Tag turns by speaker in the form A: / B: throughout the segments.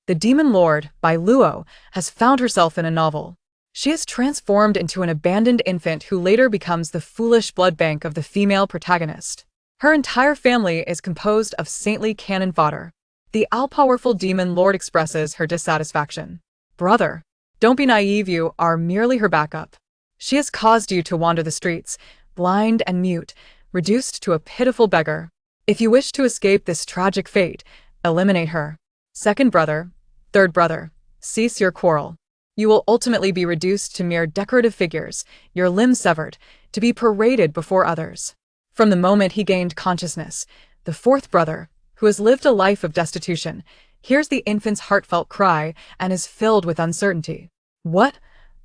A: The demon lord, Biluó, has found herself in a novel. She is transformed into an abandoned infant who later becomes the foolish blood bank of the female protagonist. Her entire family is composed of saintly cannon fodder. The all-powerful demon lord expresses her dissatisfaction. Brother, don't be naive, you are merely her backup. She has caused you to wander the streets, blind and mute, reduced to a pitiful beggar. If you wish to escape this tragic fate, eliminate her. Second brother, third brother, cease your quarrel. You will ultimately be reduced to mere decorative figures, your limbs severed, to be paraded before others. From the moment he gained consciousness, the fourth brother, who has lived a life of destitution, hears the infant's heartfelt cry and is filled with uncertainty. What?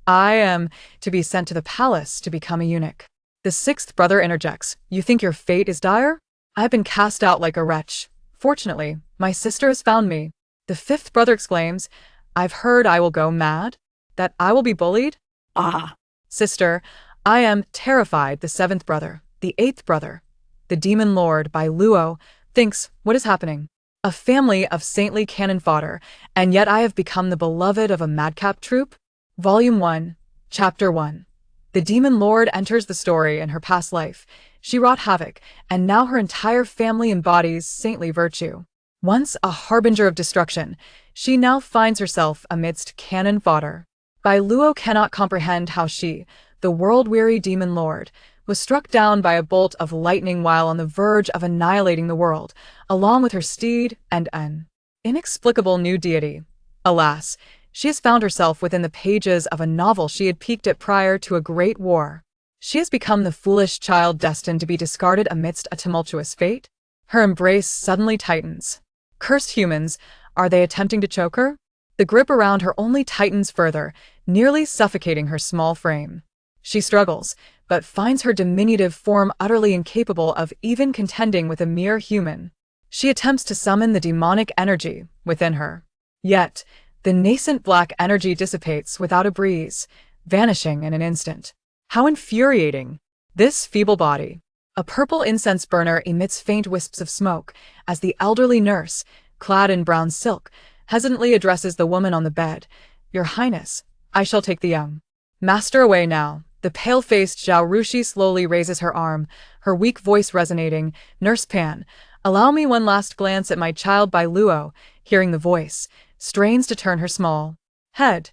A: I am to be sent to the palace to become a eunuch. The sixth brother interjects, you think your fate is dire? I have been cast out like a wretch. Fortunately, my sister has found me. The fifth brother exclaims, I've heard I will go mad? That I will be bullied? Ah! Sister, I am terrified. The seventh brother, the eighth brother, the demon lord Biluó, thinks, what is happening? A family of saintly cannon fodder, and yet I have become the beloved of a madcap troupe? Volume 1, Chapter 1. The demon lord enters the story in her past life. She wrought havoc, and now her entire family embodies saintly virtue. Once a harbinger of destruction, she now finds herself amidst cannon fodder. Biluó cannot comprehend how she, the world-weary demon lord, was struck down by a bolt of lightning while on the verge of annihilating the world, along with her steed and an inexplicable new deity. Alas, she has found herself within the pages of a novel she had peeked at prior to a great war. She has become the foolish child destined to be discarded amidst a tumultuous fate. Her embrace suddenly tightens. Cursed humans, are they attempting to choke her? The grip around her only tightens further, nearly suffocating her small frame. She struggles, but finds her diminutive form utterly incapable of even contending with a mere human. She attempts to summon the demonic energy within her. Yet, the nascent black energy dissipates without a breeze, vanishing in an instant. How infuriating! This feeble body. A purple incense burner emits faint wisps of smoke as the elderly nurse, clad in brown silk, hesitantly addresses the woman on the bed. Your Highness, I shall take the young master away now. The pale-faced Zhao Rushi slowly raises her arm, her weak voice resonating. Nurse Pan, allow me one last glance at my child. Biluó, hearing the voice, strains to turn her small head.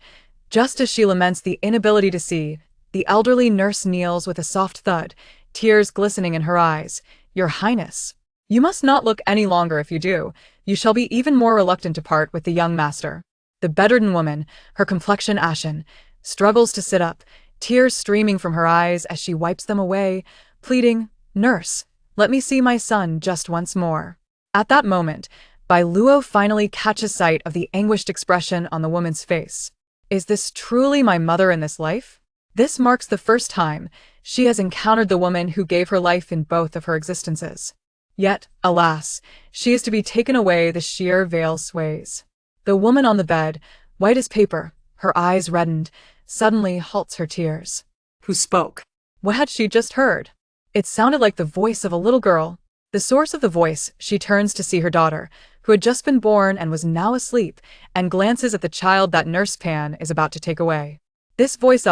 A: Just as she laments the inability to see, the elderly nurse kneels with a soft thud, tears glistening in her eyes. Your Highness, you must not look any longer. If you do, you shall be even more reluctant to part with the young master. The bedridden woman, her complexion ashen, struggles to sit up, tears streaming from her eyes as she wipes them away, pleading, Nurse, let me see my son just once more. At that moment, Biluó finally catches sight of the anguished expression on the woman's face. Is this truly my mother in this life? This marks the first time she has encountered the woman who gave her life in both of her existences. Yet, alas, she is to be taken away. The sheer veil sways. The woman on the bed, white as paper, her eyes reddened, suddenly halts her tears. Who spoke? What had she just heard? It sounded like the voice of a little girl. The source of the voice, she turns to see her daughter, who had just been born and was now asleep, and glances at the child that Nurse Pan is about to take away. This voice,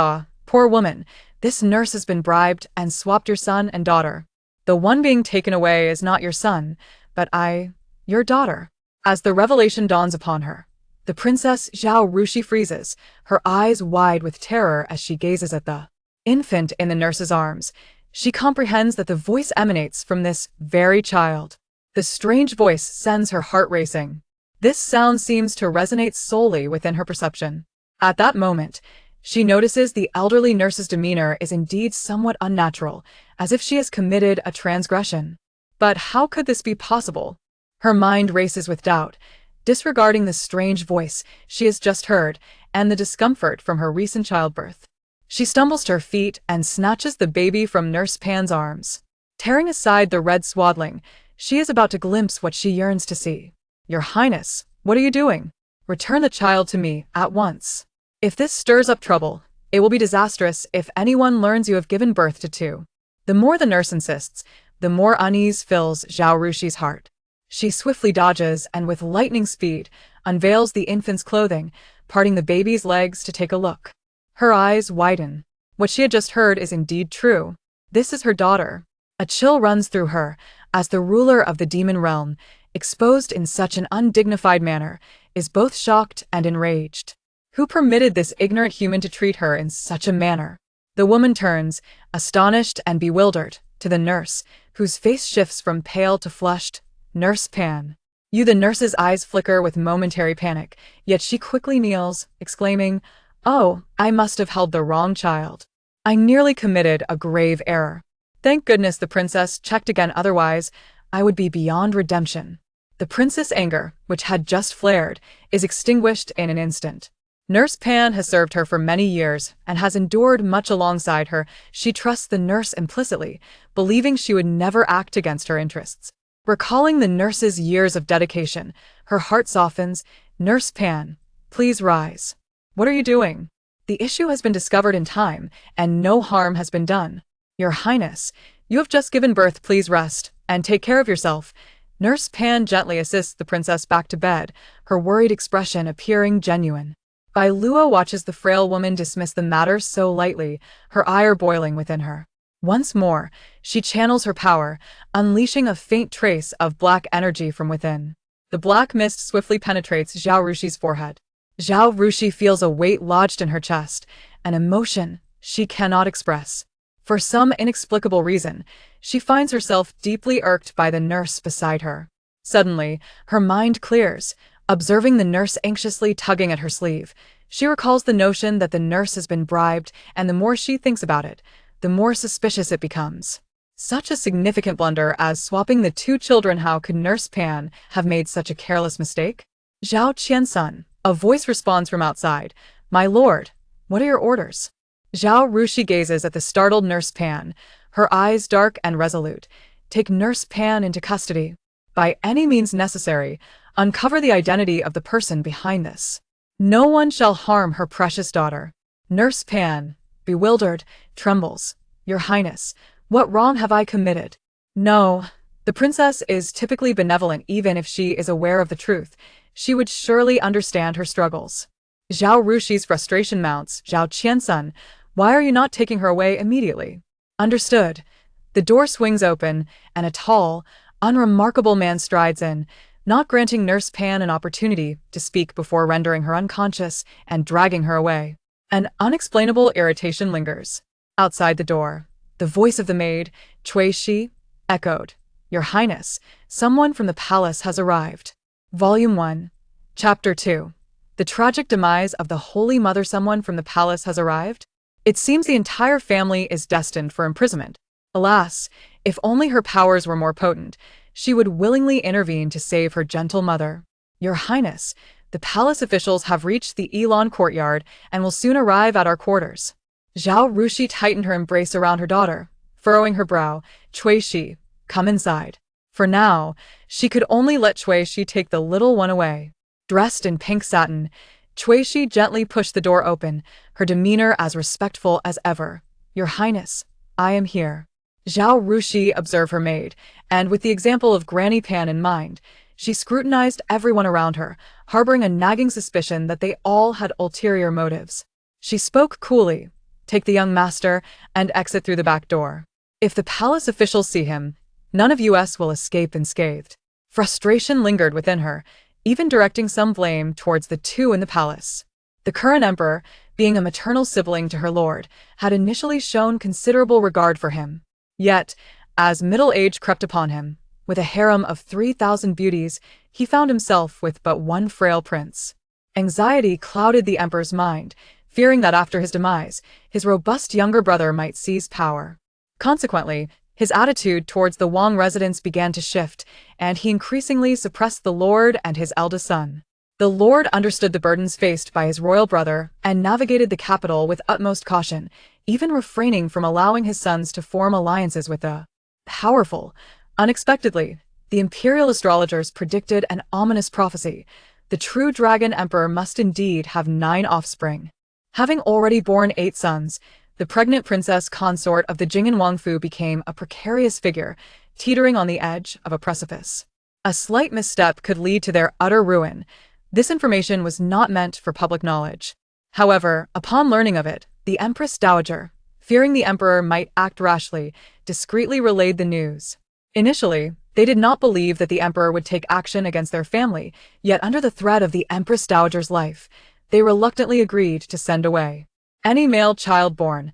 A: poor woman, this nurse has been bribed and swapped your son and daughter. The one being taken away is not your son, but your daughter. As the revelation dawns upon her, the Princess Zhao Rushi freezes, her eyes wide with terror as she gazes at the infant in the nurse's arms. She comprehends that the voice emanates from this very child. The strange voice sends her heart racing. This sound seems to resonate solely within her perception. At that moment, she notices the elderly nurse's demeanor is indeed somewhat unnatural, as if she has committed a transgression. But how could this be possible? Her mind races with doubt, disregarding the strange voice she has just heard and the discomfort from her recent childbirth. She stumbles to her feet and snatches the baby from Nurse Pan's arms. Tearing aside the red swaddling, she is about to glimpse what she yearns to see. Your Highness, what are you doing? Return the child to me at once. If this stirs up trouble, it will be disastrous if anyone learns you have given birth to two. The more the nurse insists, the more unease fills Zhao Rushi's heart. She swiftly dodges and with lightning speed unveils the infant's clothing, parting the baby's legs to take a look. Her eyes widen. What she had just heard is indeed true. This is her daughter. A chill runs through her as the ruler of the demon realm, exposed in such an undignified manner, is both shocked and enraged. Who permitted this ignorant human to treat her in such a manner? The woman turns, astonished and bewildered, to the nurse, whose face shifts from pale to flushed. Nurse Pan. The nurse's eyes flicker with momentary panic, yet she quickly kneels, exclaiming, "Oh, I must have held the wrong child. I nearly committed a grave error. Thank goodness the princess checked again, otherwise I would be beyond redemption." The princess' anger, which had just flared, is extinguished in an instant. Nurse Pan has served her for many years and has endured much alongside her. She trusts the nurse implicitly, believing she would never act against her interests. Recalling the nurse's years of dedication, her heart softens. "Nurse Pan, please rise." "What are you doing?" "The issue has been discovered in time, and no harm has been done. Your Highness, you have just given birth. Please rest and take care of yourself." Nurse Pan gently assists the princess back to bed, her worried expression appearing genuine. Biluó watches the frail woman dismiss the matter so lightly, her ire boiling within her. Once more, she channels her power, unleashing a faint trace of black energy from within. The black mist swiftly penetrates Zhao Rushi's forehead. Zhao Rushi feels a weight lodged in her chest, an emotion she cannot express. For some inexplicable reason, she finds herself deeply irked by the nurse beside her. Suddenly, her mind clears, observing the nurse anxiously tugging at her sleeve. She recalls the notion that the nurse has been bribed, and the more she thinks about it, the more suspicious it becomes. Such a significant blunder as swapping the two children. How could Nurse Pan have made such a careless mistake? "Zhao Qiansun," a voice responds from outside. "My lord, what are your orders?" Zhao Rushi gazes at the startled Nurse Pan, her eyes dark and resolute. "Take Nurse Pan into custody. By any means necessary, uncover the identity of the person behind this. No one shall harm her precious daughter." Nurse Pan, bewildered, trembles. "Your Highness, what wrong have I committed?" "No." The princess is typically benevolent. Even if she is aware of the truth, she would surely understand her struggles. Zhao Rushi's frustration mounts. "Zhao Qiansun, why are you not taking her away immediately?" "Understood." The door swings open, and a tall, unremarkable man strides in, not granting Nurse Pan an opportunity to speak before rendering her unconscious and dragging her away. An unexplainable irritation lingers. Outside the door, the voice of the maid, Cui Shi, echoed. "Your Highness, someone from the palace has arrived." Volume 1, Chapter 2. The tragic demise of the Holy Mother. Someone from the palace has arrived? It seems the entire family is destined for imprisonment. Alas, if only her powers were more potent, she would willingly intervene to save her gentle mother. "Your Highness, the palace officials have reached the Elan courtyard and will soon arrive at our quarters." Zhao Rushi tightened her embrace around her daughter, furrowing her brow. "Cui Shi, come inside." For now, she could only let Cui Shi take the little one away. Dressed in pink satin, Cui Shi gently pushed the door open, her demeanor as respectful as ever. "Your Highness, I am here." Zhao Rushi observed her maid, and with the example of Granny Pan in mind, she scrutinized everyone around her, harboring a nagging suspicion that they all had ulterior motives. She spoke coolly. "Take the young master and exit through the back door. If the palace officials see him, none of us will escape unscathed." Frustration lingered within her, even directing some blame towards the two in the palace. The current emperor, being a maternal sibling to her lord, had initially shown considerable regard for him. Yet, as middle age crept upon him, with a harem of 3,000 beauties, he found himself with but one frail prince. Anxiety clouded the emperor's mind, fearing that after his demise, his robust younger brother might seize power. Consequently, his attitude towards the Wang residence began to shift, and he increasingly suppressed the lord and his eldest son. The lord understood the burdens faced by his royal brother and navigated the capital with utmost caution, even refraining from allowing his sons to form alliances with the powerful. Unexpectedly, the imperial astrologers predicted an ominous prophecy. The true dragon emperor must indeed have 9 offspring. Having already borne 8 sons, the pregnant princess consort of the Jing'an Wangfu became a precarious figure, teetering on the edge of a precipice. A slight misstep could lead to their utter ruin. This information was not meant for public knowledge. However, upon learning of it, the Empress Dowager, fearing the emperor might act rashly, discreetly relayed the news. Initially, they did not believe that the emperor would take action against their family, yet under the threat of the Empress Dowager's life, they reluctantly agreed to send away any male child born.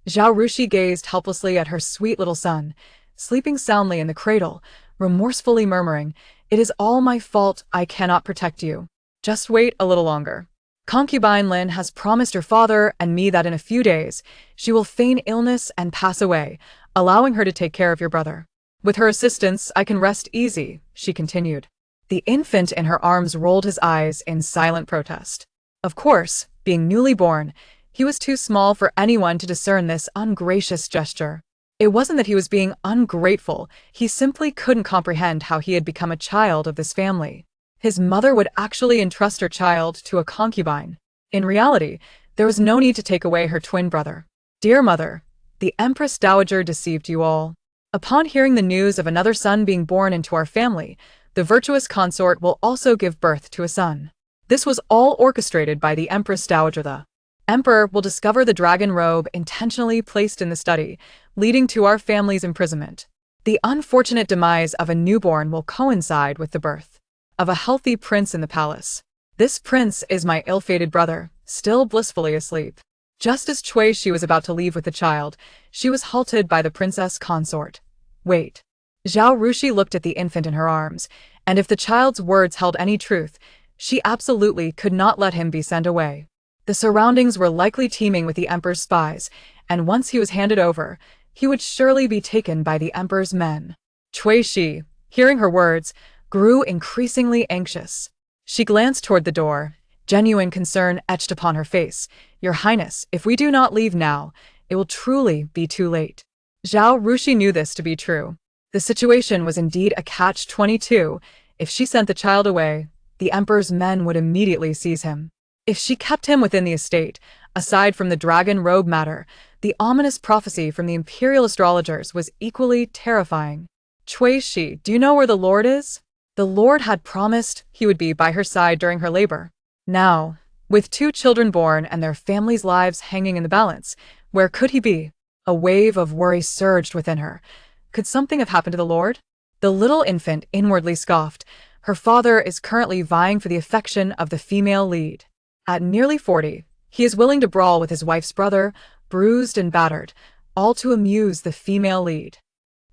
A: Zhao Rushi gazed helplessly at her sweet little son, sleeping soundly in the cradle, remorsefully murmuring, "It is all my fault, I cannot protect you. Just wait a little longer. Concubine Lin has promised your father and me that in a few days, she will feign illness and pass away, allowing her to take care of your brother. With her assistance, I can rest easy," she continued. The infant in her arms rolled his eyes in silent protest. Of course, being newly born, he was too small for anyone to discern this ungracious gesture. It wasn't that he was being ungrateful, he simply couldn't comprehend how he had become a child of this family. His mother would actually entrust her child to a concubine. In reality, there was no need to take away her twin brother. "Dear mother, the Empress Dowager deceived you all. Upon hearing the news of another son being born into our family, the virtuous consort will also give birth to a son. This was all orchestrated by the Empress Dowager. The Emperor will discover the dragon robe intentionally placed in the study, leading to our family's imprisonment. The unfortunate demise of a newborn will coincide with the birth of a healthy prince in the palace. This prince is my ill-fated brother, still blissfully asleep." Just as Shi was about to leave with the child, she was halted by the princess consort. "Wait." Zhao Rushi looked at the infant in her arms, and if the child's words held any truth, she absolutely could not let him be sent away. The surroundings were likely teeming with the emperor's spies, and once he was handed over, he would surely be taken by the emperor's men. Shi, hearing her words, grew increasingly anxious. She glanced toward the door, genuine concern etched upon her face. "Your Highness, if we do not leave now, it will truly be too late." Zhao Rushi knew this to be true. The situation was indeed a catch-22. If she sent the child away, the emperor's men would immediately seize him. If she kept him within the estate, aside from the dragon robe matter, the ominous prophecy from the imperial astrologers was equally terrifying. "Shi, do you know where the Lord is?" The Lord had promised he would be by her side during her labor. Now, with 2 children born and their families' lives hanging in the balance, where could he be? A wave of worry surged within her. Could something have happened to the Lord? The little infant inwardly scoffed. Her father is currently vying for the affection of the female lead. At nearly 40, he is willing to brawl with his wife's brother, bruised and battered, all to amuse the female lead.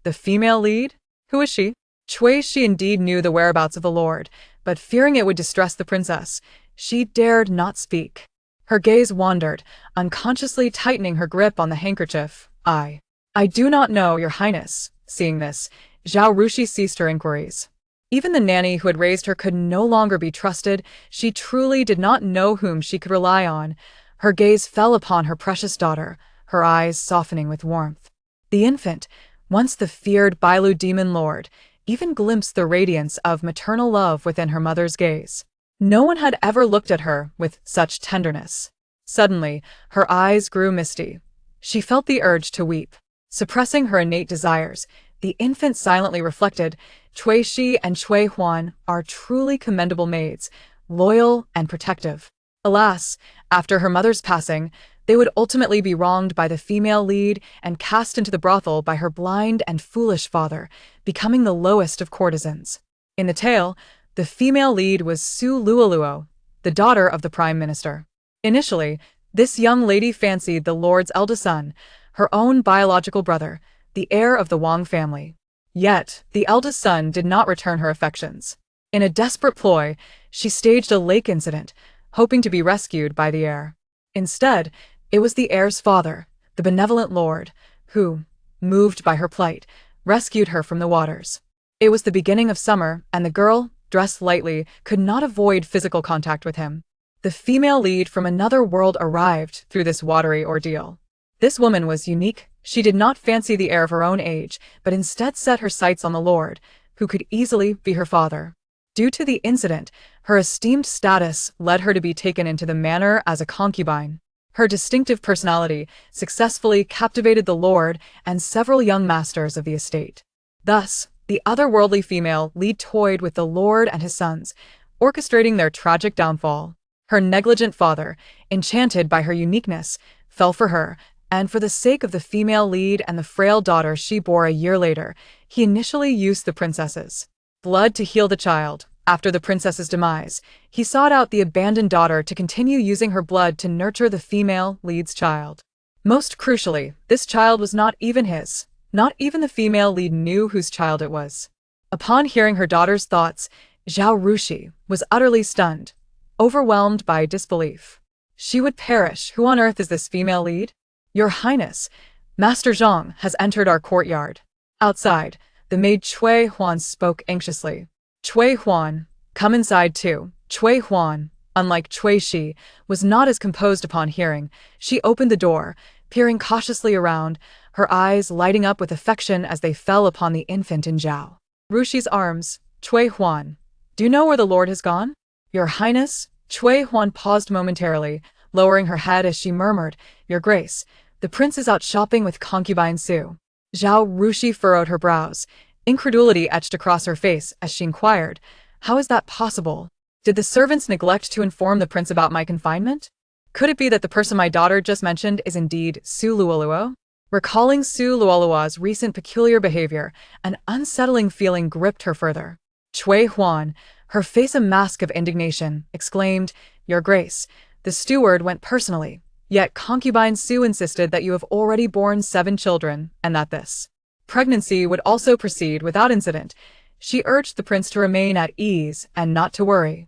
A: The female lead? Who is she? Shi indeed knew the whereabouts of the Lord, but fearing it would distress the princess, she dared not speak. Her gaze wandered, unconsciously tightening her grip on the handkerchief. I do not know, Your Highness." Seeing this, Zhao Rushi ceased her inquiries. Even the nanny who had raised her could no longer be trusted. She truly did not know whom she could rely on. Her gaze fell upon her precious daughter, her eyes softening with warmth. The infant, once the feared Biluó demon lord, even glimpsed the radiance of maternal love within her mother's gaze. No one had ever looked at her with such tenderness. Suddenly, her eyes grew misty. She felt the urge to weep. Suppressing her innate desires, the infant silently reflected, Shi and Cui Huan are truly commendable maids, loyal and protective. Alas, after her mother's passing, they would ultimately be wronged by the female lead and cast into the brothel by her blind and foolish father, becoming the lowest of courtesans. In the tale, the female lead was Su Luoluo, the daughter of the prime minister. Initially, this young lady fancied the lord's eldest son, her own biological brother, the heir of the Wang family. Yet, the eldest son did not return her affections. In a desperate ploy, she staged a lake incident, hoping to be rescued by the heir. Instead, it was the heir's father, the benevolent lord, who, moved by her plight, rescued her from the waters. It was the beginning of summer, and the girl, dressed lightly, could not avoid physical contact with him. The female lead from another world arrived through this watery ordeal. This woman was unique. She did not fancy the heir of her own age, but instead set her sights on the lord, who could easily be her father. Due to the incident, her esteemed status led her to be taken into the manor as a concubine. Her distinctive personality successfully captivated the lord and several young masters of the estate. Thus, The otherworldly female lead toyed with the Lord and his sons, orchestrating their tragic downfall. Her negligent father, enchanted by her uniqueness, fell for her, and for the sake of the female lead and the frail daughter she bore a year later, he initially used the princess's blood to heal the child. After the princess's demise, he sought out the abandoned daughter to continue using her blood to nurture the female lead's child. Most crucially, this child was not even his. Not even the female lead knew whose child it was. Upon hearing her daughter's thoughts, Zhao Rushi was utterly stunned, overwhelmed by disbelief. She would perish. Who on earth is this female lead? Your Highness, Master Zhang has entered our courtyard. Outside, the maid Cui Huan spoke anxiously. Cui Huan, come inside too. Cui Huan, unlike Cui Shi, was not as composed upon hearing. She opened the door, peering cautiously around, her eyes lighting up with affection as they fell upon the infant in Zhao Rushi's arms. Cui Huan, do you know where the Lord has gone? Your Highness? Cui Huan paused momentarily, lowering her head as she murmured, Your Grace, the prince is out shopping with concubine Su. Zhao Rushi furrowed her brows. Incredulity etched across her face as she inquired, How is that possible? Did the servants neglect to inform the prince about my confinement? Could it be that the person my daughter just mentioned is indeed Su Luoluo? Recalling Su Luoluo's recent peculiar behavior, an unsettling feeling gripped her further. Cui Huan, her face a mask of indignation, exclaimed, Your Grace, the steward went personally, yet concubine Su insisted that you have already borne 7 children, and that this pregnancy would also proceed without incident. She urged the prince to remain at ease and not to worry.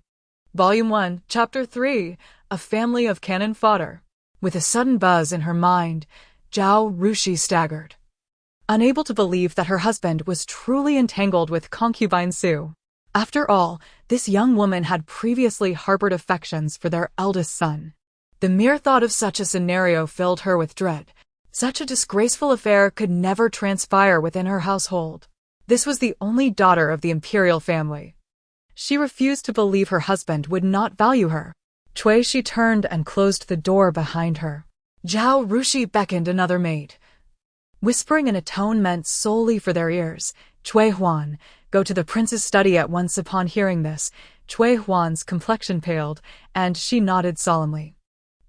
A: Volume 1, Chapter 3, A Family of Cannon Fodder. With a sudden buzz in her mind, Zhao Rushi staggered, unable to believe that her husband was truly entangled with concubine Su. After all, this young woman had previously harbored affections for their eldest son. The mere thought of such a scenario filled her with dread. Such a disgraceful affair could never transpire within her household. This was the only daughter of the imperial family. She refused to believe her husband would not value her. Cui Shi turned and closed the door behind her. Zhao Rushi beckoned another maid, whispering in a tone meant solely for their ears, Cui Huan, go to the prince's study at once. Upon hearing this, Cui Huan's complexion paled, and she nodded solemnly.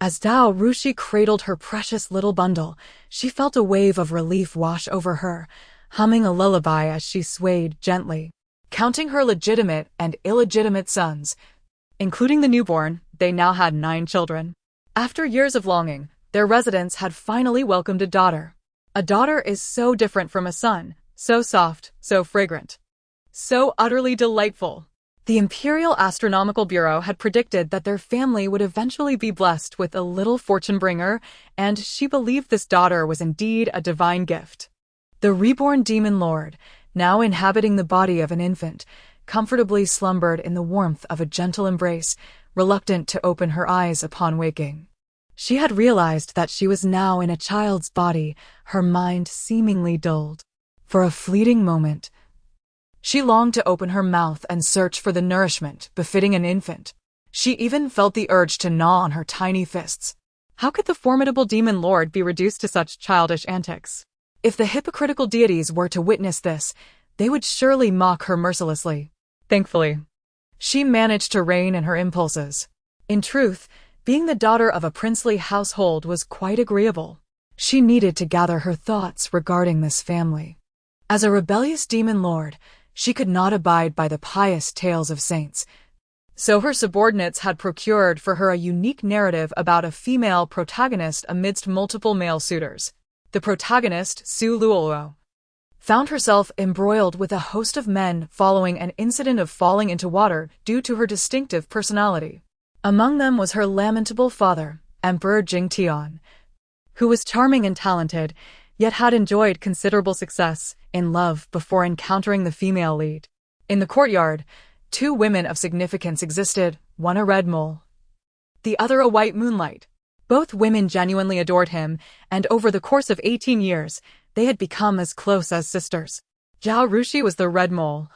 A: As Zhao Rushi cradled her precious little bundle, she felt a wave of relief wash over her, humming a lullaby as she swayed gently. Counting her legitimate and illegitimate sons, including the newborn, they now had 9 children. After years of longing, their residents had finally welcomed a daughter. A daughter is so different from a son, so soft, so fragrant, so utterly delightful. The Imperial Astronomical Bureau had predicted that their family would eventually be blessed with a little fortune-bringer, and she believed this daughter was indeed a divine gift. The reborn demon lord, now inhabiting the body of an infant, comfortably slumbered in the warmth of a gentle embrace, reluctant to open her eyes upon waking. She had realized that she was now in a child's body, her mind seemingly dulled. For a fleeting moment, she longed to open her mouth and search for the nourishment befitting an infant. She even felt the urge to gnaw on her tiny fists. How could the formidable demon lord be reduced to such childish antics? If the hypocritical deities were to witness this, they would surely mock her mercilessly. Thankfully, she managed to rein in her impulses. In truth, being the daughter of a princely household was quite agreeable. She needed to gather her thoughts regarding this family. As a rebellious demon lord, she could not abide by the pious tales of saints. So her subordinates had procured for her a unique narrative about a female protagonist amidst multiple male suitors. The protagonist, Su Luoluo, found herself embroiled with a host of men following an incident of falling into water due to her distinctive personality. Among them was her lamentable father, Emperor Jingtian, who was charming and talented, yet had enjoyed considerable success in love before encountering the female lead. In the courtyard, 2 women of significance existed, one a red mole, the other a white moonlight. Both women genuinely adored him, and over the course of 18 years, they had become as close as sisters. Zhao Rushi was the red mole,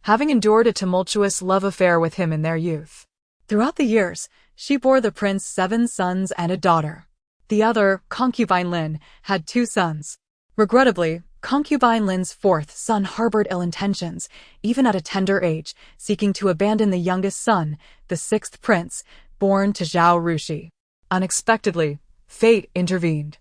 A: having endured a tumultuous love affair with him in their youth. Throughout the years, she bore the prince 7 sons and a daughter. The other, concubine Lin, had 2 sons. Regrettably, Concubine Lin's fourth son harbored ill intentions, even at a tender age, seeking to abandon the youngest son, the sixth prince, born to Zhao Rushi. Unexpectedly, fate intervened,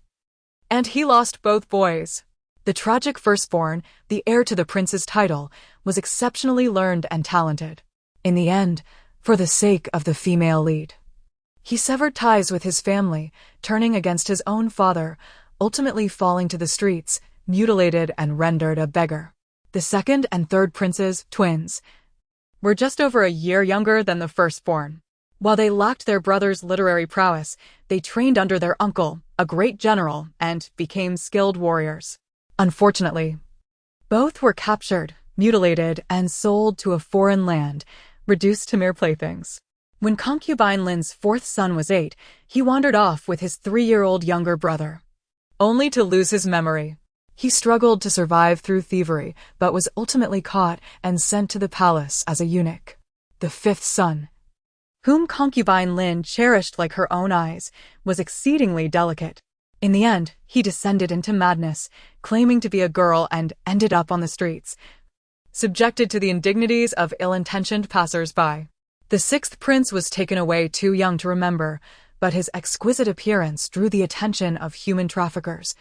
A: and he lost both boys. The tragic firstborn, the heir to the prince's title, was exceptionally learned and talented. In the end, for the sake of the female lead, he severed ties with his family, turning against his own father, ultimately falling to the streets, mutilated and rendered a beggar. The second and third princes, twins, were just over a year younger than the firstborn. While they lacked their brother's literary prowess, they trained under their uncle, a great general, and became skilled warriors. Unfortunately, both were captured, mutilated, and sold to a foreign land, reduced to mere playthings. When concubine Lin's fourth son was 8, he wandered off with his 3-year-old younger brother, only to lose his memory. He struggled to survive through thievery, but was ultimately caught and sent to the palace as a eunuch. The fifth son, whom concubine Lin cherished like her own eyes, was exceedingly delicate. In the end, he descended into madness, claiming to be a girl, and ended up on the streets, subjected to the indignities of ill-intentioned passers-by. The sixth prince was taken away too young to remember, but his exquisite appearance drew the attention of human traffickers,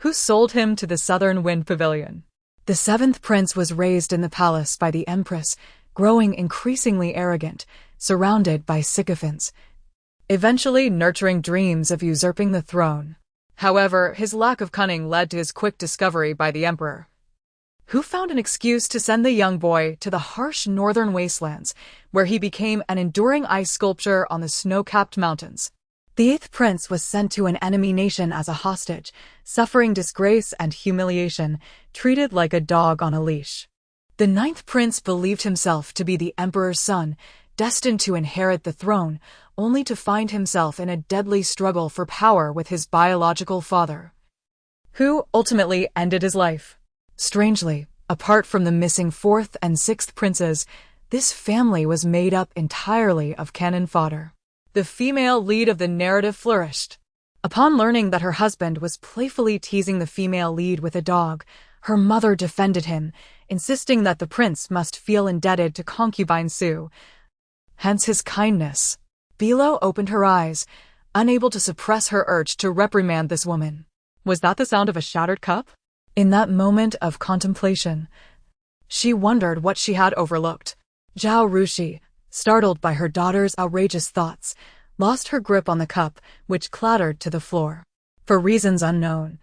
A: who sold him to the southern wind pavilion. The seventh prince was raised in the palace by the empress, growing increasingly arrogant, surrounded by sycophants, eventually nurturing dreams of usurping the throne. However, his lack of cunning led to his quick discovery by the emperor, who found an excuse to send the young boy to the harsh northern wastelands, where he became an enduring ice sculpture on the snow-capped mountains. The eighth prince was sent to an enemy nation as a hostage, suffering disgrace and humiliation, treated like a dog on a leash. The ninth prince believed himself to be the emperor's son, destined to inherit the throne, only to find himself in a deadly struggle for power with his biological father, who ultimately ended his life. Strangely, apart from the missing fourth and sixth princes, this family was made up entirely of cannon fodder. The female lead of the narrative flourished. Upon learning that her husband was playfully teasing the female lead with a dog, her mother defended him, insisting that the prince must feel indebted to concubine Sue, hence his kindness. Biluó opened her eyes, unable to suppress her urge to reprimand this woman. Was that the sound of a shattered cup? In that moment of contemplation, she wondered what she had overlooked. Zhao Rushi, startled by her daughter's outrageous thoughts, lost her grip on the cup, which clattered to the floor. For reasons unknown,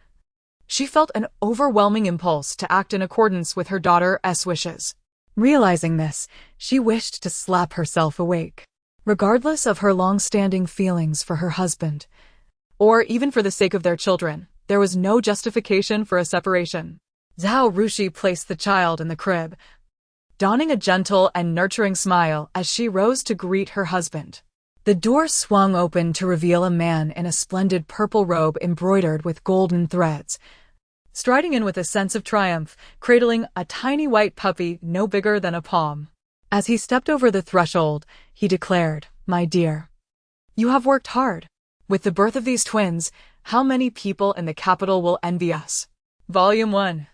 A: she felt an overwhelming impulse to act in accordance with her daughter's wishes. Realizing this, she wished to slap herself awake. Regardless of her long-standing feelings for her husband, or even for the sake of their children, there was no justification for a separation. Zhao Rushi placed the child in the crib, donning a gentle and nurturing smile as she rose to greet her husband. The door swung open to reveal a man in a splendid purple robe embroidered with golden threads, striding in with a sense of triumph, cradling a tiny white puppy no bigger than a palm. As he stepped over the threshold, he declared, "My dear, you have worked hard. With the birth of these twins, how many people in the capital will envy us?" Volume 1.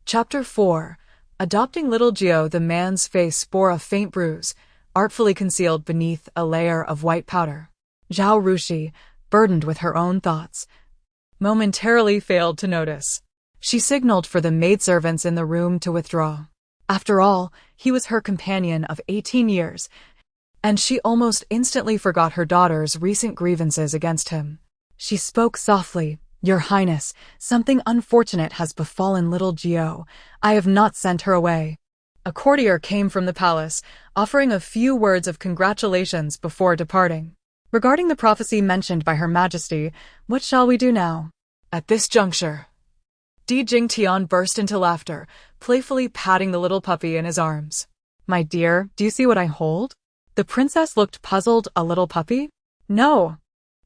A: Chapter 4. Adopting little Gio. The man's face bore a faint bruise, artfully concealed beneath a layer of white powder. Zhao Rushi, burdened with her own thoughts, momentarily failed to notice. She signaled for the maidservants in the room to withdraw. After all, he was her companion of 18 years, and she almost instantly forgot her daughter's recent grievances against him. She spoke softly, "Your Highness, something unfortunate has befallen little Gio. I have not sent her away." A courtier came from the palace, offering a few words of congratulations before departing. "Regarding the prophecy mentioned by Her Majesty, what shall we do now?" At this juncture, Di Jingtian burst into laughter, playfully patting the little puppy in his arms. "My dear, do you see what I hold?" The princess looked puzzled. "A little puppy?" No,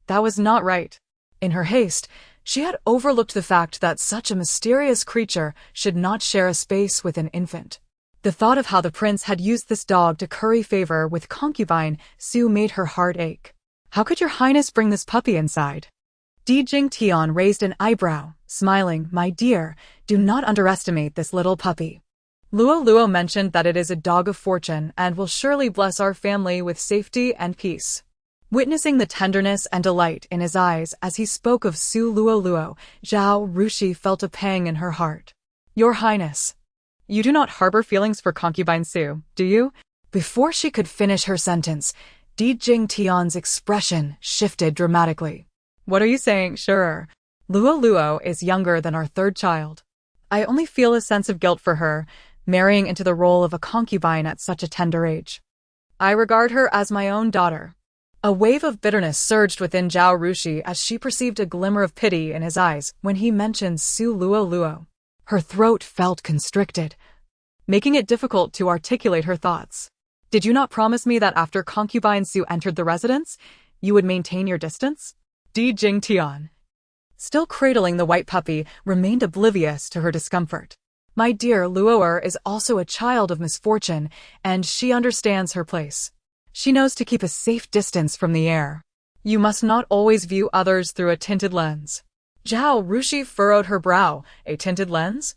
A: that was not right. In her haste, she had overlooked the fact that such a mysterious creature should not share a space with an infant. The thought of how the prince had used this dog to curry favor with concubine Sue made her heart ache. "How could your highness bring this puppy inside?" Di Jingtian raised an eyebrow, Smiling, "My dear, do not underestimate this little puppy. Luo mentioned that it is a dog of fortune and will surely bless our family with safety and peace." Witnessing the tenderness and delight in his eyes as he spoke of Su Luo, Zhao Rushi felt a pang in her heart. "Your Highness, you do not harbor feelings for concubine Su, do you?" Before she could finish her sentence, Di Jingtian's expression shifted dramatically. "What are you saying, Sure? Luo is younger than our third child. I only feel a sense of guilt for her, marrying into the role of a concubine at such a tender age. I regard her as my own daughter." A wave of bitterness surged within Zhao Rushi as she perceived a glimmer of pity in his eyes when he mentioned Su Luo. Her throat felt constricted, making it difficult to articulate her thoughts. "Did you not promise me that after concubine Su entered the residence, you would maintain your distance?" Di Jingtian, still cradling the white puppy, remained oblivious to her discomfort. "My dear, Luoer is also a child of misfortune, and she understands her place. She knows to keep a safe distance from the heir. You must not always view others through a tinted lens." Zhao Rushi furrowed her brow. "A tinted lens?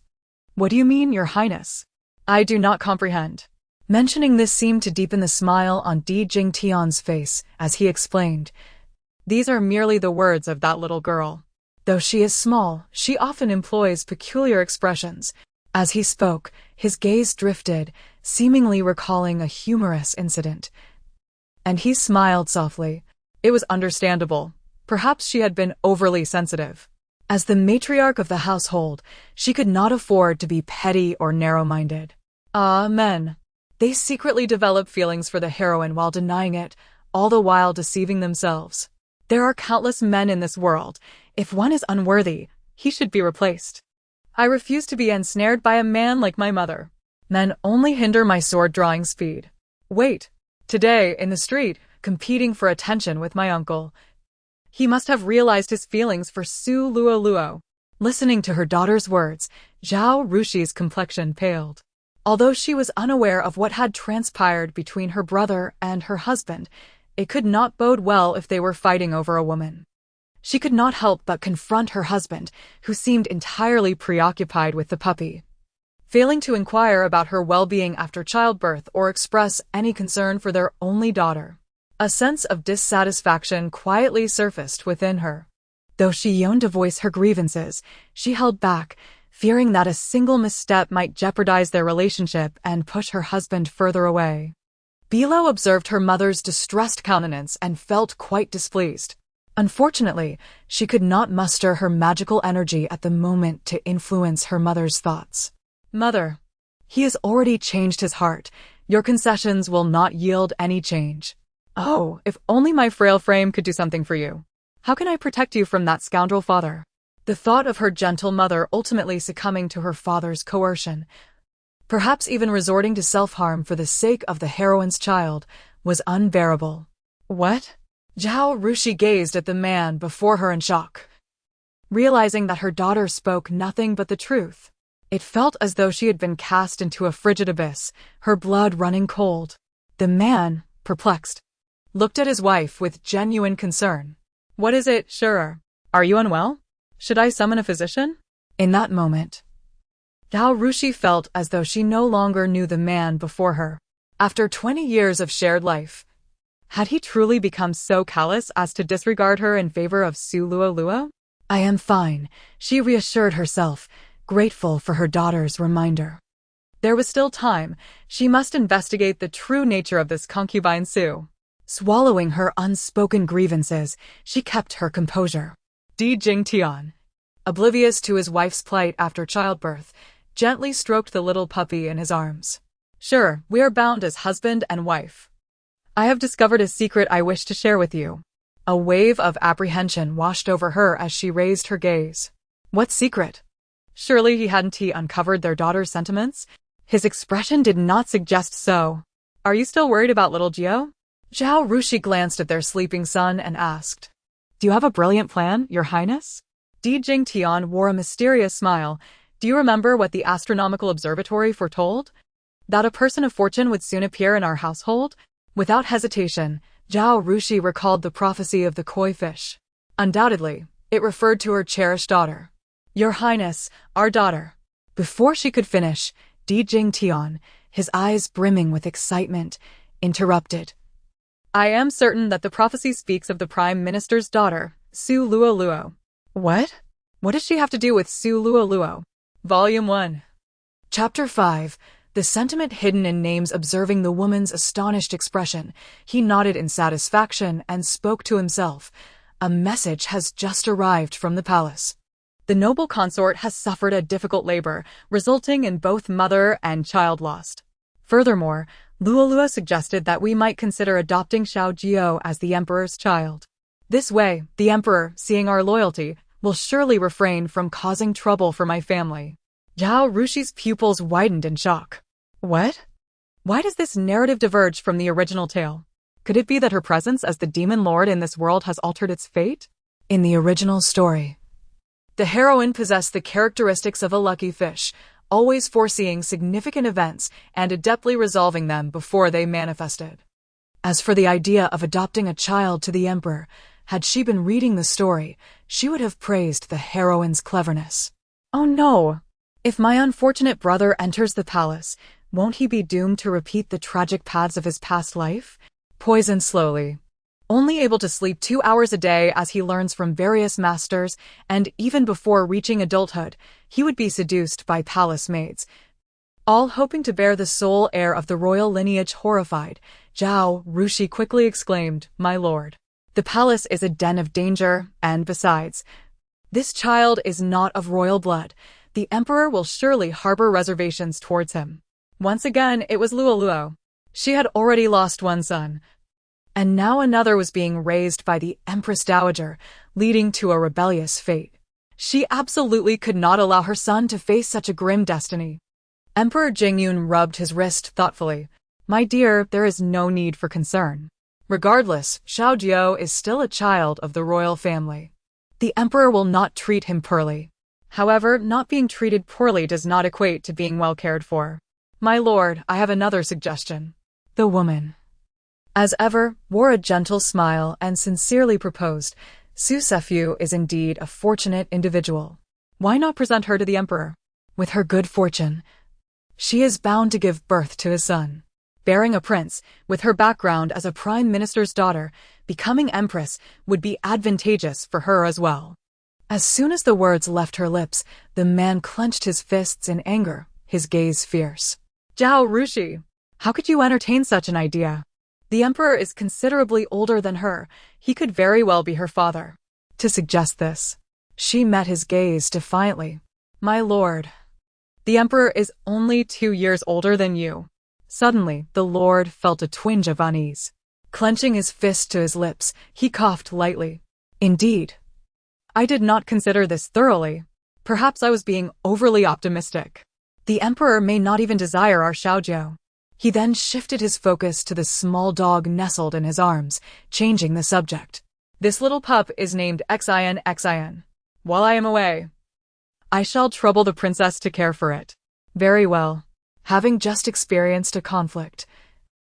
A: What do you mean, Your Highness? I do not comprehend." Mentioning this seemed to deepen the smile on Di Jingtian's face as he explained, "These are merely the words of that little girl. Though she is small, she often employs peculiar expressions." As he spoke, his gaze drifted, seemingly recalling a humorous incident. And he smiled softly. It was understandable. Perhaps she had been overly sensitive. As the matriarch of the household, she could not afford to be petty or narrow-minded. Men. They secretly develop feelings for the heroine while denying it, all the while deceiving themselves. There are countless men in this world. If one is unworthy, he should be replaced. I refuse to be ensnared by a man like my mother. Men only hinder my sword-drawing speed. Wait. Today, in the street, competing for attention with my uncle. He must have realized his feelings for Su Luo. Listening to her daughter's words, Zhao Rushi's complexion paled. Although she was unaware of what had transpired between her brother and her husband, it could not bode well if they were fighting over a woman. She could not help but confront her husband, who seemed entirely preoccupied with the puppy, failing to inquire about her well-being after childbirth or express any concern for their only daughter. A sense of dissatisfaction quietly surfaced within her. Though she yearned to voice her grievances, she held back, fearing that a single misstep might jeopardize their relationship and push her husband further away. Biluó observed her mother's distressed countenance and felt quite displeased. Unfortunately, she could not muster her magical energy at the moment to influence her mother's thoughts. "Mother, he has already changed his heart. Your concessions will not yield any change. Oh, if only my frail frame could do something for you. How can I protect you from that scoundrel father?" The thought of her gentle mother ultimately succumbing to her father's coercion, perhaps even resorting to self-harm for the sake of the heroine's child, was unbearable. "What?" Zhao Rushi gazed at the man before her in shock, realizing that her daughter spoke nothing but the truth. It felt as though she had been cast into a frigid abyss, her blood running cold. The man, perplexed, looked at his wife with genuine concern. "What is it, Sure? Are you unwell? Should I summon a physician?" In that moment, Zhao Rushi felt as though she no longer knew the man before her. After 20 years of shared life, had he truly become so callous as to disregard her in favor of Su Luo? "I am fine," she reassured herself, grateful for her daughter's reminder. There was still time. She must investigate the true nature of this concubine Su. Swallowing her unspoken grievances, she kept her composure. Di Jingtian, oblivious to his wife's plight after childbirth, gently stroked the little puppy in his arms. "Sure, we are bound as husband and wife. I have discovered a secret I wish to share with you." A wave of apprehension washed over her as she raised her gaze. What secret? Surely he hadn't uncovered their daughter's sentiments? His expression did not suggest so. "Are you still worried about little Gio?" Zhao Rushi glanced at their sleeping son and asked, "Do you have a brilliant plan, Your Highness?" Di Jingtian wore a mysterious smile. "Do you remember what the astronomical observatory foretold? That a person of fortune would soon appear in our household?" Without hesitation, Zhao Rushi recalled the prophecy of the koi fish. Undoubtedly, it referred to her cherished daughter. Your Highness, our daughter. Before she could finish, Di Jingtian, his eyes brimming with excitement, interrupted. I am certain that the prophecy speaks of the Prime Minister's daughter, Su Luo. What? What does she have to do with Su Luo? Volume 1. Chapter 5. The sentiment hidden in names. Observing the woman's astonished expression, he nodded in satisfaction and spoke to himself. A message has just arrived from the palace. The noble consort has suffered a difficult labor, resulting in both mother and child lost. Furthermore, Luo suggested that we might consider adopting Xiaojiao as the emperor's child. This way, the emperor, seeing our loyalty, will surely refrain from causing trouble for my family. Zhao Rushi's pupils widened in shock. What? Why does this narrative diverge from the original tale? Could it be that her presence as the demon lord in this world has altered its fate? In the original story, the heroine possessed the characteristics of a lucky fish, always foreseeing significant events and adeptly resolving them before they manifested. As for the idea of adopting a child to the emperor, had she been reading the story, she would have praised the heroine's cleverness. Oh no! If my unfortunate brother enters the palace, won't he be doomed to repeat the tragic paths of his past life? Poisoned slowly. Only able to sleep 2 hours a day as he learns from various masters, and even before reaching adulthood, he would be seduced by palace maids. All hoping to bear the sole heir of the royal lineage. Horrified, Zhao Rushi quickly exclaimed, My lord, the palace is a den of danger, and besides, this child is not of royal blood. The emperor will surely harbor reservations towards him. Once again, it was Luo. She had already lost one son, and now another was being raised by the Empress Dowager, leading to a rebellious fate. She absolutely could not allow her son to face such a grim destiny. Emperor Jingyun rubbed his wrist thoughtfully. My dear, there is no need for concern. Regardless, Xiaojiao is still a child of the royal family. The emperor will not treat him poorly. However, not being treated poorly does not equate to being well cared for. My lord, I have another suggestion. The woman, as ever, wore a gentle smile and sincerely proposed. Su Sefu is indeed a fortunate individual. Why not present her to the emperor? With her good fortune, she is bound to give birth to a son. Bearing a prince, with her background as a prime minister's daughter, becoming empress would be advantageous for her as well. As soon as the words left her lips, the man clenched his fists in anger, his gaze fierce. Zhao Rushi, how could you entertain such an idea? The emperor is considerably older than her. He could very well be her father. To suggest this, she met his gaze defiantly. My lord, the emperor is only 2 years older than you. Suddenly, the lord felt a twinge of unease. Clenching his fist to his lips, he coughed lightly. Indeed, I did not consider this thoroughly. Perhaps I was being overly optimistic. The emperor may not even desire our Xiaojiao. He then shifted his focus to the small dog nestled in his arms, changing the subject. This little pup is named Xin. While I am away, I shall trouble the princess to care for it. Very well. Having just experienced a conflict,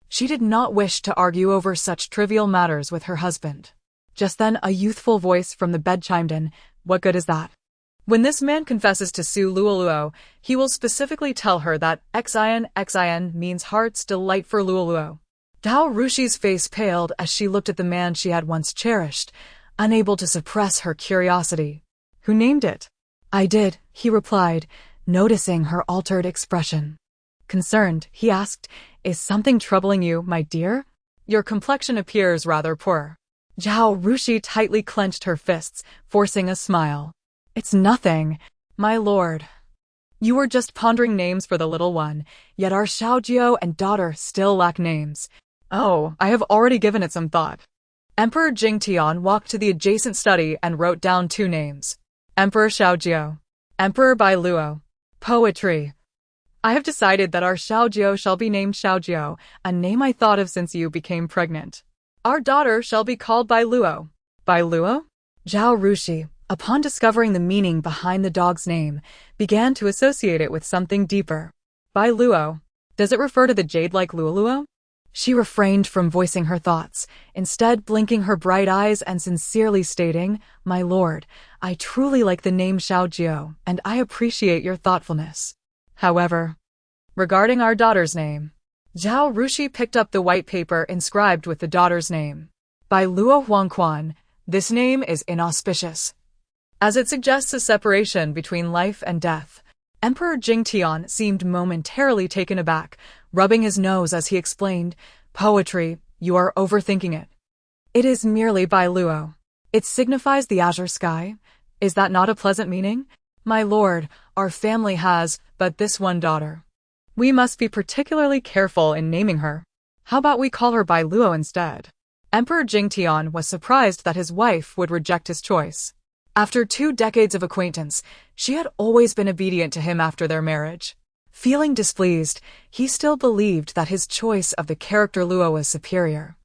A: she did not wish to argue over such trivial matters with her husband. Just then, a youthful voice from the bed chimed in. What good is that? When this man confesses to Su Luo, he will specifically tell her that Xin means heart's delight for Luo. Zhao Rushi's face paled as she looked at the man she had once cherished, unable to suppress her curiosity. Who named it? I did, he replied, noticing her altered expression. Concerned, he asked, Is something troubling you, my dear? Your complexion appears rather poor. Zhao Rushi tightly clenched her fists, forcing a smile. It's nothing, my lord. You were just pondering names for the little one, yet our Xiaojiao and daughter still lack names. Oh, I have already given it some thought. Emperor Jingtian walked to the adjacent study and wrote down 2 names. Emperor Xiaojiao. Emperor Biluó. Poetry. I have decided that our Xiaojiao shall be named Xiaojiao, a name I thought of since you became pregnant. Our daughter shall be called Biluó. Biluó? Zhao Rushi, upon discovering the meaning behind the dog's name, began to associate it with something deeper. Biluó. Does it refer to the jade like Luoluo? She refrained from voicing her thoughts, instead blinking her bright eyes and sincerely stating, "My lord, I truly like the name Xiaojiu, and I appreciate your thoughtfulness. However, regarding our daughter's name..." Zhao Rushi picked up the white paper inscribed with the daughter's name. Biluó Huangquan, this name is inauspicious, as it suggests a separation between life and death. Emperor Jingtian seemed momentarily taken aback, rubbing his nose as he explained, "Poetry, you are overthinking it. It is merely Biluó. It signifies the azure sky. Is that not a pleasant meaning? My lord, our family has but this one daughter. We must be particularly careful in naming her. How about we call her Biluó instead?" Emperor Jingtian was surprised that his wife would reject his choice. After 2 decades of acquaintance, she had always been obedient to him after their marriage. Feeling displeased, he still believed that his choice of the character Luo was superior.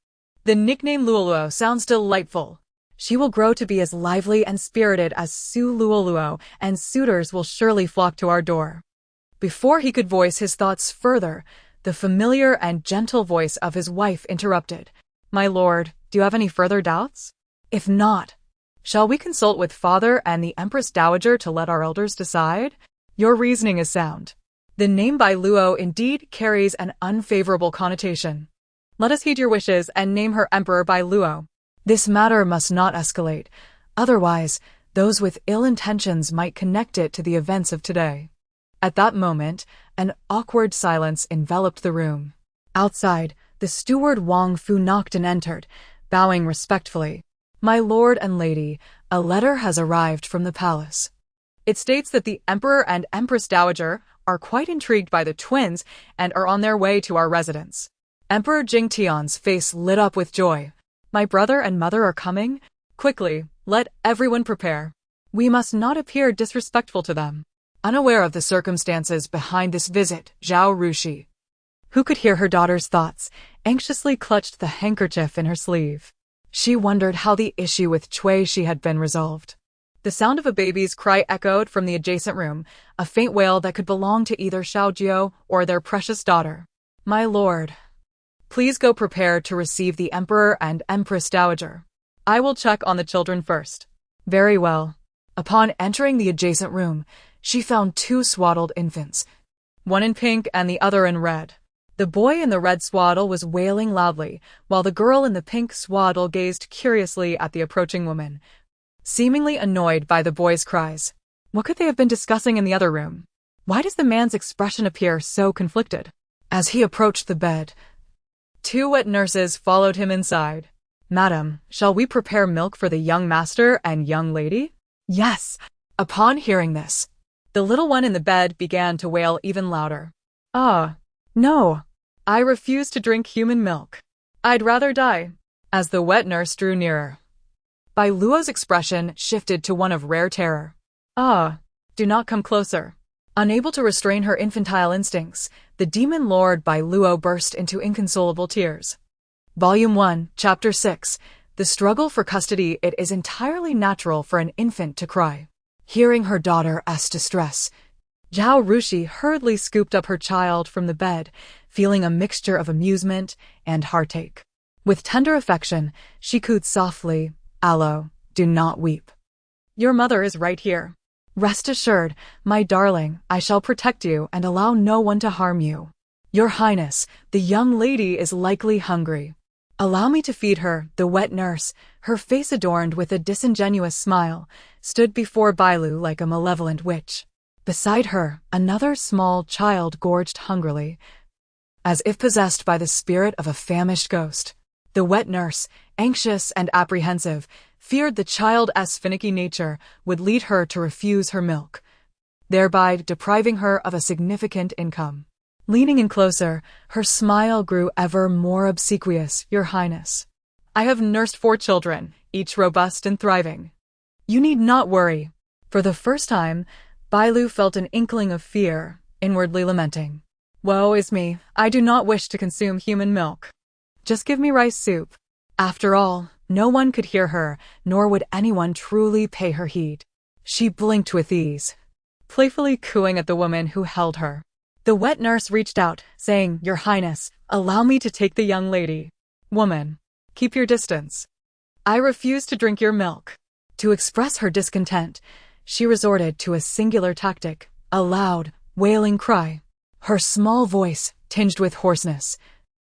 A: The nickname Luoluo sounds delightful. She will grow to be as lively and spirited as Su Luoluo, and suitors will surely flock to our door. Before he could voice his thoughts further, the familiar and gentle voice of his wife interrupted. "My lord, do you have any further doubts? If not, shall we consult with father and the Empress Dowager to let our elders decide? Your reasoning is sound. The name Biluó indeed carries an unfavorable connotation. Let us heed your wishes and name her Emperor Biluó. This matter must not escalate, otherwise those with ill intentions might connect it to the events of today." At that moment, an awkward silence enveloped the room. Outside, the steward Wang Fu knocked and entered, bowing respectfully. "My lord and lady, a letter has arrived from the palace. It states that the Emperor and Empress Dowager are quite intrigued by the twins and are on their way to our residence." Emperor Jingtian's face lit up with joy. "My brother and mother are coming? Quickly, let everyone prepare. We must not appear disrespectful to them." Unaware of the circumstances behind this visit, Zhao Rushi, who could hear her daughter's thoughts, anxiously clutched the handkerchief in her sleeve. She wondered how the issue with Cui Shi had been resolved. The sound of a baby's cry echoed from the adjacent room, a faint wail that could belong to either Xiaojiu or their precious daughter. "My lord, please go prepared to receive the Emperor and Empress Dowager. I will check on the children first." Very well. Upon entering the adjacent room, she found 2 swaddled infants, one in pink and the other in red. The boy in the red swaddle was wailing loudly, while the girl in the pink swaddle gazed curiously at the approaching woman, seemingly annoyed by the boy's cries. What could they have been discussing in the other room? Why does the man's expression appear so conflicted? As he approached the bed, 2 wet nurses followed him inside. "Madam, shall we prepare milk for the young master and young lady?" "Yes." Upon hearing this, the little one in the bed began to wail even louder. No. I refuse to drink human milk. I'd rather die." As the wet nurse drew nearer, Biluó's expression shifted to one of rare terror. Do not come closer." Unable to restrain her infantile instincts, the demon lord Biluó burst into inconsolable tears. Volume 1, Chapter 6, The Struggle for Custody. It is entirely natural for an infant to cry. Hearing her daughter's distress, Zhao Rushi hurriedly scooped up her child from the bed, feeling a mixture of amusement and heartache. With tender affection, she cooed softly, "Aloe, do not weep. Your mother is right here. Rest assured, my darling, I shall protect you and allow no one to harm you. Your Highness, the young lady is likely hungry. Allow me to feed her." The wet nurse, her face adorned with a disingenuous smile, stood before Biluó like a malevolent witch. Beside her, another small child gorged hungrily, as if possessed by the spirit of a famished ghost. The wet nurse, anxious and apprehensive, feared the child's finicky nature would lead her to refuse her milk, thereby depriving her of a significant income. Leaning in closer, her smile grew ever more obsequious. "Your Highness, I have nursed 4 children, each robust and thriving. You need not worry." For the first time, Biluó felt an inkling of fear, inwardly lamenting. "Woe is me, I do not wish to consume human milk. Just give me rice soup." After all, no one could hear her, nor would anyone truly pay her heed. She blinked with ease, playfully cooing at the woman who held her. The wet nurse reached out, saying, "Your Highness, allow me to take the young lady." "Woman, keep your distance. I refuse to drink your milk." To express her discontent, she resorted to a singular tactic, a loud, wailing cry. Her small voice, tinged with hoarseness,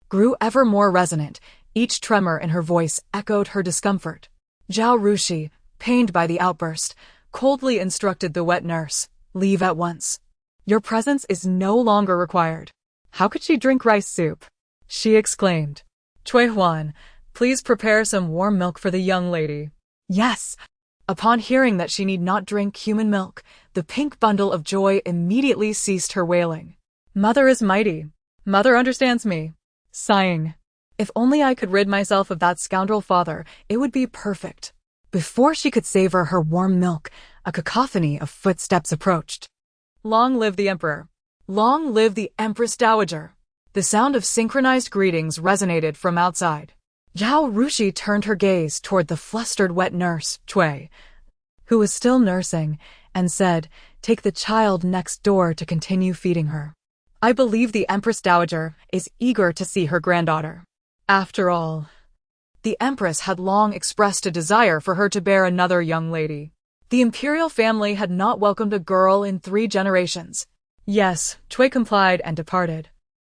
A: grew ever more resonant. Each tremor in her voice echoed her discomfort. Zhao Rushi, pained by the outburst, coldly instructed the wet nurse, "Leave at once. Your presence is no longer required." "How could she drink rice soup?" she exclaimed. "Cui Huan, please prepare some warm milk for the young lady." "Yes." Upon hearing that she need not drink human milk, the pink bundle of joy immediately ceased her wailing. "Mother is mighty. Mother understands me." Sighing, "If only I could rid myself of that scoundrel father, it would be perfect." Before she could savor her warm milk, a cacophony of footsteps approached. "Long live the Emperor! Long live the Empress Dowager!" The sound of synchronized greetings resonated from outside. Zhao Rushi turned her gaze toward the flustered wet nurse, Cui, who was still nursing, and said, "Take the child next door to continue feeding her. I believe the Empress Dowager is eager to see her granddaughter." After all, the Empress had long expressed a desire for her to bear another young lady. The imperial family had not welcomed a girl in 3 generations. Yes, Cui complied and departed.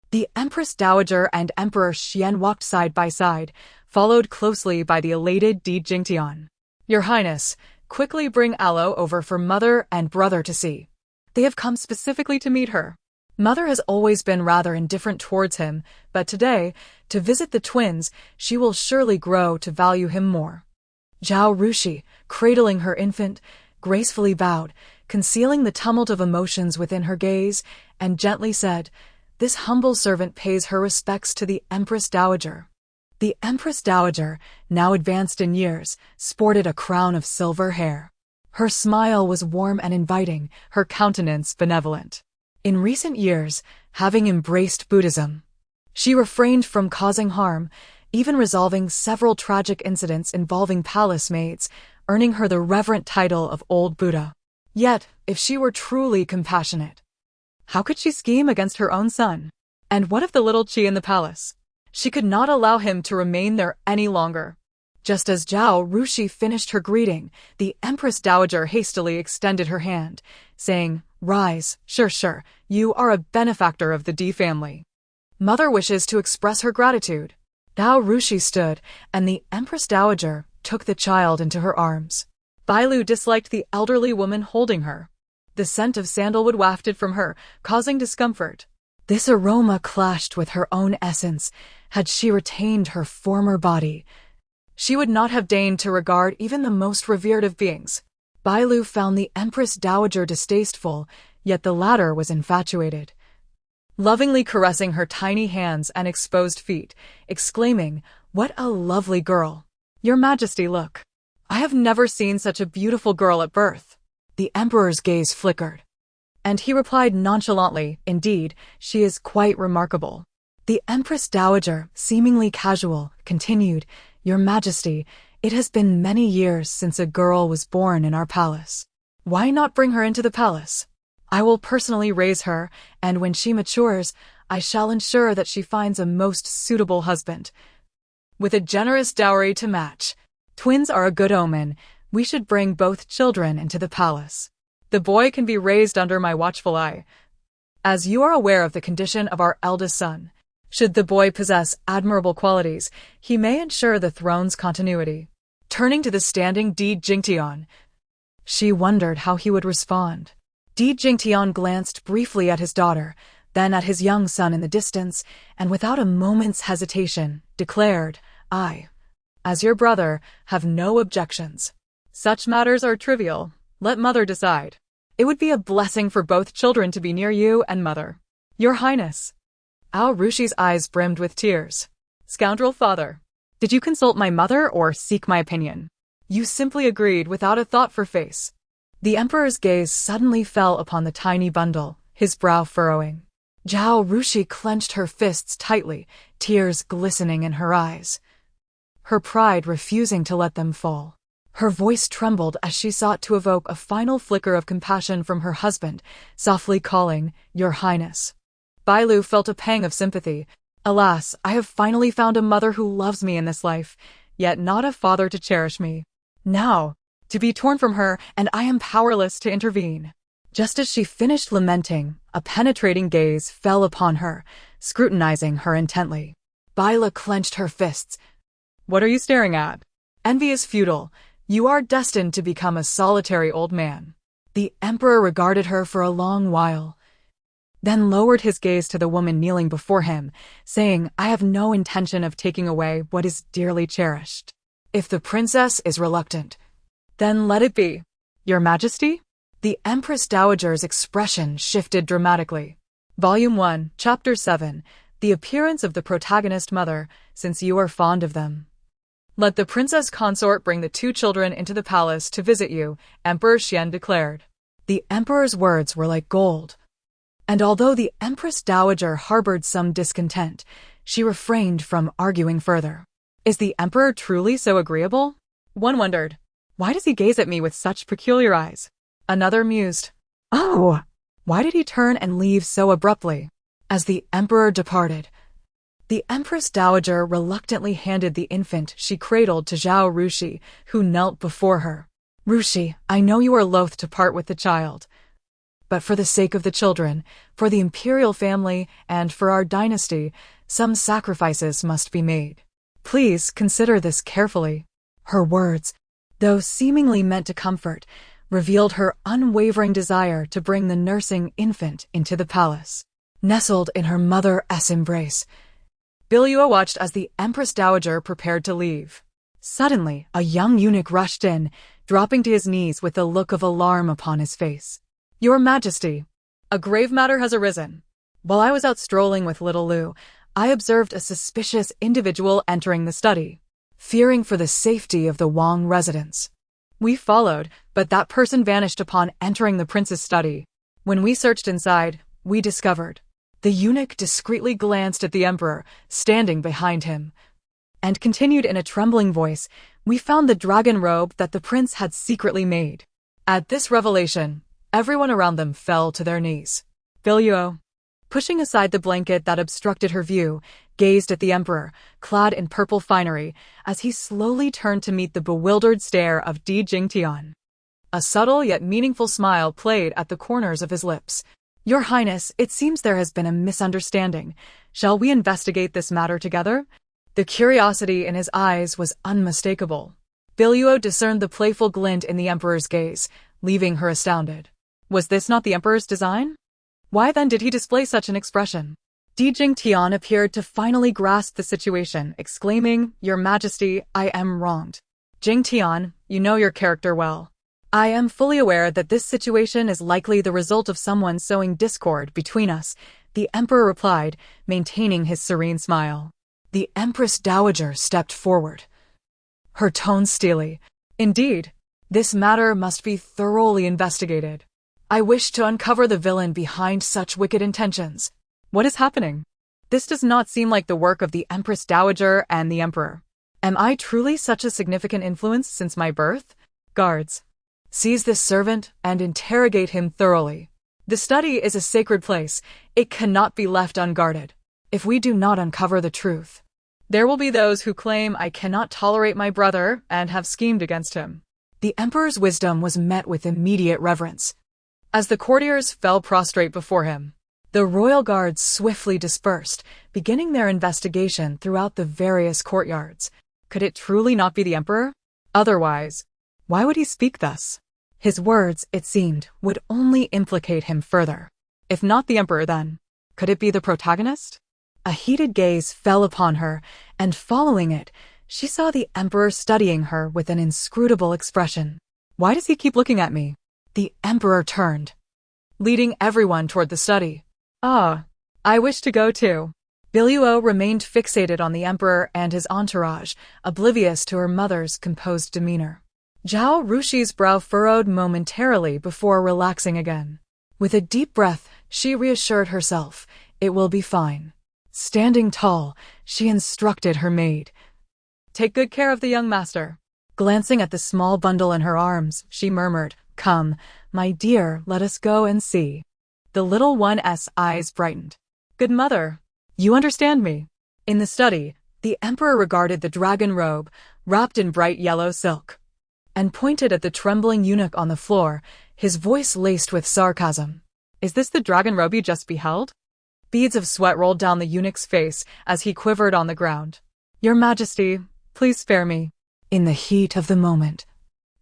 A: The Empress Dowager and Emperor Xian walked side by side, followed closely by the elated Di Jingtian. "Your Highness, quickly bring Aloe over for mother and brother to see. They have come specifically to meet her." Mother has always been rather indifferent towards him, but today, to visit the twins, she will surely grow to value him more. Zhao Rushi, cradling her infant, gracefully bowed, concealing the tumult of emotions within her gaze, and gently said, "This humble servant pays her respects to the Empress Dowager." The Empress Dowager, now advanced in years, sported a crown of silver hair. Her smile was warm and inviting, her countenance benevolent. In recent years, having embraced Buddhism, she refrained from causing harm, even resolving several tragic incidents involving palace maids, earning her the reverent title of Old Buddha. Yet, if she were truly compassionate, how could she scheme against her own son? And what of the little Qi in the palace? She could not allow him to remain there any longer. Just as Zhao Rushi finished her greeting, the Empress Dowager hastily extended her hand, saying, "Rise, sure, you are a benefactor of the Di family. Mother wishes to express her gratitude." Zhao Rushi stood, and the Empress Dowager took the child into her arms. Biluó disliked the elderly woman holding her. The scent of sandalwood wafted from her, causing discomfort. This aroma clashed with her own essence. Had she retained her former body, she would not have deigned to regard even the most revered of beings. Biluó found the Empress Dowager distasteful, yet the latter was infatuated, lovingly caressing her tiny hands and exposed feet, exclaiming, "What a lovely girl! Your Majesty, look. I have never seen such a beautiful girl at birth." The Emperor's gaze flickered, and he replied nonchalantly, "Indeed, she is quite remarkable." The Empress Dowager, seemingly casual, continued, "Your Majesty, it has been many years since a girl was born in our palace. Why not bring her into the palace? I will personally raise her, and when she matures, I shall ensure that she finds a most suitable husband, with a generous dowry to match. Twins are a good omen. We should bring both children into the palace. The boy can be raised under my watchful eye. As you are aware of the condition of our eldest son, should the boy possess admirable qualities, he may ensure the throne's continuity." Turning to the standing Di Jingtian, she wondered how he would respond. Di Jingtian glanced briefly at his daughter, then at his young son in the distance, and without a moment's hesitation, declared, "I, as your brother, have no objections. Such matters are trivial. Let mother decide. It would be a blessing for both children to be near you and mother." "Your Highness." Zhao Rushi's eyes brimmed with tears. "Scoundrel father. Did you consult my mother or seek my opinion? You simply agreed without a thought for face." The Emperor's gaze suddenly fell upon the tiny bundle, his brow furrowing. Zhao Rushi clenched her fists tightly, tears glistening in her eyes, her pride refusing to let them fall. Her voice trembled as she sought to evoke a final flicker of compassion from her husband, softly calling, "Your Highness." Biluó felt a pang of sympathy. Alas, I have finally found a mother who loves me in this life, yet not a father to cherish me. Now, to be torn from her, and I am powerless to intervene. Just as she finished lamenting, a penetrating gaze fell upon her, scrutinizing her intently. Biluó clenched her fists. What are you staring at? Envy is futile. You are destined to become a solitary old man. The emperor regarded her for a long while, then lowered his gaze to the woman kneeling before him, saying, I have no intention of taking away what is dearly cherished. If the princess is reluctant, then let it be. Your Majesty? The Empress Dowager's expression shifted dramatically. Volume 1, Chapter 7, The Appearance of the Protagonist Mother, since you are fond of them. Let the princess consort bring the two children into the palace to visit you, Emperor Xian declared. The emperor's words were like gold. And although the Empress Dowager harbored some discontent, she refrained from arguing further. Is the emperor truly so agreeable? One wondered. Why does he gaze at me with such peculiar eyes? Another mused. Oh, why did he turn and leave so abruptly? As the emperor departed, the Empress Dowager reluctantly handed the infant she cradled to Zhao Rushi, who knelt before her. Rushi, I know you are loath to part with the child, but for the sake of the children, for the imperial family, and for our dynasty, some sacrifices must be made. Please consider this carefully. Her words, though seemingly meant to comfort, revealed her unwavering desire to bring the nursing infant into the palace. Nestled in her mother's embrace, Biluó watched as the Empress Dowager prepared to leave. Suddenly, a young eunuch rushed in, dropping to his knees with a look of alarm upon his face. Your Majesty, a grave matter has arisen. While I was out strolling with little Lu, I observed a suspicious individual entering the study. Fearing for the safety of the Wang residence, we followed, but that person vanished upon entering the prince's study. When we searched inside, we discovered. The eunuch discreetly glanced at the emperor, standing behind him, and continued in a trembling voice, we found the dragon robe that the prince had secretly made. At this revelation, everyone around them fell to their knees. Biluó, pushing aside the blanket that obstructed her view, gazed at the emperor, clad in purple finery, as he slowly turned to meet the bewildered stare of Di Jingtian. A subtle yet meaningful smile played at the corners of his lips. Your Highness, it seems there has been a misunderstanding. Shall we investigate this matter together? The curiosity in his eyes was unmistakable. Biluó discerned the playful glint in the emperor's gaze, leaving her astounded. Was this not the emperor's design? Why then did he display such an expression? Di Jingtian appeared to finally grasp the situation, exclaiming, Your Majesty, I am wronged. Jingtian, you know your character well. I am fully aware that this situation is likely the result of someone sowing discord between us, the emperor replied, maintaining his serene smile. The Empress Dowager stepped forward, her tone steely. Indeed, this matter must be thoroughly investigated. I wish to uncover the villain behind such wicked intentions. What is happening? This does not seem like the work of the Empress Dowager and the emperor. Am I truly such a significant influence since my birth? Guards, seize this servant and interrogate him thoroughly. The study is a sacred place. It cannot be left unguarded. If we do not uncover the truth, there will be those who claim I cannot tolerate my brother and have schemed against him. The emperor's wisdom was met with immediate reverence. As the courtiers fell prostrate before him, the royal guards swiftly dispersed, beginning their investigation throughout the various courtyards. Could it truly not be the emperor? Otherwise, why would he speak thus? His words, it seemed, would only implicate him further. If not the emperor, then, could it be the protagonist? A heated gaze fell upon her, and following it, she saw the emperor studying her with an inscrutable expression. Why does he keep looking at me? The emperor turned, leading everyone toward the study. Ah, I wish to go too. Biluó remained fixated on the emperor and his entourage, oblivious to her mother's composed demeanor. Zhao Rushi's brow furrowed momentarily before relaxing again. With a deep breath, she reassured herself, it will be fine. Standing tall, she instructed her maid. Take good care of the young master. Glancing at the small bundle in her arms, she murmured, Come, my dear, let us go and see. The little one's eyes brightened. Good mother. You understand me. In the study, the emperor regarded the dragon robe, wrapped in bright yellow silk, and pointed at the trembling eunuch on the floor, his voice laced with sarcasm. Is this the dragon robe you just beheld? Beads of sweat rolled down the eunuch's face as he quivered on the ground. Your Majesty, please spare me. In the heat of the moment,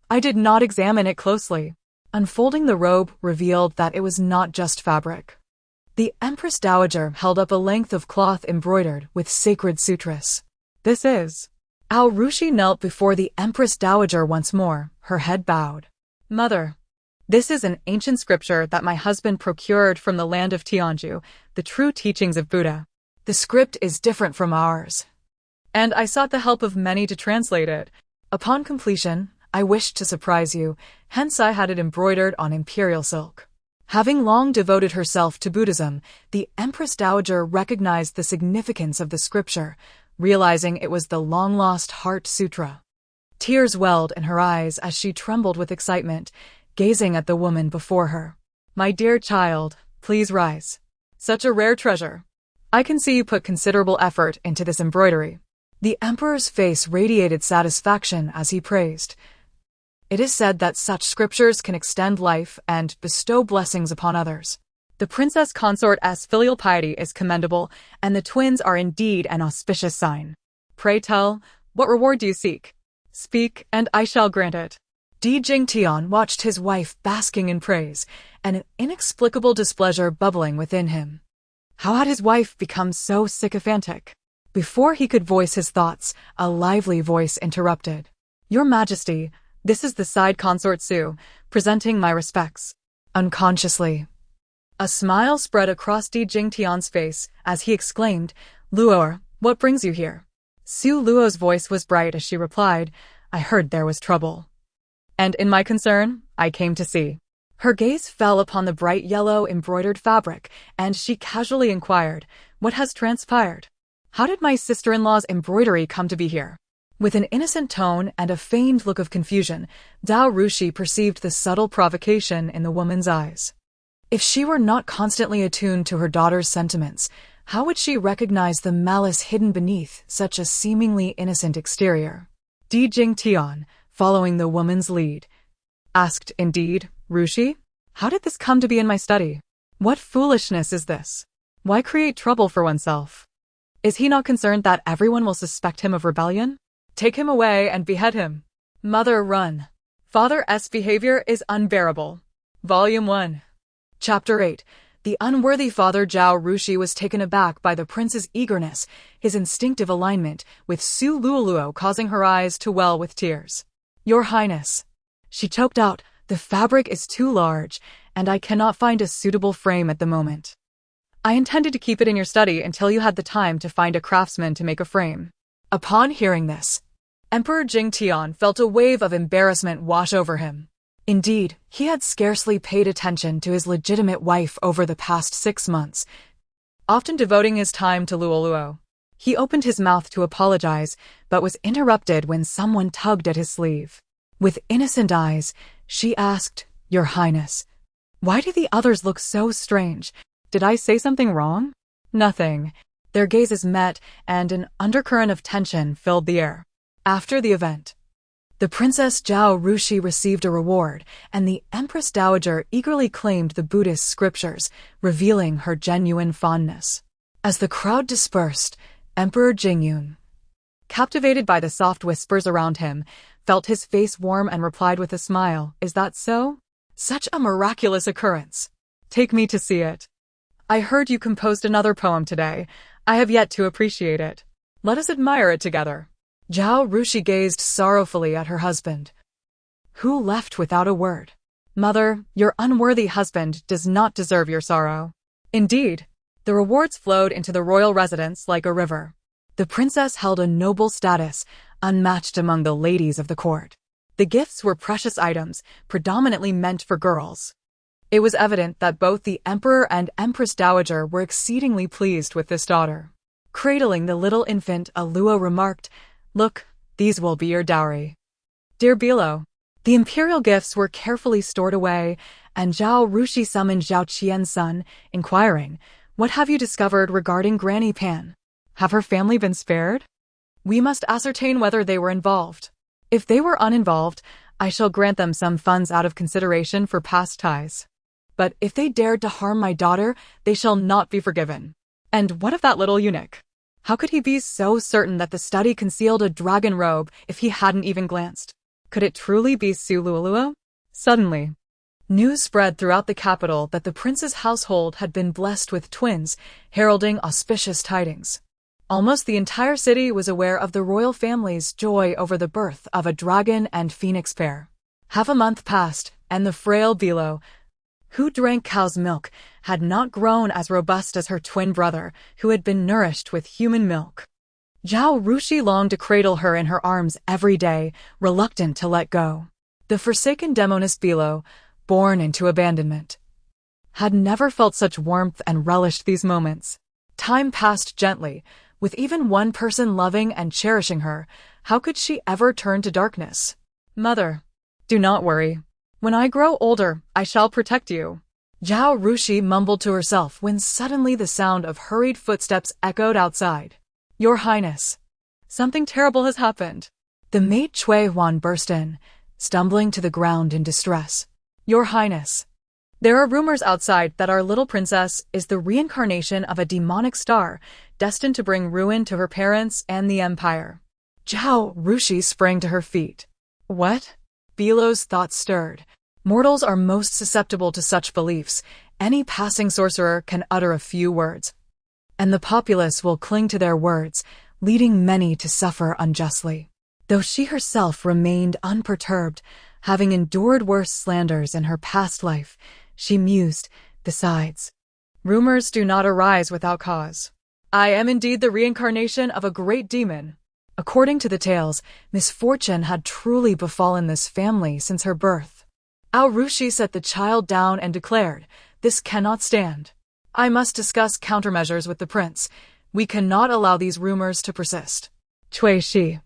A: I did not examine it closely. Unfolding the robe revealed that it was not just fabric. The Empress Dowager held up a length of cloth embroidered with sacred sutras. This is. Rushi knelt before the Empress Dowager once more, her head bowed. Mother, this is an ancient scripture that my husband procured from the land of Tianju, the true teachings of Buddha. The script is different from ours, and I sought the help of many to translate it. Upon completion, I wished to surprise you, hence I had it embroidered on imperial silk. Having long devoted herself to Buddhism, the Empress Dowager recognized the significance of the scripture, realizing it was the long-lost Heart Sutra. Tears welled in her eyes as she trembled with excitement, gazing at the woman before her. My dear child, please rise. Such a rare treasure. I can see you put considerable effort into this embroidery. The emperor's face radiated satisfaction as he praised. It is said that such scriptures can extend life and bestow blessings upon others. The princess consort's filial piety is commendable, and the twins are indeed an auspicious sign. Pray tell, what reward do you seek? Speak, and I shall grant it. Di Jingtian watched his wife basking in praise, and an inexplicable displeasure bubbling within him. How had his wife become so sycophantic? Before he could voice his thoughts, a lively voice interrupted. Your Majesty, this is the side consort Su, presenting my respects. Unconsciously, a smile spread across Di Jingtian's face as he exclaimed, Luo, what brings you here? Su Luo's voice was bright as she replied, I heard there was trouble. And in my concern, I came to see. Her gaze fell upon the bright yellow embroidered fabric, and she casually inquired, what has transpired? How did my sister-in-law's embroidery come to be here? With an innocent tone and a feigned look of confusion, Dao Rushi perceived the subtle provocation in the woman's eyes. If she were not constantly attuned to her daughter's sentiments, how would she recognize the malice hidden beneath such a seemingly innocent exterior? Di Jingtian, following the woman's lead, asked, Indeed, Rushi? How did this come to be in my study? What foolishness is this? Why create trouble for oneself? Is he not concerned that everyone will suspect him of rebellion? Take him away and behead him. Mother, run. Father's behavior is unbearable. Volume 1. Chapter 8. The unworthy father Zhao Rushi was taken aback by the prince's eagerness, his instinctive alignment, with Su Luoluo causing her eyes to well with tears. Your Highness. She choked out, the fabric is too large, and I cannot find a suitable frame at the moment. I intended to keep it in your study until you had the time to find a craftsman to make a frame. Upon hearing this, Emperor Jingtian felt a wave of embarrassment wash over him. Indeed, he had scarcely paid attention to his legitimate wife over the past 6 months, often devoting his time to Luoluo. He opened his mouth to apologize, but was interrupted when someone tugged at his sleeve. With innocent eyes, she asked, Your Highness, why do the others look so strange? Did I say something wrong? Nothing. Their gazes met, and an undercurrent of tension filled the air. After the event, the Princess Zhao Rushi received a reward, and the Empress Dowager eagerly claimed the Buddhist scriptures, revealing her genuine fondness. As the crowd dispersed, Emperor Jingyun, captivated by the soft whispers around him, felt his face warm and replied with a smile, Is that so? Such a miraculous occurrence. Take me to see it. I heard you composed another poem today. I have yet to appreciate it. Let us admire it together. Zhao Rushi gazed sorrowfully at her husband, who left without a word. Mother, your unworthy husband does not deserve your sorrow. Indeed, the rewards flowed into the royal residence like a river. The princess held a noble status, unmatched among the ladies of the court. The gifts were precious items, predominantly meant for girls. It was evident that both the emperor and Empress Dowager were exceedingly pleased with this daughter. Cradling the little infant, Biluó remarked, Look, these will be your dowry. Dear Biluó, the imperial gifts were carefully stored away, and Zhao Rushi summoned Zhao Qian's son, inquiring, What have you discovered regarding Granny Pan? Have her family been spared? We must ascertain whether they were involved. If they were uninvolved, I shall grant them some funds out of consideration for past ties. But if they dared to harm my daughter, they shall not be forgiven. And what of that little eunuch? How could he be so certain that the study concealed a dragon robe if he hadn't even glanced? Could it truly be Biluó? Suddenly, news spread throughout the capital that the prince's household had been blessed with twins, heralding auspicious tidings. Almost the entire city was aware of the royal family's joy over the birth of a dragon and phoenix pair. Half a month passed, and the frail Biluó, who drank cow's milk, had not grown as robust as her twin brother, who had been nourished with human milk. Zhao Rushi longed to cradle her in her arms every day, reluctant to let go. The forsaken demoness Biluó, born into abandonment, had never felt such warmth and relished these moments. Time passed gently. With even one person loving and cherishing her, how could she ever turn to darkness? Mother, do not worry. When I grow older, I shall protect you. Zhao Rushi mumbled to herself when suddenly the sound of hurried footsteps echoed outside. Your Highness, something terrible has happened. The maid Cui Huan burst in, stumbling to the ground in distress. Your Highness, there are rumors outside that our little princess is the reincarnation of a demonic star, destined to bring ruin to her parents and the empire. Zhao Rushi sprang to her feet. What? Biluó's thoughts stirred. Mortals are most susceptible to such beliefs. Any passing sorcerer can utter a few words, and the populace will cling to their words, leading many to suffer unjustly. Though she herself remained unperturbed, having endured worse slanders in her past life, she mused, besides, rumors do not arise without cause. I am indeed the reincarnation of a great demon. According to the tales, misfortune had truly befallen this family since her birth. Rushi set the child down and declared, this cannot stand. I must discuss countermeasures with the prince. We cannot allow these rumors to persist. Cui Shi,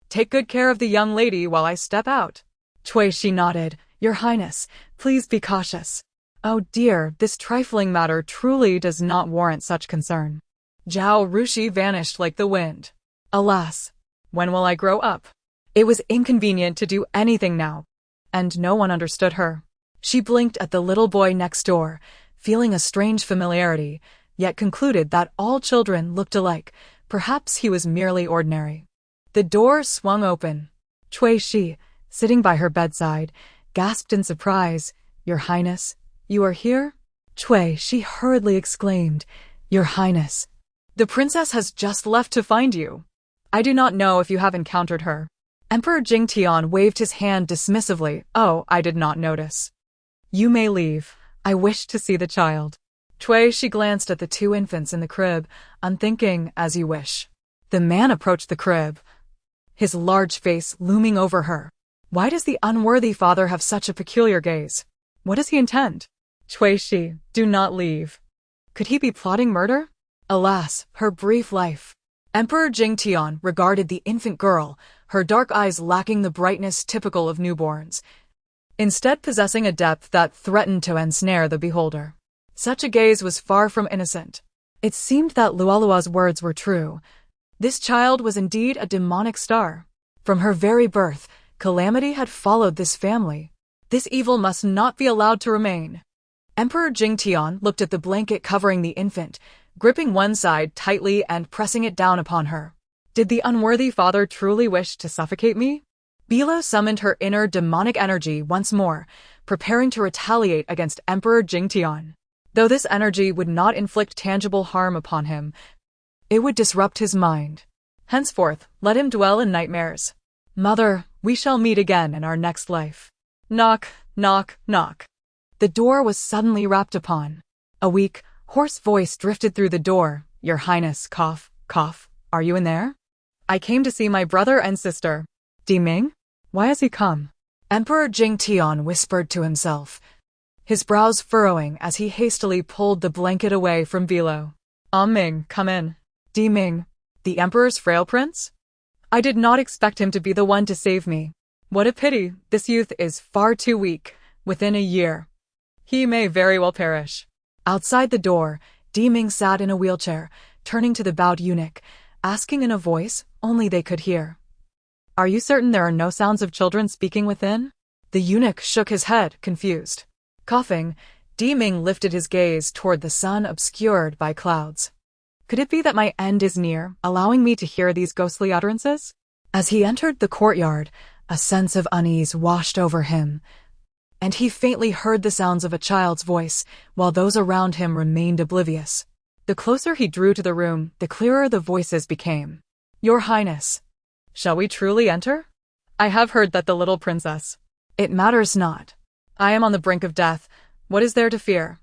A: take good care of the young lady while I step out. Cui Shi nodded. Your Highness, please be cautious. Oh dear, this trifling matter truly does not warrant such concern. Zhao Rushi vanished like the wind. Alas, when will I grow up? It was inconvenient to do anything now, and no one understood her. She blinked at the little boy next door, feeling a strange familiarity, yet concluded that all children looked alike. Perhaps he was merely ordinary. The door swung open. Cui Shi, sitting by her bedside, gasped in surprise. Your Highness, you are here? Cui Shi hurriedly exclaimed. Your Highness, the princess has just left to find you. I do not know if you have encountered her. Emperor Jingtian waved his hand dismissively. Oh, I did not notice. You may leave. I wish to see the child. Cui Shi glanced at the two infants in the crib, unthinking, as you wish. The man approached the crib, his large face looming over her. Why does the unworthy father have such a peculiar gaze? What does he intend? Cui Shi, do not leave. Could he be plotting murder? Alas, her brief life. Emperor Jingtian regarded the infant girl, her dark eyes lacking the brightness typical of newborns, instead possessing a depth that threatened to ensnare the beholder. Such a gaze was far from innocent. It seemed that Luolua's words were true. This child was indeed a demonic star. From her very birth, calamity had followed this family. This evil must not be allowed to remain. Emperor Jingtian looked at the blanket covering the infant, gripping one side tightly and pressing it down upon her. Did the unworthy father truly wish to suffocate me? Biluó summoned her inner demonic energy once more, preparing to retaliate against Emperor Jingtian. Though this energy would not inflict tangible harm upon him, it would disrupt his mind. Henceforth, let him dwell in nightmares. Mother, we shall meet again in our next life. Knock, knock, knock. The door was suddenly rapped upon. A weak, hoarse voice drifted through the door. Your Highness, cough, cough. Are you in there? I came to see my brother and sister. Diming? Why has he come? Emperor Jingtian whispered to himself, his brows furrowing as he hastily pulled the blanket away from Biluó. Ming, come in. Diming, the Emperor's frail prince? I did not expect him to be the one to save me. What a pity, this youth is far too weak. Within a year, he may very well perish. Outside the door, Ming sat in a wheelchair, turning to the bowed eunuch, asking in a voice only they could hear. "Are you certain there are no sounds of children speaking within?" The eunuch shook his head, confused. Coughing, Ming lifted his gaze toward the sun obscured by clouds. "Could it be that my end is near, allowing me to hear these ghostly utterances?" As he entered the courtyard, a sense of unease washed over him, and he faintly heard the sounds of a child's voice, while those around him remained oblivious. The closer he drew to the room, the clearer the voices became. "Your Highness, shall we truly enter? I have heard that the little princess—" "It matters not. I am on the brink of death. What is there to fear?"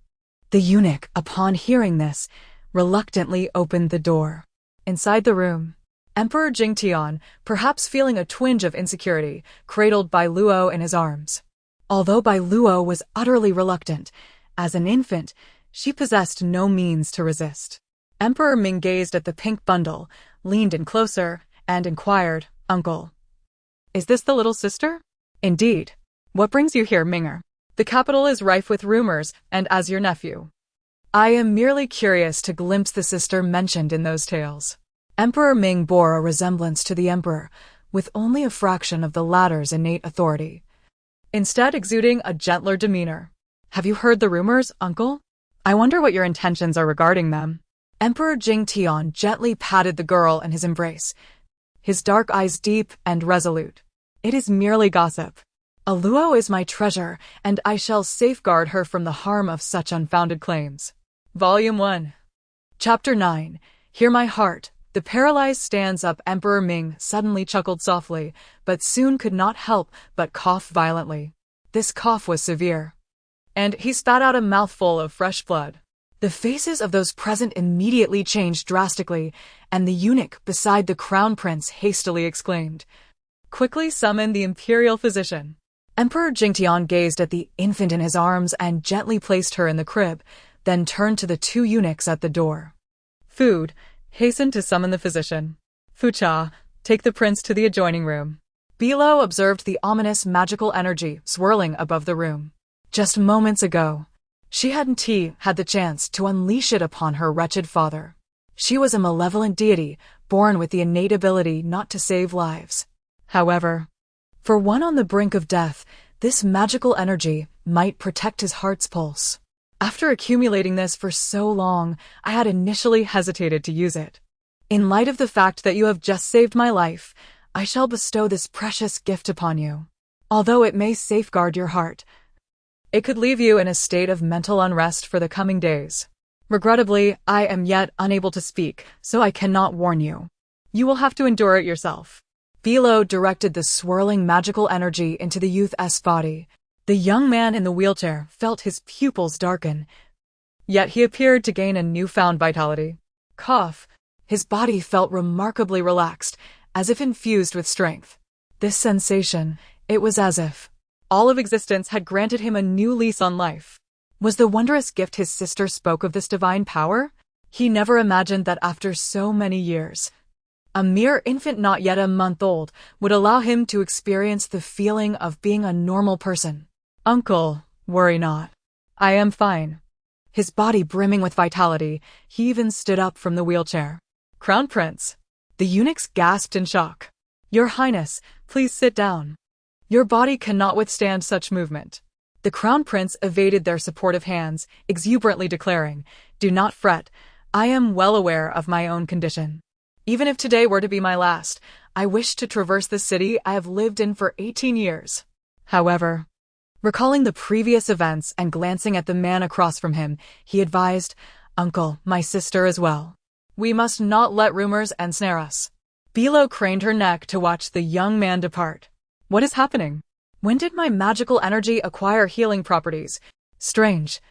A: The eunuch, upon hearing this, reluctantly opened the door. Inside the room, Emperor Jingtian, perhaps feeling a twinge of insecurity, cradled Biluó in his arms. Although Biluó was utterly reluctant, as an infant, she possessed no means to resist. Emperor Ming gazed at the pink bundle, leaned in closer, and inquired, "Uncle, is this the little sister?" "Indeed. What brings you here, Minger? The capital is rife with rumors, and as your nephew, I am merely curious to glimpse the sister mentioned in those tales." Emperor Ming bore a resemblance to the emperor, with only a fraction of the latter's innate authority, instead exuding a gentler demeanor. "Have you heard the rumors, uncle? I wonder what your intentions are regarding them." Emperor Jingtian gently patted the girl in his embrace, his dark eyes deep and resolute. "It is merely gossip. Biluó is my treasure, and I shall safeguard her from the harm of such unfounded claims." Volume 1. Chapter 9. Hear my heart. The paralyzed stands up. Emperor Ming suddenly chuckled softly, but soon could not help but cough violently. This cough was severe, and he spat out a mouthful of fresh blood. The faces of those present immediately changed drastically, and the eunuch beside the crown prince hastily exclaimed, "Quickly summon the imperial physician." Emperor Jingtian gazed at the infant in his arms and gently placed her in the crib, then turned to the two eunuchs at the door. "Food, hasten to summon the physician. Fucha, take the prince to the adjoining room." Biluó observed the ominous magical energy swirling above the room. Just moments ago, she hadn't had the chance to unleash it upon her wretched father. She was a malevolent deity, born with the innate ability not to save lives. However, for one on the brink of death, this magical energy might protect his heart's pulse. After accumulating this for so long, I had initially hesitated to use it. In light of the fact that you have just saved my life, I shall bestow this precious gift upon you. Although it may safeguard your heart, it could leave you in a state of mental unrest for the coming days. Regrettably, I am yet unable to speak, so I cannot warn you. You will have to endure it yourself. Biluó directed the swirling magical energy into the youth's body. The young man in the wheelchair felt his pupils darken, yet he appeared to gain a newfound vitality. Cough. His body felt remarkably relaxed, as if infused with strength. This sensation, it was as if all of existence had granted him a new lease on life. Was the wondrous gift his sister spoke of this divine power? He never imagined that after so many years, a mere infant not yet a month old would allow him to experience the feeling of being a normal person. "Uncle, worry not. I am fine." His body brimming with vitality, he even stood up from the wheelchair. "Crown Prince." The eunuchs gasped in shock. "Your Highness, please sit down. Your body cannot withstand such movement." The Crown Prince evaded their supportive hands, exuberantly declaring, "Do not fret. I am well aware of my own condition. Even if today were to be my last, I wish to traverse the city I have lived in for 18 years. However," recalling the previous events and glancing at the man across from him, he advised, "Uncle, my sister as well. We must not let rumors ensnare us." Biluó craned her neck to watch the young man depart. "What is happening? When did my magical energy acquire healing properties? Strange."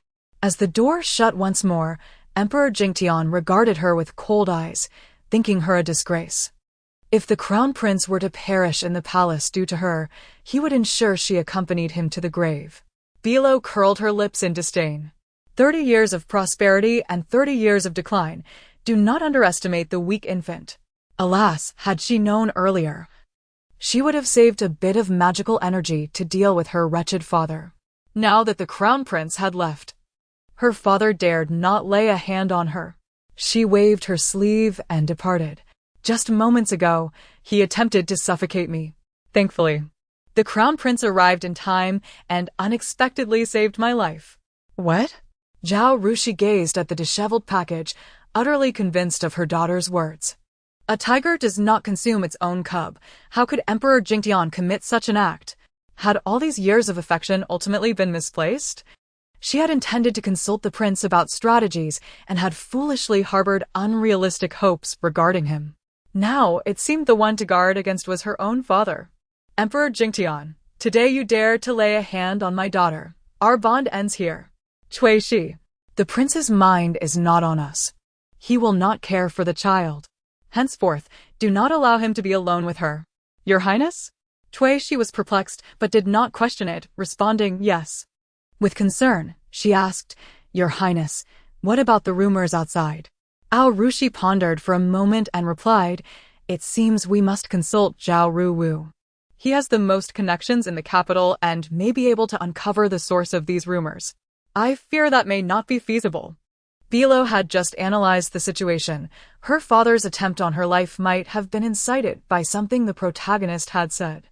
A: As the door shut once more, Emperor Jingtian regarded her with cold eyes, thinking her a disgrace. If the crown prince were to perish in the palace due to her, he would ensure she accompanied him to the grave. Biluó curled her lips in disdain. 30 years of prosperity and 30 years of decline. Do not underestimate the weak infant. Alas, had she known earlier, she would have saved a bit of magical energy to deal with her wretched father. Now that the crown prince had left, Her father dared not lay a hand on her. She waved her sleeve and departed. Just moments ago, he attempted to suffocate me. Thankfully, the crown prince arrived in time and unexpectedly saved my life. What? Zhao Rushi gazed at the disheveled package, utterly convinced of her daughter's words. A tiger does not consume its own cub. How could Emperor Jingtian commit such an act? Had all these years of affection ultimately been misplaced? She had intended to consult the prince about strategies and had foolishly harbored unrealistic hopes regarding him. Now, it seemed the one to guard against was her own father. Emperor Jingtian, today you dare to lay a hand on my daughter. Our bond ends here. Cui Shi, the prince's mind is not on us. He will not care for the child. Henceforth, do not allow him to be alone with her. Your Highness? Cui Shi was perplexed, but did not question it, responding yes. With concern, she asked, Your Highness, what about the rumors outside? Ao Rushi pondered for a moment and replied, It seems we must consult Zhao Ruwu. He has the most connections in the capital and may be able to uncover the source of these rumors. I fear that may not be feasible. Biluó had just analyzed the situation. Her father's attempt on her life might have been incited by something the protagonist had said.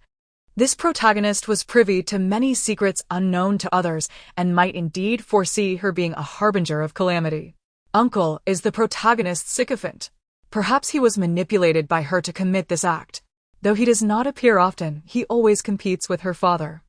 A: This protagonist was privy to many secrets unknown to others and might indeed foresee her being a harbinger of calamity. Uncle is the protagonist's sycophant. Perhaps he was manipulated by her to commit this act. Though he does not appear often, he always competes with her father.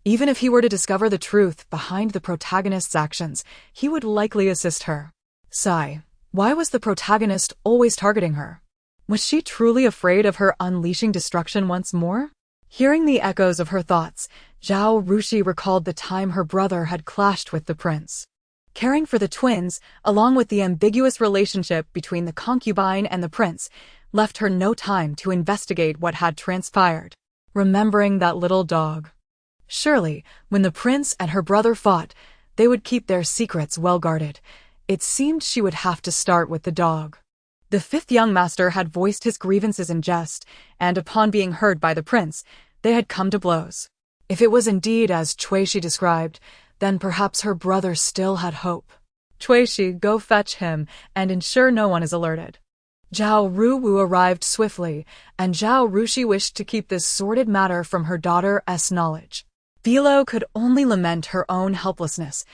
A: Even if he were to discover the truth behind the protagonist's actions, he would likely assist her. Sigh. Why was the protagonist always targeting her? Was she truly afraid of her unleashing destruction once more? Hearing the echoes of her thoughts, Zhao Rushi recalled the time her brother had clashed with the prince. Caring for the twins, along with the ambiguous relationship between the concubine and the prince, left her no time to investigate what had transpired. Remembering that little dog. Surely, when the prince and her brother fought, they would keep their secrets well guarded. It seemed she would have to start with the dog. The fifth young master had voiced his grievances in jest, and upon being heard by the prince, they had come to blows. If it was indeed as Cui Shi described, then perhaps her brother still had hope. Cui Shi, go fetch him, and ensure no one is alerted. Zhao Ruwu arrived swiftly, and Zhao Rushi wished to keep this sordid matter from her daughter's knowledge. Biluó could only lament her own helplessness,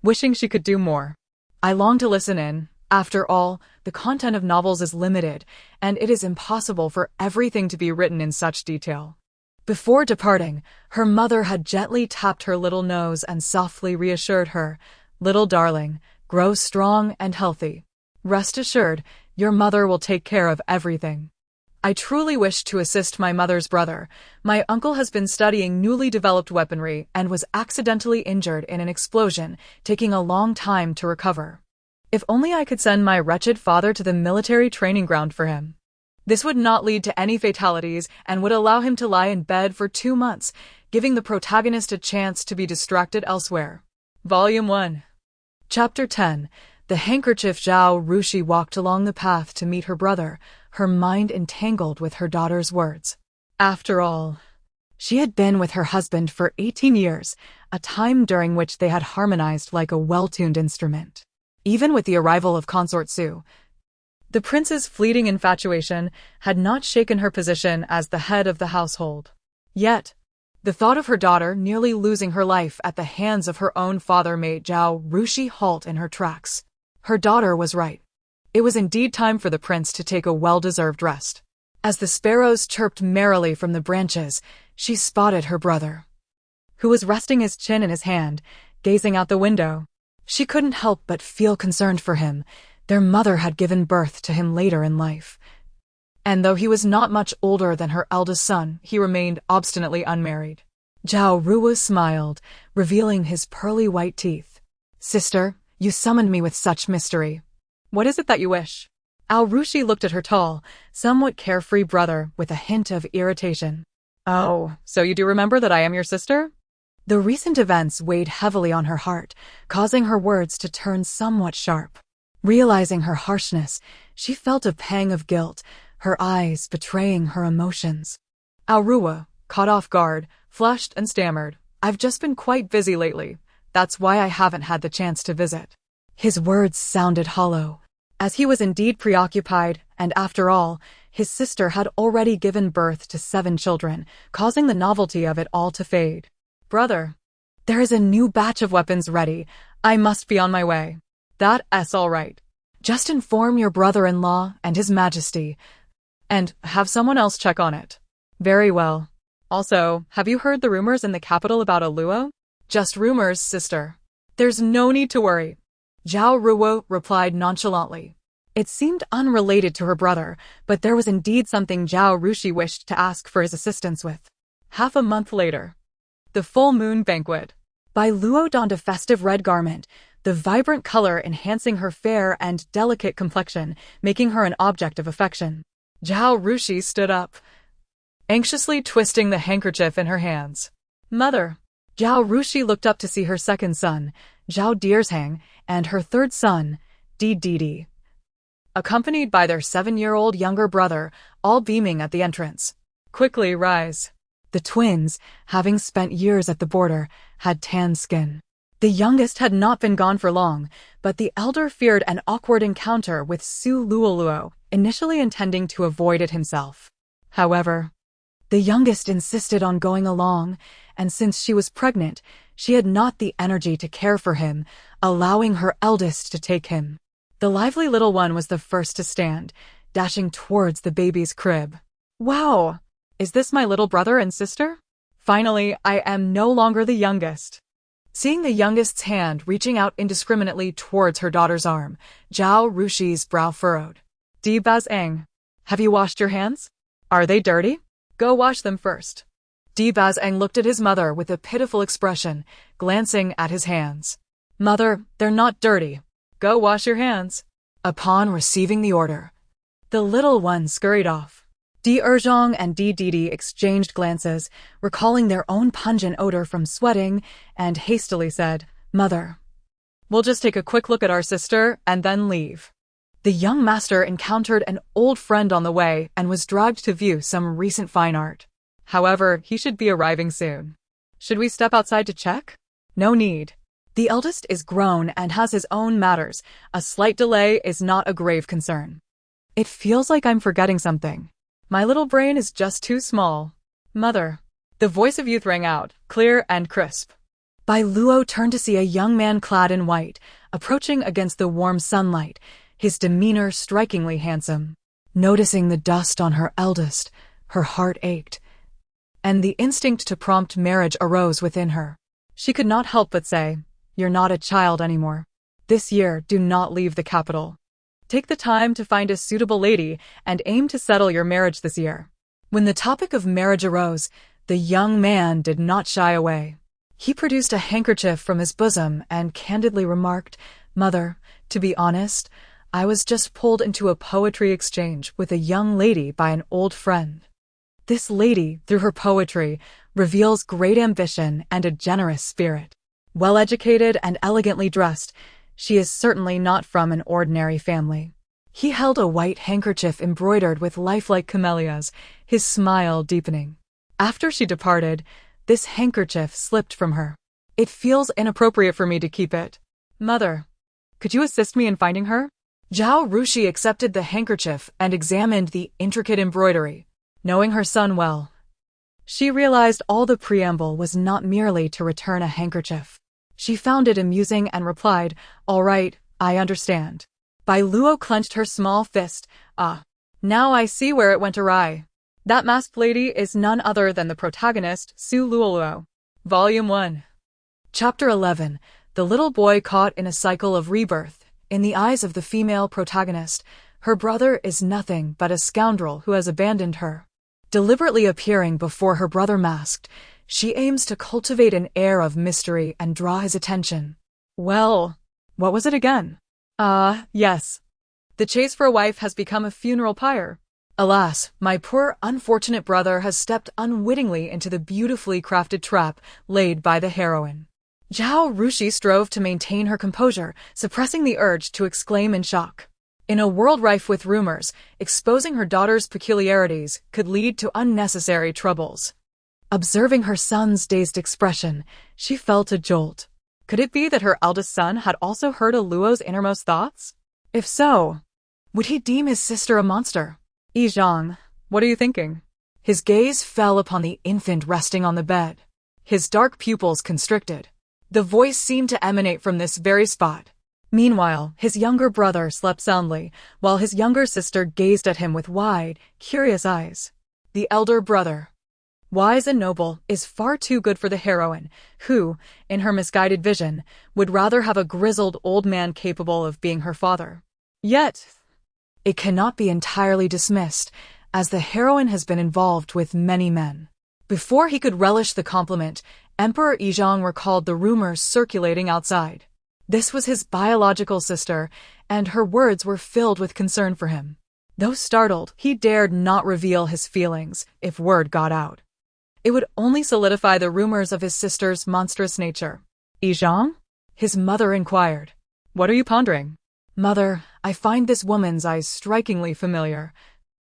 A: wishing she could do more. I long to listen in. After all, the content of novels is limited, and it is impossible for everything to be written in such detail. Before departing, her mother had gently tapped her little nose and softly reassured her, Little darling, grow strong and healthy. Rest assured, your mother will take care of everything. I truly wish to assist my mother's brother. My uncle has been studying newly developed weaponry and was accidentally injured in an explosion, taking a long time to recover. If only I could send my wretched father to the military training ground for him. This would not lead to any fatalities and would allow him to lie in bed for 2 months, giving the protagonist a chance to be distracted elsewhere. Volume 1. Chapter 10. The handkerchief. Zhao Rushi walked along the path to meet her brother, her mind entangled with her daughter's words. After all, she had been with her husband for 18 years, a time during which they had harmonized like a well-tuned instrument. Even with the arrival of Consort Su, the prince's fleeting infatuation had not shaken her position as the head of the household. Yet, the thought of her daughter nearly losing her life at the hands of her own father made Zhao Rushi halt in her tracks. Her daughter was right. It was indeed time for the prince to take a well-deserved rest. As the sparrows chirped merrily from the branches, she spotted her brother, who was resting his chin in his hand, gazing out the window. She couldn't help but feel concerned for him. Their mother had given birth to him later in life. And though he was not much older than her eldest son, he remained obstinately unmarried. Zhao Ruwu smiled, revealing his pearly white teeth. Sister, you summoned me with such mystery. What is it that you wish? Ao Rushi looked at her tall, somewhat carefree brother with a hint of irritation. Oh, so you do remember that I am your sister? The recent events weighed heavily on her heart, causing her words to turn somewhat sharp. Realizing her harshness, she felt a pang of guilt, her eyes betraying her emotions. Ao Ruwu, caught off guard, flushed and stammered. I've just been quite busy lately. That's why I haven't had the chance to visit. His words sounded hollow, as he was indeed preoccupied, and after all, his sister had already given birth to 7 children, causing the novelty of it all to fade. Brother, there is a new batch of weapons ready. I must be on my way. That's all right. Just inform your brother-in-law and His Majesty, and have someone else check on it. Very well. Also, have you heard the rumors in the capital about Biluó? Just rumors, sister. There's no need to worry. Zhao Ruo replied nonchalantly. It seemed unrelated to her brother, but there was indeed something Zhao Rushi wished to ask for his assistance with. Half a month later. The full moon banquet. Biluó donned a festive red garment, the vibrant color enhancing her fair and delicate complexion, making her an object of affection. Zhao Rushi stood up, anxiously twisting the handkerchief in her hands. Mother. Zhao Rushi looked up to see her second son, Zhao Diershang, and her third son, Di Didi, accompanied by their 7-year-old younger brother, all beaming at the entrance. Quickly rise. The twins, having spent years at the border, had tan skin. The youngest had not been gone for long, but the elder feared an awkward encounter with Su Luoluo, initially intending to avoid it himself. However, the youngest insisted on going along, and since she was pregnant, she had not the energy to care for him, allowing her eldest to take him. The lively little one was the first to stand, dashing towards the baby's crib. Wow! Is this my little brother and sister? Finally, I am no longer the youngest. Seeing the youngest's hand reaching out indiscriminately towards her daughter's arm, Zhao Rushi's brow furrowed. Di Bazeng, have you washed your hands? Are they dirty? Go wash them first. Di Bazeng looked at his mother with a pitiful expression, glancing at his hands. Mother, they're not dirty. Go wash your hands. Upon receiving the order, the little one scurried off. Di Erzhong and Di Didi exchanged glances, recalling their own pungent odor from sweating, and hastily said, Mother, we'll just take a quick look at our sister and then leave. The young master encountered an old friend on the way and was dragged to view some recent fine art. However, he should be arriving soon. Should we step outside to check? No need. The eldest is grown and has his own matters. A slight delay is not a grave concern. It feels like I'm forgetting something. My little brain is just too small. Mother. The voice of youth rang out, clear and crisp. Biluó turned to see a young man clad in white, approaching against the warm sunlight, his demeanor strikingly handsome. Noticing the dust on her eldest, her heart ached, and the instinct to prompt marriage arose within her. She could not help but say, You're not a child anymore. This year, do not leave the capital. Take the time to find a suitable lady and aim to settle your marriage this year. When the topic of marriage arose, the young man did not shy away. He produced a handkerchief from his bosom and candidly remarked, Mother, to be honest, I was just pulled into a poetry exchange with a young lady by an old friend. This lady, through her poetry, reveals great ambition and a generous spirit. Well-educated and elegantly dressed, she is certainly not from an ordinary family. He held a white handkerchief embroidered with lifelike camellias, his smile deepening. After she departed, this handkerchief slipped from her. It feels inappropriate for me to keep it. Mother, could you assist me in finding her? Zhao Rushi accepted the handkerchief and examined the intricate embroidery. Knowing her son well, she realized all the preamble was not merely to return a handkerchief. She found it amusing and replied, All right, I understand. Biluó clenched her small fist. Now I see where it went awry. That masked lady is none other than the protagonist, Su Luoluo. Volume 1. Chapter 11. The little boy caught in a cycle of rebirth. In the eyes of the female protagonist, her brother is nothing but a scoundrel who has abandoned her. Deliberately appearing before her brother masked, she aims to cultivate an air of mystery and draw his attention. Well, what was it again? Yes. The chase for a wife has become a funeral pyre. Alas, my poor unfortunate brother has stepped unwittingly into the beautifully crafted trap laid by the heroine. Zhao Rushi strove to maintain her composure, suppressing the urge to exclaim in shock. In a world rife with rumors, exposing her daughter's peculiarities could lead to unnecessary troubles. Observing her son's dazed expression, she felt a jolt. Could it be that her eldest son had also heard of Luo's innermost thoughts? If so, would he deem his sister a monster? Yizhang, what are you thinking? His gaze fell upon the infant resting on the bed. His dark pupils constricted. The voice seemed to emanate from this very spot. Meanwhile, his younger brother slept soundly, while his younger sister gazed at him with wide, curious eyes. The elder brother, wise and noble, is far too good for the heroine, who, in her misguided vision, would rather have a grizzled old man capable of being her father. Yet, it cannot be entirely dismissed, as the heroine has been involved with many men. Before he could relish the compliment, Emperor Yizhang recalled the rumors circulating outside. This was his biological sister, and her words were filled with concern for him. Though startled, he dared not reveal his feelings if word got out. It would only solidify the rumors of his sister's monstrous nature. Yizhang? His mother inquired. What are you pondering? Mother, I find this woman's eyes strikingly familiar,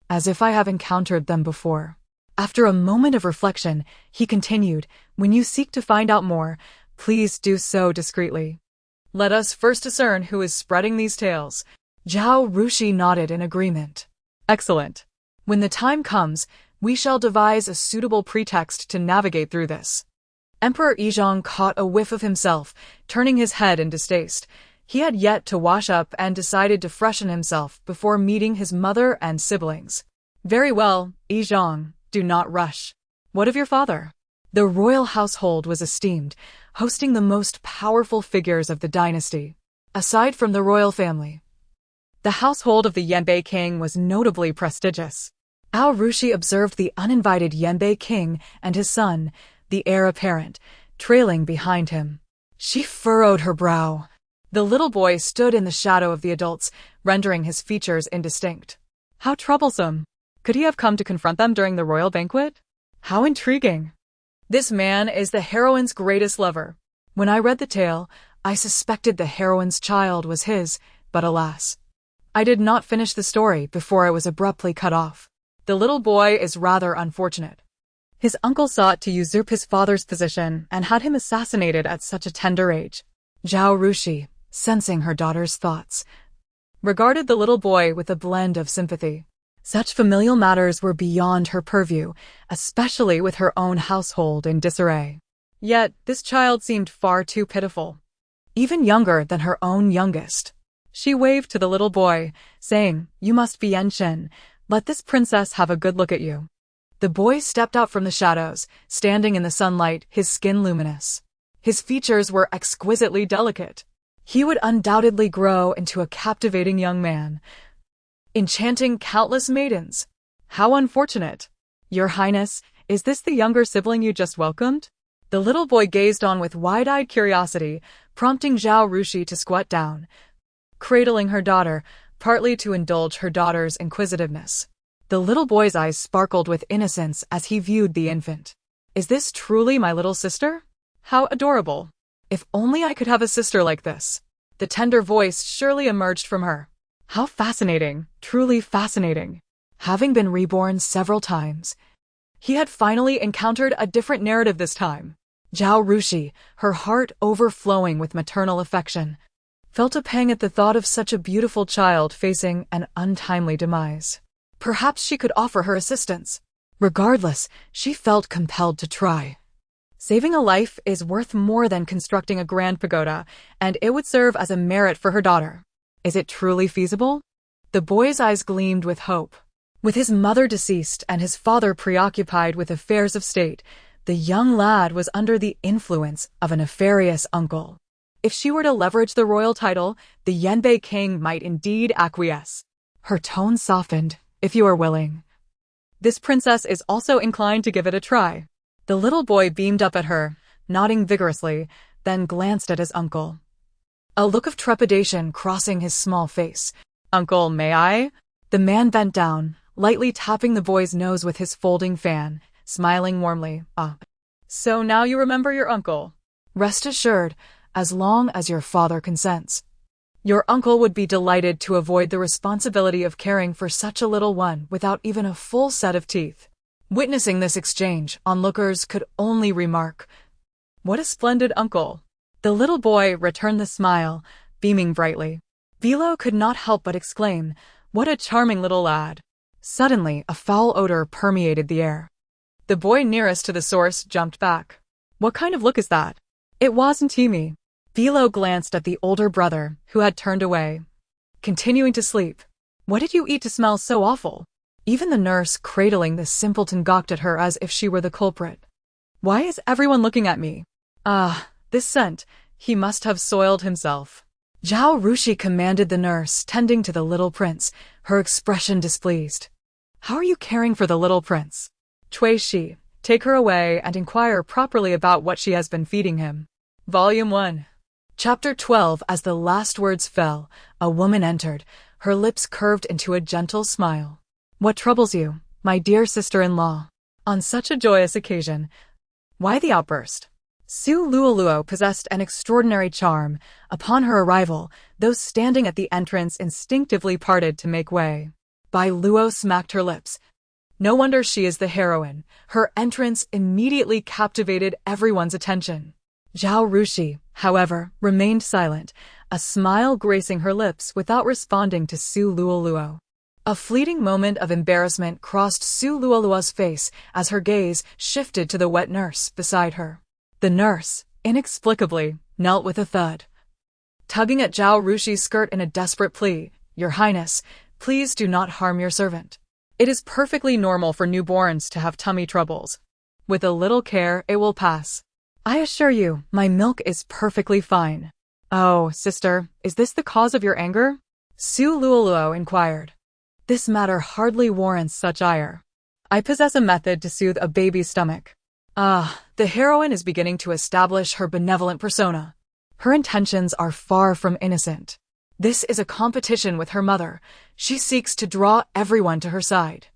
A: as if I have encountered them before. After a moment of reflection, he continued, when you seek to find out more, please do so discreetly. Let us first discern who is spreading these tales. Zhao Rushi nodded in agreement. Excellent. When the time comes, we shall devise a suitable pretext to navigate through this. Emperor Yizhang caught a whiff of himself, turning his head in distaste. He had yet to wash up and decided to freshen himself before meeting his mother and siblings. Very well, Yizhang, do not rush. What of your father? The royal household was esteemed, hosting the most powerful figures of the dynasty. Aside from the royal family, the household of the Yanbei king was notably prestigious. Ao Rushi observed the uninvited Yanbei king and his son, the heir apparent, trailing behind him. She furrowed her brow. The little boy stood in the shadow of the adults, rendering his features indistinct. How troublesome! Could he have come to confront them during the royal banquet? How intriguing! This man is the heroine's greatest lover. When I read the tale, I suspected the heroine's child was his, but alas, I did not finish the story before I was abruptly cut off. The little boy is rather unfortunate. His uncle sought to usurp his father's position and had him assassinated at such a tender age. Zhao Rushi, sensing her daughter's thoughts, regarded the little boy with a blend of sympathy. Such familial matters were beyond her purview, especially with her own household in disarray. Yet, this child seemed far too pitiful. Even younger than her own youngest. She waved to the little boy, saying, You must be Yenshin. Let this princess have a good look at you. The boy stepped out from the shadows, standing in the sunlight, his skin luminous. His features were exquisitely delicate. He would undoubtedly grow into a captivating young man, enchanting countless maidens. How unfortunate. Your Highness, is this the younger sibling you just welcomed? The little boy gazed on with wide-eyed curiosity, prompting Zhao Rushi to squat down, cradling her daughter, partly to indulge her daughter's inquisitiveness. The little boy's eyes sparkled with innocence as he viewed the infant. Is this truly my little sister? How adorable. If only I could have a sister like this. The tender voice surely emerged from her. How fascinating, truly fascinating. Having been reborn several times, he had finally encountered a different narrative this time. Zhao Rushi, her heart overflowing with maternal affection, felt a pang at the thought of such a beautiful child facing an untimely demise. Perhaps she could offer her assistance. Regardless, she felt compelled to try. Saving a life is worth more than constructing a grand pagoda, and it would serve as a merit for her daughter. Is it truly feasible? The boy's eyes gleamed with hope. With his mother deceased and his father preoccupied with affairs of state, the young lad was under the influence of a nefarious uncle. If she were to leverage the royal title, the Yanbei king might indeed acquiesce. Her tone softened. If you are willing. This princess is also inclined to give it a try. The little boy beamed up at her, nodding vigorously, then glanced at his uncle. A look of trepidation crossing his small face. Uncle, may I? The man bent down, lightly tapping the boy's nose with his folding fan, smiling warmly. Ah. So now you remember your uncle. Rest assured, as long as your father consents. Your uncle would be delighted to avoid the responsibility of caring for such a little one without even a full set of teeth. Witnessing this exchange, onlookers could only remark, what a splendid uncle. The little boy returned the smile, beaming brightly. Biluó could not help but exclaim, "What a charming little lad." Suddenly, a foul odor permeated the air. The boy nearest to the source jumped back. "What kind of look is that?" "It wasn't me." Biluó glanced at the older brother, who had turned away, continuing to sleep. "What did you eat to smell so awful?" Even the nurse cradling the simpleton gawked at her as if she were the culprit. "Why is everyone looking at me? This scent, he must have soiled himself." Zhao Rushi commanded the nurse, tending to the little prince, her expression displeased. "How are you caring for the little prince?" "Cui Shi, take her away and inquire properly about what she has been feeding him." Volume 1. Chapter 12. As the last words fell, a woman entered, her lips curved into a gentle smile. "What troubles you, my dear sister-in-law? On such a joyous occasion, why the outburst?" Su Luoluo possessed an extraordinary charm. Upon her arrival, those standing at the entrance instinctively parted to make way. Biluó smacked her lips. No wonder she is the heroine. Her entrance immediately captivated everyone's attention. Zhao Rushi, however, remained silent, a smile gracing her lips without responding to Su Luoluo. A fleeting moment of embarrassment crossed Su Luoluo's face as her gaze shifted to the wet nurse beside her. The nurse, inexplicably, knelt with a thud, tugging at Zhao Rushi's skirt in a desperate plea. "Your Highness, please do not harm your servant. It is perfectly normal for newborns to have tummy troubles. With a little care, it will pass. I assure you, my milk is perfectly fine." "Oh, sister, is this the cause of your anger?" Su Luoluo inquired. "This matter hardly warrants such ire. I possess a method to soothe a baby's stomach." The heroine is beginning to establish her benevolent persona. Her intentions are far from innocent. This is a competition with her mother. She seeks to draw everyone to her side.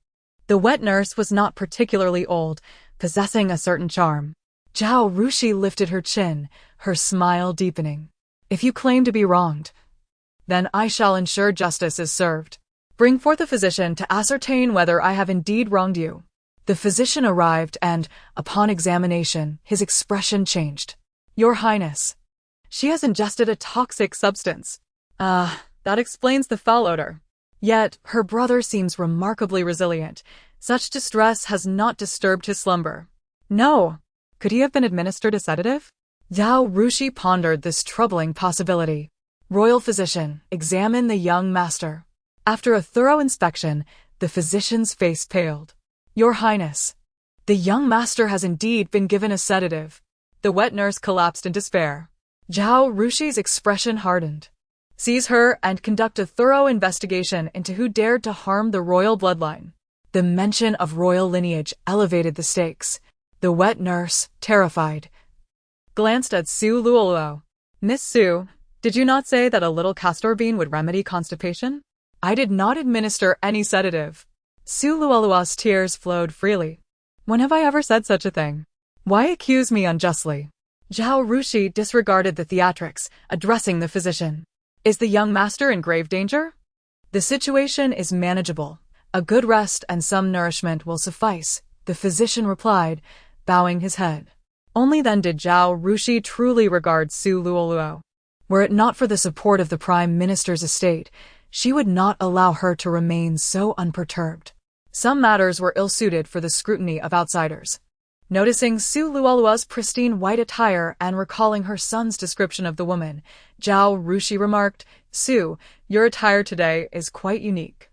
A: The wet nurse was not particularly old, possessing a certain charm. Zhao Rushi lifted her chin, her smile deepening. "If you claim to be wronged, then I shall ensure justice is served. Bring forth a physician to ascertain whether I have indeed wronged you." The physician arrived and, upon examination, his expression changed. "Your Highness, she has ingested a toxic substance." That explains the foul odor. Yet, her brother seems remarkably resilient. Such distress has not disturbed his slumber. No. Could he have been administered a sedative? Zhao Rushi pondered this troubling possibility. "Royal physician, examine the young master." After a thorough inspection, the physician's face paled. "Your Highness, the young master has indeed been given a sedative." The wet nurse collapsed in despair. Zhao Rushi's expression hardened. "Seize her and conduct a thorough investigation into who dared to harm the royal bloodline." The mention of royal lineage elevated the stakes. The wet nurse, terrified, glanced at Su Luoluo. "Miss Su, did you not say that a little castor bean would remedy constipation?" "I did not administer any sedative." Su Luoluo's tears flowed freely. "When have I ever said such a thing? Why accuse me unjustly?" Zhao Rushi disregarded the theatrics, addressing the physician. "Is the young master in grave danger?" "The situation is manageable. A good rest and some nourishment will suffice," the physician replied, bowing his head. Only then did Zhao Rushi truly regard Su Luoluo. Were it not for the support of the Prime Minister's estate, she would not allow her to remain so unperturbed. Some matters were ill-suited for the scrutiny of outsiders. Noticing Su Luoluo's pristine white attire and recalling her son's description of the woman, Zhao Rushi remarked, "Su, your attire today is quite unique."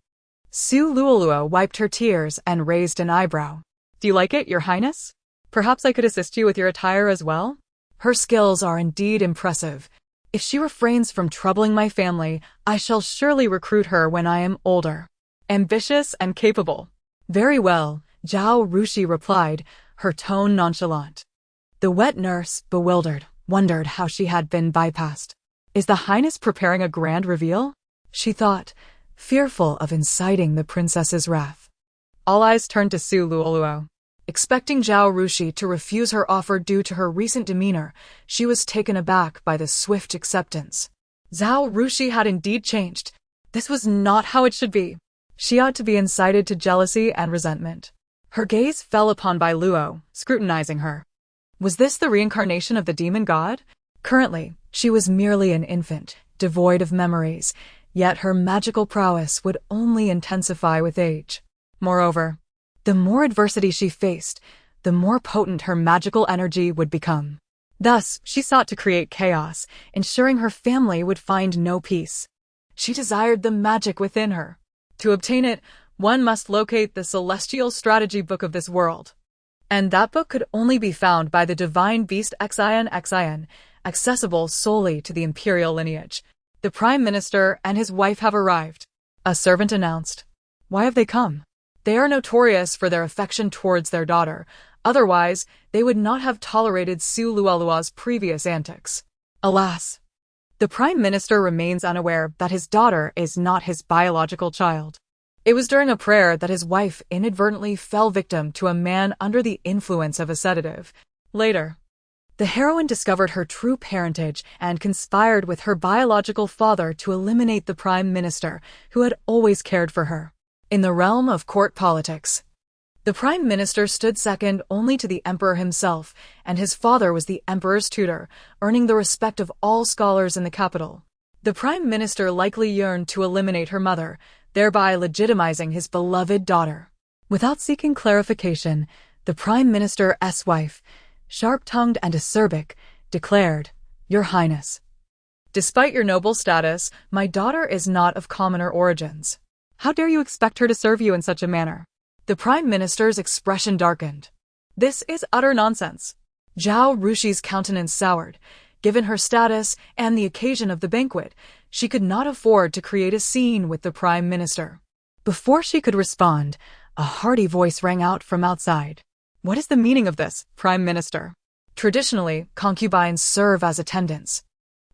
A: Su Luoluo wiped her tears and raised an eyebrow. "Do you like it, Your Highness? Perhaps I could assist you with your attire as well?" "Her skills are indeed impressive. If she refrains from troubling my family, I shall surely recruit her when I am older." "Ambitious and capable." "Very well," Zhao Rushi replied, her tone nonchalant. The wet nurse, bewildered, wondered how she had been bypassed. "Is the Highness preparing a grand reveal?" she thought, fearful of inciting the princess's wrath. All eyes turned to Su Luoluo. Expecting Zhao Rushi to refuse her offer due to her recent demeanor, she was taken aback by the swift acceptance. Zhao Rushi had indeed changed. This was not how it should be. She ought to be incited to jealousy and resentment. Her gaze fell upon Biluó, scrutinizing her. Was this the reincarnation of the demon god? Currently, she was merely an infant, devoid of memories, yet her magical prowess would only intensify with age. Moreover, the more adversity she faced, the more potent her magical energy would become. Thus, she sought to create chaos, ensuring her family would find no peace. She desired the magic within her. To obtain it, one must locate the celestial strategy book of this world. And that book could only be found by the divine beast Xin, accessible solely to the imperial lineage. The Prime Minister and his wife have arrived, a servant announced. Why have they come? They are notorious for their affection towards their daughter. Otherwise, they would not have tolerated Su Luolua's previous antics. Alas, the Prime Minister remains unaware that his daughter is not his biological child. It was during a prayer that his wife inadvertently fell victim to a man under the influence of a sedative. Later, the heroine discovered her true parentage and conspired with her biological father to eliminate the Prime Minister, who had always cared for her. In the realm of court politics, the Prime Minister stood second only to the Emperor himself, and his father was the Emperor's tutor, earning the respect of all scholars in the capital. The Prime Minister likely yearned to eliminate her mother, thereby legitimizing his beloved daughter. Without seeking clarification, the Prime Minister's wife, sharp-tongued and acerbic, declared, "Your Highness, despite your noble status, my daughter is not of commoner origins. How dare you expect her to serve you in such a manner?" The Prime Minister's expression darkened. This is utter nonsense. Zhao Rushi's countenance soured. Given her status and the occasion of the banquet, she could not afford to create a scene with the Prime Minister. Before she could respond, a hearty voice rang out from outside. What is the meaning of this, Prime Minister? Traditionally, concubines serve as attendants.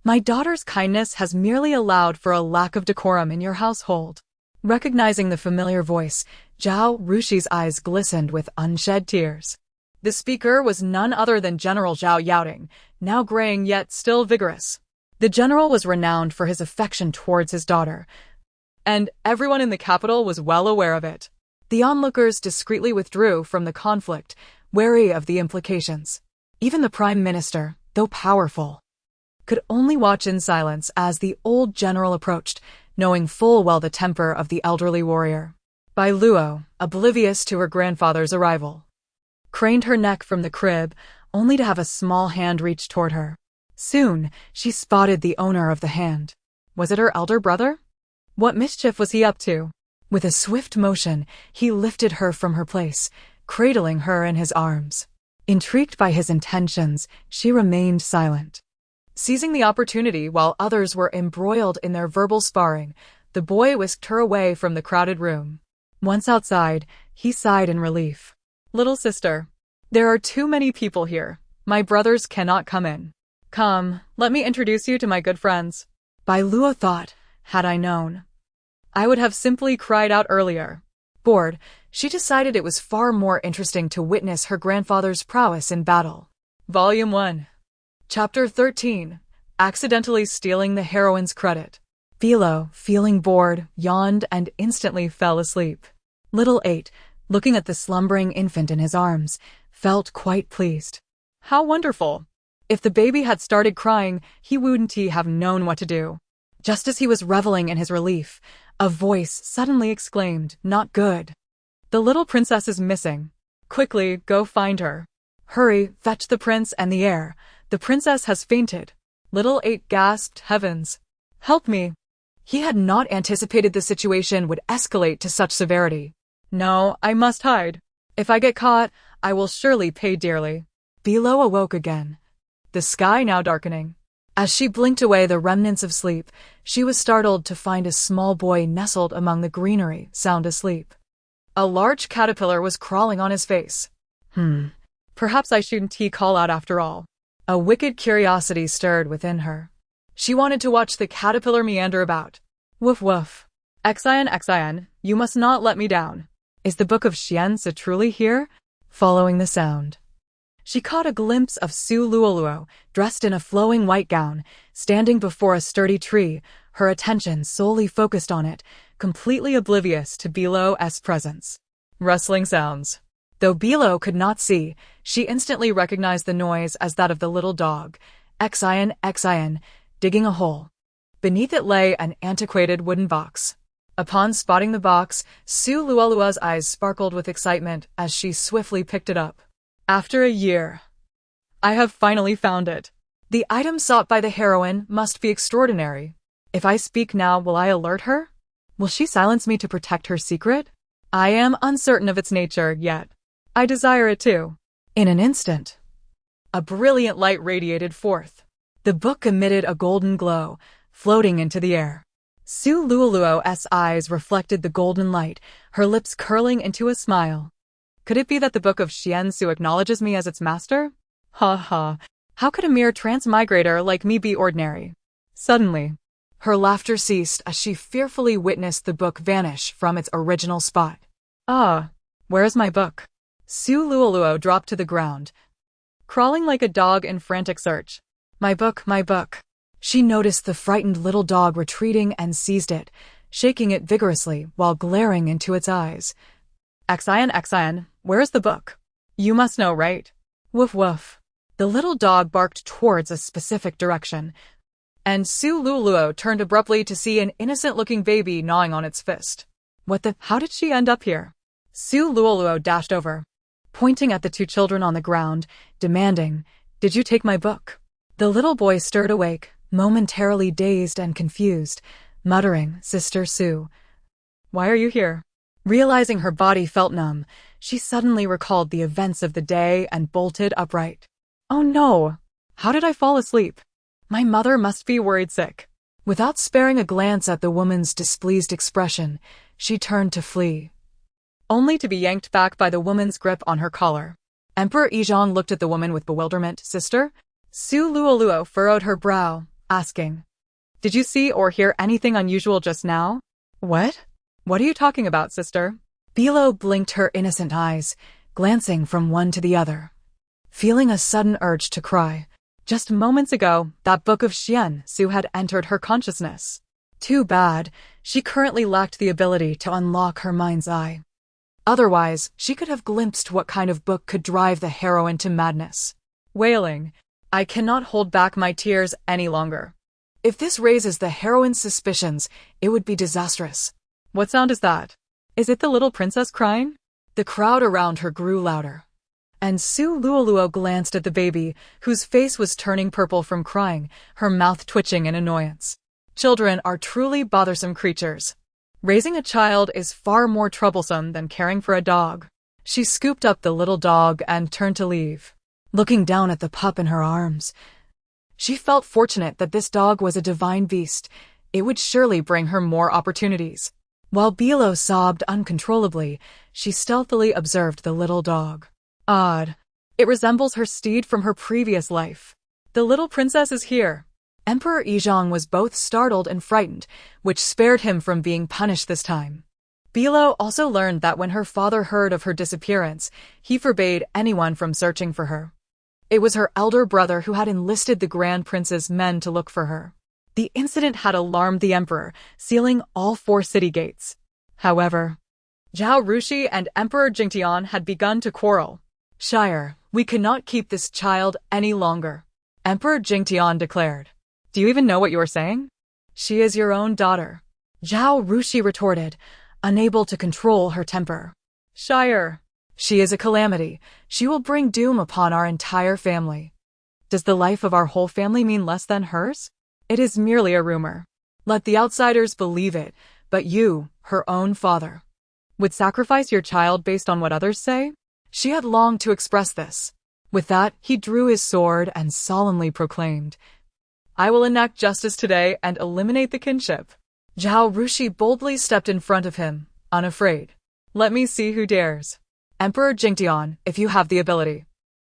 A: My daughter's kindness has merely allowed for a lack of decorum in your household. Recognizing the familiar voice, Zhao Rushi's eyes glistened with unshed tears. The speaker was none other than General Zhao Yaoding, now graying yet still vigorous. The general was renowned for his affection towards his daughter, and everyone in the capital was well aware of it. The onlookers discreetly withdrew from the conflict, wary of the implications. Even the Prime Minister, though powerful, could only watch in silence as the old general approached, knowing full well the temper of the elderly warrior. Biluó, oblivious to her grandfather's arrival, craned her neck from the crib, only to have a small hand reach toward her. Soon, she spotted the owner of the hand. Was it her elder brother? What mischief was he up to? With a swift motion, he lifted her from her place, cradling her in his arms. Intrigued by his intentions, she remained silent. Seizing the opportunity while others were embroiled in their verbal sparring, the boy whisked her away from the crowded room. Once outside, he sighed in relief. Little sister, there are too many people here. My brothers cannot come in. Come, let me introduce you to my good friends. Biluó thought, had I known, I would have simply cried out earlier. Bored, she decided it was far more interesting to witness her grandfather's prowess in battle. Volume 1. Chapter 13. Accidentally Stealing the Heroine's Credit. Biluó, feeling bored, yawned and instantly fell asleep. Little 8, looking at the slumbering infant in his arms, felt quite pleased. How wonderful! If the baby had started crying, he wouldn't have known what to do. Just as he was reveling in his relief, a voice suddenly exclaimed, "Not good. The little princess is missing. Quickly, go find her. Hurry, fetch the prince and the heir. The princess has fainted." Little 8 gasped, "Heavens! Help me!" He had not anticipated the situation would escalate to such severity. "No, I must hide. If I get caught, I will surely pay dearly." Biluó awoke again, the sky now darkening. As she blinked away the remnants of sleep, she was startled to find a small boy nestled among the greenery, sound asleep. A large caterpillar was crawling on his face. Perhaps I shouldn't call out after all. A wicked curiosity stirred within her. She wanted to watch the caterpillar meander about. Woof woof. Xin, you must not let me down. Is the Book of Xianzi truly here? Following the sound, she caught a glimpse of Su Luoluo, dressed in a flowing white gown, standing before a sturdy tree, her attention solely focused on it, completely oblivious to Biluó's presence. Rustling sounds. Though Biluó could not see, she instantly recognized the noise as that of the little dog, Xian, digging a hole. Beneath it lay an antiquated wooden box. Upon spotting the box, Su Luolua's eyes sparkled with excitement as she swiftly picked it up. After a year, I have finally found it. The item sought by the heroine must be extraordinary. If I speak now, will I alert her? Will she silence me to protect her secret? I am uncertain of its nature, yet I desire it too. In an instant, a brilliant light radiated forth. The book emitted a golden glow, floating into the air. Su Luoluo's eyes reflected the golden light, her lips curling into a smile. Could it be that the Book of Xian Su acknowledges me as its master? Ha ha. How could a mere transmigrator like me be ordinary? Suddenly, her laughter ceased as she fearfully witnessed the book vanish from its original spot. Ah, where is my book? Su Luoluo dropped to the ground, crawling like a dog in frantic search. My book, my book. She noticed the frightened little dog retreating and seized it, shaking it vigorously while glaring into its eyes. Xian, where is the book? You must know, right? Woof woof. The little dog barked towards a specific direction, and Su Luoluo turned abruptly to see an innocent-looking baby gnawing on its fist. How did she end up here? Su Luoluo dashed over, pointing at the two children on the ground, demanding, Did you take my book? The little boy stirred awake, momentarily dazed and confused, muttering, Sister Su. Why are you here? Realizing her body felt numb, she suddenly recalled the events of the day and bolted upright. Oh no! How did I fall asleep? My mother must be worried sick. Without sparing a glance at the woman's displeased expression, she turned to flee, only to be yanked back by the woman's grip on her collar. Emperor Yizhong looked at the woman with bewilderment. Sister? Su Luoluo furrowed her brow, asking, Did you see or hear anything unusual just now? What? What are you talking about, sister? Biluó blinked her innocent eyes, glancing from one to the other, feeling a sudden urge to cry. Just moments ago, that book of Xian Su had entered her consciousness. Too bad, she currently lacked the ability to unlock her mind's eye. Otherwise, she could have glimpsed what kind of book could drive the heroine to madness. Wailing, I cannot hold back my tears any longer. If this raises the heroine's suspicions, it would be disastrous. What sound is that? Is it the little princess crying? The crowd around her grew louder, and Su Luoluo glanced at the baby, whose face was turning purple from crying, her mouth twitching in annoyance. Children are truly bothersome creatures. Raising a child is far more troublesome than caring for a dog. She scooped up the little dog and turned to leave. Looking down at the pup in her arms, she felt fortunate that this dog was a divine beast. It would surely bring her more opportunities. While Biluó sobbed uncontrollably, she stealthily observed the little dog. Odd. It resembles her steed from her previous life. The little princess is here. Emperor Yizhong was both startled and frightened, which spared him from being punished this time. Biluó also learned that when her father heard of her disappearance, he forbade anyone from searching for her. It was her elder brother who had enlisted the Grand Prince's men to look for her. The incident had alarmed the emperor, sealing all 4 city gates. However, Zhao Rushi and Emperor Jingtian had begun to quarrel. Sire, we cannot keep this child any longer, Emperor Jingtian declared. Do you even know what you are saying? She is your own daughter, Zhao Rushi retorted, unable to control her temper. Sire, she is a calamity. She will bring doom upon our entire family. Does the life of our whole family mean less than hers? It is merely a rumor. Let the outsiders believe it, but you, her own father, would sacrifice your child based on what others say? She had longed to express this. With that, he drew his sword and solemnly proclaimed, I will enact justice today and eliminate the kinship. Zhao Rushi boldly stepped in front of him, unafraid. Let me see who dares. Emperor Jingtian, if you have the ability,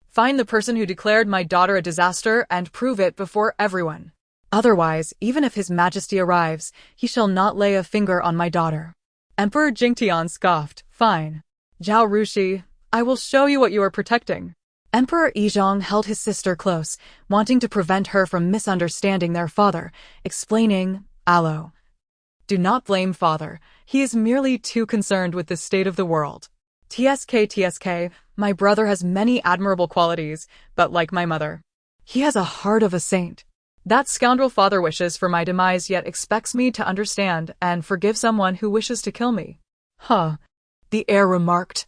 A: find the person who declared my daughter a disaster and prove it before everyone. Otherwise, even if His Majesty arrives, he shall not lay a finger on my daughter. Emperor Jingtian scoffed. Fine. Zhao Rushi, I will show you what you are protecting. Emperor Yizhong held his sister close, wanting to prevent her from misunderstanding their father, explaining, Alo, do not blame father. He is merely too concerned with the state of the world. TSK, my brother has many admirable qualities, but like my mother, He has a heart of a saint. That scoundrel father wishes for my demise yet expects me to understand and forgive someone who wishes to kill me. Huh. The heir remarked.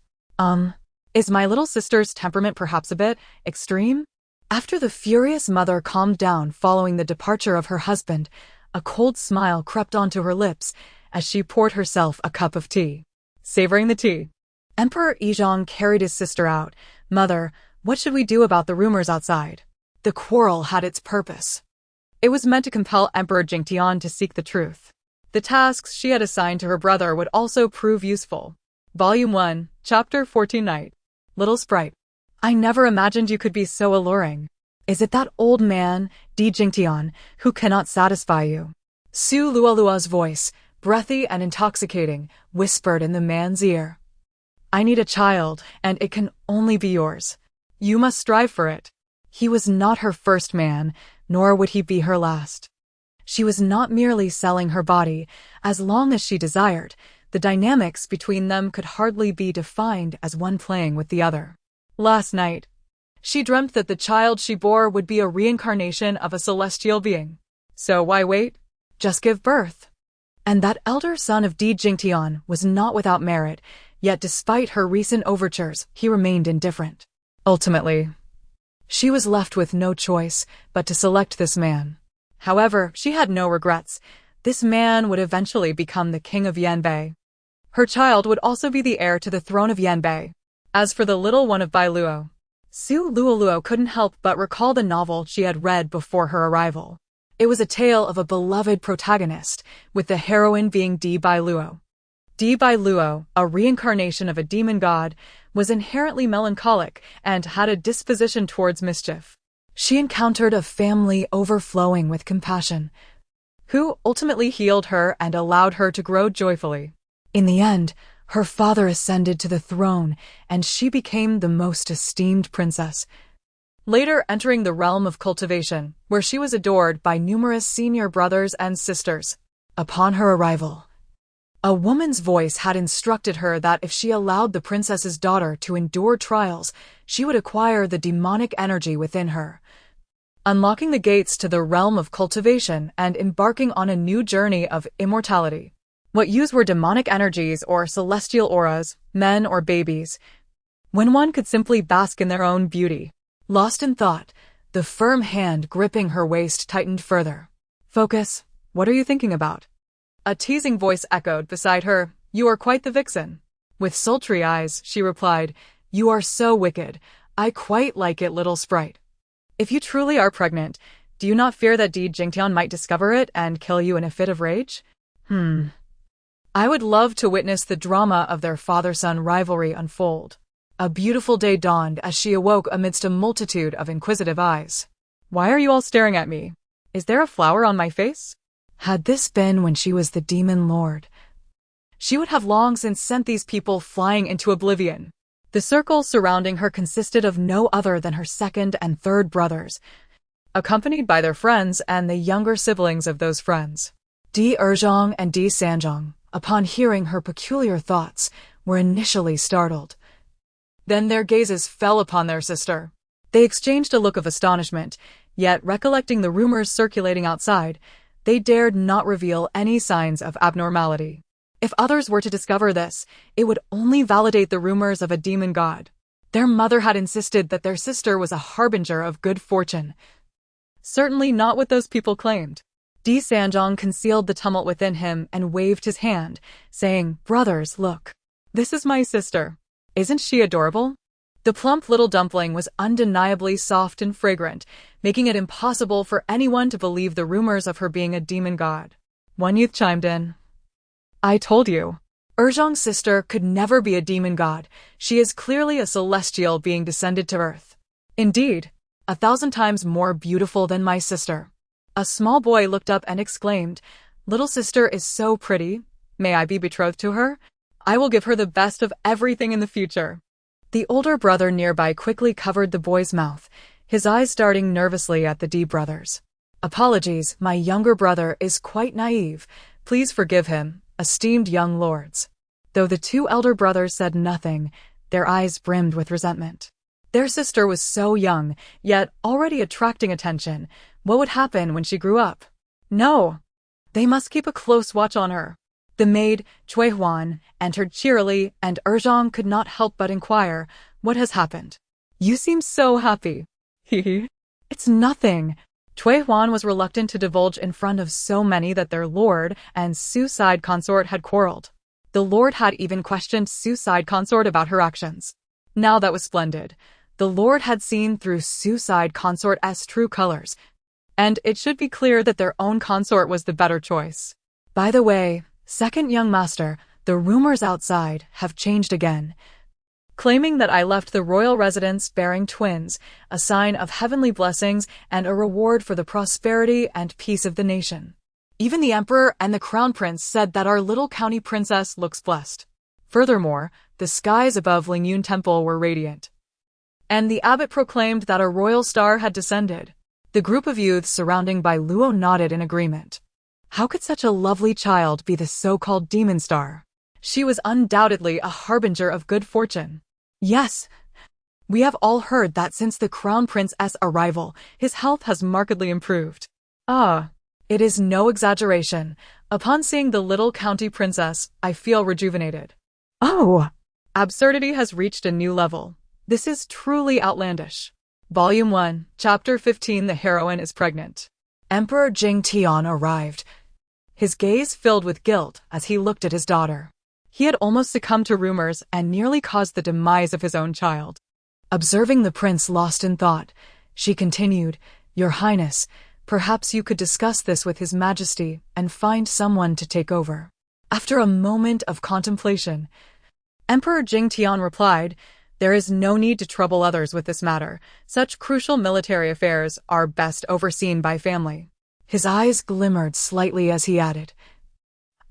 A: Is my little sister's temperament perhaps a bit extreme? After the furious mother calmed down following the departure of her husband, a cold smile crept onto her lips as she poured herself a cup of tea. Savoring the tea, Emperor Yizhong carried his sister out. Mother, what should we do about the rumors outside? The quarrel had its purpose. It was meant to compel Emperor Jingtian to seek the truth. The tasks she had assigned to her brother would also prove useful. Volume 1, Chapter 14 Night. Little Sprite. I never imagined you could be so alluring. Is it that old man, Di Jingtian, who cannot satisfy you? Su Luolua's voice, breathy and intoxicating, whispered in the man's ear. I need a child, and it can only be yours. You must strive for it. He was not her first man, nor would he be her last. She was not merely selling her body. As long as she desired, the dynamics between them could hardly be defined as one playing with the other. Last night, she dreamt that the child she bore would be a reincarnation of a celestial being. So why wait? Just give birth. And that elder son of Di Jingtian was not without merit, yet despite her recent overtures, he remained indifferent. Ultimately, she was left with no choice but to select this man. However, she had no regrets. This man would eventually become the king of Yanbei. Her child would also be the heir to the throne of Yanbei. As for the little one of Biluó, Su Luoluo couldn't help but recall the novel she had read before her arrival. It was a tale of a beloved protagonist, with the heroine being Di Biluó. Di Biluó, a reincarnation of a demon god, was inherently melancholic and had a disposition towards mischief. She encountered a family overflowing with compassion, who ultimately healed her and allowed her to grow joyfully. In the end, her father ascended to the throne, and she became the most esteemed princess, later entering the realm of cultivation, where she was adored by numerous senior brothers and sisters. Upon her arrival, a woman's voice had instructed her that if she allowed the princess's daughter to endure trials, she would acquire the demonic energy within her, unlocking the gates to the realm of cultivation and embarking on a new journey of immortality. What used were demonic energies or celestial auras, men or babies, when one could simply bask in their own beauty. Lost in thought, the firm hand gripping her waist tightened further. Focus, what are you thinking about? A teasing voice echoed beside her. You are quite the vixen. With sultry eyes, she replied, You are so wicked. I quite like it, little sprite. If you truly are pregnant, do you not fear that Di Jingtian might discover it and kill you in a fit of rage? I would love to witness the drama of their father-son rivalry unfold. A beautiful day dawned as she awoke amidst a multitude of inquisitive eyes. Why are you all staring at me? Is there a flower on my face? Had this been when she was the demon lord, she would have long since sent these people flying into oblivion. The circle surrounding her consisted of no other than her second and third brothers, accompanied by their friends and the younger siblings of those friends. Di Erzhong and Di Sanzhong, upon hearing her peculiar thoughts, were initially startled. Then their gazes fell upon their sister. They exchanged a look of astonishment, yet recollecting the rumors circulating outside, they dared not reveal any signs of abnormality. If others were to discover this, it would only validate the rumors of a demon god. Their mother had insisted that their sister was a harbinger of good fortune. Certainly not what those people claimed. Di Sanzhong concealed the tumult within him and waved his hand, saying, Brothers, look. This is my sister. Isn't she adorable? The plump little dumpling was undeniably soft and fragrant, making it impossible for anyone to believe the rumors of her being a demon god. One youth chimed in. I told you. Erzhong's sister could never be a demon god. She is clearly a celestial being descended to earth. Indeed, 1,000 times more beautiful than my sister. A small boy looked up and exclaimed, Little sister is so pretty. May I be betrothed to her? I will give her the best of everything in the future. The older brother nearby quickly covered the boy's mouth, his eyes darting nervously at the Di brothers. Apologies, my younger brother is quite naive. Please forgive him, esteemed young lords. Though the two elder brothers said nothing, their eyes brimmed with resentment. Their sister was so young, yet already attracting attention. What would happen when she grew up? No. They must keep a close watch on her. The maid, Cui Huan, entered cheerily, and Zhang could not help but inquire, "What has happened? You seem so happy." Hee. "It's nothing." Cui Huan was reluctant to divulge in front of so many that their lord and Su-side consort had quarreled. The lord had even questioned Su-side consort about her actions. Now that was splendid. The lord had seen through Su-side consort's true colors, and it should be clear that their own consort was the better choice. By the way, second young master, the rumors outside have changed again, claiming that I left the royal residence bearing twins, a sign of heavenly blessings and a reward for the prosperity and peace of the nation. Even the emperor and the crown prince said that our little county princess looks blessed. Furthermore, the skies above Lingyun Temple were radiant, and the abbot proclaimed that a royal star had descended. The group of youths surrounding Biluó nodded in agreement. How could such a lovely child be the so-called demon star? She was undoubtedly a harbinger of good fortune. Yes, we have all heard that since the crown prince's arrival, his health has markedly improved. It is no exaggeration. Upon seeing the little county princess, I feel rejuvenated. Absurdity has reached a new level. This is truly outlandish. Volume 1, Chapter 15. The heroine is pregnant. Emperor Jing Tian arrived, his gaze filled with guilt as he looked at his daughter. He had almost succumbed to rumors and nearly caused the demise of his own child. Observing the prince lost in thought, she continued, "Your Highness, perhaps you could discuss this with His Majesty and find someone to take over." After a moment of contemplation, Emperor Jing Tian replied, "There is no need to trouble others with this matter. Such crucial military affairs are best overseen by family." His eyes glimmered slightly as he added,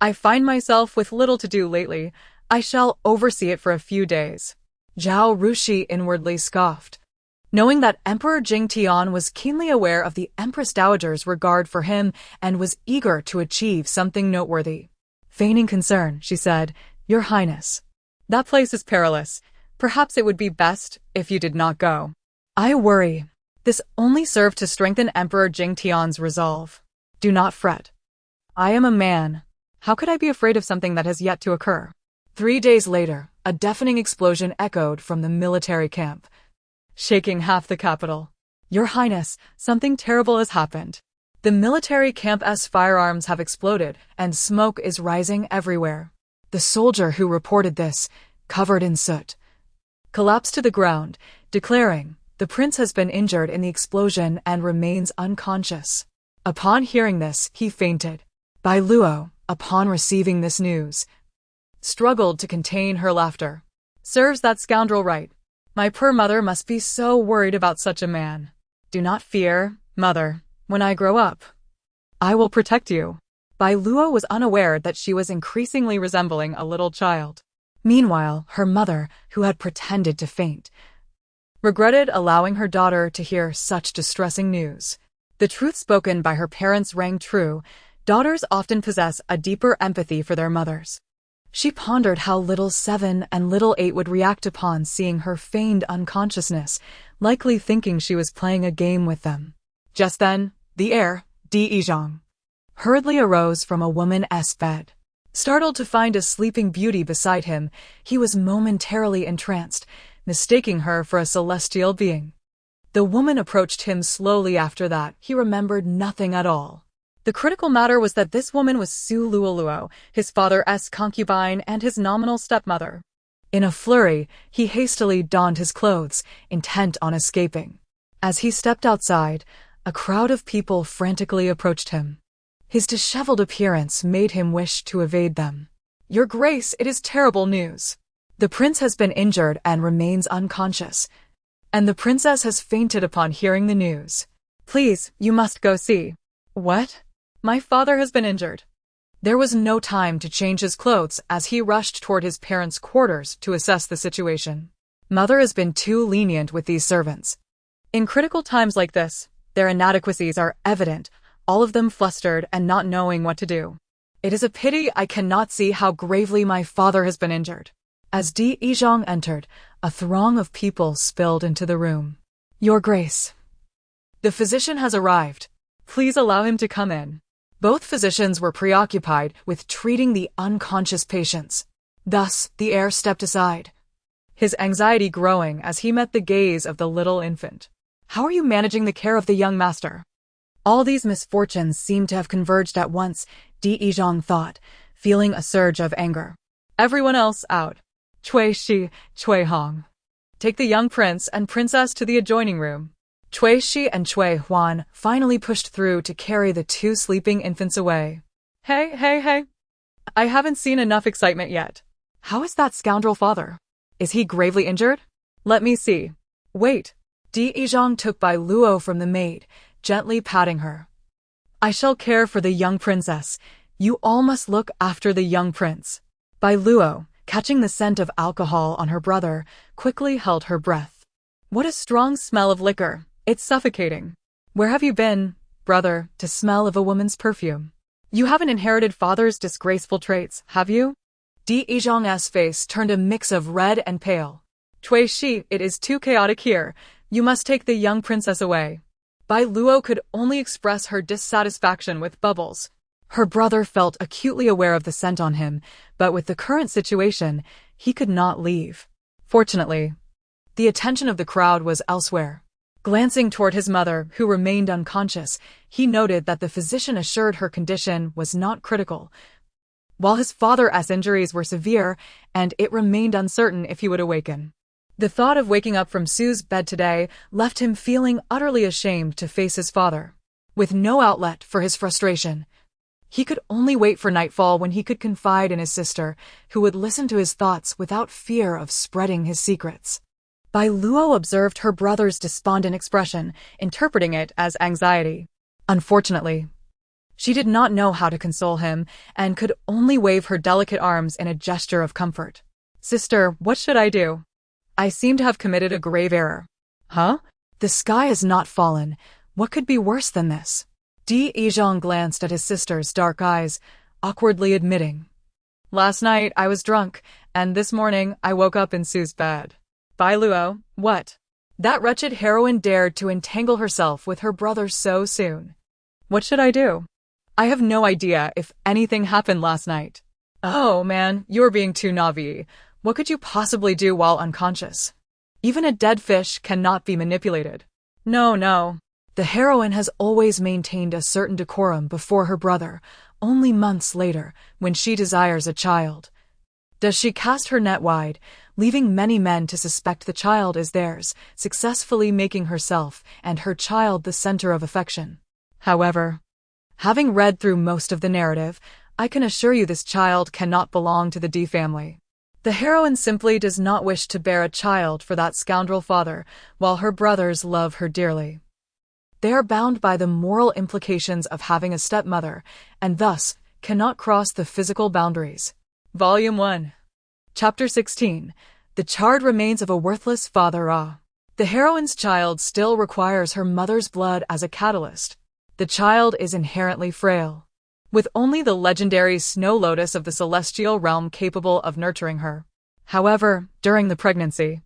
A: "I find myself with little to do lately. I shall oversee it for a few days." Zhao Rushi inwardly scoffed, knowing that Emperor Jing Tian was keenly aware of the Empress Dowager's regard for him and was eager to achieve something noteworthy. Feigning concern, she said, "Your Highness, that place is perilous. Perhaps it would be best if you did not go." "I worry." This only served to strengthen Emperor Jing Tian's resolve. "Do not fret. I am a man. How could I be afraid of something that has yet to occur?" 3 days later, a deafening explosion echoed from the military camp, shaking half the capital. "Your Highness, something terrible has happened. The military camp's firearms have exploded, and smoke is rising everywhere." The soldier who reported this, covered in soot, collapsed to the ground, declaring, "The prince has been injured in the explosion and remains unconscious." Upon hearing this, he fainted. Biluó, upon receiving this news, struggled to contain her laughter. "Serves that scoundrel right. My poor mother must be so worried about such a man." "Do not fear, mother. When I grow up, I will protect you." Biluó was unaware that she was increasingly resembling a little child. Meanwhile, her mother, who had pretended to faint, regretted allowing her daughter to hear such distressing news. The truth spoken by her parents rang true. Daughters often possess a deeper empathy for their mothers. She pondered how little 7 and little 8 would react upon seeing her feigned unconsciousness, likely thinking she was playing a game with them. Just then, the heir, Di Zhang, hurriedly arose from a woman's bed. Startled to find a sleeping beauty beside him, he was momentarily entranced, mistaking her for a celestial being. The woman approached him slowly. After that, he remembered nothing at all. The critical matter was that this woman was Su Luoluo, his father's concubine and his nominal stepmother. In a flurry, he hastily donned his clothes, intent on escaping. As he stepped outside, a crowd of people frantically approached him. His disheveled appearance made him wish to evade them. "Your Grace, it is terrible news. The prince has been injured and remains unconscious, and the princess has fainted upon hearing the news. Please, you must go see." "What? My father has been injured." There was no time to change his clothes as he rushed toward his parents' quarters to assess the situation. Mother has been too lenient with these servants. In critical times like this, their inadequacies are evident, all of them flustered and not knowing what to do. "It is a pity I cannot see how gravely my father has been injured." As Di Yizhong entered, a throng of people spilled into the room. Your Grace, the physician has arrived. Please allow him to come in. Both physicians were preoccupied with treating the unconscious patients. Thus, the heir stepped aside, his anxiety growing as he met the gaze of the little infant. How are you managing the care of the young master? All these misfortunes seemed to have converged at once, Di Yizhong thought, feeling a surge of anger. Everyone else out. Cui Shi, Cui Hong. Take the young prince and princess to the adjoining room. Cui Shi and Cui Huan finally pushed through to carry the two sleeping infants away. Hey. I haven't seen enough excitement yet. How is that scoundrel father? Is he gravely injured? Let me see. Wait. Di Yizhong took Biluó from the maid, gently patting her. I shall care for the young princess. You all must look after the young prince. Biluó, catching the scent of alcohol on her brother, quickly held her breath. What a strong smell of liquor. It's suffocating. Where have you been, brother, to smell of a woman's perfume? You haven't inherited father's disgraceful traits, have you? Di Yizhong's face turned a mix of red and pale. Cui Shi, it is too chaotic here. You must take the young princess away. Biluó could only express her dissatisfaction with Bubbles. Her brother felt acutely aware of the scent on him, but with the current situation, he could not leave. Fortunately, the attention of the crowd was elsewhere. Glancing toward his mother, who remained unconscious, he noted that the physician assured her condition was not critical, while his father's injuries were severe, and it remained uncertain if he would awaken. The thought of waking up from Sue's bed today left him feeling utterly ashamed to face his father. With no outlet for his frustration, he could only wait for nightfall when he could confide in his sister, who would listen to his thoughts without fear of spreading his secrets. Biluó observed her brother's despondent expression, interpreting it as anxiety. Unfortunately, she did not know how to console him, and could only wave her delicate arms in a gesture of comfort. Sister, what should I do? I seem to have committed a grave error. Huh? The sky has not fallen. What could be worse than this? Di Yizhong glanced at his sister's dark eyes, awkwardly admitting. Last night I was drunk, and this morning I woke up in Sue's bed. Biluó, what? That wretched heroine dared to entangle herself with her brother so soon. What should I do? I have no idea if anything happened last night. Oh man, you're being too naive. What could you possibly do while unconscious? Even a dead fish cannot be manipulated. No. The heroine has always maintained a certain decorum before her brother, only months later, when she desires a child, does she cast her net wide, leaving many men to suspect the child is theirs, successfully making herself and her child the center of affection. However, having read through most of the narrative, I can assure you this child cannot belong to the D family. The heroine simply does not wish to bear a child for that scoundrel father, while her brothers love her dearly. They are bound by the moral implications of having a stepmother, and thus cannot cross the physical boundaries. Volume 1. Chapter 16. The Charred Remains of a Worthless Father. The heroine's child still requires her mother's blood as a catalyst. The child is inherently frail, with only the legendary snow lotus of the celestial realm capable of nurturing her. However, during the pregnancy,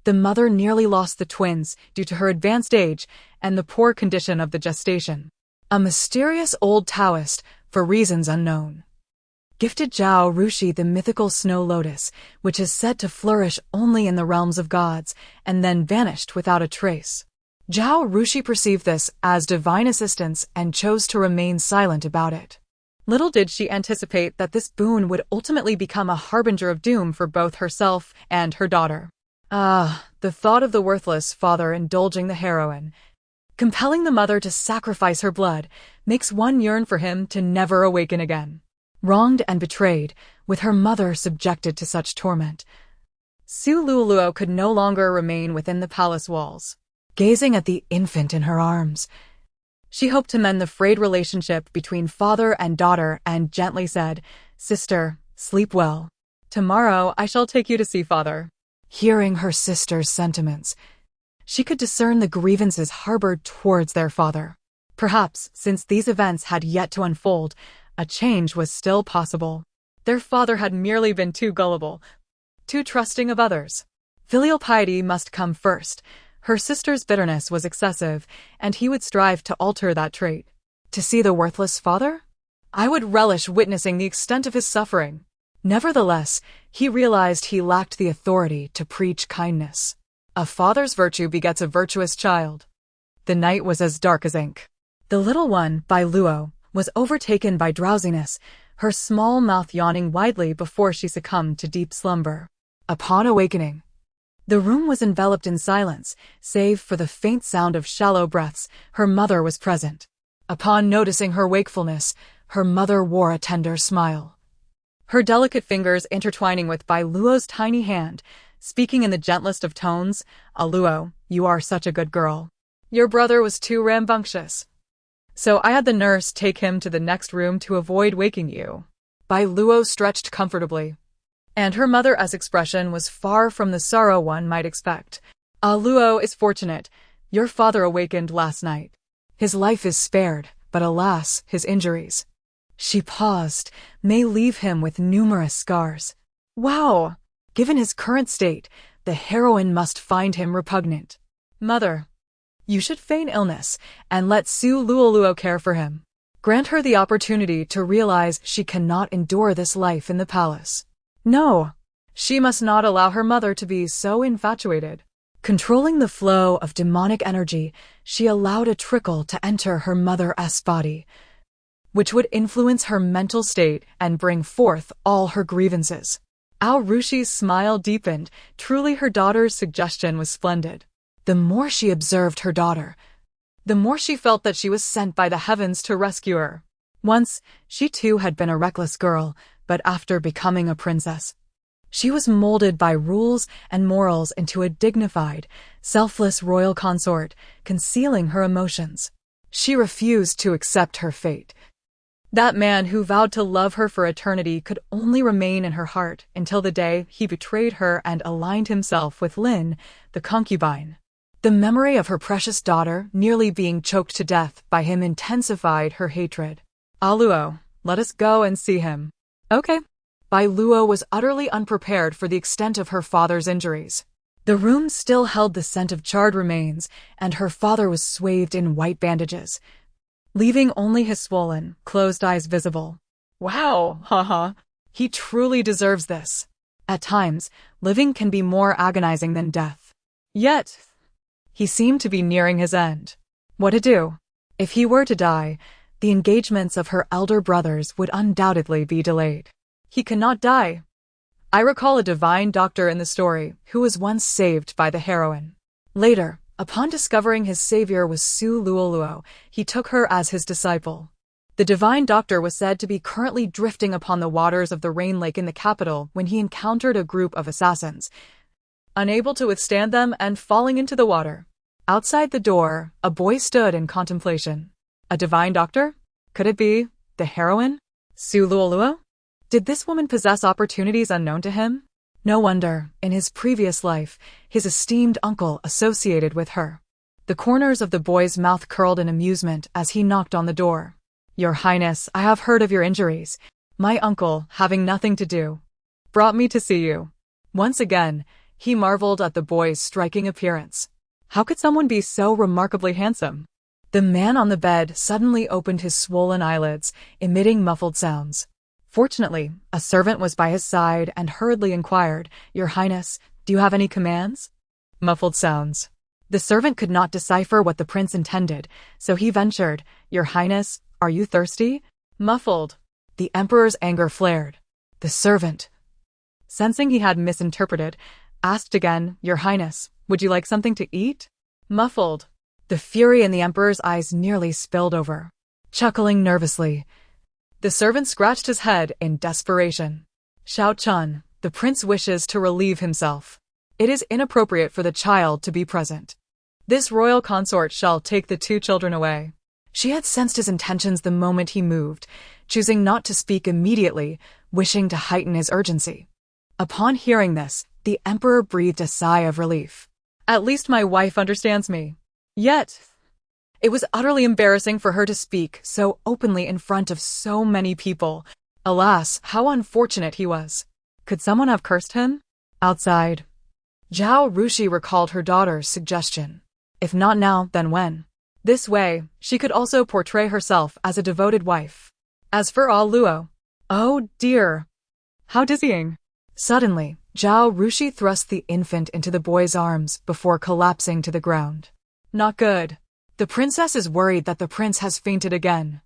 A: the mother nearly lost the twins due to her advanced age and the poor condition of the gestation. A mysterious old Taoist, for reasons unknown, gifted Zhao Rushi the mythical snow lotus, which is said to flourish only in the realms of gods, and then vanished without a trace. Zhao Rushi perceived this as divine assistance and chose to remain silent about it. Little did she anticipate that this boon would ultimately become a harbinger of doom for both herself and her daughter. The thought of the worthless father indulging the heroine, compelling the mother to sacrifice her blood, makes one yearn for him to never awaken again. Wronged and betrayed, with her mother subjected to such torment, Su Luoluo could no longer remain within the palace walls. Gazing at the infant in her arms, she hoped to mend the frayed relationship between father and daughter and gently said, "Sister, sleep well. Tomorrow I shall take you to see father." Hearing her sister's sentiments, she could discern the grievances harbored towards their father. Perhaps, since these events had yet to unfold, a change was still possible. Their father had merely been too gullible, too trusting of others. Filial piety must come first. Her sister's bitterness was excessive, and he would strive to alter that trait. To see the worthless father? I would relish witnessing the extent of his suffering. Nevertheless, he realized he lacked the authority to preach kindness. A father's virtue begets a virtuous child. The night was as dark as ink. The little one, Biluó, was overtaken by drowsiness, her small mouth yawning widely before she succumbed to deep slumber. Upon awakening, the room was enveloped in silence, save for the faint sound of shallow breaths. Her mother was present. Upon noticing her wakefulness, her mother wore a tender smile. Her delicate fingers intertwining with Biluó's tiny hand, speaking in the gentlest of tones, "Biluó, you are such a good girl. Your brother was too rambunctious, so I had the nurse take him to the next room to avoid waking you." Biluó stretched comfortably, and her mother's expression was far from the sorrow one might expect. "Biluó is fortunate. Your father awakened last night. His life is spared, but alas, his injuries," she paused, "may leave him with numerous scars. Wow! Given his current state, the heroine must find him repugnant. Mother, you should feign illness and let Luoluo care for him. Grant her the opportunity to realize she cannot endure this life in the palace. No, she must not allow her mother to be so infatuated." Controlling the flow of demonic energy, she allowed a trickle to enter her mother's body, which would influence her mental state and bring forth all her grievances. Rushi's smile deepened. Truly her daughter's suggestion was splendid. The more she observed her daughter, the more she felt that she was sent by the heavens to rescue her. Once, she too had been a reckless girl, but after becoming a princess, she was molded by rules and morals into a dignified, selfless royal consort, concealing her emotions. She refused to accept her fate. That man who vowed to love her for eternity could only remain in her heart until the day he betrayed her and aligned himself with Lin, the concubine. The memory of her precious daughter nearly being choked to death by him intensified her hatred. "Biluó, let us go and see him." "Okay." Biluó was utterly unprepared for the extent of her father's injuries. The room still held the scent of charred remains, and her father was swathed in white bandages, leaving only his swollen, closed eyes visible. Wow, haha. He truly deserves this. At times, living can be more agonizing than death. Yet, he seemed to be nearing his end. What to do? If he were to die, the engagements of her elder brothers would undoubtedly be delayed. He cannot die. I recall a divine doctor in the story who was once saved by the heroine. Later, upon discovering his savior was Luoluo, he took her as his disciple. The divine doctor was said to be currently drifting upon the waters of the Rain Lake in the capital when he encountered a group of assassins, unable to withstand them and falling into the water. Outside the door, a boy stood in contemplation. A divine doctor? Could it be the heroine? Luoluo? Did this woman possess opportunities unknown to him? No wonder, in his previous life, his esteemed uncle associated with her. The corners of the boy's mouth curled in amusement as he knocked on the door. "Your Highness, I have heard of your injuries. My uncle, having nothing to do, brought me to see you." Once again, he marveled at the boy's striking appearance. How could someone be so remarkably handsome? The man on the bed suddenly opened his swollen eyelids, emitting muffled sounds. Fortunately, a servant was by his side and hurriedly inquired, "Your Highness, do you have any commands?" Muffled sounds. The servant could not decipher what the prince intended, so he ventured, "Your Highness, are you thirsty?" Muffled. The emperor's anger flared. The servant, sensing he had misinterpreted, asked again, "Your Highness, would you like something to eat?" Muffled. The fury in the emperor's eyes nearly spilled over. Chuckling nervously, the servant scratched his head in desperation. "Xiao Chun, the prince wishes to relieve himself. It is inappropriate for the child to be present. This royal consort shall take the two children away." She had sensed his intentions the moment he moved, choosing not to speak immediately, wishing to heighten his urgency. Upon hearing this, the emperor breathed a sigh of relief. At least my wife understands me. Yet, it was utterly embarrassing for her to speak so openly in front of so many people. Alas, how unfortunate he was. Could someone have cursed him? Outside, Zhao Rushi recalled her daughter's suggestion. If not now, then when? This way, she could also portray herself as a devoted wife. As for Luo, oh dear, how dizzying. Suddenly, Zhao Rushi thrust the infant into the boy's arms before collapsing to the ground. Not good. The princess is worried that the prince has fainted again.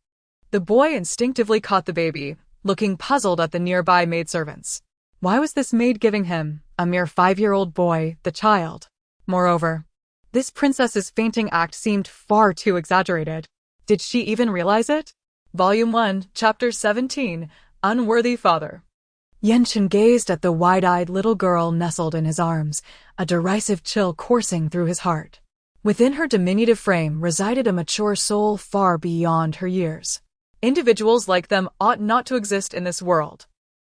A: The boy instinctively caught the baby, looking puzzled at the nearby maidservants. Why was this maid giving him, a mere 5-year-old boy, the child? Moreover, this princess's fainting act seemed far too exaggerated. Did she even realize it? Volume 1, Chapter 17, Unworthy Father. Yenchen gazed at the wide-eyed little girl nestled in his arms, a derisive chill coursing through his heart. Within her diminutive frame resided a mature soul far beyond her years. Individuals like them ought not to exist in this world.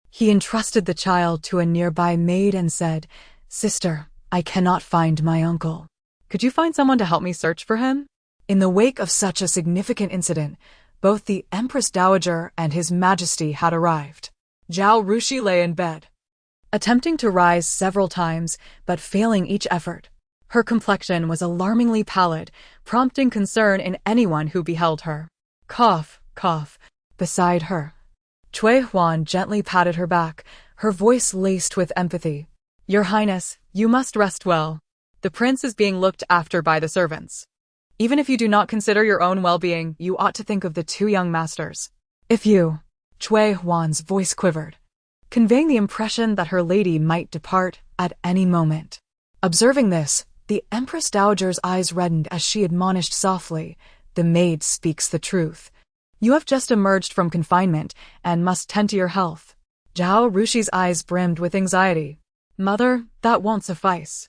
A: He entrusted the child to a nearby maid and said, "Sister, I cannot find my uncle. Could you find someone to help me search for him?" In the wake of such a significant incident, both the Empress Dowager and His Majesty had arrived. Zhao Rushi lay in bed, attempting to rise several times, but failing each effort. Her complexion was alarmingly pallid, prompting concern in anyone who beheld her. Cough, cough, beside her. Cui Huan gently patted her back, her voice laced with empathy. "Your Highness, you must rest well. The prince is being looked after by the servants. Even if you do not consider your own well-being, you ought to think of the 2 young masters. If you..." Cui Huan's voice quivered, conveying the impression that her lady might depart at any moment. Observing this, the Empress Dowager's eyes reddened as she admonished softly, "The maid speaks the truth. You have just emerged from confinement and must tend to your health." Zhao Rushi's eyes brimmed with anxiety. "Mother, that won't suffice.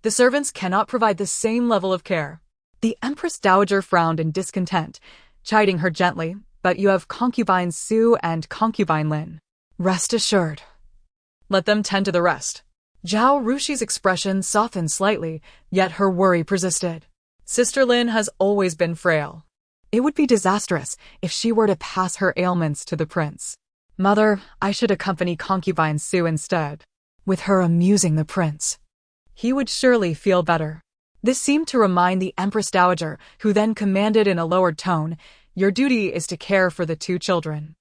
A: The servants cannot provide the same level of care." The Empress Dowager frowned in discontent, chiding her gently, "But you have concubine Su and concubine Lin. Rest assured. Let them tend to the rest." Zhao Rushi's expression softened slightly, yet her worry persisted. Sister Lin has always been frail. It would be disastrous if she were to pass her ailments to the prince. "Mother, I should accompany concubine Su instead, with her amusing the prince. He would surely feel better." This seemed to remind the Empress Dowager, who then commanded in a lowered tone, "Your duty is to care for the 2 children.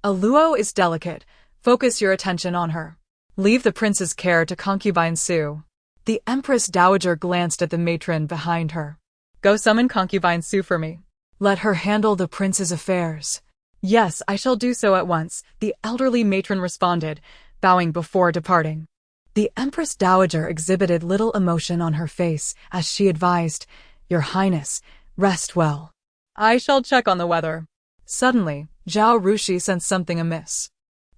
A: Biluó is delicate. Focus your attention on her. Leave the prince's care to concubine Su." The Empress Dowager glanced at the matron behind her. "Go summon concubine Su for me. Let her handle the prince's affairs." "Yes, I shall do so at once," the elderly matron responded, bowing before departing. The Empress Dowager exhibited little emotion on her face as she advised, "Your Highness, rest well. I shall check on the weather." Suddenly, Zhao Rushi sensed something amiss.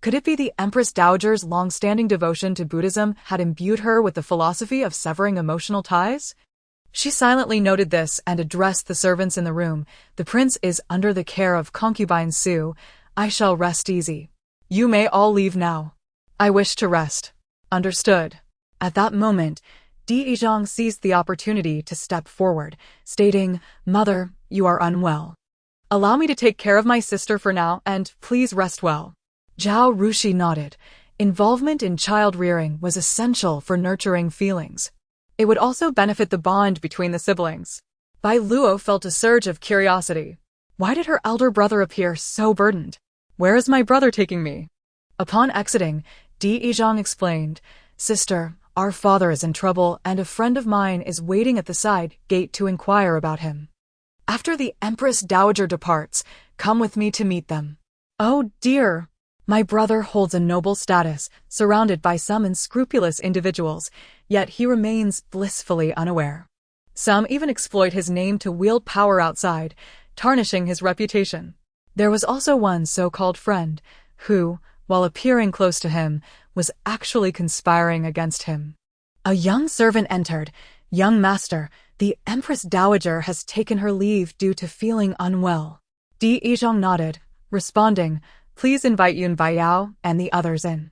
A: Could it be the Empress Dowager's long-standing devotion to Buddhism had imbued her with the philosophy of severing emotional ties? She silently noted this and addressed the servants in the room. "The prince is under the care of concubine Su. I shall rest easy. You may all leave now. I wish to rest." "Understood." At that moment, Di Yizhang seized the opportunity to step forward, stating, "Mother, you are unwell. Allow me to take care of my sister for now, and please rest well." Zhao Rushi nodded. Involvement in child-rearing was essential for nurturing feelings. It would also benefit the bond between the siblings. Biluó felt a surge of curiosity. Why did her elder brother appear so burdened? "Where is my brother taking me?" Upon exiting, Di Yizhang explained, "Sister, our father is in trouble and a friend of mine is waiting at the side gate to inquire about him. After the Empress Dowager departs, come with me to meet them." "Oh dear. My brother holds a noble status, surrounded by some unscrupulous individuals, yet he remains blissfully unaware. Some even exploit his name to wield power outside, tarnishing his reputation. There was also one so-called friend, who, while appearing close to him, was actually conspiring against him." A young servant entered. "Young master, the Empress Dowager has taken her leave due to feeling unwell." Di Yizhang nodded, responding, "Please invite Yun Baiyao and the others in."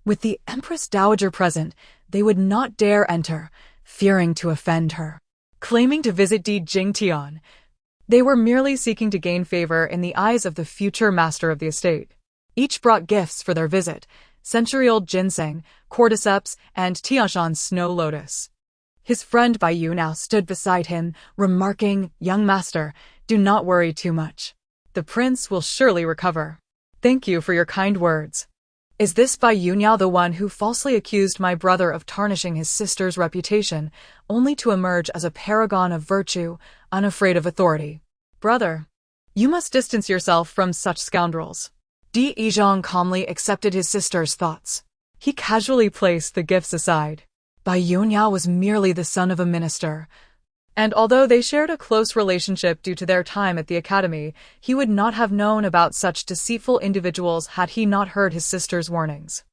A: With the Empress Dowager present, they would not dare enter, fearing to offend her. Claiming to visit Di Jingtian, they were merely seeking to gain favor in the eyes of the future master of the estate. Each brought gifts for their visit: century-old ginseng, cordyceps, and Tianshan's snow lotus. His friend Biluó now stood beside him, remarking, "Young master, do not worry too much. The prince will surely recover. Thank you for your kind words." Is this Biluó the one who falsely accused my brother of tarnishing his sister's reputation, only to emerge as a paragon of virtue, unafraid of authority? Brother, you must distance yourself from such scoundrels. Zhang calmly accepted his sister's thoughts. He casually placed the gifts aside. Biluó was merely the son of a minister, and although they shared a close relationship due to their time at the academy, he would not have known about such deceitful individuals had he not heard his sister's warnings.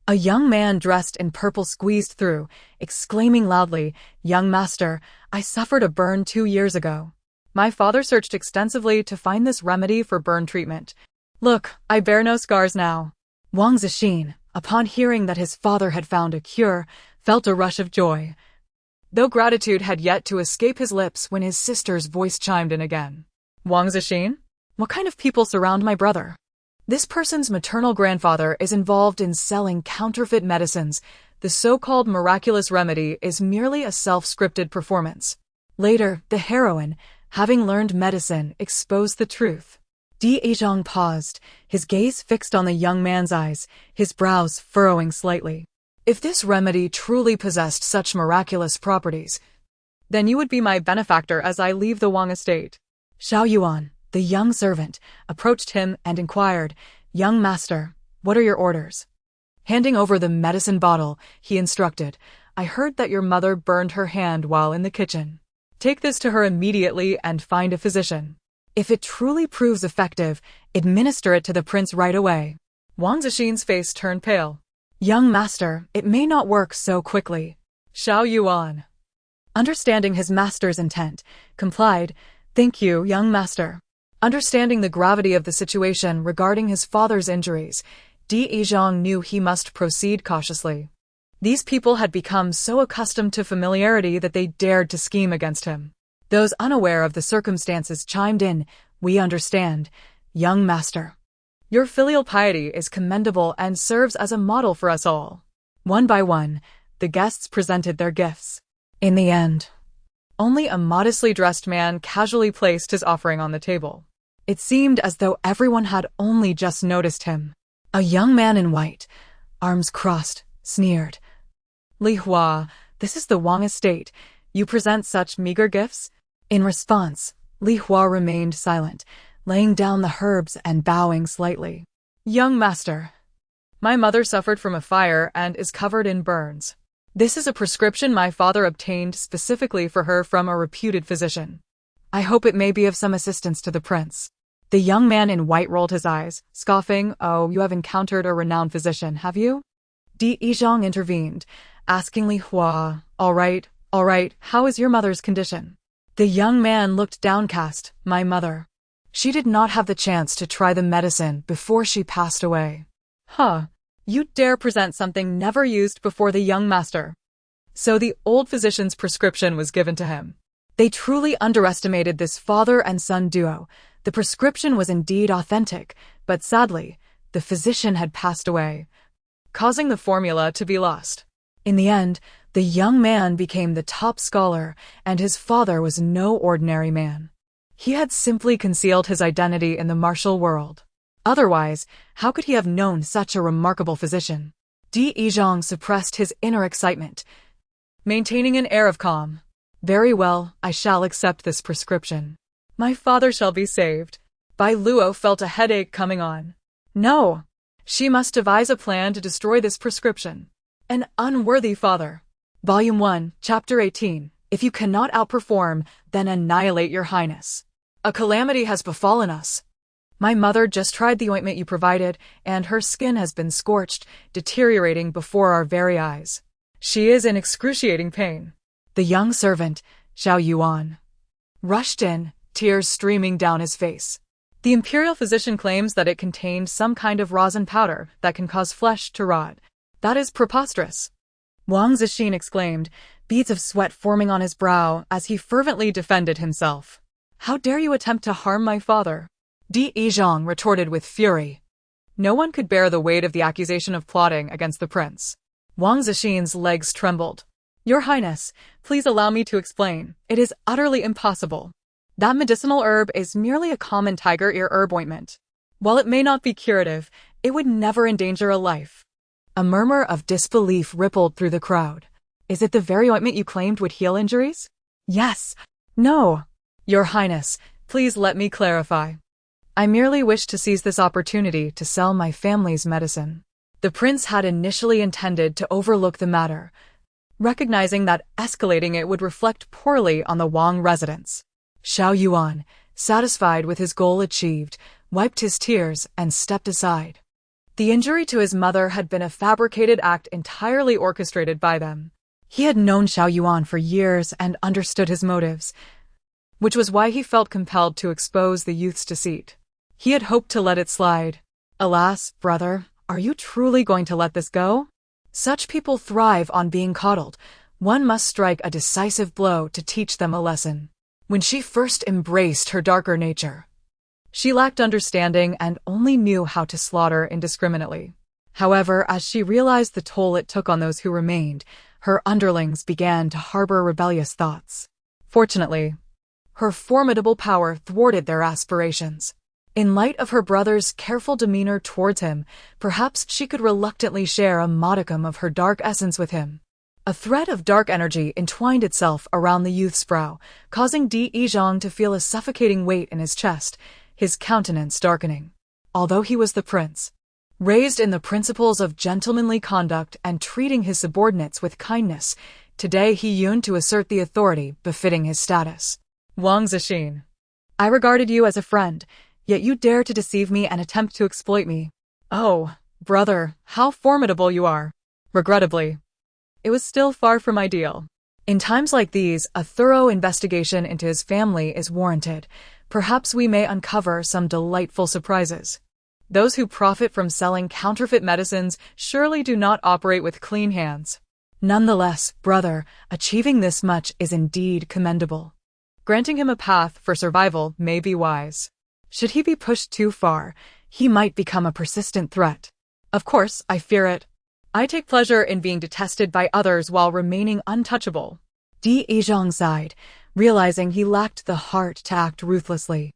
A: A young man dressed in purple squeezed through, exclaiming loudly, "Young master, I suffered a burn 2 years ago. My father searched extensively to find this remedy for burn treatment. Look, I bear no scars now." Wang Zixin, upon hearing that his father had found a cure, felt a rush of joy, though gratitude had yet to escape his lips when his sister's voice chimed in again. "Wang Zixin? What kind of people surround my brother? This person's maternal grandfather is involved in selling counterfeit medicines. The so-called miraculous remedy is merely a self-scripted performance." Later, the heroine, having learned medicine, exposed the truth. Zhang paused, his gaze fixed on the young man's eyes, his brows furrowing slightly. "If this remedy truly possessed such miraculous properties, then you would be my benefactor as I leave the Wang estate." Xiao Yuan, the young servant, approached him and inquired, "Young master, what are your orders?" Handing over the medicine bottle, he instructed, "I heard that your mother burned her hand while in the kitchen. Take this to her immediately and find a physician. If it truly proves effective, administer it to the prince right away." Wang Zixin's face turned pale. "Young master, it may not work so quickly." Xiao Yuan, understanding his master's intent, complied, "Thank you, young master." Understanding the gravity of the situation regarding his father's injuries, Zhang knew he must proceed cautiously. These people had become so accustomed to familiarity that they dared to scheme against him. Those unaware of the circumstances chimed in, "We understand, young master. Your filial piety is commendable and serves as a model for us all." One by one, the guests presented their gifts. In the end, only a modestly dressed man casually placed his offering on the table. It seemed as though everyone had only just noticed him. A young man in white, arms crossed, sneered, "Li Hua, this is the Wang estate. You present such meager gifts?" In response, Li Hua remained silent, laying down the herbs and bowing slightly. "Young master, my mother suffered from a fire and is covered in burns. This is a prescription my father obtained specifically for her from a reputed physician. I hope it may be of some assistance to the prince." The young man in white rolled his eyes, scoffing, "Oh, you have encountered a renowned physician, have you?" Zhang intervened, asking Li Hua, all right, how is your mother's condition?" The young man looked downcast. "My mother. She did not have the chance to try the medicine before she passed away." "Huh. You dare present something never used before the young master." So the old physician's prescription was given to him. They truly underestimated this father and son duo. The prescription was indeed authentic, but sadly, the physician had passed away, causing the formula to be lost. In the end, the young man became the top scholar, and his father was no ordinary man. He had simply concealed his identity in the martial world. Otherwise, how could he have known such a remarkable physician? Zhang suppressed his inner excitement, maintaining an air of calm. "Very well, I shall accept this prescription. My father shall be saved." Biluó felt a headache coming on. No, she must devise a plan to destroy this prescription. An unworthy father. Volume 1, Chapter 18. If you cannot outperform, then annihilate your highness. A calamity has befallen us. My mother just tried the ointment you provided, and her skin has been scorched, deteriorating before our very eyes. She is in excruciating pain. The young servant, Xiao Yuan, rushed in, tears streaming down his face. The imperial physician claims that it contained some kind of rosin powder that can cause flesh to rot. That is preposterous. Wang Zixin exclaimed, beads of sweat forming on his brow as he fervently defended himself. "How dare you attempt to harm my father?" Zhang retorted with fury. No one could bear the weight of the accusation of plotting against the prince. Wang Zixin's legs trembled. Your Highness, please allow me to explain. It is utterly impossible. That medicinal herb is merely a common tiger ear herb ointment. While it may not be curative, it would never endanger a life. A murmur of disbelief rippled through the crowd. Is it the very ointment you claimed would heal injuries? Yes. No. Your Highness, please let me clarify. I merely wish to seize this opportunity to sell my family's medicine. The prince had initially intended to overlook the matter, recognizing that escalating it would reflect poorly on the Wang residents. Xiao Yuan, satisfied with his goal achieved, wiped his tears and stepped aside. The injury to his mother had been a fabricated act entirely orchestrated by them. He had known Xiao Yuan for years and understood his motives, which was why he felt compelled to expose the youth's deceit. He had hoped to let it slide. Alas, brother, are you truly going to let this go? Such people thrive on being coddled. One must strike a decisive blow to teach them a lesson. When she first embraced her darker nature, she lacked understanding and only knew how to slaughter indiscriminately. However, as she realized the toll it took on those who remained, her underlings began to harbor rebellious thoughts. Fortunately, her formidable power thwarted their aspirations. In light of her brother's careful demeanor towards him, perhaps she could reluctantly share a modicum of her dark essence with him. A thread of dark energy entwined itself around the youth's brow, causing Di Yizhang to feel a suffocating weight in his chest, his countenance darkening. Although he was the prince, raised in the principles of gentlemanly conduct and treating his subordinates with kindness, today he yearned to assert the authority befitting his status. Wang Zixin, I regarded you as a friend, yet you dare to deceive me and attempt to exploit me. Oh, brother, how formidable you are. Regrettably, it was still far from ideal. In times like these, a thorough investigation into his family is warranted. Perhaps we may uncover some delightful surprises. Those who profit from selling counterfeit medicines surely do not operate with clean hands. Nonetheless, brother, achieving this much is indeed commendable. Granting him a path for survival may be wise. Should he be pushed too far, he might become a persistent threat. Of course, I fear it. I take pleasure in being detested by others while remaining untouchable. Di Yizhang sighed, realizing he lacked the heart to act ruthlessly.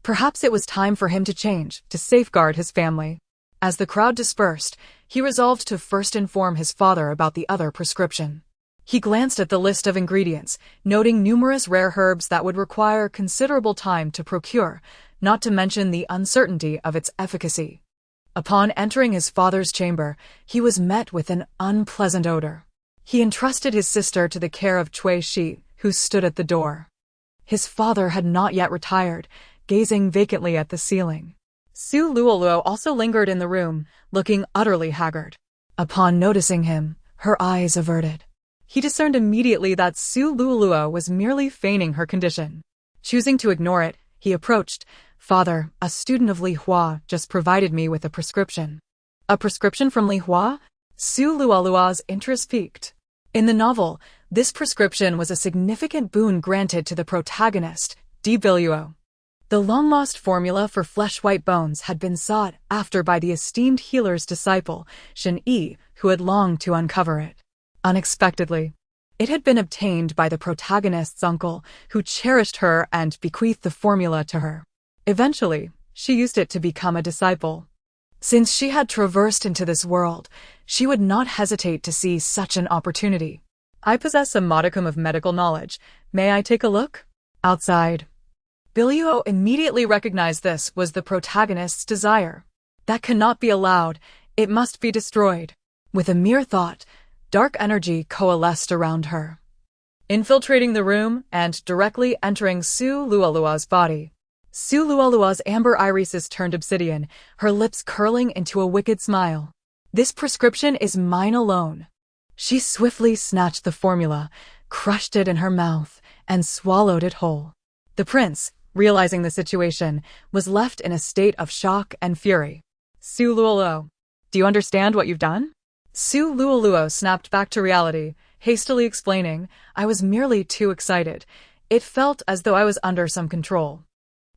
A: Perhaps it was time for him to change, to safeguard his family. As the crowd dispersed, he resolved to first inform his father about the other prescription. He glanced at the list of ingredients, noting numerous rare herbs that would require considerable time to procure, not to mention the uncertainty of its efficacy. Upon entering his father's chamber, he was met with an unpleasant odor. He entrusted his sister to the care of Cui Shi, who stood at the door. His father had not yet retired, gazing vacantly at the ceiling. Su Luoluo also lingered in the room, looking utterly haggard. Upon noticing him, her eyes averted. He discerned immediately that Su Luoluo was merely feigning her condition. Choosing to ignore it, he approached. Father, a student of Li Hua just provided me with a prescription. A prescription from Li Hua? Su Luoluo's interest piqued. In the novel, this prescription was a significant boon granted to the protagonist, Biluó. The long-lost formula for flesh-white bones had been sought after by the esteemed healer's disciple, Shen Yi, who had longed to uncover it. Unexpectedly, it had been obtained by the protagonist's uncle, who cherished her and bequeathed the formula to her. Eventually, she used it to become a disciple. Since she had traversed into this world, she would not hesitate to seize such an opportunity. I possess a modicum of medical knowledge. May I take a look? Outside. Biluó immediately recognized this was the protagonist's desire. That cannot be allowed. It must be destroyed. With a mere thought, dark energy coalesced around her, infiltrating the room and directly entering Su Luoluo's body. Su Luoluo's amber irises turned obsidian, her lips curling into a wicked smile. This prescription is mine alone. She swiftly snatched the formula, crushed it in her mouth, and swallowed it whole. The prince, realizing the situation, was left in a state of shock and fury. Su Luoluo, do you understand what you've done? Su Luoluo snapped back to reality, hastily explaining, I was merely too excited. It felt as though I was under some control.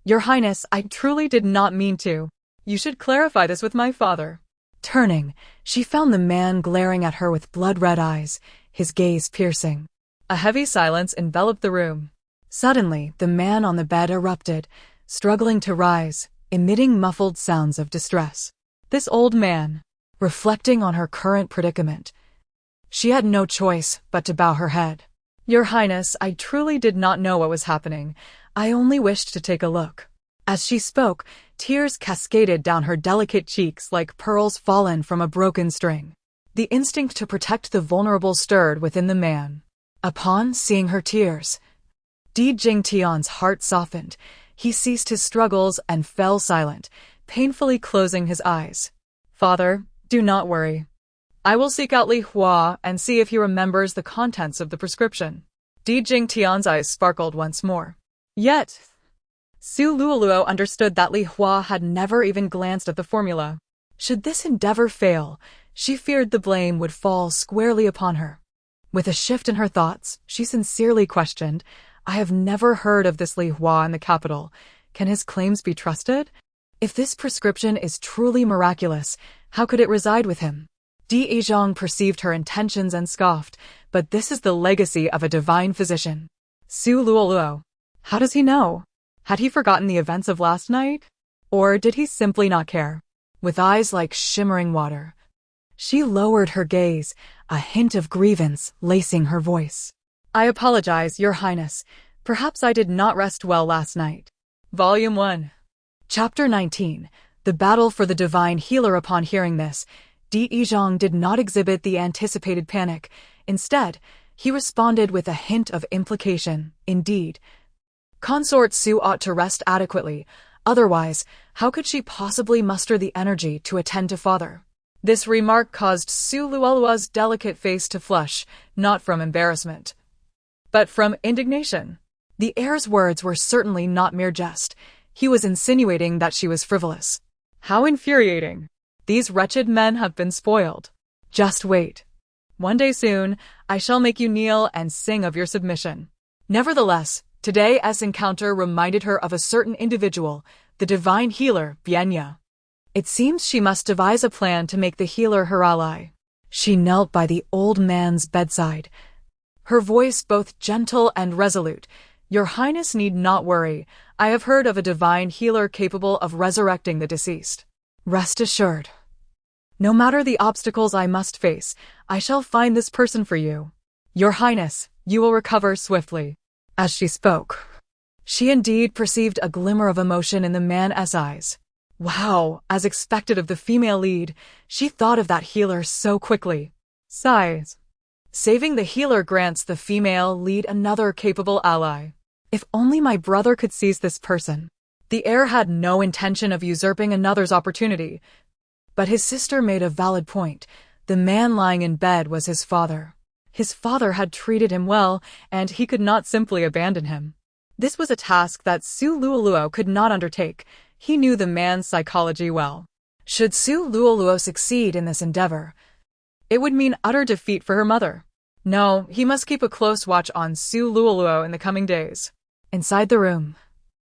A: Your Highness, I truly did not mean to. You should clarify this with my father. Turning, she found the man glaring at her with blood-red eyes, his gaze piercing. A heavy silence enveloped the room. Suddenly, the man on the bed erupted, struggling to rise, emitting muffled sounds of distress. This old man, reflecting on her current predicament. She had no choice but to bow her head. Your Highness, I truly did not know what was happening. I only wished to take a look. As she spoke, tears cascaded down her delicate cheeks like pearls fallen from a broken string. The instinct to protect the vulnerable stirred within the man. Upon seeing her tears, Di Jingtian's heart softened. He ceased his struggles and fell silent, painfully closing his eyes. Father, do not worry. I will seek out Li Hua and see if he remembers the contents of the prescription. Di Jingtian's eyes sparkled once more. Yet, Su Luoluo understood that Li Hua had never even glanced at the formula. Should this endeavor fail, she feared the blame would fall squarely upon her. With a shift in her thoughts, she sincerely questioned, I have never heard of this Li Hua in the capital. Can his claims be trusted? If this prescription is truly miraculous, how could it reside with him? Di Yizhong perceived her intentions and scoffed, but this is the legacy of a divine physician. Su Luoluo. How does he know? Had he forgotten the events of last night? Or did he simply not care? With eyes like shimmering water, she lowered her gaze, a hint of grievance lacing her voice. I apologize, Your Highness. Perhaps I did not rest well last night. Volume 1. Chapter 19. The Battle for the Divine Healer. Upon hearing this, Di Yizhong did not exhibit the anticipated panic. Instead, he responded with a hint of implication. Indeed, Consort Su ought to rest adequately. Otherwise, how could she possibly muster the energy to attend to father? This remark caused Su Luoluo's delicate face to flush, not from embarrassment, but from indignation. The heir's words were certainly not mere jest. He was insinuating that she was frivolous. How infuriating. These wretched men have been spoiled. Just wait. One day soon, I shall make you kneel and sing of your submission. Nevertheless, today's encounter reminded her of a certain individual, the divine healer, Bianya. It seems she must devise a plan to make the healer her ally. She knelt by the old man's bedside, her voice both gentle and resolute. Your Highness need not worry. I have heard of a divine healer capable of resurrecting the deceased. Rest assured. No matter the obstacles I must face, I shall find this person for you. Your Highness, you will recover swiftly. As she spoke, she indeed perceived a glimmer of emotion in the man's eyes. Wow, as expected of the female lead, she thought of that healer so quickly. Sighs. Saving the healer grants the female lead another capable ally. If only my brother could seize this person. The heir had no intention of usurping another's opportunity, but his sister made a valid point. The man lying in bed was his father. His father had treated him well, and he could not simply abandon him. This was a task that Su Luoluo could not undertake. He knew the man's psychology well. Should Su Luoluo succeed in this endeavor, it would mean utter defeat for her mother. No, he must keep a close watch on Su Luoluo in the coming days. Inside the room,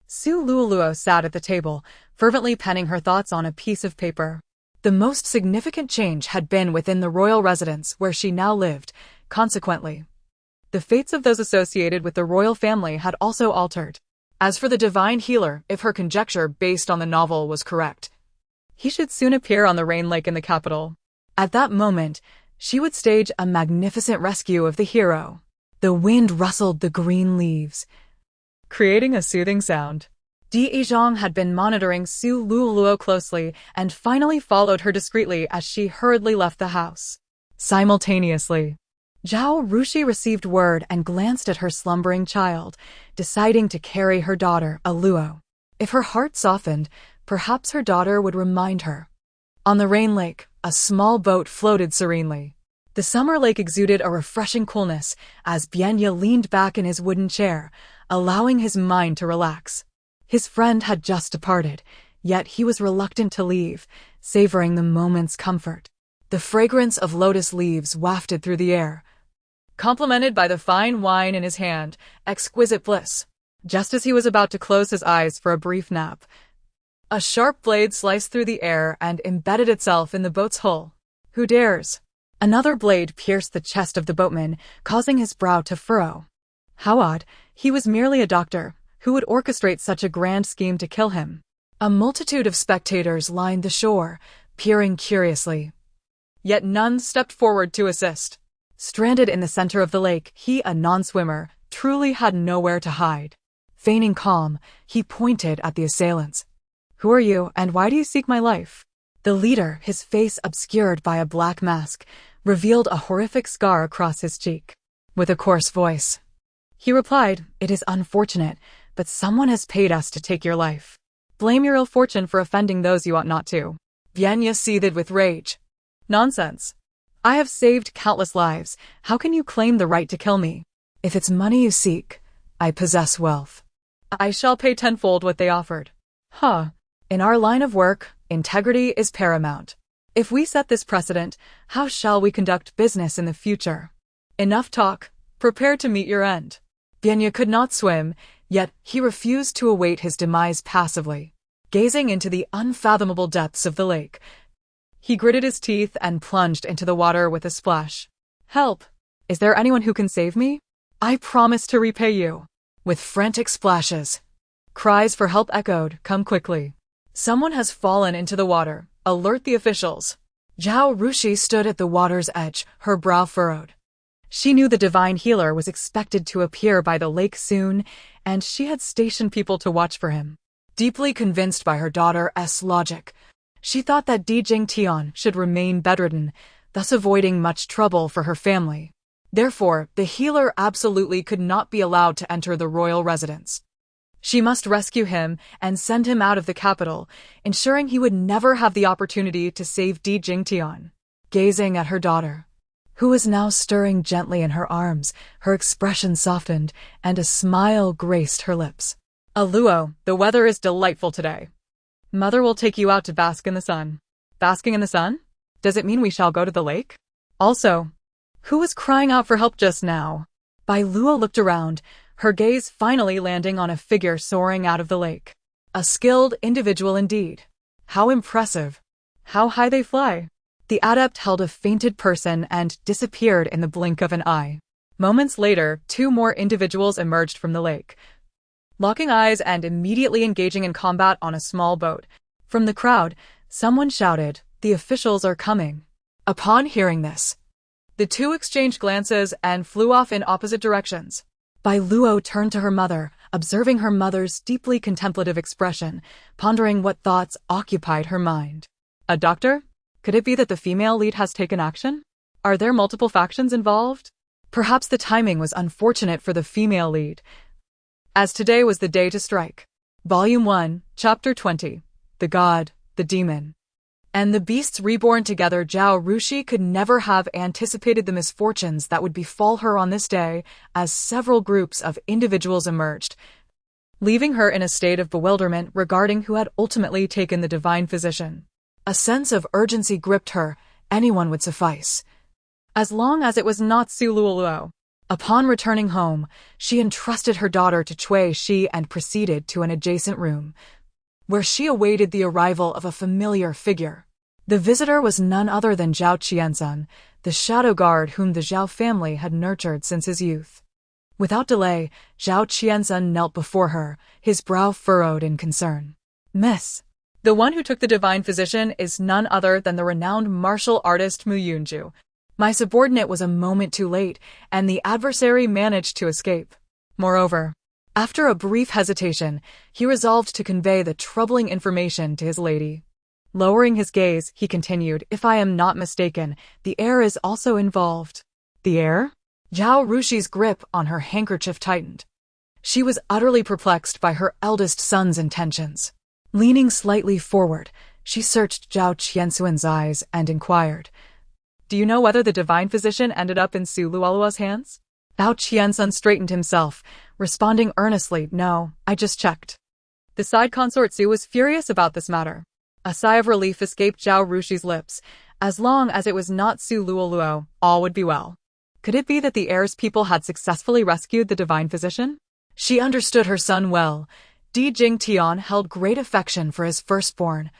A: Su Luoluo sat at the table, fervently penning her thoughts on a piece of paper. The most significant change had been within the royal residence where she now lived. Consequently, the fates of those associated with the royal family had also altered. As for the divine healer, if her conjecture based on the novel was correct, he should soon appear on the Rain Lake in the capital. At that moment, she would stage a magnificent rescue of the hero. The wind rustled the green leaves, creating a soothing sound. Di Yizhong had been monitoring Su Luoluo closely and finally followed her discreetly as she hurriedly left the house. Simultaneously, Zhao Rushi received word and glanced at her slumbering child, deciding to carry her daughter, Biluó. If her heart softened, perhaps her daughter would remind her. On the Rain Lake, a small boat floated serenely. The summer lake exuded a refreshing coolness as Bianya leaned back in his wooden chair, allowing his mind to relax. His friend had just departed, yet he was reluctant to leave, savoring the moment's comfort. The fragrance of lotus leaves wafted through the air, complemented by the fine wine in his hand, exquisite bliss. Just as he was about to close his eyes for a brief nap, A sharp blade sliced through the air and embedded itself in the boat's hull. Who dares? Another blade pierced the chest of the boatman, causing his brow to furrow. How odd, he was merely a doctor. Who would orchestrate such a grand scheme to kill him? A multitude of spectators lined the shore, peering curiously. Yet none stepped forward to assist. Stranded in the center of the lake, he, a non-swimmer, truly had nowhere to hide. Feigning calm, he pointed at the assailants. Who are you, and why do you seek my life? The leader, his face obscured by a black mask, revealed a horrific scar across his cheek. With a coarse voice, he replied, "It is unfortunate, but someone has paid us to take your life. Blame your ill fortune for offending those you ought not to." Biluó seethed with rage. Nonsense. I have saved countless lives. How can you claim the right to kill me? If it's money you seek, I possess wealth. I shall pay tenfold what they offered. In our line of work, integrity is paramount. If we set this precedent, how shall we conduct business in the future? Enough talk. Prepare to meet your end. Biluó could not swim, yet he refused to await his demise passively. Gazing into the unfathomable depths of the lake, he gritted his teeth and plunged into the water with a splash. Help! Is there anyone who can save me? I promise to repay you. With frantic splashes, cries for help echoed, "Come quickly. Someone has fallen into the water. Alert the officials." Zhao Rushi stood at the water's edge, her brow furrowed. She knew the divine healer was expected to appear by the lake soon, and she had stationed people to watch for him. Deeply convinced by her daughter's logic, she thought that Di Jingtian should remain bedridden, thus avoiding much trouble for her family. Therefore, the healer absolutely could not be allowed to enter the royal residence. She must rescue him and send him out of the capital, ensuring he would never have the opportunity to save Di Jingtian. Gazing at her daughter, who was now stirring gently in her arms, her expression softened, and a smile graced her lips. Biluó, the weather is delightful today. Mother will take you out to bask in the sun. Basking in the sun? Does it mean we shall go to the lake? Also, who was crying out for help just now? Biluó looked around, her gaze finally landing on a figure soaring out of the lake. A skilled individual indeed. How impressive. How high they fly. The adept held a fainted person and disappeared in the blink of an eye. Moments later, two more individuals emerged from the lake, locking eyes and immediately engaging in combat on a small boat. From the crowd, someone shouted, "The officials are coming." Upon hearing this, the two exchanged glances and flew off in opposite directions. Biluó turned to her mother, observing her mother's deeply contemplative expression, pondering what thoughts occupied her mind. A doctor? Could it be that the female lead has taken action? Are there multiple factions involved? Perhaps the timing was unfortunate for the female lead, as today was the day to strike. Volume 1, Chapter 20. The God, the Demon, and the Beasts Reborn together. Zhao Rushi could never have anticipated the misfortunes that would befall her on this day, as several groups of individuals emerged, leaving her in a state of bewilderment regarding who had ultimately taken the divine physician. A sense of urgency gripped her. Anyone would suffice, as long as it was not Biluó. Upon returning home, she entrusted her daughter to Cui Shi and proceeded to an adjacent room, where she awaited the arrival of a familiar figure. The visitor was none other than Zhao Qiansun, the shadow guard whom the Zhao family had nurtured since his youth. Without delay, Zhao Qiansun knelt before her, his brow furrowed in concern. "Miss, the one who took the divine physician is none other than the renowned martial artist Mu Yunju. My subordinate was a moment too late, and the adversary managed to escape. Moreover, after a brief hesitation, he resolved to convey the troubling information to his lady." Lowering his gaze, he continued, "If I am not mistaken, the heir is also involved." The heir? Zhao Rushi's grip on her handkerchief tightened. She was utterly perplexed by her eldest son's intentions. Leaning slightly forward, she searched Zhao Qiansun's eyes and inquired, "Do you know whether the divine physician ended up in Biluó's hands?" Zhao Qiansun straightened himself, responding earnestly, "No, I just checked." The side consort Su was furious about this matter. A sigh of relief escaped Zhao Rushi's lips. As long as it was not Biluó, all would be well. Could it be that the heir's people had successfully rescued the divine physician? She understood her son well. Di Jingtian held great affection for his firstborn,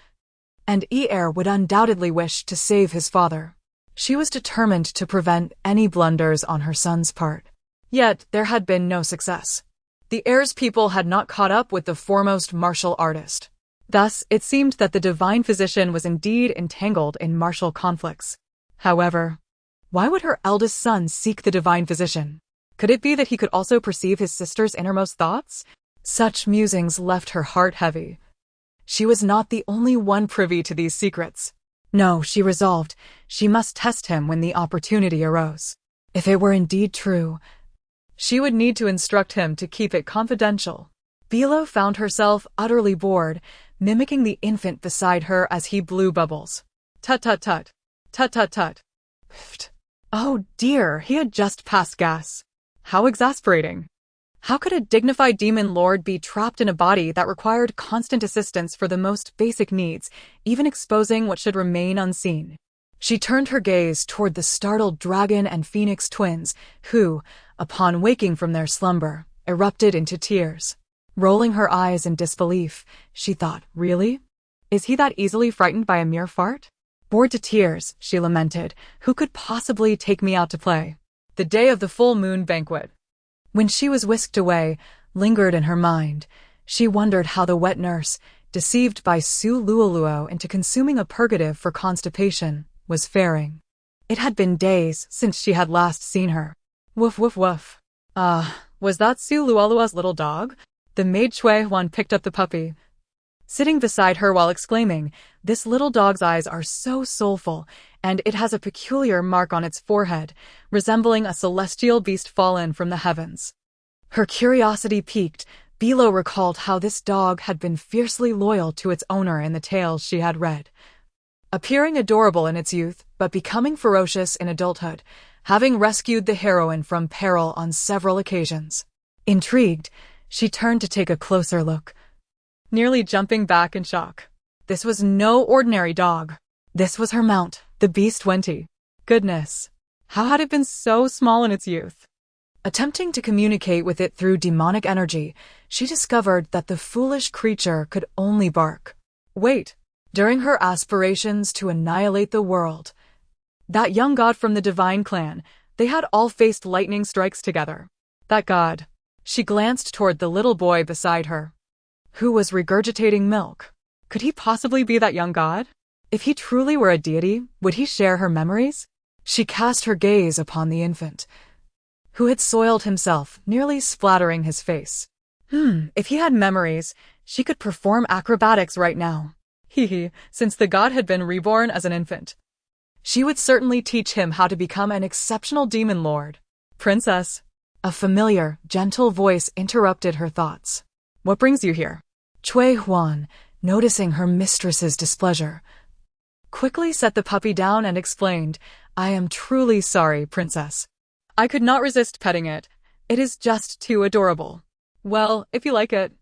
A: and heir would undoubtedly wish to save his father. She was determined to prevent any blunders on her son's part. Yet there had been no success. The heir's people had not caught up with the foremost martial artist. Thus, it seemed that the divine physician was indeed entangled in martial conflicts. However, why would her eldest son seek the divine physician? Could it be that he could also perceive his sister's innermost thoughts? Such musings left her heart heavy. She was not the only one privy to these secrets. No, she resolved, she must test him when the opportunity arose. If it were indeed true, she would need to instruct him to keep it confidential. Biluó found herself utterly bored, mimicking the infant beside her as he blew bubbles. Tut-tut-tut. Tut-tut-tut. Pfft. Oh dear, he had just passed gas. How exasperating. How could a dignified demon lord be trapped in a body that required constant assistance for the most basic needs, even exposing what should remain unseen? She turned her gaze toward the startled dragon and phoenix twins, who, upon waking from their slumber, erupted into tears. Rolling her eyes in disbelief, she thought, really? Is he that easily frightened by a mere fart? Bored to tears, she lamented, who could possibly take me out to play? The day of the full moon banquet. When she was whisked away, lingered in her mind, she wondered how the wet nurse, deceived by Su Luoluo into consuming a purgative for constipation, was faring. It had been days since she had last seen her. Woof woof woof. Was that Su Luoluo's little dog? The maid Chui Huan picked up the puppy, sitting beside her while exclaiming, "This little dog's eyes are so soulful, and it has a peculiar mark on its forehead, resembling a celestial beast fallen from the heavens." Her curiosity piqued, Biluó recalled how this dog had been fiercely loyal to its owner in the tales she had read. Appearing adorable in its youth, but becoming ferocious in adulthood, having rescued the heroine from peril on several occasions. Intrigued, she turned to take a closer look, nearly jumping back in shock. This was no ordinary dog. This was her mount, the Beast 20. Goodness, how had it been so small in its youth? Attempting to communicate with it through demonic energy, she discovered that the foolish creature could only bark. Wait, during her aspirations to annihilate the world, that young god from the divine clan, they had all faced lightning strikes together. That god. She glanced toward the little boy beside her, who was regurgitating milk. Could he possibly be that young god? If he truly were a deity, would he share her memories? She cast her gaze upon the infant, who had soiled himself, nearly splattering his face. If he had memories, she could perform acrobatics right now. Since the god had been reborn as an infant. She would certainly teach him how to become an exceptional demon lord. Princess. A familiar, gentle voice interrupted her thoughts. What brings you here? Chui Huan, noticing her mistress's displeasure, quickly set the puppy down and explained, I am truly sorry, princess. I could not resist petting it. It is just too adorable. Well, if you like it,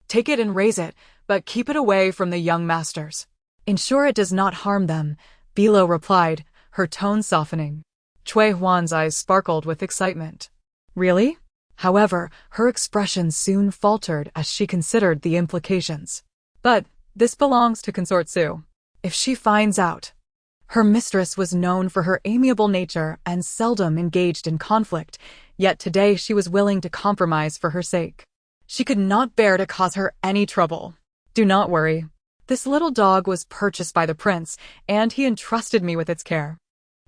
A: take it and raise it, but keep it away from the young masters. Ensure it does not harm them, Biluó replied, her tone softening. Chui Huan's eyes sparkled with excitement. Really? However, her expression soon faltered as she considered the implications. But this belongs to Consort Su. If she finds out. Her mistress was known for her amiable nature and seldom engaged in conflict, yet today she was willing to compromise for her sake. She could not bear to cause her any trouble. Do not worry. This little dog was purchased by the prince, and he entrusted me with its care.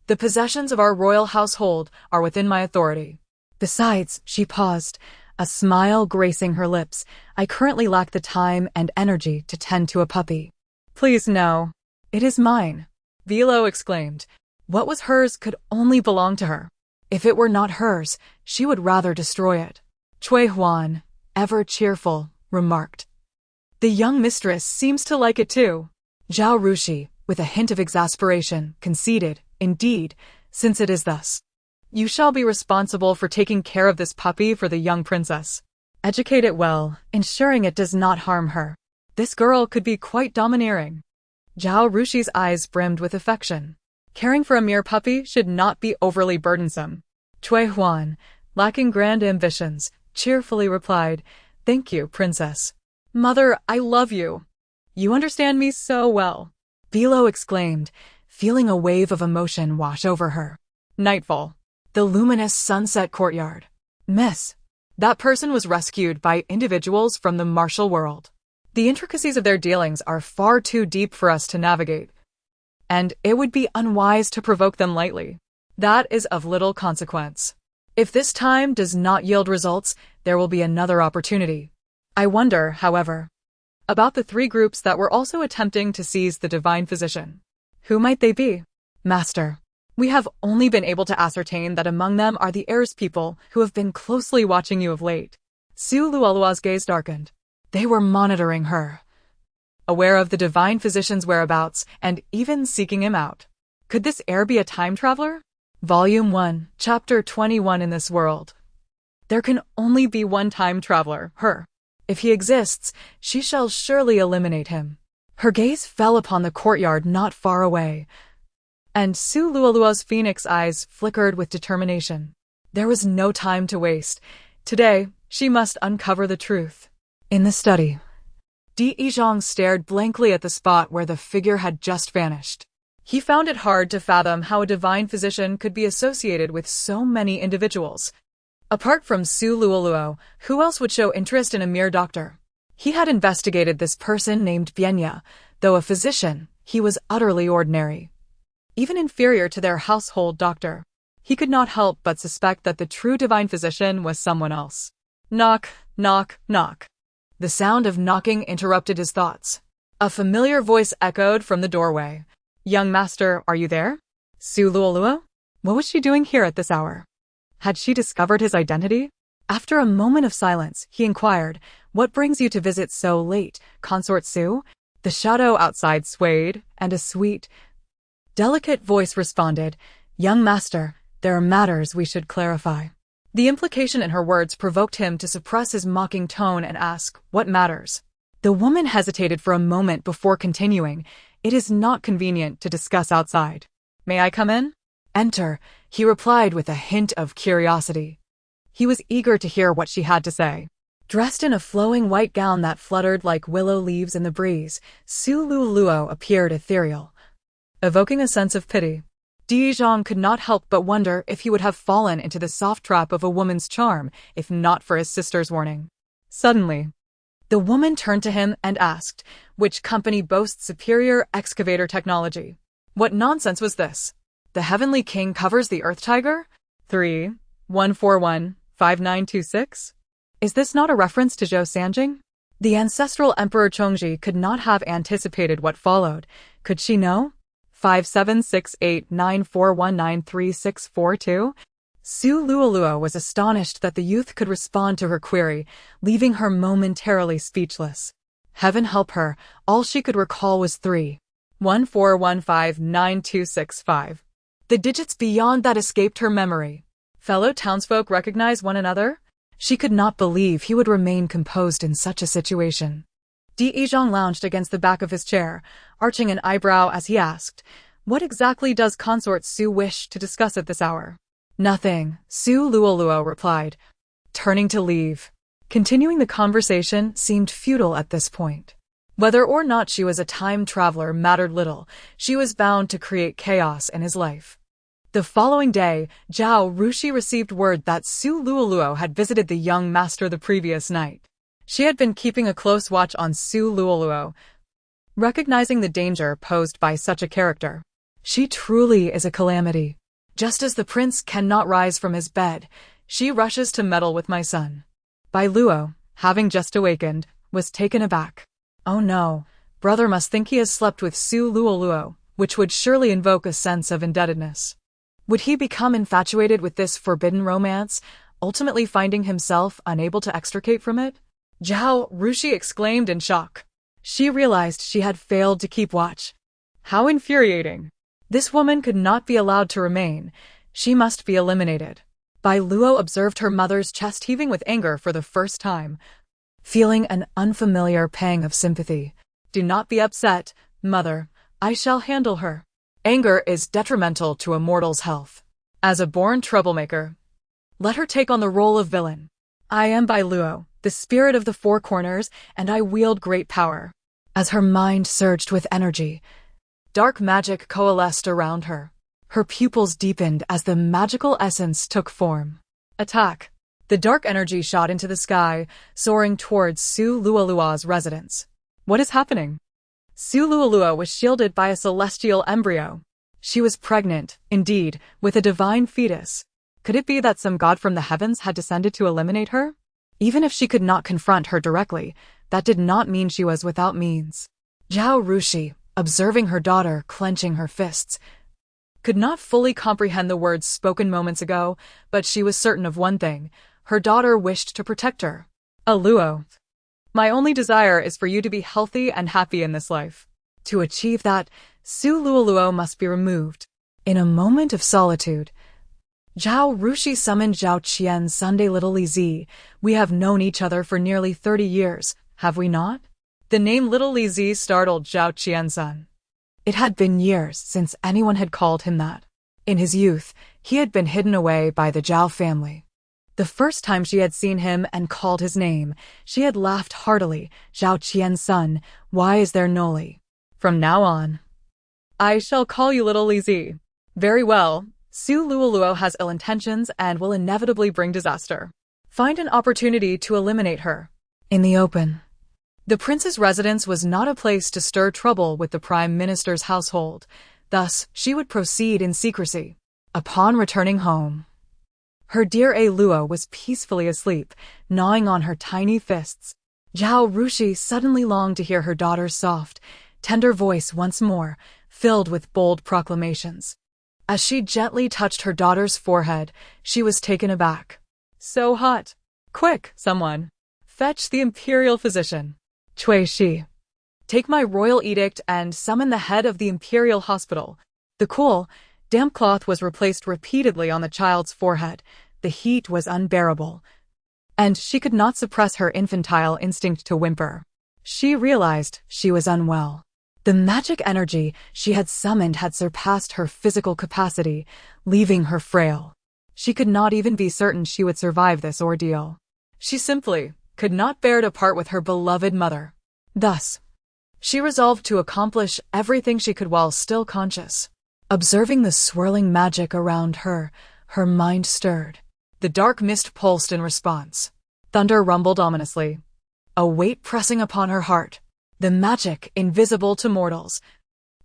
A: The possessions of our royal household are within my authority. Besides, she paused, a smile gracing her lips, I currently lack the time and energy to tend to a puppy. Please no. It is mine. Biluó exclaimed. What was hers could only belong to her. If it were not hers, she would rather destroy it. Chui Huan, ever cheerful, remarked. The young mistress seems to like it too. Zhao Rushi, with a hint of exasperation, conceded, indeed, since it is thus. You shall be responsible for taking care of this puppy for the young princess. Educate it well, ensuring it does not harm her. This girl could be quite domineering. Zhao Rushi's eyes brimmed with affection. Caring for a mere puppy should not be overly burdensome. Chui Huan, lacking grand ambitions, cheerfully replied, Thank you, princess. Mother, I love you. You understand me so well. Biluó exclaimed, feeling a wave of emotion wash over her. Nightfall. The luminous sunset courtyard. Miss. That person was rescued by individuals from the martial world. The intricacies of their dealings are far too deep for us to navigate, and it would be unwise to provoke them lightly. That is of little consequence. If this time does not yield results, there will be another opportunity. I wonder, however, about the three groups that were also attempting to seize the divine physician. Who might they be? Master, we have only been able to ascertain that among them are the heirs people who have been closely watching you of late. Su Luolua's gaze darkened. They were monitoring her, aware of the divine physician's whereabouts and even seeking him out. Could this heir be a time traveler? Volume 1, Chapter 21. In this world, there can only be one time traveler, her. If he exists, she shall surely eliminate him. Her gaze fell upon the courtyard not far away, and Su Luolua's phoenix eyes flickered with determination. There was no time to waste. Today, she must uncover the truth. In the study, Di stared blankly at the spot where the figure had just vanished. He found it hard to fathom how a divine physician could be associated with so many individuals. Apart from Su Luoluo, who else would show interest in a mere doctor? He had investigated this person named Bienya. Though a physician, he was utterly ordinary, even inferior to their household doctor. He could not help but suspect that the true divine physician was someone else. Knock, knock, knock. The sound of knocking interrupted his thoughts. A familiar voice echoed from the doorway. Young master, are you there? Su Luoluo? What was she doing here at this hour? Had she discovered his identity? After a moment of silence, he inquired, What brings you to visit so late, Consort Su? The shadow outside swayed, and a sweet, delicate voice responded, Young master, there are matters we should clarify. The implication in her words provoked him to suppress his mocking tone and ask, What matters? The woman hesitated for a moment before continuing, It is not convenient to discuss outside. May I come in? Enter, he replied with a hint of curiosity. He was eager to hear what she had to say. Dressed in a flowing white gown that fluttered like willow leaves in the breeze, Su Luoluo appeared ethereal, evoking a sense of pity. Di could not help but wonder if he would have fallen into the soft trap of a woman's charm if not for his sister's warning. Suddenly, the woman turned to him and asked, Which company boasts superior excavator technology? What nonsense was this? The Heavenly King covers the Earth Tiger? 3-141-5926? Is this not a reference to Zhou Sanjing? The ancestral Emperor Chongji could not have anticipated what followed. Could she know? 576894193642? Su Luoluo was astonished that the youth could respond to her query, leaving her momentarily speechless. Heaven help her, all she could recall was 3-141-592665. The digits beyond that escaped her memory. Fellow townsfolk recognize one another? She could not believe he would remain composed in such a situation. Di lounged against the back of his chair, arching an eyebrow as he asked, What exactly does Consort Su wish to discuss at this hour? Nothing, Su Luoluo replied, turning to leave. Continuing the conversation seemed futile at this point. Whether or not she was a time traveler mattered little. She was bound to create chaos in his life. The following day, Zhao Rushi received word that Su Luoluo had visited the young master the previous night. She had been keeping a close watch on Su Luoluo, recognizing the danger posed by such a character. She truly is a calamity. Just as the prince cannot rise from his bed, she rushes to meddle with my son. Biluó, having just awakened, was taken aback. Oh no, brother must think he has slept with Su Luoluo, which would surely invoke a sense of indebtedness. Would he become infatuated with this forbidden romance, ultimately finding himself unable to extricate from it? Zhao Rushi exclaimed in shock. She realized she had failed to keep watch. How infuriating. This woman could not be allowed to remain. She must be eliminated. Biluó observed her mother's chest heaving with anger for the first time, feeling an unfamiliar pang of sympathy. Do not be upset, mother. I shall handle her. Anger is detrimental to a mortal's health. As a born troublemaker, let her take on the role of villain. I am Biluó, the spirit of the four corners, and I wield great power. As her mind surged with energy, dark magic coalesced around her. Her pupils deepened as the magical essence took form. Attack! The dark energy shot into the sky, soaring towards Su Luolua's residence. What is happening? Su Luolua was shielded by a celestial embryo. She was pregnant, indeed, with a divine fetus. Could it be that some god from the heavens had descended to eliminate her? Even if she could not confront her directly, that did not mean she was without means. Zhao Rushi, observing her daughter clenching her fists, could not fully comprehend the words spoken moments ago, but she was certain of one thing: her daughter wished to protect her. Luo, my only desire is for you to be healthy and happy in this life. To achieve that, Su Luoluo must be removed. In a moment of solitude, Zhao Rushi summoned Zhao Qian Sunday Little Li Zi. We have known each other for nearly 30 years, have we not? The name Little Li Zi startled Zhao Qiansun. It had been years since anyone had called him that. In his youth, he had been hidden away by the Zhao family. The first time she had seen him and called his name, she had laughed heartily. Zhao Qiansun, why is there no Li? From now on, I shall call you Little Li Zi. Very well. Su Luoluo has ill intentions and will inevitably bring disaster. Find an opportunity to eliminate her. In the open. The prince's residence was not a place to stir trouble with the prime minister's household. Thus, she would proceed in secrecy. Upon returning home, her dear Luo was peacefully asleep, gnawing on her tiny fists. Zhao Rushi suddenly longed to hear her daughter's soft, tender voice once more, filled with bold proclamations. As she gently touched her daughter's forehead, she was taken aback. So hot. Quick, someone. Fetch the imperial physician. Cui Shi. Take my royal edict and summon the head of the imperial hospital. The cool, damp cloth was replaced repeatedly on the child's forehead. The heat was unbearable, and she could not suppress her infantile instinct to whimper. She realized she was unwell. The magic energy she had summoned had surpassed her physical capacity, leaving her frail. She could not even be certain she would survive this ordeal. She simply could not bear to part with her beloved mother. Thus, she resolved to accomplish everything she could while still conscious. Observing the swirling magic around her, her mind stirred. The dark mist pulsed in response. Thunder rumbled ominously, a weight pressing upon her heart. The magic, invisible to mortals,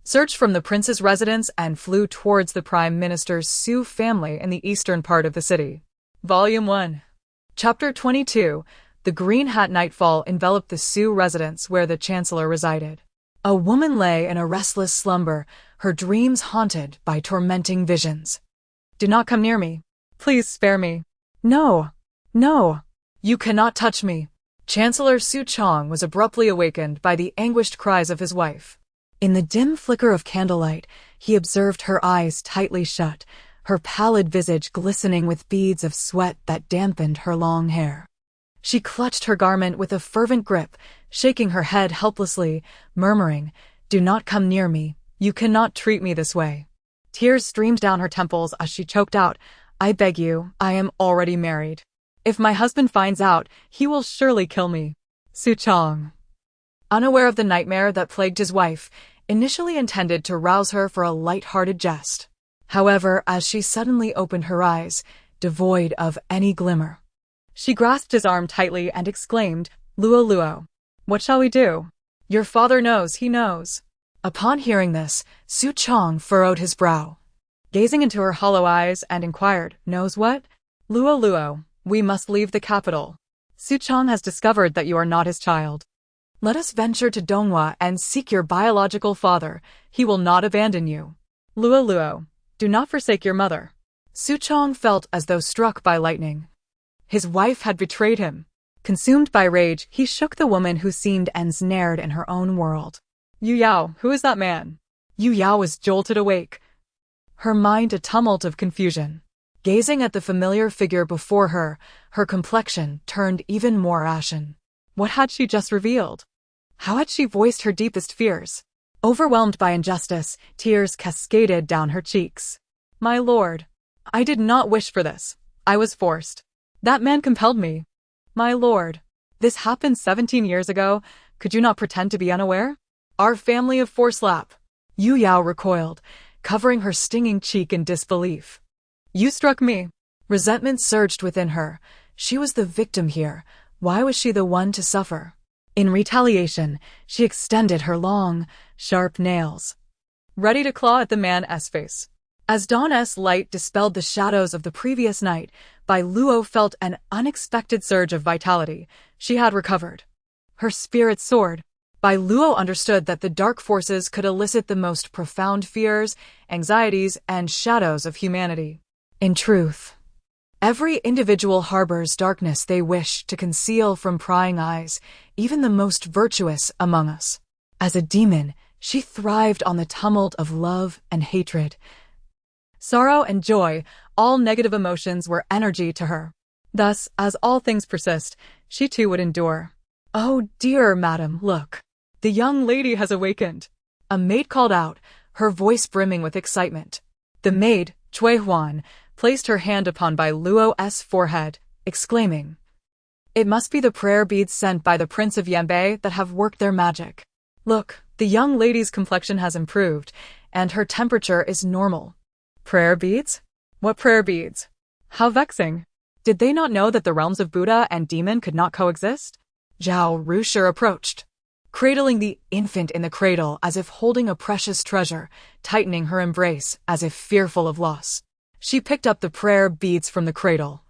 A: surged from the prince's residence and flew towards the prime minister's Su family in the eastern part of the city. Volume 1. Chapter 22. The Green Hat Nightfall enveloped the Su residence where the chancellor resided. A woman lay in a restless slumber, her dreams haunted by tormenting visions. Do not come near me. Please spare me. No. No. You cannot touch me. Chancellor Su Chong was abruptly awakened by the anguished cries of his wife. In the dim flicker of candlelight, he observed her eyes tightly shut, her pallid visage glistening with beads of sweat that dampened her long hair. She clutched her garment with a fervent grip, shaking her head helplessly, murmuring, "Do not come near me. You cannot treat me this way." Tears streamed down her temples as she choked out, "I beg you, I am already married. If my husband finds out, he will surely kill me." Su Chong, unaware of the nightmare that plagued his wife, initially intended to rouse her for a light-hearted jest. However, as she suddenly opened her eyes, devoid of any glimmer, she grasped his arm tightly and exclaimed, "Luo Luo, what shall we do? Your father knows, he knows." Upon hearing this, Su Chong furrowed his brow, gazing into her hollow eyes, and inquired, "Knows what?" "Luo Luo, we must leave the capital. Su Chong has discovered that you are not his child. Let us venture to Donghua and seek your biological father. He will not abandon you. Luo Luo, do not forsake your mother." Su Chong felt as though struck by lightning. His wife had betrayed him. Consumed by rage, he shook the woman who seemed ensnared in her own world. "Yu Yao, who is that man?" Yu Yao was jolted awake, her mind a tumult of confusion. Gazing at the familiar figure before her, her complexion turned even more ashen. What had she just revealed? How had she voiced her deepest fears? Overwhelmed by injustice, tears cascaded down her cheeks. "My lord, I did not wish for this. I was forced. That man compelled me. My lord." This happened 17 years ago. Could you not pretend to be unaware? Our family of four slap. Yu Yao recoiled, covering her stinging cheek in disbelief. You struck me. Resentment surged within her. She was the victim here. Why was she the one to suffer? In retaliation, she extended her long, sharp nails, ready to claw at the man's face. As dawn's light dispelled the shadows of the previous night, Biluó felt an unexpected surge of vitality. She had recovered. Her spirit soared. Biluó understood that the dark forces could elicit the most profound fears, anxieties, and shadows of humanity. In truth, every individual harbors darkness they wish to conceal from prying eyes, even the most virtuous among us. As a demon, she thrived on the tumult of love and hatred. Sorrow and joy, all negative emotions were energy to her. Thus, as all things persist, she too would endure. Oh dear madam, look. The young lady has awakened. A maid called out, her voice brimming with excitement. The maid, Cui Huan, placed her hand upon Biluó's forehead, exclaiming, It must be the prayer beads sent by the Prince of Yanbei that have worked their magic. Look, the young lady's complexion has improved, and her temperature is normal. Prayer beads? What prayer beads? How vexing. Did they not know that the realms of Buddha and demon could not coexist? Zhao Rushi approached, cradling the infant in the cradle as if holding a precious treasure, tightening her embrace as if fearful of loss. She picked up the prayer beads from the cradle,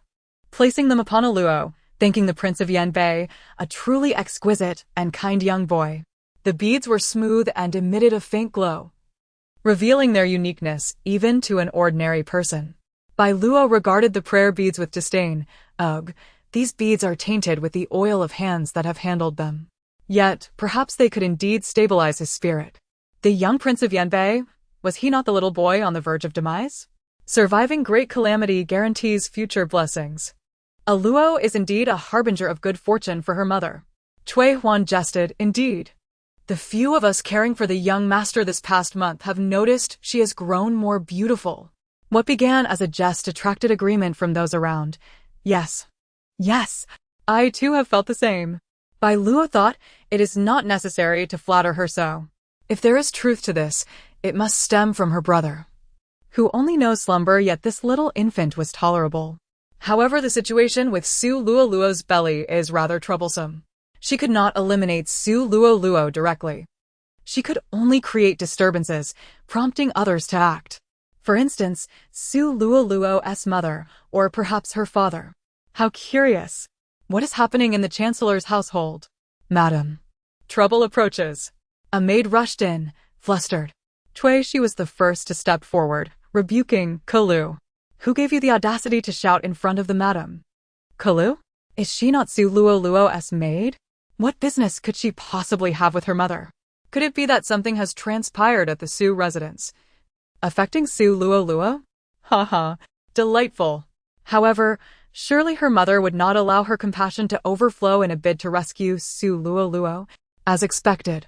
A: placing them upon Biluó, thanking the Prince of Yanbei, a truly exquisite and kind young boy. The beads were smooth and emitted a faint glow, revealing their uniqueness even to an ordinary person. Biluó regarded the prayer beads with disdain. Ugh, these beads are tainted with the oil of hands that have handled them. Yet, perhaps they could indeed stabilize his spirit. The young Prince of Yanbei, was he not the little boy on the verge of demise? Surviving great calamity guarantees future blessings. Biluó is indeed a harbinger of good fortune for her mother. Cui Huan jested, indeed. The few of us caring for the young master this past month have noticed she has grown more beautiful. What began as a jest attracted agreement from those around. Yes, I too have felt the same. Biluó thought it is not necessary to flatter her so. If there is truth to this, it must stem from her brother, who only knows slumber, yet this little infant was tolerable. However, the situation with Su Luoluo's belly is rather troublesome. She could not eliminate Su Luoluo directly. She could only create disturbances, prompting others to act. For instance, Su Luoluo's mother, or perhaps her father. How curious. What is happening in the Chancellor's household? Madam. Trouble approaches. A maid rushed in, flustered. She was the first to step forward, rebuking Kalu. Who gave you the audacity to shout in front of the madam? Kalu? Is she not Su Luoluo's maid? What business could she possibly have with her mother? Could it be that something has transpired at the Su residence, affecting Su Luoluo? Haha, delightful. However, surely her mother would not allow her compassion to overflow in a bid to rescue Su Luoluo, as expected.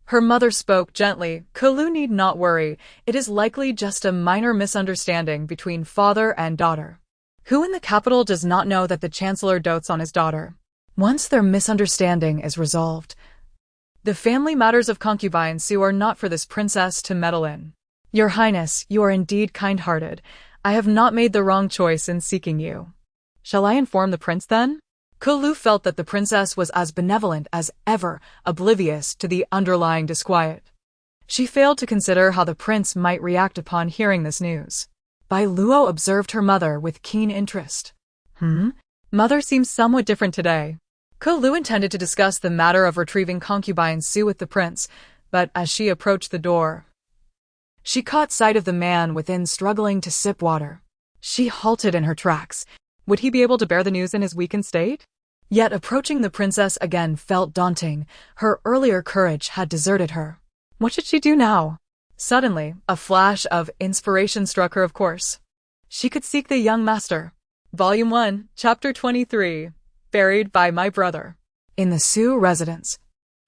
A: Her mother spoke gently. Kalu need not worry. It is likely just a minor misunderstanding between father and daughter. Who in the capital does not know that the Chancellor dotes on his daughter? Once their misunderstanding is resolved, the family matters of concubine Su are not for this princess to meddle in. Your Highness, you are indeed kind-hearted. I have not made the wrong choice in seeking you. Shall I inform the prince then? Kalu felt that the princess was as benevolent as ever, oblivious to the underlying disquiet. She failed to consider how the prince might react upon hearing this news. Biluó observed her mother with keen interest. Mother seems somewhat different today. Kalu intended to discuss the matter of retrieving concubine Su with the prince, but as she approached the door, she caught sight of the man within struggling to sip water. She halted in her tracks. Would he be able to bear the news in his weakened state? Yet approaching the princess again felt daunting. Her earlier courage had deserted her. What should she do now? Suddenly, a flash of inspiration struck her, of course. She could seek the young master. Volume 1, Chapter 23, Buried by My Brother. In the Su residence,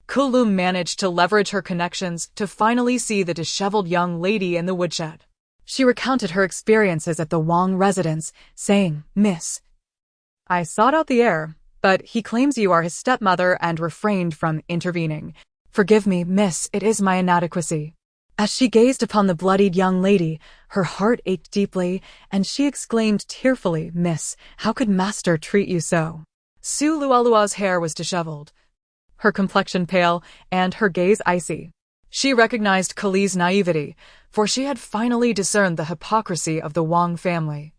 A: Kalu managed to leverage her connections to finally see the disheveled young lady in the woodshed. She recounted her experiences at the Wang residence, saying, Miss, I sought out the heir, but he claims you are his stepmother and refrained from intervening. Forgive me, miss, it is my inadequacy. As she gazed upon the bloodied young lady, her heart ached deeply, and she exclaimed tearfully, Miss, how could master treat you so? Su Lualua's hair was disheveled, her complexion pale, and her gaze icy. She recognized Kali's naivety, for she had finally discerned the hypocrisy of the Wang family,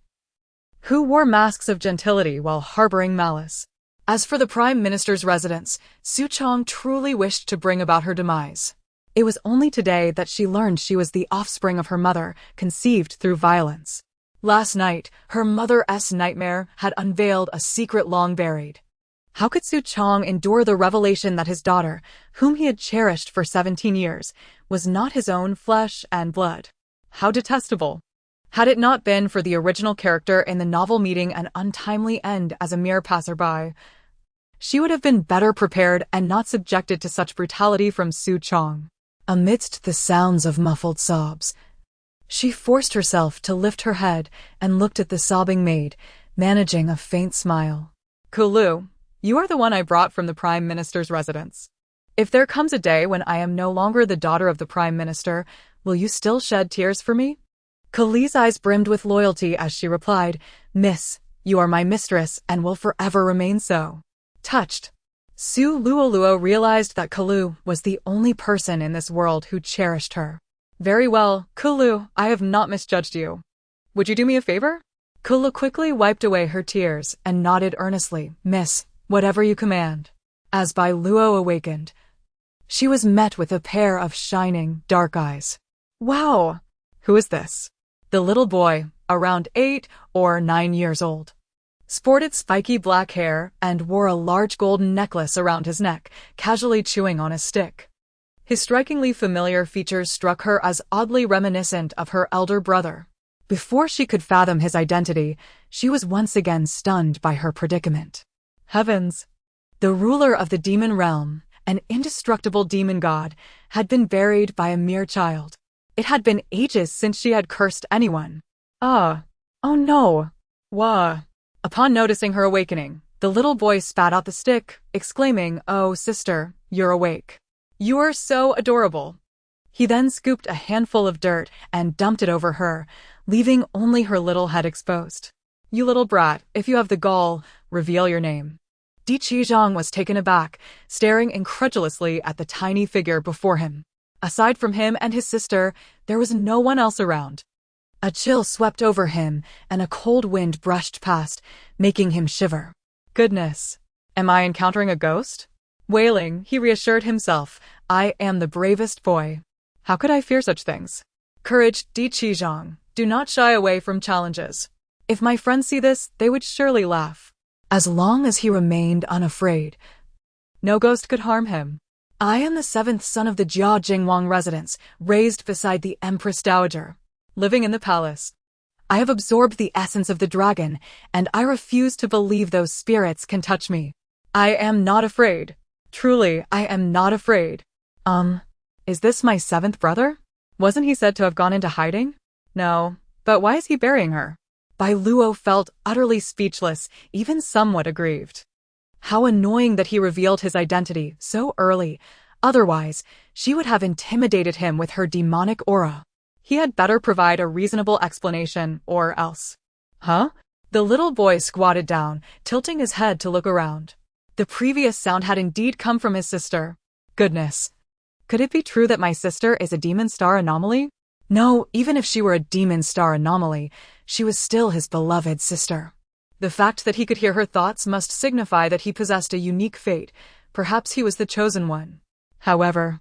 A: who wore masks of gentility while harboring malice. As for the Prime Minister's residence, Su Chong truly wished to bring about her demise. It was only today that she learned she was the offspring of her mother, conceived through violence. Last night, her mother's nightmare had unveiled a secret long buried. How could Su Chong endure the revelation that his daughter, whom he had cherished for 17 years, was not his own flesh and blood? How detestable! Had it not been for the original character in the novel meeting an untimely end as a mere passerby, she would have been better prepared and not subjected to such brutality from Su Chong. Amidst the sounds of muffled sobs, she forced herself to lift her head and looked at the sobbing maid, managing a faint smile. Kulu, you are the one I brought from the Prime Minister's residence. If there comes a day when I am no longer the daughter of the Prime Minister, will you still shed tears for me? Kali's eyes brimmed with loyalty as she replied, Miss, you are my mistress and will forever remain so. Touched, Su Luoluo realized that Kalu was the only person in this world who cherished her. Very well, Kalu, I have not misjudged you. Would you do me a favor? Kulu quickly wiped away her tears and nodded earnestly, Miss, whatever you command. As Biluó awakened, she was met with a pair of shining, dark eyes. Wow! Who is this? The little boy, around 8 or 9 years old, sported spiky black hair and wore a large golden necklace around his neck, casually chewing on a stick. His strikingly familiar features struck her as oddly reminiscent of her elder brother. Before she could fathom his identity, she was once again stunned by her predicament. Heavens! The ruler of the demon realm, an indestructible demon god, had been buried by a mere child. It had been ages since she had cursed anyone. Oh no! Wah! Upon noticing her awakening, the little boy spat out the stick, exclaiming, Oh, sister, you're awake. You are so adorable. He then scooped a handful of dirt and dumped it over her, leaving only her little head exposed. You little brat, if you have the gall, reveal your name. Di Qizhong was taken aback, staring incredulously at the tiny figure before him. Aside from him and his sister, there was no one else around. A chill swept over him, and a cold wind brushed past, making him shiver. Goodness! Am I encountering a ghost? Wailing, he reassured himself, I am the bravest boy. How could I fear such things? Courage, Di Qizhong. Do not shy away from challenges. If my friends see this, they would surely laugh. As long as he remained unafraid, no ghost could harm him. I am the 7th son of the Jia Jingwang residence, raised beside the Empress Dowager, living in the palace. I have absorbed the essence of the dragon, and I refuse to believe those spirits can touch me. I am not afraid. Truly, I am not afraid. Is this my 7th brother? Wasn't he said to have gone into hiding? No, but why is he burying her? Biluó felt utterly speechless, even somewhat aggrieved. How annoying that he revealed his identity so early. Otherwise, she would have intimidated him with her demonic aura. He had better provide a reasonable explanation, or else. Huh? The little boy squatted down, tilting his head to look around. The previous sound had indeed come from his sister. Goodness. Could it be true that my sister is a demon star anomaly? No, even if she were a demon star anomaly, she was still his beloved sister. The fact that he could hear her thoughts must signify that he possessed a unique fate. Perhaps he was the chosen one. However,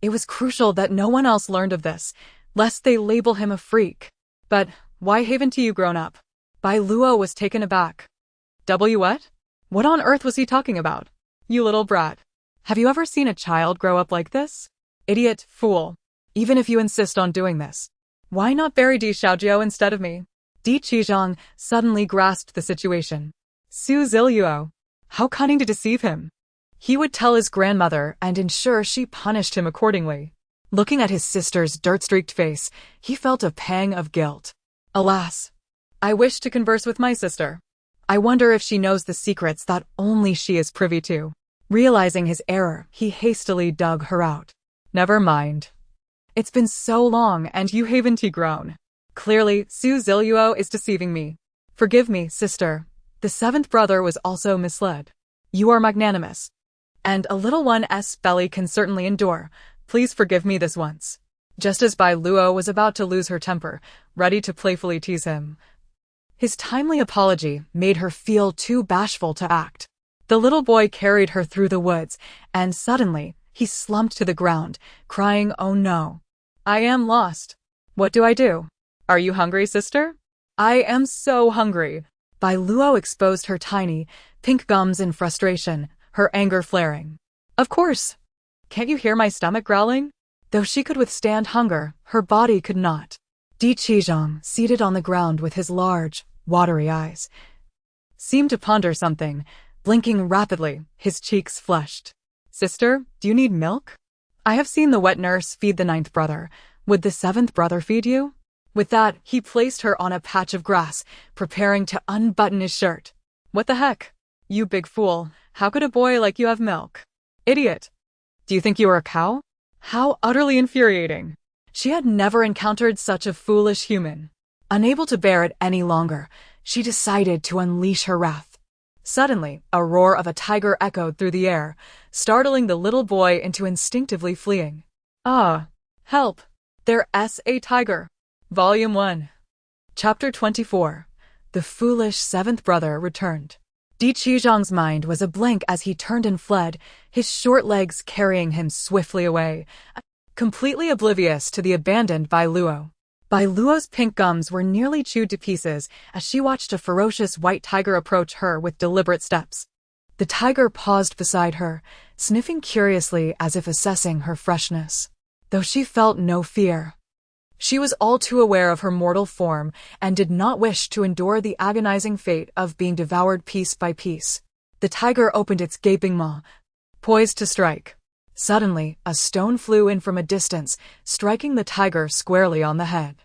A: it was crucial that no one else learned of this, lest they label him a freak. But why haven't you grown up? Biluó was taken aback. What? What on earth was he talking about? You little brat. Have you ever seen a child grow up like this? Idiot, fool. Even if you insist on doing this, why not bury Di Xiaojiao instead of me? Di Qizhong suddenly grasped the situation. Su Ziluo. How cunning to deceive him. He would tell his grandmother and ensure she punished him accordingly. Looking at his sister's dirt-streaked face, he felt a pang of guilt. Alas! I wish to converse with my sister. I wonder if she knows the secrets that only she is privy to. Realizing his error, he hastily dug her out. Never mind. It's been so long and you haven't grown. Clearly, Su Biluó is deceiving me. Forgive me, sister. The seventh brother was also misled. You are magnanimous. And a little one's belly can certainly endure. Please forgive me this once. Just as Biluó was about to lose her temper, ready to playfully tease him, his timely apology made her feel too bashful to act. The little boy carried her through the woods, and suddenly, he slumped to the ground, crying, "Oh no. I am lost. What do I do? Are you hungry, sister?" "I am so hungry." Biluó exposed her tiny, pink gums in frustration, her anger flaring. "Of course. Can't you hear my stomach growling?" Though she could withstand hunger, her body could not. Di Qizhong, seated on the ground with his large, watery eyes, seemed to ponder something, blinking rapidly, his cheeks flushed. "Sister, do you need milk? I have seen the wet nurse feed the ninth brother. Would the seventh brother feed you?" With that, he placed her on a patch of grass, preparing to unbutton his shirt. "What the heck? You big fool. How could a boy like you have milk? Idiot. Do you think you are a cow?" How utterly infuriating. She had never encountered such a foolish human. Unable to bear it any longer, she decided to unleash her wrath. Suddenly, a roar of a tiger echoed through the air, startling the little boy into instinctively fleeing. "Ah, help! There's a tiger." Volume 1. Chapter 24. The foolish seventh brother returned. Di Qizhong's mind was ablank as he turned and fled, his short legs carrying him swiftly away, completely oblivious to the abandoned Biluó. Biluó's pink gums were nearly chewed to pieces as she watched a ferocious white tiger approach her with deliberate steps. The tiger paused beside her, sniffing curiously as if assessing her freshness. Though she felt no fear, she was all too aware of her mortal form and did not wish to endure the agonizing fate of being devoured piece by piece. The tiger opened its gaping maw, poised to strike. Suddenly, a stone flew in from a distance, striking the tiger squarely on the head.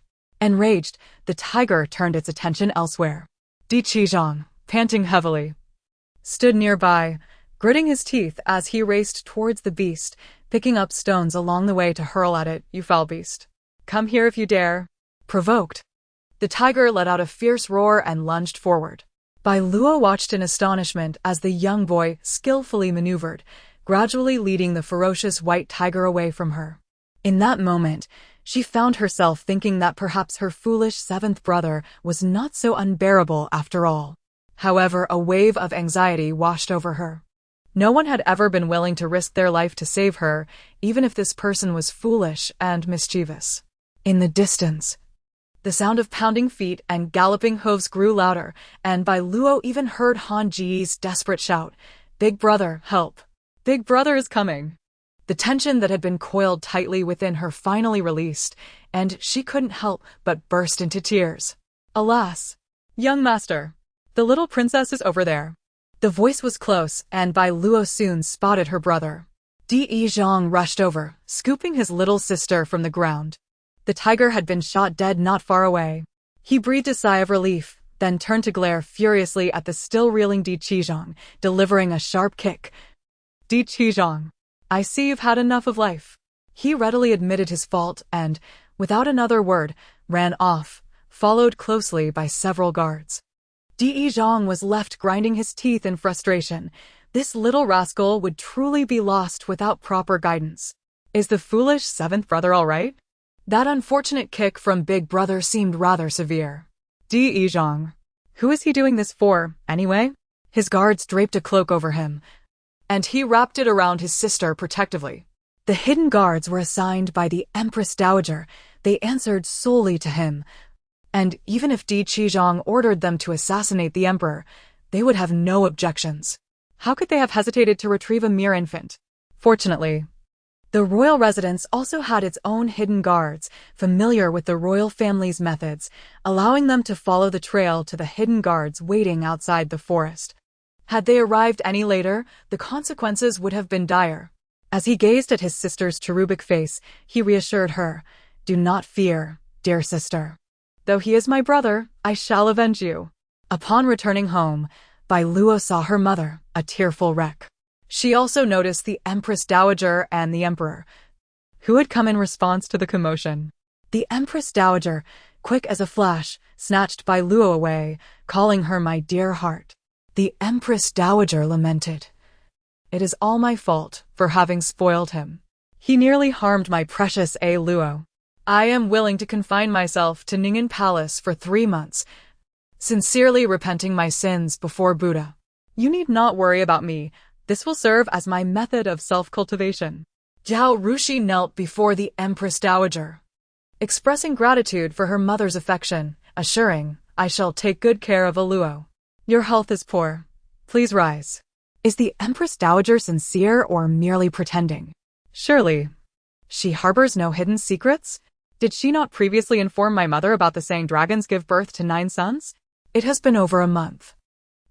A: Enraged, the tiger turned its attention elsewhere. Di Qizhong, panting heavily, stood nearby, gritting his teeth as he raced towards the beast, picking up stones along the way to hurl at it. "You foul beast. Come here if you dare." Provoked, the tiger let out a fierce roar and lunged forward. Biluó watched in astonishment as the young boy skillfully maneuvered, gradually leading the ferocious white tiger away from her. In that moment, she found herself thinking that perhaps her foolish seventh brother was not so unbearable after all. However, a wave of anxiety washed over her. No one had ever been willing to risk their life to save her, even if this person was foolish and mischievous. In the distance, the sound of pounding feet and galloping hooves grew louder, and Biluó even heard Han Ji's desperate shout, "Big brother, help! Big brother is coming!" The tension that had been coiled tightly within her finally released, and she couldn't help but burst into tears. "Alas! Young master, the little princess is over there." The voice was close, and Biluó soon spotted her brother. Di Qizhong rushed over, scooping his little sister from the ground. The tiger had been shot dead not far away. He breathed a sigh of relief, then turned to glare furiously at the still reeling Di Qizhong, delivering a sharp kick. "Di Qizhong, I see you've had enough of life." He readily admitted his fault and, without another word, ran off, followed closely by several guards. Di Qizhong was left grinding his teeth in frustration. This little rascal would truly be lost without proper guidance. Is the foolish seventh brother all right? That unfortunate kick from Big Brother seemed rather severe. Di Qizhong, who is he doing this for, anyway? His guards draped a cloak over him, and he wrapped it around his sister protectively. The hidden guards were assigned by the Empress Dowager. They answered solely to him, and even if Di Qizhong ordered them to assassinate the emperor, they would have no objections. How could they have hesitated to retrieve a mere infant? Fortunately, the royal residence also had its own hidden guards, familiar with the royal family's methods, allowing them to follow the trail to the hidden guards waiting outside the forest. Had they arrived any later, the consequences would have been dire. As he gazed at his sister's cherubic face, he reassured her, "Do not fear, dear sister. Though he is my brother, I shall avenge you." Upon returning home, Biluó saw her mother, a tearful wreck. She also noticed the Empress Dowager and the Emperor, who had come in response to the commotion. The Empress Dowager, quick as a flash, snatched Biluó away, calling her my dear heart. The Empress Dowager lamented, "It is all my fault for having spoiled him. He nearly harmed my precious Luo. I am willing to confine myself to Ning'an Palace for 3 months, sincerely repenting my sins before Buddha. You need not worry about me. This will serve as my method of self-cultivation." Zhao Rushi knelt before the Empress Dowager, expressing gratitude for her mother's affection, assuring, "I shall take good care of Luo. Your health is poor. Please rise." Is the Empress Dowager sincere or merely pretending? Surely, she harbors no hidden secrets? Did she not previously inform my mother about the saying dragons give birth to 9 sons? It has been over a month.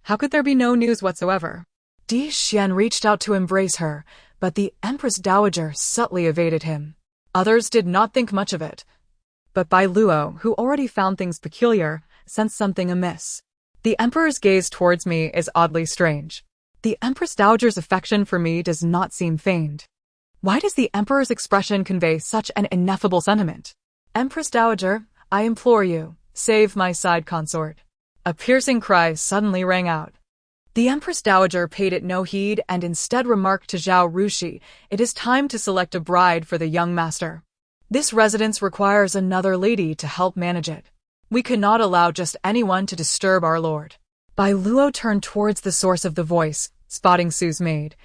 A: How could there be no news whatsoever? Di Xian reached out to embrace her, but the Empress Dowager subtly evaded him. Others did not think much of it. But Biluó, who already found things peculiar, sensed something amiss. The Emperor's gaze towards me is oddly strange. The Empress Dowager's affection for me does not seem feigned. Why does the Emperor's expression convey such an ineffable sentiment? Empress Dowager, I implore you, save my side consort. A piercing cry suddenly rang out. The Empress Dowager paid it no heed and instead remarked to Zhao Rushi, "It is time to select a bride for the young master. This residence requires another lady to help manage it. We cannot allow just anyone to disturb our lord." Biluó turned towards the source of the voice, spotting Su's maid,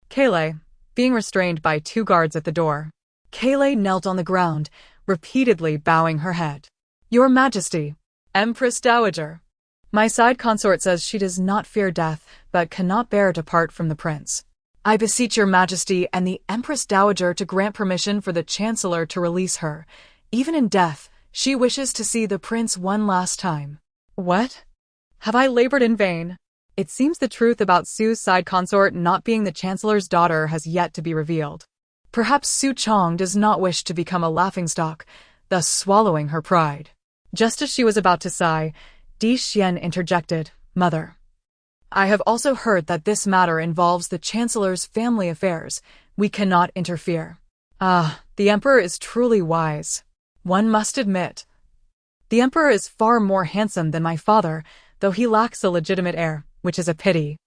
A: Kayle, being restrained by 2 guards at the door. Kayle knelt on the ground, repeatedly bowing her head. "Your Majesty, Empress Dowager, my side consort says she does not fear death, but cannot bear to part from the prince. I beseech your Majesty and the Empress Dowager to grant permission for the Chancellor to release her. Even in death, she wishes to see the prince one last time." What? Have I labored in vain? It seems the truth about Su's side consort not being the Chancellor's daughter has yet to be revealed. Perhaps Su Chong does not wish to become a laughingstock, thus swallowing her pride. Just as she was about to sigh, Di Xian interjected, "Mother, I have also heard that this matter involves the Chancellor's family affairs. We cannot interfere." Ah, the Emperor is truly wise. One must admit. The Emperor is far more handsome than my father, though he lacks a legitimate heir, which is a pity.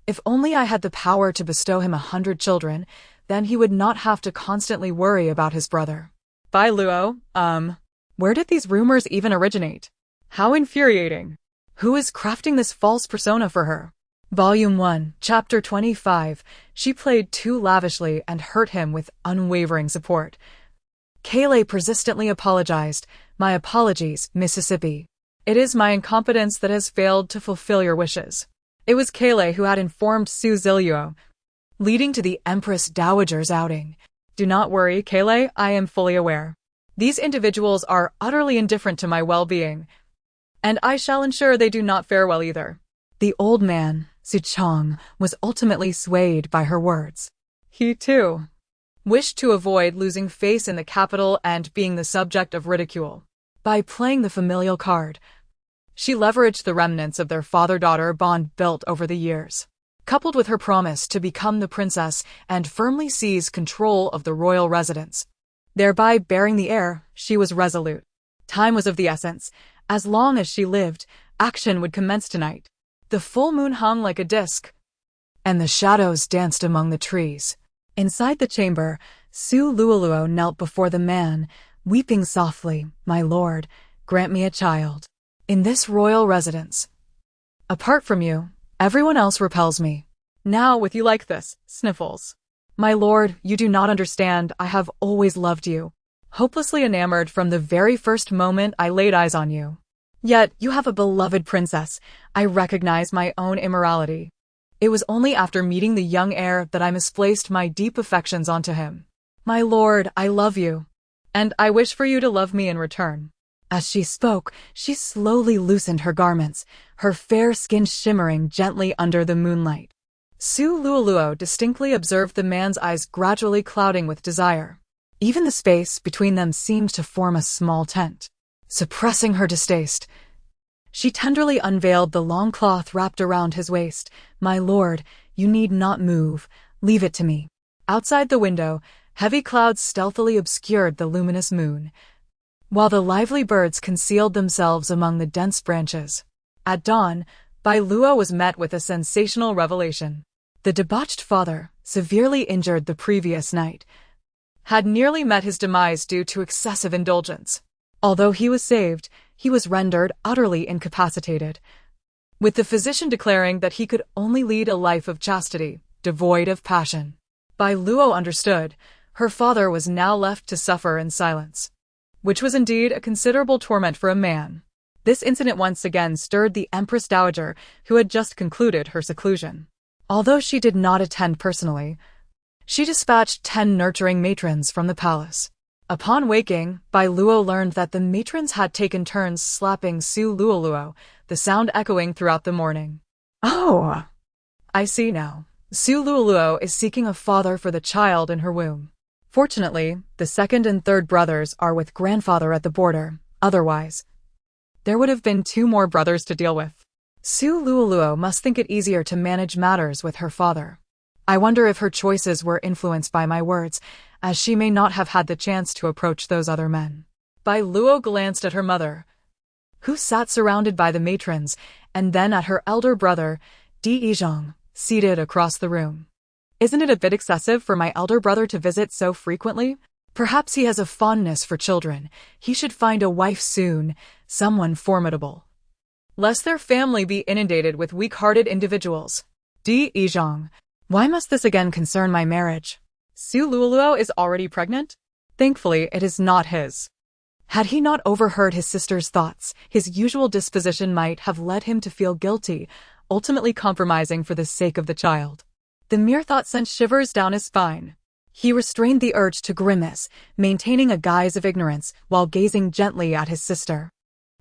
A: If only I had the power to bestow him 100 children, then he would not have to constantly worry about his brother. Biluó, where did these rumors even originate? How infuriating. Who is crafting this false persona for her? Volume 1, Chapter 25. She played too lavishly and hurt him with unwavering support. Kayle persistently apologized. "My apologies, Mississippi. It is my incompetence that has failed to fulfill your wishes." It was Kayle who had informed Su Ziluo, leading to the Empress Dowager's outing. "Do not worry, Kayle, I am fully aware. These individuals are utterly indifferent to my well-being, and I shall ensure they do not fare well either." The old man, Su Chong, was ultimately swayed by her words. He, too, wished to avoid losing face in the capital and being the subject of ridicule. By playing the familial card, she leveraged the remnants of their father-daughter bond built over the years. Coupled with her promise to become the princess and firmly seize control of the royal residence, thereby bearing the heir, she was resolute. Time was of the essence. As long as she lived, action would commence tonight. The full moon hung like a disk, and the shadows danced among the trees. Inside the chamber, Su Luoluo knelt before the man, weeping softly, "My lord, grant me a child. In this royal residence, apart from you, everyone else repels me. Now with you like this," sniffles. "My lord, you do not understand. I have always loved you, hopelessly enamored from the very first moment I laid eyes on you. Yet you have a beloved princess. I recognize my own immorality. It was only after meeting the young heir that I misplaced my deep affections onto him. My lord, I love you, and I wish for you to love me in return." As she spoke, she slowly loosened her garments, her fair skin shimmering gently under the moonlight. Su Luoluo distinctly observed the man's eyes gradually clouding with desire. Even the space between them seemed to form a small tent. Suppressing her distaste, She tenderly unveiled the long cloth wrapped around his waist. "My lord, you need not move. Leave it to me." Outside the window, heavy clouds stealthily obscured the luminous moon, while the lively birds concealed themselves among the dense branches. At dawn, Biluó was met with a sensational revelation. The debauched father, severely injured the previous night, had nearly met his demise due to excessive indulgence. Although he was saved, he was rendered utterly incapacitated, with the physician declaring that he could only lead a life of chastity, devoid of passion. Biluó understood. Her father was now left to suffer in silence, which was indeed a considerable torment for a man. This incident once again stirred the Empress Dowager, who had just concluded her seclusion. Although she did not attend personally, she dispatched 10 nurturing matrons from the palace. Upon waking, Biluó learned that the matrons had taken turns slapping Su Luoluo, the sound echoing throughout the morning. "Oh, I see now. Su Luoluo is seeking a father for the child in her womb. Fortunately, the second and third brothers are with grandfather at the border. Otherwise, there would have been 2 more brothers to deal with. Su Luoluo must think it easier to manage matters with her father. I wonder if her choices were influenced by my words, as she may not have had the chance to approach those other men." Biluó glanced at her mother, who sat surrounded by the matrons, and then at her elder brother, Di, seated across the room. "Isn't it a bit excessive for my elder brother to visit so frequently? Perhaps he has a fondness for children. He should find a wife soon, someone formidable, lest their family be inundated with weak-hearted individuals. Di, why must this again concern my marriage? Su Luoluo is already pregnant? Thankfully, it is not his." Had he not overheard his sister's thoughts, his usual disposition might have led him to feel guilty, ultimately compromising for the sake of the child. The mere thought sent shivers down his spine. He restrained the urge to grimace, maintaining a guise of ignorance while gazing gently at his sister.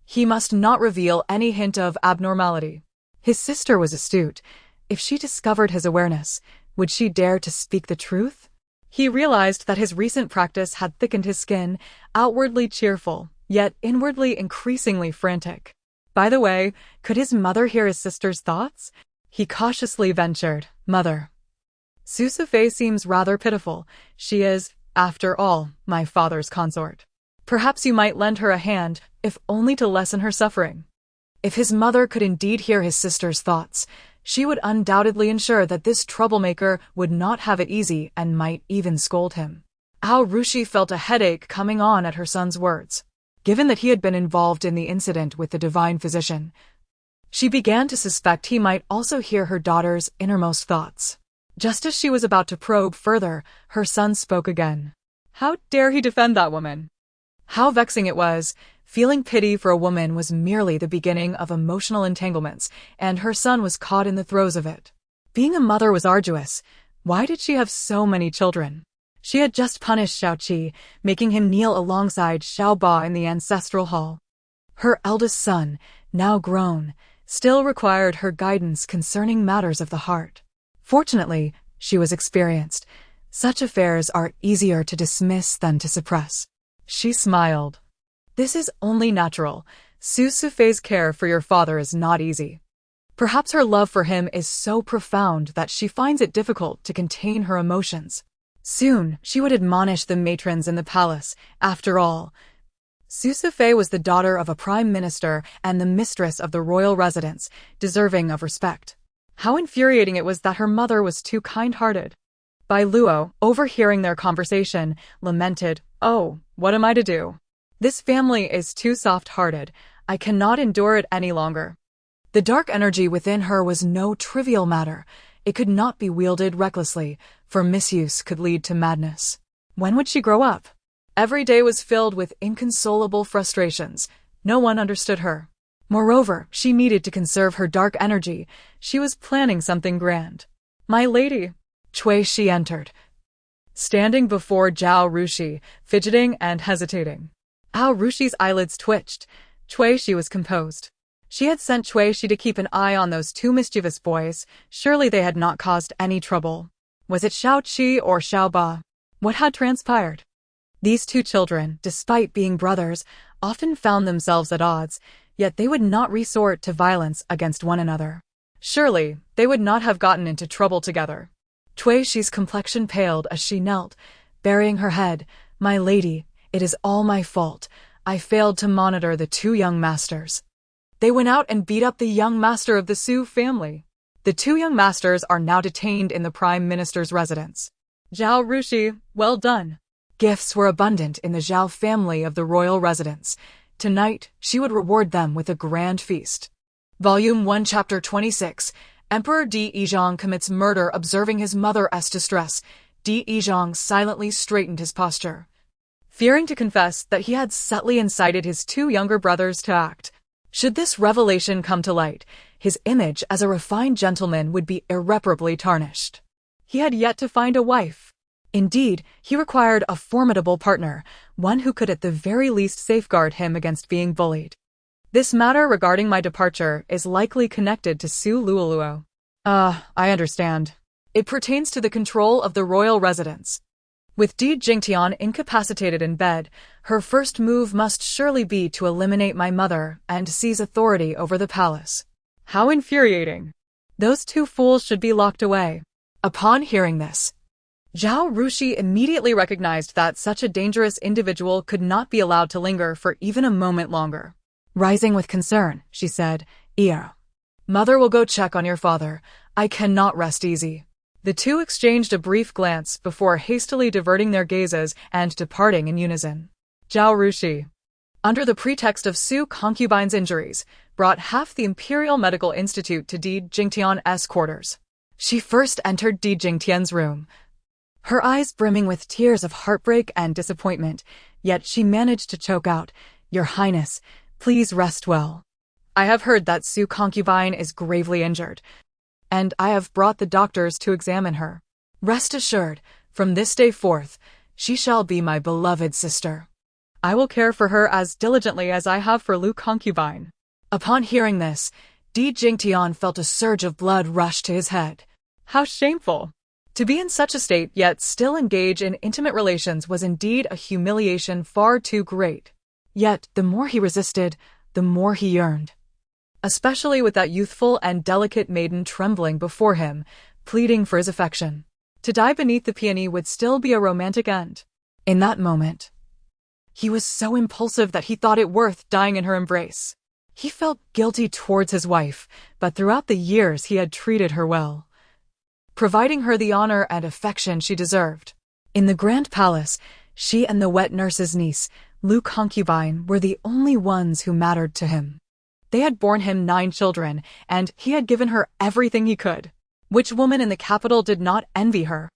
A: He must not reveal any hint of abnormality. His sister was astute. If she discovered his awareness, would she dare to speak the truth? He realized that his recent practice had thickened his skin, outwardly cheerful, yet inwardly increasingly frantic. By the way, could his mother hear his sister's thoughts? He cautiously ventured, "Mother, Su Sufei seems rather pitiful. She is, after all, my father's consort. Perhaps you might lend her a hand, if only to lessen her suffering." If his mother could indeed hear his sister's thoughts, she would undoubtedly ensure that this troublemaker would not have it easy and might even scold him. Rushi felt a headache coming on at her son's words. Given that he had been involved in the incident with the divine physician, she began to suspect he might also hear her daughter's innermost thoughts. Just as she was about to probe further, her son spoke again. How dare he defend that woman? How vexing it was. Feeling pity for a woman was merely the beginning of emotional entanglements, and her son was caught in the throes of it. Being a mother was arduous. Why did she have so many children? She had just punished Xiaoqi, making him kneel alongside Xiaoba in the ancestral hall. Her eldest son, now grown, still required her guidance concerning matters of the heart. Fortunately, she was experienced. Such affairs are easier to dismiss than to suppress. She smiled. This is only natural. Su Sufei's care for your father is not easy. Perhaps her love for him is so profound that she finds it difficult to contain her emotions. Soon, she would admonish the matrons in the palace. After all, Su Sufei was the daughter of a prime minister and the mistress of the royal residence, deserving of respect. How infuriating it was that her mother was too kind-hearted. Biluó, overhearing their conversation, lamented, "Oh, what am I to do? This family is too soft-hearted. I cannot endure it any longer." The dark energy within her was no trivial matter. It could not be wielded recklessly, for misuse could lead to madness. When would she grow up? Every day was filled with inconsolable frustrations. No one understood her. Moreover, she needed to conserve her dark energy. She was planning something grand. "My lady." Cui Shi entered, standing before Zhao Rushi, fidgeting and hesitating. Rushi's eyelids twitched. Cui Shi was composed. She had sent Cui Shi to keep an eye on those 2 mischievous boys. Surely they had not caused any trouble. Was it Xiaoqi or Xiaoba? What had transpired? These 2 children, despite being brothers, often found themselves at odds. Yet they would not resort to violence against one another. Surely, they would not have gotten into trouble together. Tuishi's complexion paled as she knelt, burying her head. "My lady, it is all my fault. I failed to monitor the two young masters. They went out and beat up the young master of the Su family. The two young masters are now detained in the Prime Minister's residence." Zhao Rushi, well done. Gifts were abundant in the Zhao family of the royal residence. Tonight, she would reward them with a grand feast. Volume 1, Chapter 26. Emperor Di Yizhong commits murder observing his mother's distress. Di Yizhong silently straightened his posture, fearing to confess that he had subtly incited his two younger brothers to act. Should this revelation come to light, his image as a refined gentleman would be irreparably tarnished. He had yet to find a wife. Indeed, he required a formidable partner, one who could at the very least safeguard him against being bullied. This matter regarding my departure is likely connected to Su Luoluo. I understand. It pertains to the control of the royal residence. With Di Jingtian incapacitated in bed, her first move must surely be to eliminate my mother and seize authority over the palace. How infuriating. Those two fools should be locked away. Upon hearing this, Zhao Rushi immediately recognized that such a dangerous individual could not be allowed to linger for even a moment longer. Rising with concern, she said, "Mother will go check on your father. I cannot rest easy." The two exchanged a brief glance before hastily diverting their gazes and departing in unison. Zhao Rushi, under the pretext of Su concubine's injuries, brought half the Imperial Medical Institute to Di Jingtian's quarters. She first entered Di Jingtian's room, her eyes brimming with tears of heartbreak and disappointment, yet she managed to choke out, "Your Highness, please rest well. I have heard that Su concubine is gravely injured, and I have brought the doctors to examine her. Rest assured, from this day forth, she shall be my beloved sister. I will care for her as diligently as I have for Lu concubine." Upon hearing this, Di Jingtian felt a surge of blood rush to his head. How shameful! To be in such a state yet still engage in intimate relations was indeed a humiliation far too great. Yet, the more he resisted, the more he yearned. Especially with that youthful and delicate maiden trembling before him, pleading for his affection. To die beneath the peony would still be a romantic end. In that moment, he was so impulsive that he thought it worth dying in her embrace. He felt guilty towards his wife, but throughout the years he had treated her well, providing her the honor and affection she deserved. In the Grand Palace, she and the wet nurse's niece, Lu concubine, were the only ones who mattered to him. They had borne him 9 children, and he had given her everything he could. Which woman in the capital did not envy her?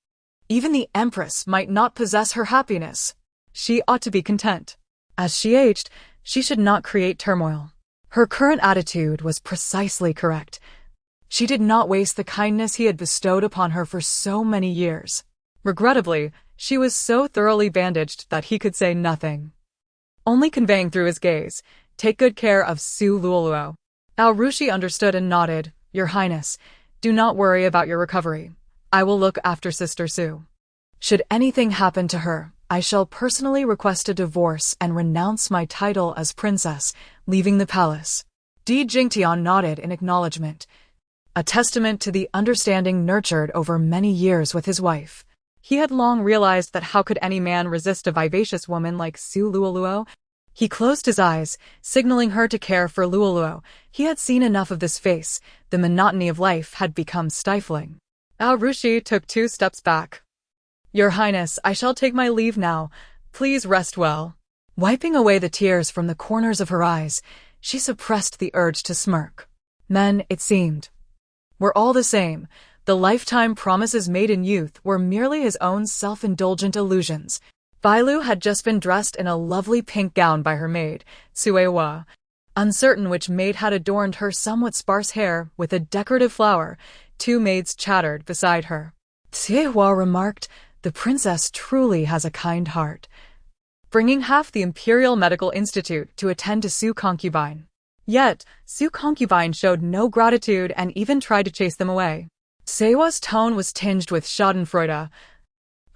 A: Even the Empress might not possess her happiness. She ought to be content. As she aged, she should not create turmoil. Her current attitude was precisely correct. She did not waste the kindness he had bestowed upon her for so many years. Regrettably, she was so thoroughly bandaged that he could say nothing, only conveying through his gaze, "Take good care of Su Luoluo." Rushi understood and nodded. "Your Highness, do not worry about your recovery. I will look after Sister Su. Should anything happen to her, I shall personally request a divorce and renounce my title as princess, leaving the palace." Di Jingtian nodded in acknowledgement, a testament to the understanding nurtured over many years with his wife. He had long realized that how could any man resist a vivacious woman like Su Luoluo? He closed his eyes, signaling her to care for Luoluo. He had seen enough of this face. The monotony of life had become stifling. Rushi took 2 steps back. "Your Highness, I shall take my leave now. Please rest well." Wiping away the tears from the corners of her eyes, she suppressed the urge to smirk. Men, it seemed, were all the same. The lifetime promises made in youth were merely his own self-indulgent illusions. Biluó had just been dressed in a lovely pink gown by her maid, Suewa. Uncertain which maid had adorned her somewhat sparse hair with a decorative flower, 2 maids chattered beside her. Suewa remarked, "The princess truly has a kind heart," bringing half the Imperial Medical Institute to attend to Su concubine. Yet, Su concubine showed no gratitude and even tried to chase them away. Suewa's tone was tinged with schadenfreude,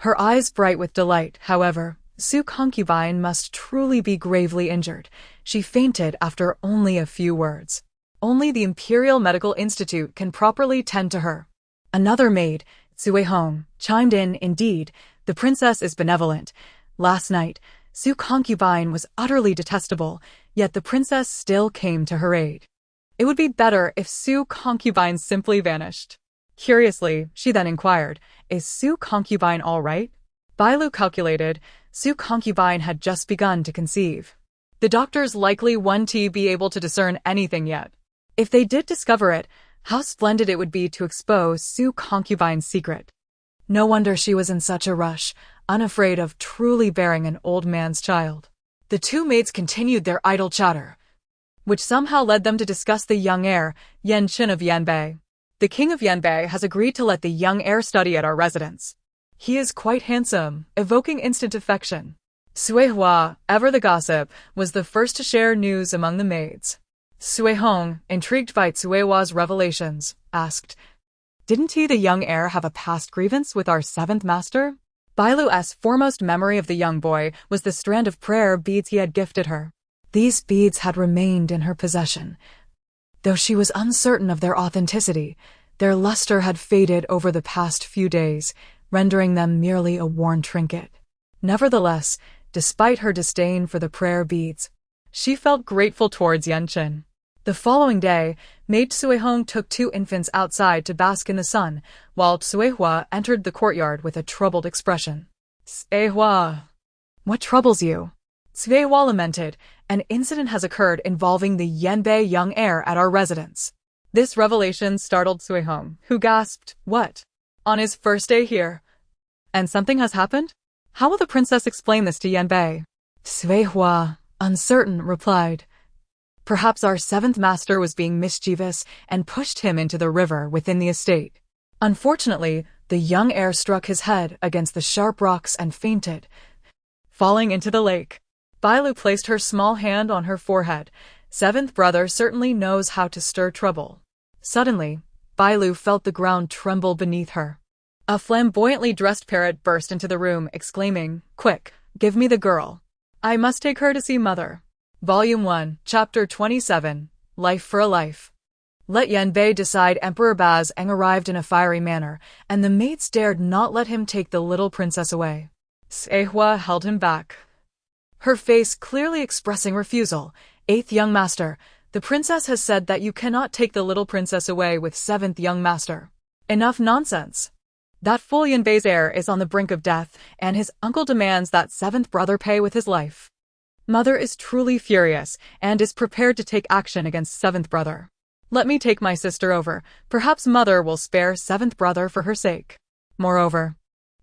A: her eyes bright with delight. However, Su concubine must truly be gravely injured. She fainted after only a few words. Only the Imperial Medical Institute can properly tend to her. Another maid, Sue Hong, chimed in, indeed, the princess is benevolent. Last night, Su concubine was utterly detestable, yet the princess still came to her aid. It would be better if Su concubine simply vanished. Curiously, she then inquired, is Su concubine all right? Biluó calculated, Su concubine had just begun to conceive. The doctors likely wouldn't be able to discern anything yet. If they did discover it, how splendid it would be to expose Su concubine's secret. No wonder she was in such a rush, unafraid of truly bearing an old man's child. The two maids continued their idle chatter, which somehow led them to discuss the young heir, Yanqin of Yanbei. The king of Yanbei has agreed to let the young heir study at our residence. He is quite handsome, evoking instant affection. Sui Hua, ever the gossip, was the first to share news among the maids. Sui Hong, intrigued by Sui Hua's revelations, asked, didn't he, the young heir, have a past grievance with our seventh master? Biluó's foremost memory of the young boy was the strand of prayer beads he had gifted her. These beads had remained in her possession. Though she was uncertain of their authenticity, their luster had faded over the past few days, rendering them merely a worn trinket. Nevertheless, despite her disdain for the prayer beads, she felt grateful towards Yanqin. The following day, maid Sui Hong took two infants outside to bask in the sun, while Sui Hua entered the courtyard with a troubled expression. Sui Hua, what troubles you? Sui Hua lamented, an incident has occurred involving the Yanbei young heir at our residence. This revelation startled Sui Hong, who gasped, what? On his first day here? And something has happened? How will the princess explain this to Yanbei? Sui Hua, uncertain, replied, perhaps our seventh master was being mischievous and pushed him into the river within the estate. Unfortunately, the young heir struck his head against the sharp rocks and fainted, falling into the lake. Biluó placed her small hand on her forehead. Seventh brother certainly knows how to stir trouble. Suddenly, Biluó felt the ground tremble beneath her. A flamboyantly dressed parrot burst into the room, exclaiming, quick, give me the girl. I must take her to see mother. Volume 1, Chapter 27, Life for a Life. Let Yanbei decide. Emperor Bazeng arrived in a fiery manner, and the maids dared not let him take the little princess away. Sui Hua held him back, her face clearly expressing refusal. Eighth young master, the princess has said that you cannot take the little princess away with seventh young master. Enough nonsense. That fool Yanbei's heir is on the brink of death, and his uncle demands that seventh brother pay with his life. Mother is truly furious, and is prepared to take action against seventh brother. Let me take my sister over, perhaps mother will spare seventh brother for her sake. Moreover,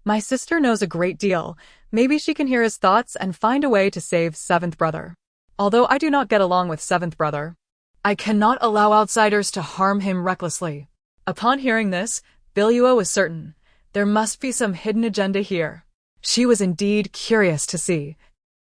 A: my sister knows a great deal, maybe she can hear his thoughts and find a way to save seventh brother. Although I do not get along with seventh brother, I cannot allow outsiders to harm him recklessly. Upon hearing this, Biluó was certain, there must be some hidden agenda here. She was indeed curious to see.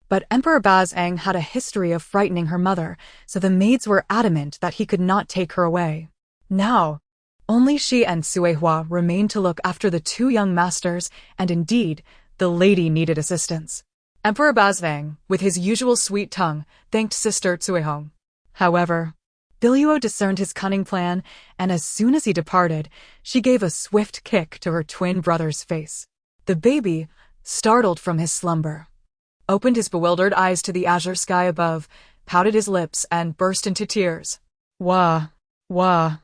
A: But Emperor Bazeng had a history of frightening her mother, so the maids were adamant that he could not take her away. Now, only she and Sui Hua remained to look after the two young masters, and indeed, the lady needed assistance. Emperor Bazeng, with his usual sweet tongue, thanked Sister Sui Hong. However, Biluó discerned his cunning plan, and as soon as he departed, she gave a swift kick to her twin brother's face. The baby, startled from his slumber, opened his bewildered eyes to the azure sky above, pouted his lips, and burst into tears. Wah, wah.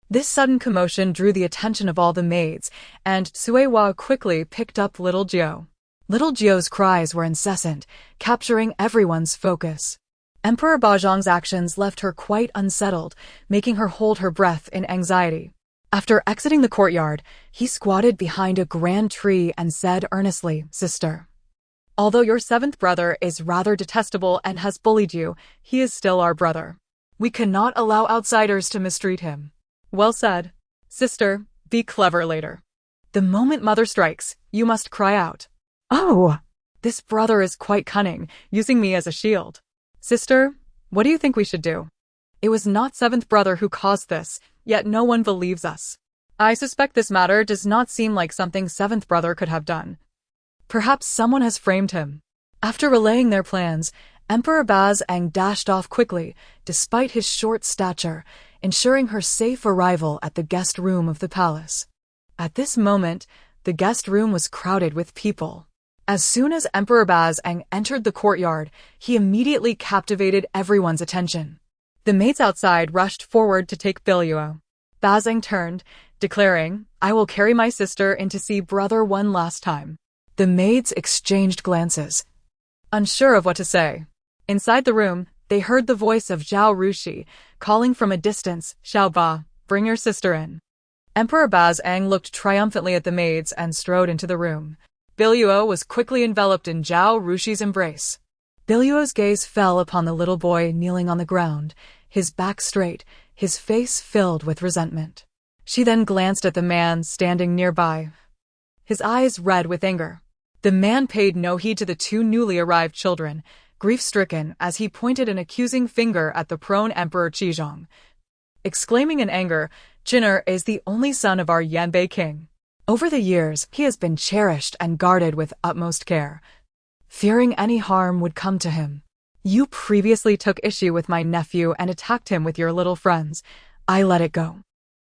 A: This sudden commotion drew the attention of all the maids, and Sui Hua quickly picked up little Jió. Little Jió's cries were incessant, capturing everyone's focus. Emperor Bazheng's actions left her quite unsettled, making her hold her breath in anxiety. After exiting the courtyard, he squatted behind a grand tree and said earnestly, Sister, although your seventh brother is rather detestable and has bullied you, he is still our brother. We cannot allow outsiders to mistreat him. Well said. Sister, be clever later. The moment mother strikes, you must cry out. Oh, this brother is quite cunning, using me as a shield. Sister, what do you think we should do? It was not seventh brother who caused this, yet no one believes us. I suspect this matter does not seem like something seventh brother could have done. Perhaps someone has framed him. After relaying their plans, Emperor Bazang dashed off quickly, despite his short stature, ensuring her safe arrival at the guest room of the palace. At this moment, the guest room was crowded with people. As soon as Emperor Bazang entered the courtyard, he immediately captivated everyone's attention. The maids outside rushed forward to take Biluó. Bazang turned, declaring, "I will carry my sister in to see brother one last time." The maids exchanged glances, unsure of what to say. Inside the room, they heard the voice of Zhao Rushi, calling from a distance, "Xiao Ba, bring your sister in." Emperor Bazang looked triumphantly at the maids and strode into the room. Biluó was quickly enveloped in Zhao Rushi's embrace. Biluó's gaze fell upon the little boy kneeling on the ground, his back straight, his face filled with resentment. She then glanced at the man standing nearby, his eyes red with anger. The man paid no heed to the two newly arrived children, grief-stricken as he pointed an accusing finger at the prone Emperor Qizhong, exclaiming in anger, "Jinner is the only son of our Yanbei king. Over the years, he has been cherished and guarded with utmost care, fearing any harm would come to him. You previously took issue with my nephew and attacked him with your little friends. I let it go.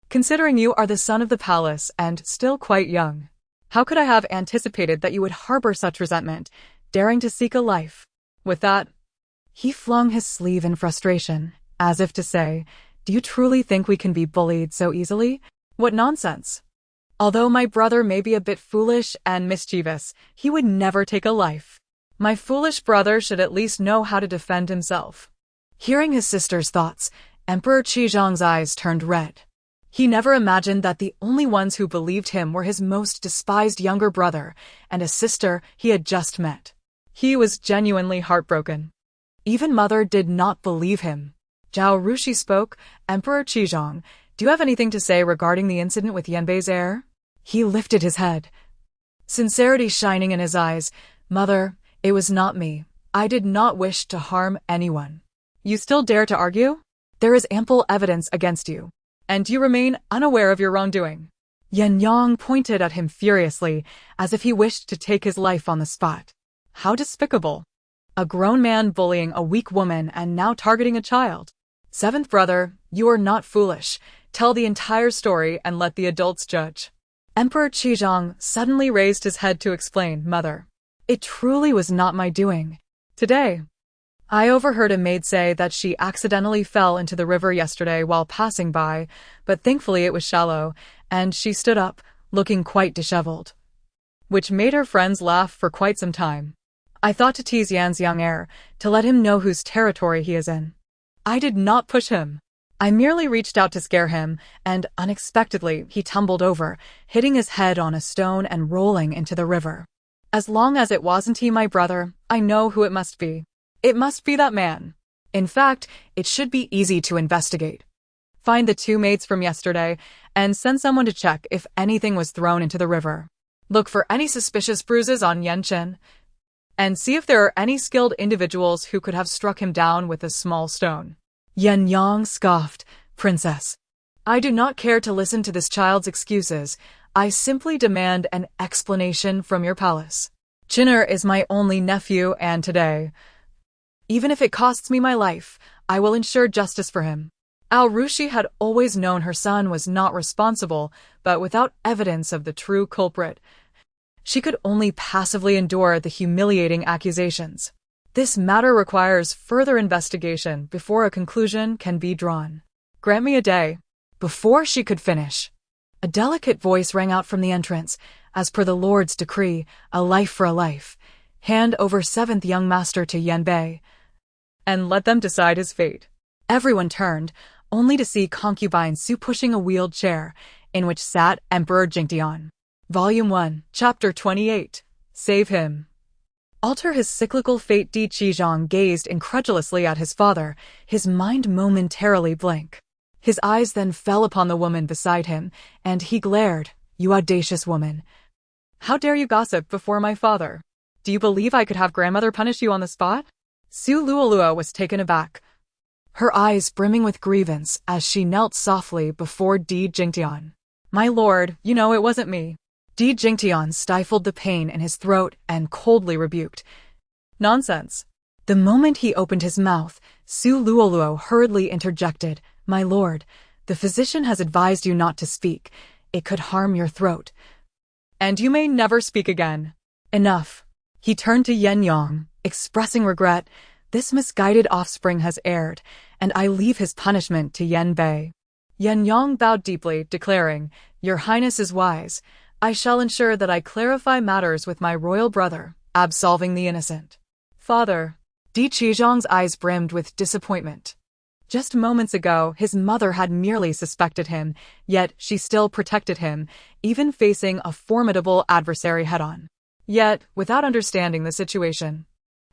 A: Considering you are the son of the palace and still quite young, how could I have anticipated that you would harbor such resentment, daring to seek a life?" With that, he flung his sleeve in frustration, as if to say, "Do you truly think we can be bullied so easily? What nonsense! Although my brother may be a bit foolish and mischievous, he would never take a life. My foolish brother should at least know how to defend himself." Hearing his sister's thoughts, Emperor Qizhong's eyes turned red. He never imagined that the only ones who believed him were his most despised younger brother and a sister he had just met. He was genuinely heartbroken. Even Mother did not believe him. Zhao Rushi spoke, "Emperor Qizhong, do you have anything to say regarding the incident with Yanbei's heir?" He lifted his head, sincerity shining in his eyes. "Mother, it was not me. I did not wish to harm anyone." "You still dare to argue? There is ample evidence against you, and you remain unaware of your wrongdoing." Yan Yang pointed at him furiously, as if he wished to take his life on the spot. How despicable. A grown man bullying a weak woman and now targeting a child. "Seventh brother, you are not foolish. Tell the entire story and let the adults judge." Emperor Qizhong suddenly raised his head to explain, "Mother, it truly was not my doing. Today, I overheard a maid say that she accidentally fell into the river yesterday while passing by, but thankfully it was shallow, and she stood up, looking quite disheveled, which made her friends laugh for quite some time. I thought to tease Yan's young heir, to let him know whose territory he is in. I did not push him. I merely reached out to scare him, and unexpectedly he tumbled over, hitting his head on a stone and rolling into the river. As long as it wasn't he, my brother, I know who it must be. It must be that man. In fact, it should be easy to investigate. Find the two maids from yesterday, and send someone to check if anything was thrown into the river. Look for any suspicious bruises on Yanchen, and see if there are any skilled individuals who could have struck him down with a small stone." Yan Yang scoffed, "Princess, I do not care to listen to this child's excuses. I simply demand an explanation from your palace. Jinner is my only nephew, and today, even if it costs me my life, I will ensure justice for him." Al Rushi had always known her son was not responsible, but without evidence of the true culprit, she could only passively endure the humiliating accusations. This matter requires further investigation before a conclusion can be drawn. Grant me a day. Before she could finish, a delicate voice rang out from the entrance. As per the Lord's decree, a life for a life. Hand over seventh young master to Yanbei, and let them decide his fate. Everyone turned, only to see concubine Su pushing a wheeled chair, in which sat Emperor Jingtian. Volume 1, Chapter 28. Save him. Alter his cyclical fate. Di Qizhong gazed incredulously at his father, his mind momentarily blank. His eyes then fell upon the woman beside him, and he glared, "You audacious woman. How dare you gossip before my father? Do you believe I could have grandmother punish you on the spot?" Su Luoluo was taken aback, her eyes brimming with grievance as she knelt softly before Di Jingtian. "My lord, you know it wasn't me." Di Jingtian stifled the pain in his throat and coldly rebuked, "Nonsense. The moment he opened his mouth, Biluó hurriedly interjected, "My lord, the physician has advised you not to speak. It could harm your throat. And you may never speak again." Enough. He turned to Yen Yang, expressing regret. "This misguided offspring has erred, and I leave his punishment to Yen Bei." Yen Yang bowed deeply, declaring, "Your Highness is wise. I shall ensure that I clarify matters with my royal brother, absolving the innocent." "Father." Di Qizhong's eyes brimmed with disappointment. Just moments ago, his mother had merely suspected him, yet she still protected him, even facing a formidable adversary head-on. Yet, without understanding the situation,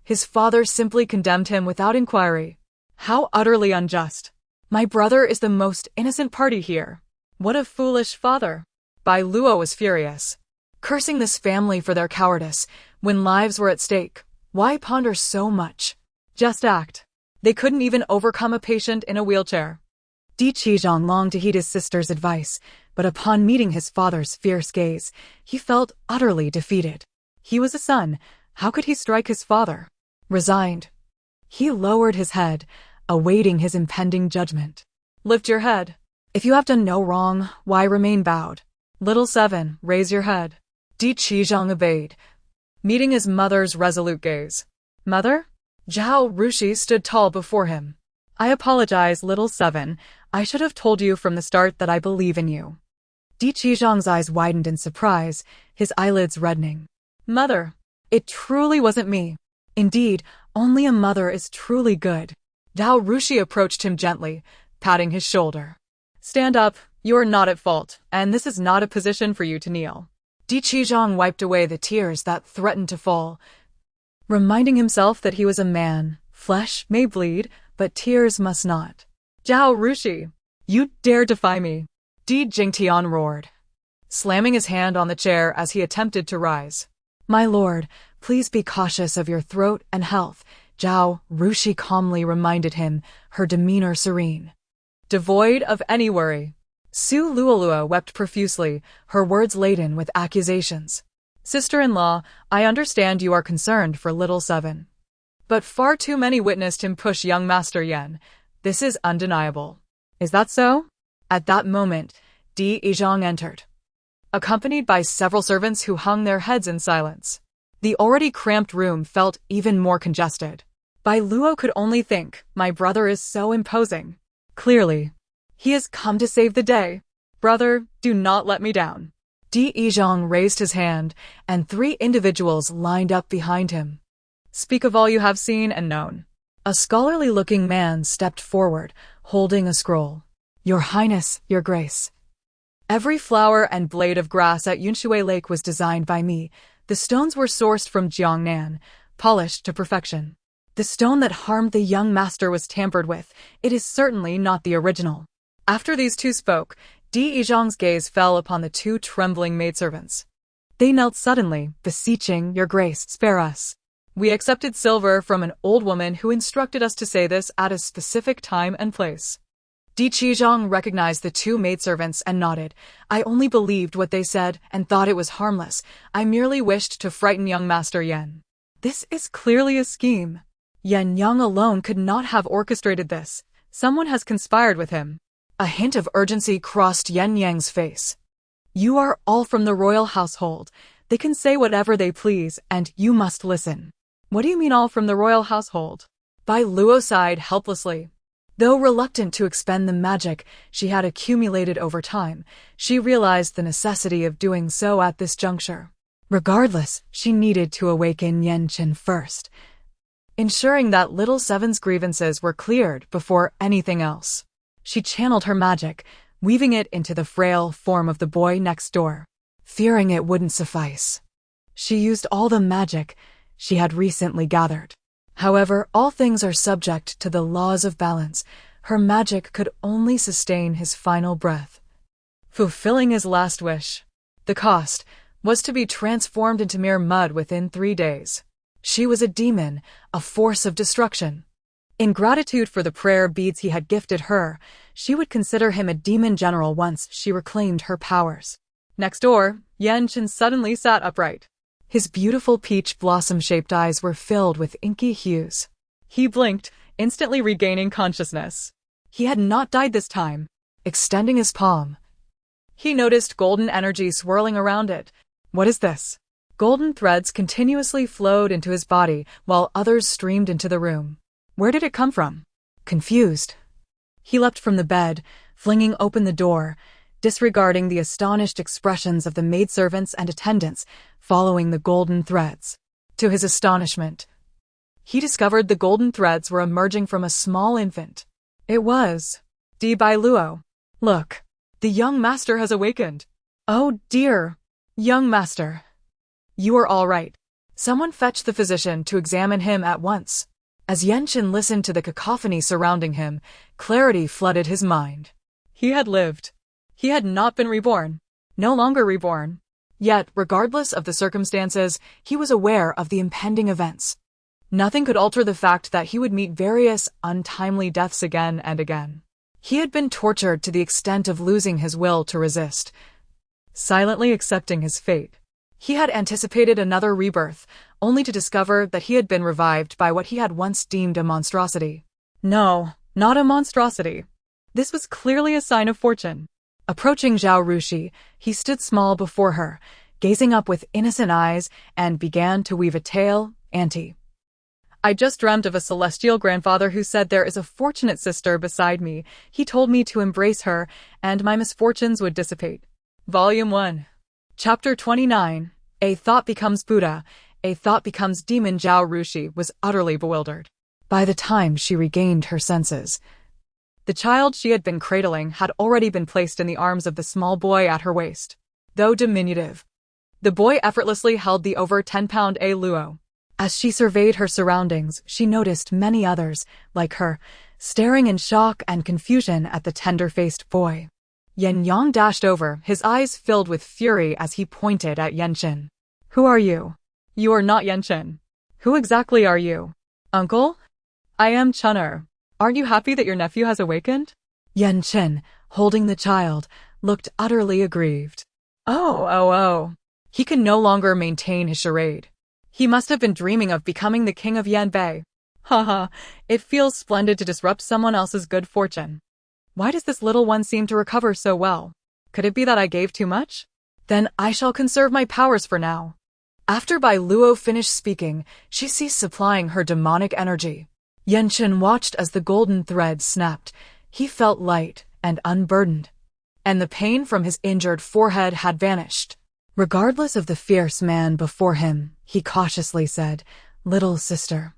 A: his father simply condemned him without inquiry. How utterly unjust. My brother is the most innocent party here. What a foolish father. Biluó was furious, cursing this family for their cowardice. When lives were at stake, why ponder so much? Just act. They couldn't even overcome a patient in a wheelchair. Di Qizhong longed to heed his sister's advice, but upon meeting his father's fierce gaze, he felt utterly defeated. He was a son. How could he strike his father? Resigned, he lowered his head, awaiting his impending judgment. "Lift your head. If you have done no wrong, why remain bowed? Little seven, raise your head." Di Qizhong obeyed, meeting his mother's resolute gaze. "Mother?" Zhao Rushi stood tall before him. "I apologize, little seven. I should have told you from the start that I believe in you." Di Qizhong's eyes widened in surprise, his eyelids reddening. "Mother, it truly wasn't me." Indeed, only a mother is truly good. Zhao Rushi approached him gently, patting his shoulder. "Stand up, you are not at fault, and this is not a position for you to kneel." Di Qizhong wiped away the tears that threatened to fall, reminding himself that he was a man. Flesh may bleed, but tears must not. "Zhao Rushi, you dare defy me!" Di Jingtian roared, slamming his hand on the chair as he attempted to rise. "My lord, please be cautious of your throat and health," Zhao Rushi calmly reminded him, her demeanor serene, devoid of any worry. Biluó wept profusely, her words laden with accusations. "Sister-in-law, I understand you are concerned for little seven. But far too many witnessed him push young Master Yen. This is undeniable. Is that so?" At that moment, Di Qizhong entered, accompanied by several servants who hung their heads in silence. The already cramped room felt even more congested. Biluó could only think, "My brother is so imposing. Clearly, he has come to save the day. Brother, do not let me down." Di Qizhong raised his hand, and 3 individuals lined up behind him. "Speak of all you have seen and known." A scholarly-looking man stepped forward, holding a scroll. "Your Highness, Your Grace. Every flower and blade of grass at Yunshui Lake was designed by me. The stones were sourced from Jiangnan, polished to perfection. The stone that harmed the young master was tampered with. It is certainly not the original." After these two spoke, Di Qizhong's gaze fell upon the 2 trembling maidservants. They knelt suddenly, beseeching, "Your Grace, spare us. We accepted silver from an old woman who instructed us to say this at a specific time and place." Di Qizhong recognized the 2 maidservants and nodded. "I only believed what they said and thought it was harmless. I merely wished to frighten young Master Yen. This is clearly a scheme. Yen Yang alone could not have orchestrated this. Someone has conspired with him." A hint of urgency crossed Yen Yang's face. "You are all from the royal household. They can say whatever they please, and you must listen." "What do you mean all from the royal household?" Biluó sighed helplessly. Though reluctant to expend the magic she had accumulated over time, she realized the necessity of doing so at this juncture. Regardless, she needed to awaken Yanqin first, ensuring that little seven's grievances were cleared before anything else. She channeled her magic, weaving it into the frail form of the boy next door. Fearing it wouldn't suffice, she used all the magic she had recently gathered. However, all things are subject to the laws of balance. Her magic could only sustain his final breath, fulfilling his last wish. The cost was to be transformed into mere mud within 3 days. She was a demon, a force of destruction. In gratitude for the prayer beads he had gifted her, she would consider him a demon general once she reclaimed her powers. Next door, Yanqin suddenly sat upright. His beautiful peach blossom-shaped eyes were filled with inky hues. He blinked, instantly regaining consciousness. He had not died this time. Extending his palm, he noticed golden energy swirling around it. What is this? Golden threads continuously flowed into his body while others streamed into the room. Where did it come from? Confused, he leapt from the bed, flinging open the door, disregarding the astonished expressions of the maidservants and attendants following the golden threads. To his astonishment, he discovered the golden threads were emerging from a small infant. It was Biluó. Look, the young master has awakened. Oh dear, young master. You are all right. Someone fetch the physician to examine him at once. As Yenchen listened to the cacophony surrounding him, clarity flooded his mind. He had lived. He had not been reborn. No longer reborn. Yet, regardless of the circumstances, he was aware of the impending events. Nothing could alter the fact that he would meet various untimely deaths again and again. He had been tortured to the extent of losing his will to resist, silently accepting his fate. He had anticipated another rebirth, only to discover that he had been revived by what he had once deemed a monstrosity. No, not a monstrosity. This was clearly a sign of fortune. Approaching Zhao Rushi, he stood small before her, gazing up with innocent eyes, and began to weave a tale. Auntie, I just dreamt of a celestial grandfather who said there is a fortunate sister beside me. He told me to embrace her, and my misfortunes would dissipate. Volume 1. Chapter 29. A thought becomes Buddha. A thought becomes demon. Zhao Rushi was utterly bewildered. By the time she regained her senses, the child she had been cradling had already been placed in the arms of the small boy at her waist. Though diminutive, the boy effortlessly held the over 10-pound Biluó. As she surveyed her surroundings, she noticed many others, like her, staring in shock and confusion at the tender-faced boy. Yang dashed over, his eyes filled with fury as he pointed at Yenchen. Who are you? You are not Yenchen. Who exactly are you? Uncle? I am Chun'er. Aren't you happy that your nephew has awakened? Yenchen, holding the child, looked utterly aggrieved. Oh. He could no longer maintain his charade. He must have been dreaming of becoming the king of Yanbei. Haha, it feels splendid to disrupt someone else's good fortune. Why does this little one seem to recover so well? Could it be that I gave too much? Then I shall conserve my powers for now. After Biluó finished speaking, she ceased supplying her demonic energy. Yenchen watched as the golden thread snapped. He felt light and unburdened, and the pain from his injured forehead had vanished. Regardless of the fierce man before him, he cautiously said, "Little sister,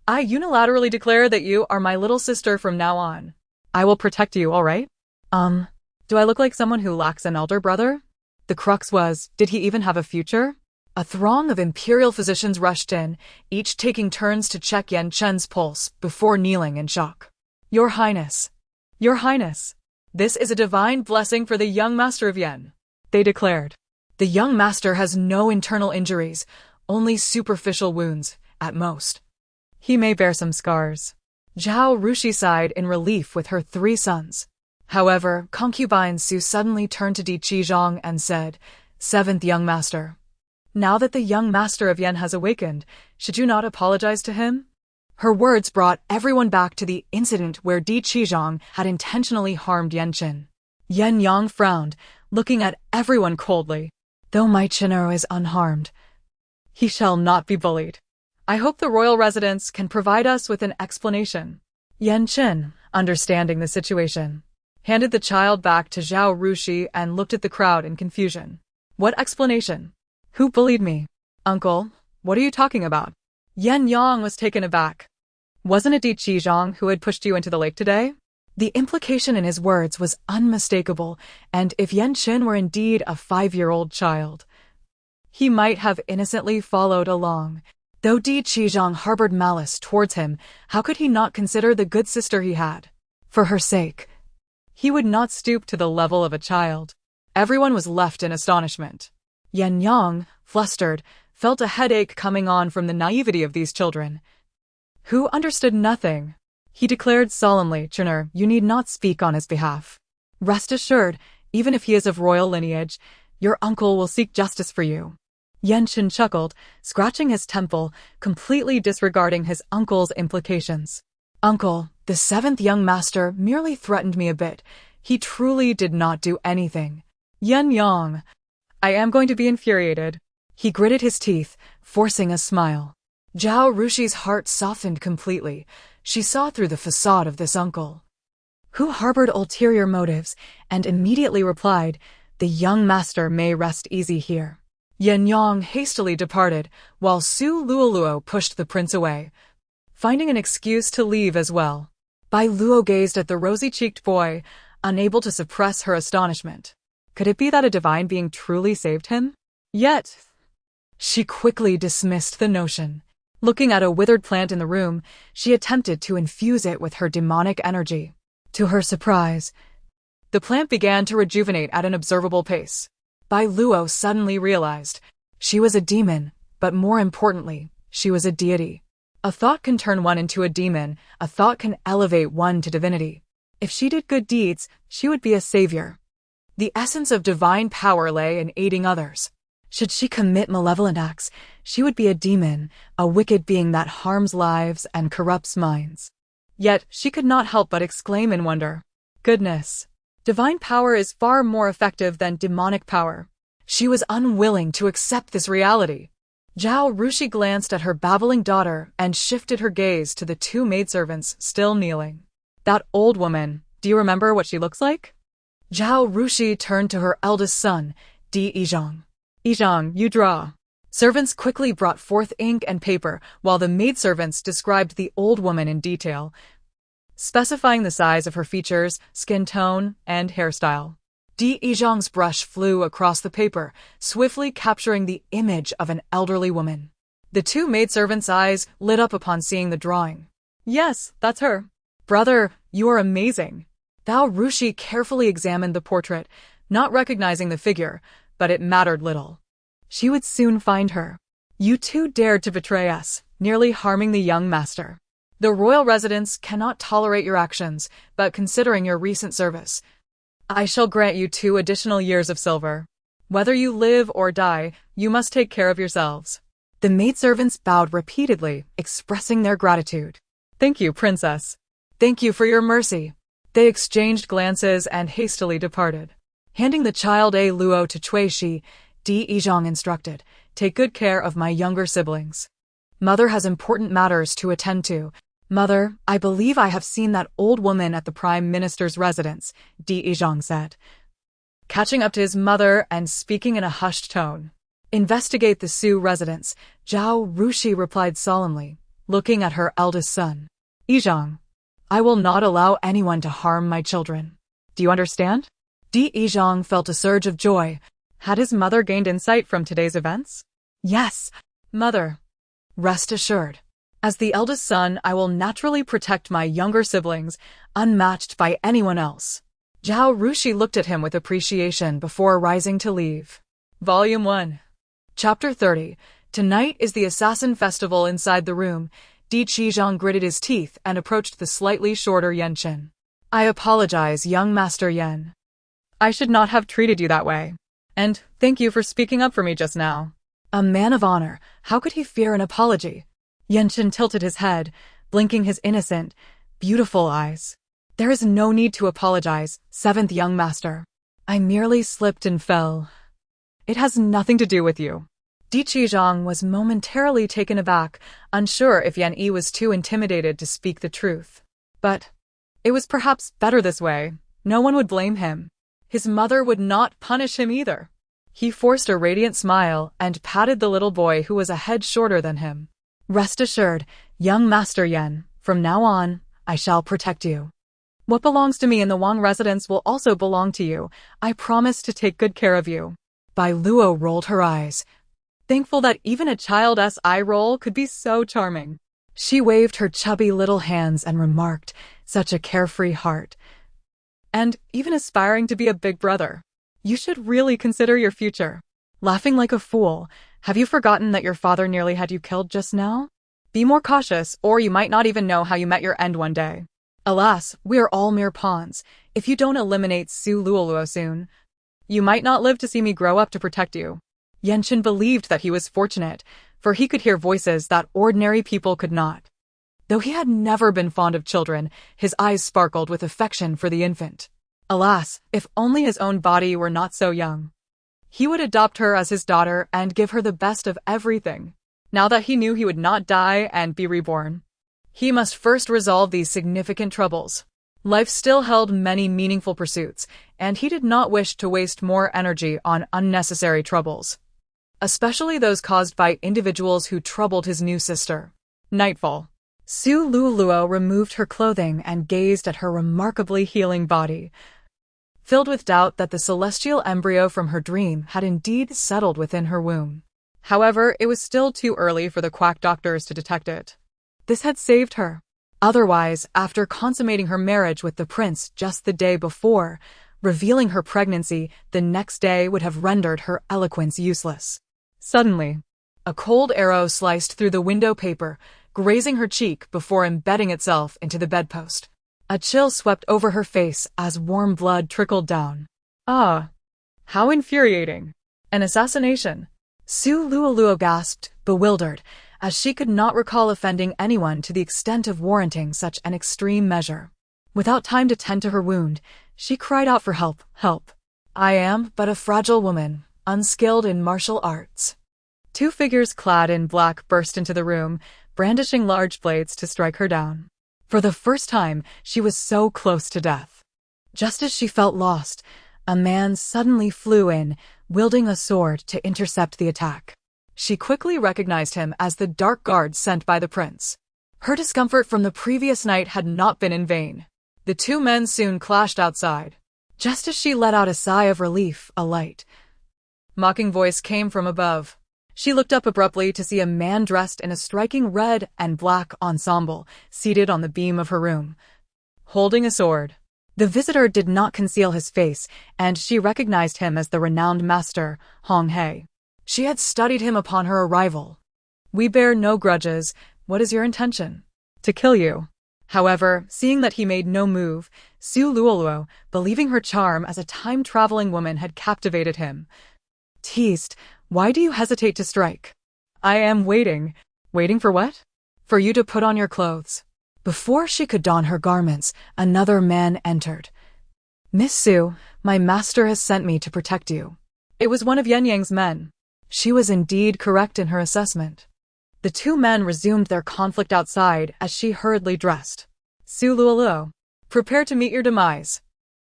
A: I unilaterally declare that you are my little sister from now on. I will protect you, all right? Do I look like someone who lacks an elder brother?" The crux was, did he even have a future? A throng of imperial physicians rushed in, each taking turns to check Yenchen's pulse before kneeling in shock. Your Highness, this is a divine blessing for the young master of Yen, they declared. The young master has no internal injuries, only superficial wounds, at most. He may bear some scars. Zhao Rushi sighed in relief with her 3 sons. However, concubine Su suddenly turned to Di Qizhong and said, "Seventh young master, now that the young master of Yen has awakened, should you not apologize to him?" Her words brought everyone back to the incident where Di Qizhong had intentionally harmed Yenchen. Yen Yang frowned, looking at everyone coldly. Though my Chun'er is unharmed, he shall not be bullied. I hope the royal residence can provide us with an explanation. Yenchen, understanding the situation, handed the child back to Zhao Rushi and looked at the crowd in confusion. What explanation? Who bullied me? Uncle, what are you talking about? Yen Yang was taken aback. Wasn't it Di Qizhong who had pushed you into the lake today? The implication in his words was unmistakable, and if Yenchen were indeed a 5-year-old child, he might have innocently followed along. Though Di Qizhong harbored malice towards him, how could he not consider the good sister he had? For her sake, he would not stoop to the level of a child. Everyone was left in astonishment. Yen Yang, flustered, felt a headache coming on from the naivety of these children, who understood nothing. He declared solemnly, "Chun'er, you need not speak on his behalf. Rest assured, even if he is of royal lineage, your uncle will seek justice for you." Yenchen chuckled, scratching his temple, completely disregarding his uncle's implications. Uncle, the seventh young master merely threatened me a bit. He truly did not do anything. Yen Yang. I am going to be infuriated. He gritted his teeth, forcing a smile. Zhao Rushi's heart softened completely. She saw through the facade of this uncle, who harbored ulterior motives, and immediately replied, "The young master may rest easy here." Yen Yang hastily departed, while Su Luoluo pushed the prince away, finding an excuse to leave as well. Biluó gazed at the rosy-cheeked boy, unable to suppress her astonishment. Could it be that a divine being truly saved him? Yet, she quickly dismissed the notion. Looking at a withered plant in the room, she attempted to infuse it with her demonic energy. To her surprise, the plant began to rejuvenate at an observable pace. Biluó suddenly realized she was a demon, but more importantly, she was a deity. A thought can turn one into a demon, a thought can elevate one to divinity. If she did good deeds, she would be a savior. The essence of divine power lay in aiding others. Should she commit malevolent acts, she would be a demon, a wicked being that harms lives and corrupts minds. Yet she could not help but exclaim in wonder, "Goodness! Divine power is far more effective than demonic power." She was unwilling to accept this reality. Zhao Rushi glanced at her babbling daughter and shifted her gaze to the two maidservants still kneeling. "That old woman, do you remember what she looks like?" Zhao Rushi turned to her eldest son, Di Yizhang. "Yizhang, you draw." Servants quickly brought forth ink and paper, while the maidservants described the old woman in detail, specifying the size of her features, skin tone, and hairstyle. Di Yizhang's brush flew across the paper, swiftly capturing the image of an elderly woman. The two maidservants' eyes lit up upon seeing the drawing. "Yes, that's her. Brother, you are amazing." Zhao Rushi carefully examined the portrait, not recognizing the figure, but it mattered little. She would soon find her. "You two dared to betray us, nearly harming the young master. The royal residence cannot tolerate your actions, but considering your recent service, I shall grant you 2 additional years of silver. Whether you live or die, you must take care of yourselves." The maidservants bowed repeatedly, expressing their gratitude. "Thank you, princess. Thank you for your mercy." They exchanged glances and hastily departed. Handing the child a luo to Cui Shi, Di Yizhang instructed, "Take good care of my younger siblings. Mother has important matters to attend to." "Mother, I believe I have seen that old woman at the Prime Minister's residence," Di Yizhang said, catching up to his mother and speaking in a hushed tone. "Investigate the Su residence," Zhao Rushi replied solemnly, looking at her eldest son. "Yizhang, I will not allow anyone to harm my children. Do you understand?" Di Yizhang felt a surge of joy. Had his mother gained insight from today's events? "Yes, mother. Rest assured. As the eldest son, I will naturally protect my younger siblings, unmatched by anyone else." Zhao Rushi looked at him with appreciation before rising to leave. Volume 1. Chapter 30. Tonight is the Assassin Festival. Inside the room, Di Yizhang gritted his teeth and approached the slightly shorter Yenchen. "I apologize, young Master Yen. I should not have treated you that way. And thank you for speaking up for me just now." A man of honor, how could he fear an apology? Yenchen tilted his head, blinking his innocent, beautiful eyes. "There is no need to apologize, seventh young master. I merely slipped and fell. It has nothing to do with you." Di Yizhang was momentarily taken aback, unsure if Yan Yi was too intimidated to speak the truth. But it was perhaps better this way. No one would blame him. His mother would not punish him either. He forced a radiant smile and patted the little boy who was a head shorter than him. "Rest assured, young Master Yen, from now on, I shall protect you. What belongs to me in the Wang residence will also belong to you. I promise to take good care of you." Biluó rolled her eyes, thankful that even a child's eye roll could be so charming. She waved her chubby little hands and remarked, "Such a carefree heart. And even aspiring to be a big brother. You should really consider your future." Laughing like a fool, "Have you forgotten that your father nearly had you killed just now? Be more cautious, or you might not even know how you met your end one day. Alas, we are all mere pawns. If you don't eliminate Su Luoluo soon, you might not live to see me grow up to protect you." Yenchen believed that he was fortunate, for he could hear voices that ordinary people could not. Though he had never been fond of children, his eyes sparkled with affection for the infant. Alas, if only his own body were not so young. He would adopt her as his daughter and give her the best of everything. Now that he knew he would not die and be reborn, he must first resolve these significant troubles. Life still held many meaningful pursuits, and he did not wish to waste more energy on unnecessary troubles, especially those caused by individuals who troubled his new sister. Nightfall. Biluó removed her clothing and gazed at her remarkably healing body, filled with doubt that the celestial embryo from her dream had indeed settled within her womb. However, it was still too early for the quack doctors to detect it. This had saved her. Otherwise, after consummating her marriage with the prince just the day before, revealing her pregnancy the next day would have rendered her eloquence useless. Suddenly, a cold arrow sliced through the window paper, grazing her cheek before embedding itself into the bedpost. A chill swept over her face as warm blood trickled down. Ah, how infuriating. An assassination. Biluó gasped, bewildered, as she could not recall offending anyone to the extent of warranting such an extreme measure. Without time to tend to her wound, she cried out for help. Help. I am but a fragile woman, unskilled in martial arts. Two figures clad in black burst into the room, brandishing large blades to strike her down. For the first time, she was so close to death. Just as she felt lost, a man suddenly flew in, wielding a sword to intercept the attack. She quickly recognized him as the dark guard sent by the prince. Her discomfort from the previous night had not been in vain. The two men soon clashed outside. Just as she let out a sigh of relief, a light, mocking voice came from above. She looked up abruptly to see a man dressed in a striking red and black ensemble, seated on the beam of her room, holding a sword. The visitor did not conceal his face, and she recognized him as the renowned master, Hong He. She had studied him upon her arrival. We bear no grudges. What is your intention? To kill you. However, seeing that he made no move, Biluó, believing her charm as a time-traveling woman had captivated him, teased, why do you hesitate to strike? I am waiting. Waiting for what? For you to put on your clothes. Before she could don her garments, another man entered. Miss Su, my master has sent me to protect you. It was one of Yen Yang's men. She was indeed correct in her assessment. The two men resumed their conflict outside as she hurriedly dressed. Biluó, prepare to meet your demise.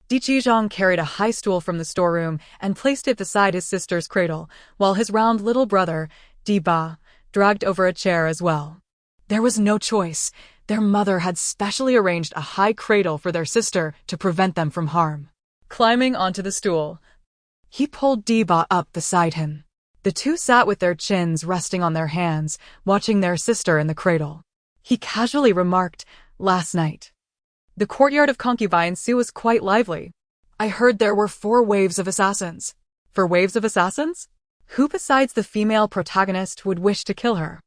A: Dichizhong carried a high stool from the storeroom and placed it beside his sister's cradle, while his round little brother, Diba, dragged over a chair as well. There was no choice. Their mother had specially arranged a high cradle for their sister to prevent them from harm. Climbing onto the stool, he pulled Diba up beside him. The two sat with their chins resting on their hands, watching their sister in the cradle. He casually remarked, last night, the courtyard of concubine Su was quite lively. I heard there were 4 waves of assassins. 4 waves of assassins? Who besides the female protagonist would wish to kill her?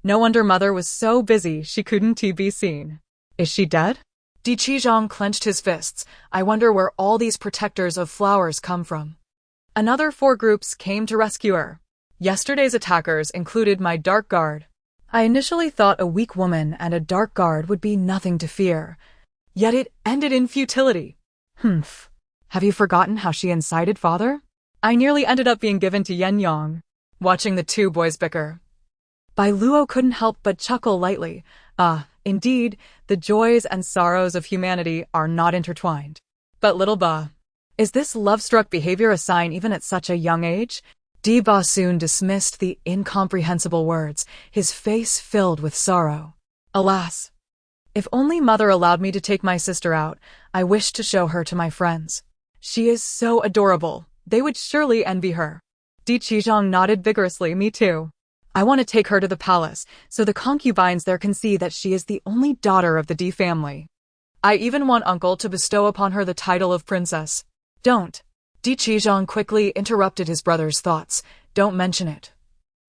A: No wonder mother was so busy she couldn't be seen. Is she dead? Dichizhong clenched his fists. I wonder where all these protectors of flowers come from. Another 4 groups came to rescue her. Yesterday's attackers included my dark guard. I initially thought a weak woman and a dark guard would be nothing to fear. Yet it ended in futility. Humph. Have you forgotten how she incited father? I nearly ended up being given to Yen Yang. Watching the two boys bicker, Biluó couldn't help but chuckle lightly. Ah, indeed, the joys and sorrows of humanity are not intertwined. But little Ba, is this love-struck behavior a sign even at such a young age? Diba soon dismissed the incomprehensible words, his face filled with sorrow. Alas! If only mother allowed me to take my sister out, I wish to show her to my friends. She is so adorable, they would surely envy her. Dichizhong nodded vigorously, me too. I want to take her to the palace, so the concubines there can see that she is the only daughter of the Di family. I even want uncle to bestow upon her the title of princess. Don't. Dichizhong quickly interrupted his brother's thoughts. Don't mention it.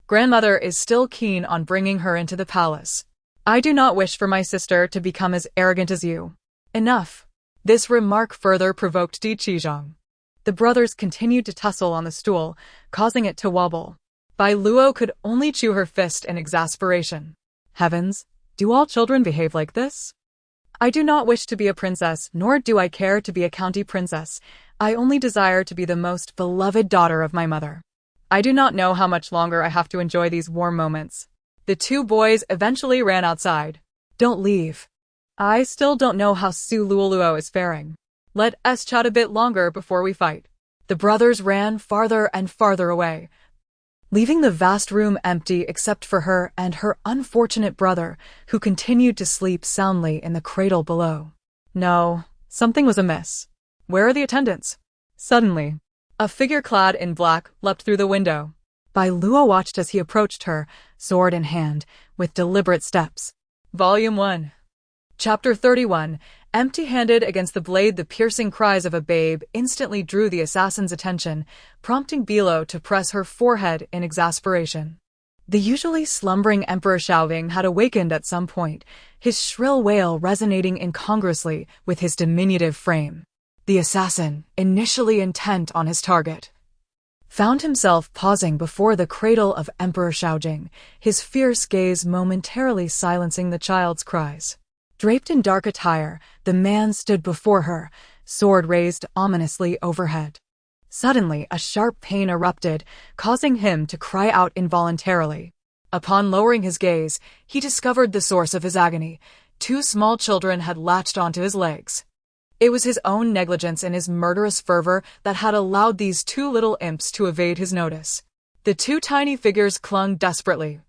A: Grandmother is still keen on bringing her into the palace. I do not wish for my sister to become as arrogant as you. Enough. This remark further provoked Dichizhong. The brothers continued to tussle on the stool, causing it to wobble. Biluó could only chew her fist in exasperation. Heavens, do all children behave like this? I do not wish to be a princess, nor do I care to be a county princess. I only desire to be the most beloved daughter of my mother. I do not know how much longer I have to enjoy these warm moments. The two boys eventually ran outside. Don't leave. I still don't know how Biluó is faring. Let us chat a bit longer before we fight. The brothers ran farther and farther away, leaving the vast room empty except for her and her unfortunate brother, who continued to sleep soundly in the cradle below. No, something was amiss. Where are the attendants? Suddenly, a figure clad in black leapt through the window. Biluó watched as he approached her, sword in hand, with deliberate steps. Volume 1. Chapter 31. Empty-handed against the blade, the piercing cries of a babe instantly drew the assassin's attention, prompting Biluó to press her forehead in exasperation. The usually slumbering Emperor Xiaobing had awakened at some point, his shrill wail resonating incongruously with his diminutive frame. The assassin, initially intent on his target, found himself pausing before the cradle of Emperor Xiaojing, his fierce gaze momentarily silencing the child's cries. Draped in dark attire, the man stood before her, sword raised ominously overhead. Suddenly, a sharp pain erupted, causing him to cry out involuntarily. Upon lowering his gaze, he discovered the source of his agony. 2 small children had latched onto his legs. It was his own negligence and his murderous fervor that had allowed these 2 little imps to evade his notice. The 2 tiny figures clung desperately,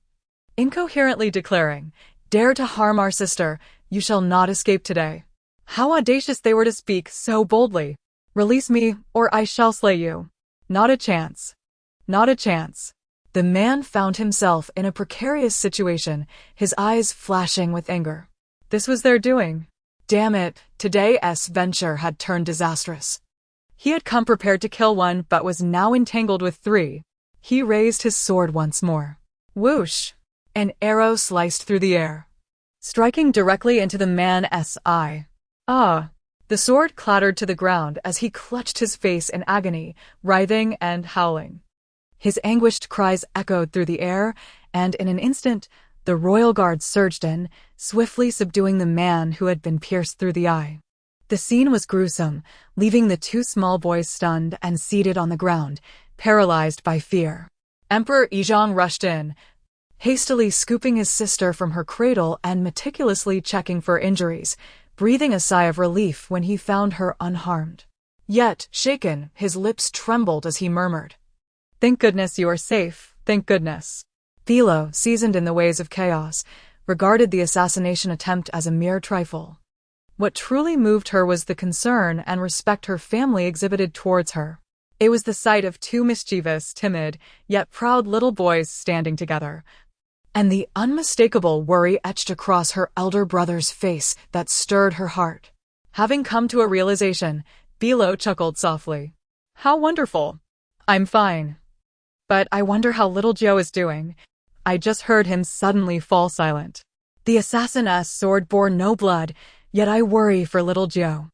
A: incoherently declaring, "Dare to harm our sister, you shall not escape today." How audacious they were to speak so boldly. "Release me, or I shall slay you." Not a chance. Not a chance. The man found himself in a precarious situation, his eyes flashing with anger. This was their doing. Damn it, today's venture had turned disastrous. He had come prepared to kill one, but was now entangled with 3. He raised his sword once more. Whoosh! An arrow sliced through the air, striking directly into the man's eye. Ah! The sword clattered to the ground as he clutched his face in agony, writhing and howling. His anguished cries echoed through the air, and in an instant, the royal guard surged in, swiftly subduing the man who had been pierced through the eye. The scene was gruesome, leaving the 2 small boys stunned and seated on the ground, paralyzed by fear. Emperor Yizhong rushed in, hastily scooping his sister from her cradle and meticulously checking for injuries, breathing a sigh of relief when he found her unharmed. Yet, shaken, his lips trembled as he murmured, "Thank goodness you are safe, thank goodness." Biluó, seasoned in the ways of chaos, regarded the assassination attempt as a mere trifle. What truly moved her was the concern and respect her family exhibited towards her. It was the sight of 2 mischievous, timid, yet proud little boys standing together, and the unmistakable worry etched across her elder brother's face that stirred her heart. Having come to a realization, Biluó chuckled softly. "How wonderful! I'm fine. But I wonder how little Joe is doing." I just heard him suddenly fall silent. The assassin's sword bore no blood, yet I worry for little Joe.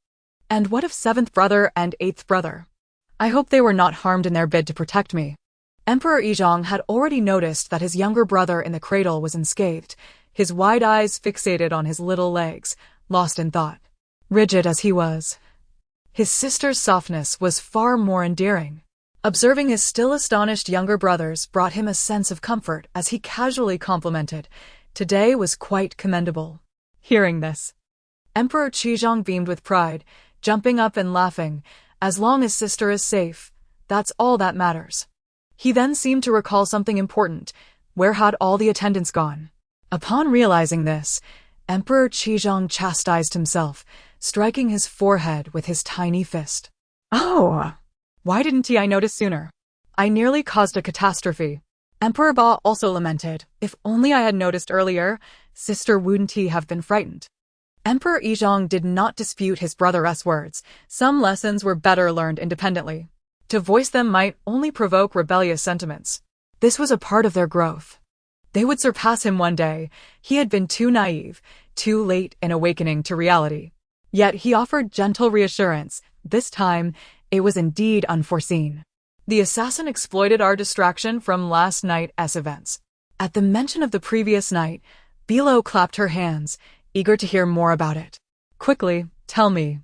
A: And what of 7th brother and 8th brother? I hope they were not harmed in their bid to protect me. Emperor Yizhong had already noticed that his younger brother in the cradle was unscathed, his wide eyes fixated on his little legs, lost in thought. Rigid as he was, his sister's softness was far more endearing. Observing his still astonished younger brothers brought him a sense of comfort as he casually complimented, "Today was quite commendable." Hearing this, Emperor Yizhong beamed with pride, jumping up and laughing. As long as sister is safe, that's all that matters. He then seemed to recall something important. Where had all the attendants gone? Upon realizing this, Emperor Yizhong chastised himself, striking his forehead with his tiny fist. "Oh! Why didn't I notice sooner? I nearly caused a catastrophe." Emperor Ba also lamented, "If only I had noticed earlier, sister wouldn't have been frightened." Emperor Yizhong did not dispute his brother's words. Some lessons were better learned independently. To voice them might only provoke rebellious sentiments. This was a part of their growth. They would surpass him one day. He had been too naive, too late in awakening to reality. Yet he offered gentle reassurance. This time, it was indeed unforeseen. The assassin exploited our distraction from last night's events. At the mention of the previous night, Biluó clapped her hands, eager to hear more about it. Quickly, tell me.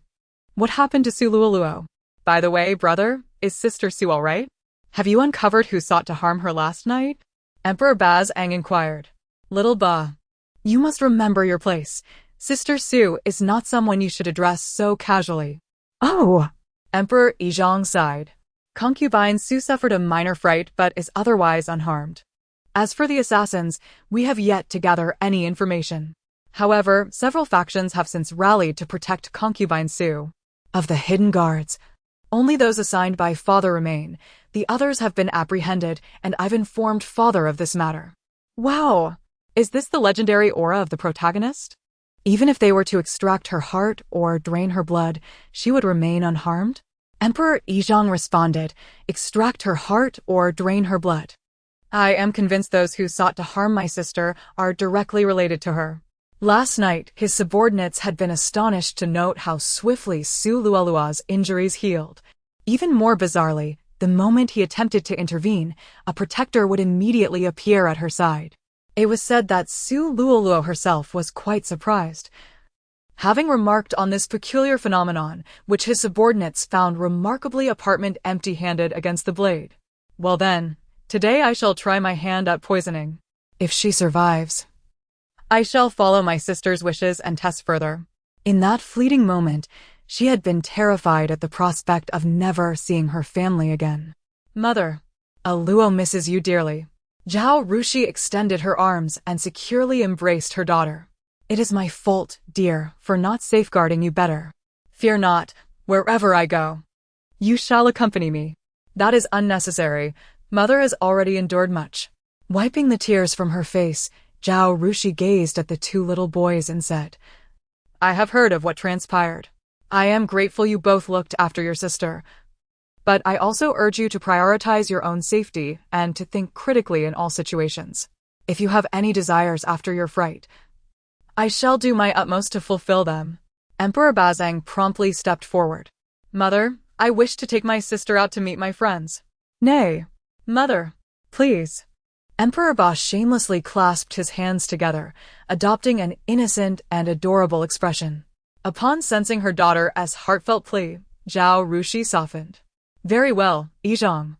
A: What happened to Su Luoluo? By the way, brother, is Sister Su all right? Have you uncovered who sought to harm her last night? Emperor Bazang inquired. Little Ba, you must remember your place. Sister Su is not someone you should address so casually. Oh! Emperor Yizhong sighed. Concubine Su suffered a minor fright but is otherwise unharmed. As for the assassins, we have yet to gather any information. However, several factions have since rallied to protect concubine Su. Of the hidden guards, only those assigned by Father remain. The others have been apprehended, and I've informed Father of this matter. Wow! Is this the legendary aura of the protagonist? Even if they were to extract her heart or drain her blood, she would remain unharmed? Emperor Yizhong responded, extract her heart or drain her blood. I am convinced those who sought to harm my sister are directly related to her. Last night, his subordinates had been astonished to note how swiftly Su Luoluo's injuries healed. Even more bizarrely, the moment he attempted to intervene, a protector would immediately appear at her side. It was said that Su Luoluo herself was quite surprised. Having remarked on this peculiar phenomenon, which his subordinates found remarkably apartment empty-handed against the blade. Well then, today I shall try my hand at poisoning. If she survives, I shall follow my sister's wishes and test further. In that fleeting moment, she had been terrified at the prospect of never seeing her family again. Mother, Luo misses you dearly. Zhao Rushi extended her arms and securely embraced her daughter. It is my fault, dear, for not safeguarding you better. Fear not, wherever I go. You shall accompany me. That is unnecessary. Mother has already endured much. Wiping the tears from her face, Zhao Rushi gazed at the two little boys and said, I have heard of what transpired. I am grateful you both looked after your sister. But I also urge you to prioritize your own safety and to think critically in all situations. If you have any desires after your fright, I shall do my utmost to fulfill them. Emperor Bazang promptly stepped forward. Mother, I wish to take my sister out to meet my friends. Nay, mother, please. Emperor Ba shamelessly clasped his hands together, adopting an innocent and adorable expression. Upon sensing her daughter's heartfelt plea, Zhao Rushi softened. Very well, Yizhong.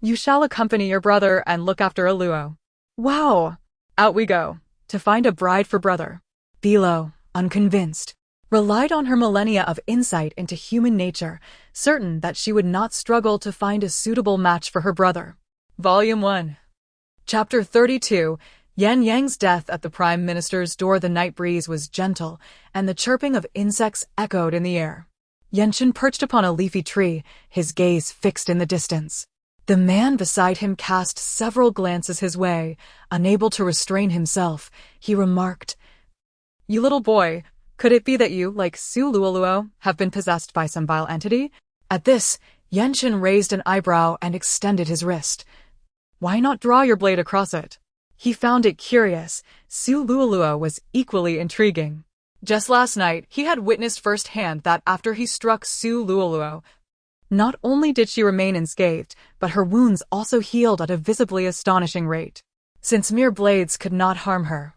A: You shall accompany your brother and look after Luo. Wow! Out we go, to find a bride for brother. Biluó, unconvinced, relied on her millennia of insight into human nature, certain that she would not struggle to find a suitable match for her brother. Volume 1. Chapter 32. Yan Yang's death at the Prime Minister's door. The night breeze was gentle, and the chirping of insects echoed in the air. Yanchen perched upon a leafy tree, his gaze fixed in the distance. The man beside him cast several glances his way. Unable to restrain himself, he remarked, You little boy, could it be that you, like Su Luoluo, have been possessed by some vile entity? At this, Yanchen raised an eyebrow and extended his wrist. Why not draw your blade across it? He found it curious. Su Luoluo was equally intriguing. Just last night, he had witnessed firsthand that after he struck Su Luoluo, not only did she remain unscathed, but her wounds also healed at a visibly astonishing rate. Since mere blades could not harm her,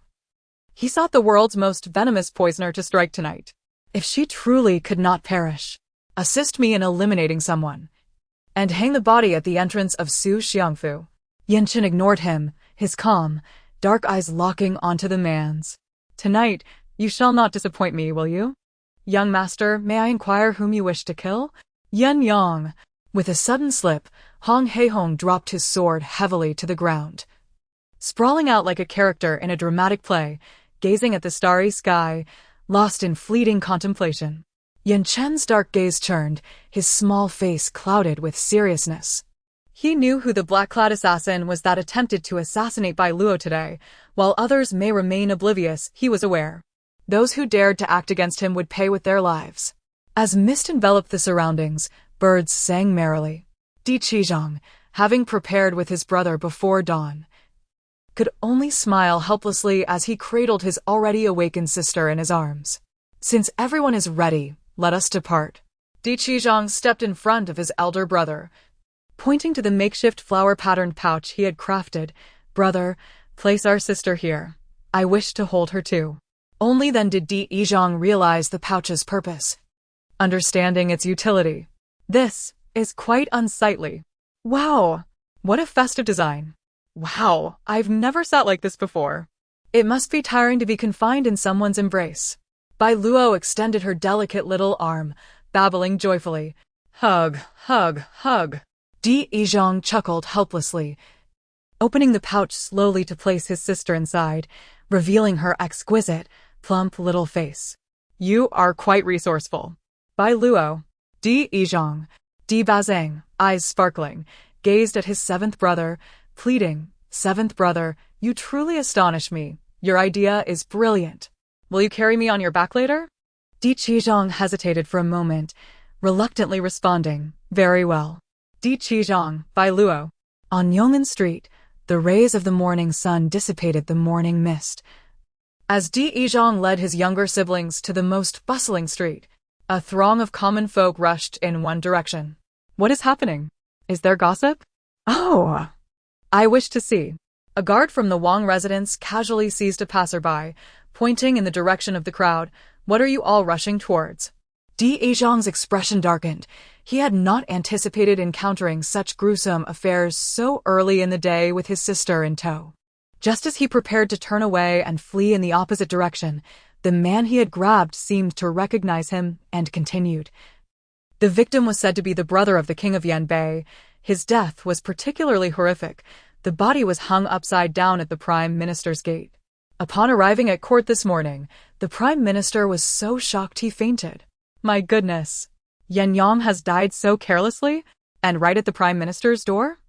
A: he sought the world's most venomous poisoner to strike tonight. If she truly could not perish, assist me in eliminating someone, and hang the body at the entrance of Su Xiangfu. Yanchen ignored him, his calm, dark eyes locking onto the man's. Tonight, you shall not disappoint me, will you? Young master, may I inquire whom you wish to kill? Yan Yang. With a sudden slip, Hong Heihong dropped his sword heavily to the ground. Sprawling out like a character in a dramatic play, gazing at the starry sky, lost in fleeting contemplation. Yanchen's dark gaze churned, his small face clouded with seriousness. He knew who the black-clad assassin was that attempted to assassinate Biluó today. While others may remain oblivious, he was aware. Those who dared to act against him would pay with their lives. As mist enveloped the surroundings, birds sang merrily. Di Qizhong, having prepared with his brother before dawn, could only smile helplessly as he cradled his already awakened sister in his arms. Since everyone is ready, let us depart. Di Qizhong stepped in front of his elder brother, pointing to the makeshift flower-patterned pouch he had crafted. "Brother, place our sister here. I wish to hold her too." Only then did Di Yizhang realize the pouch's purpose, understanding its utility. This is quite unsightly. Wow, what a festive design. Wow, I've never sat like this before. It must be tiring to be confined in someone's embrace. Biluó extended her delicate little arm, babbling joyfully. "Hug, hug, hug." Di Yizhang chuckled helplessly, opening the pouch slowly to place his sister inside, revealing her exquisite, plump little face. "You are quite resourceful." Biluó, Di Yizhang, Di Bazang, eyes sparkling, gazed at his seventh brother, pleading, "Seventh brother, you truly astonish me. Your idea is brilliant. Will you carry me on your back later?" Di Yizhang hesitated for a moment, reluctantly responding, "Very well." Di Yizhang, Biluó. On Yong'an Street, the rays of the morning sun dissipated the morning mist. As Di Yizhang led his younger siblings to the most bustling street, a throng of common folk rushed in one direction. "What is happening? Is there gossip?" "Oh, I wish to see." A guard from the Wang residence casually seized a passerby, pointing in the direction of the crowd. "What are you all rushing towards?" Di Yizhang's expression darkened. He had not anticipated encountering such gruesome affairs so early in the day with his sister in tow. Just as he prepared to turn away and flee in the opposite direction, the man he had grabbed seemed to recognize him and continued. The victim was said to be the brother of the king of Yanbei. His death was particularly horrific. The body was hung upside down at the prime minister's gate. Upon arriving at court this morning, the prime minister was so shocked he fainted. "My goodness. Yan Yang has died so carelessly, and right at the prime minister's door?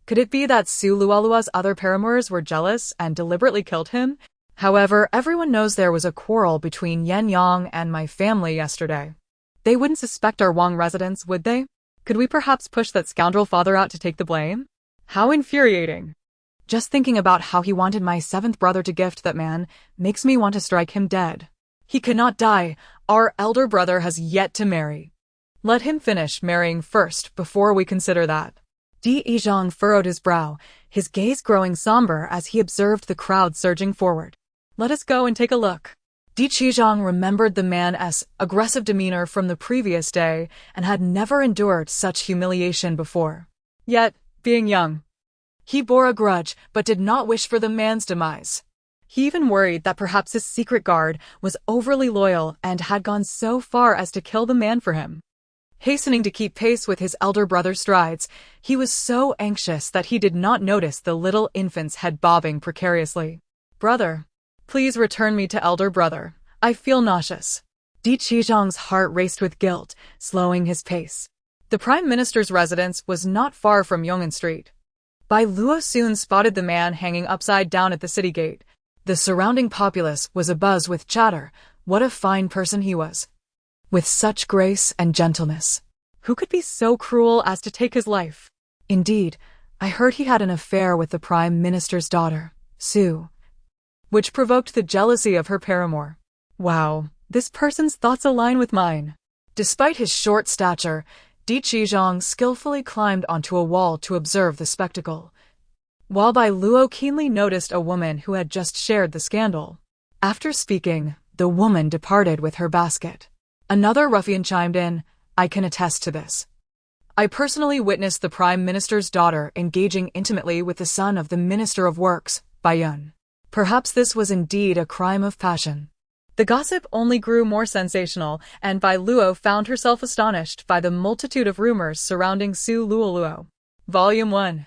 A: Could it be that Su Luolua's other paramours were jealous and deliberately killed him? However, everyone knows there was a quarrel between Yan Yang and my family yesterday. They wouldn't suspect our Wang residence, would they? Could we perhaps push that scoundrel father out to take the blame? How infuriating. Just thinking about how he wanted my seventh brother to gift that man makes me want to strike him dead. He cannot die. Our elder brother has yet to marry. Let him finish marrying first before we consider that." Di Yizhang furrowed his brow, his gaze growing somber as he observed the crowd surging forward. "Let us go and take a look." Di Yizhang remembered the man's aggressive demeanor from the previous day and had never endured such humiliation before. Yet, being young, he bore a grudge but did not wish for the man's demise. He even worried that perhaps his secret guard was overly loyal and had gone so far as to kill the man for him. Hastening to keep pace with his elder brother's strides, he was so anxious that he did not notice the little infant's head bobbing precariously. "Brother, please return me to elder brother. I feel nauseous." Di Yizhang's heart raced with guilt, slowing his pace. The prime minister's residence was not far from Yong'an Street. Biluó soon spotted the man hanging upside down at the city gate. The surrounding populace was abuzz with chatter. What a fine person he was, with such grace and gentleness. Who could be so cruel as to take his life? Indeed, I heard he had an affair with the prime minister's daughter, Su, which provoked the jealousy of her paramour. Wow, this person's thoughts align with mine. Despite his short stature, Di Yizhang skillfully climbed onto a wall to observe the spectacle, while Biluó keenly noticed a woman who had just shared the scandal. After speaking, the woman departed with her basket. Another ruffian chimed in, "I can attest to this. I personally witnessed the prime minister's daughter engaging intimately with the son of the minister of works, Bayun. Perhaps this was indeed a crime of passion." The gossip only grew more sensational, and Biluó found herself astonished by the multitude of rumors surrounding Su Luoluo. Volume 1.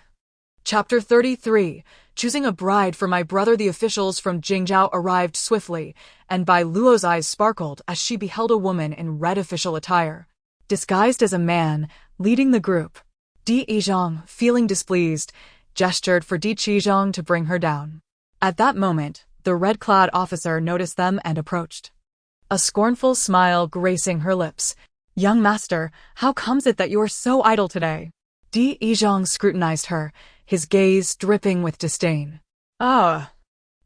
A: Chapter 33. Choosing a bride for my brother. The officials from Jingzhou arrived swiftly, and Biluó's eyes sparkled as she beheld a woman in red official attire, disguised as a man, leading the group. Di Yizhang, feeling displeased, gestured for Di Yizhang to bring her down. At that moment, the red-clad officer noticed them and approached, a scornful smile gracing her lips. "Young master, how comes it that you are so idle today?" Di Yizhang scrutinized her, his gaze dripping with disdain. "Ah,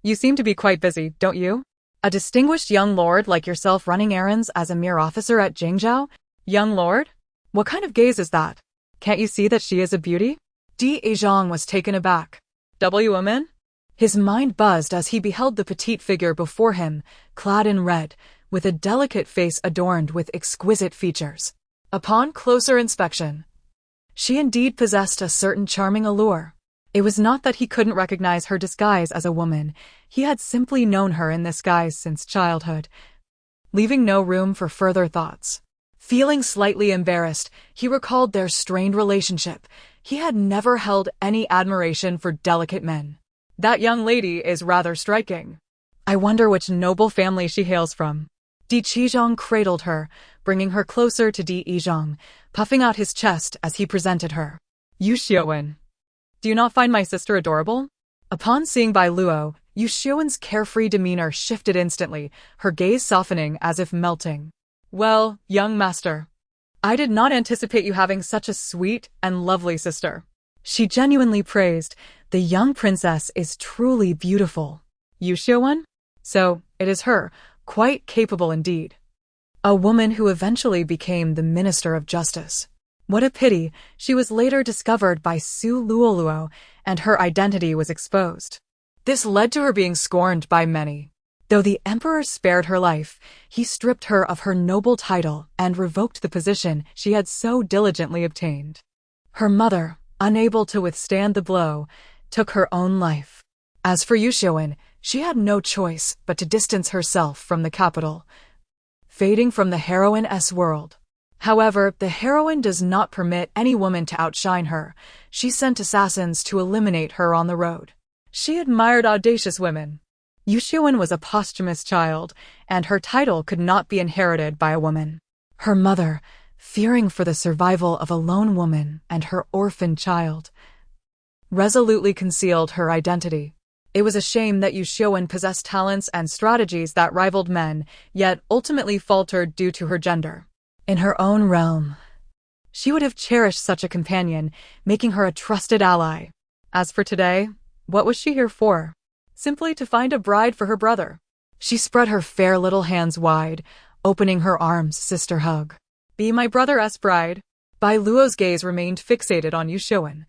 A: you seem to be quite busy, don't you? A distinguished young lord like yourself running errands as a mere officer at Jingzhou? Young lord? What kind of gaze is that?" Can't you see that she is a beauty? Di Zhang was taken aback. Woman? His mind buzzed as he beheld the petite figure before him, clad in red, with a delicate face adorned with exquisite features. Upon closer inspection, she indeed possessed a certain charming allure. It was not that he couldn't recognize her disguise as a woman, he had simply known her in this guise since childhood, leaving no room for further thoughts. Feeling slightly embarrassed, he recalled their strained relationship. He had never held any admiration for delicate men. That young lady is rather striking. I wonder which noble family she hails from. Di Qizhong cradled her, bringing her closer to Di Zhang, puffing out his chest as he presented her. Yu Xiuwen. Do you not find my sister adorable? Upon seeing Biluó, Yu Xiuwen's carefree demeanor shifted instantly, her gaze softening as if melting. Well, young master, I did not anticipate you having such a sweet and lovely sister. She genuinely praised, the young princess is truly beautiful. Yu Xiuwen? So, it is her, quite capable indeed. A woman who eventually became the Minister of Justice. What a pity, she was later discovered by Su Luoluo, and her identity was exposed. This led to her being scorned by many. Though the emperor spared her life, he stripped her of her noble title and revoked the position she had so diligently obtained. Her mother, unable to withstand the blow, took her own life. As for Yu Xiuwen, she had no choice but to distance herself from the capital, fading from the heroine's world. However, the heroine does not permit any woman to outshine her. She sent assassins to eliminate her on the road. She admired audacious women. Yu Xiuwen was a posthumous child, and her title could not be inherited by a woman. Her mother, fearing for the survival of a lone woman and her orphan child, resolutely concealed her identity. It was a shame that Yu Xiuwen possessed talents and strategies that rivaled men, yet ultimately faltered due to her gender. In her own realm, she would have cherished such a companion, making her a trusted ally. As for today, what was she here for? Simply to find a bride for her brother. She spread her fair little hands wide, opening her arms sister hug. Be my brother's bride. Biluó's gaze remained fixated on Yu Xiuwen,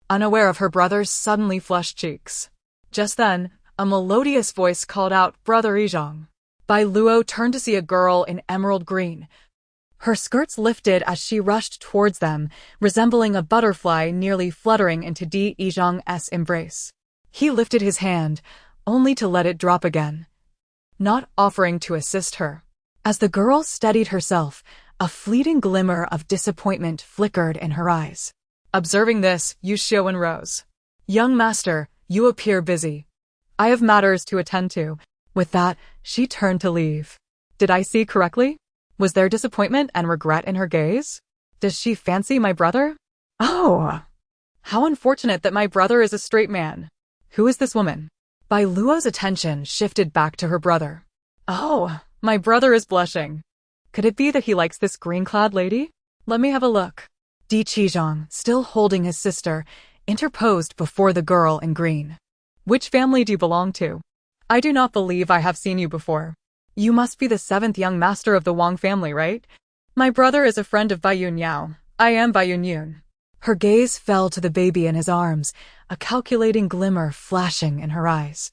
A: unaware of her brother's suddenly flushed cheeks. Just then, a melodious voice called out, Brother Zhang. Biluó turned to see a girl in emerald green. Her skirts lifted as she rushed towards them, resembling a butterfly nearly fluttering into Di Zhang's embrace. He lifted his hand, only to let it drop again, not offering to assist her. As the girl steadied herself, a fleeting glimmer of disappointment flickered in her eyes. Observing this, Yu Xiuwen rose. Young master, you appear busy. I have matters to attend to. With that, she turned to leave. Did I see correctly? Was there disappointment and regret in her gaze? Does she fancy my brother? Oh, how unfortunate that my brother is a straight man. Who is this woman? Biluó's attention shifted back to her brother. Oh, my brother is blushing. Could it be that he likes this green-clad lady? Let me have a look. Di Qizhong, still holding his sister, interposed before the girl in green. Which family do you belong to? I do not believe I have seen you before. You must be the 7th young master of the Wang family, right? My brother is a friend of Baiyun Yao. I am Baiyun Yun. Her gaze fell to the baby in his arms, a calculating glimmer flashing in her eyes.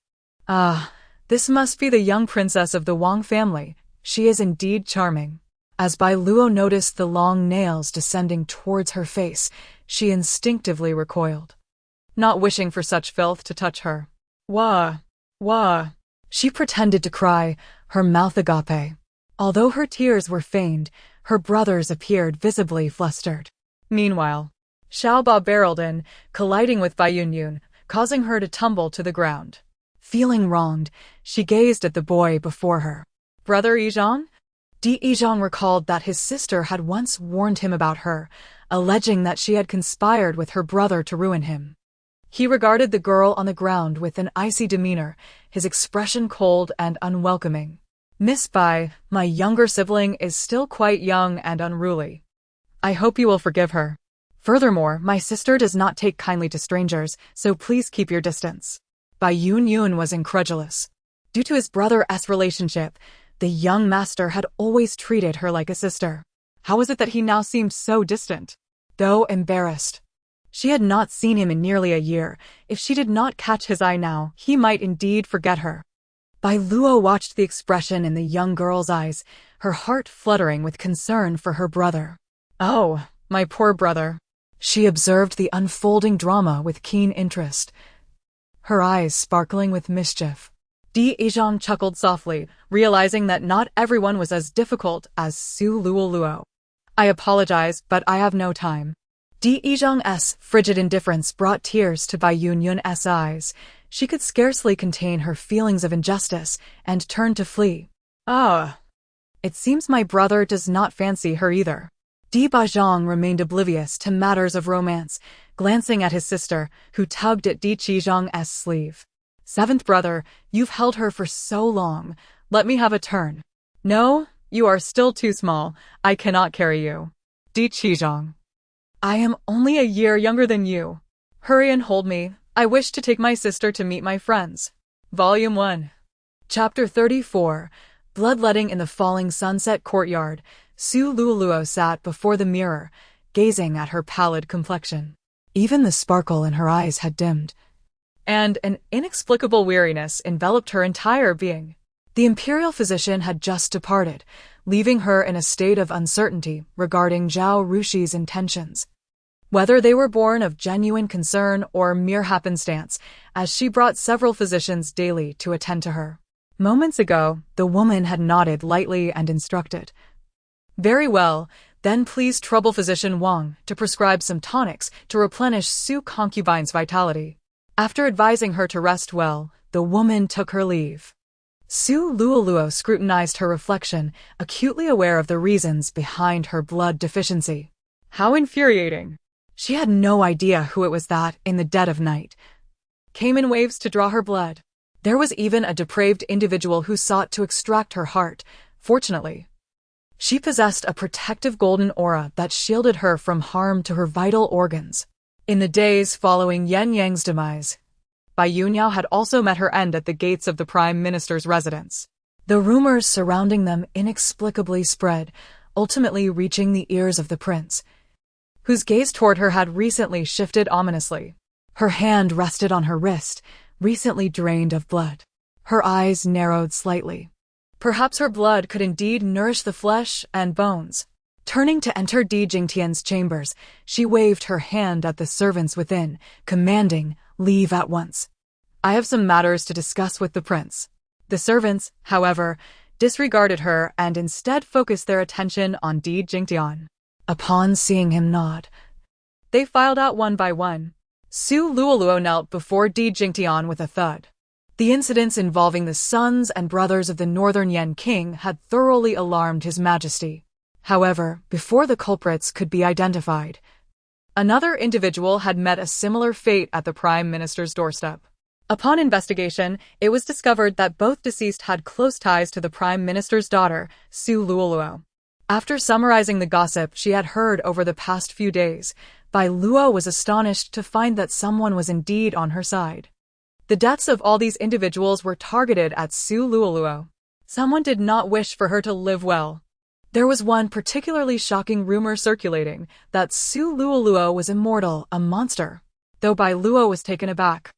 A: Ah, this must be the young princess of the Wang family. She is indeed charming. As Biluó noticed the long nails descending towards her face, she instinctively recoiled, not wishing for such filth to touch her. Wah, wah. She pretended to cry, her mouth agape. Although her tears were feigned, her brothers appeared visibly flustered. Meanwhile, Xiaoba barreled in, colliding with Baiyun Yun, causing her to tumble to the ground. Feeling wronged, she gazed at the boy before her. Brother Zhang? Di Zhang recalled that his sister had once warned him about her, alleging that she had conspired with her brother to ruin him. He regarded the girl on the ground with an icy demeanor, his expression cold and unwelcoming. Miss Bai, my younger sibling is still quite young and unruly. I hope you will forgive her. Furthermore, my sister does not take kindly to strangers, so please keep your distance. Baiyun Yun was incredulous. Due to his brother's relationship, the young master had always treated her like a sister. How was it that he now seemed so distant? though embarrassed. She had not seen him in nearly a year. If she did not catch his eye now, he might indeed forget her. Biluó watched the expression in the young girl's eyes, her heart fluttering with concern for her brother. Oh, my poor brother. She observed the unfolding drama with keen interest, her eyes sparkling with mischief. Di Izhang chuckled softly, realizing that not everyone was as difficult as Su Luoluo. I apologize, but I have no time. Di Izhang's frigid indifference brought tears to Bai Yunyun's eyes. She could scarcely contain her feelings of injustice and turned to flee. Ah, it seems my brother does not fancy her either. Di Bajong remained oblivious to matters of romance, glancing at his sister, who tugged at Di Qizhang's sleeve. Seventh brother, you've held her for so long. Let me have a turn. No, you are still too small. I cannot carry you. Di Qizhang. I am only a year younger than you. Hurry and hold me. I wish to take my sister to meet my friends. Volume 1. Chapter 34. Bloodletting in the falling sunset courtyard. Su Luoluo sat before the mirror, gazing at her pallid complexion. Even the sparkle in her eyes had dimmed, and an inexplicable weariness enveloped her entire being. The imperial physician had just departed, leaving her in a state of uncertainty regarding Zhao Rushi's intentions. Whether they were born of genuine concern or mere happenstance, as she brought several physicians daily to attend to her. Moments ago, the woman had nodded lightly and instructed. Very well, then please trouble physician Wang to prescribe some tonics to replenish Su concubine's vitality. After advising her to rest well, the woman took her leave. Su Luoluo scrutinized her reflection, acutely aware of the reasons behind her blood deficiency. How infuriating! She had no idea who it was that, in the dead of night, came in waves to draw her blood. There was even a depraved individual who sought to extract her heart. Fortunately, she possessed a protective golden aura that shielded her from harm to her vital organs. In the days following Yan Yang's demise, Bai Yunyao had also met her end at the gates of the Prime Minister's residence. The rumors surrounding them inexplicably spread, ultimately reaching the ears of the prince, whose gaze toward her had recently shifted ominously. Her hand rested on her wrist, recently drained of blood. Her eyes narrowed slightly. Perhaps her blood could indeed nourish the flesh and bones. Turning to enter Di Jingtian's chambers, she waved her hand at the servants within, commanding, "Leave at once. I have some matters to discuss with the prince." The servants, however, disregarded her and instead focused their attention on Di Jingtian. Upon seeing him nod, they filed out one by one. Su Luoluo knelt before Di Jingtian with a thud. The incidents involving the sons and brothers of the Northern Yan king had thoroughly alarmed His Majesty. However, before the culprits could be identified, another individual had met a similar fate at the Prime Minister's doorstep. Upon investigation, it was discovered that both deceased had close ties to the Prime Minister's daughter, Su Luoluo. After summarizing the gossip she had heard over the past few days, Biluó was astonished to find that someone was indeed on her side. The deaths of all these individuals were targeted at Su Luoluo. Someone did not wish for her to live well. There was one particularly shocking rumor circulating that Su Luoluo was immortal, a monster. Though Biluó was taken aback,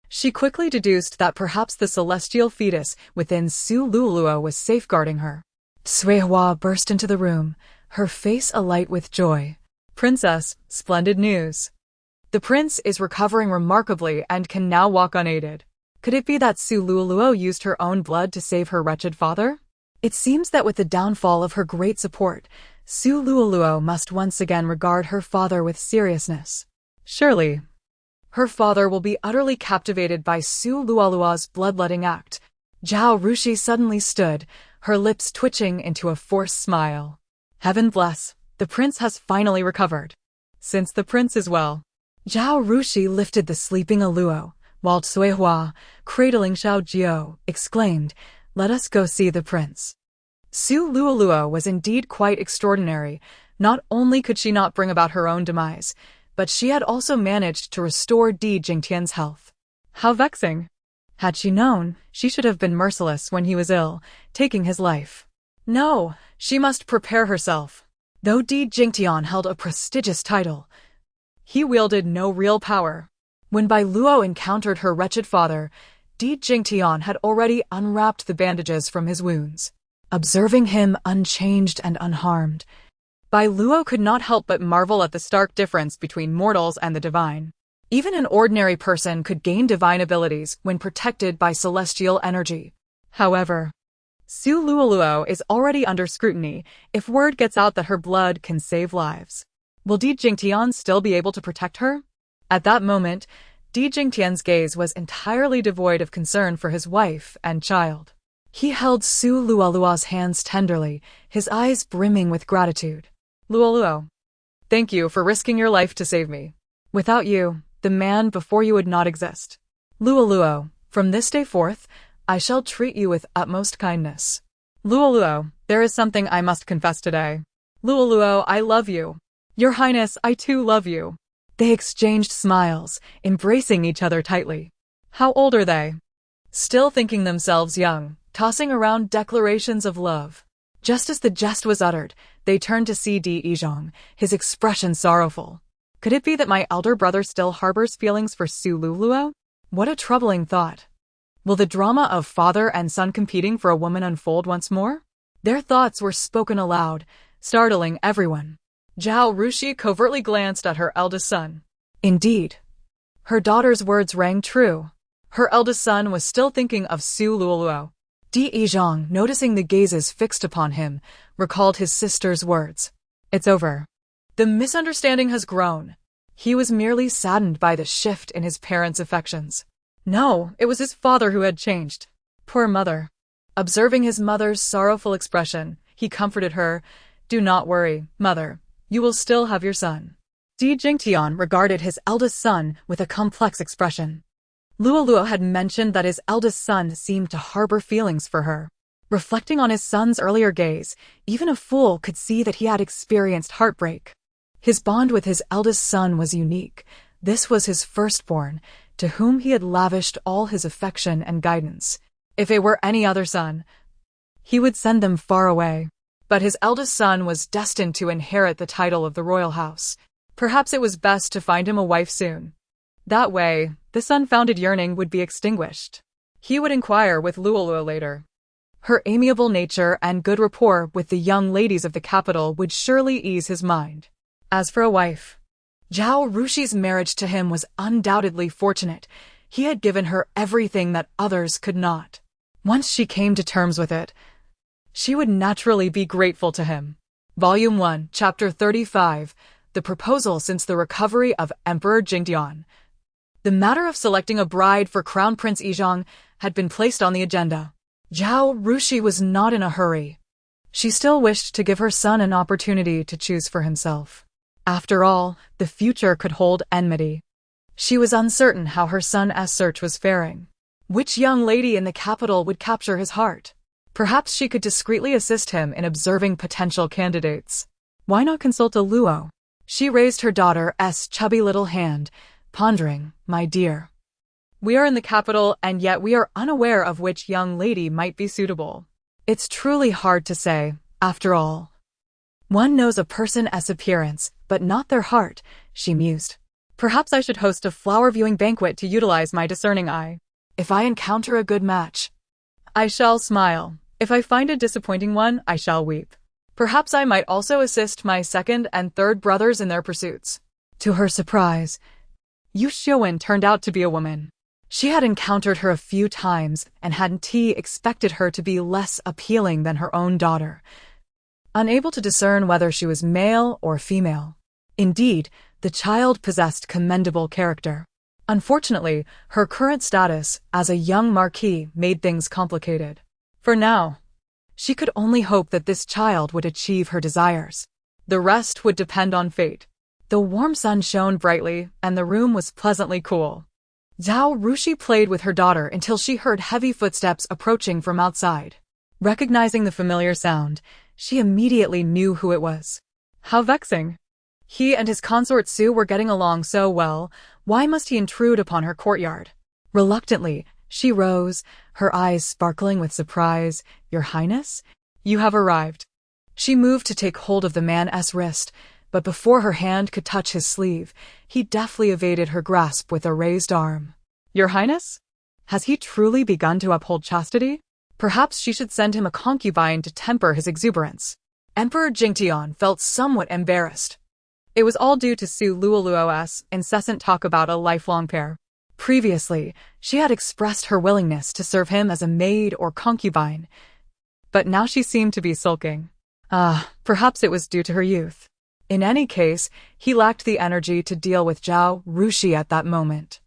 A: she quickly deduced that perhaps the celestial fetus within Su Luoluo was safeguarding her. Suihua burst into the room, her face alight with joy. "Princess, splendid news. The prince is recovering remarkably and can now walk unaided. Could it be that Su Luoluo used her own blood to save her wretched father? It seems that with the downfall of her great support, Su Luoluo must once again regard her father with seriousness. Surely, her father will be utterly captivated by Su Luoluo's bloodletting act." Zhao Rushi suddenly stood, her lips twitching into a forced smile. "Heaven bless, the prince has finally recovered. Since the prince is well." Zhao Rushi lifted the sleeping Aluo, while Suihua, cradling Xiao Jiao, exclaimed, "Let us go see the prince." Su Luoluo was indeed quite extraordinary. Not only could she not bring about her own demise, but she had also managed to restore Di Jingtian's health. How vexing! Had she known, she should have been merciless when he was ill, taking his life. No, she must prepare herself. Though Di Jingtian held a prestigious title, he wielded no real power. When Biluó encountered her wretched father, Di Jingtian had already unwrapped the bandages from his wounds. Observing him unchanged and unharmed, Biluó could not help but marvel at the stark difference between mortals and the divine. Even an ordinary person could gain divine abilities when protected by celestial energy. However, Su Luoluo is already under scrutiny if word gets out that her blood can save lives. Will Di Jingtian still be able to protect her? At that moment, Di Jingtian's gaze was entirely devoid of concern for his wife and child. He held Su Luoluo's hands tenderly, his eyes brimming with gratitude. Luoluo, thank you for risking your life to save me. Without you, the man before you would not exist. Luoluo, from this day forth, I shall treat you with utmost kindness. Luoluo, there is something I must confess today. Luoluo, I love you. Your Highness, I too love you. They exchanged smiles, embracing each other tightly. How old are they? Still thinking themselves young, tossing around declarations of love. Just as the jest was uttered, they turned to see Di Yizhong, his expression sorrowful. Could it be that my elder brother still harbors feelings for Su Luoluo? What a troubling thought. Will the drama of father and son competing for a woman unfold once more? Their thoughts were spoken aloud, startling everyone. Zhao Rushi covertly glanced at her eldest son. Indeed, her daughter's words rang true. Her eldest son was still thinking of Su Luoluo. Di Yizhong, noticing the gazes fixed upon him, recalled his sister's words. It's over. The misunderstanding has grown. He was merely saddened by the shift in his parents' affections. No, it was his father who had changed. Poor mother. Observing his mother's sorrowful expression, he comforted her. Do not worry, mother. You will still have your son. Di Jingtian regarded his eldest son with a complex expression. Luoluo had mentioned that his eldest son seemed to harbor feelings for her. Reflecting on his son's earlier gaze, even a fool could see that he had experienced heartbreak. His bond with his eldest son was unique. This was his firstborn, to whom he had lavished all his affection and guidance. If it were any other son, he would send them far away. But his eldest son was destined to inherit the title of the royal house. Perhaps it was best to find him a wife soon. That way, this unfounded yearning would be extinguished. He would inquire with Luoluo later. Her amiable nature and good rapport with the young ladies of the capital would surely ease his mind. As for a wife, Zhao Rushi's marriage to him was undoubtedly fortunate. He had given her everything that others could not. Once she came to terms with it, she would naturally be grateful to him. Volume 1, Chapter 35, The Proposal Since the Recovery of Emperor Jingdian. The matter of selecting a bride for Crown Prince Yizhong had been placed on the agenda. Zhao Rushi was not in a hurry. She still wished to give her son an opportunity to choose for himself. After all, the future could hold enmity. She was uncertain how her son's search was faring. Which young lady in the capital would capture his heart? Perhaps she could discreetly assist him in observing potential candidates. Why not consult a Luo? She raised her daughter's chubby little hand, pondering, my dear. We are in the capital, and yet we are unaware of which young lady might be suitable. It's truly hard to say, after all. One knows a person's appearance, but not their heart, she mused. Perhaps I should host a flower-viewing banquet to utilize my discerning eye. If I encounter a good match, I shall smile. If I find a disappointing one, I shall weep. Perhaps I might also assist my second and third brothers in their pursuits. To her surprise, Yu Xiuwen turned out to be a woman. She had encountered her a few times and hadn't expected her to be less appealing than her own daughter, unable to discern whether she was male or female. Indeed, the child possessed commendable character. Unfortunately, her current status as a young marquis made things complicated. For now, she could only hope that this child would achieve her desires. The rest would depend on fate. The warm sun shone brightly, and the room was pleasantly cool. Zhao Rushi played with her daughter until she heard heavy footsteps approaching from outside. Recognizing the familiar sound, she immediately knew who it was. How vexing. He and his consort Su were getting along so well, why must he intrude upon her courtyard? Reluctantly, she rose, her eyes sparkling with surprise. Your Highness? You have arrived. She moved to take hold of the man's wrist, but before her hand could touch his sleeve, he deftly evaded her grasp with a raised arm. Your Highness? Has he truly begun to uphold chastity? Perhaps she should send him a concubine to temper his exuberance. Emperor Jingtian felt somewhat embarrassed. It was all due to Su Luoluo's incessant talk about a lifelong pair. Previously, she had expressed her willingness to serve him as a maid or concubine, but now she seemed to be sulking. Perhaps it was due to her youth. In any case, he lacked the energy to deal with Zhao Rushi at that moment.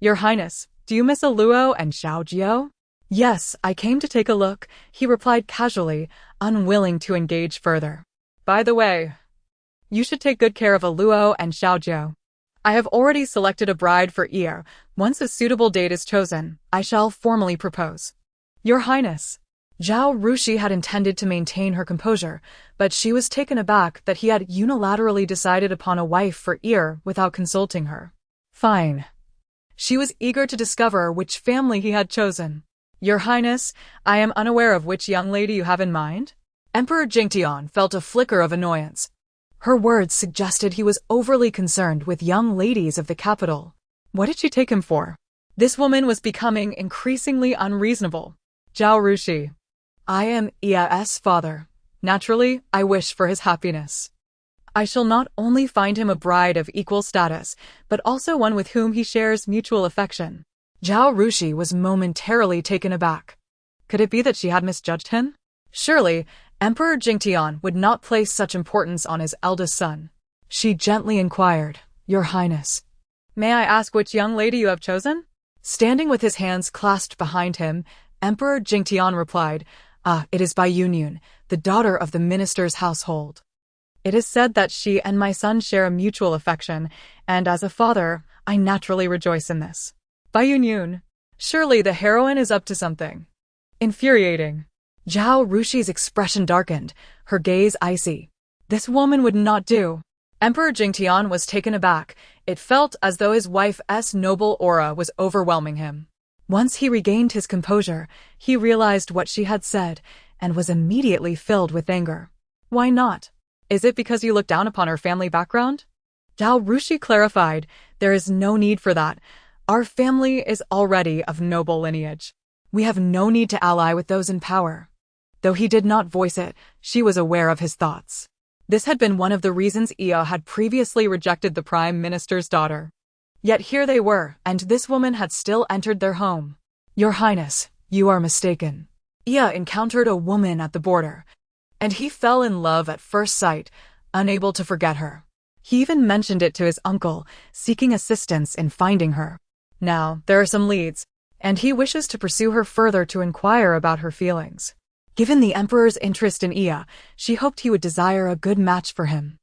A: Your Highness, do you miss Luo and Xiao Jiao? Yes, I came to take a look, he replied casually, unwilling to engage further. By the way, you should take good care of Luo and Xiao Jiao. I have already selected a bride for Ear. Once a suitable date is chosen, I shall formally propose. Your Highness. Zhao Rushi had intended to maintain her composure, but she was taken aback that he had unilaterally decided upon a wife for Ear without consulting her. Fine. She was eager to discover which family he had chosen. Your Highness, I am unaware of which young lady you have in mind? Emperor Jingtian felt a flicker of annoyance. Her words suggested he was overly concerned with young ladies of the capital. What did she take him for? This woman was becoming increasingly unreasonable. Zhao Rushi. I am Ia's father. Naturally, I wish for his happiness. I shall not only find him a bride of equal status, but also one with whom he shares mutual affection. Zhao Rushi was momentarily taken aback. Could it be that she had misjudged him? Surely, Emperor Jingtian would not place such importance on his eldest son. She gently inquired, Your Highness. May I ask which young lady you have chosen? Standing with his hands clasped behind him, Emperor Jingtian replied, it is Biluó, the daughter of the minister's household. It is said that she and my son share a mutual affection, and as a father, I naturally rejoice in this. Biluó. Surely the heroine is up to something. Infuriating. Zhao Rushi's expression darkened, her gaze icy. This woman would not do. Emperor Jingtian was taken aback. It felt as though his wife's noble aura was overwhelming him. Once he regained his composure, he realized what she had said, and was immediately filled with anger. Why not? Is it because you look down upon her family background? Zhao Rushi clarified, there is no need for that. Our family is already of noble lineage. We have no need to ally with those in power. Though he did not voice it, she was aware of his thoughts. This had been one of the reasons Ia had previously rejected the prime minister's daughter. Yet here they were, and this woman had still entered their home. Your Highness, you are mistaken. Ia encountered a woman at the border, and he fell in love at first sight, unable to forget her. He even mentioned it to his uncle, seeking assistance in finding her. Now, there are some leads, and he wishes to pursue her further to inquire about her feelings. Given the Emperor's interest in Ia, she hoped he would desire a good match for him.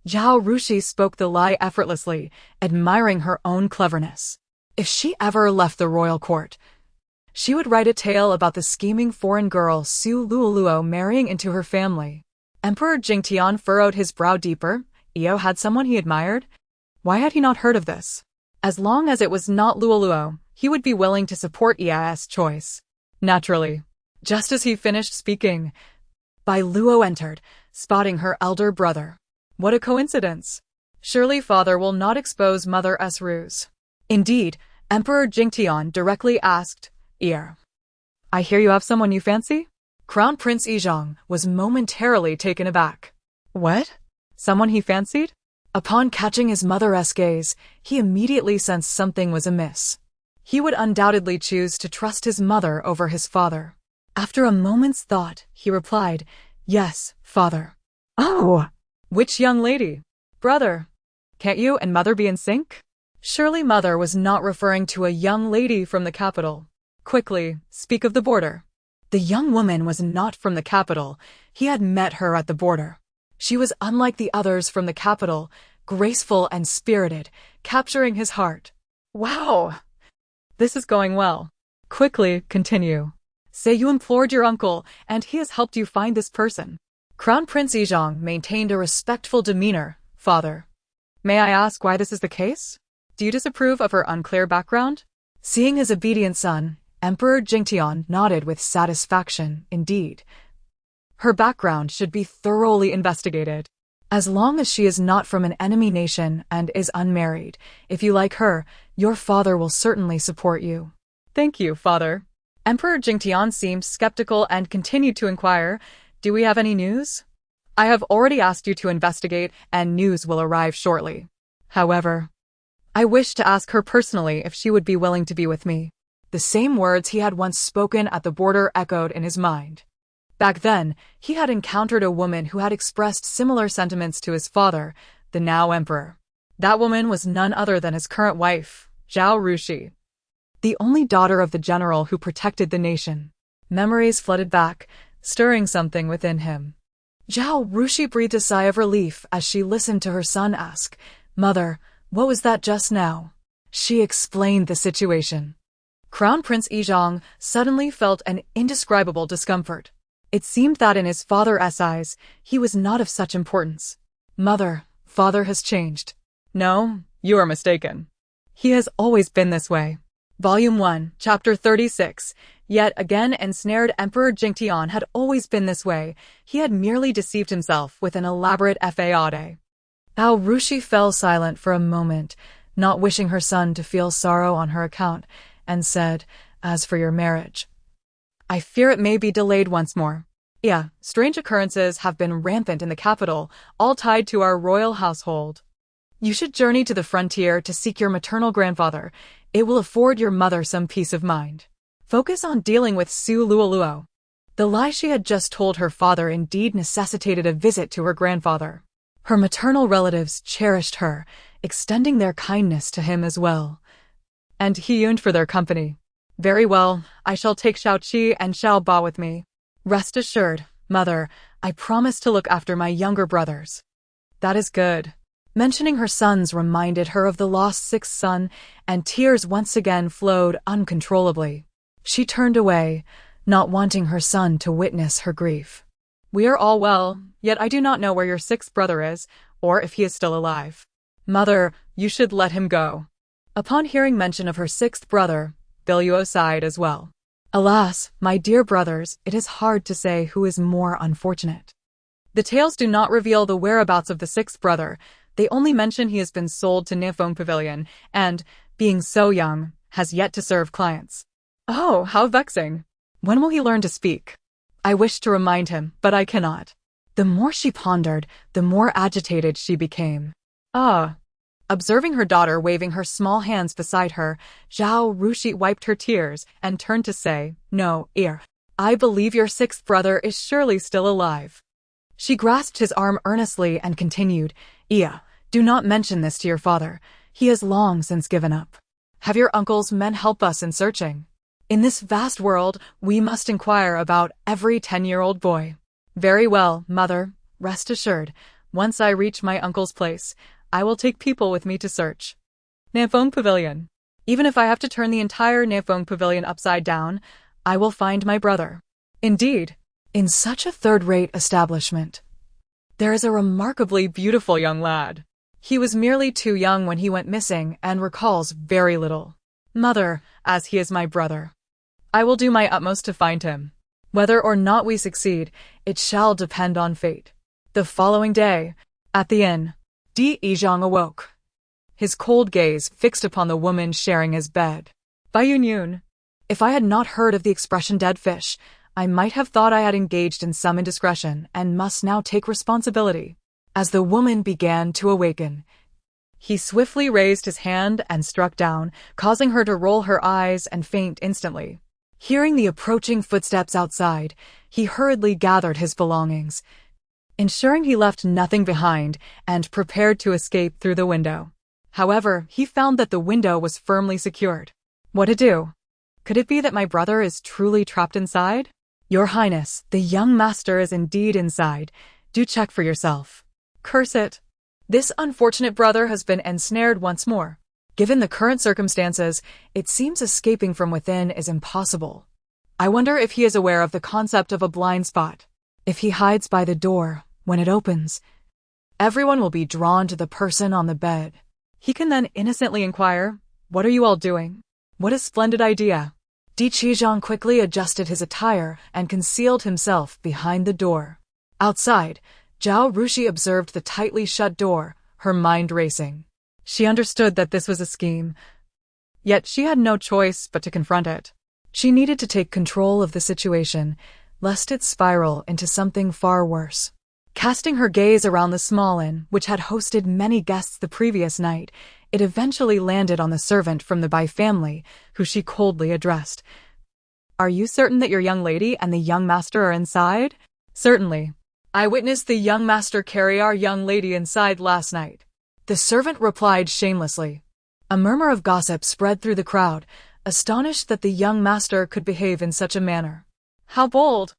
A: Zhao Rushi spoke the lie effortlessly, admiring her own cleverness. If she ever left the royal court, she would write a tale about the scheming foreign girl Su Luoluo marrying into her family. Emperor Jingtian furrowed his brow deeper. Ia had someone he admired? Why had he not heard of this? As long as it was not Luoluo, he would be willing to support Ia's choice. Naturally. Just as he finished speaking, Biluó entered, spotting her elder brother. What a coincidence. Surely father will not expose mother's ruse. Indeed, Emperor Jingtian directly asked, Ear, I hear you have someone you fancy? Crown Prince Yizhang was momentarily taken aback. What? Someone he fancied? Upon catching his mother's gaze, he immediately sensed something was amiss. He would undoubtedly choose to trust his mother over his father. After a moment's thought, he replied, Yes, father. Oh! Which young lady? Brother. Can't you and mother be in sync? Surely mother was not referring to a young lady from the capital. Quickly, speak of the border. The young woman was not from the capital. He had met her at the border. She was unlike the others from the capital, graceful and spirited, capturing his heart. Wow! This is going well. Quickly, continue. Say you implored your uncle, and he has helped you find this person. Crown Prince Yizhang maintained a respectful demeanor, father. May I ask why this is the case? Do you disapprove of her unclear background? Seeing his obedient son, Emperor Jingtian nodded with satisfaction, indeed. Her background should be thoroughly investigated. As long as she is not from an enemy nation and is unmarried, if you like her, your father will certainly support you. Thank you, father. Emperor Jingtian seemed skeptical and continued to inquire, do we have any news? I have already asked you to investigate, and news will arrive shortly. However, I wish to ask her personally if she would be willing to be with me. The same words he had once spoken at the border echoed in his mind. Back then, he had encountered a woman who had expressed similar sentiments to his father, the now emperor. That woman was none other than his current wife, Zhao Rushi, the only daughter of the general who protected the nation. Memories flooded back, stirring something within him. Zhao Rushi breathed a sigh of relief as she listened to her son ask, "Mother, what was that just now?" She explained the situation. Crown Prince Yizhang suddenly felt an indescribable discomfort. It seemed that in his father's eyes, he was not of such importance. "Mother, father has changed." "No, you are mistaken. He has always been this way." Volume 1, Chapter 36. Yet again ensnared Emperor Jingtian had always been this way. He had merely deceived himself with an elaborate fade. Zhao Rushi fell silent for a moment, not wishing her son to feel sorrow on her account, and said, "As for your marriage, I fear it may be delayed once more. Yeah, strange occurrences have been rampant in the capital, all tied to our royal household. You should journey to the frontier to seek your maternal grandfather. It will afford your mother some peace of mind. Focus on dealing with Su Luoluo." The lie she had just told her father indeed necessitated a visit to her grandfather. Her maternal relatives cherished her, extending their kindness to him as well. And he yearned for their company. "Very well, I shall take Xiaoqi and Xiaoba with me. Rest assured, mother, I promise to look after my younger brothers." "That is good." Mentioning her sons reminded her of the lost sixth son, and tears once again flowed uncontrollably. She turned away, not wanting her son to witness her grief. "We are all well, yet I do not know where your sixth brother is, or if he is still alive." "Mother, you should let him go." Upon hearing mention of her sixth brother, Biluó sighed as well. "Alas, my dear brothers, it is hard to say who is more unfortunate. The tales do not reveal the whereabouts of the sixth brother. They only mention he has been sold to Nifong Pavilion, and, being so young, has yet to serve clients." "Oh, how vexing. When will he learn to speak?" "I wish to remind him, but I cannot." The more she pondered, the more agitated she became. "Ah." Observing her daughter waving her small hands beside her, Zhao Rushi wiped her tears and turned to say, "No, I believe your sixth brother is surely still alive." She grasped his arm earnestly and continued, "Do not mention this to your father. He has long since given up. Have your uncle's men help us in searching. In this vast world, we must inquire about every 10-year-old boy." "Very well, mother. Rest assured, once I reach my uncle's place, I will take people with me to search. Nifong Pavilion. Even if I have to turn the entire Nifong Pavilion upside down, I will find my brother." Indeed, in such a third-rate establishment, there is a remarkably beautiful young lad. He was merely too young when he went missing and recalls very little. "Mother, as he is my brother, I will do my utmost to find him. Whether or not we succeed, it shall depend on fate." The following day, at the inn, Yizhang awoke, his cold gaze fixed upon the woman sharing his bed. "Bai Yunyun, if I had not heard of the expression dead fish, I might have thought I had engaged in some indiscretion and must now take responsibility." As the woman began to awaken, he swiftly raised his hand and struck down, causing her to roll her eyes and faint instantly. Hearing the approaching footsteps outside, he hurriedly gathered his belongings, ensuring he left nothing behind, and prepared to escape through the window. However, he found that the window was firmly secured. What to do? Could it be that my brother is truly trapped inside? "Your Highness, the young master is indeed inside. Do check for yourself." Curse it. This unfortunate brother has been ensnared once more. Given the current circumstances, it seems escaping from within is impossible. I wonder if he is aware of the concept of a blind spot. If he hides by the door, when it opens, everyone will be drawn to the person on the bed. He can then innocently inquire, "What are you all doing?" What a splendid idea. Di Qizhong quickly adjusted his attire and concealed himself behind the door. Outside, Zhao Rushi observed the tightly shut door, her mind racing. She understood that this was a scheme, yet she had no choice but to confront it. She needed to take control of the situation, lest it spiral into something far worse. Casting her gaze around the small inn, which had hosted many guests the previous night, it eventually landed on the servant from the Bai family, who she coldly addressed. "Are you certain that your young lady and the young master are inside?" "Certainly. I witnessed the young master carry our young lady inside last night," the servant replied shamelessly. A murmur of gossip spread through the crowd, astonished that the young master could behave in such a manner. "How bold!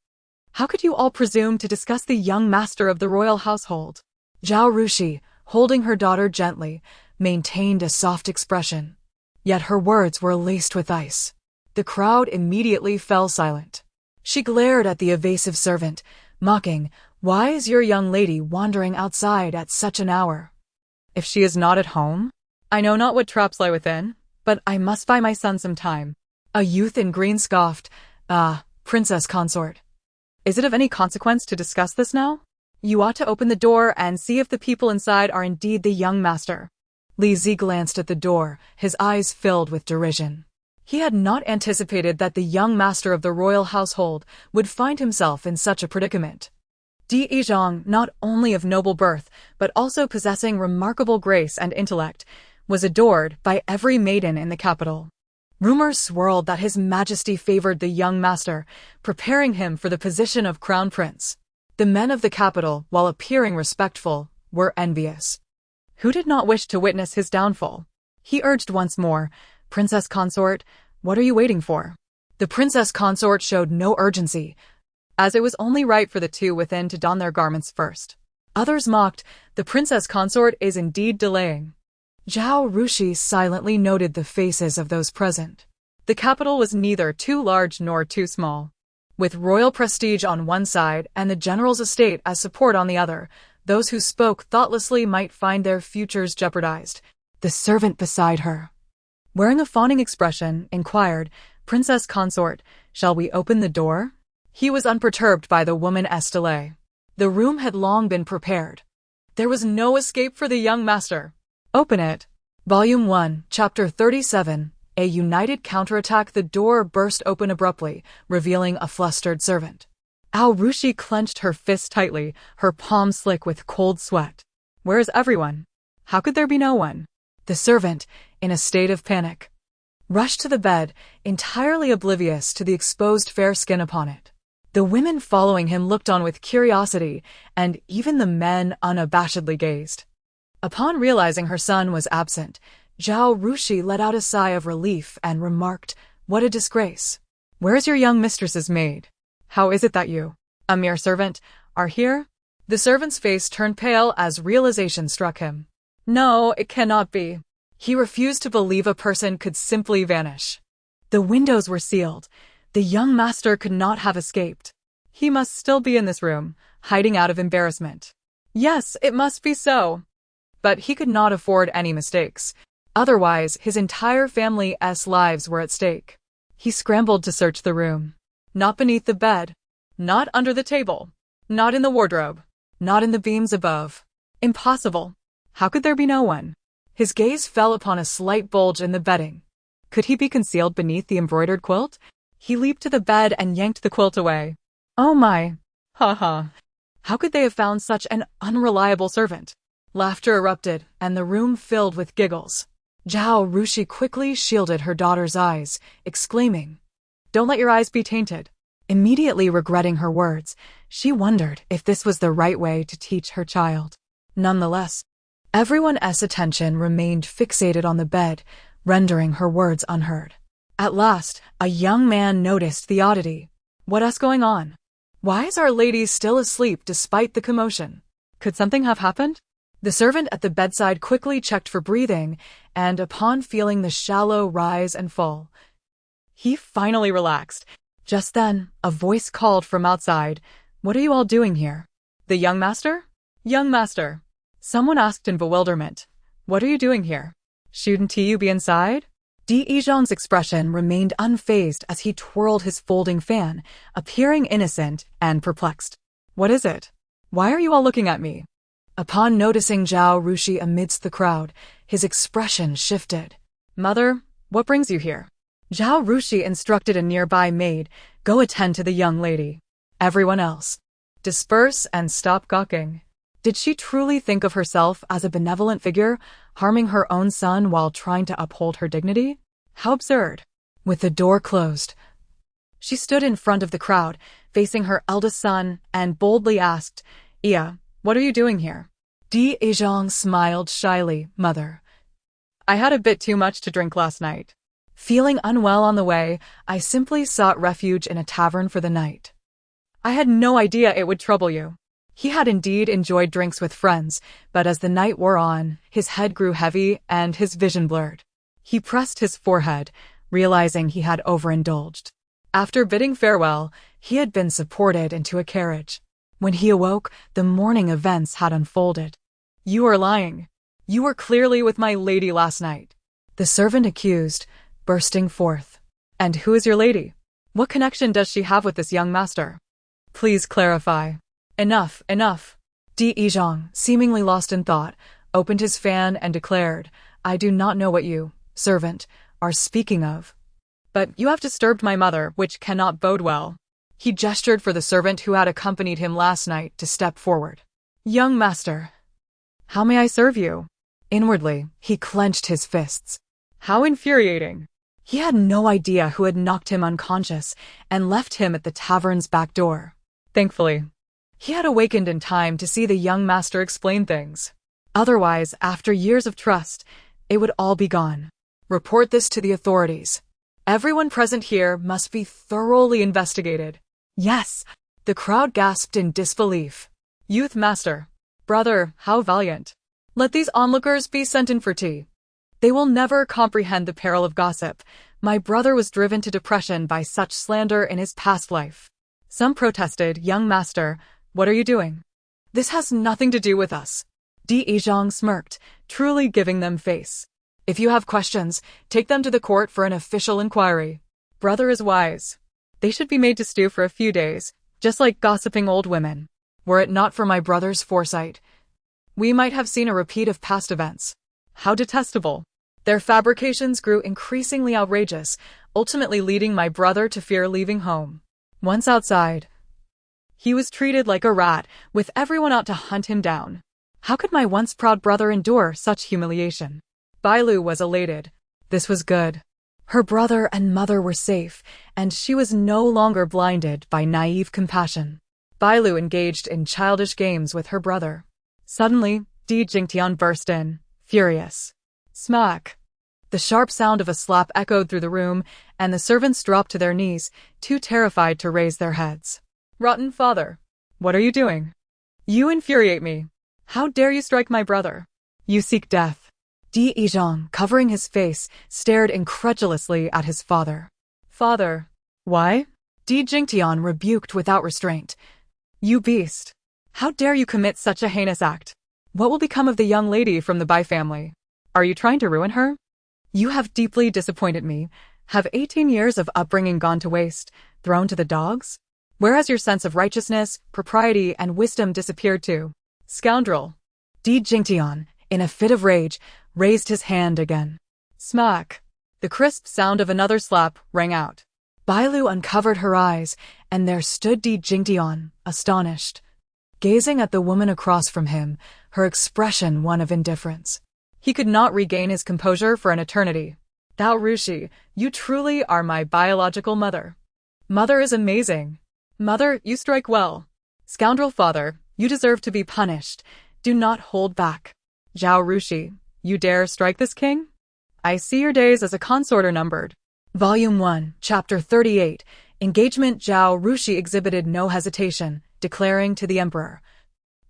A: How could you all presume to discuss the young master of the royal household?" Zhao Rushi, holding her daughter gently, maintained a soft expression. Yet her words were laced with ice. The crowd immediately fell silent. She glared at the evasive servant, mocking, "Why is your young lady wandering outside at such an hour? If she is not at home, I know not what traps lie within, but I must buy my son some time." A youth in green scoffed, "Ah, princess consort. Is it of any consequence to discuss this now? You ought to open the door and see if the people inside are indeed the young master." Li Zi glanced at the door, his eyes filled with derision. He had not anticipated that the young master of the royal household would find himself in such a predicament. Di Yizhong, not only of noble birth, but also possessing remarkable grace and intellect, was adored by every maiden in the capital. Rumors swirled that His Majesty favored the young master, preparing him for the position of crown prince. The men of the capital, while appearing respectful, were envious. Who did not wish to witness his downfall? He urged once more, "Princess consort, what are you waiting for?" The princess consort showed no urgency, as it was only right for the two within to don their garments first. Others mocked, "The princess consort is indeed delaying." Zhao Rushi silently noted the faces of those present. The capital was neither too large nor too small. With royal prestige on one side and the general's estate as support on the other, those who spoke thoughtlessly might find their futures jeopardized. The servant beside her, wearing a fawning expression, inquired, "Princess consort, shall we open the door?" He was unperturbed by the woman's delay. The room had long been prepared. There was no escape for the young master. "Open it." Volume 1, Chapter 37, A United Counterattack. The door burst open abruptly, revealing a flustered servant. Ao Rushi clenched her fist tightly, her palms slick with cold sweat. "Where is everyone? How could there be no one?" The servant, in a state of panic, rushed to the bed, entirely oblivious to the exposed fair skin upon it. The women following him looked on with curiosity, and even the men unabashedly gazed. Upon realizing her son was absent, Zhao Rushi let out a sigh of relief and remarked, "What a disgrace. Where is your young mistress's maid? How is it that you, a mere servant, are here?" The servant's face turned pale as realization struck him. No, it cannot be. He refused to believe a person could simply vanish. The windows were sealed. The young master could not have escaped. He must still be in this room, hiding out of embarrassment. Yes, it must be so. But he could not afford any mistakes. Otherwise, his entire family's lives were at stake. He scrambled to search the room. Not beneath the bed. Not under the table. Not in the wardrobe. Not in the beams above. Impossible. How could there be no one? His gaze fell upon a slight bulge in the bedding. Could he be concealed beneath the embroidered quilt? He leaped to the bed and yanked the quilt away. Oh my! Ha ha! How could they have found such an unreliable servant? Laughter erupted, and the room filled with giggles. Zhao Rushi quickly shielded her daughter's eyes, exclaiming, "Don't let your eyes be tainted." Immediately regretting her words, she wondered if this was the right way to teach her child. Nonetheless, everyone's attention remained fixated on the bed, rendering her words unheard. At last, a young man noticed the oddity. "What's going on? Why is Our Lady still asleep despite the commotion? Could something have happened?" The servant at the bedside quickly checked for breathing, and upon feeling the shallow rise and fall, he finally relaxed. Just then, a voice called from outside, "What are you all doing here?" "The young master?" "Young master?" Someone asked in bewilderment. "What are you doing here? Shouldn't you be inside?" Di Yizhong's expression remained unfazed as he twirled his folding fan, appearing innocent and perplexed. What is it? Why are you all looking at me? Upon noticing Zhao Rushi amidst the crowd, his expression shifted. Mother, what brings you here? Zhao Rushi instructed a nearby maid, go attend to the young lady. Everyone else, disperse and stop gawking. Did she truly think of herself as a benevolent figure, harming her own son while trying to uphold her dignity? How absurd. With the door closed, she stood in front of the crowd, facing her eldest son, and boldly asked, Iya, what are you doing here? Di Yizhong smiled shyly, Mother. I had a bit too much to drink last night. Feeling unwell on the way, I simply sought refuge in a tavern for the night. I had no idea it would trouble you. He had indeed enjoyed drinks with friends, but as the night wore on, his head grew heavy and his vision blurred. He pressed his forehead, realizing he had overindulged. After bidding farewell, he had been supported into a carriage. When he awoke, the morning events had unfolded. You are lying. You were clearly with my lady last night. The servant accused, bursting forth. And who is your lady? What connection does she have with this young master? Please clarify. Enough, enough. Di Yizhong, seemingly lost in thought, opened his fan and declared, I do not know what you, servant, are speaking of. But you have disturbed my mother, which cannot bode well. He gestured for the servant who had accompanied him last night to step forward. Young master, how may I serve you? Inwardly, he clenched his fists. How infuriating. He had no idea who had knocked him unconscious and left him at the tavern's back door. Thankfully, he had awakened in time to see the young master explain things. Otherwise, after years of trust, it would all be gone. Report this to the authorities. Everyone present here must be thoroughly investigated. Yes, the crowd gasped in disbelief. Youth master, brother, how valiant. Let these onlookers be sent in for tea. They will never comprehend the peril of gossip. My brother was driven to depression by such slander in his past life. Some protested, young master, what are you doing? This has nothing to do with us. Di Yizhong smirked, truly giving them face. If you have questions, take them to the court for an official inquiry. Brother is wise. They should be made to stew for a few days, just like gossiping old women. Were it not for my brother's foresight, we might have seen a repeat of past events. How detestable. Their fabrications grew increasingly outrageous, ultimately leading my brother to fear leaving home. Once outside, he was treated like a rat, with everyone out to hunt him down. How could my once proud brother endure such humiliation? Biluó was elated. This was good. Her brother and mother were safe, and she was no longer blinded by naive compassion. Biluó engaged in childish games with her brother. Suddenly, Di Jingtian burst in, furious. Smack! The sharp sound of a slap echoed through the room, and the servants dropped to their knees, too terrified to raise their heads. Rotten father! What are you doing? You infuriate me. How dare you strike my brother? You seek death. Di Yizhong, covering his face, stared incredulously at his father. Father. Why? Di Jingtian rebuked without restraint. You beast. How dare you commit such a heinous act? What will become of the young lady from the Bai family? Are you trying to ruin her? You have deeply disappointed me. Have 18 years of upbringing gone to waste, thrown to the dogs? Where has your sense of righteousness, propriety, and wisdom disappeared to? Scoundrel. Di Jingtian, in a fit of rage, raised his hand again. Smack! The crisp sound of another slap rang out. Biluó uncovered her eyes, and there stood Di Jingtian, astonished. Gazing at the woman across from him, her expression one of indifference. He could not regain his composure for an eternity. Zhao Rushi, you truly are my biological mother. Mother is amazing. Mother, you strike well. Scoundrel father, you deserve to be punished. Do not hold back. Zhao Rushi, you dare strike this king? I see your days as a consort are numbered. Volume 1, Chapter 38, Engagement. Zhao Rushi exhibited no hesitation, declaring to the emperor,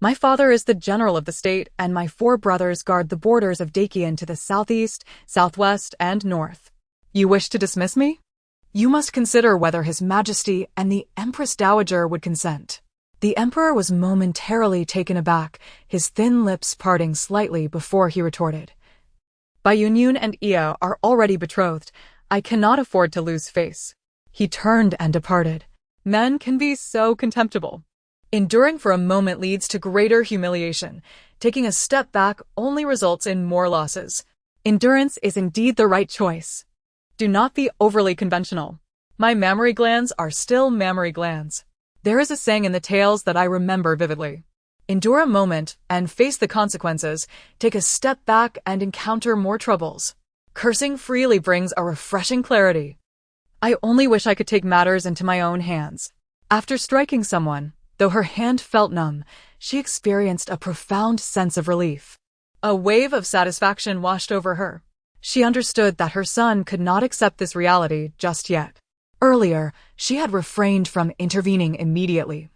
A: My father is the general of the state, and my 4 brothers guard the borders of Dakian to the southeast, southwest, and north. You wish to dismiss me? You must consider whether His Majesty and the Empress Dowager would consent. The emperor was momentarily taken aback, his thin lips parting slightly before he retorted. Biluó and Ea are already betrothed. I cannot afford to lose face. He turned and departed. Men can be so contemptible. Enduring for a moment leads to greater humiliation. Taking a step back only results in more losses. Endurance is indeed the right choice. Do not be overly conventional. My mammary glands are still mammary glands. There is a saying in the tales that I remember vividly. Endure a moment and face the consequences. Take a step back and encounter more troubles. Cursing freely brings a refreshing clarity. I only wish I could take matters into my own hands. After striking someone, though her hand felt numb, she experienced a profound sense of relief. A wave of satisfaction washed over her. She understood that her son could not accept this reality just yet. Earlier, she had refrained from intervening immediately,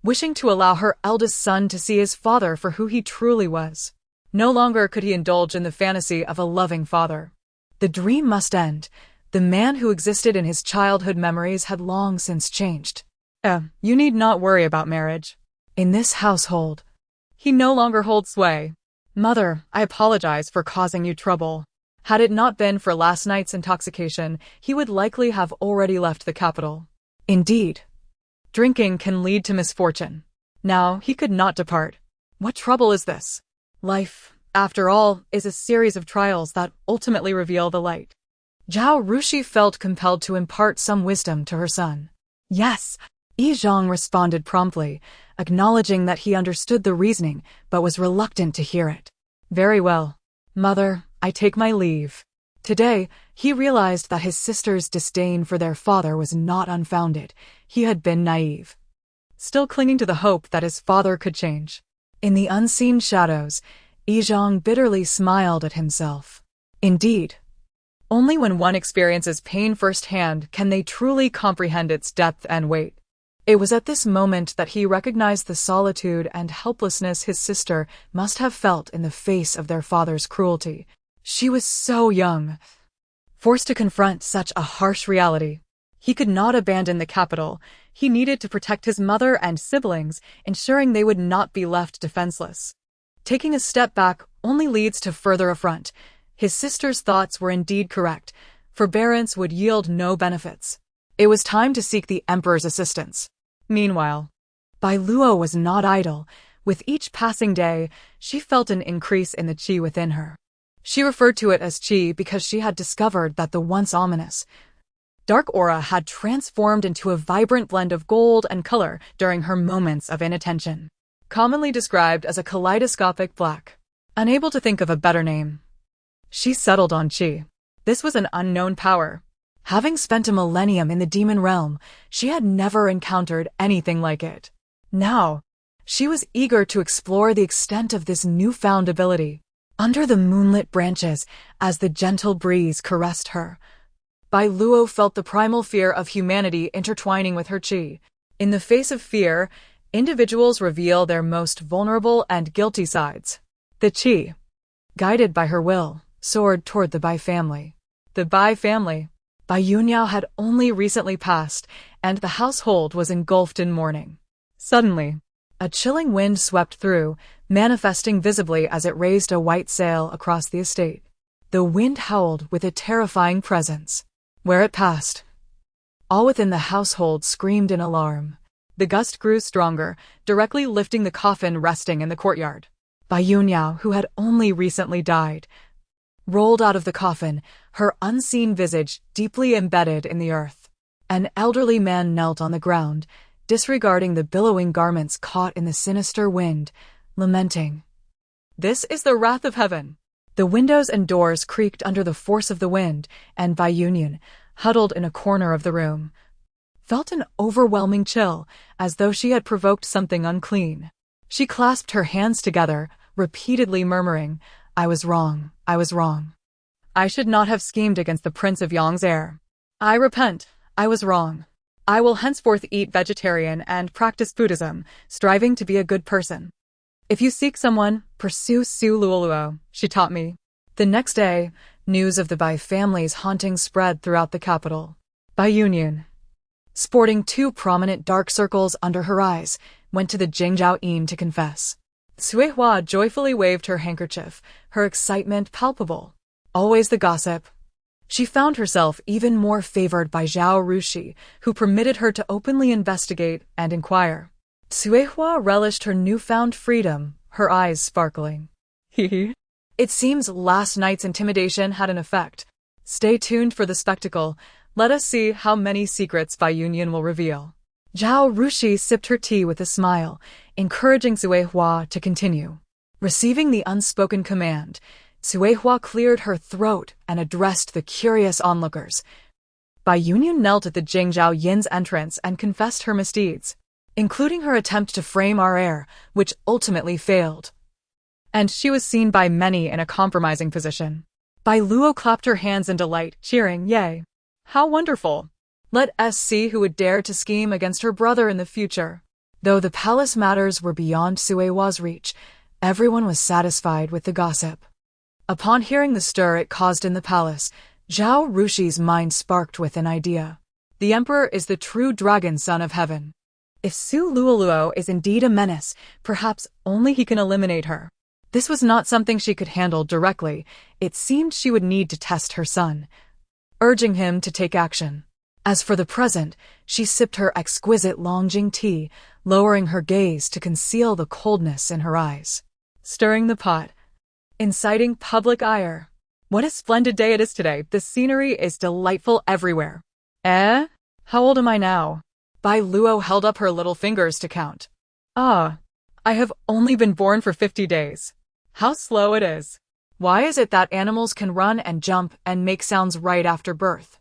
A: wishing to allow her eldest son to see his father for who he truly was. No longer could he indulge in the fantasy of a loving father. The dream must end. The man who existed in his childhood memories had long since changed. You need not worry about marriage. In this household, he no longer holds sway. Mother, I apologize for causing you trouble. Had it not been for last night's intoxication, he would likely have already left the capital. Indeed, drinking can lead to misfortune. Now he could not depart. What trouble is this? Life, after all, is a series of trials that ultimately reveal the light. Zhao Rushi felt compelled to impart some wisdom to her son. Yes, Yi Zhang responded promptly, acknowledging that he understood the reasoning but was reluctant to hear it. Very well. Mother, I take my leave. Today, he realized that his sister's disdain for their father was not unfounded. He had been naive, still clinging to the hope that his father could change. In the unseen shadows, Yi Zhang bitterly smiled at himself. Indeed, only when one experiences pain firsthand can they truly comprehend its depth and weight. It was at this moment that he recognized the solitude and helplessness his sister must have felt in the face of their father's cruelty. She was so young, forced to confront such a harsh reality. He could not abandon the capital. He needed to protect his mother and siblings, ensuring they would not be left defenseless. Taking a step back only leads to further affront. His sister's thoughts were indeed correct. Forbearance would yield no benefits. It was time to seek the emperor's assistance. Meanwhile, Biluó was not idle. With each passing day, she felt an increase in the qi within her. She referred to it as qi because she had discovered that the once ominous, dark aura had transformed into a vibrant blend of gold and color during her moments of inattention. Commonly described as a kaleidoscopic black. Unable to think of a better name, she settled on qi. This was an unknown power. Having spent a millennium in the demon realm, she had never encountered anything like it. Now, she was eager to explore the extent of this newfound ability. Under the moonlit branches, as the gentle breeze caressed her, Biluó felt the primal fear of humanity intertwining with her qi. In the face of fear, individuals reveal their most vulnerable and guilty sides. The qi, guided by her will, soared toward the Bai family. The Bai family. Biluó had only recently passed, and the household was engulfed in mourning. Suddenly, a chilling wind swept through, manifesting visibly as it raised a white sail across the estate. The wind howled with a terrifying presence. Where it passed, all within the household screamed in alarm. The gust grew stronger, directly lifting the coffin resting in the courtyard. Biluó, who had only recently died, rolled out of the coffin, her unseen visage deeply embedded in the earth. An elderly man knelt on the ground, disregarding the billowing garments caught in the sinister wind, lamenting. This is the wrath of heaven. The windows and doors creaked under the force of the wind, and Biluó, huddled in a corner of the room, felt an overwhelming chill, as though she had provoked something unclean. She clasped her hands together, repeatedly murmuring, I was wrong, I was wrong. I should not have schemed against the Prince of Yang's heir. I repent, I was wrong. I will henceforth eat vegetarian and practice Buddhism, striving to be a good person. If you seek someone, pursue Su Luoluo, she taught me. The next day, news of the Bai family's haunting spread throughout the capital. Biluó, sporting two prominent dark circles under her eyes, went to the Jingzhou Inn to confess. Suihua joyfully waved her handkerchief, her excitement palpable. Always the gossip. She found herself even more favored by Zhao Rushi, who permitted her to openly investigate and inquire. Suehua relished her newfound freedom, her eyes sparkling. Hee. It seems last night's intimidation had an effect. Stay tuned for the spectacle. Let us see how many secrets Bai Union will reveal. Zhao Rushi sipped her tea with a smile, encouraging Suehua to continue. Receiving the unspoken command, Suehua cleared her throat and addressed the curious onlookers. Bai Union knelt at the Jingzhao Yin's entrance and confessed her misdeeds, including her attempt to frame our heir, which ultimately failed. And she was seen by many in a compromising position. Biluó clapped her hands in delight, cheering, "Yay! How wonderful! Let us see who would dare to scheme against her brother in the future." Though the palace matters were beyond Suehua's reach, everyone was satisfied with the gossip. Upon hearing the stir it caused in the palace, Zhao Rushi's mind sparked with an idea. The emperor is the true dragon son of heaven. If Su Luoluo is indeed a menace, perhaps only he can eliminate her. This was not something she could handle directly. It seemed she would need to test her son, urging him to take action. As for the present, she sipped her exquisite Longjing tea, lowering her gaze to conceal the coldness in her eyes. Stirring the pot, inciting public ire. What a splendid day it is today. The scenery is delightful everywhere. How old am I now? Biluó held up her little fingers to count. I have only been born for 50 days. How slow it is. Why is it that animals can run and jump and make sounds right after birth,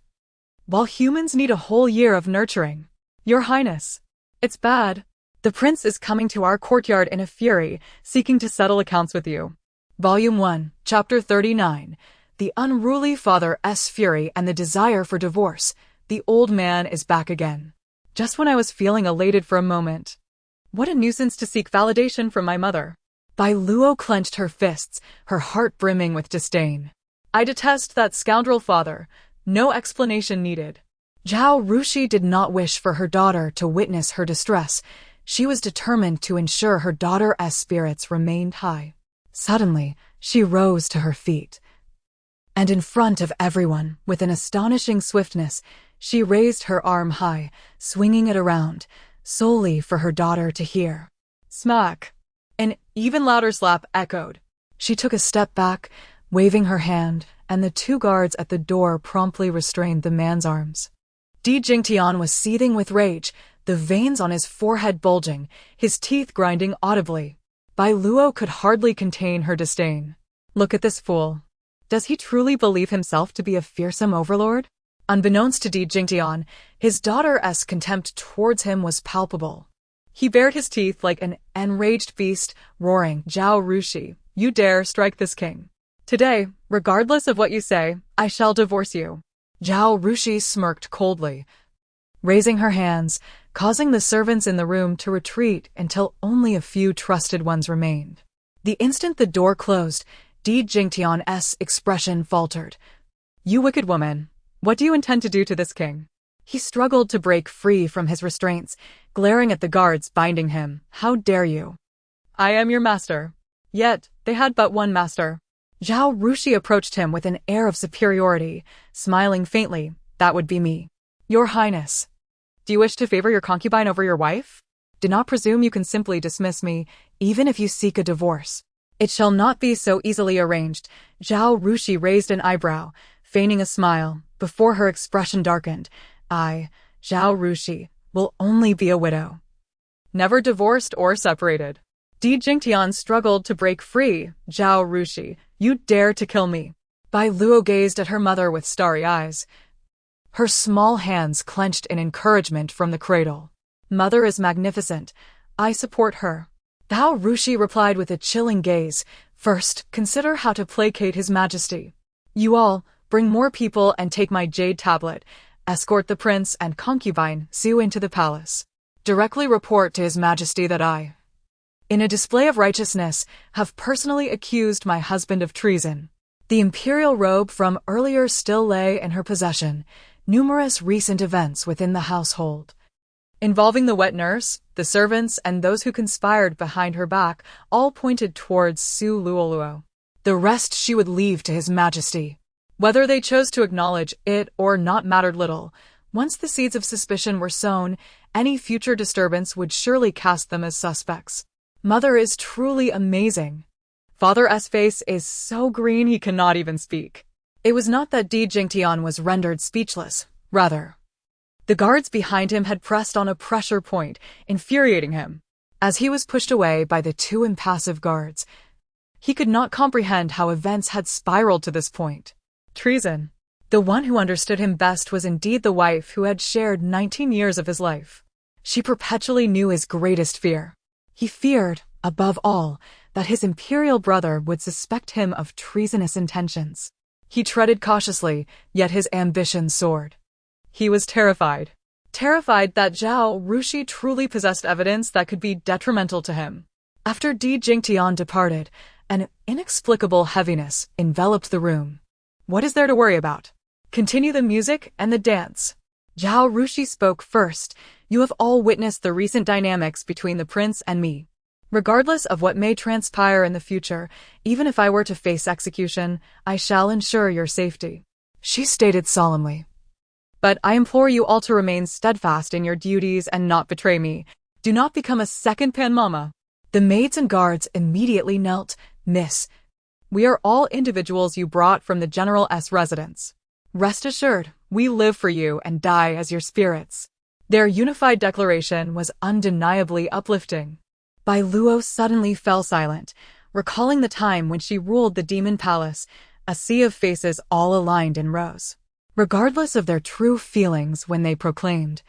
A: while humans need a whole year of nurturing? Your Highness, it's bad. The prince is coming to our courtyard in a fury, seeking to settle accounts with you. Volume 1, Chapter 39. The unruly father's fury and the desire for divorce. The old man is back again. Just when I was feeling elated for a moment. What a nuisance to seek validation from my mother. Biluó clenched her fists, her heart brimming with disdain. I detest that scoundrel father. No explanation needed. Zhao Rushi did not wish for her daughter to witness her distress. She was determined to ensure her daughter's spirits remained high. Suddenly, she rose to her feet. And in front of everyone, with an astonishing swiftness, she raised her arm high, swinging it around, solely for her daughter to hear. Smack! An even louder slap echoed. She took a step back, waving her hand, and the two guards at the door promptly restrained the man's arms. Di Jingtian was seething with rage, the veins on his forehead bulging, his teeth grinding audibly. Biluó could hardly contain her disdain. Look at this fool. Does he truly believe himself to be a fearsome overlord? Unbeknownst to Di Jingtian, his daughter's contempt towards him was palpable. He bared his teeth like an enraged beast, roaring, "Zhao Rushi, you dare strike this king. Today, regardless of what you say, I shall divorce you." Zhao Rushi smirked coldly, raising her hands, causing the servants in the room to retreat until only a few trusted ones remained. The instant the door closed, Di Jingtian's expression faltered. "You wicked woman, what do you intend to do to this king?" He struggled to break free from his restraints, glaring at the guards binding him. "How dare you? I am your master." Yet, they had but one master. Zhao Rushi approached him with an air of superiority, smiling faintly. "That would be me." "Your Highness, do you wish to favor your concubine over your wife? Do not presume you can simply dismiss me, even if you seek a divorce. It shall not be so easily arranged." Zhao Rushi raised an eyebrow, feigning a smile, before her expression darkened. "I, Zhao Rushi, will only be a widow. Never divorced or separated." Di Jingtian struggled to break free. "Zhao Rushi, you dare to kill me." Biluó gazed at her mother with starry eyes. Her small hands clenched in encouragement from the cradle. "Mother is magnificent. I support her." Zhao Rushi replied with a chilling gaze. "First, consider how to placate His Majesty. You all, bring more people and take my jade tablet. Escort the prince and concubine Su into the palace. Directly report to His Majesty that I, in a display of righteousness, have personally accused my husband of treason." The imperial robe from earlier still lay in her possession. Numerous recent events within the household, involving the wet nurse, the servants, and those who conspired behind her back, all pointed towards Su Luoluo. The rest she would leave to His Majesty. Whether they chose to acknowledge it or not mattered little. Once the seeds of suspicion were sown, any future disturbance would surely cast them as suspects. Mother is truly amazing. Father's face is so green he cannot even speak. It was not that Di Jingtian was rendered speechless. Rather, the guards behind him had pressed on a pressure point, infuriating him. As he was pushed away by the two impassive guards, he could not comprehend how events had spiraled to this point. Treason. The one who understood him best was indeed the wife who had shared 19 years of his life. She perpetually knew his greatest fear. He feared, above all, that his imperial brother would suspect him of treasonous intentions. He treaded cautiously, yet his ambition soared. He was terrified. Terrified that Zhao Rushi truly possessed evidence that could be detrimental to him. After Di Jingtian departed, an inexplicable heaviness enveloped the room. What is there to worry about? Continue the music and the dance. Zhao Rushi spoke first. You have all witnessed the recent dynamics between the prince and me. Regardless of what may transpire in the future, even if I were to face execution, I shall ensure your safety, she stated solemnly. But I implore you all to remain steadfast in your duties and not betray me. Do not become a second Panmama. The maids and guards immediately knelt. Miss, we are all individuals you brought from the General's residence. Rest assured, we live for you and die as your spirits. Their unified declaration was undeniably uplifting. Biluó suddenly fell silent, recalling the time when she ruled the demon palace, a sea of faces all aligned in rows, regardless of their true feelings when they proclaimed,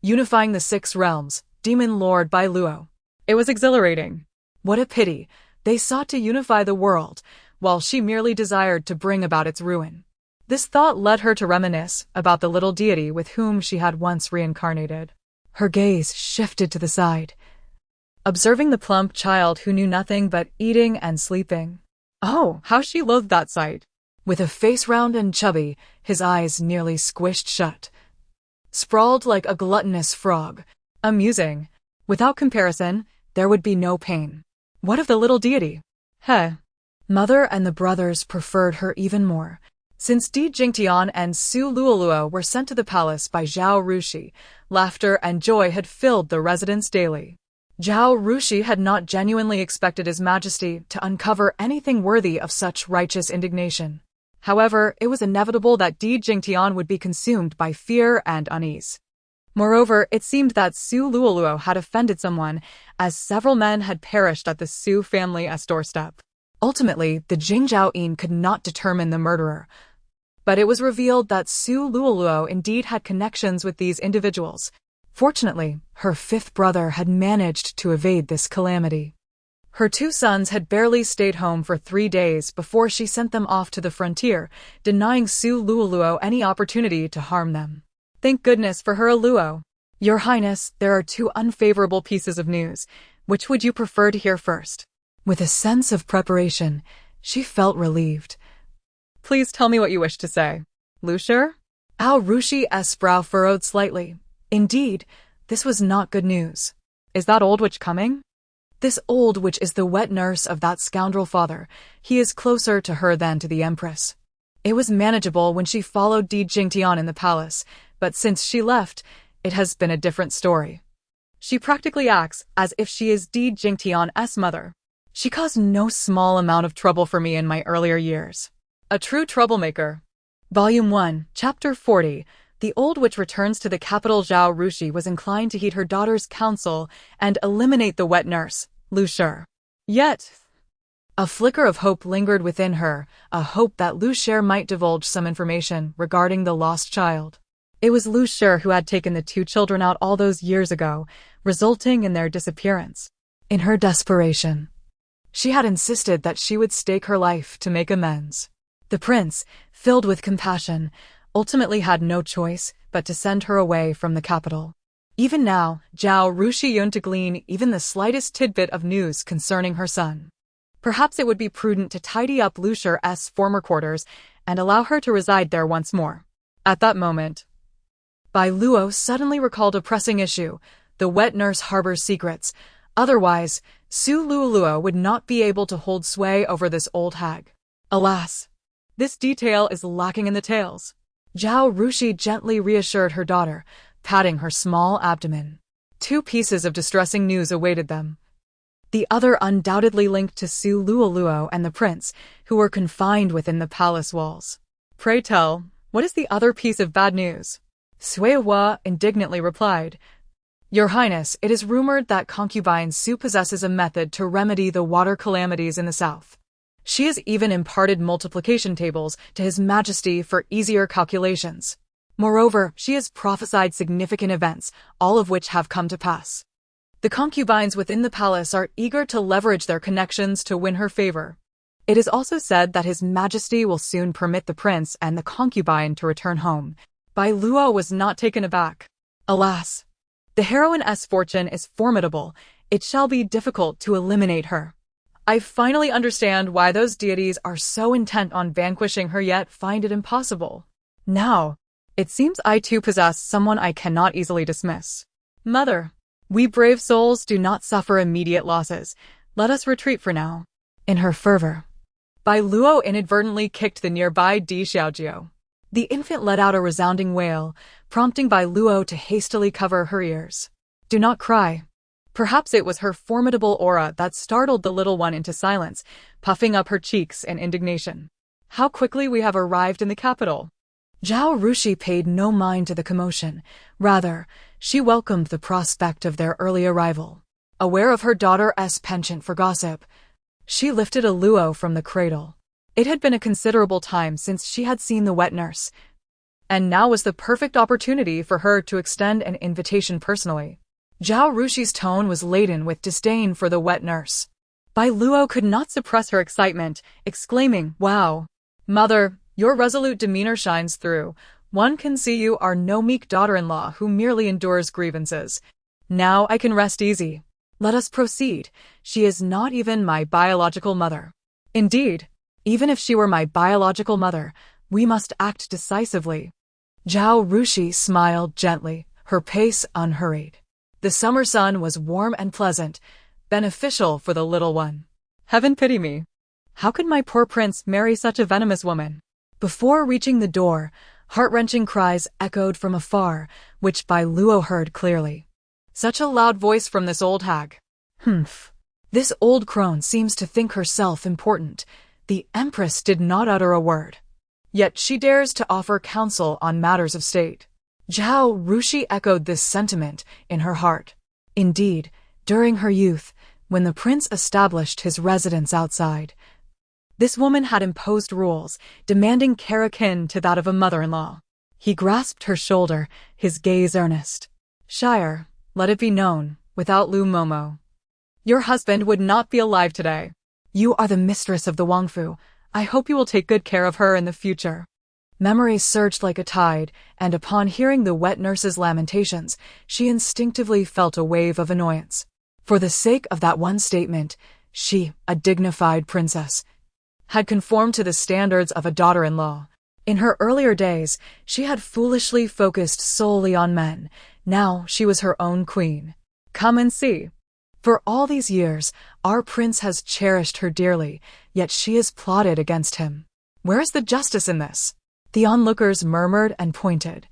A: unifying the 6 realms, Demon Lord Biluó. It was exhilarating. What a pity, they sought to unify the world, while she merely desired to bring about its ruin. This thought led her to reminisce about the little deity with whom she had once reincarnated. Her gaze shifted to the side, observing the plump child who knew nothing but eating and sleeping. Oh, how she loathed that sight! With a face round and chubby, his eyes nearly squished shut, sprawled like a gluttonous frog. Amusing. Without comparison, there would be no pain. What of the little deity? Mother and the brothers preferred her even more. Since Di Jingtian and Su Luoluo were sent to the palace by Zhao Rushi, laughter and joy had filled the residence daily. Zhao Rushi had not genuinely expected His Majesty to uncover anything worthy of such righteous indignation. However, it was inevitable that Di Jingtian would be consumed by fear and unease. Moreover, it seemed that Su Luoluo had offended someone, as several men had perished at the Su family's doorstep. Ultimately, the Jingzhaoyin could not determine the murderer, but it was revealed that Su Luoluo indeed had connections with these individuals. Fortunately, her 5th brother had managed to evade this calamity. Her 2 sons had barely stayed home for 3 days before she sent them off to the frontier, denying Su Luoluo any opportunity to harm them. Thank goodness for her Luo. Your Highness, there are 2 unfavorable pieces of news. Which would you prefer to hear first? With a sense of preparation, she felt relieved. Please tell me what you wish to say. Lucier? Ao Rushi's brow furrowed slightly. Indeed, this was not good news. Is that old witch coming? This old witch is the wet nurse of that scoundrel father. He is closer to her than to the Empress. It was manageable when she followed Di Jingtian in the palace, but since she left, it has been a different story. She practically acts as if she is Di Jingtian's mother. She caused no small amount of trouble for me in my earlier years. A true troublemaker. Volume 1, Chapter 40. The old witch returns to the capital. Zhao Rushi was inclined to heed her daughter's counsel and eliminate the wet nurse, Lucier. Yet, a flicker of hope lingered within her, a hope that Lucier might divulge some information regarding the lost child. It was Lucier who had taken the 2 children out all those years ago, resulting in their disappearance. In her desperation, she had insisted that she would stake her life to make amends. The prince, filled with compassion, ultimately had no choice but to send her away from the capital. Even now, Zhao Rushi yearned to glean even the slightest tidbit of news concerning her son. Perhaps it would be prudent to tidy up Lucier's former quarters and allow her to reside there once more. At that moment, Biluó suddenly recalled a pressing issue. The wet nurse harbors secrets. Otherwise, Su Luoluo would not be able to hold sway over this old hag. Alas! This detail is lacking in the tales. Zhao Rushi gently reassured her daughter, patting her small abdomen. 2 pieces of distressing news awaited them. The other undoubtedly linked to Su Luoluo and the prince, who were confined within the palace walls. Pray tell, what is the other piece of bad news? Sui Hua indignantly replied, Your Highness, it is rumored that concubine Su possesses a method to remedy the water calamities in the south. She has even imparted multiplication tables to His Majesty for easier calculations. Moreover, she has prophesied significant events, all of which have come to pass. The concubines within the palace are eager to leverage their connections to win her favor. It is also said that His Majesty will soon permit the prince and the concubine to return home. Biluó was not taken aback. Alas, the heroine's fortune is formidable. It shall be difficult to eliminate her. I finally understand why those deities are so intent on vanquishing her yet find it impossible. Now, it seems I too possess someone I cannot easily dismiss. Mother, we brave souls do not suffer immediate losses. Let us retreat for now. In her fervor, Biluó inadvertently kicked the nearby Di Xiaojiu. The infant let out a resounding wail, prompting Biluó to hastily cover her ears. Do not cry. Perhaps it was her formidable aura that startled the little one into silence, puffing up her cheeks in indignation. How quickly we have arrived in the capital. Zhao Rushi paid no mind to the commotion. Rather, she welcomed the prospect of their early arrival. Aware of her daughter's penchant for gossip, she lifted a luo from the cradle. It had been a considerable time since she had seen the wet nurse, and now was the perfect opportunity for her to extend an invitation personally. Zhao Rushi's tone was laden with disdain for the wet nurse. Biluó could not suppress her excitement, exclaiming, Wow! Mother, your resolute demeanor shines through. One can see you are no meek daughter-in-law who merely endures grievances. Now I can rest easy. Let us proceed. She is not even my biological mother. Indeed, even if she were my biological mother, we must act decisively. Zhao Rushi smiled gently, her pace unhurried. The summer sun was warm and pleasant, beneficial for the little one. Heaven pity me. How could my poor prince marry such a venomous woman? Before reaching the door, heart-wrenching cries echoed from afar, which Biluó heard clearly. Such a loud voice from this old hag. Humph. This old crone seems to think herself important. The empress did not utter a word. Yet she dares to offer counsel on matters of state. Zhao Rushi echoed this sentiment in her heart. Indeed, during her youth, when the prince established his residence outside, this woman had imposed rules, demanding care akin to that of a mother-in-law. He grasped her shoulder, his gaze earnest. Shire, let it be known, without Lu Momo, your husband would not be alive today. You are the mistress of the Wangfu. I hope you will take good care of her in the future. Memories surged like a tide, and upon hearing the wet nurse's lamentations, she instinctively felt a wave of annoyance. For the sake of that one statement, she, a dignified princess, had conformed to the standards of a daughter-in-law. In her earlier days, she had foolishly focused solely on men. Now she was her own queen. Come and see. For all these years, our prince has cherished her dearly, yet she has plotted against him. Where is the justice in this? The onlookers murmured and pointed.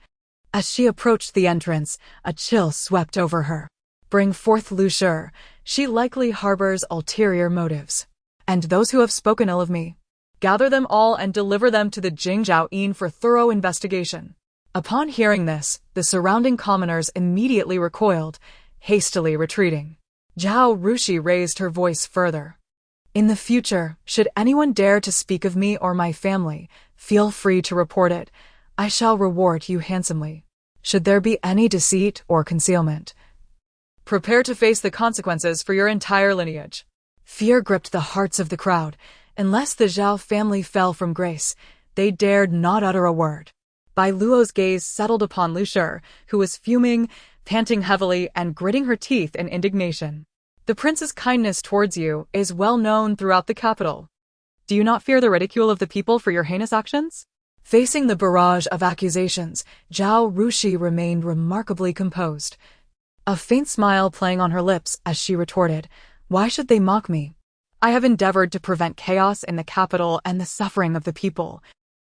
A: As she approached the entrance, a chill swept over her. Bring forth Lu Shi. She likely harbors ulterior motives. And those who have spoken ill of me, gather them all and deliver them to the Jingzhou Inn for thorough investigation. Upon hearing this, the surrounding commoners immediately recoiled, hastily retreating. Zhao Rushi raised her voice further. In the future, should anyone dare to speak of me or my family, feel free to report it. I shall reward you handsomely. Should there be any deceit or concealment, prepare to face the consequences for your entire lineage. Fear gripped the hearts of the crowd. Unless the Zhao family fell from grace, they dared not utter a word. Biluó's gaze settled upon Lu Shi, who was fuming, panting heavily, and gritting her teeth in indignation. The prince's kindness towards you is well known throughout the capital. Do you not fear the ridicule of the people for your heinous actions? Facing the barrage of accusations, Zhao Rushi remained remarkably composed, a faint smile playing on her lips as she retorted, Why should they mock me? I have endeavored to prevent chaos in the capital and the suffering of the people.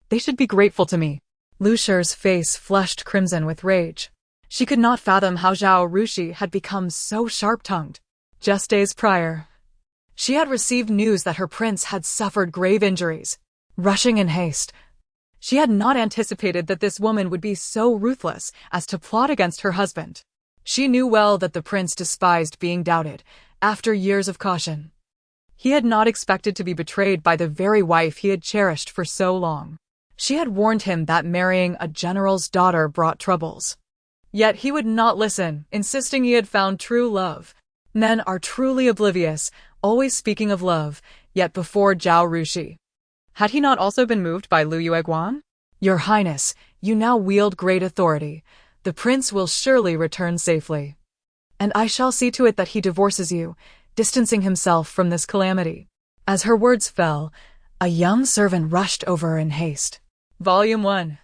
A: They should be grateful to me. Lu Shi's face flushed crimson with rage. She could not fathom how Zhao Rushi had become so sharp-tongued. Just days prior, she had received news that her prince had suffered grave injuries. Rushing in haste, she had not anticipated that this woman would be so ruthless as to plot against her husband. She knew well that the prince despised being doubted, after years of caution. He had not expected to be betrayed by the very wife he had cherished for so long. She had warned him that marrying a general's daughter brought troubles. Yet he would not listen, insisting he had found true love. Men are truly oblivious, always speaking of love, yet before Zhao Rushi. Had he not also been moved by Lu Yueguan? Your Highness, you now wield great authority. The prince will surely return safely. And I shall see to it that he divorces you, distancing himself from this calamity. As her words fell, a young servant rushed over in haste. Volume 1.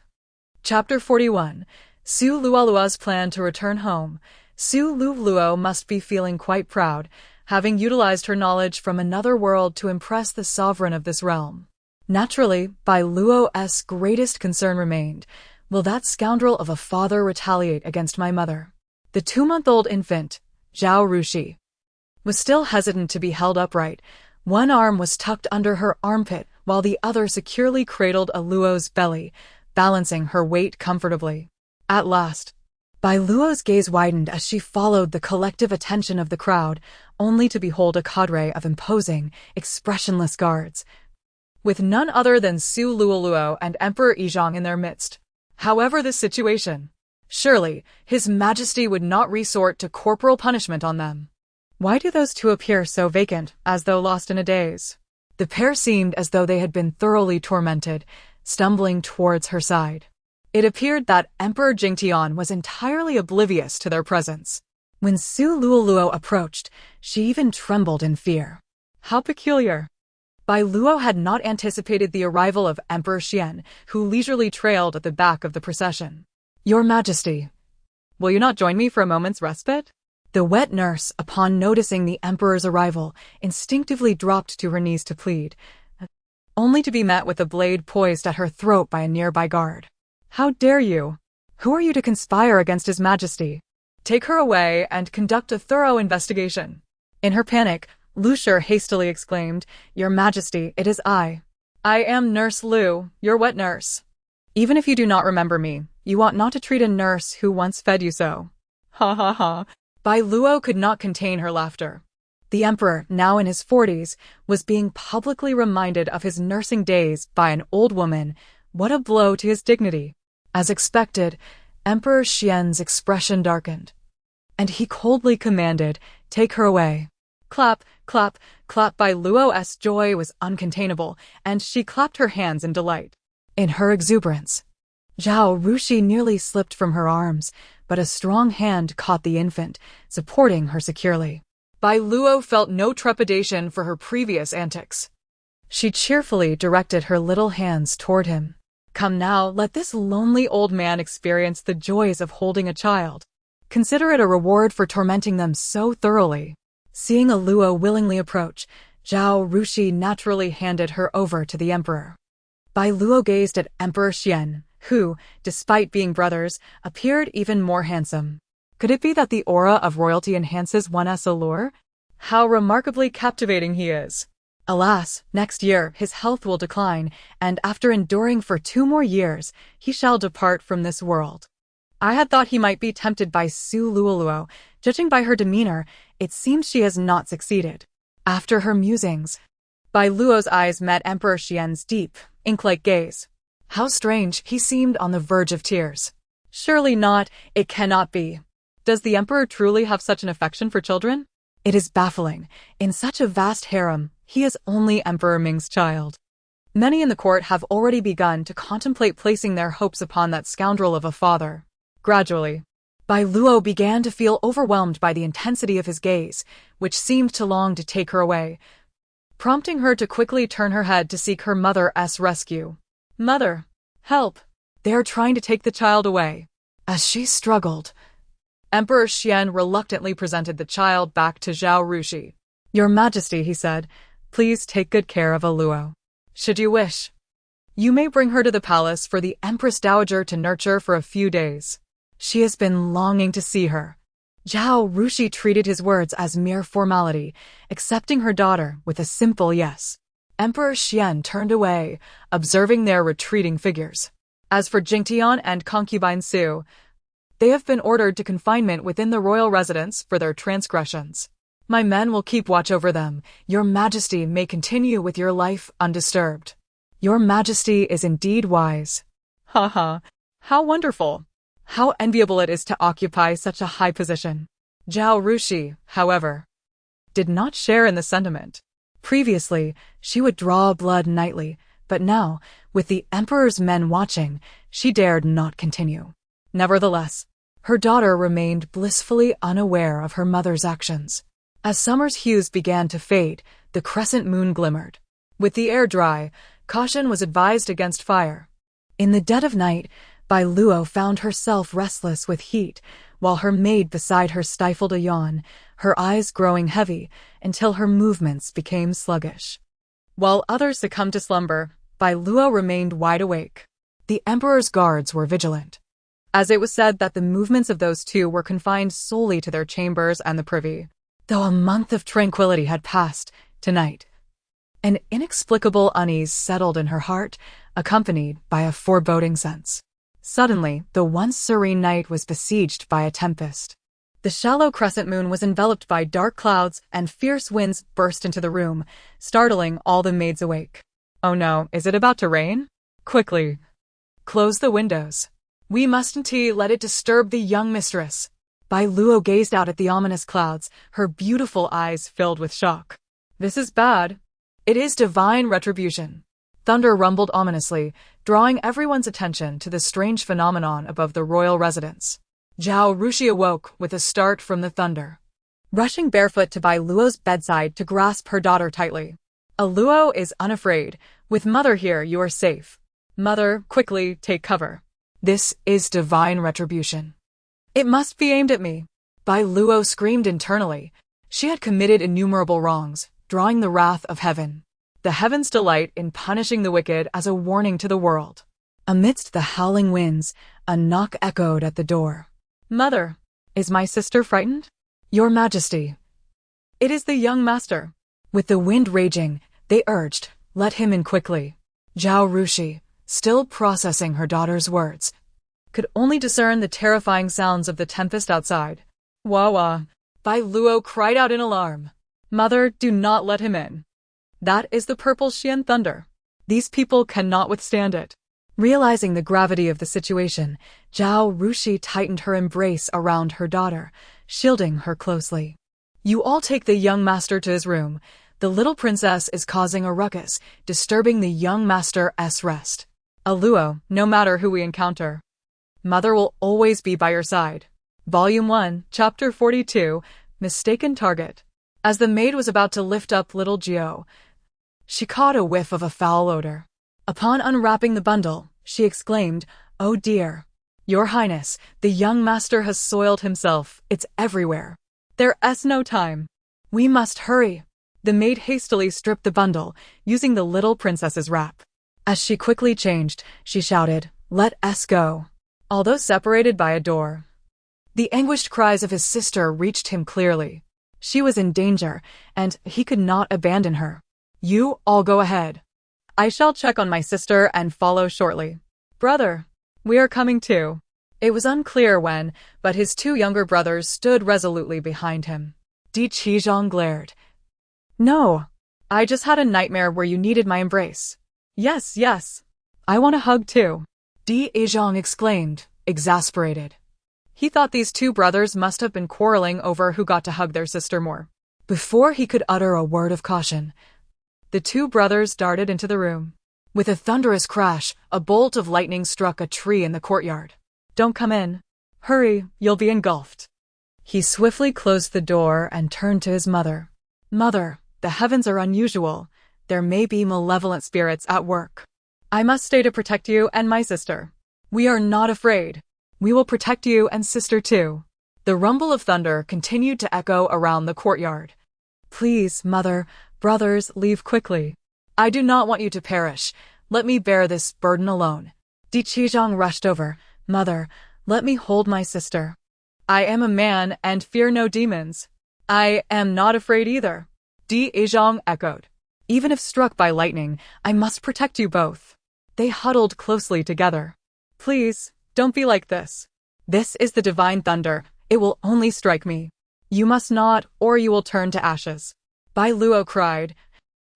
A: Chapter 41. Su Luoluo's plan to return home. Su Luoluo must be feeling quite proud, having utilized her knowledge from another world to impress the sovereign of this realm. Naturally, Biluó's greatest concern remained, will that scoundrel of a father retaliate against my mother? The 2-month-old infant, Zhao Rushi, was still hesitant to be held upright. One arm was tucked under her armpit, while the other securely cradled Biluó's belly, balancing her weight comfortably. At last, Biluó's gaze widened as she followed the collective attention of the crowd, only to behold a cadre of imposing, expressionless guards, with none other than Su Luoluo and Emperor Yizhong in their midst. However this situation, surely His Majesty would not resort to corporal punishment on them. Why do those two appear so vacant, as though lost in a daze? The pair seemed as though they had been thoroughly tormented, stumbling towards her side. It appeared that Emperor Jingtian was entirely oblivious to their presence. When Su Luoluo approached, she even trembled in fear. How peculiar! Biluó had not anticipated the arrival of Emperor Xian, who leisurely trailed at the back of the procession. Your Majesty, will you not join me for a moment's respite? The wet nurse, upon noticing the Emperor's arrival, instinctively dropped to her knees to plead, only to be met with a blade poised at her throat by a nearby guard. How dare you? Who are you to conspire against His Majesty? Take her away and conduct a thorough investigation. In her panic, Lu Shi hastily exclaimed, Your Majesty, it is I. I am Nurse Lu, your wet nurse. Even if you do not remember me, you ought not to treat a nurse who once fed you so. Ha ha ha. Biluó could not contain her laughter. The Emperor, now in his 40s, was being publicly reminded of his nursing days by an old woman. What a blow to his dignity. As expected, Emperor Xian's expression darkened, and he coldly commanded, Take her away. Clap, clap, clap. Biluó's joy was uncontainable, and she clapped her hands in delight. In her exuberance, Zhao Rushi nearly slipped from her arms, but a strong hand caught the infant, supporting her securely. Biluó felt no trepidation for her previous antics. She cheerfully directed her little hands toward him. Come now, let this lonely old man experience the joys of holding a child. Consider it a reward for tormenting them so thoroughly. Seeing Biluó willingly approach, Zhao Rushi naturally handed her over to the Emperor. Biluó gazed at Emperor Xian, who, despite being brothers, appeared even more handsome. Could it be that the aura of royalty enhances one's allure? How remarkably captivating he is! Alas, next year his health will decline, and after enduring for 2 more years, he shall depart from this world. I had thought he might be tempted by Su Luoluo. Judging by her demeanor, it seems she has not succeeded. After her musings, Biluó's eyes met Emperor Xian's deep, ink-like gaze. How strange, he seemed on the verge of tears. Surely not, it cannot be. Does the Emperor truly have such an affection for children? It is baffling. In such a vast harem, he is only Emperor Ming's child. Many in the court have already begun to contemplate placing their hopes upon that scoundrel of a father. Gradually, Biluó began to feel overwhelmed by the intensity of his gaze, which seemed to long to take her away, prompting her to quickly turn her head to seek her mother's rescue. Mother, help! They are trying to take the child away. As she struggled, Emperor Xian reluctantly presented the child back to Zhao Rushi. Your Majesty, he said, Please take good care of Biluó. Should you wish, you may bring her to the palace for the Empress Dowager to nurture for a few days. She has been longing to see her. Zhao Rushi treated his words as mere formality, accepting her daughter with a simple yes. Emperor Xian turned away, observing their retreating figures. As for Jingtian and concubine Su, they have been ordered to confinement within the royal residence for their transgressions. My men will keep watch over them. Your Majesty may continue with your life undisturbed. Your Majesty is indeed wise. Ha! How wonderful! How enviable it is to occupy such a high position. Zhao Rushi, however, did not share in the sentiment. Previously, she would draw blood nightly, but now, with the emperor's men watching, she dared not continue. Nevertheless, her daughter remained blissfully unaware of her mother's actions. As summer's hues began to fade, the crescent moon glimmered. With the air dry, caution was advised against fire. In the dead of night, Biluó found herself restless with heat, while her maid beside her stifled a yawn, her eyes growing heavy until her movements became sluggish. While others succumbed to slumber, Biluó remained wide awake. The emperor's guards were vigilant, as it was said that the movements of those two were confined solely to their chambers and the privy. Though a month of tranquility had passed, tonight, an inexplicable unease settled in her heart, accompanied by a foreboding sense. Suddenly, the once serene night was besieged by a tempest. The shallow crescent moon was enveloped by dark clouds, and fierce winds burst into the room, startling all the maids awake. Oh no, is it about to rain? Quickly, close the windows. We mustn't let it disturb the young mistress. Biluó gazed out at the ominous clouds, her beautiful eyes filled with shock. This is bad. It is divine retribution. Thunder rumbled ominously, drawing everyone's attention to the strange phenomenon above the royal residence. Zhao Rushi awoke with a start from the thunder, rushing barefoot to Biluó's bedside to grasp her daughter tightly. Biluó is unafraid. With mother here, you are safe. Mother, quickly take cover. This is divine retribution. It must be aimed at me. Biluó screamed internally. She had committed innumerable wrongs, drawing the wrath of heaven. The heavens delight in punishing the wicked as a warning to the world. Amidst the howling winds, a knock echoed at the door. Mother, is my sister frightened? Your Majesty. It is the young master. With the wind raging, they urged, let him in quickly. Zhao Rushi, still processing her daughter's words, could only discern the terrifying sounds of the tempest outside. Wah! Biluó cried out in alarm. Mother, do not let him in. That is the purple Xian thunder. These people cannot withstand it. Realizing the gravity of the situation, Zhao Rushi tightened her embrace around her daughter, shielding her closely. You all take the young master to his room. The little princess is causing a ruckus, disturbing the young master's rest. Biluó, no matter who we encounter, Mother will always be by your side. Volume 1, Chapter 42, Mistaken Target. As the maid was about to lift up little Gio, she caught a whiff of a foul odor. Upon unwrapping the bundle, she exclaimed, "Oh dear! Your Highness, the young master has soiled himself. It's everywhere. There's no time. We must hurry." The maid hastily stripped the bundle, using the little princess's wrap. As she quickly changed, she shouted, "Let us go." Although separated by a door, the anguished cries of his sister reached him clearly. She was in danger, and he could not abandon her. You all go ahead. I shall check on my sister and follow shortly. Brother, we are coming too. It was unclear when, but his two younger brothers stood resolutely behind him. Di Qizhong glared. No, I just had a nightmare where you needed my embrace. Yes. I want a hug too. Di Qizhong exclaimed, exasperated. He thought these two brothers must have been quarreling over who got to hug their sister more. Before he could utter a word of caution, the two brothers darted into the room. With a thunderous crash, a bolt of lightning struck a tree in the courtyard. Don't come in. Hurry, you'll be engulfed. He swiftly closed the door and turned to his mother. Mother, the heavens are unusual. There may be malevolent spirits at work. I must stay to protect you and my sister. We are not afraid. We will protect you and sister too. The rumble of thunder continued to echo around the courtyard. Please, Mother, Brothers, leave quickly. I do not want you to perish. Let me bear this burden alone. Di Qizhong rushed over. Mother, let me hold my sister. I am a man and fear no demons. I am not afraid either. Di Qizhong echoed. Even if struck by lightning, I must protect you both. They huddled closely together. Please, don't be like this. This is the divine thunder. It will only strike me. You must not, or you will turn to ashes. Biluó cried,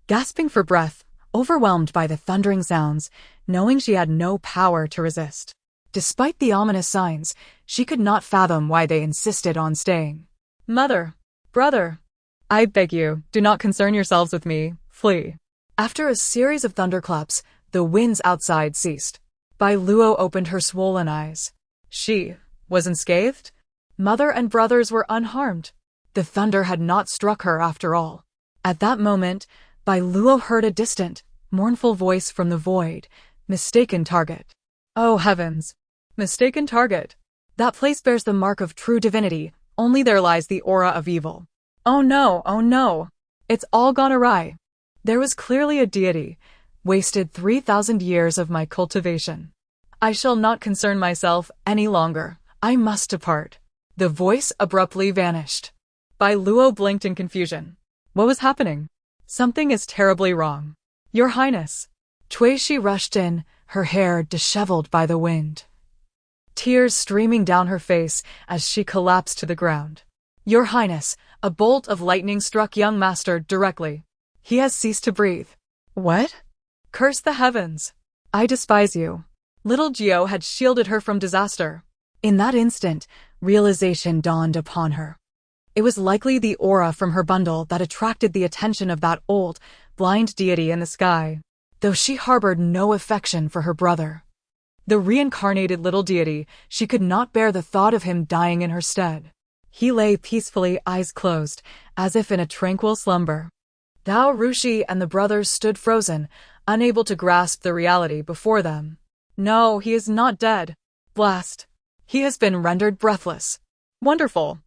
A: gasping for breath, overwhelmed by the thundering sounds, knowing she had no power to resist. Despite the ominous signs, she could not fathom why they insisted on staying. Mother, brother, I beg you, do not concern yourselves with me. Flee. After a series of thunderclaps, the winds outside ceased. Biluó opened her swollen eyes. She was unscathed? Mother and brothers were unharmed. The thunder had not struck her after all. At that moment, Biluó heard a distant, mournful voice from the void. Mistaken target. Oh heavens! Mistaken target. That place bears the mark of true divinity. Only there lies the aura of evil. Oh no, oh no! It's all gone awry. There was clearly a deity. Wasted 3,000 years of my cultivation. I shall not concern myself any longer. I must depart. The voice abruptly vanished. Biluó blinked in confusion. What was happening? Something is terribly wrong. Your Highness. Tuishi rushed in, her hair disheveled by the wind. Tears streaming down her face as she collapsed to the ground. Your Highness, a bolt of lightning struck young master directly. He has ceased to breathe. What? Curse the heavens. I despise you. Little Gio had shielded her from disaster. In that instant, realization dawned upon her. It was likely the aura from her bundle that attracted the attention of that old, blind deity in the sky, though she harbored no affection for her brother. The reincarnated little deity, she could not bear the thought of him dying in her stead. He lay peacefully, eyes closed, as if in a tranquil slumber. Dao Rushi and the brothers stood frozen, unable to grasp the reality before them. No, he is not dead. Blast. He has been rendered breathless. Wonderful.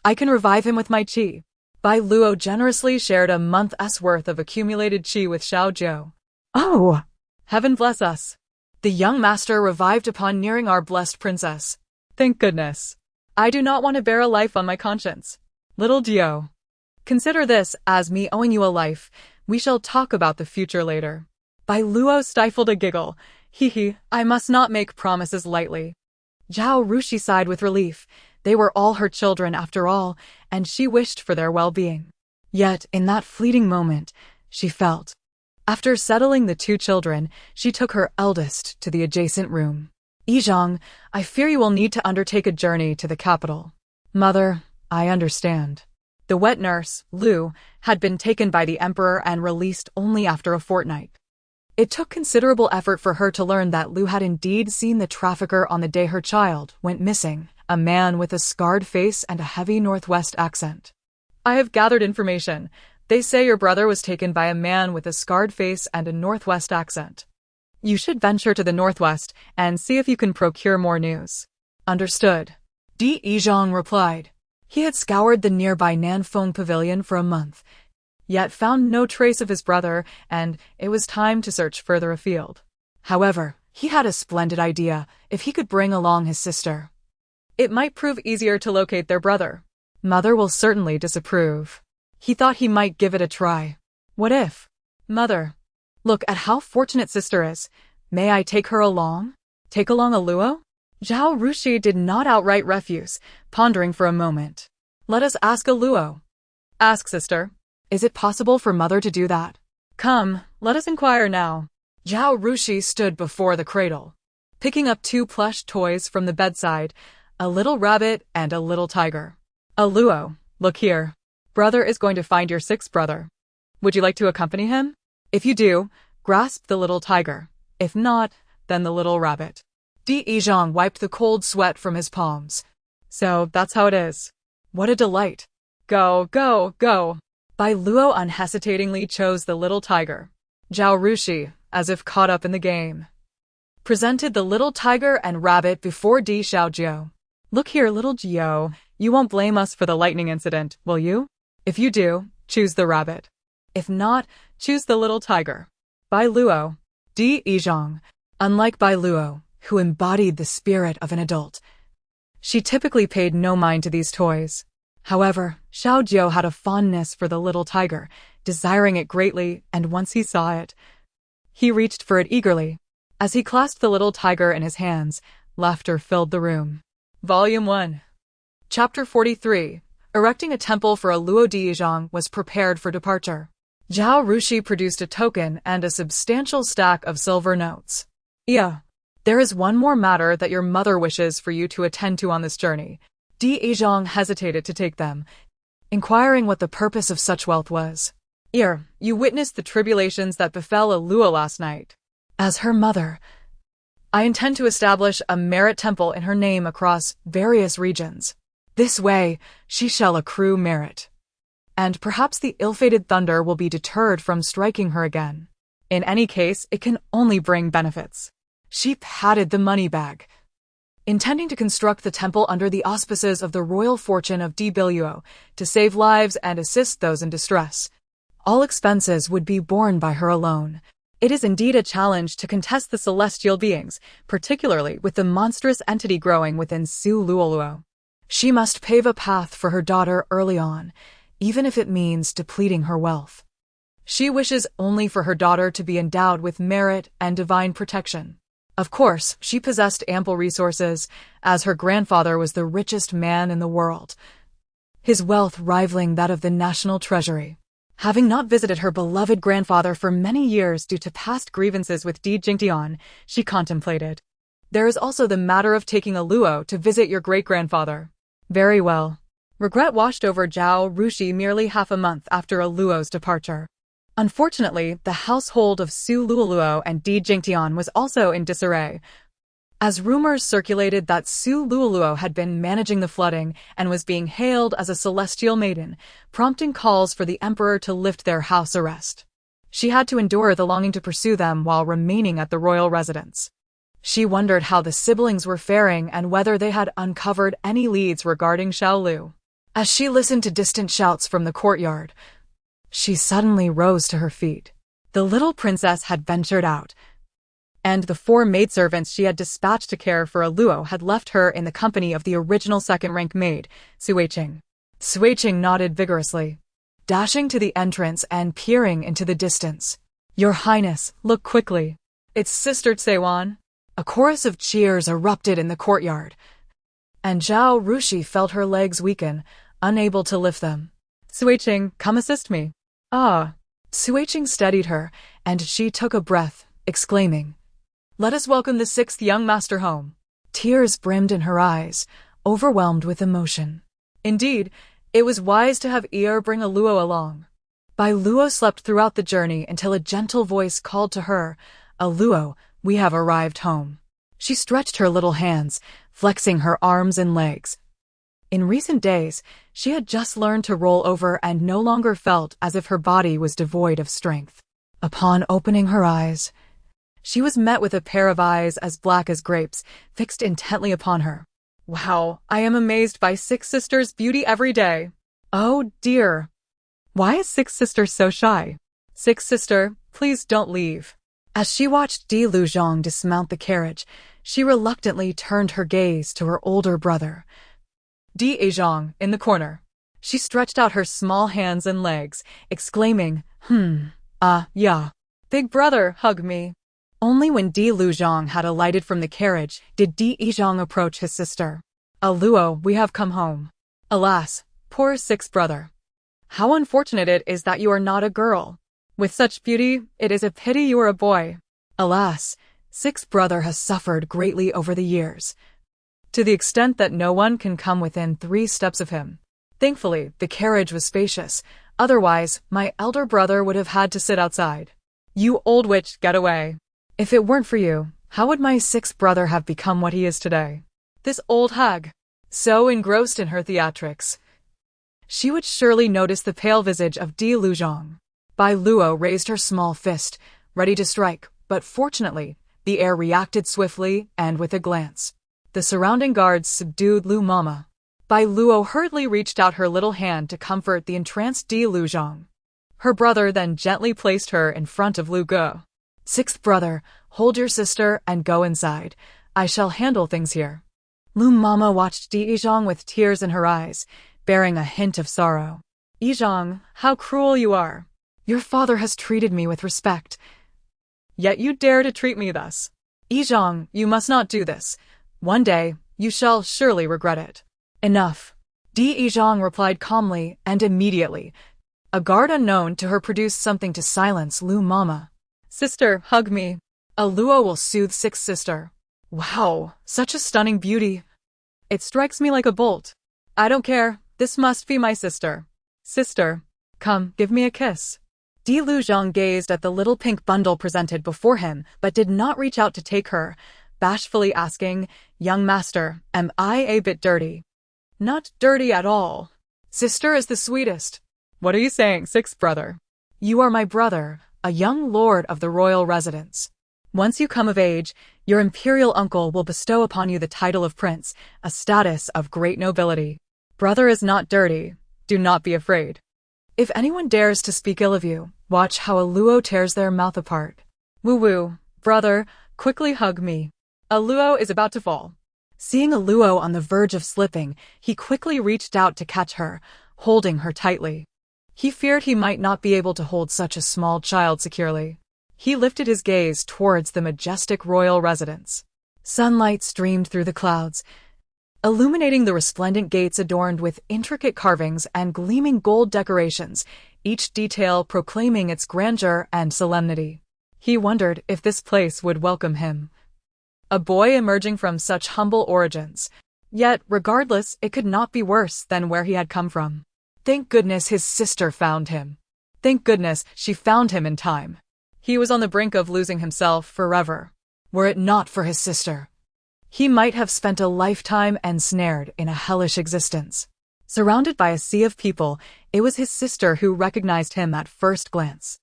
A: I can revive him with my qi. Biluó generously shared a month's worth of accumulated qi with Xiao Jiu. Oh! Heaven bless us. The young master revived upon nearing our blessed princess. Thank goodness. I do not want to bear a life on my conscience. Little Dio. Consider this as me owing you a life. We shall talk about the future later. Biluó stifled a giggle. Hee, I must not make promises lightly. Zhao Rushi sighed with relief. They were all her children after all, and she wished for their well-being. Yet, in that fleeting moment, she felt. After settling the two children, she took her eldest to the adjacent room. Yizhong, I fear you will need to undertake a journey to the capital. Mother, I understand. The wet nurse, Lu, had been taken by the emperor and released only after a fortnight. It took considerable effort for her to learn that Lu had indeed seen the trafficker on the day her child went missing, a man with a scarred face and a heavy Northwest accent. I have gathered information. They say your brother was taken by a man with a scarred face and a Northwest accent. You should venture to the Northwest and see if you can procure more news. Understood. Di Yizhong replied. He had scoured the nearby Nanfeng pavilion for a month, yet found no trace of his brother, and it was time to search further afield. However, he had a splendid idea if he could bring along his sister. It might prove easier to locate their brother. Mother will certainly disapprove. He thought he might give it a try. What if? Mother, look at how fortunate sister is. May I take her along? Take along a Luo? Zhao Rushi did not outright refuse, pondering for a moment. Let us ask a Luo. Ask, sister. Is it possible for mother to do that? Come, let us inquire now. Zhao Rushi stood before the cradle, picking up two plush toys from the bedside, a little rabbit and a little tiger. A Luo, look here. Brother is going to find your sixth brother. Would you like to accompany him? If you do, grasp the little tiger. If not, then the little rabbit. Di Yizhong wiped the cold sweat from his palms. So that's how it is. What a delight. Go, go, go. Biluó unhesitatingly chose the little tiger. Zhao Rushi, as if caught up in the game, presented the little tiger and rabbit before Di Xiaojiu. Look here, little Gio, you won't blame us for the lightning incident, will you? If you do, choose the rabbit. If not, choose the little tiger. Biluó. Di Izhang. Unlike Biluó, who embodied the spirit of an adult, she typically paid no mind to these toys. However, Xiao Jiu had a fondness for the little tiger, desiring it greatly, and once he saw it, he reached for it eagerly. As he clasped the little tiger in his hands, laughter filled the room. Volume 1. Chapter 43. Erecting a temple for a Luo Diezhang was prepared for departure. Zhao Rushi produced a token and a substantial stack of silver notes. Yeah. There is one more matter that your mother wishes for you to attend to on this journey. Di Izhang hesitated to take them, inquiring what the purpose of such wealth was. You witnessed the tribulations that befell a Luo last night. As her mother, I intend to establish a merit temple in her name across various regions. This way, she shall accrue merit. And perhaps the ill-fated thunder will be deterred from striking her again. In any case, it can only bring benefits. She patted the money bag, intending to construct the temple under the auspices of the royal fortune of Biluó to save lives and assist those in distress. All expenses would be borne by her alone. It is indeed a challenge to contest the celestial beings, particularly with the monstrous entity growing within Su Luoluo. She must pave a path for her daughter early on, even if it means depleting her wealth. She wishes only for her daughter to be endowed with merit and divine protection. Of course, she possessed ample resources, as her grandfather was the richest man in the world, his wealth rivaling that of the national treasury. Having not visited her beloved grandfather for many years due to past grievances with Di Jingtian, she contemplated. There is also the matter of taking a Luo to visit your great-grandfather. Very well. Regret washed over Zhao Rushi merely half a month after a Luo's departure. Unfortunately, the household of Su Luoluo and Di Jingtian was also in disarray, as rumors circulated that Su Luoluo had been managing the flooding and was being hailed as a celestial maiden, prompting calls for the emperor to lift their house arrest. She had to endure the longing to pursue them while remaining at the royal residence. She wondered how the siblings were faring and whether they had uncovered any leads regarding Xiaolu. As she listened to distant shouts from the courtyard, she suddenly rose to her feet. The little princess had ventured out, and the 4 maidservants she had dispatched to care for a Luo had left her in the company of the original second-rank maid, Suiqing. Suiqing nodded vigorously, dashing to the entrance and peering into the distance. Your Highness, look quickly. It's Sister Tsewan. A chorus of cheers erupted in the courtyard, and Zhao Rushi felt her legs weaken, unable to lift them. Suiqing, come assist me. Ah. Suiqing steadied her, and she took a breath, exclaiming, Let us welcome the 6th young master home. Tears brimmed in her eyes, overwhelmed with emotion. Indeed, it was wise to have bring a Luo along. Biluó slept throughout the journey until a gentle voice called to her, A Luo, we have arrived home. She stretched her little hands, flexing her arms and legs. In recent days, she had just learned to roll over and no longer felt as if her body was devoid of strength. Upon opening her eyes, she was met with a pair of eyes as black as grapes, fixed intently upon her. Wow, I am amazed by 6 Sisters' beauty every day. Oh dear. Why is 6 Sister so shy? 6 Sister, please don't leave. As she watched Di Luzhong dismount the carriage, she reluctantly turned her gaze to her older brother, Di Izhang, in the corner. She stretched out her small hands and legs, exclaiming, yeah. Big brother, hug me. Only when Di Luzhong had alighted from the carriage did Di Izhang approach his sister. A Luo, we have come home. Alas, poor 6th brother. How unfortunate it is that you are not a girl. With such beauty, it is a pity you are a boy. Alas, 6th brother has suffered greatly over the years, to the extent that no one can come within 3 steps of him. Thankfully, the carriage was spacious, otherwise, my elder brother would have had to sit outside. You old witch, get away. If it weren't for you, how would my 6th brother have become what he is today? This old hag, so engrossed in her theatrics, she would surely notice the pale visage of Di Luzhong. Biluó raised her small fist, ready to strike, but fortunately, the air reacted swiftly and with a glance. The surrounding guards subdued Lu Mama. Biluó hurriedly reached out her little hand to comfort the entranced Di Luzhong. Her brother then gently placed her in front of Biluó. "Sixth brother, hold your sister and go inside. I shall handle things here." Lu Mama watched Di Yizhong with tears in her eyes, bearing a hint of sorrow. "Yizhong, how cruel you are. Your father has treated me with respect, yet you dare to treat me thus. Yizhong, you must not do this. One day, you shall surely regret it." "Enough." Di Yizhong replied calmly, and immediately, a guard unknown to her produced something to silence Lu Mama. "Sister, hug me. A Luo will soothe sixth sister." "Wow, such a stunning beauty. It strikes me like a bolt. I don't care, this must be my sister. Sister, come, give me a kiss." Di Luzhong gazed at the little pink bundle presented before him, but did not reach out to take her, bashfully asking, "Young master, am I a bit dirty?" "Not dirty at all. Sister is the sweetest." "What are you saying, sixth brother?" "You are my brother, a young lord of the royal residence. Once you come of age, your imperial uncle will bestow upon you the title of prince, a status of great nobility. Brother is not dirty. Do not be afraid. If anyone dares to speak ill of you, watch how a Luo tears their mouth apart." "Woo-woo, brother, quickly hug me. A Luo is about to fall." Seeing a Luo on the verge of slipping, he quickly reached out to catch her, holding her tightly. He feared he might not be able to hold such a small child securely. He lifted his gaze towards the majestic royal residence. Sunlight streamed through the clouds, illuminating the resplendent gates adorned with intricate carvings and gleaming gold decorations, each detail proclaiming its grandeur and solemnity. He wondered if this place would welcome him. A boy emerging from such humble origins. Yet, regardless, it could not be worse than where he had come from. Thank goodness his sister found him. Thank goodness she found him in time. He was on the brink of losing himself forever. Were it not for his sister, he might have spent a lifetime ensnared in a hellish existence. Surrounded by a sea of people, it was his sister who recognized him at first glance.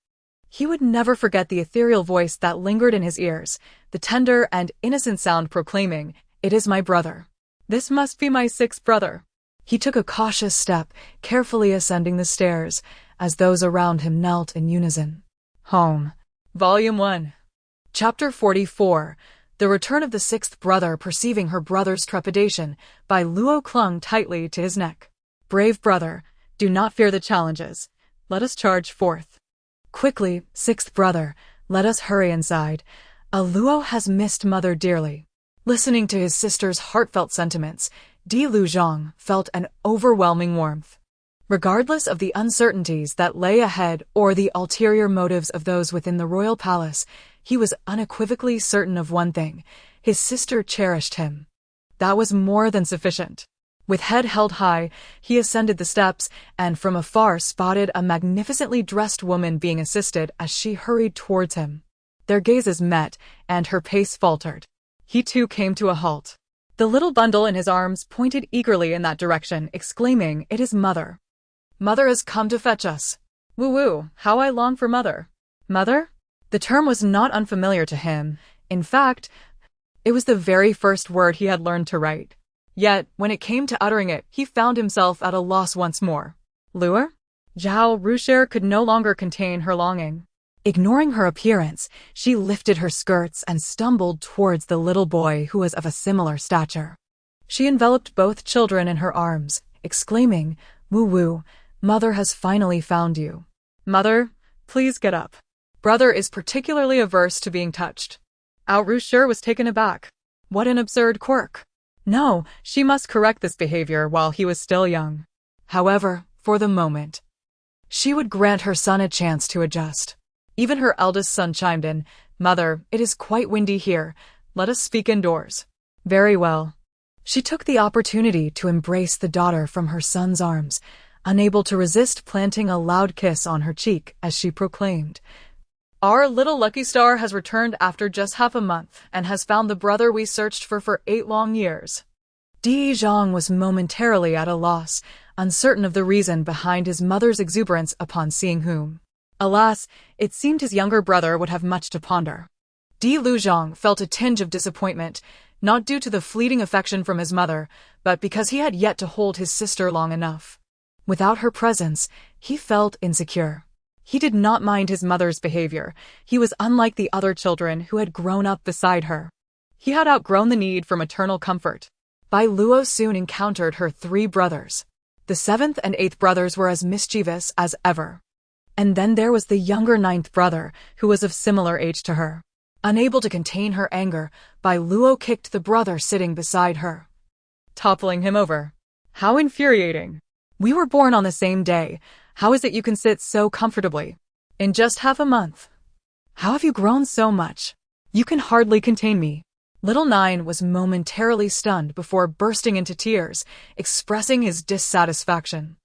A: He would never forget the ethereal voice that lingered in his ears, the tender and innocent sound proclaiming, "It is my brother. This must be my sixth brother." He took a cautious step, carefully ascending the stairs, as those around him knelt in unison. Home. Volume 1. Chapter 44. The Return of the Sixth Brother. Perceiving her brother's trepidation, Biluó clung tightly to his neck. "Brave brother, do not fear the challenges. Let us charge forth. Quickly, sixth brother, let us hurry inside. A Luo has missed mother dearly." Listening to his sister's heartfelt sentiments, Di Luzhong felt an overwhelming warmth. Regardless of the uncertainties that lay ahead or the ulterior motives of those within the royal palace, he was unequivocally certain of one thing: his sister cherished him. That was more than sufficient. With head held high, he ascended the steps and from afar spotted a magnificently dressed woman being assisted as she hurried towards him. Their gazes met, and her pace faltered. He too came to a halt. The little bundle in his arms pointed eagerly in that direction, exclaiming, "It is mother. Mother has come to fetch us. Woo-woo, how I long for mother." Mother? The term was not unfamiliar to him. In fact, it was the very first word he had learned to write. Yet, when it came to uttering it, he found himself at a loss once more. Lure? Zhao Rusher could no longer contain her longing. Ignoring her appearance, she lifted her skirts and stumbled towards the little boy who was of a similar stature. She enveloped both children in her arms, exclaiming, "Woo-woo, mother has finally found you. Mother, please get up. Brother is particularly averse to being touched." Rusher was taken aback. What an absurd quirk. No, she must correct this behavior while he was still young. However, for the moment, she would grant her son a chance to adjust. Even her eldest son chimed in, "Mother, it is quite windy here. Let us speak indoors." Very well. She took the opportunity to embrace the daughter from her son's arms, unable to resist planting a loud kiss on her cheek as she proclaimed, "Our little lucky star has returned after just half a month and has found the brother we searched for 8 long years." Di Zhang was momentarily at a loss, uncertain of the reason behind his mother's exuberance upon seeing whom. Alas, it seemed his younger brother would have much to ponder. Di Luzhong felt a tinge of disappointment, not due to the fleeting affection from his mother, but because he had yet to hold his sister long enough. Without her presence, he felt insecure. He did not mind his mother's behavior. He was unlike the other children who had grown up beside her. He had outgrown the need for maternal comfort. Biluó soon encountered her 3 brothers. The 7th and 8th brothers were as mischievous as ever. And then there was the younger 9th brother, who was of similar age to her. Unable to contain her anger, Biluó kicked the brother sitting beside her, toppling him over. How infuriating. We were born on the same day. How is it you can sit so comfortably? In just half a month. How have you grown so much? You can hardly contain me. Little 9 was momentarily stunned before bursting into tears, expressing his dissatisfaction.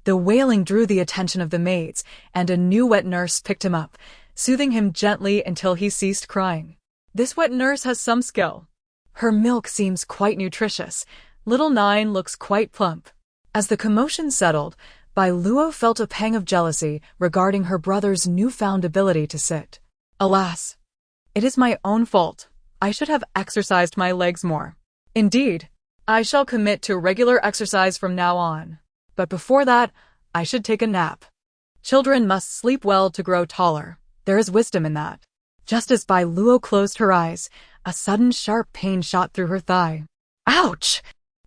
A: The wailing drew the attention of the maids, and a new wet nurse picked him up, soothing him gently until he ceased crying. This wet nurse has some skill. Her milk seems quite nutritious. Little 9 looks quite plump. As the commotion settled, Biluó felt a pang of jealousy regarding her brother's newfound ability to sit. Alas! It is my own fault. I should have exercised my legs more. Indeed, I shall commit to regular exercise from now on. But before that, I should take a nap. Children must sleep well to grow taller. There is wisdom in that. Just as Biluó closed her eyes, a sudden sharp pain shot through her thigh. Ouch!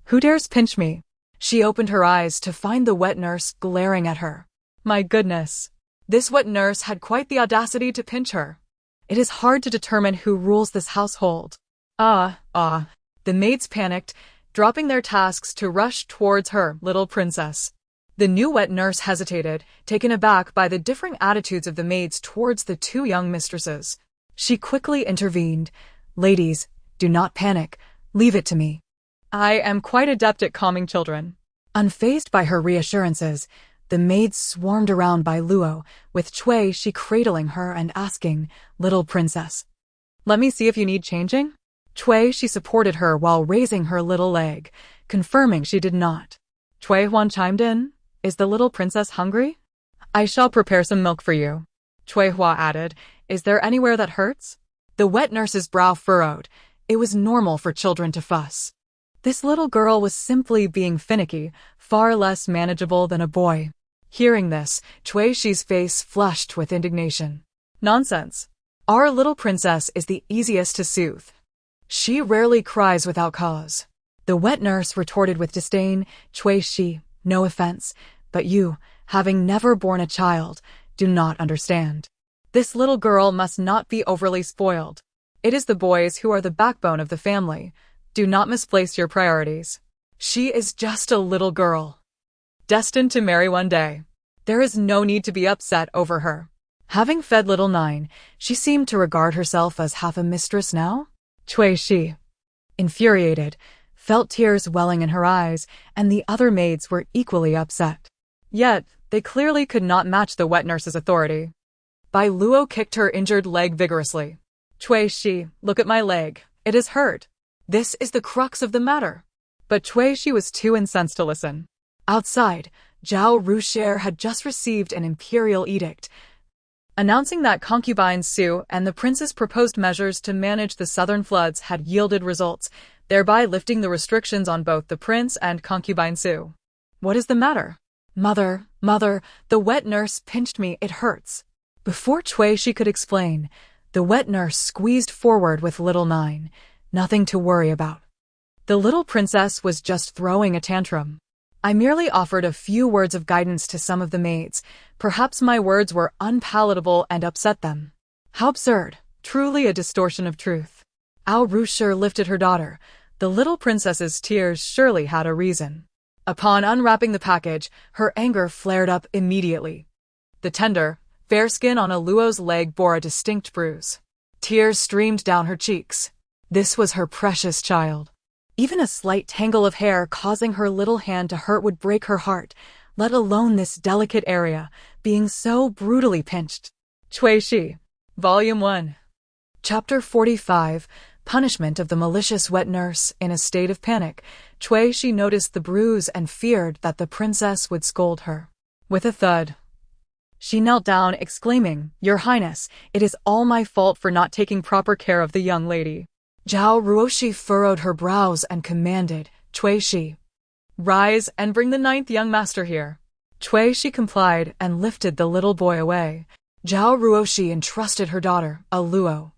A: Who dares pinch me? She opened her eyes to find the wet nurse glaring at her. My goodness! This wet nurse had quite the audacity to pinch her. It is hard to determine who rules this household. The maids panicked, dropping their tasks to rush towards her, little princess. The new wet nurse hesitated, taken aback by the differing attitudes of the maids towards the 2 young mistresses. She quickly intervened. Ladies, do not panic. Leave it to me. I am quite adept at calming children. Unfazed by her reassurances, the maids swarmed around Biluó, with she cradling her and asking, Little princess, let me see if you need changing? She supported her while raising her little leg, confirming she did not. Huan chimed in, Is the little princess hungry? I shall prepare some milk for you. Hua added, Is there anywhere that hurts? The wet nurse's brow furrowed. It was normal for children to fuss. This little girl was simply being finicky, far less manageable than a boy. Hearing this, Shi's face flushed with indignation. Nonsense. Our little princess is the easiest to soothe. She rarely cries without cause. The wet nurse retorted with disdain, Shi, no offense, but you, having never borne a child, do not understand. This little girl must not be overly spoiled. It is the boys who are the backbone of the family. Do not misplace your priorities. She is just a little girl, destined to marry one day. There is no need to be upset over her. Having fed little 9, she seemed to regard herself as half a mistress now. Shi, infuriated, felt tears welling in her eyes, and the other maids were equally upset. Yet, they clearly could not match the wet nurse's authority. Biluó kicked her injured leg vigorously. Shi, look at my leg. It is hurt. This is the crux of the matter. But Shi was too incensed to listen. Outside, Zhao Ruxier had just received an imperial edict, announcing that concubine Su and the prince's proposed measures to manage the southern floods had yielded results, thereby lifting the restrictions on both the prince and concubine Su. What is the matter? Mother, the wet nurse pinched me, it hurts. Before Shi could explain, the wet nurse squeezed forward with little 9. Nothing to worry about. The little princess was just throwing a tantrum. I merely offered a few words of guidance to some of the maids. Perhaps my words were unpalatable and upset them. How absurd. Truly a distortion of truth. Ruxier lifted her daughter. The little princess's tears surely had a reason. Upon unwrapping the package, her anger flared up immediately. The tender, fair skin on Biluó's leg bore a distinct bruise. Tears streamed down her cheeks. This was her precious child. Even a slight tangle of hair causing her little hand to hurt would break her heart, let alone this delicate area, being so brutally pinched. Shi, Volume 1. Chapter 45, Punishment of the Malicious Wet Nurse. In a state of panic, Shi noticed the bruise and feared that the princess would scold her. With a thud, she knelt down, exclaiming, Your Highness, it is all my fault for not taking proper care of the young lady. Zhao Ruoxi furrowed her brows and commanded, Shi, rise and bring the 9th young master here. Cui complied and lifted the little boy away. Zhao Ruoxi entrusted her daughter, Biluó,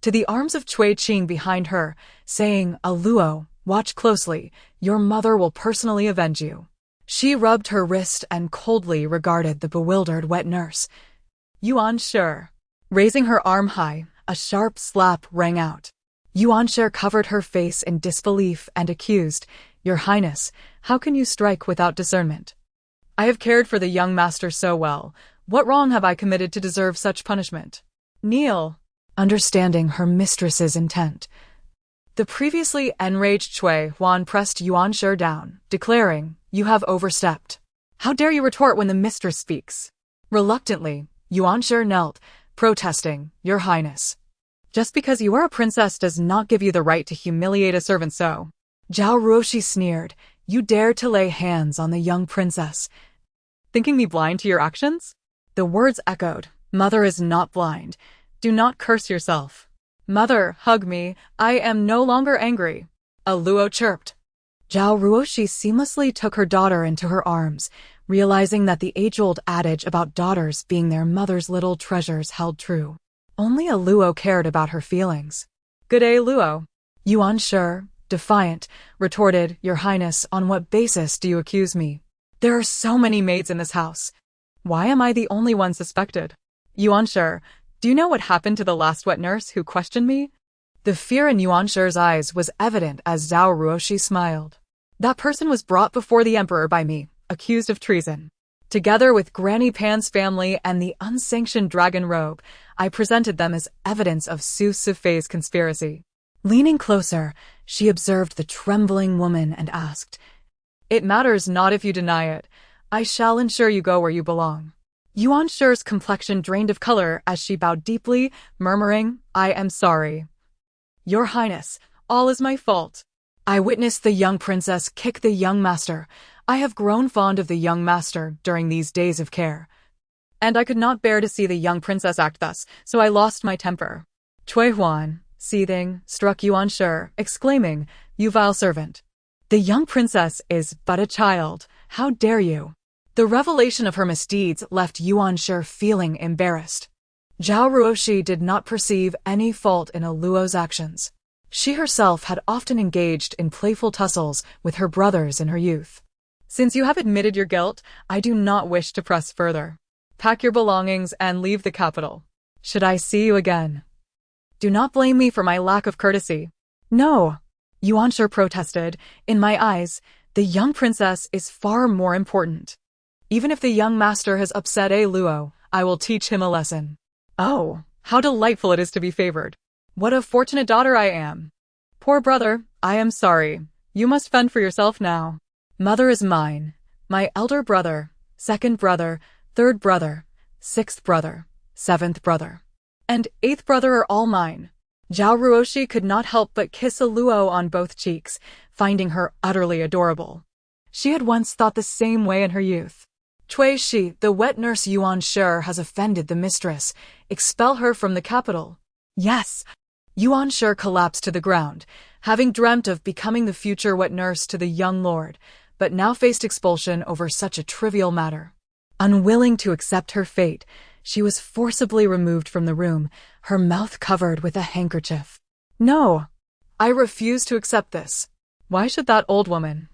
A: to the arms of Cui Qing behind her, saying, Biluó, watch closely, your mother will personally avenge you. She rubbed her wrist and coldly regarded the bewildered wet nurse. Yuan Shi. Raising her arm high, a sharp slap rang out. Yuan Shi covered her face in disbelief and accused, Your Highness, how can you strike without discernment? I have cared for the young master so well. What wrong have I committed to deserve such punishment? Kneel. Understanding her mistress's intent, the previously enraged Cui Huan pressed Yuan Shi down, declaring, You have overstepped. How dare you retort when the mistress speaks? Reluctantly, Yuan Shi knelt, protesting, Your Highness. Just because you are a princess does not give you the right to humiliate a servant so. Zhao Ruoxi sneered, You dare to lay hands on the young princess. Thinking me blind to your actions? The words echoed, Mother is not blind. Do not curse yourself. Mother, hug me. I am no longer angry. Biluó chirped. Zhao Ruoxi seamlessly took her daughter into her arms, realizing that the age-old adage about daughters being their mother's little treasures held true. Only Biluó cared about her feelings. Good day, Biluó. Yuan Shi, defiant, retorted, Your Highness, on what basis do you accuse me? There are so many maids in this house. Why am I the only one suspected? Yuan Shi, do you know what happened to the last wet nurse who questioned me? The fear in Yuan Shi's eyes was evident as Zhao Ruoxi smiled. That person was brought before the emperor by me, accused of treason. Together with Granny Pan's family and the unsanctioned dragon robe, I presented them as evidence of Su Sifei's conspiracy. Leaning closer, she observed the trembling woman and asked, It matters not if you deny it. I shall ensure you go where you belong. Yuan Shi's complexion drained of color as she bowed deeply, murmuring, I am sorry. Your Highness, all is my fault. I witnessed the young princess kick the young master. I have grown fond of the young master during these days of care. And I could not bear to see the young princess act thus, so I lost my temper. Cui Huan, seething, struck Yuan Shi, exclaiming, You vile servant. The young princess is but a child. How dare you? The revelation of her misdeeds left Yuan Shi feeling embarrassed. Zhao Ruoxi did not perceive any fault in Biluó's actions. She herself had often engaged in playful tussles with her brothers in her youth. Since you have admitted your guilt, I do not wish to press further. Pack your belongings and leave the capital. Should I see you again? Do not blame me for my lack of courtesy. No, Yuan Shi protested. In my eyes, the young princess is far more important. Even if the young master has upset Biluó, I will teach him a lesson. Oh, how delightful it is to be favored. What a fortunate daughter I am. Poor brother, I am sorry. You must fend for yourself now. Mother is mine. My elder brother, second brother, third brother, sixth brother, seventh brother, and eighth brother are all mine. Zhao Ruoxi could not help but kiss Biluó on both cheeks, finding her utterly adorable. She had once thought the same way in her youth. Cui Shi, the wet nurse Yuan Shi has offended the mistress. Expel her from the capital. Yes. Yuan Shi collapsed to the ground, having dreamt of becoming the future wet nurse to the young lord, but now faced expulsion over such a trivial matter. Unwilling to accept her fate, she was forcibly removed from the room, her mouth covered with a handkerchief. No, I refuse to accept this. Why should that old woman,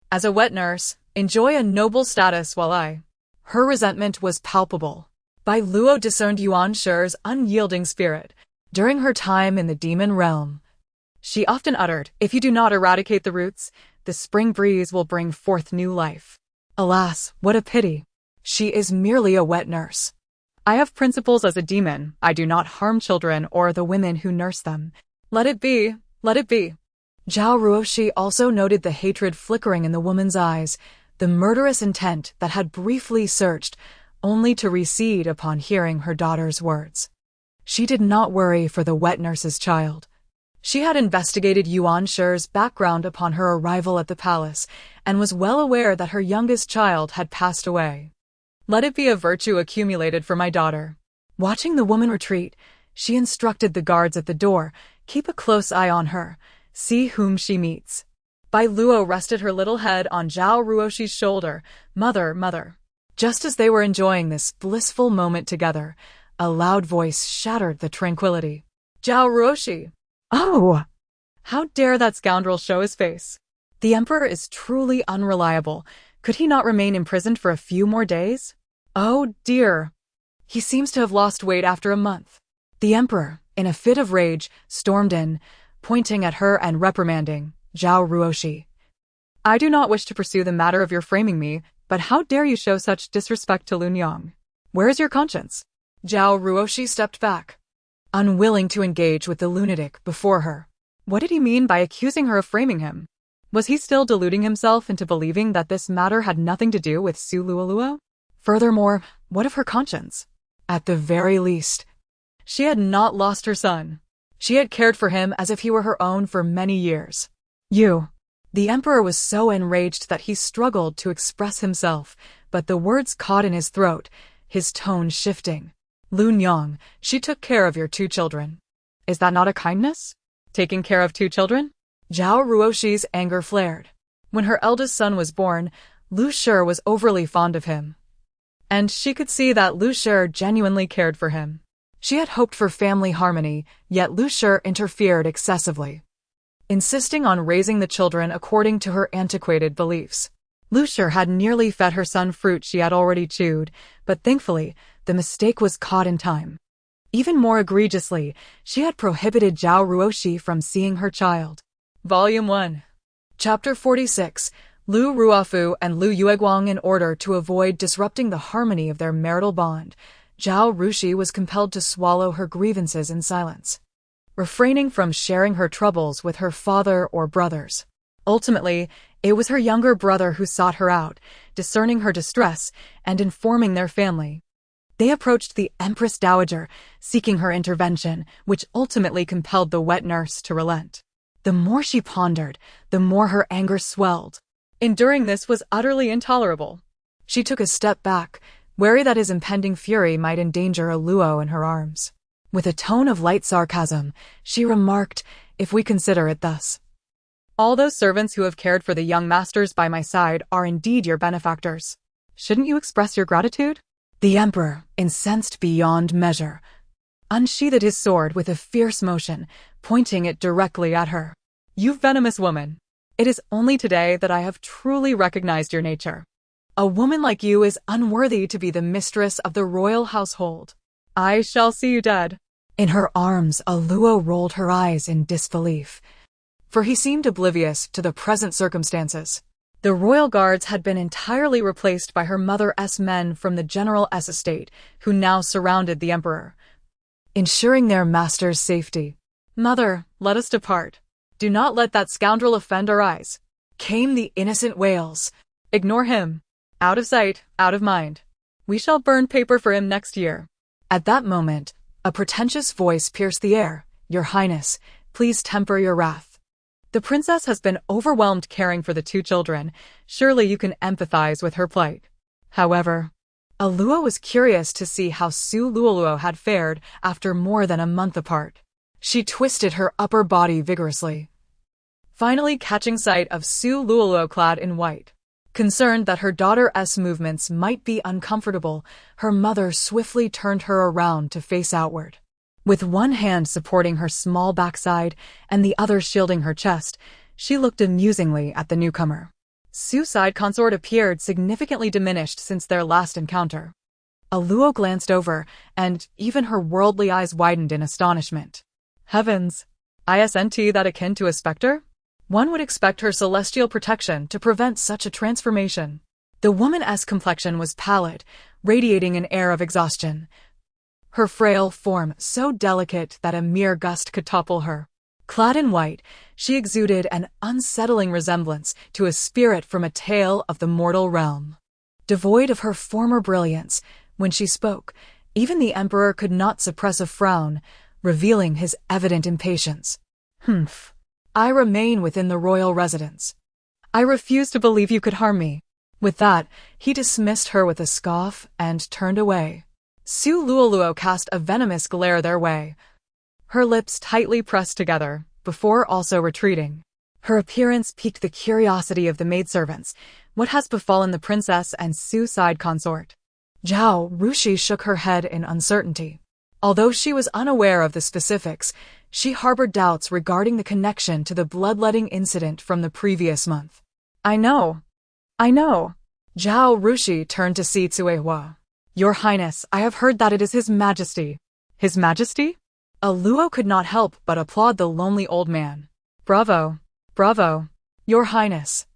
A: as a wet nurse, enjoy a noble status while I? Her resentment was palpable. Biluó discerned Yuan Shi's unyielding spirit. During her time in the demon realm, she often uttered, If you do not eradicate the roots, the spring breeze will bring forth new life. Alas, what a pity. She is merely a wet nurse. I have principles as a demon. I do not harm children or the women who nurse them. Let it be, let it be. Zhao Ruoxi also noted the hatred flickering in the woman's eyes, the murderous intent that had briefly surged, only to recede upon hearing her daughter's words. She did not worry for the wet nurse's child. She had investigated Yuan Shi's background upon her arrival at the palace, and was well aware that her youngest child had passed away. Let it be a virtue accumulated for my daughter. Watching the woman retreat, she instructed the guards at the door, keep a close eye on her, see whom she meets. Biluó rested her little head on Zhao Ruoxi's shoulder. Mother, mother. Just as they were enjoying this blissful moment together, a loud voice shattered the tranquility. Zhao Ruoshi! Oh! How dare that scoundrel show his face? The emperor is truly unreliable. Could he not remain imprisoned for a few more days? Oh dear! He seems to have lost weight after a month. The emperor, in a fit of rage, stormed in, pointing at her and reprimanding Zhao Ruoshi. I do not wish to pursue the matter of your framing me, but how dare you show such disrespect to Lun Yang? Where is your conscience? Zhao Ruoshi stepped back, unwilling to engage with the lunatic before her. What did he mean by accusing her of framing him? Was he still deluding himself into believing that this matter had nothing to do with Su Luoluo? Furthermore, what of her conscience? At the very least, she had not lost her son. She had cared for him as if he were her own for many years. The emperor was so enraged that he struggled to express himself, but the words caught in his throat, his tone shifting. Lun Yang, she took care of your 2 children. Is that not a kindness? Taking care of 2 children? Zhao Ruoshi's anger flared. When her eldest son was born, Lu Shi was overly fond of him. And she could see that Lu Shi genuinely cared for him. She had hoped for family harmony, yet Lu Shi interfered excessively, insisting on raising the children according to her antiquated beliefs. Lu Shi had nearly fed her son fruit she had already chewed, but thankfully, the mistake was caught in time. Even more egregiously, she had prohibited Zhao Ruoshi from seeing her child. Volume 1. Chapter 46. Lu Ruofu and Lu Yueguang. In order to avoid disrupting the harmony of their marital bond, Zhao Ruoshi was compelled to swallow her grievances in silence, refraining from sharing her troubles with her father or brothers. Ultimately, it was her younger brother who sought her out, discerning her distress and informing their family. They approached the Empress Dowager, seeking her intervention, which ultimately compelled the wet nurse to relent. The more she pondered, the more her anger swelled. Enduring this was utterly intolerable. She took a step back, wary that his impending fury might endanger a Luo in her arms. With a tone of light sarcasm, she remarked, if we consider it thus. All those servants who have cared for the young masters by my side are indeed your benefactors. Shouldn't you express your gratitude? The emperor, incensed beyond measure, unsheathed his sword with a fierce motion, pointing it directly at her. You venomous woman! It is only today that I have truly recognized your nature. A woman like you is unworthy to be the mistress of the royal household. I shall see you dead. In her arms, a Luo rolled her eyes in disbelief, for he seemed oblivious to the present circumstances. The royal guards had been entirely replaced by her mother's men from the general's estate, who now surrounded the emperor, ensuring their master's safety. Mother, let us depart. Do not let that scoundrel offend our eyes. Came the innocent wails. Ignore him. Out of sight, out of mind. We shall burn paper for him next year. At that moment, a pretentious voice pierced the air. Your Highness, please temper your wrath. The princess has been overwhelmed caring for the 2 children. Surely you can empathize with her plight. However, a Luo was curious to see how Su Luoluo had fared after more than a month apart. She twisted her upper body vigorously, finally catching sight of Su Luoluo clad in white. Concerned that her daughter's movements might be uncomfortable, her mother swiftly turned her around to face outward. With one hand supporting her small backside and the other shielding her chest, she looked amusingly at the newcomer. Su's side consort appeared significantly diminished since their last encounter. A Luo glanced over, and even her worldly eyes widened in astonishment. Heavens! Isn't that akin to a specter? One would expect her celestial protection to prevent such a transformation. The woman's complexion was pallid, radiating an air of exhaustion. Her frail form so delicate that a mere gust could topple her. Clad in white, she exuded an unsettling resemblance to a spirit from a tale of the mortal realm. Devoid of her former brilliance, when she spoke, even the emperor could not suppress a frown, revealing his evident impatience. Humph. I remain within the royal residence. I refuse to believe you could harm me. With that, he dismissed her with a scoff and turned away. Su Luoluo cast a venomous glare their way, her lips tightly pressed together, before also retreating. Her appearance piqued the curiosity of the maidservants. What has befallen the princess and suicide consort? Zhao Rushi shook her head in uncertainty. Although she was unaware of the specifics, she harbored doubts regarding the connection to the bloodletting incident from the previous month. I know. Zhao Rushi turned to Si Cuehua. Your Highness, I have heard that it is His Majesty. His Majesty? Biluó could not help but applaud the lonely old man. Bravo. Your Highness.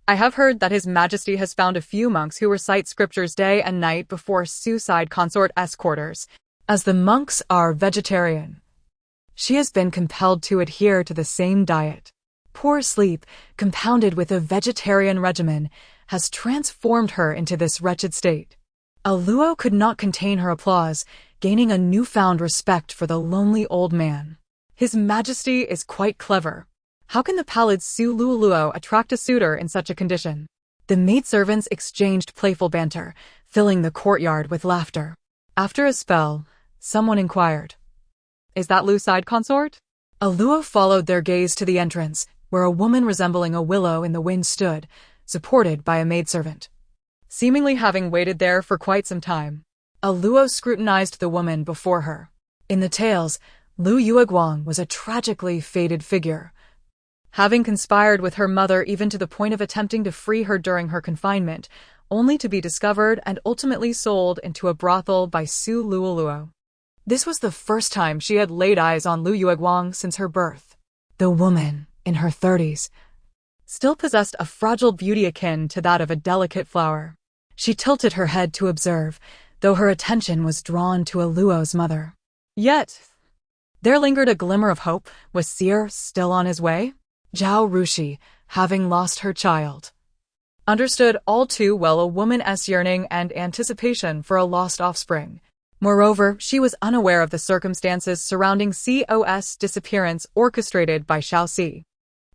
A: I have heard that His Majesty has found a few monks who recite scriptures day and night before suicide consort-esque quarters, as the monks are vegetarian. She has been compelled to adhere to the same diet. Poor sleep, compounded with a vegetarian regimen, has transformed her into this wretched state. Biluó could not contain her applause, gaining a newfound respect for the lonely old man. His Majesty is quite clever. How can the pallid Su Luoluo attract a suitor in such a condition? The maidservants exchanged playful banter, filling the courtyard with laughter. After a spell, someone inquired, Is that Lucide consort? Biluó followed their gaze to the entrance, where a woman resembling a willow in the wind stood, supported by a maidservant. Seemingly having waited there for quite some time, Biluó scrutinized the woman before her. In the tales, Lu Yueguang was a tragically fated figure, having conspired with her mother even to the point of attempting to free her during her confinement, only to be discovered and ultimately sold into a brothel by Su Luoluo. This was the first time she had laid eyes on Lu Yueguang since her birth. The woman, in her 30s, still possessed a fragile beauty akin to that of a delicate flower. She tilted her head to observe, though her attention was drawn to Biluó's mother. Yet, there lingered a glimmer of hope. Was Seer still on his way? Zhao Rushi, having lost her child, understood all too well a woman's yearning and anticipation for a lost offspring. Moreover, she was unaware of the circumstances surrounding Cos disappearance orchestrated by Xiaoxi.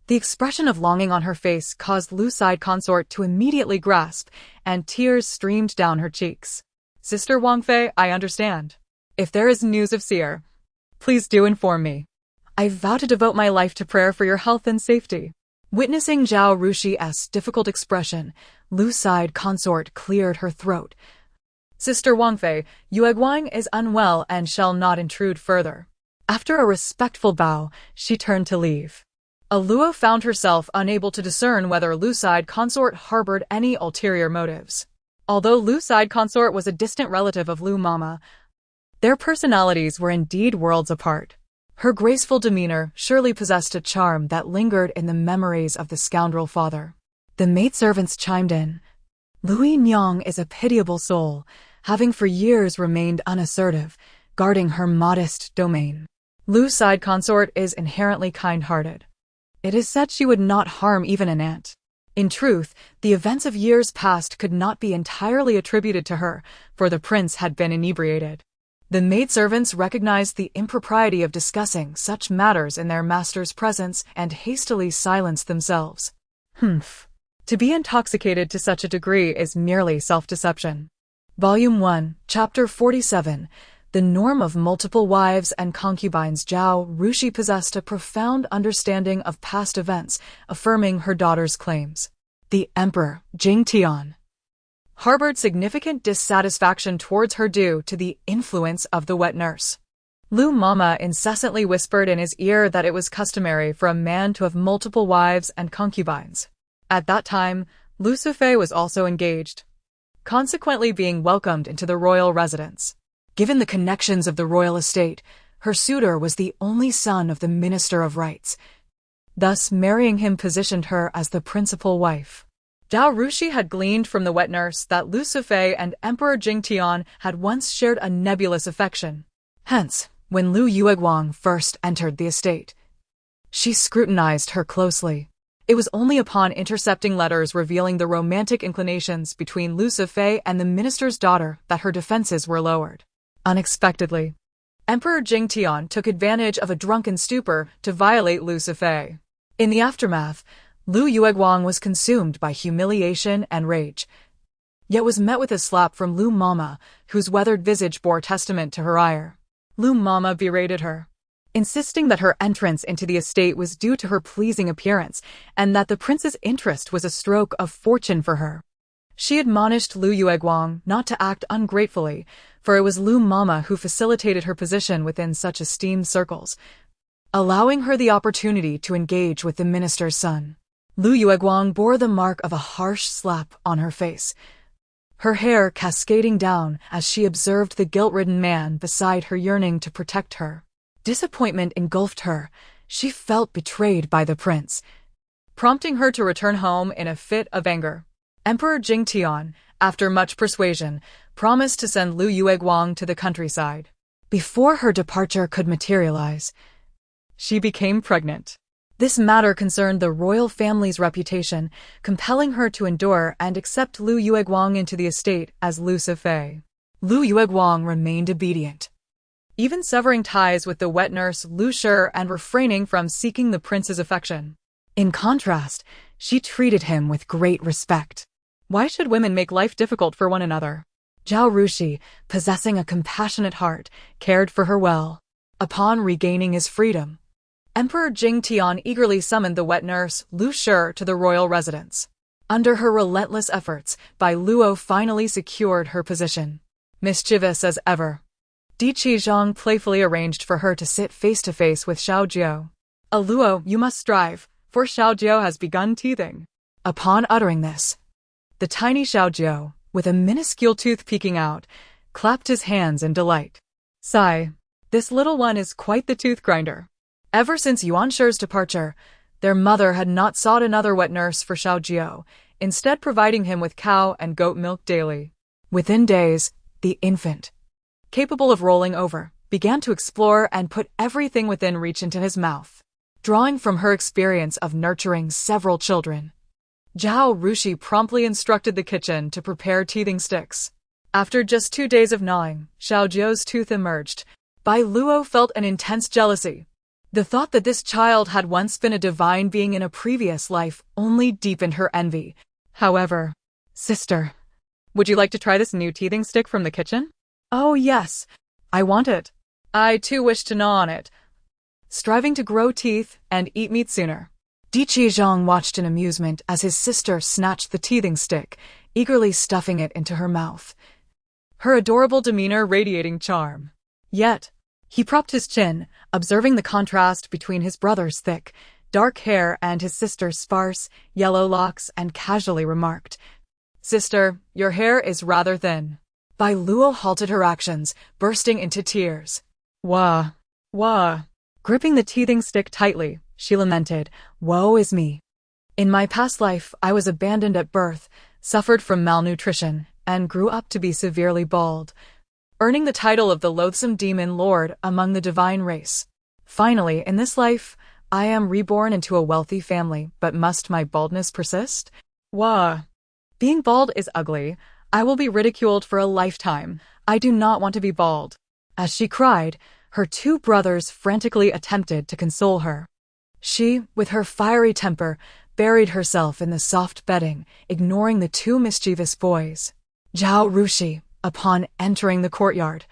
A: The expression of longing on her face caused Lucide consort to immediately grasp, and tears streamed down her cheeks. Sister Wangfei, I understand. If there is news of Seer, please do inform me. I vow to devote my life to prayer for your health and safety. Witnessing Zhao Rushi's difficult expression, Lucide consort cleared her throat. Sister Wangfei, Yueguang is unwell and shall not intrude further. After a respectful bow, she turned to leave. Biluó found herself unable to discern whether Lucide consort harbored any ulterior motives. Although Lucide consort was a distant relative of Lu Mama, their personalities were indeed worlds apart. Her graceful demeanor surely possessed a charm that lingered in the memories of the scoundrel father. The maidservants chimed in. Louis Nyang is a pitiable soul, having for years remained unassertive, guarding her modest domain. Lucide consort is inherently kind-hearted. It is said she would not harm even an ant. In truth, the events of years past could not be entirely attributed to her, for the prince had been inebriated. The maidservants recognized the impropriety of discussing such matters in their master's presence and hastily silenced themselves. To be intoxicated to such a degree is merely self-deception. Volume 1, Chapter 47, The Norm of Multiple Wives and Concubines. Zhao Rushi possessed a profound understanding of past events, affirming her daughter's claims. The Emperor, Jing Tian, harbored significant dissatisfaction towards her due to the influence of the wet nurse. Lu Mama incessantly whispered in his ear that it was customary for a man to have multiple wives and concubines. At that time, Lu Sufei was also engaged, consequently being welcomed into the royal residence. Given the connections of the royal estate, her suitor was the only son of the Minister of Rights. Thus, marrying him positioned her as the principal wife. Zhao Rushi had gleaned from the wet nurse that Lu Sufei and Emperor Jingtian had once shared a nebulous affection. Hence, when Lu Yueguang first entered the estate, she scrutinized her closely. It was only upon intercepting letters revealing the romantic inclinations between Lu Sufei and the minister's daughter that her defenses were lowered. Unexpectedly, Emperor Jingtian took advantage of a drunken stupor to violate Lu Sufei. In the aftermath, Lu Yueguang was consumed by humiliation and rage, yet was met with a slap from Lu Mama, whose weathered visage bore testament to her ire. Lu Mama berated her. insisting that her entrance into the estate was due to her pleasing appearance and that the prince's interest was a stroke of fortune for her. She admonished Lu Yueguang not to act ungratefully, for it was Lu Mama who facilitated her position within such esteemed circles, allowing her the opportunity to engage with the minister's son. Lu Yueguang bore the mark of a harsh slap on her face, her hair cascading down as she observed the guilt-ridden man beside her yearning to protect her. Disappointment engulfed her. She felt betrayed by the prince, prompting her to return home in a fit of anger. Emperor Jingtian, after much persuasion, promised to send Lu Yueguang to the countryside. Before her departure could materialize, she became pregnant. This matter concerned the royal family's reputation, compelling her to endure and accept Lu Yueguang into the estate as Lu Sifei. Lu Yueguang remained obedient, even severing ties with the wet nurse Lu Shi and refraining from seeking the prince's affection. In contrast, she treated him with great respect. Why should women make life difficult for one another? Zhao Rushi, possessing a compassionate heart, cared for her well. Upon regaining his freedom, Emperor Jingtian eagerly summoned the wet nurse Lu Shi to the royal residence. Under her relentless efforts, Biluó finally secured her position. Mischievous as ever, Di Qizhong playfully arranged for her to sit face-to-face with Xiaojiao. "Luo, you must strive, for Xiaojiao has begun teething." Upon uttering this, the tiny Xiaojiao, with a minuscule tooth peeking out, clapped his hands in delight. "Sigh, this little one is quite the tooth grinder." Ever since Yuan Shi's departure, their mother had not sought another wet nurse for Xiaojiao, instead providing him with cow and goat milk daily. Within days, the infant, capable of rolling over, began to explore and put everything within reach into his mouth. Drawing from her experience of nurturing several children, Zhao Rushi promptly instructed the kitchen to prepare teething sticks. After just 2 days of gnawing, Xiaojiao's tooth emerged. Biluó felt an intense jealousy. The thought that this child had once been a divine being in a previous life only deepened her envy. However, "Sister, would you like to try this new teething stick from the kitchen?" "Oh yes, I want it. I too wish to gnaw on it, striving to grow teeth and eat meat sooner." Di Qizhong watched in amusement as his sister snatched the teething stick, eagerly stuffing it into her mouth, her adorable demeanor radiating charm. Yet, he propped his chin, observing the contrast between his brother's thick, dark hair and his sister's sparse, yellow locks, and casually remarked, "Sister, your hair is rather thin." Biluó halted her actions, bursting into tears. "Wah, wah." Gripping the teething stick tightly, she lamented, "Woe is me. In my past life, I was abandoned at birth, suffered from malnutrition, and grew up to be severely bald, earning the title of the loathsome demon lord among the divine race. Finally, in this life, I am reborn into a wealthy family, but must my baldness persist? Wah. Being bald is ugly. I will be ridiculed for a lifetime. I do not want to be bald." As she cried, her 2 brothers frantically attempted to console her. She, with her fiery temper, buried herself in the soft bedding, ignoring the 2 mischievous boys. Zhao Rushi, upon entering the courtyard,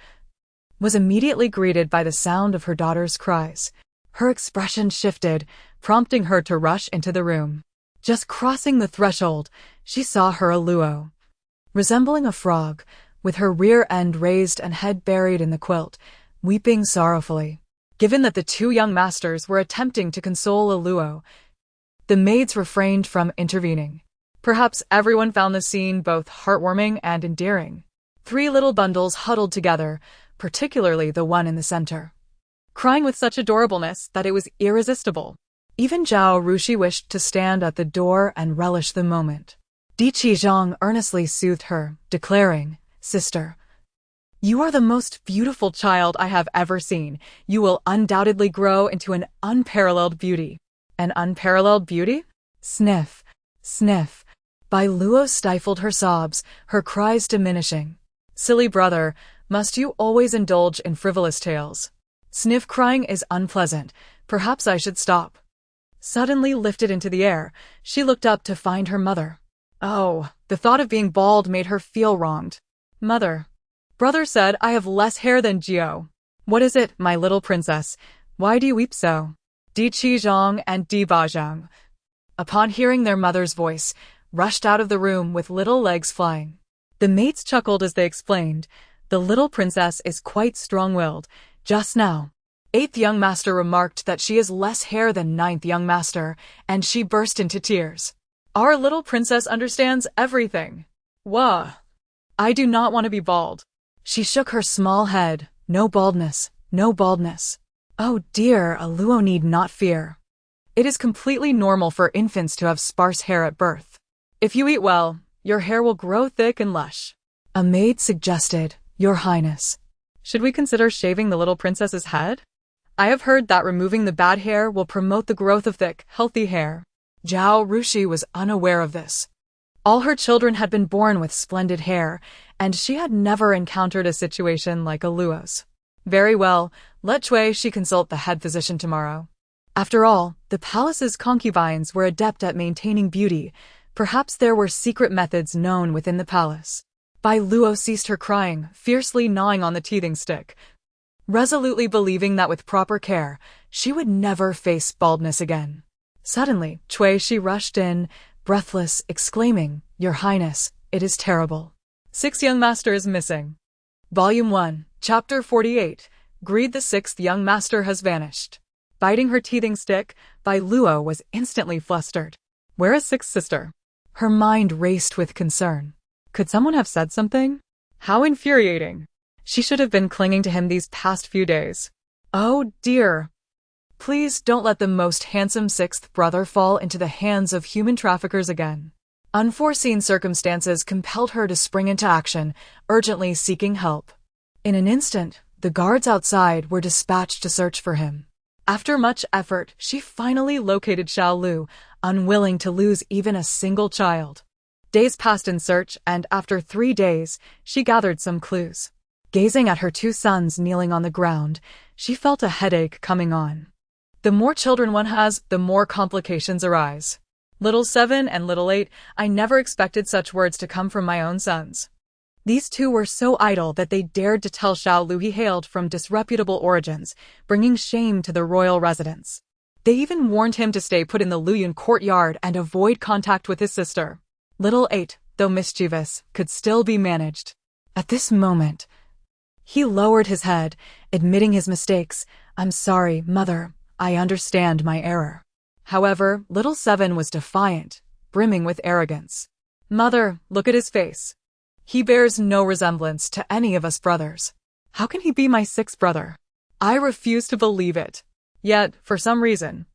A: was immediately greeted by the sound of her daughter's cries. Her expression shifted, prompting her to rush into the room. Just crossing the threshold, she saw her Luo, resembling a frog, with her rear end raised and head buried in the quilt, weeping sorrowfully. Given that the 2 young masters were attempting to console Luo, the maids refrained from intervening. Perhaps everyone found the scene both heartwarming and endearing. 3 little bundles huddled together, particularly the one in the center, crying with such adorableness that it was irresistible. Even Zhao Rushi wished to stand at the door and relish the moment. Di Qizhong earnestly soothed her, declaring, "Sister, you are the most beautiful child I have ever seen. You will undoubtedly grow into an unparalleled beauty." "An unparalleled beauty?" Sniff, sniff. Biluó stifled her sobs, her cries diminishing. "Silly brother, must you always indulge in frivolous tales? Sniff crying is unpleasant. Perhaps I should stop." Suddenly lifted into the air, she looked up to find her mother. Oh, the thought of being bald made her feel wronged. "Mother, brother said I have less hair than Gio. What is it, my little princess? Why do you weep so? Di Qizhong and Di Bajang, upon hearing their mother's voice, rushed out of the room with little legs flying. The maids chuckled as they explained, "The little princess is quite strong-willed. Just now, 8th young master remarked that she has less hair than 9th young master, and she burst into tears. Our little princess understands everything. Wah! I do not want to be bald." She shook her small head. "No baldness, no baldness. Oh dear, a Luo need not fear. It is completely normal for infants to have sparse hair at birth. If you eat well, your hair will grow thick and lush." A maid suggested, "Your Highness, should we consider shaving the little princess's head? I have heard that removing the bad hair will promote the growth of thick, healthy hair." Zhao Rushi was unaware of this. All her children had been born with splendid hair, and she had never encountered a situation like a Luo's. Very well, let Cui she consult the head physician tomorrow. After all, the palace's concubines were adept at maintaining beauty. Perhaps there were secret methods known within the palace. Biluó ceased her crying, fiercely gnawing on the teething stick, resolutely believing that with proper care, she would never face baldness again. Suddenly, Cui she rushed in, breathless, exclaiming, "Your Highness, it is terrible. 6th young master is missing." Volume 1, Chapter 48, Greed the 6th young master has vanished. Biting her teething stick, Biluó was instantly flustered. Where is 6th sister? Her mind raced with concern. Could someone have said something? How infuriating. She should have been clinging to him these past few days. Oh dear. Please don't let the most handsome 6th brother fall into the hands of human traffickers again. Unforeseen circumstances compelled her to spring into action, urgently seeking help. In an instant, the guards outside were dispatched to search for him. After much effort, she finally located Xiaolu, unwilling to lose even a single child. Days passed in search, and after 3 days, she gathered some clues. Gazing at her 2 sons kneeling on the ground, she felt a headache coming on. The more children one has, the more complications arise. Little 7 and little 8, I never expected such words to come from my own sons. These 2 were so idle that they dared to tell Xiaolu he hailed from disreputable origins, bringing shame to the royal residence. They even warned him to stay put in the Luyun courtyard and avoid contact with his sister. Little 8, though mischievous, could still be managed. At this moment, he lowered his head, admitting his mistakes. "I'm sorry, mother. I understand my error." However, little 7 was defiant, brimming with arrogance. "Mother, look at his face. He bears no resemblance to any of us brothers. How can he be my 6th brother? I refuse to believe it. Yet, for some reason,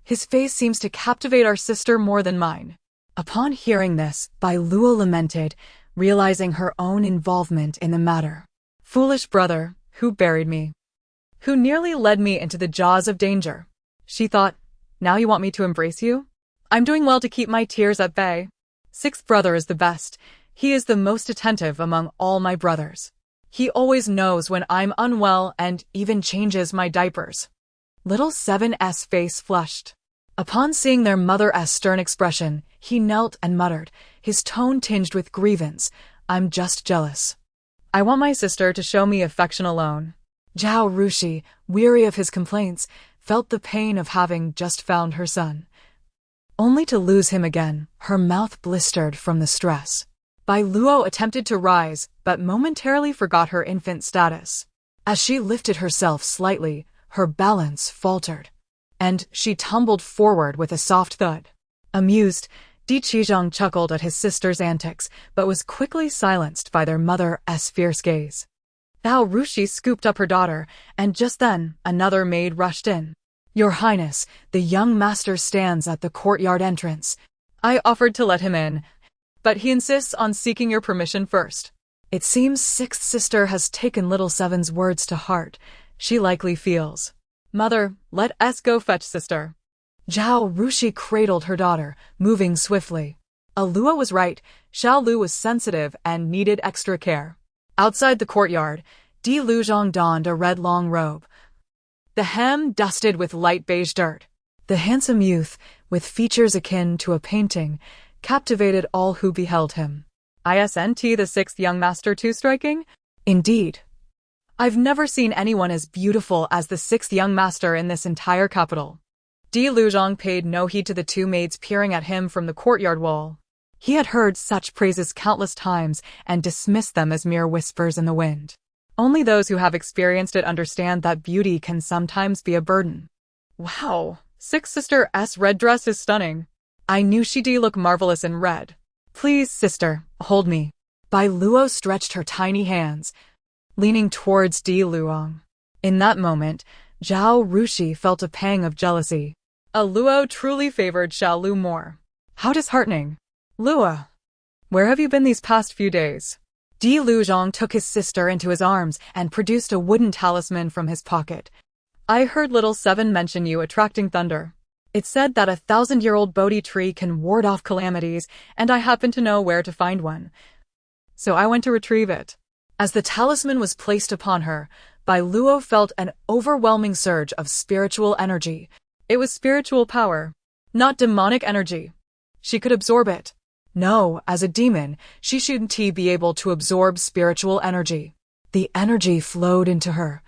A: his face seems to captivate our sister more than mine." Upon hearing this, Biluó lamented, realizing her own involvement in the matter. "Foolish brother, who buried me, who nearly led me into the jaws of danger," she thought. "Now you want me to embrace you? I'm doing well to keep my tears at bay. 6th brother is the best. He is the most attentive among all my brothers. He always knows when I'm unwell and even changes my diapers." Little 7's face flushed. Upon seeing their mother's stern expression, he knelt and muttered, his tone tinged with grievance, "I'm just jealous. I want my sister to show me affection alone." Zhao Rushi, weary of his complaints, felt the pain of having just found her son, only to lose him again, her mouth blistered from the stress. Biluó attempted to rise, but momentarily forgot her infant status. As she lifted herself slightly, her balance faltered, and she tumbled forward with a soft thud. Amused, Di Qizhong chuckled at his sister's antics, but was quickly silenced by their mother's fierce gaze. Zhao Rushi scooped up her daughter, and just then, another maid rushed in. "Your Highness, the young master stands at the courtyard entrance. I offered to let him in, but he insists on seeking your permission first." It seems 6th sister has taken little 7's words to heart. She likely feels. "Mother, let us go fetch sister." Zhao Rushi cradled her daughter, moving swiftly. Luo was right. Xiaolu was sensitive and needed extra care. Outside the courtyard, Di Luzhong donned a red long robe, the hem dusted with light beige dirt. The handsome youth, with features akin to a painting, captivated all who beheld him. "Isn't the 6th young master too striking?" "Indeed. I've never seen anyone as beautiful as the sixth young master in this entire capital. Biluó paid no heed to the two maids peering at him from the courtyard wall. He had heard such praises countless times and dismissed them as mere whispers in the wind. Only those who have experienced it understand that beauty can sometimes be a burden. Wow, Sixth Sister S' red dress is stunning. I knew she'd look marvelous in red. Please, sister, hold me. Biluó stretched her tiny hands, leaning towards Biluó. In that moment, Zhao Rushi felt a pang of jealousy. A Luo truly favored Xiao Lu more. How disheartening. Luo, where have you been these past few days? Biluó took his sister into his arms and produced a wooden talisman from his pocket. I heard Little Seven mention you attracting thunder. It's said that a 1,000-year-old Bodhi tree can ward off calamities, and I happen to know where to find one. So I went to retrieve it. As the talisman was placed upon her, Biluó felt an overwhelming surge of spiritual energy. It was spiritual power, not demonic energy. She could absorb it. No, as a demon, she shouldn't be able to absorb spiritual energy. The energy flowed into her,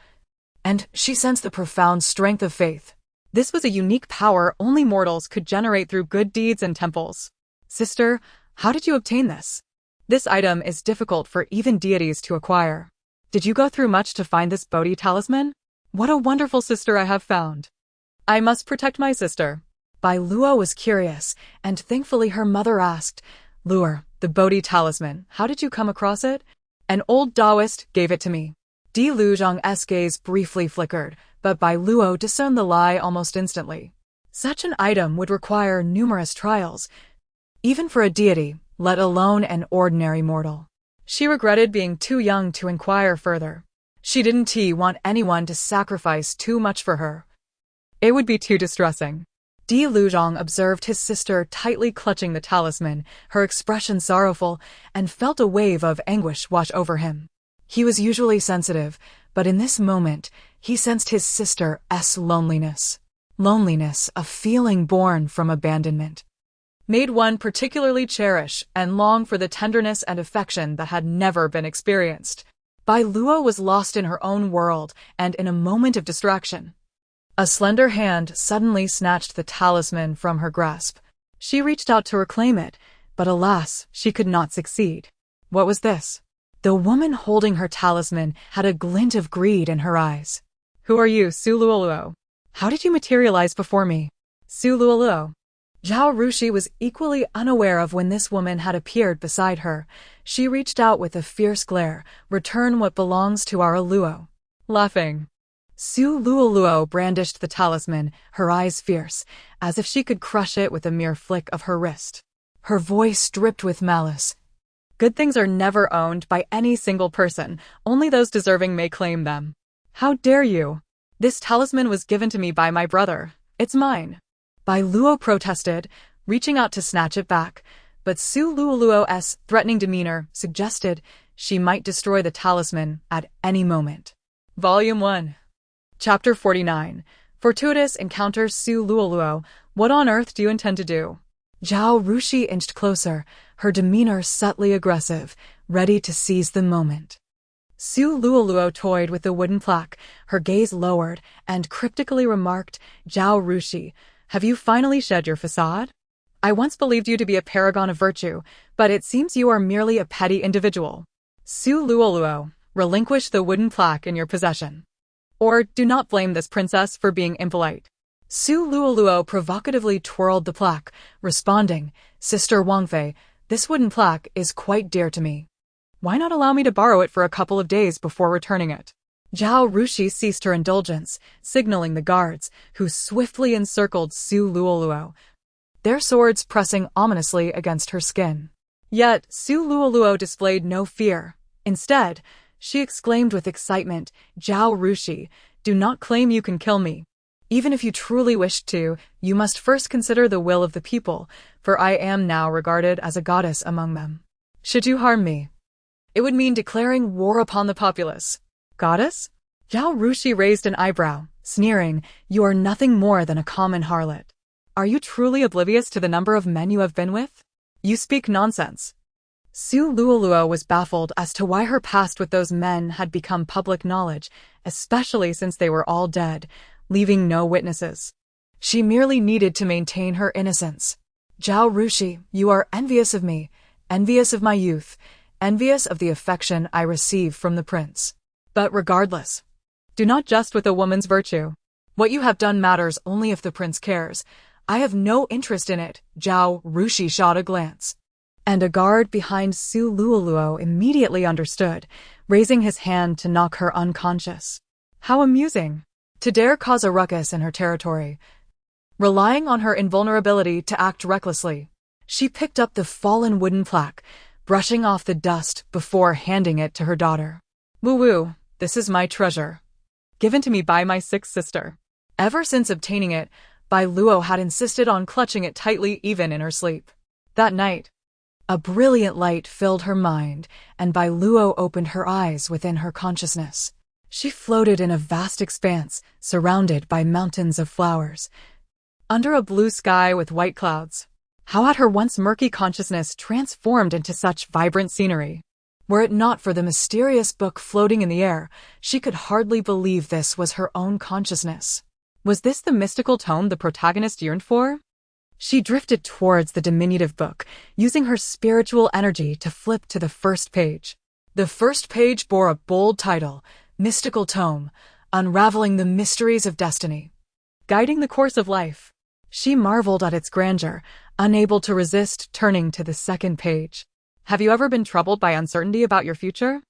A: and she sensed the profound strength of faith. This was a unique power only mortals could generate through good deeds and temples. Sister, how did you obtain this? This item is difficult for even deities to acquire. Did you go through much to find this Bodhi talisman? What a wonderful sister I have found. I must protect my sister. Biluó was curious, and thankfully her mother asked, Luo, the Bodhi talisman, how did you come across it? An old Taoist gave it to me. Biluó's gaze briefly flickered, but Biluó discerned the lie almost instantly. Such an item would require numerous trials, even for a deity, let alone an ordinary mortal. She regretted being too young to inquire further. She didn't want anyone to sacrifice too much for her. It would be too distressing. Biluó observed his sister tightly clutching the talisman, her expression sorrowful, and felt a wave of anguish wash over him. He was usually sensitive, but in this moment, he sensed his sister's loneliness. Loneliness, a feeling born from abandonment, made one particularly cherish and long for the tenderness and affection that had never been experienced. Biluó was lost in her own world and in a moment of distraction. A slender hand suddenly snatched the talisman from her grasp. She reached out to reclaim it, but alas, she could not succeed. What was this? The woman holding her talisman had a glint of greed in her eyes. Who are you, Su Luoluo? How did you materialize before me? Su Luoluo. Zhao Rushi was equally unaware of when this woman had appeared beside her. She reached out with a fierce glare, return what belongs to our Luo. Laughing. Su Luoluo brandished the talisman, her eyes fierce, as if she could crush it with a mere flick of her wrist. Her voice dripped with malice. Good things are never owned by any single person, only those deserving may claim them. How dare you? This talisman was given to me by my brother. It's mine. Biluó protested, reaching out to snatch it back, but Su Luoluo's threatening demeanor suggested she might destroy the talisman at any moment. Volume 1. Chapter 49. Fortuitous Encounters. Su Luoluo, what on earth do you intend to do? Zhao Rushi inched closer, her demeanor subtly aggressive, ready to seize the moment. Su Luoluo toyed with the wooden plaque, her gaze lowered, and cryptically remarked, Zhao Rushi, have you finally shed your facade? I once believed you to be a paragon of virtue, but it seems you are merely a petty individual. Su Luoluo, relinquish the wooden plaque in your possession. Or do not blame this princess for being impolite. Su Luoluo provocatively twirled the plaque, responding, Sister Wangfei, this wooden plaque is quite dear to me. Why not allow me to borrow it for a couple of days before returning it? Zhao Rushi ceased her indulgence, signaling the guards, who swiftly encircled Su Luoluo, their swords pressing ominously against her skin. Yet, Su Luoluo displayed no fear. Instead, she exclaimed with excitement, Zhao Rushi, do not claim you can kill me. Even if you truly wished to, you must first consider the will of the people, for I am now regarded as a goddess among them. Should you harm me, it would mean declaring war upon the populace. Goddess? Zhao Rushi raised an eyebrow, sneering, you are nothing more than a common harlot. Are you truly oblivious to the number of men you have been with? You speak nonsense. Su Luoluo was baffled as to why her past with those men had become public knowledge, especially since they were all dead, leaving no witnesses. She merely needed to maintain her innocence. Zhao Rushi, you are envious of me, envious of my youth, envious of the affection I receive from the prince. But regardless, do not jest with a woman's virtue. What you have done matters only if the prince cares. I have no interest in it. Zhao Rushi shot a glance. And a guard behind Su Luoluo immediately understood, raising his hand to knock her unconscious. How amusing. To dare cause a ruckus in her territory. Relying on her invulnerability to act recklessly, she picked up the fallen wooden plaque, brushing off the dust before handing it to her daughter. Woo-woo, this is my treasure. Given to me by my sixth sister. Ever since obtaining it, Biluó had insisted on clutching it tightly even in her sleep. That night, a brilliant light filled her mind, and Biluó opened her eyes within her consciousness. She floated in a vast expanse, surrounded by mountains of flowers, under a blue sky with white clouds. How had her once murky consciousness transformed into such vibrant scenery? Were it not for the mysterious book floating in the air, she could hardly believe this was her own consciousness. Was this the mystical tome the protagonist yearned for? She drifted towards the diminutive book, using her spiritual energy to flip to the first page. The first page bore a bold title, Mystical Tome, Unraveling the Mysteries of Destiny. Guiding the course of life. She marveled at its grandeur, unable to resist turning to the second page. Have you ever been troubled by uncertainty about your future?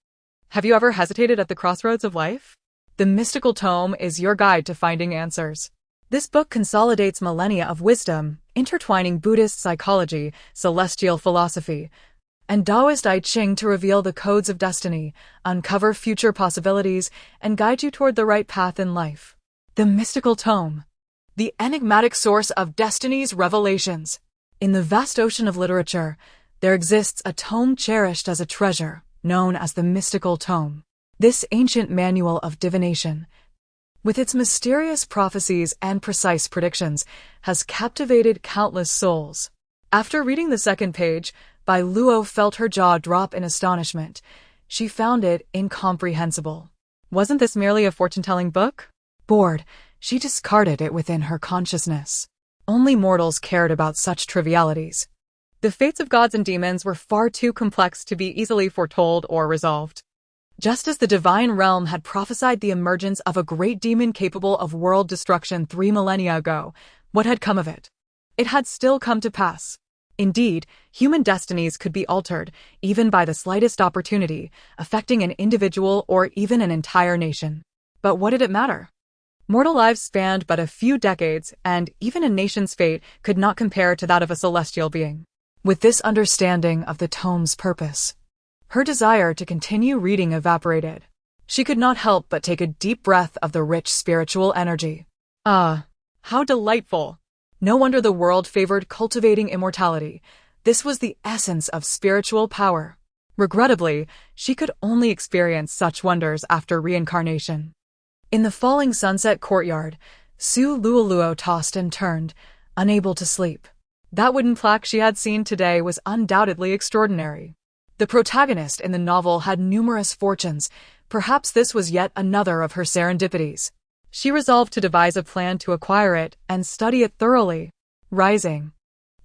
A: Have you ever hesitated at the crossroads of life? The Mystical Tome is your guide to finding answers. This book consolidates millennia of wisdom, intertwining Buddhist psychology, celestial philosophy, and Taoist I Ching to reveal the codes of destiny, uncover future possibilities, and guide you toward the right path in life. The Mystical Tome. The enigmatic source of destiny's revelations. In the vast ocean of literature, there exists a tome cherished as a treasure, known as the Mystical Tome. This ancient manual of divination, with its mysterious prophecies and precise predictions, has captivated countless souls. After reading the second page, Biluó felt her jaw drop in astonishment. She found it incomprehensible. Wasn't this merely a fortune-telling book? Bored, she discarded it within her consciousness. Only mortals cared about such trivialities. The fates of gods and demons were far too complex to be easily foretold or resolved. Just as the divine realm had prophesied the emergence of a great demon capable of world destruction 3 millennia ago, what had come of it? It had still come to pass. Indeed, human destinies could be altered, even by the slightest opportunity, affecting an individual or even an entire nation. But what did it matter? Mortal lives spanned but a few decades, and even a nation's fate could not compare to that of a celestial being. With this understanding of the tome's purpose, her desire to continue reading evaporated. She could not help but take a deep breath of the rich spiritual energy. Ah, how delightful! No wonder the world favored cultivating immortality. This was the essence of spiritual power. Regrettably, she could only experience such wonders after reincarnation. In the falling sunset courtyard, Su Luoluo tossed and turned, unable to sleep. That wooden plaque she had seen today was undoubtedly extraordinary. The protagonist in the novel had numerous fortunes. Perhaps this was yet another of her serendipities. She resolved to devise a plan to acquire it and study it thoroughly. Rising,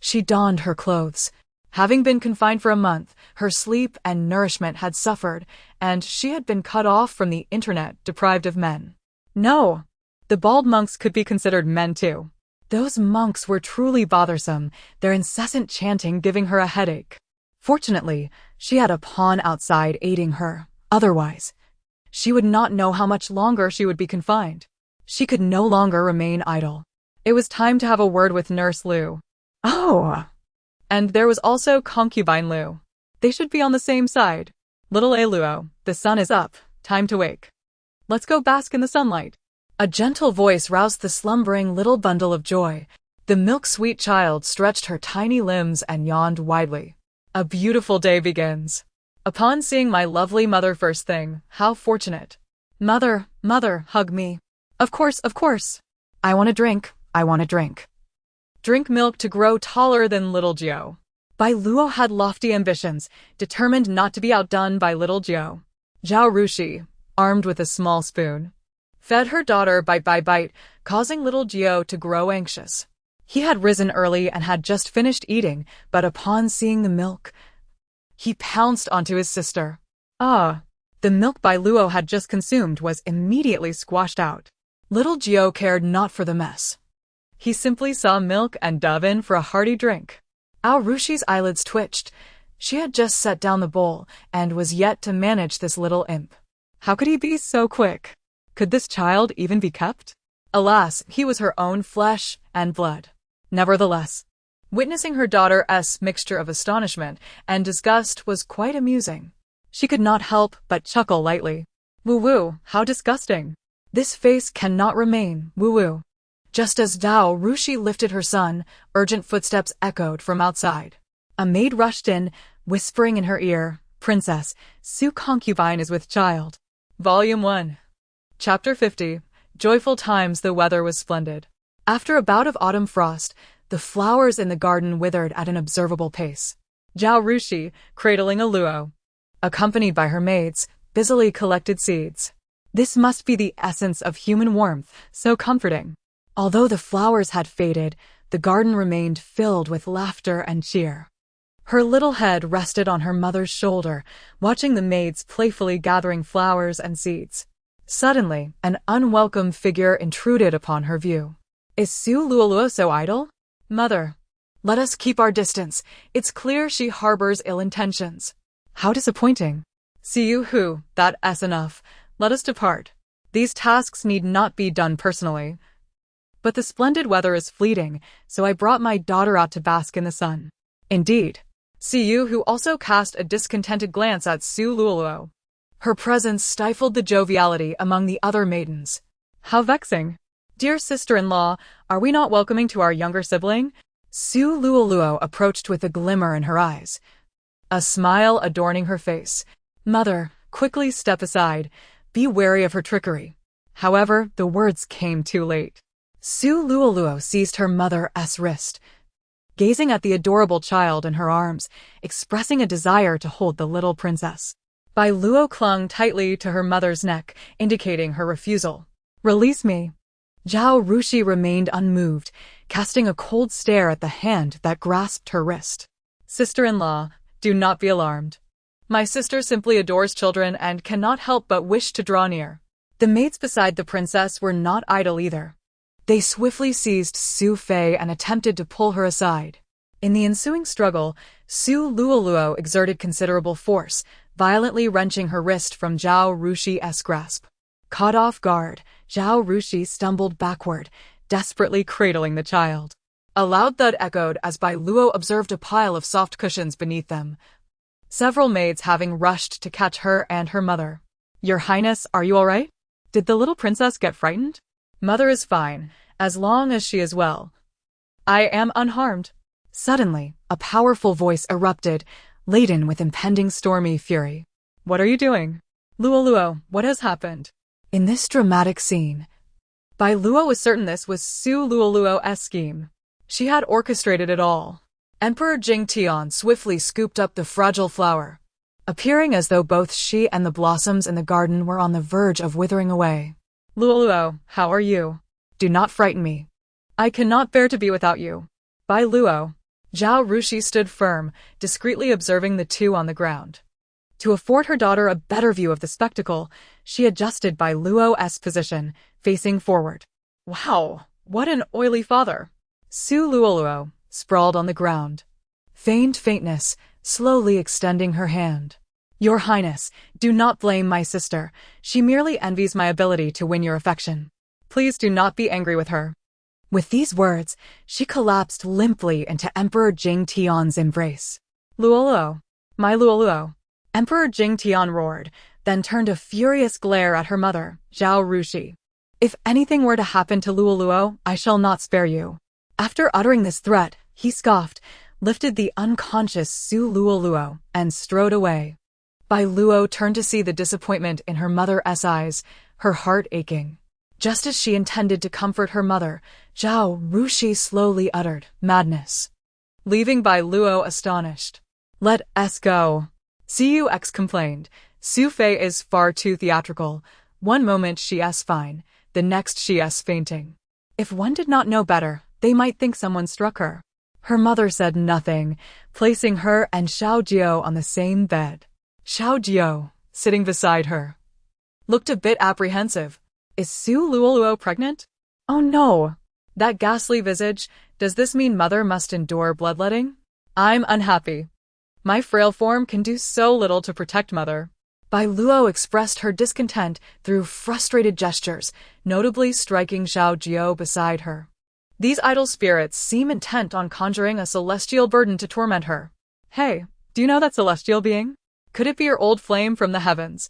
A: she donned her clothes. Having been confined for a month, her sleep and nourishment had suffered, and she had been cut off from the internet, deprived of men. No, the bald monks could be considered men too. Those monks were truly bothersome, their incessant chanting giving her a headache. Fortunately, she had a pawn outside aiding her. Otherwise, she would not know how much longer she would be confined. She could no longer remain idle. It was time to have a word with Nurse Liu. Oh! And there was also Concubine Liu. They should be on the same side. Little Luo, the sun is up. Time to wake. Let's go bask in the sunlight. A gentle voice roused the slumbering little bundle of joy. The milk-sweet child stretched her tiny limbs and yawned widely. A beautiful day begins. Upon seeing my lovely mother first thing, how fortunate. Mother, mother, hug me. Of course, of course. I want a drink, I want a drink. Drink milk to grow taller than little Gio. Biluó had lofty ambitions, determined not to be outdone by little Jiao. Zhao Rushi, armed with a small spoon, fed her daughter bite by bite, causing little Jiao to grow anxious. He had risen early and had just finished eating, but upon seeing the milk, he pounced onto his sister. The milk Biluó had just consumed was immediately squashed out. Little Jiao cared not for the mess. He simply saw milk and dove in for a hearty drink. Rushi's eyelids twitched. She had just set down the bowl and was yet to manage this little imp. How could he be so quick? Could this child even be kept? Alas, he was her own flesh and blood. Nevertheless, witnessing her daughter's mixture of astonishment and disgust was quite amusing. She could not help but chuckle lightly. Woo-woo, how disgusting. This face cannot remain, woo-woo. Just as Zhao Rushi lifted her son, urgent footsteps echoed from outside. A maid rushed in, whispering in her ear, "Princess, Su concubine is with child." Volume 1. Chapter 50. Joyful times. The weather was splendid. After a bout of autumn frost, the flowers in the garden withered at an observable pace. Zhao Rushi, cradling a luo, accompanied by her maids, busily collected seeds. This must be the essence of human warmth, so comforting. Although the flowers had faded, the garden remained filled with laughter and cheer. Her little head rested on her mother's shoulder, watching the maids playfully gathering flowers and seeds. Suddenly, an unwelcome figure intruded upon her view. Is Su Luoluo so idle? Mother, let us keep our distance. It's clear she harbors ill intentions. How disappointing. See you who, that's enough. Let us depart. These tasks need not be done personally. But the splendid weather is fleeting, so I brought my daughter out to bask in the sun. Indeed. See you who also cast a discontented glance at Su Luoluo. Her presence stifled the joviality among the other maidens. How vexing. Dear sister-in-law, are we not welcoming to our younger sibling? Su Luoluo approached with a glimmer in her eyes, a smile adorning her face. Mother, quickly step aside. Be wary of her trickery. However, the words came too late. Su Luoluo seized her mother's wrist, gazing at the adorable child in her arms, expressing a desire to hold the little princess. Biluó clung tightly to her mother's neck, indicating her refusal. Release me. Zhao Rushi remained unmoved, casting a cold stare at the hand that grasped her wrist. Sister-in-law, do not be alarmed. My sister simply adores children and cannot help but wish to draw near. The maids beside the princess were not idle either. They swiftly seized Su Fei and attempted to pull her aside. In the ensuing struggle, Su Luoluo exerted considerable force, violently wrenching her wrist from Zhao Rushi's grasp. Caught off guard, Zhao Rushi stumbled backward, desperately cradling the child. A loud thud echoed as Biluó observed a pile of soft cushions beneath them, several maids having rushed to catch her and her mother. Your Highness, are you all right? Did the little princess get frightened? Mother is fine, as long as she is well. I am unharmed. Suddenly, a powerful voice erupted, laden with impending stormy fury. What are you doing? Luoluo, what has happened? In this dramatic scene, Biluó was certain this was Su Luoluo's scheme. She had orchestrated it all. Emperor Jingtian swiftly scooped up the fragile flower, appearing as though both she and the blossoms in the garden were on the verge of withering away. Luoluo, how are you? Do not frighten me. I cannot bear to be without you. Biluó. Zhao Rushi stood firm, discreetly observing the two on the ground. To afford her daughter a better view of the spectacle, she adjusted Biluó's position, facing forward. Wow, what an oily father! Su Luoluo sprawled on the ground, feigned faintness, slowly extending her hand. Your Highness, do not blame my sister. She merely envies my ability to win your affection. Please do not be angry with her. With these words, she collapsed limply into Emperor Jingtian's embrace. Luoluo, my Luoluo. Emperor Jingtian roared, then turned a furious glare at her mother, Zhao Rushi. If anything were to happen to Luoluo, I shall not spare you. After uttering this threat, he scoffed, lifted the unconscious Su Luoluo, and strode away. Biluó turned to see the disappointment in her mother's eyes, her heart aching. Just as she intended to comfort her mother, Zhao Rushi slowly uttered, madness. leaving Biluó astonished. Let us go. Cux complained. Su Fei is far too theatrical. One moment she is fine, the next she is fainting. If one did not know better, they might think someone struck her. Her mother said nothing, placing her and Xiao Jiao on the same bed. Xiao Jiao, sitting beside her, looked a bit apprehensive. Is Su Luoluo pregnant? Oh no! That ghastly visage, does this mean mother must endure bloodletting? I'm unhappy. My frail form can do so little to protect mother. Biluó expressed her discontent through frustrated gestures, notably striking Xiao Jiao beside her. These idle spirits seem intent on conjuring a celestial burden to torment her. Hey, do you know that celestial being? Could it be your old flame from the heavens?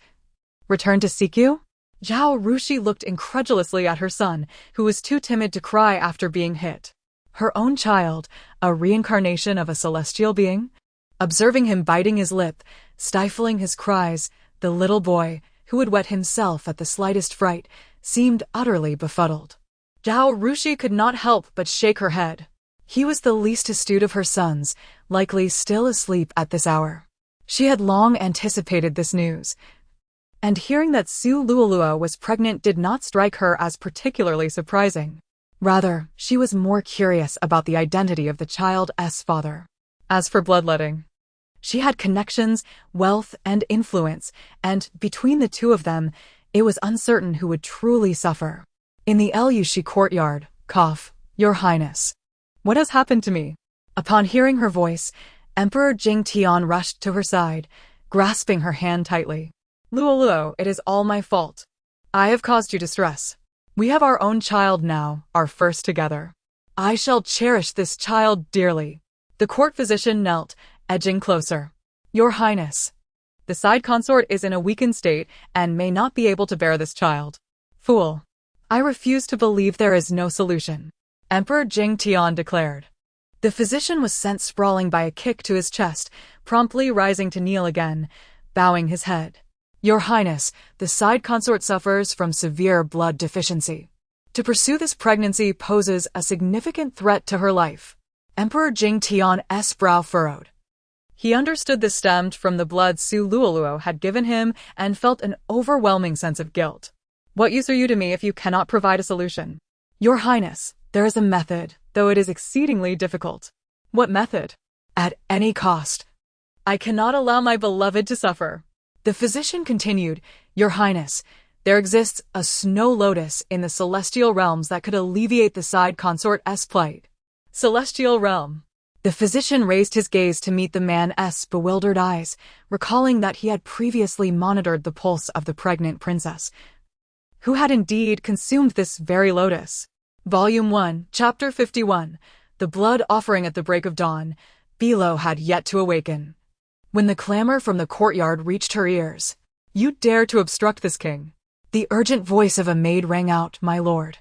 A: Return to seek you? Zhao Rushi looked incredulously at her son, who was too timid to cry after being hit. Her own child, a reincarnation of a celestial being? Observing him biting his lip, stifling his cries, the little boy, who would wet himself at the slightest fright, seemed utterly befuddled. Zhao Rushi could not help but shake her head. He was the least astute of her sons, likely still asleep at this hour. She had long anticipated this news, and hearing that Su Luoluo was pregnant did not strike her as particularly surprising. Rather, she was more curious about the identity of the child's father. As for bloodletting, she had connections, wealth, and influence, and between the two of them, it was uncertain who would truly suffer. In the Lushi courtyard, Your Highness. What has happened to me? Upon hearing her voice, Emperor Jingtian rushed to her side, grasping her hand tightly. Luoluo, it is all my fault. I have caused you distress. We have our own child now, our first together. I shall cherish this child dearly. The court physician knelt, edging closer. Your Highness, the side consort is in a weakened state and may not be able to bear this child. Fool. I refuse to believe there is no solution, Emperor Jingtian declared. The physician was sent sprawling by a kick to his chest, promptly rising to kneel again, bowing his head. Your Highness, the side consort suffers from severe blood deficiency. To pursue this pregnancy poses a significant threat to her life. Emperor Jingtian's brow furrowed. He understood this stemmed from the blood Su Luoluo had given him and felt an overwhelming sense of guilt. What use are you to me if you cannot provide a solution? Your Highness, there is a method, though it is exceedingly difficult. What method? At any cost. I cannot allow my beloved to suffer. The physician continued, Your Highness, there exists a snow lotus in the celestial realms that could alleviate the side consort's plight. Celestial realm. The physician raised his gaze to meet the man's bewildered eyes, recalling that he had previously monitored the pulse of the pregnant princess, who had indeed consumed this very lotus. Volume 1, Chapter 51, The Blood Offering at the Break of Dawn. Biluó had yet to awaken. When the clamor from the courtyard reached her ears, You dare to obstruct this king? The urgent voice of a maid rang out, My lord.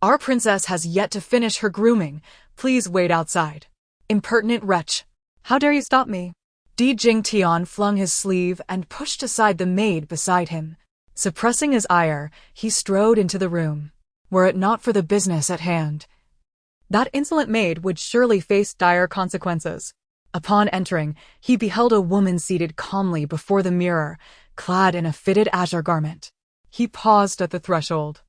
A: Our princess has yet to finish her grooming. Please wait outside. Impertinent wretch. How dare you stop me? Di Jingtian flung his sleeve and pushed aside the maid beside him. Suppressing his ire, he strode into the room. Were it not for the business at hand, that insolent maid would surely face dire consequences. Upon entering, he beheld a woman seated calmly before the mirror, clad in a fitted azure garment. He paused at the threshold.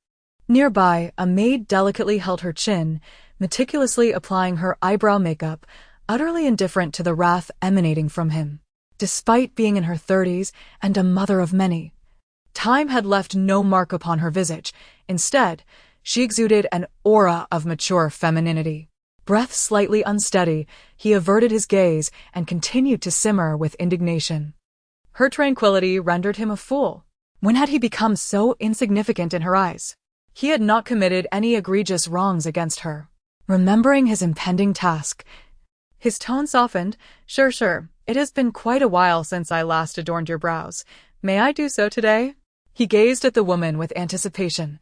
A: Nearby, a maid delicately held her chin, meticulously applying her eyebrow makeup, utterly indifferent to the wrath emanating from him. Despite being in her 30s and a mother of many, time had left no mark upon her visage. Instead, she exuded an aura of mature femininity. Breath slightly unsteady, he averted his gaze and continued to simmer with indignation. Her tranquility rendered him a fool. When had he become so insignificant in her eyes? He had not committed any egregious wrongs against her. Remembering his impending task, his tone softened. Sure, it has been quite a while since I last adorned your brows. May I do so today? He gazed at the woman with anticipation,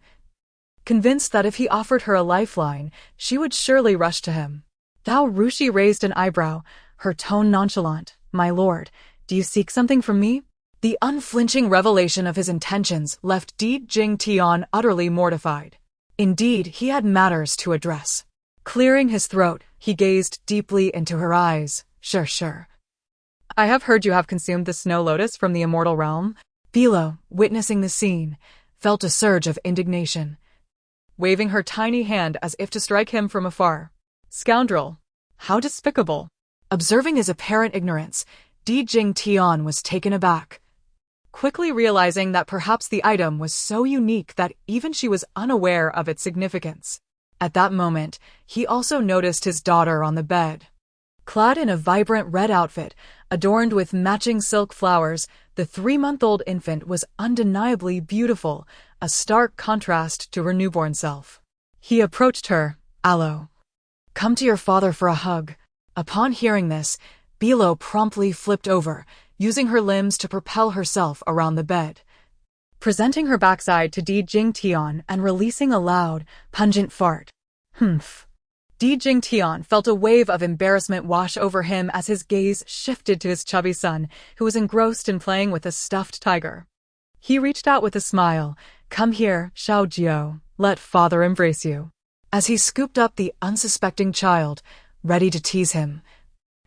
A: convinced that if he offered her a lifeline, she would surely rush to him. Zhao Rushi raised an eyebrow, her tone nonchalant. My lord, do you seek something from me? The unflinching revelation of his intentions left Di Jingtian utterly mortified. Indeed, he had matters to address. Clearing his throat, He gazed deeply into her eyes. Sure. I have heard you have consumed the snow lotus from the immortal realm. Biluó, witnessing the scene, felt a surge of indignation, waving her tiny hand as if to strike him from afar. Scoundrel! How despicable! Observing his apparent ignorance, Di Jing-tian was taken aback, quickly realizing that perhaps the item was so unique that even she was unaware of its significance. At that moment, he also noticed his daughter on the bed. Clad in a vibrant red outfit, adorned with matching silk flowers, the 3-month-old infant was undeniably beautiful, a stark contrast to her newborn self. He approached her. Alo, come to your father for a hug. Upon hearing this, Biluó promptly flipped over, using her limbs to propel herself around the bed, presenting her backside to Di Jing-tian and releasing a loud, pungent fart. Humph. Di Jing-tian felt a wave of embarrassment wash over him as his gaze shifted to his chubby son, who was engrossed in playing with a stuffed tiger. He reached out with a smile. Come here, Xiaojiao, let father embrace you. As he scooped up the unsuspecting child, ready to tease him,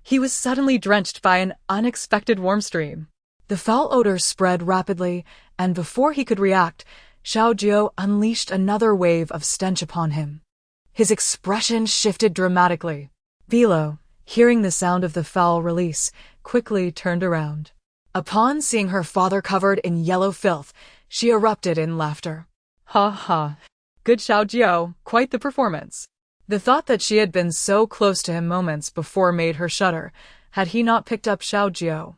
A: he was suddenly drenched by an unexpected warm stream. The foul odor spread rapidly, and before he could react, Xiaojiao unleashed another wave of stench upon him. His expression shifted dramatically. Biluó, hearing the sound of the foul release, quickly turned around. Upon seeing her father covered in yellow filth, she erupted in laughter. Ha ha. Good Xiaojiao, quite the performance. The thought that she had been so close to him moments before made her shudder. Had he not picked up Xiaojiao,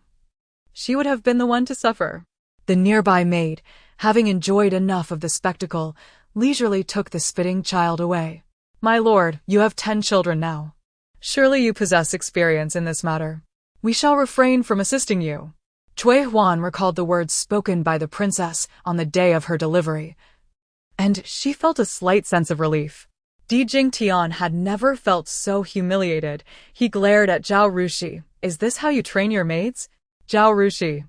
A: she would have been the one to suffer. The nearby maid, having enjoyed enough of the spectacle, leisurely took the spitting child away. My lord, you have 10 children now. Surely you possess experience in this matter. We shall refrain from assisting you. Cui Huan recalled the words spoken by the princess on the day of her delivery, and she felt a slight sense of relief. Di Jing-tian had never felt so humiliated. He glared at Zhao Rushi. Is this how you train your maids? Zhao Rushi,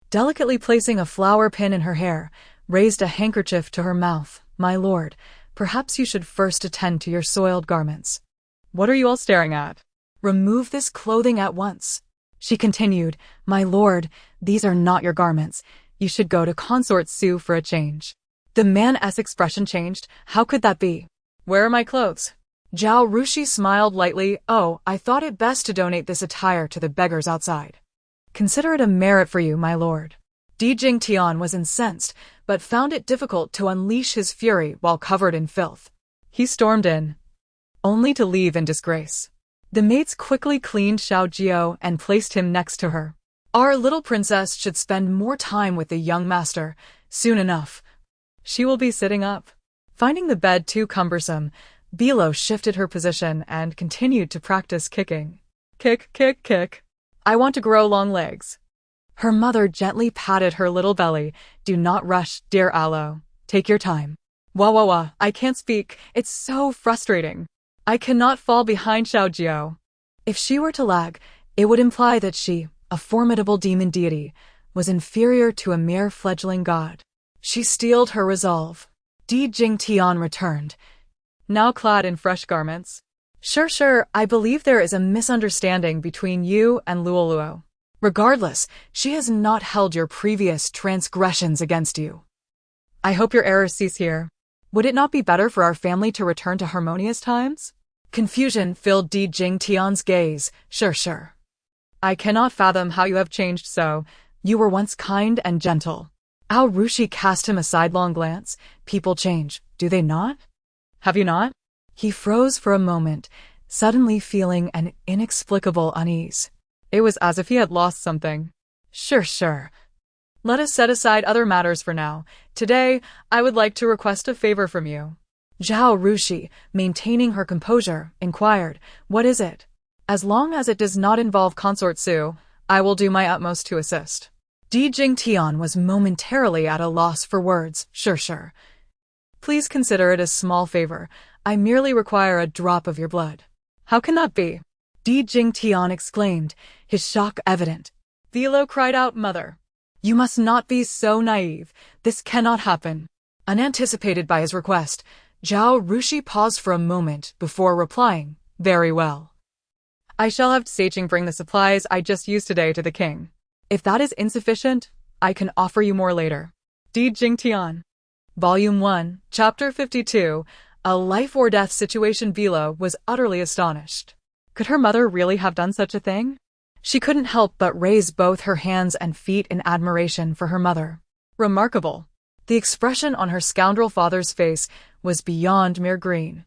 A: delicately placing a flower pin in her hair, raised a handkerchief to her mouth. My lord, perhaps you should first attend to your soiled garments. What are you all staring at? Remove this clothing at once. She continued, My lord, these are not your garments. You should go to Consort Su for a change. The man's expression changed. How could that be? Where are my clothes? Zhao Rushi smiled lightly. Oh, I thought it best to donate this attire to the beggars outside. Consider it a merit for you, my lord. Di Jing-tian was incensed, but found it difficult to unleash his fury while covered in filth. He stormed in, only to leave in disgrace. The maids quickly cleaned Xiaojiao and placed him next to her. Our little princess should spend more time with the young master. Soon enough, she will be sitting up. Finding the bed too cumbersome, Biluó shifted her position and continued to practice kicking. Kick, kick, kick. I want to grow long legs. Her mother gently patted her little belly. Do not rush, dear Alo. Take your time. Wah, I can't speak. It's so frustrating. I cannot fall behind Xiaojiao. If she were to lag, it would imply that she, a formidable demon deity, was inferior to a mere fledgling god. She steeled her resolve. Di Jing-tian returned, now clad in fresh garments. Sure, I believe there is a misunderstanding between you and Biluó. Regardless, she has not held your previous transgressions against you. I hope your errors cease here. Would it not be better for our family to return to harmonious times? Confusion filled Di Jing-tian's gaze. Sure. I cannot fathom how you have changed so. You were once kind and gentle. Ao Rushi cast him a sidelong glance. People change, do they not? Have you not? He froze for a moment, suddenly feeling an inexplicable unease. It was as if he had lost something. Sure. Let us set aside other matters for now. Today, I would like to request a favor from you. Zhao Rushi, maintaining her composure, inquired, What is it? As long as it does not involve Consort Su, I will do my utmost to assist. Di Jing-tian was momentarily at a loss for words. Sure. Please consider it a small favor. I merely require a drop of your blood. How can that be? Di Jing-tian exclaimed, his shock evident. Biluó cried out, Mother, you must not be so naive. This cannot happen. Unanticipated by his request, Zhao Rushi paused for a moment before replying, Very well. I shall have Sejing bring the supplies I just used today to the king. If that is insufficient, I can offer you more later. Di Jingtian. Volume 1, Chapter 52, A Life or Death Situation. Biluó was utterly astonished. Could her mother really have done such a thing? She couldn't help but raise both her hands and feet in admiration for her mother. Remarkable. The expression on her scoundrel father's face was beyond mere green.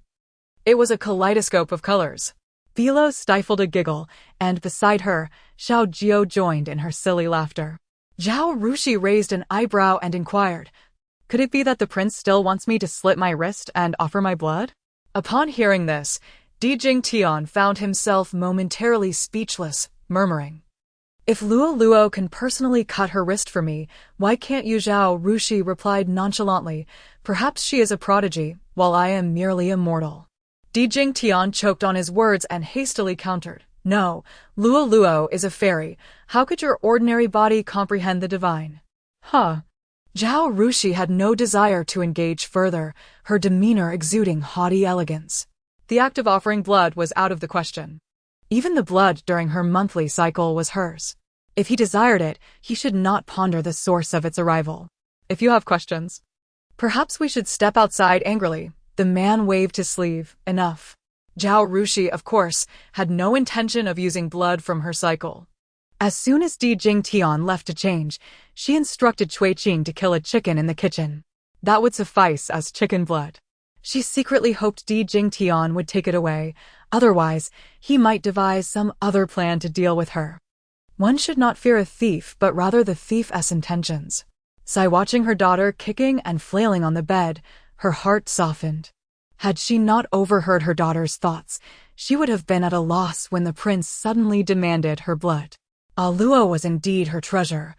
A: It was a kaleidoscope of colors. Biluó stifled a giggle, and beside her, Xiao Jiao joined in her silly laughter. Zhao Rushi raised an eyebrow and inquired, "Could it be that the prince still wants me to slit my wrist and offer my blood?" Upon hearing this, Di Jingtian found himself momentarily speechless, murmuring, "If Luo can personally cut her wrist for me, why can't you?" Zhao Rushi replied nonchalantly, "Perhaps she is a prodigy, while I am merely a mortal." Di Jingtian choked on his words and hastily countered, "No, Luo is a fairy. How could your ordinary body comprehend the divine?" Huh. Zhao Rushi had no desire to engage further, her demeanor exuding haughty elegance. The act of offering blood was out of the question. Even the blood during her monthly cycle was hers. If he desired it, he should not ponder the source of its arrival. "If you have questions, perhaps we should step outside." Angrily, the man waved his sleeve. Enough. Zhao Rushi, of course, had no intention of using blood from her cycle. As soon as Di Jingtian left to change, she instructed Cui Qing to kill a chicken in the kitchen. That would suffice as chicken blood. She secretly hoped Di Jingtian would take it away, otherwise he might devise some other plan to deal with her. One should not fear a thief, but rather the thief's intentions. Sigh, watching her daughter kicking and flailing on the bed, her heart softened. Had she not overheard her daughter's thoughts, she would have been at a loss when the prince suddenly demanded her blood. Luo was indeed her treasure,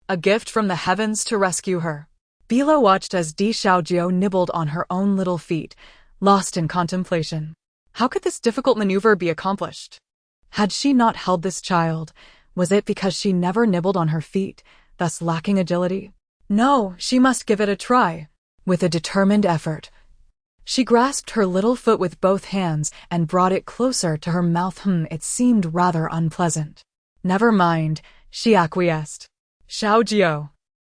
A: a gift from the heavens to rescue her. Biluó watched as Di Xiaojiao nibbled on her own little feet, lost in contemplation. How could this difficult maneuver be accomplished? Had she not held this child? Was it because she never nibbled on her feet, thus lacking agility? No, she must give it a try. With a determined effort, she grasped her little foot with both hands and brought it closer to her mouth. It seemed rather unpleasant. Never mind, she acquiesced. Xiao Jiao,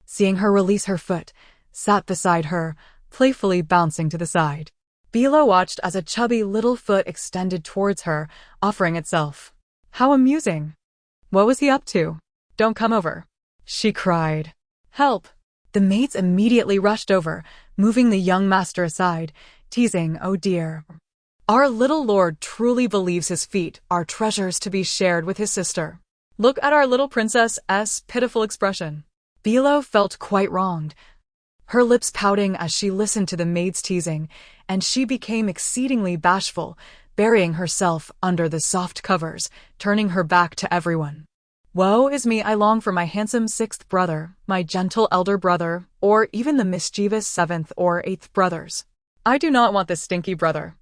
A: seeing her release her foot, sat beside her, playfully bouncing to the side. Biluó watched as a chubby little foot extended towards her, offering itself. How amusing! What was he up to? "Don't come over," she cried. "Help!" The maids immediately rushed over, moving the young master aside, teasing, "Oh dear. Our little lord truly believes his feet are treasures to be shared with his sister. Look at our little princess's pitiful expression." Biluó felt quite wronged, her lips pouting as she listened to the maid's teasing, and she became exceedingly bashful, burying herself under the soft covers, turning her back to everyone. "Woe is me, I long for my handsome sixth brother, my gentle elder brother, or even the mischievous seventh or eighth brothers. I do not want this stinky brother.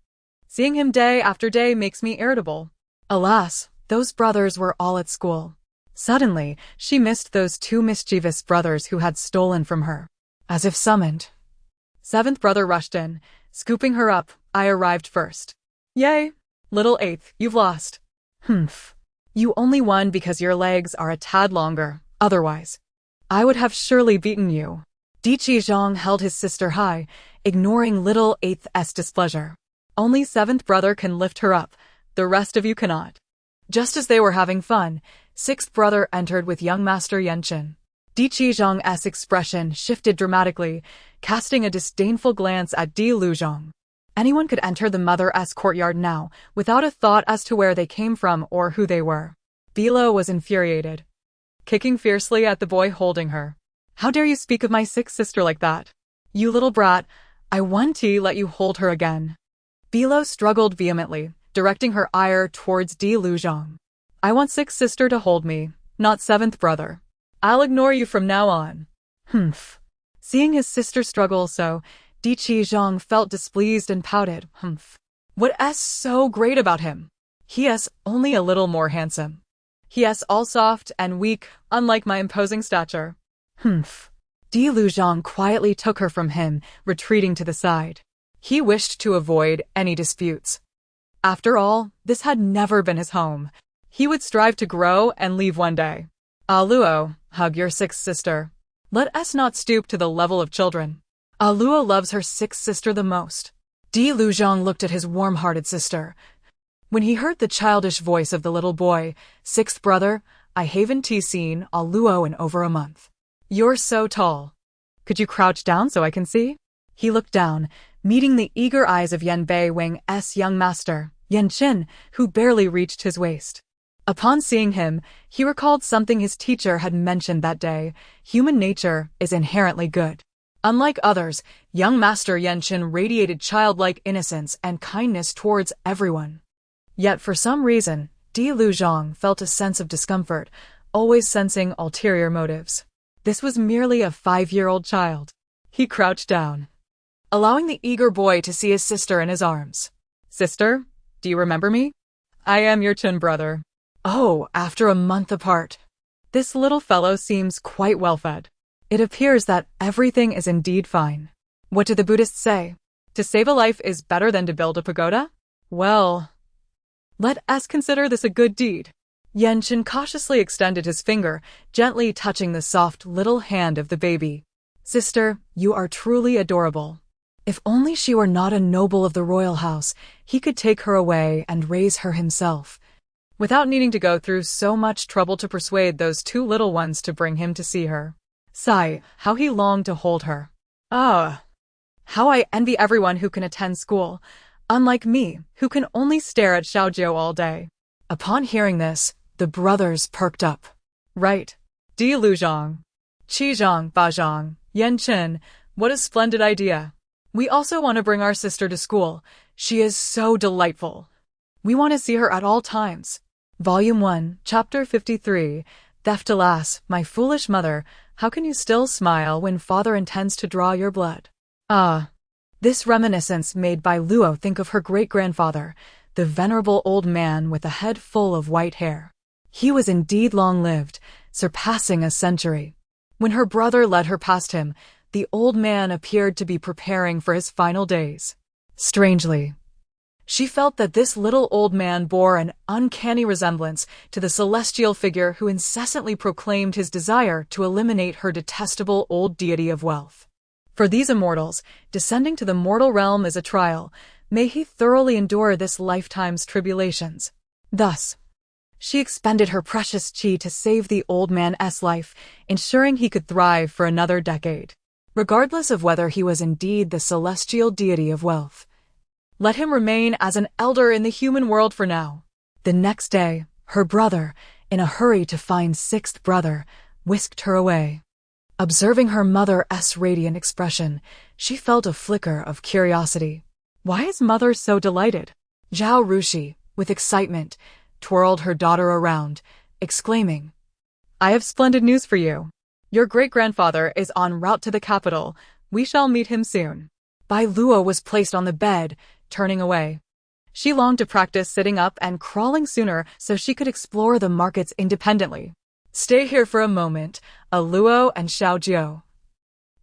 A: Seeing him day after day makes me irritable." Alas, those brothers were all at school. Suddenly, she missed those two mischievous brothers who had stolen from her. As if summoned, seventh brother rushed in, scooping her up. "I arrived first." "Yay, little eighth, you've lost." "Humph. You only won because your legs are a tad longer, otherwise I would have surely beaten you." Di Qizhong held his sister high, ignoring little eighth's displeasure. "Only seventh brother can lift her up, the rest of you cannot." Just as they were having fun, sixth brother entered with young master Yanqin. Di Qizhong's expression shifted dramatically, casting a disdainful glance at Di Luzhong. Anyone could enter the mother's courtyard now, without a thought as to where they came from or who they were. Biluó was infuriated, kicking fiercely at the boy holding her. "How dare you speak of my sick sister like that? You little brat, I won't let you hold her again." Biluó struggled vehemently, directing her ire towards Di Luzhong. "I want sixth sister to hold me, not seventh brother. I'll ignore you from now on." "Humph." Seeing his sister struggle so, Di Qizhong felt displeased and pouted. "Humph. What's so great about him? He's only a little more handsome. He's all soft and weak, unlike my imposing stature." "Humph." Di Luzhong quietly took her from him, retreating to the side. He wished to avoid any disputes. After all, this had never been his home. He would strive to grow and leave one day. Luo, hug your sixth sister. Let us not stoop to the level of children. Luo loves her sixth sister the most. Di Luzhong looked at his warm-hearted sister. When he heard the childish voice of the little boy, "Sixth brother, I haven't seen Luo in over a month. You're so tall. Could you crouch down so I can see?" He looked down, meeting the eager eyes of Yan Bei Wang's young master, Yan Qin, who barely reached his waist. Upon seeing him, he recalled something his teacher had mentioned that day: human nature is inherently good. Unlike others, young master Yan Qin radiated childlike innocence and kindness towards everyone. Yet for some reason, Di Luzhong felt a sense of discomfort, always sensing ulterior motives. This was merely a 5-year-old child. He crouched down, allowing the eager boy to see his sister in his arms. "Sister, do you remember me? I am your twin brother." Oh, after a month apart. This little fellow seems quite well-fed. It appears that everything is indeed fine. What do the Buddhists say? To save a life is better than to build a pagoda? Well, let us consider this a good deed. Yan Qin cautiously extended his finger, gently touching the soft little hand of the baby. "Sister, you are truly adorable. If only she were not a noble of the royal house, he could take her away and raise her himself, without needing to go through so much trouble to persuade those two little ones to bring him to see her." Sigh, how he longed to hold her. How I envy everyone who can attend school, unlike me, who can only stare at Xiaojiu all day. Upon hearing this, the brothers perked up. Right. Di Luzhong, Qizhong, Bajong, Yan Qin, what a splendid idea. We also want to bring our sister to school. She is so delightful. We want to see her at all times. Volume 1, Chapter 53, Theft. Alas, my foolish mother, how can you still smile when father intends to draw your blood? This reminiscence made Biluó think of her great-grandfather, the venerable old man with a head full of white hair. He was indeed long-lived, surpassing a century. When her brother led her past him, the old man appeared to be preparing for his final days. Strangely, she felt that this little old man bore an uncanny resemblance to the celestial figure who incessantly proclaimed his desire to eliminate her detestable old deity of wealth. For these immortals, descending to the mortal realm is a trial. May he thoroughly endure this lifetime's tribulations. Thus, she expended her precious qi to save the old man's life, ensuring he could thrive for another decade, regardless of whether he was indeed the celestial deity of wealth. Let him remain as an elder in the human world for now. The next day, her brother, in a hurry to find sixth brother, whisked her away. Observing her mother's radiant expression, she felt a flicker of curiosity. Why is mother so delighted? Zhao Rushi, with excitement, twirled her daughter around, exclaiming, "I have splendid news for you. Your great-grandfather is en route to the capital. We shall meet him soon." Biluó was placed on the bed, turning away. She longed to practice sitting up and crawling sooner so she could explore the markets independently. "Stay here for a moment, Luo and Xiaojiu,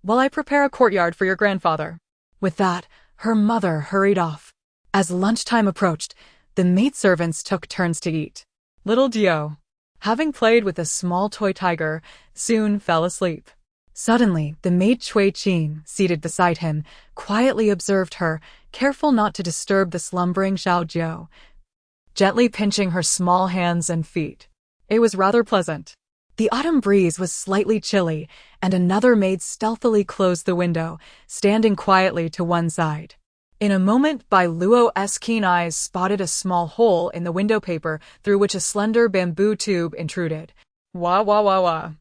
A: while I prepare a courtyard for your grandfather." With that, her mother hurried off. As lunchtime approached, the maidservants took turns to eat. Little Dio, having played with a small toy tiger, soon fell asleep. Suddenly, the maid Cui Qin, seated beside him, quietly observed her, careful not to disturb the slumbering Xiaojiu, gently pinching her small hands and feet. It was rather pleasant. The autumn breeze was slightly chilly, and another maid stealthily closed the window, standing quietly to one side. In a moment, Biluó's keen eyes spotted a small hole in the window paper through which a slender bamboo tube intruded. Wah wah wah wah.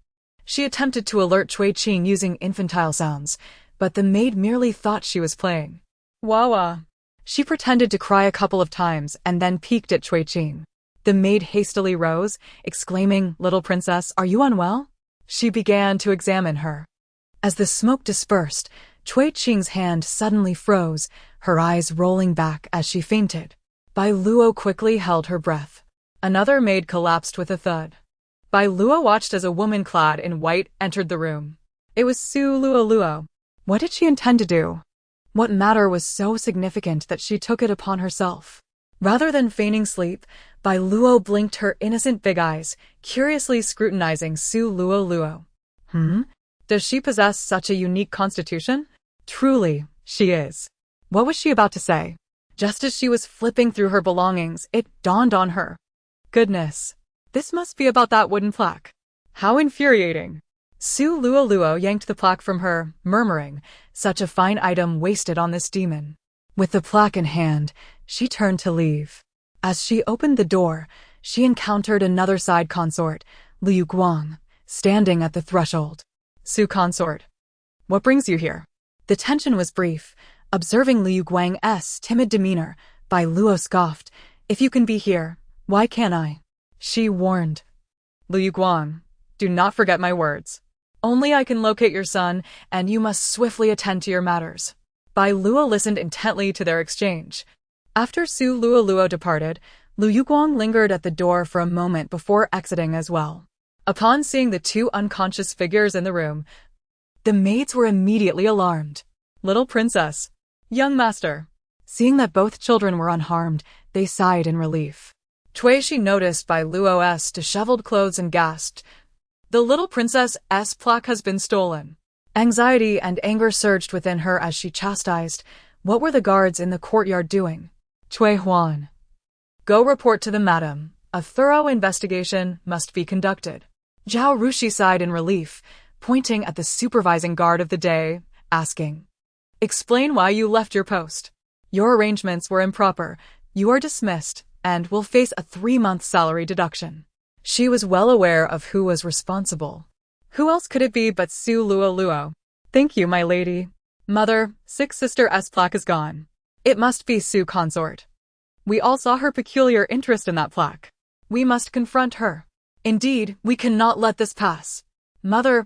A: She attempted to alert Cui Qin using infantile sounds, but the maid merely thought she was playing. Wah wah. She pretended to cry a couple of times and then peeked at Cui Qin. The maid hastily rose, exclaiming, "Little princess, are you unwell?" She began to examine her. As the smoke dispersed, Cui Qin's hand suddenly froze, her eyes rolling back as she fainted. Biluó quickly held her breath. Another maid collapsed with a thud. Biluó watched as a woman clad in white entered the room. It was Su Luo. What did she intend to do? What matter was so significant that she took it upon herself? Rather than feigning sleep, Biluó blinked her innocent big eyes, curiously scrutinizing Su Luo. Does she possess such a unique constitution? Truly, she is. What was she about to say? Just as she was flipping through her belongings, it dawned on her. Goodness, this must be about that wooden plaque. How infuriating. Su Luo yanked the plaque from her, murmuring, such a fine item wasted on this demon. With the plaque in hand, she turned to leave. As she opened the door, she encountered another side consort, Liu Guang, standing at the threshold. Su consort, what brings you here? The tension was brief. Observing Liu Guang's timid demeanor, Biluó scoffed. If you can be here, why can't I? She warned. Liu Guang, do not forget my words. Only I can locate your son, and you must swiftly attend to your matters. Biluó listened intently to their exchange. After Su Luo departed, Liu Guang lingered at the door for a moment before exiting as well. Upon seeing the two unconscious figures in the room, the maids were immediately alarmed. Little princess, young master. Seeing that both children were unharmed, they sighed in relief. She noticed Biluó's disheveled clothes and gasped, the little princess's plaque has been stolen. Anxiety and anger surged within her as she chastised. What were the guards in the courtyard doing? Cui Huan. Go report to the madam. A thorough investigation must be conducted. Zhao Rushi sighed in relief, pointing at the supervising guard of the day, asking, explain why you left your post. Your arrangements were improper. You are dismissed and will face a 3-month salary deduction. She was well aware of who was responsible. Who else could it be but Su Luo? Thank you, my lady. Mother, Sixth Sister's plaque is gone. It must be Su consort. We all saw her peculiar interest in that plaque. We must confront her. Indeed, we cannot let this pass. Mother,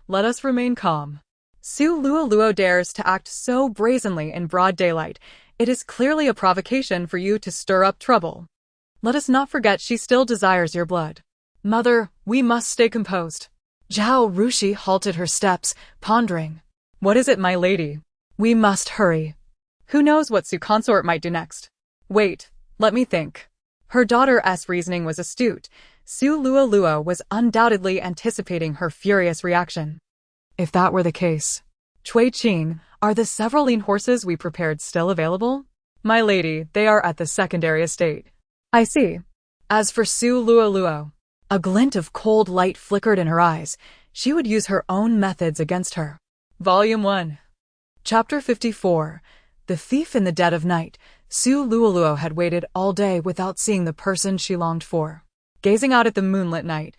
A: let us remain calm. Su Luo dares to act so brazenly in broad daylight. It is clearly a provocation for you to stir up trouble. Let us not forget she still desires your blood. Mother, we must stay composed. Zhao Rushi halted her steps, pondering. What is it, my lady? We must hurry. Who knows what Su consort might do next? Wait, let me think. Her daughter's reasoning was astute. Su Luo was undoubtedly anticipating her furious reaction. If that were the case. Cui Qing, are the several lean horses we prepared still available? My lady, they are at the secondary estate. I see. As for Su Luo, a glint of cold light flickered in her eyes. She would use her own methods against her. Volume 1. Chapter 54. The Thief in the Dead of Night. Su Luo had waited all day without seeing the person she longed for. Gazing out at the moonlit night,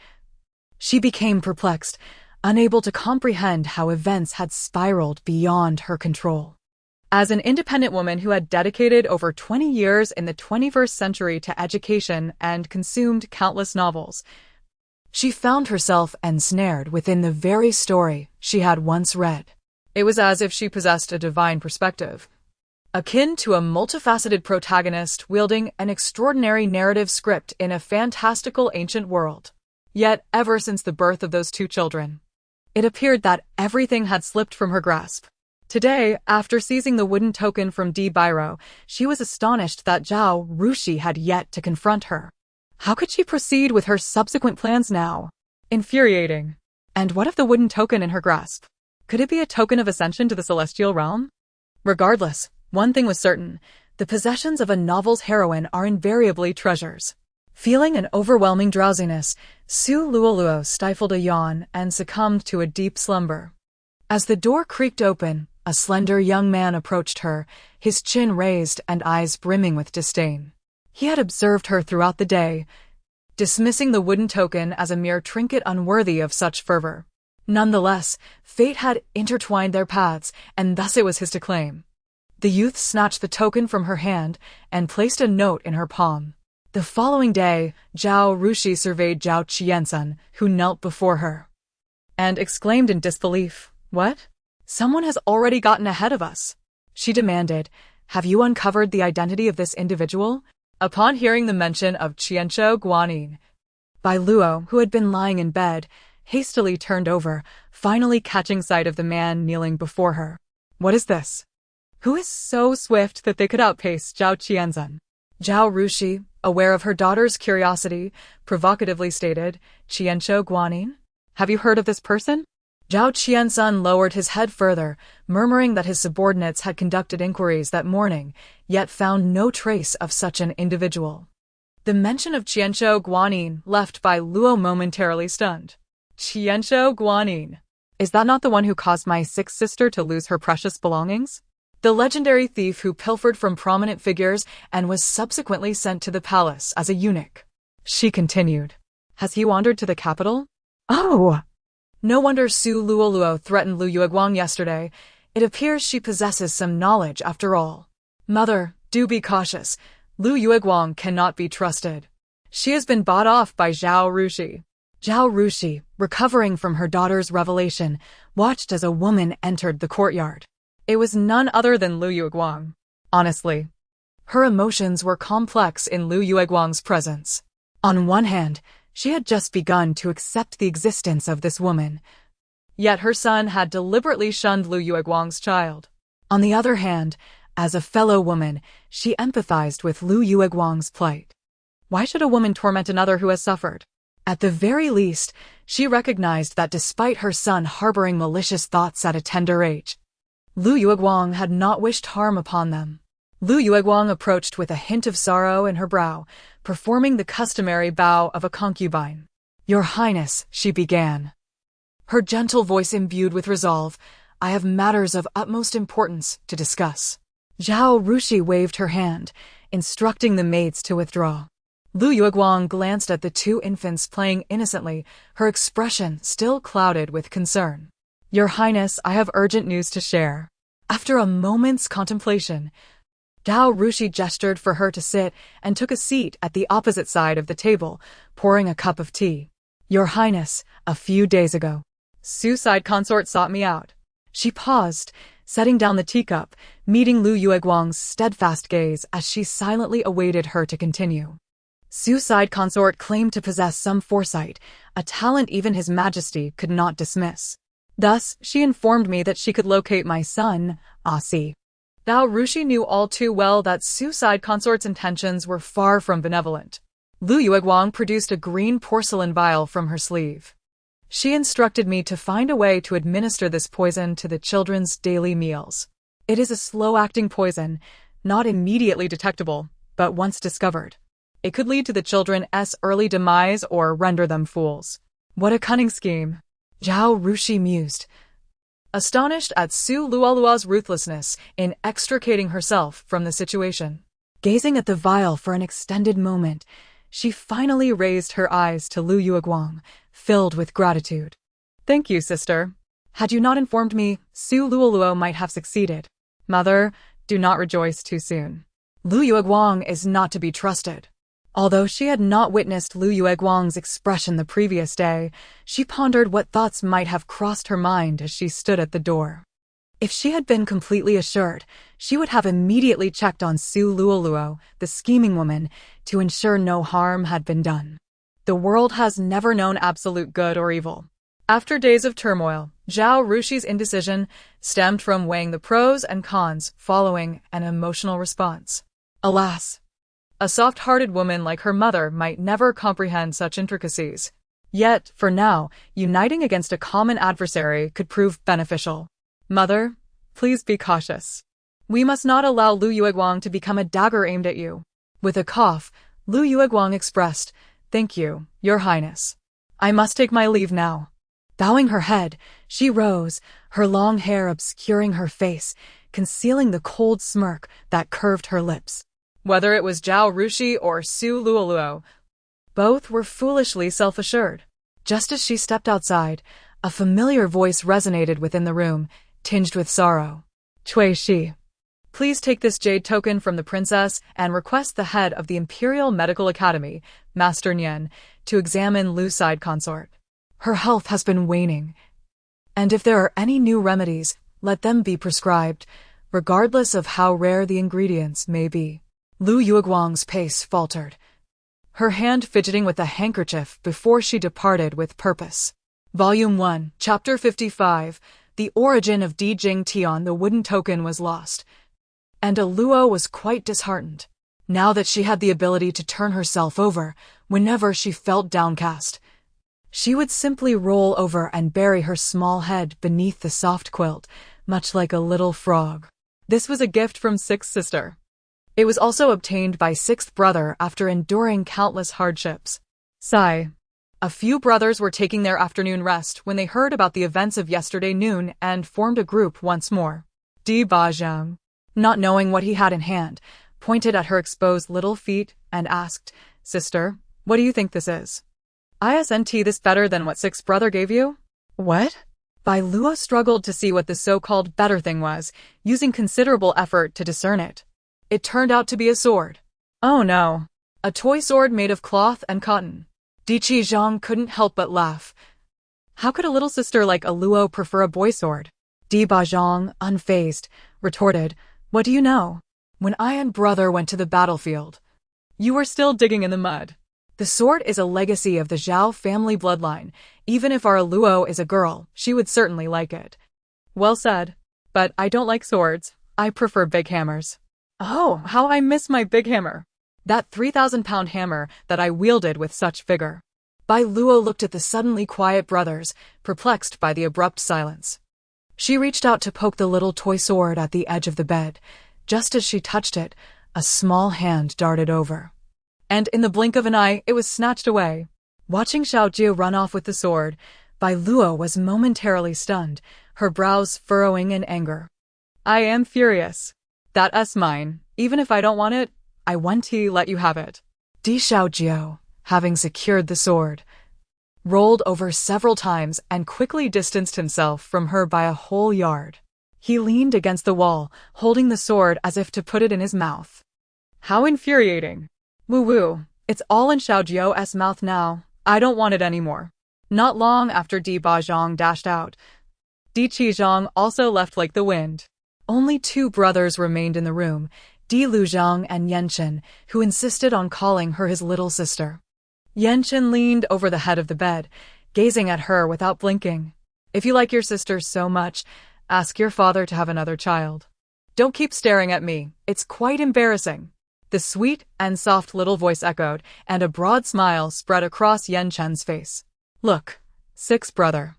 A: she became perplexed, unable to comprehend how events had spiraled beyond her control. As an independent woman who had dedicated over 20 years in the 21st century to education and consumed countless novels, she found herself ensnared within the very story she had once read. It was as if she possessed a divine perspective, akin to a multifaceted protagonist wielding an extraordinary narrative script in a fantastical ancient world. Yet, ever since the birth of those two children, it appeared that everything had slipped from her grasp. Today, after seizing the wooden token from Biluó, she was astonished that Zhao Rushi had yet to confront her. How could she proceed with her subsequent plans now? Infuriating. And what of the wooden token in her grasp? Could it be a token of ascension to the celestial realm? Regardless, one thing was certain. The possessions of a novel's heroine are invariably treasures. Feeling an overwhelming drowsiness, Su Luo stifled a yawn and succumbed to a deep slumber. As the door creaked open, a slender young man approached her, his chin raised and eyes brimming with disdain. He had observed her throughout the day, dismissing the wooden token as a mere trinket unworthy of such fervor. Nonetheless, fate had intertwined their paths, and thus it was his to claim. The youth snatched the token from her hand and placed a note in her palm. The following day, Zhao Rushi surveyed Zhao Qiansun, who knelt before her, and exclaimed in disbelief, What? Someone has already gotten ahead of us. She demanded, Have you uncovered the identity of this individual? Upon hearing the mention of Qianzhou Guanyin, Biluó, who had been lying in bed, hastily turned over, finally catching sight of the man kneeling before her. What is this? Who is so swift that they could outpace Zhao Qianzun? Zhao Rushi, aware of her daughter's curiosity, provocatively stated, Qianzhou Guanyin? Have you heard of this person? Zhao Qianzun lowered his head further, murmuring that his subordinates had conducted inquiries that morning, yet found no trace of such an individual. The mention of Qianzhou Guanyin left Biluó momentarily stunned. Qianzhou Guanyin. Is that not the one who caused my sixth sister to lose her precious belongings? The legendary thief who pilfered from prominent figures and was subsequently sent to the palace as a eunuch. She continued. Has he wandered to the capital? Oh! No wonder Su Luoluo threatened Lu Yueguang yesterday. It appears she possesses some knowledge after all. Mother, do be cautious. Lu Yueguang cannot be trusted. She has been bought off by Zhao Rushi. Zhao Rushi, recovering from her daughter's revelation, watched as a woman entered the courtyard. It was none other than Lu Yueguang. Honestly, her emotions were complex in Lu Yueguang's presence. On one hand, she had just begun to accept the existence of this woman, yet her son had deliberately shunned Lu Yueguang's child. On the other hand, as a fellow woman, she empathized with Lu Yueguang's plight. Why should a woman torment another who has suffered? At the very least, she recognized that despite her son harboring malicious thoughts at a tender age, Lu Yueguang had not wished harm upon them. Lu Yueguang approached with a hint of sorrow in her brow, performing the customary bow of a concubine. Your Highness, she began, her gentle voice imbued with resolve, I have matters of utmost importance to discuss. Zhao Rushi waved her hand, instructing the maids to withdraw. Lu Yueguang glanced at the two infants playing innocently, her expression still clouded with concern. Your Highness, I have urgent news to share. After a moment's contemplation, Zhao Rushi gestured for her to sit and took a seat at the opposite side of the table, pouring a cup of tea. Your Highness, a few days ago, Su's side consort sought me out. She paused, setting down the teacup, meeting Lu Yueguang's steadfast gaze as she silently awaited her to continue. Su's side consort claimed to possess some foresight, a talent even His Majesty could not dismiss. Thus, she informed me that she could locate my son, Asi. Zhao Rushi knew all too well that Su's side consort's intentions were far from benevolent. Lu Yueguang produced a green porcelain vial from her sleeve. She instructed me to find a way to administer this poison to the children's daily meals. It is a slow-acting poison, not immediately detectable, but once discovered, it could lead to the children's early demise or render them fools. What a cunning scheme, Zhao Rushi mused, astonished at Su Luoluo's ruthlessness in extricating herself from the situation. Gazing at the vial for an extended moment, she finally raised her eyes to Lu Yueguang, filled with gratitude. Thank you, sister. Had you not informed me, Su Luoluo might have succeeded. Mother, do not rejoice too soon. Lu Yueguang is not to be trusted. Although she had not witnessed Lu Yueguang's expression the previous day, she pondered what thoughts might have crossed her mind as she stood at the door. If she had been completely assured, she would have immediately checked on Su Luoluo, the scheming woman, to ensure no harm had been done. The world has never known absolute good or evil. After days of turmoil, Zhao Rushi's indecision stemmed from weighing the pros and cons following an emotional response. Alas, a soft-hearted woman like her mother might never comprehend such intricacies. Yet, for now, uniting against a common adversary could prove beneficial. Mother, please be cautious. We must not allow Lu Yueguang to become a dagger aimed at you. With a cough, Lu Yueguang expressed, Thank you, Your Highness. I must take my leave now. Bowing her head, she rose, her long hair obscuring her face, concealing the cold smirk that curved her lips. Whether it was Zhao Rushi or Su Luoluo, both were foolishly self-assured. Just as she stepped outside, a familiar voice resonated within the room, tinged with sorrow. Cui Shi, please take this jade token from the princess and request the head of the Imperial Medical Academy, Master Nian, to examine Lu's side consort. Her health has been waning, and if there are any new remedies, let them be prescribed, regardless of how rare the ingredients may be. Lu Yueguang's pace faltered, her hand fidgeting with a handkerchief before she departed with purpose. Volume 1, Chapter 55, The Origin of Di Jing Tian. The wooden token was lost, and Luo was quite disheartened. now that she had the ability to turn herself over whenever she felt downcast. She would simply roll over and bury her small head beneath the soft quilt, much like a little frog. This was a gift from sixth sister. It was also obtained by sixth brother after enduring countless hardships. Sigh. A few brothers were taking their afternoon rest when they heard about the events of yesterday noon and formed a group once more. Zhang, not knowing what he had in hand, pointed at her exposed little feet and asked, "Sister, what do you think this is? Isn't this better than what sixth brother gave you?" What? Biluó struggled to see what the so-called better thing was, using considerable effort to discern it. It turned out to be a sword. Oh no. A toy sword made of cloth and cotton. Zhang couldn't help but laugh. How could a little sister like Biluó prefer a boy sword? Zhang, unfazed, retorted, "What do you know? When I and brother went to the battlefield, you were still digging in the mud. The sword is a legacy of the Zhao family bloodline. Even if our Biluó is a girl, she would certainly like it." Well said. But I don't like swords. I prefer big hammers. Oh, how I miss my big hammer. That 3,000-pound hammer that I wielded with such vigor. Biluó looked at the suddenly quiet brothers, perplexed by the abrupt silence. She reached out to poke the little toy sword at the edge of the bed. Just as she touched it, a small hand darted over. And in the blink of an eye, it was snatched away. Watching Xiaojie run off with the sword, Biluó was momentarily stunned, her brows furrowing in anger. I am furious. That's mine. Even if I don't want it, I want to let you have it. Xiaojie, having secured the sword, rolled over several times and quickly distanced himself from her by a whole yard. He leaned against the wall, holding the sword as if to put it in his mouth. How infuriating. Woo-woo, it's all in Xiaojie's mouth now. I don't want it anymore. Not long after Zhang dashed out, Zhang also left like the wind. Only two brothers remained in the room, Zhang and Yanchen, who insisted on calling her his little sister. Yanchen leaned over the head of the bed, gazing at her without blinking. If you like your sister so much, ask your father to have another child. Don't keep staring at me. It's quite embarrassing. The sweet and soft little voice echoed, and a broad smile spread across Yanchen's face. Look, sixth brother.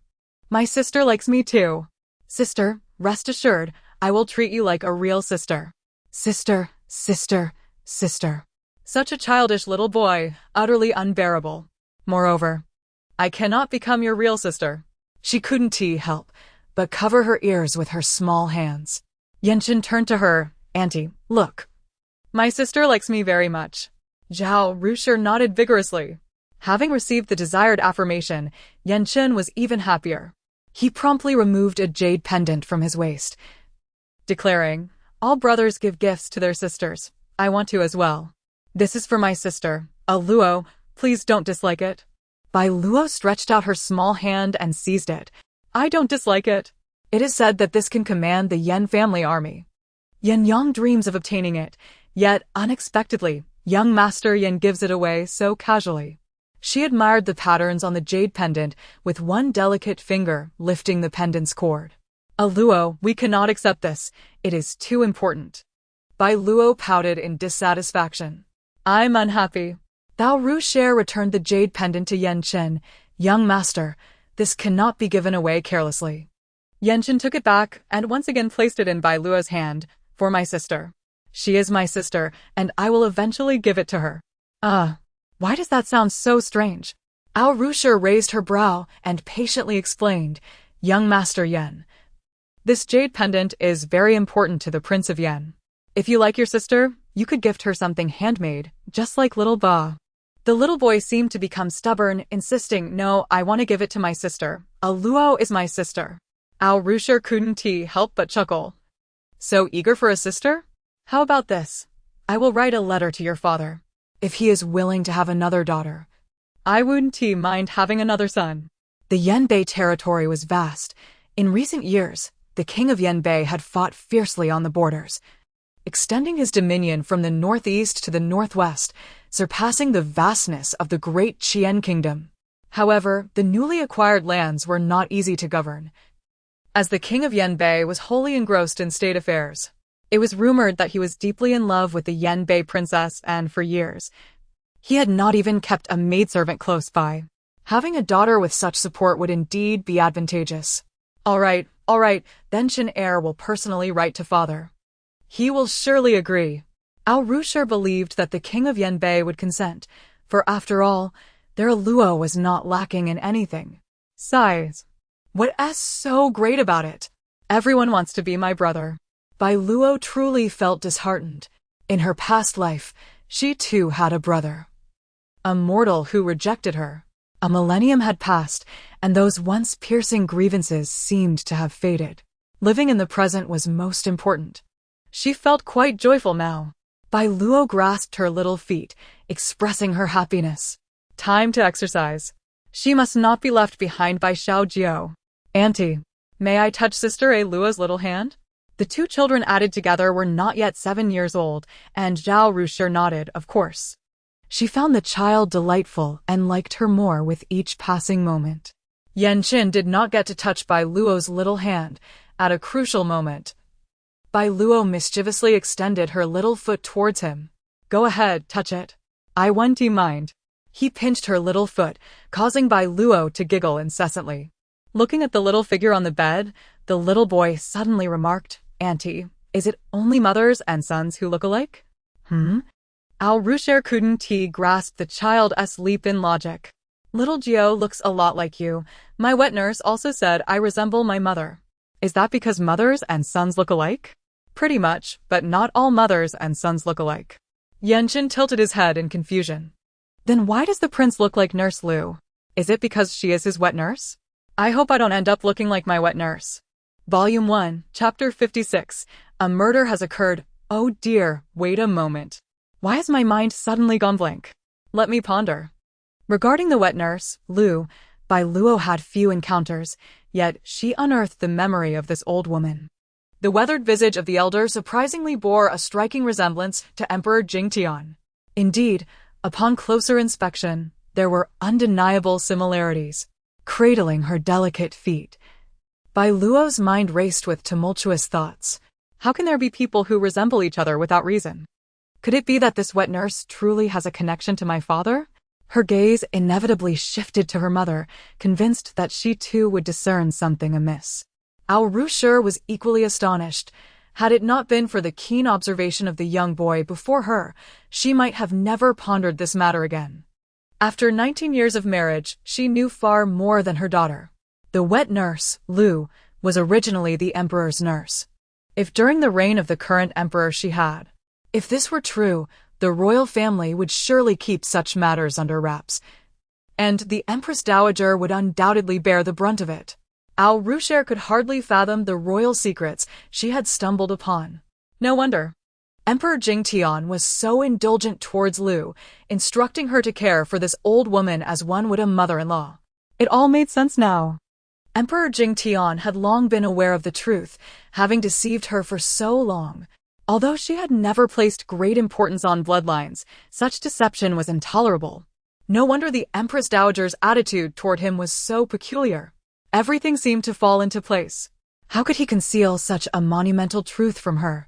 A: My sister likes me too. Sister, rest assured, I will treat you like a real sister. Sister, sister, sister. Such a childish little boy, utterly unbearable. Moreover, I cannot become your real sister. She couldn't help but cover her ears with her small hands. Yanchen turned to her. Auntie, look. My sister likes me very much. Zhao Rushi nodded vigorously. Having received the desired affirmation, Yanchen was even happier. He promptly removed a jade pendant from his waist, declaring, all brothers give gifts to their sisters. I want to as well. This is for my sister, Biluó. Please don't dislike it. Biluó stretched out her small hand and seized it. I don't dislike it. It is said that this can command the Yan family army. Yan Yang dreams of obtaining it, yet unexpectedly, young Master Yan gives it away so casually. She admired the patterns on the jade pendant, with one delicate finger lifting the pendant's cord. Biluó, we cannot accept this. It is too important. Biluó pouted in dissatisfaction. I'm unhappy. Thou Rushi returned the jade pendant to Yanchen. Young master, this cannot be given away carelessly. Yanchen took it back and once again placed it in Biluó's hand. For my sister. She is my sister, and I will eventually give it to her. Why does that sound so strange? Ao Rushi raised her brow and patiently explained, Young Master Yan. This jade pendant is very important to the Prince of Yan. If you like your sister, you could gift her something handmade, just like little Ba. The little boy seemed to become stubborn, insisting, no, I want to give it to my sister. Biluó is my sister. Ao Rushi couldn't help but chuckle. So eager for a sister? How about this? I will write a letter to your father. If he is willing to have another daughter, I wouldn't mind having another son. The Yanbei territory was vast. In recent years, the king of Yanbei had fought fiercely on the borders, extending his dominion from the northeast to the northwest, surpassing the vastness of the great Qian kingdom. However, the newly acquired lands were not easy to govern, as the king of Yanbei was wholly engrossed in state affairs. It was rumored that he was deeply in love with the Yanbei princess, and for years, he had not even kept a maidservant close by. Having a daughter with such support would indeed be advantageous. All right, then Qin heir will personally write to father. He will surely agree. Ao Rushi believed that the king of Yanbei would consent, for after all, their Luo was not lacking in anything. Sighs. What's so great about it? Everyone wants to be my brother. Biluó truly felt disheartened. In her past life, she too had a brother. A mortal who rejected her. A millennium had passed, and those once piercing grievances seemed to have faded. Living in the present was most important. She felt quite joyful now. Biluó grasped her little feet, expressing her happiness. Time to exercise. She must not be left behind by Xiaojiao. Auntie, may I touch Sister Luo's little hand? The two children added together were not yet 7 years old, and Zhao Rushi nodded, of course. She found the child delightful and liked her more with each passing moment. Yanqin did not get to touch Biluó's little hand at a crucial moment. Biluó mischievously extended her little foot towards him. Go ahead, touch it. I won't mind. He pinched her little foot, causing Biluó to giggle incessantly. Looking at the little figure on the bed, the little boy suddenly remarked, Auntie, is it only mothers and sons who look alike? Ao Rushi couldn't grasp the child's leap in logic. Little Gio looks a lot like you. My wet nurse also said I resemble my mother. Is that because mothers and sons look alike? Pretty much, but not all mothers and sons look alike. Yanqin tilted his head in confusion. Then why does the prince look like Nurse Lu? Is it because she is his wet nurse? I hope I don't end up looking like my wet nurse. Volume 1, Chapter 56. A murder has occurred. Oh dear, wait a moment. Why has my mind suddenly gone blank? Let me ponder. Regarding the wet nurse, Lu, Biluó had few encounters, yet she unearthed the memory of this old woman. The weathered visage of the elder surprisingly bore a striking resemblance to Emperor Jingtian. Indeed, upon closer inspection, there were undeniable similarities. Cradling her delicate feet, Biluó's mind raced with tumultuous thoughts. How can there be people who resemble each other without reason? Could it be that this wet nurse truly has a connection to my father? Her gaze inevitably shifted to her mother, convinced that she too would discern something amiss. Ao Rushi was equally astonished. Had it not been for the keen observation of the young boy before her, she might have never pondered this matter again. After 19 years of marriage, she knew far more than her daughter. The wet nurse, Lu, was originally the emperor's nurse. If during the reign of the current emperor she had. If this were true, the royal family would surely keep such matters under wraps. And the Empress Dowager would undoubtedly bear the brunt of it. Ao Rushi could hardly fathom the royal secrets she had stumbled upon. No wonder. Emperor Jingtian was so indulgent towards Lu, instructing her to care for this old woman as one would a mother-in-law. It all made sense now. Emperor Jingtian had long been aware of the truth, having deceived her for so long. Although she had never placed great importance on bloodlines, such deception was intolerable. No wonder the Empress Dowager's attitude toward him was so peculiar. Everything seemed to fall into place. How could he conceal such a monumental truth from her?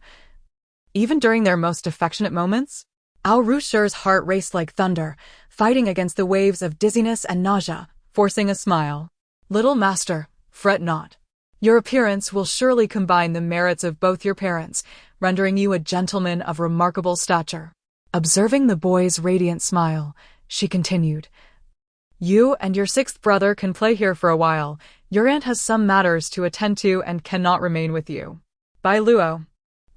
A: Even during their most affectionate moments? Ao Rushi's heart raced like thunder, fighting against the waves of dizziness and nausea, forcing a smile. Little master, fret not. Your appearance will surely combine the merits of both your parents, rendering you a gentleman of remarkable stature. Observing the boy's radiant smile, she continued. You and your 6th brother can play here for a while. Your aunt has some matters to attend to and cannot remain with you. Biluó,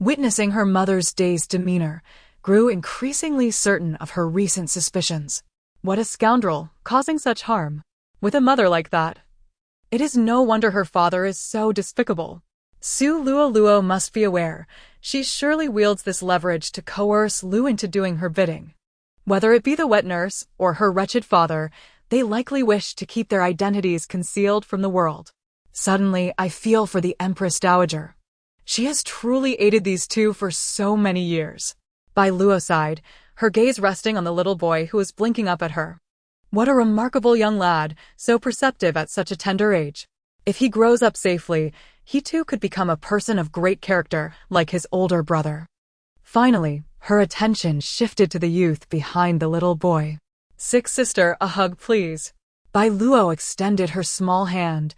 A: witnessing her mother's dazed demeanor, grew increasingly certain of her recent suspicions. What a scoundrel, causing such harm. With a mother like that. It is no wonder her father is so despicable. Su Luo must be aware. She surely wields this leverage to coerce Lu into doing her bidding. Whether it be the wet nurse or her wretched father, they likely wish to keep their identities concealed from the world. Suddenly, I feel for the Empress Dowager. She has truly aided these two for so many years. Biluó sighed, her gaze resting on the little boy who was blinking up at her. What a remarkable young lad, so perceptive at such a tender age. If he grows up safely, he too could become a person of great character like his older brother. Finally, her attention shifted to the youth behind the little boy. Sixth sister, a hug please. Biluó extended her small hand,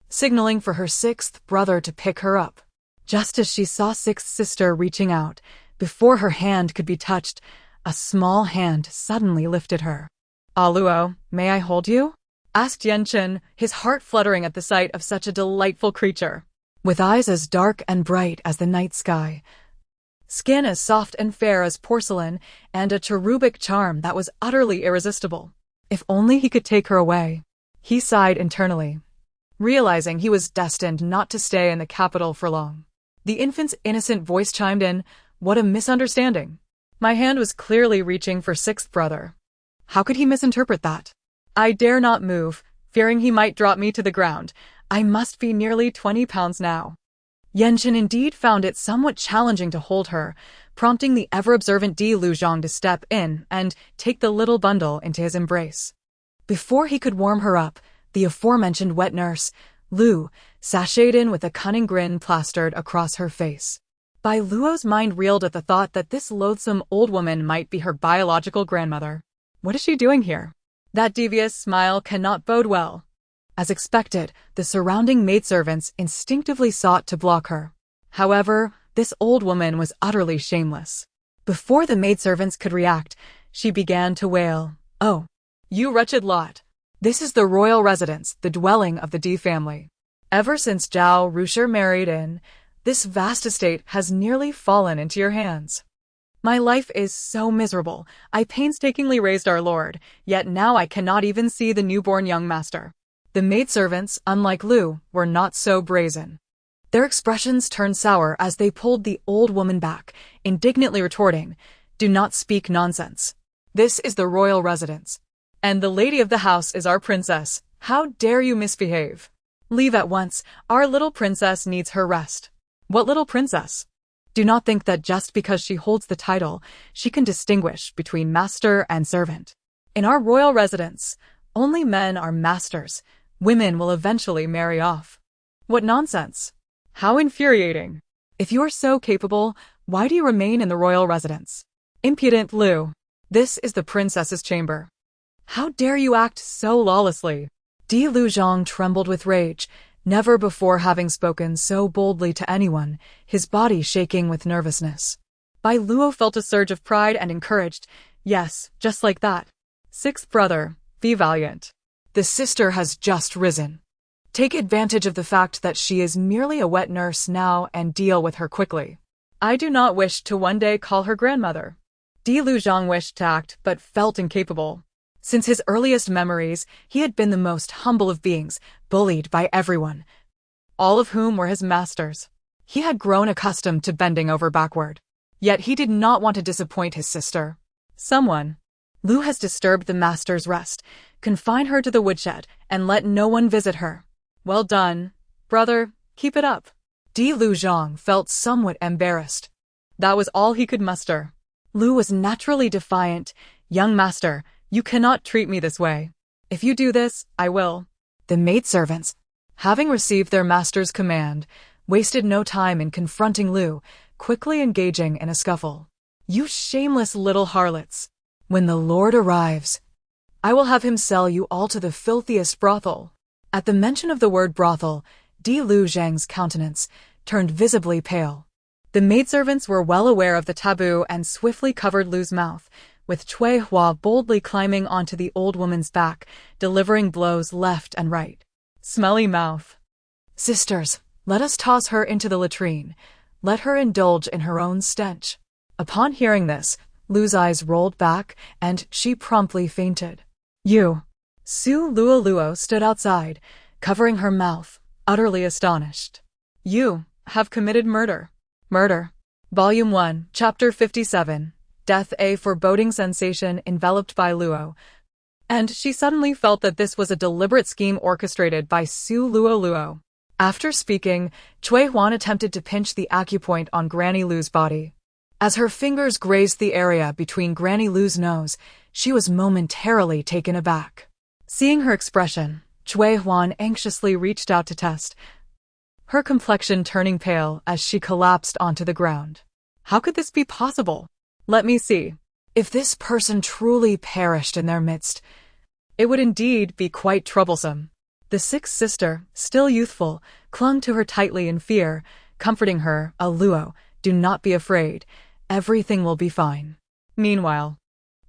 A: signaling for her sixth brother to pick her up. Just as she saw sixth sister reaching out, before her hand could be touched, a small hand suddenly lifted her. Luo, may I hold you? Asked Yenchen, his heart fluttering at the sight of such a delightful creature. With eyes as dark and bright as the night sky, skin as soft and fair as porcelain, and a cherubic charm that was utterly irresistible. If only he could take her away. He sighed internally, realizing he was destined not to stay in the capital for long. The infant's innocent voice chimed in, "What a misunderstanding." My hand was clearly reaching for sixth brother. How could he misinterpret that? I dare not move, fearing he might drop me to the ground. I must be nearly 20 pounds now. Yenchen indeed found it somewhat challenging to hold her, prompting the ever-observant Biluó to step in and take the little bundle into his embrace. Before he could warm her up, the aforementioned wet nurse, Lu, sashayed in with a cunning grin plastered across her face. Biluó's mind reeled at the thought that this loathsome old woman might be her biological grandmother. What is she doing here? That devious smile cannot bode well. As expected, the surrounding maidservants instinctively sought to block her. However, this old woman was utterly shameless. Before the maidservants could react, she began to wail, "Oh, you wretched lot. This is the royal residence, the dwelling of the D family. Ever since Zhao Rusher married in, this vast estate has nearly fallen into your hands. My life is so miserable. I painstakingly raised our lord, yet now I cannot even see the newborn young master." The maidservants, unlike Lu, were not so brazen. Their expressions turned sour as they pulled the old woman back, indignantly retorting, "Do not speak nonsense. This is the royal residence, and the lady of the house is our princess. How dare you misbehave? Leave at once. Our little princess needs her rest." What little princess? Do not think that just because she holds the title, she can distinguish between master and servant. In our royal residence, only men are masters. Women will eventually marry off. What nonsense! How infuriating! If you are so capable, why do you remain in the royal residence? Impudent Lu! This is the princess's chamber. How dare you act so lawlessly? Biluó trembled with rage, never before having spoken so boldly to anyone, his body shaking with nervousness. Biluó felt a surge of pride and encouraged, "Yes, just like that. Sixth brother, be valiant. The sister has just risen. Take advantage of the fact that she is merely a wet nurse now and deal with her quickly." I do not wish to one day call her grandmother. Biluó wished to act, but felt incapable. Since his earliest memories, he had been the most humble of beings, bullied by everyone, all of whom were his masters. He had grown accustomed to bending over backward. Yet he did not want to disappoint his sister. Someone. Lu has disturbed the master's rest. Confine her to the woodshed, and let no one visit her. Well done, brother, keep it up. Biluó felt somewhat embarrassed. That was all he could muster. Lu was naturally defiant. "Young master, you cannot treat me this way. If you do this, I will." The maidservants, having received their master's command, wasted no time in confronting Lu, quickly engaging in a scuffle. "You shameless little harlots. When the Lord arrives, I will have him sell you all to the filthiest brothel." At the mention of the word brothel, Biluó's countenance turned visibly pale. The maidservants were well aware of the taboo and swiftly covered Lu's mouth, with Cui Hua boldly climbing onto the old woman's back, delivering blows left and right. Smelly mouth. "Sisters, let us toss her into the latrine. Let her indulge in her own stench." Upon hearing this, Lu's eyes rolled back, and she promptly fainted. Su Luoluo stood outside, covering her mouth, utterly astonished. "You have committed murder." Murder. Volume 1, Chapter 57. Death. A foreboding sensation enveloped Biluó, and she suddenly felt that this was a deliberate scheme orchestrated by Su Luoluo. After speaking, Cui Huan attempted to pinch the acupoint on Granny Lu's body. As her fingers grazed the area between Granny Lu's nose, she was momentarily taken aback. Seeing her expression, Cui Huan anxiously reached out to test. her complexion turning pale as she collapsed onto the ground. How could this be possible? Let me see. If this person truly perished in their midst, it would indeed be quite troublesome. The sixth sister, still youthful, clung to her tightly in fear, comforting her. Biluó, do not be afraid. Everything will be fine. Meanwhile,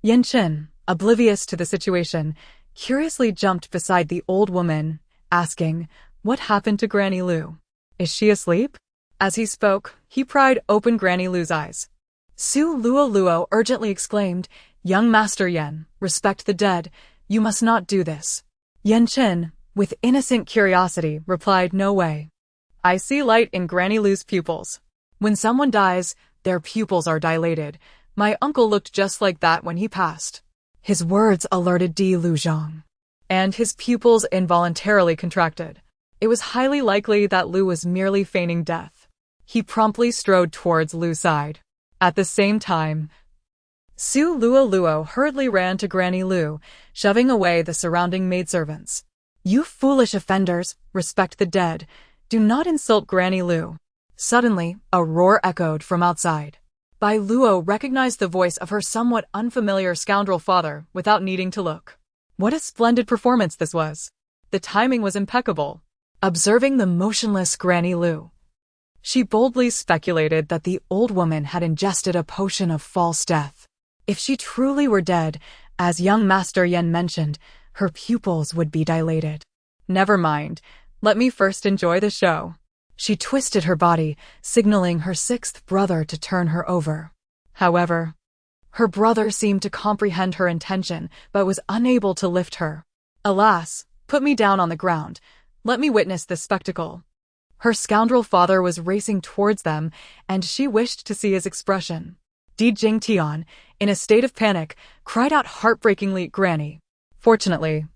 A: Yanqin, oblivious to the situation, curiously jumped beside the old woman, asking, "What happened to Granny Lu? Is she asleep?" As he spoke, he pried open Granny Lu's eyes. Biluó urgently exclaimed, "Young Master Yan, respect the dead. You must not do this." Yanqin, with innocent curiosity, replied, "No way. I see light in Granny Lu's pupils. When someone dies, their pupils are dilated. My uncle looked just like that when he passed." His words alerted Di Luzhang, and his pupils involuntarily contracted. It was highly likely that Lu was merely feigning death. He promptly strode towards Lu's side. At the same time, Biluó hurriedly ran to Granny Lu, shoving away the surrounding maidservants. "You foolish offenders, respect the dead. Do not insult Granny Lu." Suddenly, a roar echoed from outside. Biluó recognized the voice of her somewhat unfamiliar scoundrel father without needing to look. What a splendid performance this was. The timing was impeccable. Observing the motionless Granny Lu, she boldly speculated that the old woman had ingested a potion of false death. If she truly were dead, as young Master Yan mentioned, her pupils would be dilated. Never mind, let me first enjoy the show. She twisted her body, signaling her sixth brother to turn her over. However, her brother seemed to comprehend her intention, but was unable to lift her. "Alas, put me down on the ground. Let me witness this spectacle." Her scoundrel father was racing towards them, and she wished to see his expression. Di Jingtian, in a state of panic, cried out heartbreakingly, "Granny." Fortunately,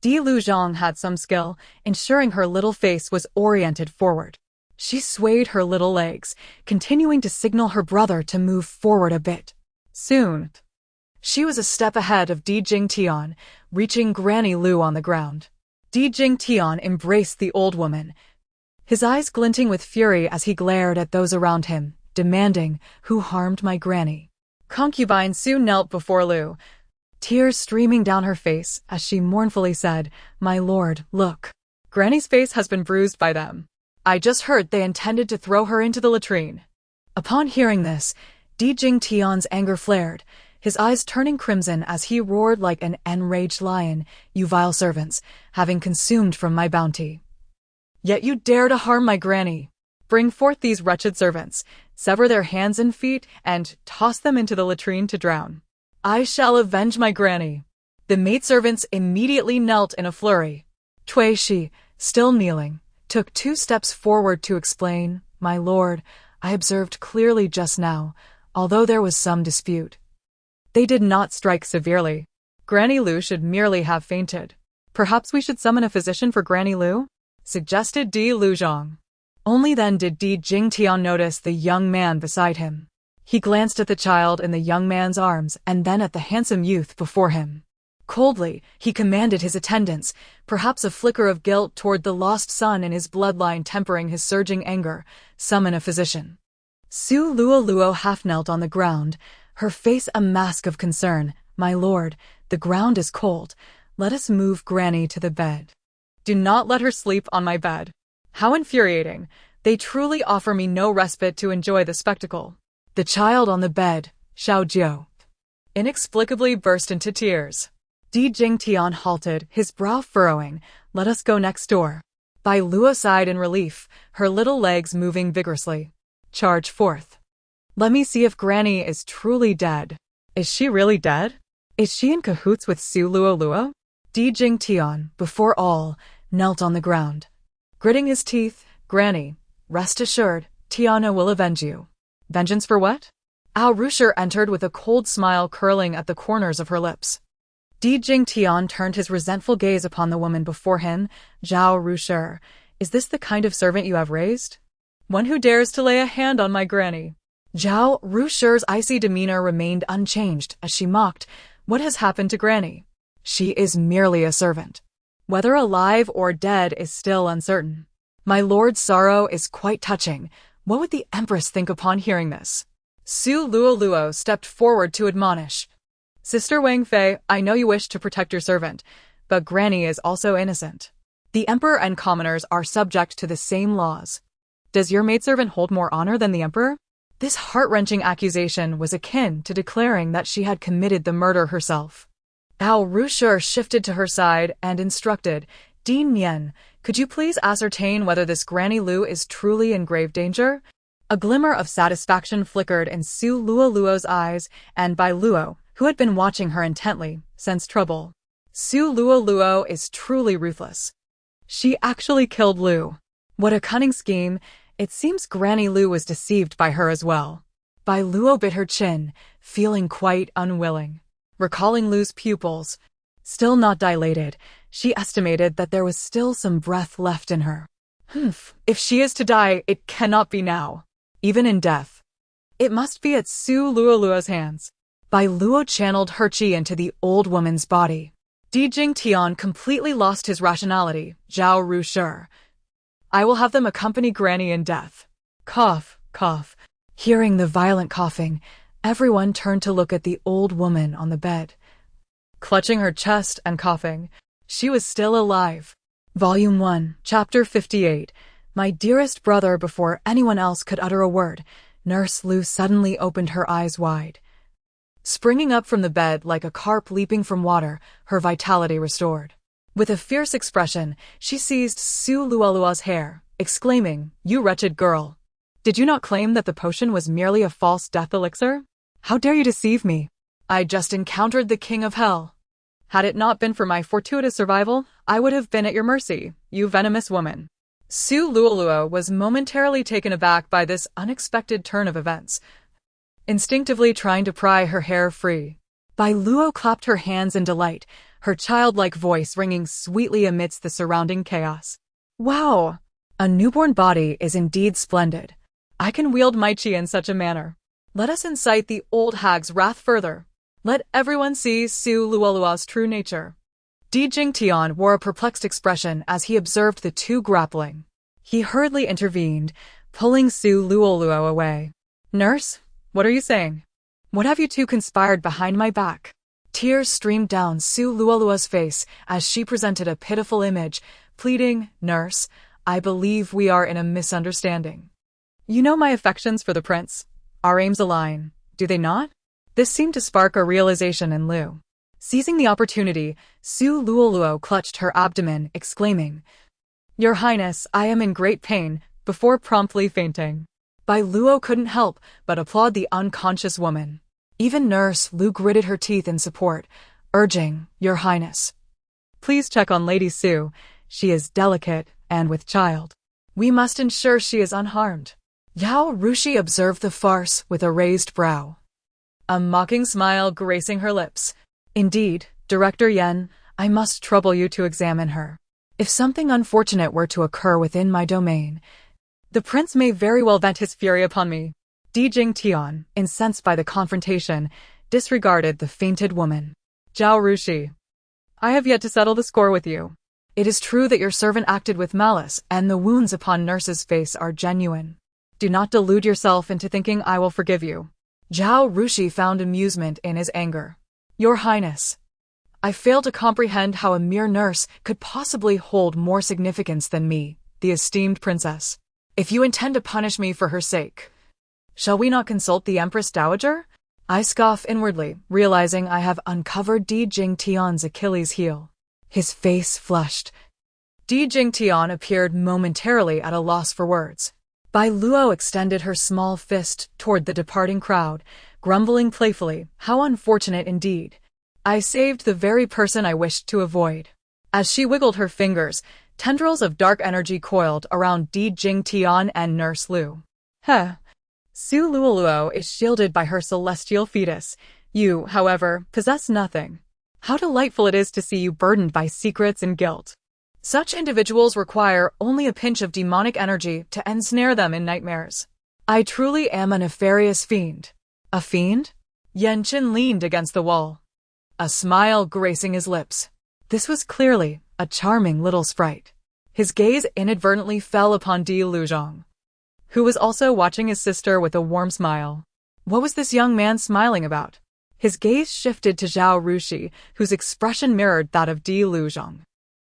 A: Di Luzhang had some skill, ensuring her little face was oriented forward. She swayed her little legs, continuing to signal her brother to move forward a bit. Soon, she was a step ahead of Di Jingtian, reaching Granny Lu on the ground. Di Jingtian embraced the old woman, his eyes glinting with fury as he glared at those around him, demanding, "Who harmed my granny?" Concubine Su knelt before Lu, tears streaming down her face as she mournfully said, "My lord, look. Granny's face has been bruised by them. I just heard they intended to throw her into the latrine." Upon hearing this, Di Jingtian's anger flared, his eyes turning crimson as he roared like an enraged lion, "You vile servants, having consumed from my bounty. Yet you dare to harm my granny. Bring forth these wretched servants, sever their hands and feet, and toss them into the latrine to drown. I shall avenge my granny." The maidservants immediately knelt in a flurry. Cui Shi, still kneeling, took 2 steps forward to explain, "My lord, I observed clearly just now, although there was some dispute. They did not strike severely. Granny Lu should merely have fainted. Perhaps we should summon a physician for Granny Lu?" suggested Di Luzhang. Only then did Di Jingtian notice the young man beside him. He glanced at the child in the young man's arms and then at the handsome youth before him. Coldly, he commanded his attendants, perhaps a flicker of guilt toward the lost son in his bloodline tempering his surging anger, "Summon a physician." Biluó half knelt on the ground, her face a mask of concern. "My lord, the ground is cold. Let us move Granny to the bed." "Do not let her sleep on my bed. How infuriating. They truly offer me no respite to enjoy the spectacle." The child on the bed, Xiao Jiu, inexplicably burst into tears. Di Jingtian halted, his brow furrowing. "Let us go next door." Biluó sighed in relief, her little legs moving vigorously. "Charge forth. Let me see if Granny is truly dead." "Is she really dead? Is she in cahoots with Biluó?" Di Jingtian, before all, knelt on the ground. Gritting his teeth, "Granny, rest assured, Tiana will avenge you." "Vengeance for what?" Rusher entered with a cold smile curling at the corners of her lips. Di Jingtian turned his resentful gaze upon the woman before him. "Zhao Rusher, is this the kind of servant you have raised? One who dares to lay a hand on my granny?" Zhao Rusher's icy demeanor remained unchanged as she mocked, "What has happened to Granny? She is merely a servant. Whether alive or dead is still uncertain. My lord's sorrow is quite touching. What would the empress think upon hearing this? Su Luoluo stepped forward to admonish. Sister Wang Fei, I know you wish to protect your servant, but Granny is also innocent. The emperor and commoners are subject to the same laws. Does your maidservant hold more honor than the emperor? This heart-wrenching accusation was akin to declaring that she had committed the murder herself. Ao Rushi shifted to her side and instructed, Dean Nian, could you please ascertain whether this Granny Lu is truly in grave danger? A glimmer of satisfaction flickered in Su Luoluo's eyes, and Biluó, who had been watching her intently, sensed trouble. Su Luoluo is truly ruthless. She actually killed Lu. What a cunning scheme. It seems Granny Lu was deceived by her as well. Biluó bit her chin, feeling quite unwilling. Recalling Lu's pupils, still not dilated, she estimated that there was still some breath left in her. If she is to die, it cannot be now. Even in death. It must be at Su Luoluo's hands. Biluó channeled her chi into the old woman's body. Di Jingtian completely lost his rationality. Zhao Rushi. I will have them accompany Granny in death. Cough, cough. Hearing the violent coughing, everyone turned to look at the old woman on the bed. Clutching her chest and coughing, she was still alive. Volume 1, Chapter 58. My dearest brother. Before anyone else could utter a word, Nurse Lu suddenly opened her eyes wide. Springing up from the bed like a carp leaping from water, her vitality restored. With a fierce expression, she seized Su Luoluo's hair, exclaiming, You wretched girl! Did you not claim that the potion was merely a false death elixir? How dare you deceive me? I just encountered the king of hell. Had it not been for my fortuitous survival, I would have been at your mercy, you venomous woman. Su Luoluo was momentarily taken aback by this unexpected turn of events, instinctively trying to pry her hair free. Biluó clapped her hands in delight, her childlike voice ringing sweetly amidst the surrounding chaos. Wow! A newborn body is indeed splendid. I can wield my chi in such a manner. Let us incite the old hag's wrath further. Let everyone see Su Luoluo's true nature. Di Jingtian wore a perplexed expression as he observed the two grappling. He hurriedly intervened, pulling Su Luoluo away. Nurse, what are you saying? What have you two conspired behind my back? Tears streamed down Su Luoluo's face as she presented a pitiful image, pleading, Nurse, I believe we are in a misunderstanding. You know my affections for the prince. Our aims align, do they not? This seemed to spark a realization in Lu. Seizing the opportunity, Su Luoluo clutched her abdomen, exclaiming, Your Highness, I am in great pain, before promptly fainting. Biluó couldn't help but applaud the unconscious woman. Even Nurse Lu gritted her teeth in support, urging, Your Highness, please check on Lady Su. She is delicate and with child. We must ensure she is unharmed. Ao Rushi observed the farce with a raised brow, a mocking smile gracing her lips. Indeed, Director Yen, I must trouble you to examine her. If something unfortunate were to occur within my domain, the prince may very well vent his fury upon me. Di Jingtian, incensed by the confrontation, disregarded the fainted woman. Zhao Rushi, I have yet to settle the score with you. It is true that your servant acted with malice, and the wounds upon Nurse's face are genuine. Do not delude yourself into thinking I will forgive you. Zhao Rushi found amusement in his anger. Your Highness, I fail to comprehend how a mere nurse could possibly hold more significance than me, the esteemed princess. If you intend to punish me for her sake, shall we not consult the Empress Dowager? I scoff inwardly, realizing I have uncovered Di Jingtian's Achilles heel. His face flushed. Di Jingtian appeared momentarily at a loss for words. Biluó extended her small fist toward the departing crowd, grumbling playfully, How unfortunate indeed. I saved the very person I wished to avoid. As she wiggled her fingers, tendrils of dark energy coiled around Di Jingtian and Nurse Lu. Su Luoluo is shielded by her celestial fetus. You, however, possess nothing. How delightful it is to see you burdened by secrets and guilt. Such individuals require only a pinch of demonic energy to ensnare them in nightmares. I truly am a nefarious fiend. A fiend? Yanqin leaned against the wall, a smile gracing his lips. This was clearly a charming little sprite. His gaze inadvertently fell upon Biluó, who was also watching his sister with a warm smile. What was this young man smiling about? His gaze shifted to Zhao Rushi, whose expression mirrored that of Biluó.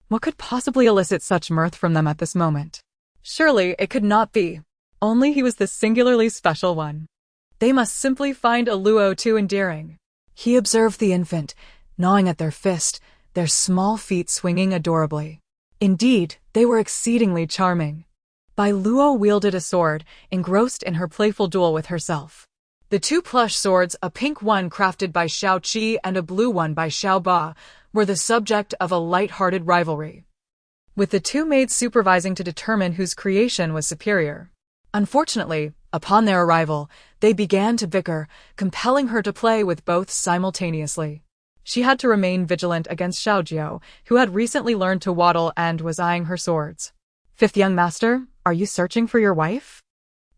A: What could possibly elicit such mirth from them at this moment? Surely it could not be. Only he was the singularly special one. They must simply find Biluó too endearing. He observed the infant, gnawing at their fist, their small feet swinging adorably. Indeed, they were exceedingly charming. Biluó wielded a sword, engrossed in her playful duel with herself. The two plush swords, a pink one crafted by Xiao Qi and a blue one by Xiao Ba, were the subject of a light-hearted rivalry, with the two maids supervising to determine whose creation was superior. Unfortunately, upon their arrival, they began to bicker, compelling her to play with both simultaneously. She had to remain vigilant against Xiaojiao, who had recently learned to waddle and was eyeing her swords. "Fifth young master, are you searching for your wife?"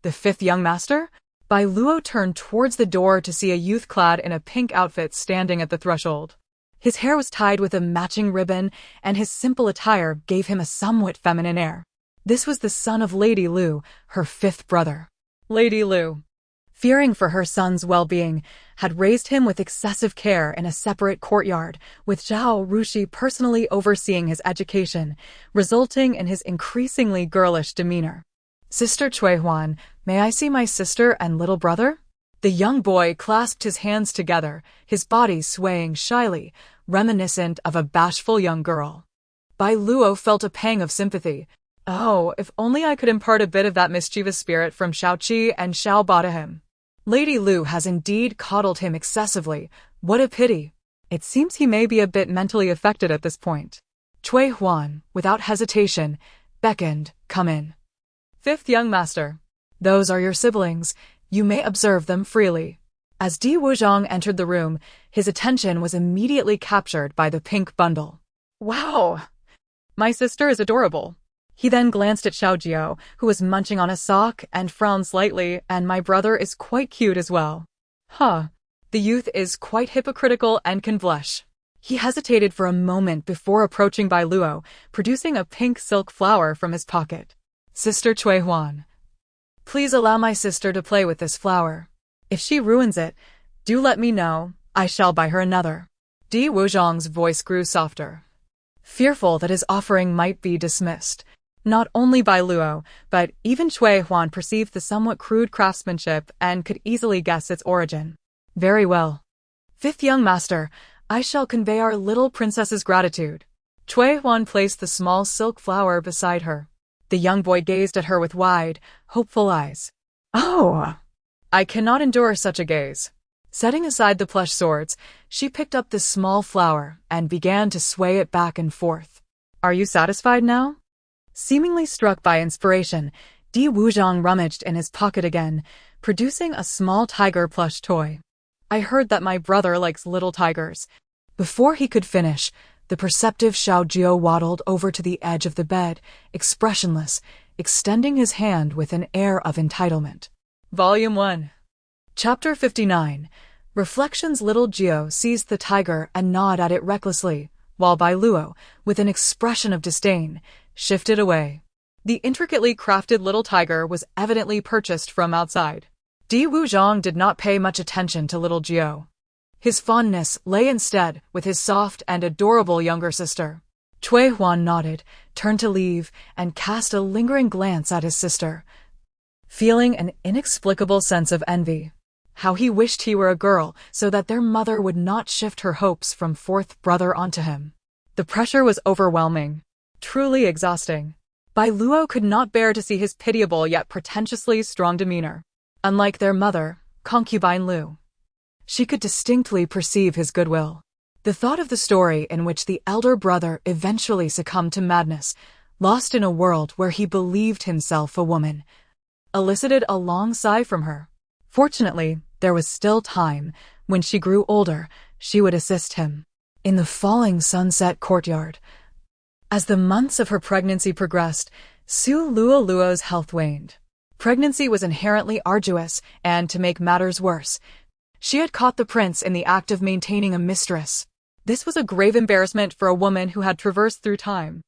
A: The fifth young master? Biluó turned towards the door to see a youth clad in a pink outfit standing at the threshold. His hair was tied with a matching ribbon, and his simple attire gave him a somewhat feminine air. This was the son of Lady Lu, her fifth brother. Lady Lu, fearing for her son's well-being, had raised him with excessive care in a separate courtyard, with Zhao Rushi personally overseeing his education, resulting in his increasingly girlish demeanor. "Sister Chuihuan, may I see my sister and little brother?" The young boy clasped his hands together, his body swaying shyly, reminiscent of a bashful young girl. Biluó felt a pang of sympathy. Oh, if only I could impart a bit of that mischievous spirit from Xiao Qi and Xiao Ba to him. Lady Lu has indeed coddled him excessively. What a pity. It seems he may be a bit mentally affected at this point. Chuihuan, without hesitation, beckoned, "Come in." "Fifth young master, those are your siblings. You may observe them freely." As Biluó entered the room, his attention was immediately captured by the pink bundle. "Wow! My sister is adorable." He then glanced at Xiaojiao, who was munching on a sock, and frowned slightly, "And my brother is quite cute as well." Huh. The youth is quite hypocritical and can blush. He hesitated for a moment before approaching Biluó, producing a pink silk flower from his pocket. "Sister Chuihuan, please allow my sister to play with this flower. If she ruins it, do let me know. I shall buy her another." Biluó's voice grew softer, fearful that his offering might be dismissed. Not only Biluó, but even Chuihuan perceived the somewhat crude craftsmanship and could easily guess its origin. "Very well. Fifth young master, I shall convey our little princess's gratitude." Chuihuan placed the small silk flower beside her. The young boy gazed at her with wide, hopeful eyes. "Oh, I cannot endure such a gaze." Setting aside the plush swords, she picked up the small flower and began to sway it back and forth. "Are you satisfied now?" Seemingly struck by inspiration, Biluó rummaged in his pocket again, producing a small tiger plush toy. "I heard that my brother likes little tigers." Before he could finish, the perceptive Xiaojiao waddled over to the edge of the bed, expressionless, extending his hand with an air of entitlement. Volume 1. Chapter 59. Reflections. Little Gio seized the tiger and gnawed at it recklessly, while Biluó, with an expression of disdain, shifted away. The intricately crafted little tiger was evidently purchased from outside. Biluó did not pay much attention to little Gio. His fondness lay instead with his soft and adorable younger sister. Chuihuan nodded, turned to leave, and cast a lingering glance at his sister, feeling an inexplicable sense of envy. How he wished he were a girl, so that their mother would not shift her hopes from fourth brother onto him. The pressure was overwhelming, truly exhausting. Biluó could not bear to see his pitiable yet pretentiously strong demeanor. Unlike their mother, concubine Lu, she could distinctly perceive his goodwill. The thought of the story in which the elder brother eventually succumbed to madness, lost in a world where he believed himself a woman, elicited a long sigh from her. Fortunately, there was still time. When she grew older, she would assist him. In the falling sunset courtyard, as the months of her pregnancy progressed, Biluó's health waned. Pregnancy was inherently arduous, and to make matters worse, she had caught the prince in the act of maintaining a mistress. This was a grave embarrassment for a woman who had traversed through time.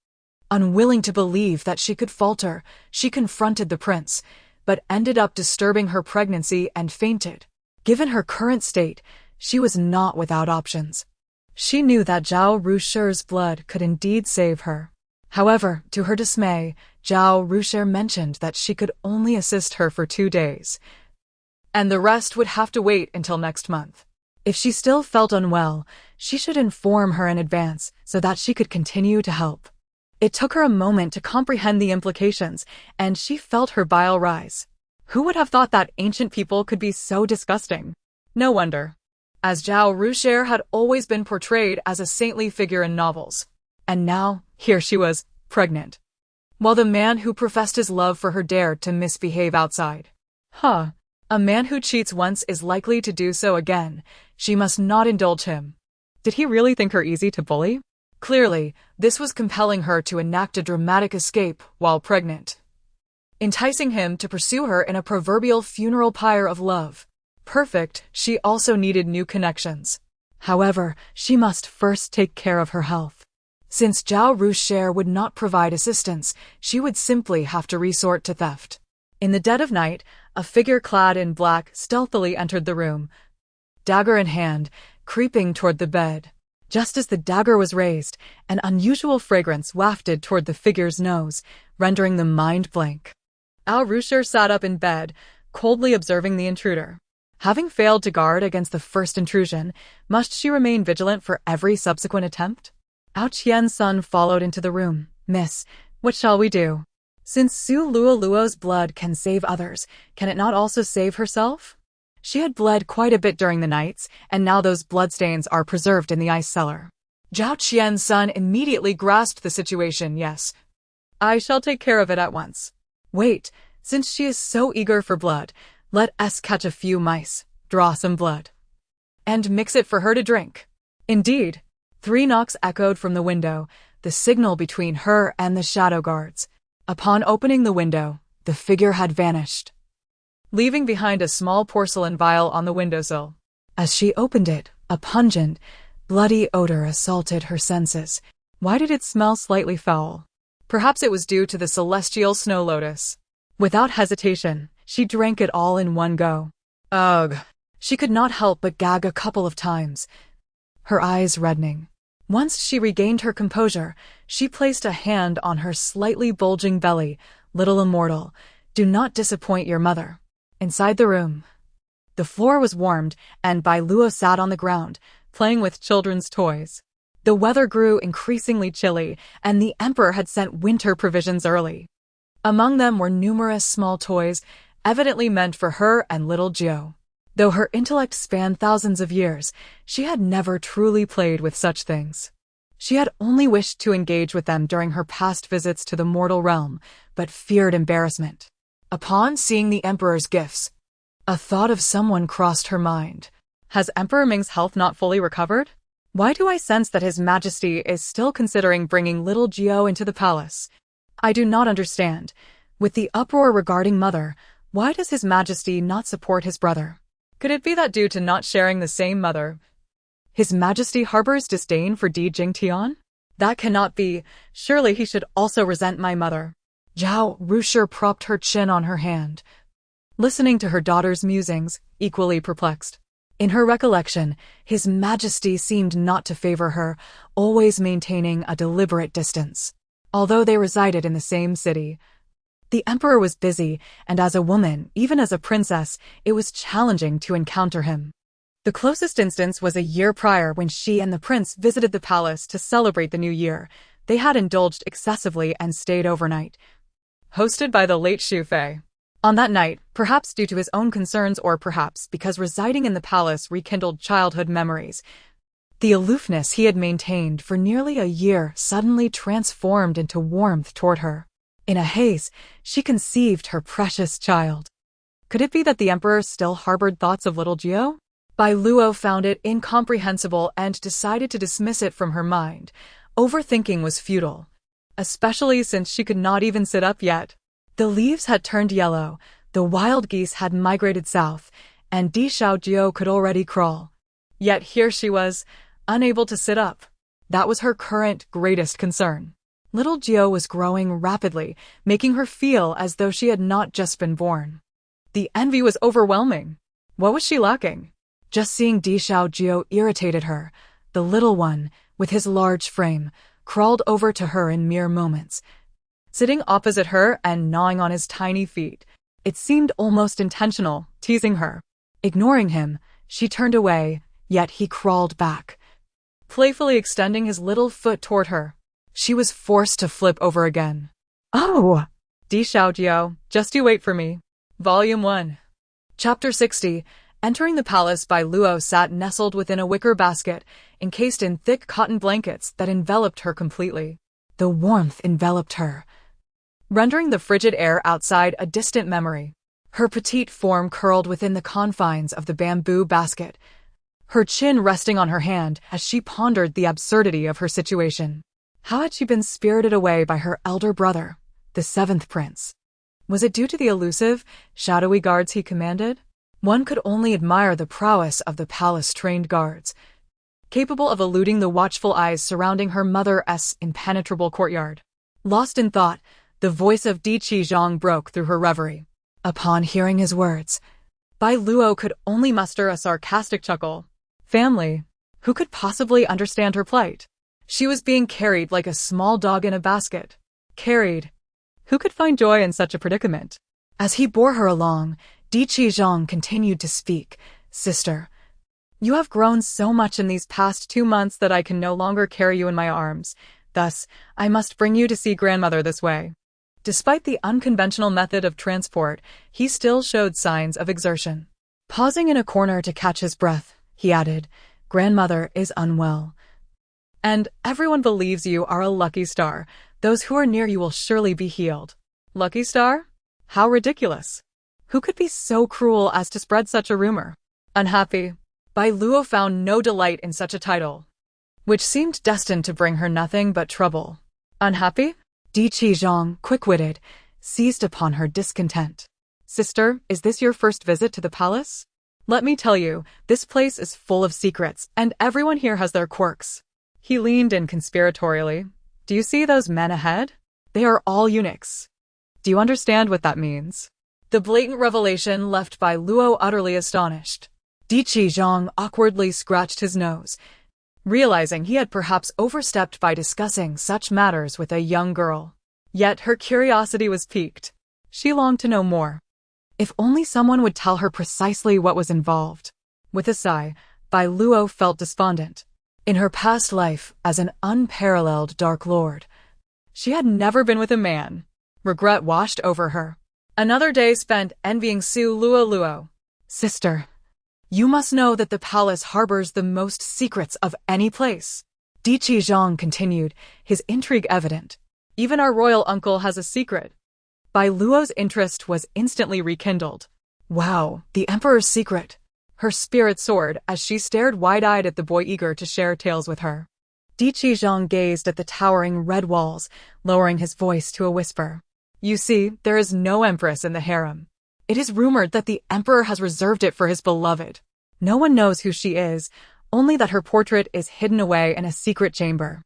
A: Unwilling to believe that she could falter, she confronted the prince, but ended up disturbing her pregnancy and fainted. Given her current state, she was not without options. She knew that Zhao Rusher's blood could indeed save her. However, to her dismay, Zhao Rusher mentioned that she could only assist her for 2 days, and the rest would have to wait until next month. If she still felt unwell, she should inform her in advance so that she could continue to help. It took her a moment to comprehend the implications, and she felt her bile rise. Who would have thought that ancient people could be so disgusting? No wonder, as Zhao Rusher had always been portrayed as a saintly figure in novels. And now, here she was, pregnant, while the man who professed his love for her dared to misbehave outside. A man who cheats once is likely to do so again. She must not indulge him. Did he really think her easy to bully? Clearly, this was compelling her to enact a dramatic escape while pregnant, enticing him to pursue her in a proverbial funeral pyre of love. Perfect, she also needed new connections. However, she must first take care of her health. Since Zhao Rusher would not provide assistance, she would simply have to resort to theft. In the dead of night, a figure clad in black stealthily entered the room, dagger in hand, creeping toward the bed. Just as the dagger was raised, an unusual fragrance wafted toward the figure's nose, rendering the mind blank. Zhao Rusher sat up in bed, coldly observing the intruder. Having failed to guard against the first intrusion, must she remain vigilant for every subsequent attempt? Ao Qian's son followed into the room. Miss, what shall we do? Since Su Luoluo's blood can save others, can it not also save herself? She had bled quite a bit during the nights, and now those bloodstains are preserved in the ice cellar. Zhao Qian's son immediately grasped the situation. Yes, I shall take care of it at once. Wait, since she is so eager for blood, let us catch a few mice, draw some blood, and mix it for her to drink. Indeed, 3 knocks echoed from the window, the signal between her and the shadow guards. Upon opening the window, the figure had vanished, leaving behind a small porcelain vial on the windowsill. As she opened it, a pungent, bloody odor assaulted her senses. Why did it smell slightly foul? Perhaps it was due to the celestial snow lotus. Without hesitation, she drank it all in one go. Ugh! She could not help but gag a couple of times, her eyes reddening. Once she regained her composure, she placed a hand on her slightly bulging belly. Little immortal, do not disappoint your mother. Inside the room, the floor was warmed, and Biluó sat on the ground, playing with children's toys. The weather grew increasingly chilly, and the emperor had sent winter provisions early. Among them were numerous small toys, evidently meant for her and little Jiao. Though her intellect spanned thousands of years, she had never truly played with such things. She had only wished to engage with them during her past visits to the mortal realm, but feared embarrassment. Upon seeing the emperor's gifts, a thought of someone crossed her mind. Has Emperor Ming's health not fully recovered? Why do I sense that His Majesty is still considering bringing little Jiao into the palace? I do not understand. With the uproar regarding mother, why does His Majesty not support his brother? Could it be that due to not sharing the same mother, His Majesty harbors disdain for Di Jingtian? That cannot be. Surely he should also resent my mother. Zhao Rusher propped her chin on her hand, listening to her daughter's musings, equally perplexed. In her recollection, His Majesty seemed not to favor her, always maintaining a deliberate distance. Although they resided in the same city, the emperor was busy, and as a woman, even as a princess, it was challenging to encounter him. The closest instance was a year prior when she and the prince visited the palace to celebrate the new year. They had indulged excessively and stayed overnight, hosted by the late Xu Fei. On that night, perhaps due to his own concerns or perhaps because residing in the palace rekindled childhood memories, the aloofness he had maintained for nearly a year suddenly transformed into warmth toward her. In a haze, she conceived her precious child. Could it be that the emperor still harbored thoughts of little Jiao? Biluó found it incomprehensible and decided to dismiss it from her mind. Overthinking was futile, especially since she could not even sit up yet. The leaves had turned yellow, the wild geese had migrated south, and Di Xiaojiao could already crawl. Yet here she was, unable to sit up. That was her current greatest concern. Little Jiao was growing rapidly, making her feel as though she had not just been born. The envy was overwhelming. What was she lacking? Just seeing Di Xiao Jiao irritated her. The little one, with his large frame, crawled over to her in mere moments. Sitting opposite her and gnawing on his tiny feet, it seemed almost intentional, teasing her. Ignoring him, she turned away, yet he crawled back, playfully extending his little foot toward her. She was forced to flip over again. Oh! Di Xiaojiao, just you wait for me. Volume 1. Chapter 60. Entering the palace, Biluó sat nestled within a wicker basket, encased in thick cotton blankets that enveloped her completely. The warmth enveloped her, rendering the frigid air outside a distant memory. Her petite form curled within the confines of the bamboo basket, her chin resting on her hand as she pondered the absurdity of her situation. How had she been spirited away by her elder brother, the seventh prince? Was it due to the elusive, shadowy guards he commanded? One could only admire the prowess of the palace-trained guards, capable of eluding the watchful eyes surrounding her mother's impenetrable courtyard. Lost in thought, the voice of Di Qizhong broke through her reverie. Upon hearing his words, Biluó could only muster a sarcastic chuckle. Family? Who could possibly understand her plight? She was being carried like a small dog in a basket. Carried. Who could find joy in such a predicament? As he bore her along, Di Qizhong continued to speak. Sister, you have grown so much in these past 2 months that I can no longer carry you in my arms. Thus, I must bring you to see grandmother this way. Despite the unconventional method of transport, he still showed signs of exertion. Pausing in a corner to catch his breath, he added, Grandmother is unwell. And everyone believes you are a lucky star. Those who are near you will surely be healed. Lucky star? How ridiculous. Who could be so cruel as to spread such a rumor? Unhappy. Biluó found no delight in such a title, which seemed destined to bring her nothing but trouble. Unhappy? Di Qizhong, quick-witted, seized upon her discontent. Sister, is this your first visit to the palace? Let me tell you, this place is full of secrets, and everyone here has their quirks. He leaned in conspiratorially. Do you see those men ahead? They are all eunuchs. Do you understand what that means? The blatant revelation left Biluó utterly astonished. Di Qizhong awkwardly scratched his nose, realizing he had perhaps overstepped by discussing such matters with a young girl. Yet her curiosity was piqued. She longed to know more. If only someone would tell her precisely what was involved. With a sigh, Biluó felt despondent. In her past life as an unparalleled Dark Lord, she had never been with a man. Regret washed over her. Another day spent envying Su Luo. Sister, you must know that the palace harbors the most secrets of any place. Di Qizhong continued, his intrigue evident. Even our royal uncle has a secret. Biluó's interest was instantly rekindled. Wow, the emperor's secret. Her spirit soared as she stared wide-eyed at the boy eager to share tales with her. Di Qizhong gazed at the towering red walls, lowering his voice to a whisper. You see, there is no empress in the harem. It is rumored that the emperor has reserved it for his beloved. No one knows who she is, only that her portrait is hidden away in a secret chamber.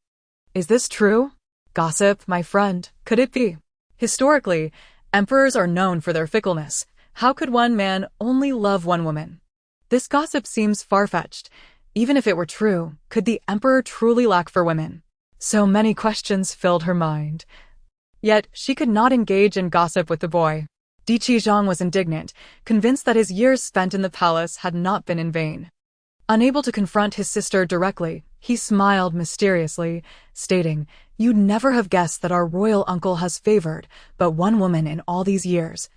A: Is this true? Gossip, my friend, could it be? Historically, emperors are known for their fickleness. How could one man only love one woman? This gossip seems far-fetched. Even if it were true, could the emperor truly lack for women? So many questions filled her mind. Yet, she could not engage in gossip with the boy. Di Qizhong was indignant, convinced that his years spent in the palace had not been in vain. Unable to confront his sister directly, he smiled mysteriously, stating, You'd never have guessed that our royal uncle has favored but one woman in all these years.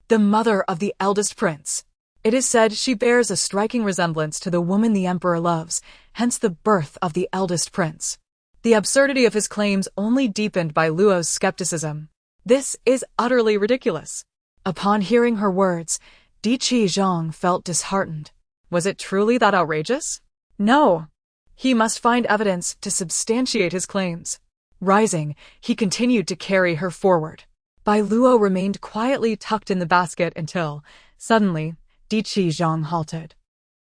A: The mother of the eldest prince. It is said she bears a striking resemblance to the woman the emperor loves, hence the birth of the eldest prince. The absurdity of his claims only deepened Biluó's skepticism. This is utterly ridiculous. Upon hearing her words, Di Qizhong felt disheartened. Was it truly that outrageous? No. He must find evidence to substantiate his claims. Rising, he continued to carry her forward. Biluó remained quietly tucked in the basket until, suddenly, Di Qizhong halted.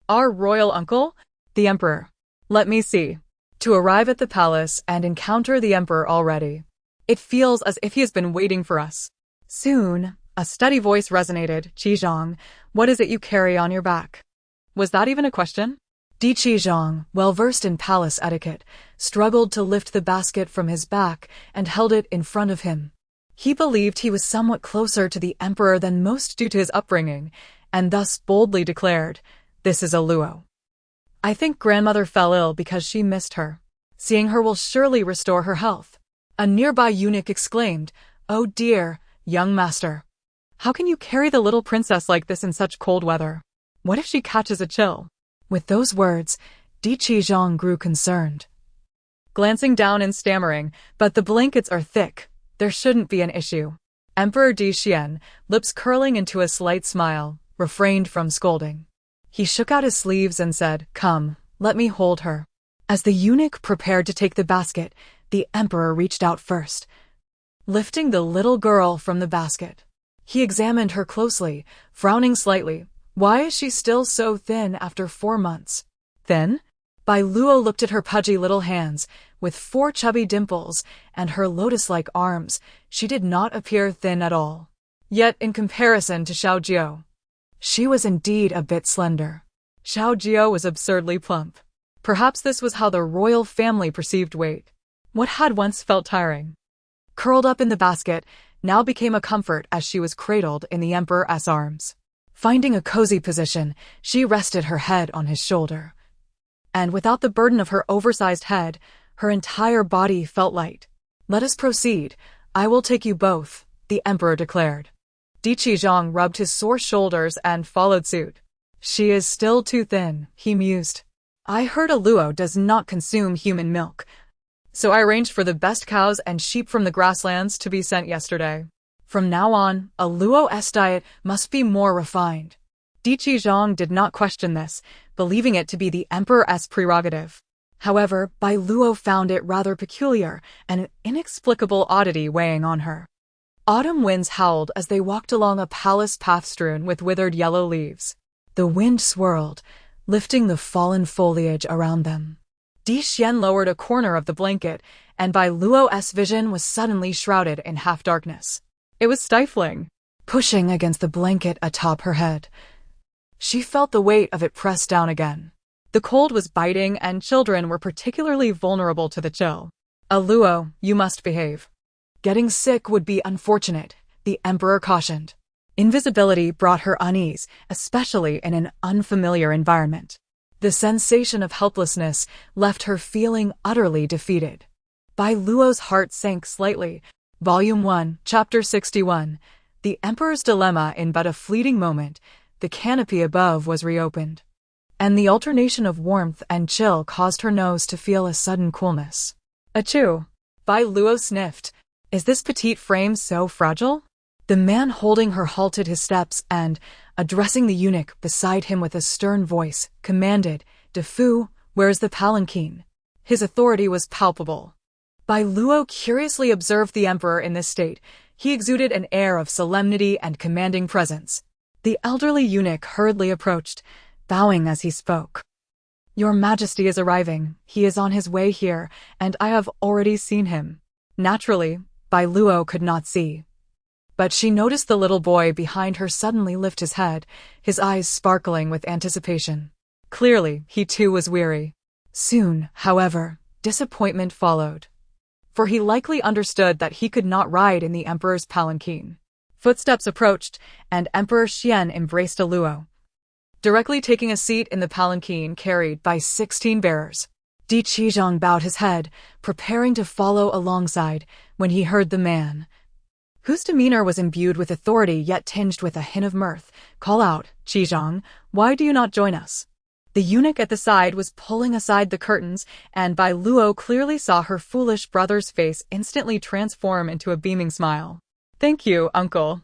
A: Our royal uncle? The emperor. Let me see. To arrive at the palace and encounter the emperor already. It feels as if he has been waiting for us. Soon, a steady voice resonated. Qizhong, what is it you carry on your back? Was that even a question? Di Qizhong, well-versed in palace etiquette, struggled to lift the basket from his back and held it in front of him. He believed he was somewhat closer to the emperor than most due to his upbringing, and thus boldly declared, "This is a Luo. I think grandmother fell ill because she missed her. Seeing her will surely restore her health." A nearby eunuch exclaimed, "Oh dear, young master. How can you carry the little princess like this in such cold weather? What if she catches a chill?" With those words, Di Qizhong grew concerned. Glancing down and stammering, "But the blankets are thick. There shouldn't be an issue." Emperor Di Xian, lips curling into a slight smile, refrained from scolding. He shook out his sleeves and said, "Come, let me hold her." As the eunuch prepared to take the basket, the emperor reached out first, lifting the little girl from the basket. He examined her closely, frowning slightly. Why is she still so thin after 4 months? Thin? Biluó looked at her pudgy little hands, with 4 chubby dimples, and her lotus-like arms. She did not appear thin at all. Yet, in comparison to Xiao Jiao, she was indeed a bit slender. Xiao Jiao was absurdly plump. Perhaps this was how the royal family perceived weight. What had once felt tiring, curled up in the basket, now became a comfort as she was cradled in the emperor's arms. Finding a cozy position, she rested her head on his shoulder. And without the burden of her oversized head, her entire body felt light. "Let us proceed. I will take you both," the emperor declared. Di Qizhong rubbed his sore shoulders and followed suit. "She is still too thin," he mused. "I heard a Luo does not consume human milk, so I arranged for the best cows and sheep from the grasslands to be sent yesterday. From now on, a Luo's diet must be more refined." Di Qizhong did not question this, believing it to be the emperor's prerogative. However, Biluó found it rather peculiar and an inexplicable oddity weighing on her. Autumn winds howled as they walked along a palace path strewn with withered yellow leaves. The wind swirled, lifting the fallen foliage around them. Di Xian lowered a corner of the blanket, and Biluó's vision was suddenly shrouded in half-darkness. It was stifling. Pushing against the blanket atop her head, she felt the weight of it press down again. The cold was biting, and children were particularly vulnerable to the chill. "A Luo, you must behave. Getting sick would be unfortunate," the emperor cautioned. Invisibility brought her unease, especially in an unfamiliar environment. The sensation of helplessness left her feeling utterly defeated. Biluó's heart sank slightly. Volume 1, Chapter 61. The Emperor's Dilemma. In but a fleeting moment, the canopy above was reopened, and the alternation of warmth and chill caused her nose to feel a sudden coolness. "Achoo!" Biluó sniffed. "Is this petite frame so fragile?" The man holding her halted his steps and, addressing the eunuch beside him with a stern voice, commanded, "Defu, where is the palanquin?" His authority was palpable. Biluó curiously observed the emperor in this state. He exuded an air of solemnity and commanding presence. The elderly eunuch hurriedly approached, bowing as he spoke. "Your Majesty is arriving. He is on his way here, and I have already seen him." Naturally, Biluó could not see, but she noticed the little boy behind her suddenly lift his head, his eyes sparkling with anticipation. Clearly, he too was weary. Soon, however, disappointment followed, for he likely understood that he could not ride in the emperor's palanquin. Footsteps approached, and Emperor Xian embraced a Luo, directly taking a seat in the palanquin carried by 16 bearers. Di Qizhong bowed his head, preparing to follow alongside, when he heard the man, whose demeanor was imbued with authority yet tinged with a hint of mirth, call out, "Qizhong, why do you not join us?" The eunuch at the side was pulling aside the curtains, and Biluó clearly saw her foolish brother's face instantly transform into a beaming smile. "Thank you, uncle."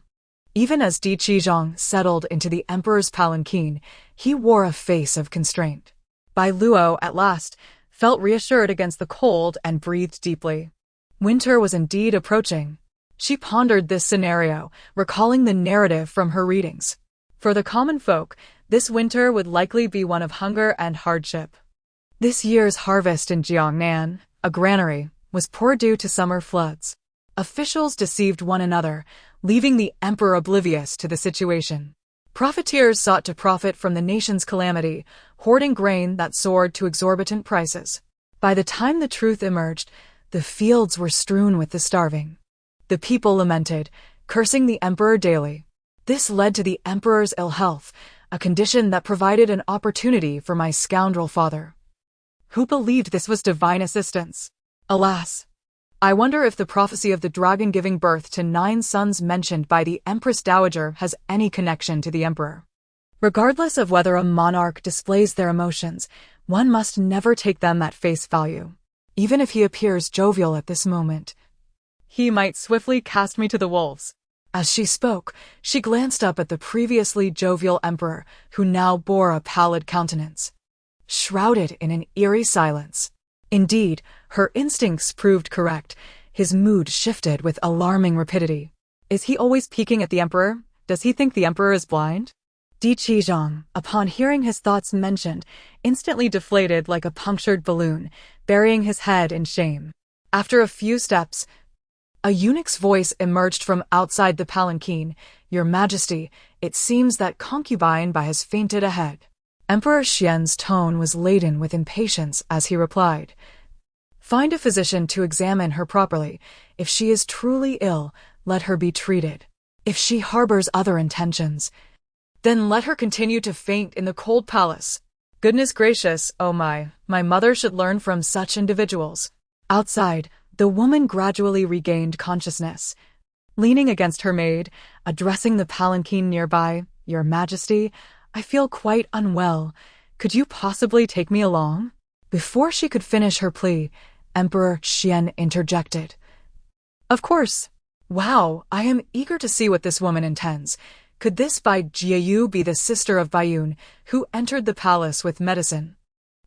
A: Even as Di Qizhong settled into the emperor's palanquin, he wore a face of constraint. Biluó, at last, felt reassured against the cold and breathed deeply. Winter was indeed approaching. She pondered this scenario, recalling the narrative from her readings. For the common folk, this winter would likely be one of hunger and hardship. This year's harvest in Jiangnan, a granary, was poor due to summer floods. Officials deceived one another, leaving the emperor oblivious to the situation. Profiteers sought to profit from the nation's calamity, hoarding grain that soared to exorbitant prices. By the time the truth emerged, the fields were strewn with the starving. The people lamented, cursing the emperor daily. This led to the emperor's ill health, a condition that provided an opportunity for my scoundrel father. Who believed this was divine assistance? Alas! I wonder if the prophecy of the dragon giving birth to 9 sons mentioned by the Empress Dowager has any connection to the emperor. Regardless of whether a monarch displays their emotions, one must never take them at face value. Even if he appears jovial at this moment, he might swiftly cast me to the wolves. As she spoke, she glanced up at the previously jovial emperor, who now bore a pallid countenance, shrouded in an eerie silence. Indeed, her instincts proved correct. His mood shifted with alarming rapidity. Is he always peeking at the emperor? Does he think the emperor is blind? Di Qizhong, upon hearing his thoughts mentioned, instantly deflated like a punctured balloon, burying his head in shame. After a few steps, a eunuch's voice emerged from outside the palanquin. "Your Majesty, it seems that concubine Bai has fainted ahead." Emperor Xian's tone was laden with impatience as he replied, "Find a physician to examine her properly. If she is truly ill, let her be treated. If she harbors other intentions, then let her continue to faint in the cold palace." Goodness gracious, oh my mother should learn from such individuals. Outside, the woman gradually regained consciousness. Leaning against her maid, addressing the palanquin nearby, "Your Majesty, I feel quite unwell. Could you possibly take me along?" Before she could finish her plea, Emperor Xian interjected, "Of course. Wow, I am eager to see what this woman intends. Could this Bai Jiayu be the sister of Baiyun, who entered the palace with medicine?"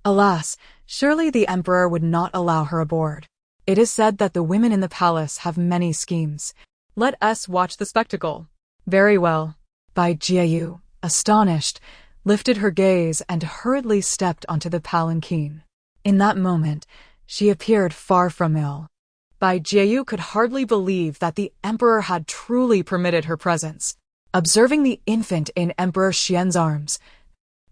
A: Alas, surely the emperor would not allow her aboard. It is said that the women in the palace have many schemes. Let us watch the spectacle. Very well. Bai Jiayu, astonished, lifted her gaze and hurriedly stepped onto the palanquin. In that moment, she appeared far from ill. Bai Jiayu could hardly believe that the emperor had truly permitted her presence. Observing the infant in Emperor Xian's arms,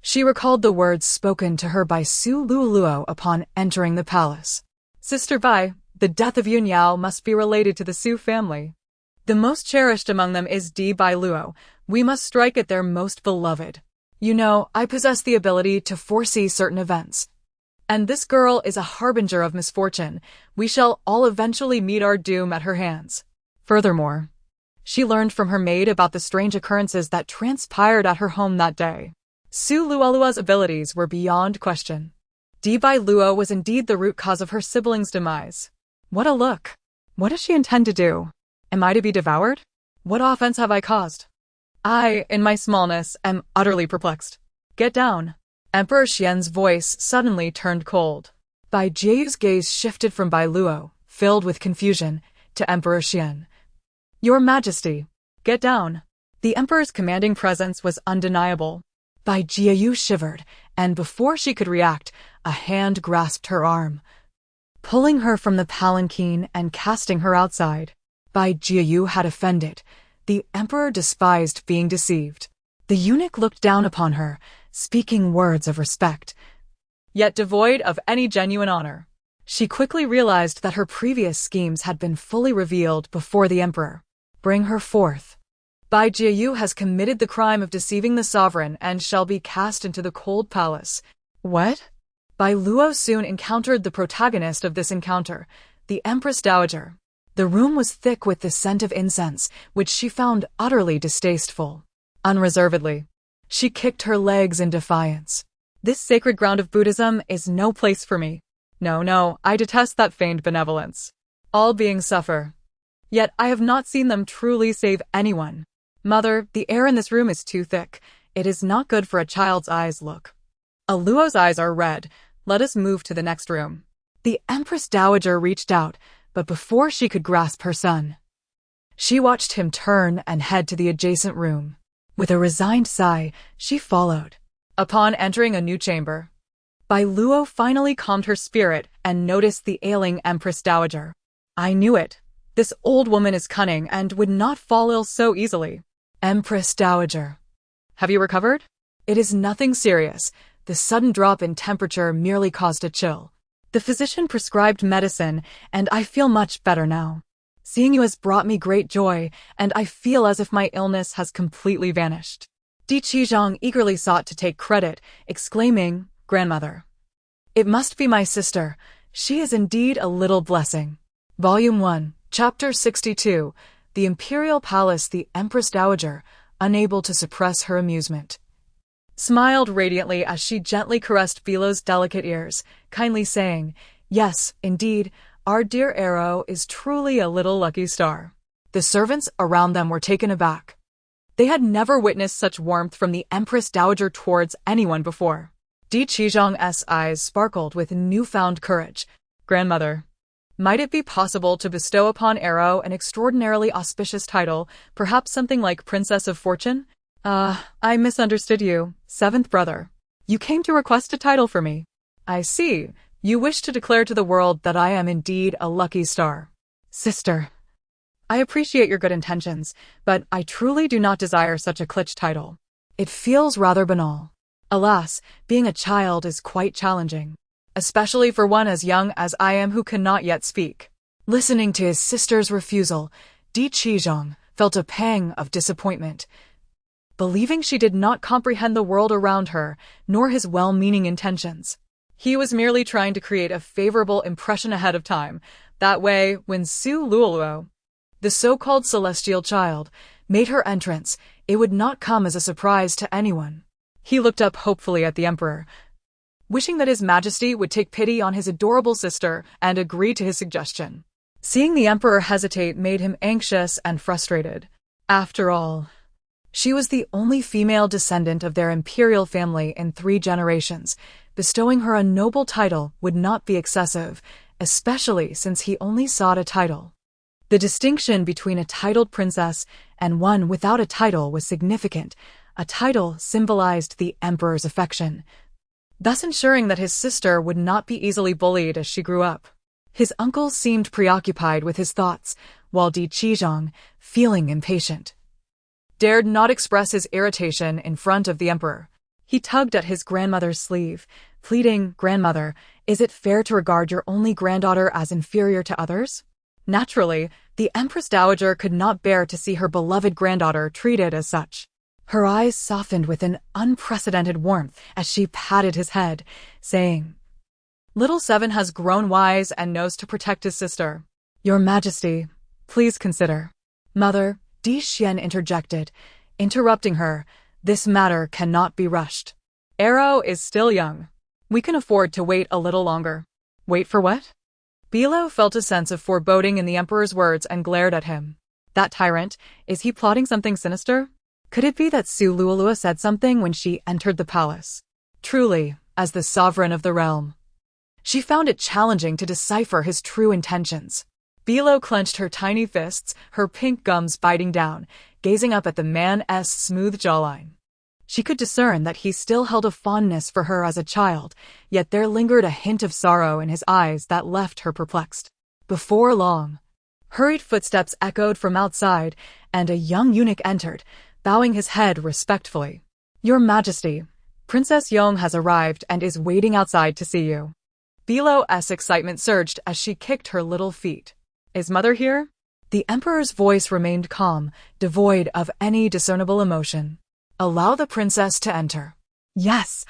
A: she recalled the words spoken to her by Su Luoluo upon entering the palace. "Sister Bai, the death of Yun Yao must be related to the Su family. The most cherished among them is Biluó. We must strike at their most beloved. You know, I possess the ability to foresee certain events. And this girl is a harbinger of misfortune. We shall all eventually meet our doom at her hands." Furthermore, she learned from her maid about the strange occurrences that transpired at her home that day. Su Luoluo's abilities were beyond question. Biluó was indeed the root cause of her siblings' demise. What a look! What does she intend to do? Am I to be devoured? What offense have I caused? I, in my smallness, am utterly perplexed. Get down. Emperor Xian's voice suddenly turned cold. Bai Jiayu's gaze shifted from Biluó, filled with confusion, to Emperor Xian. "Your Majesty, get down." The emperor's commanding presence was undeniable. Bai Jiayu shivered, and before she could react, a hand grasped her arm, pulling her from the palanquin and casting her outside. Bai Jiayu had offended. The emperor despised being deceived. The eunuch looked down upon her, speaking words of respect, yet devoid of any genuine honor. She quickly realized that her previous schemes had been fully revealed before the emperor. Bring her forth. Bai Jiayu has committed the crime of deceiving the sovereign and shall be cast into the cold palace. What? Biluó soon encountered the protagonist of this encounter, the Empress Dowager. The room was thick with the scent of incense, which she found utterly distasteful. Unreservedly, she kicked her legs in defiance. This sacred ground of Buddhism is no place for me. No, I detest that feigned benevolence. All beings suffer. Yet I have not seen them truly save anyone. Mother, the air in this room is too thick. It is not good for a child's eyes. Look. Aluo's eyes are red. Let us move to the next room. The Empress Dowager reached out, but before she could grasp her son, she watched him turn and head to the adjacent room. With a resigned sigh, she followed. Upon entering a new chamber, Biluó finally calmed her spirit and noticed the ailing Empress Dowager. I knew it. This old woman is cunning and would not fall ill so easily. Empress Dowager. Have you recovered? It is nothing serious. The sudden drop in temperature merely caused a chill. The physician prescribed medicine, and I feel much better now. Seeing you has brought me great joy, and I feel as if my illness has completely vanished. Di Qizhong eagerly sought to take credit, exclaiming, "Grandmother. It must be my sister. She is indeed a little blessing." Volume 1, Chapter 62, The Imperial Palace. The Empress Dowager, unable to suppress her amusement, smiled radiantly as she gently caressed Biluó's delicate ears, kindly saying, "Yes, indeed, our dear Arrow is truly a little lucky star." The servants around them were taken aback. They had never witnessed such warmth from the Empress Dowager towards anyone before. Di Qizhong's eyes sparkled with newfound courage. "Grandmother, might it be possible to bestow upon Arrow an extraordinarily auspicious title, perhaps something like Princess of Fortune?" I misunderstood you, seventh brother. You came to request a title for me. I see. You wish to declare to the world that I am indeed a lucky star. Sister, I appreciate your good intentions, but I truly do not desire such a cliché title. It feels rather banal. Alas, being a child is quite challenging, especially for one as young as I am who cannot yet speak. Listening to his sister's refusal, Di Qizhong felt a pang of disappointment, believing she did not comprehend the world around her, nor his well-meaning intentions. He was merely trying to create a favorable impression ahead of time. That way, when Biluó, the so-called celestial child, made her entrance, it would not come as a surprise to anyone. He looked up hopefully at the emperor, wishing that His Majesty would take pity on his adorable sister and agree to his suggestion. Seeing the emperor hesitate made him anxious and frustrated. After all, she was the only female descendant of their imperial family in 3 generations. Bestowing her a noble title would not be excessive, especially since he only sought a title. The distinction between a titled princess and one without a title was significant. A title symbolized the emperor's affection, thus ensuring that his sister would not be easily bullied as she grew up. His uncle seemed preoccupied with his thoughts, while Di Qizhong, feeling impatient, dared not express his irritation in front of the emperor. He tugged at his grandmother's sleeve, pleading, "Grandmother, is it fair to regard your only granddaughter as inferior to others?" Naturally, the Empress Dowager could not bear to see her beloved granddaughter treated as such. Her eyes softened with an unprecedented warmth as she patted his head, saying, "Little Seven has grown wise and knows to protect his sister. Your Majesty, please consider." "Mother," Di Xian interjected, interrupting her, "this matter cannot be rushed. Arrow is still young. We can afford to wait a little longer." "Wait for what?" Biluó felt a sense of foreboding in the emperor's words and glared at him. That tyrant, is he plotting something sinister? Could it be that Biluó said something when she entered the palace? Truly, as the sovereign of the realm, she found it challenging to decipher his true intentions. Biluó clenched her tiny fists, her pink gums biting down, gazing up at the man's smooth jawline. She could discern that he still held a fondness for her as a child, yet there lingered a hint of sorrow in his eyes that left her perplexed. Before long, hurried footsteps echoed from outside, and a young eunuch entered, bowing his head respectfully. "Your Majesty, Princess Yong has arrived and is waiting outside to see you." Biluó's excitement surged as she kicked her little feet. "Is Mother here?" The emperor's voice remained calm, devoid of any discernible emotion. "Allow the princess to enter." "Yes."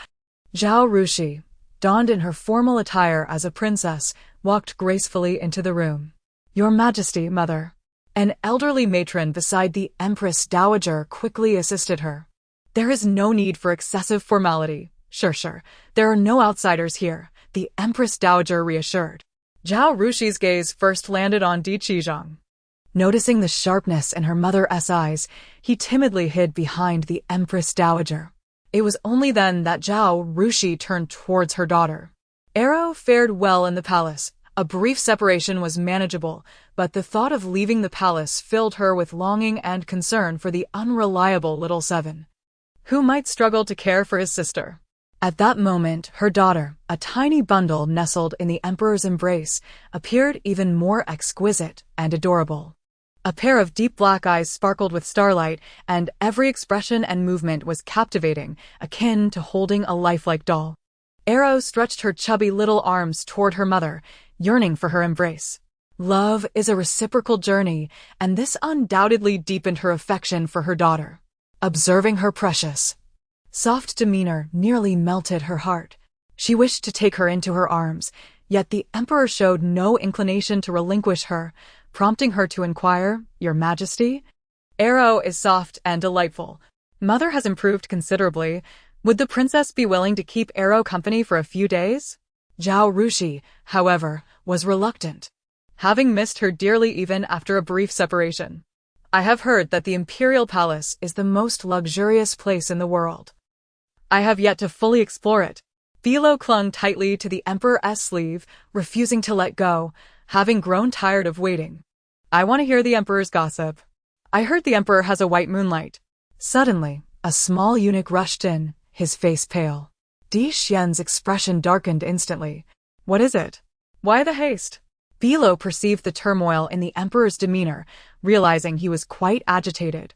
A: Zhao Rushi, donned in her formal attire as a princess, walked gracefully into the room. "Your Majesty, Mother." An elderly matron beside the Empress Dowager quickly assisted her. "There is no need for excessive formality. Sure. There are no outsiders here," the Empress Dowager reassured. Zhao Rushi's gaze first landed on Di Qizhong. Noticing the sharpness in her mother's eyes, he timidly hid behind the Empress Dowager. It was only then that Zhao Rushi turned towards her daughter. Arrow fared well in the palace. A brief separation was manageable, but the thought of leaving the palace filled her with longing and concern for the unreliable little Seven, who might struggle to care for his sister. At that moment, her daughter, a tiny bundle nestled in the emperor's embrace, appeared even more exquisite and adorable. A pair of deep black eyes sparkled with starlight, and every expression and movement was captivating, akin to holding a lifelike doll. Arrow stretched her chubby little arms toward her mother, yearning for her embrace. Love is a reciprocal journey, and this undoubtedly deepened her affection for her daughter. Observing her precious, soft demeanor nearly melted her heart. She wished to take her into her arms, yet the emperor showed no inclination to relinquish her, prompting her to inquire, "Your Majesty?" "Arrow is soft and delightful. Mother has improved considerably. Would the princess be willing to keep Arrow company for a few days?" Zhao Rushi, however, was reluctant, having missed her dearly even after a brief separation. "I have heard that the imperial palace is the most luxurious place in the world. I have yet to fully explore it." Biluó clung tightly to the emperor's sleeve, refusing to let go, having grown tired of waiting. "I want to hear the emperor's gossip. I heard the emperor has a white moonlight." Suddenly, a small eunuch rushed in, his face pale. Di Xian's expression darkened instantly. "What is it? Why the haste?" Biluó perceived the turmoil in the emperor's demeanor, realizing he was quite agitated.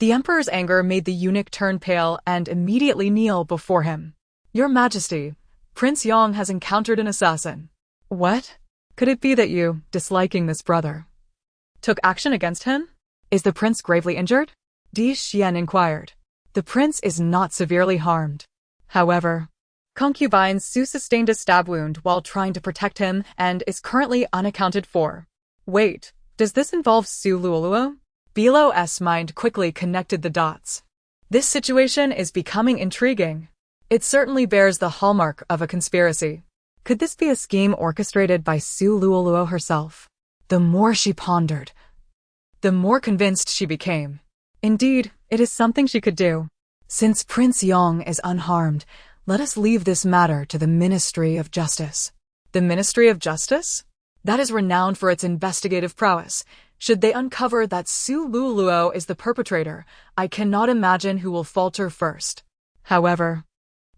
A: The emperor's anger made the eunuch turn pale and immediately kneel before him. "Your Majesty, Prince Yang has encountered an assassin." "What? Could it be that you, disliking this brother, took action against him? Is the prince gravely injured?" Di Xian inquired. "The prince is not severely harmed. However, concubine Su sustained a stab wound while trying to protect him and is currently unaccounted for." "Wait, does this involve Su Luoluo?" Biluó's mind quickly connected the dots. This situation is becoming intriguing. It certainly bears the hallmark of a conspiracy. Could this be a scheme orchestrated by Su Luoluo herself? The more she pondered, the more convinced she became. Indeed, it is something she could do. Since Prince Yang is unharmed, let us leave this matter to the Ministry of Justice. The Ministry of Justice? That is renowned for its investigative prowess. Should they uncover that Su Luoluo is the perpetrator, I cannot imagine who will falter first. However,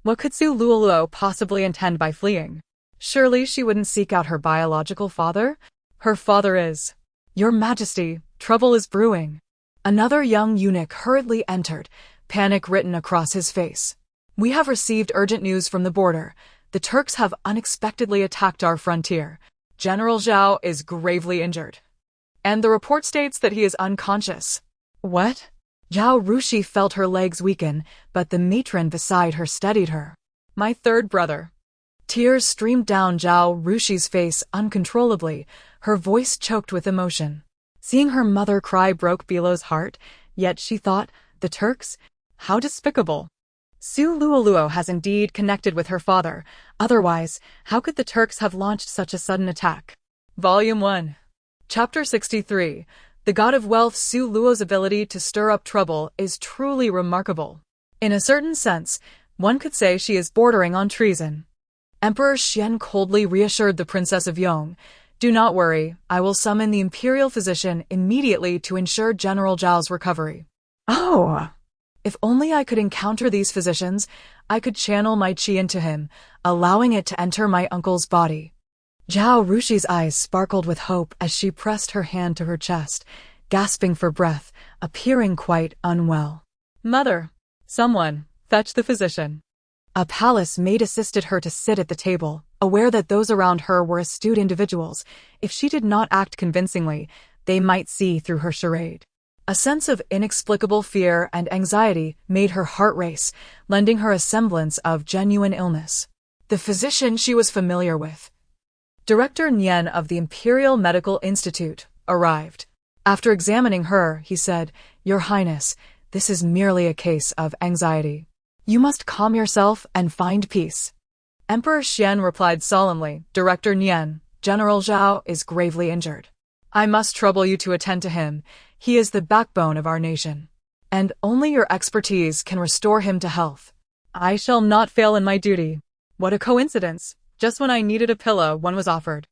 A: what could Su Luoluo possibly intend by fleeing? Surely she wouldn't seek out her biological father? Her father is. "Your Majesty, trouble is brewing." Another young eunuch hurriedly entered, panic written across his face. "We have received urgent news from the border. The Turks have unexpectedly attacked our frontier. General Zhao is gravely injured, and the report states that he is unconscious." "What?" Zhao Rushi felt her legs weaken, but the matron beside her steadied her. "My third brother." Tears streamed down Zhao Rushi's face uncontrollably, her voice choked with emotion. Seeing her mother cry broke Biluó's heart, yet she thought, the Turks? How despicable. Su Luoluo has indeed connected with her father, otherwise, how could the Turks have launched such a sudden attack? Volume 1. Chapter 63. The god of wealth Su Luo's ability to stir up trouble is truly remarkable. In a certain sense, one could say she is bordering on treason. Emperor Xian coldly reassured the Princess of Yong. "Do not worry, I will summon the imperial physician immediately to ensure General Zhao's recovery." Oh! If only I could encounter these physicians, I could channel my qi into him, allowing it to enter my uncle's body. Zhao Rushi's eyes sparkled with hope as she pressed her hand to her chest, gasping for breath, appearing quite unwell. "Mother, someone, fetch the physician." A palace maid assisted her to sit at the table, aware that those around her were astute individuals. If she did not act convincingly, they might see through her charade. A sense of inexplicable fear and anxiety made her heart race, lending her a semblance of genuine illness. The physician she was familiar with, Director Nian of the Imperial Medical Institute, arrived. After examining her, he said, "Your Highness, this is merely a case of anxiety. You must calm yourself and find peace." Emperor Xian replied solemnly, "Director Nian, General Zhao is gravely injured. I must trouble you to attend to him. He is the backbone of our nation, and only your expertise can restore him to health." "I shall not fail in my duty." What a coincidence! Just when I needed a pillow, one was offered.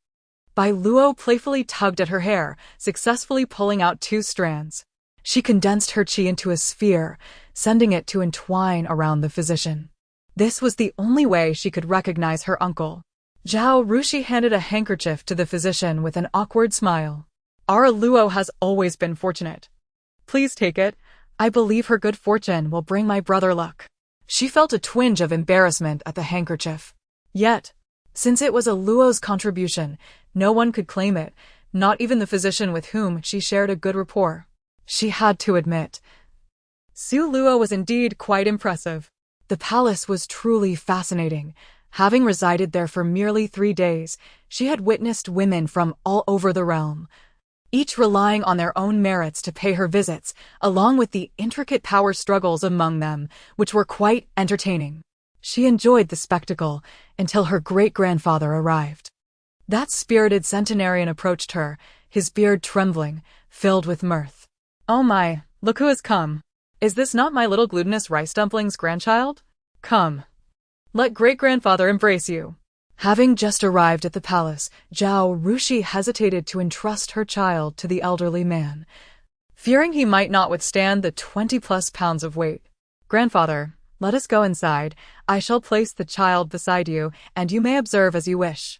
A: Biluó playfully tugged at her hair, successfully pulling out 2 strands. She condensed her qi into a sphere, sending it to entwine around the physician. This was the only way she could recognize her uncle. Zhao Rushi handed a handkerchief to the physician with an awkward smile. Our Luo has always been fortunate. Please take it. I believe her good fortune will bring my brother luck. She felt a twinge of embarrassment at the handkerchief. Yet, since it was a Luo's contribution, no one could claim it, not even the physician with whom she shared a good rapport. She had to admit, Su Luo was indeed quite impressive. The palace was truly fascinating. Having resided there for merely 3 days, she had witnessed women from all over the realm, each relying on their own merits to pay her visits, along with the intricate power struggles among them, which were quite entertaining. She enjoyed the spectacle until her great-grandfather arrived. That spirited centenarian approached her, his beard trembling, filled with mirth. Oh my, look who has come. Is this not my little glutinous rice dumpling's grandchild? Come. Let great-grandfather embrace you. Having just arrived at the palace, Zhao Rushi hesitated to entrust her child to the elderly man, fearing he might not withstand the 20+ pounds of weight. Grandfather, let us go inside. I shall place the child beside you, and you may observe as you wish.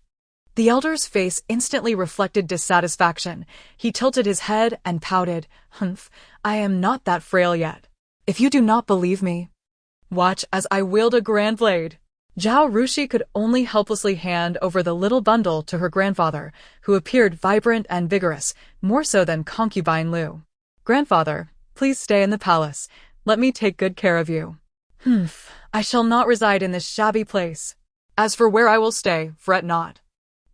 A: The elder's face instantly reflected dissatisfaction. He tilted his head and pouted, Humph, I am not that frail yet. If you do not believe me, watch as I wield a grand blade. Zhao Rushi could only helplessly hand over the little bundle to her grandfather, who appeared vibrant and vigorous, more so than concubine Lu. Grandfather, please stay in the palace. Let me take good care of you. I shall not reside in this shabby place. As for where I will stay, fret not.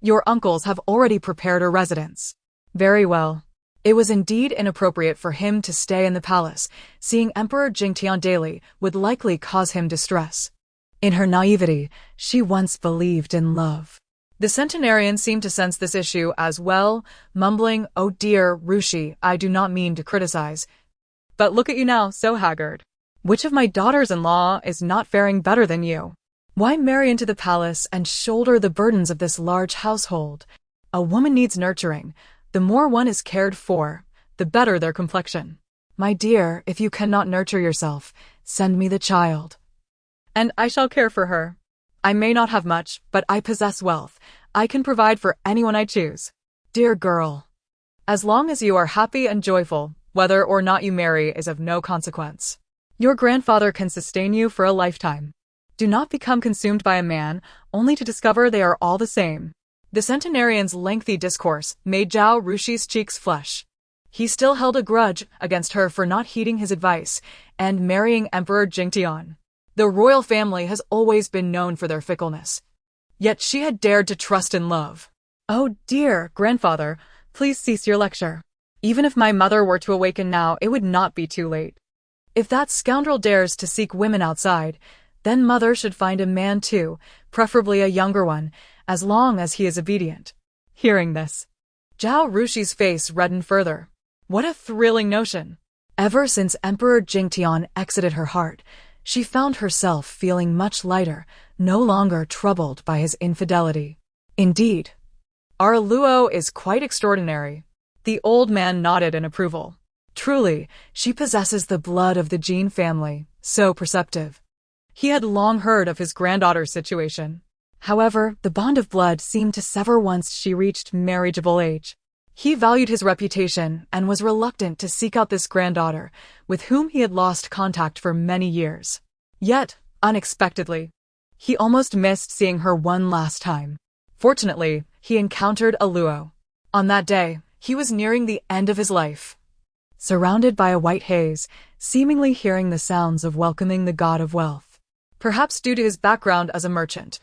A: Your uncles have already prepared a residence. Very well. It was indeed inappropriate for him to stay in the palace. Seeing Emperor Jingtian daily would likely cause him distress. In her naivety, she once believed in love. The centenarian seemed to sense this issue as well, mumbling, Oh dear, Rushi, I do not mean to criticize. But look at you now, so haggard. Which of my daughters-in-law is not faring better than you? Why marry into the palace and shoulder the burdens of this large household? A woman needs nurturing. The more one is cared for, the better their complexion. My dear, if you cannot nurture yourself, send me the child. And I shall care for her. I may not have much, but I possess wealth. I can provide for anyone I choose. Dear girl, as long as you are happy and joyful, whether or not you marry is of no consequence. Your grandfather can sustain you for a lifetime. Do not become consumed by a man, only to discover they are all the same. The centenarian's lengthy discourse made Zhao Rushi's cheeks flush. He still held a grudge against her for not heeding his advice and marrying Emperor Jingtian. The royal family has always been known for their fickleness. Yet she had dared to trust in love. Oh dear, grandfather, please cease your lecture. Even if my mother were to awaken now, it would not be too late. If that scoundrel dares to seek women outside, then mother should find a man too, preferably a younger one, as long as he is obedient. Hearing this, Zhao Rushi's face reddened further. What a thrilling notion! Ever since Emperor Jingtian exited her heart, she found herself feeling much lighter, no longer troubled by his infidelity. Indeed, our Luo is quite extraordinary. The old man nodded in approval. Truly, she possesses the blood of the Jin family, so perceptive. He had long heard of his granddaughter's situation. However, the bond of blood seemed to sever once she reached marriageable age. He valued his reputation and was reluctant to seek out this granddaughter, with whom he had lost contact for many years. Yet, unexpectedly, he almost missed seeing her one last time. Fortunately, he encountered a Luo. On that day, he was nearing the end of his life. Surrounded by a white haze, seemingly hearing the sounds of welcoming the god of wealth. Perhaps due to his background as a merchant.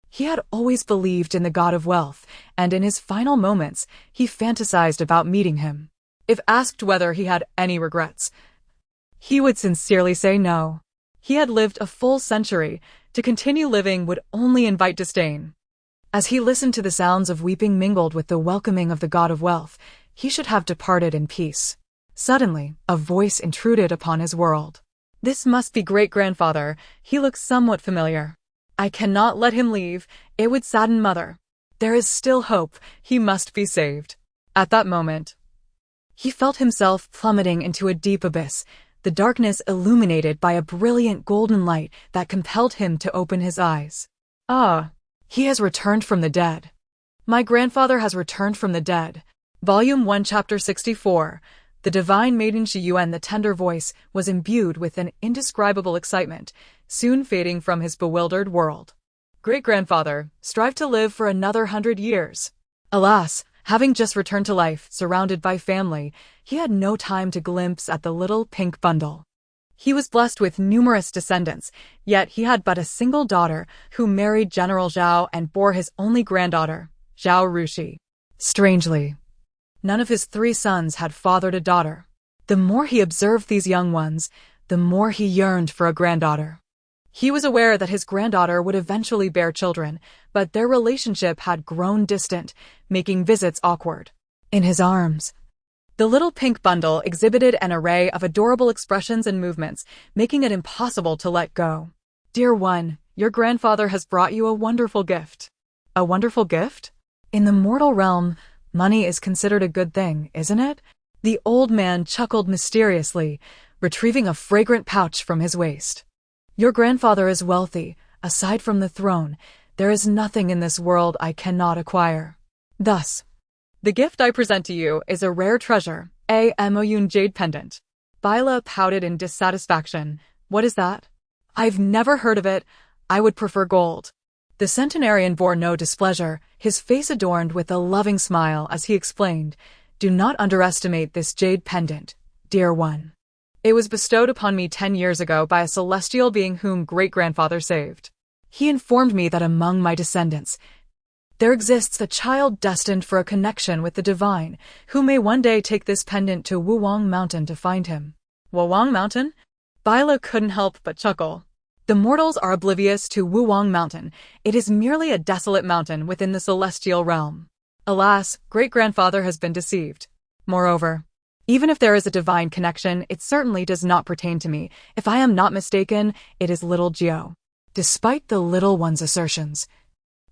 A: He had always believed in the god of wealth, and in his final moments, he fantasized about meeting him. If asked whether he had any regrets, he would sincerely say no. He had lived a full century. To continue living would only invite disdain. As he listened to the sounds of weeping mingled with the welcoming of the god of wealth, he should have departed in peace. Suddenly, a voice intruded upon his world. This must be great-grandfather. He looks somewhat familiar. I cannot let him leave. It would sadden mother. There is still hope. He must be saved. At that moment, he felt himself plummeting into a deep abyss. the darkness illuminated by a brilliant golden light that compelled him to open his eyes. Ah, he has returned from the dead. My grandfather has returned from the dead. Volume 1, Chapter 64. The divine maiden Shiyuan, the tender voice, was imbued with an indescribable excitement, soon fading from his bewildered world. Great-grandfather, strive to live for another 100 years. Alas, having just returned to life, surrounded by family, he had no time to glimpse at the little pink bundle. He was blessed with numerous descendants, yet he had but a single daughter, who married General Zhao and bore his only granddaughter, Zhao Rushi. Strangely, none of his 3 sons had fathered a daughter. The more he observed these young ones, the more he yearned for a granddaughter. He was aware that his granddaughter would eventually bear children, but their relationship had grown distant, making visits awkward. In his arms, the little pink bundle exhibited an array of adorable expressions and movements, making it impossible to let go. Dear one, your grandfather has brought you a wonderful gift. A wonderful gift? In the mortal realm, money is considered a good thing, isn't it? The old man chuckled mysteriously, retrieving a fragrant pouch from his waist. Your grandfather is wealthy. Aside from the throne, there is nothing in this world I cannot acquire. Thus, the gift I present to you is a rare treasure, a Moyun jade pendant. Biluó pouted in dissatisfaction. What is that? I've never heard of it. I would prefer gold. The centenarian bore no displeasure, his face adorned with a loving smile as he explained, Do not underestimate this jade pendant, dear one. It was bestowed upon me 10 years ago by a celestial being whom great-grandfather saved. He informed me that among my descendants, there exists a child destined for a connection with the divine, who may one day take this pendant to Wuwang Mountain to find him. Wuwang Mountain? Biluó couldn't help but chuckle. The mortals are oblivious to Wuwang Mountain. It is merely a desolate mountain within the celestial realm. Alas, great-grandfather has been deceived. Moreover, even if there is a divine connection, it certainly does not pertain to me. If I am not mistaken, it is little Jiao. Despite the little one's assertions,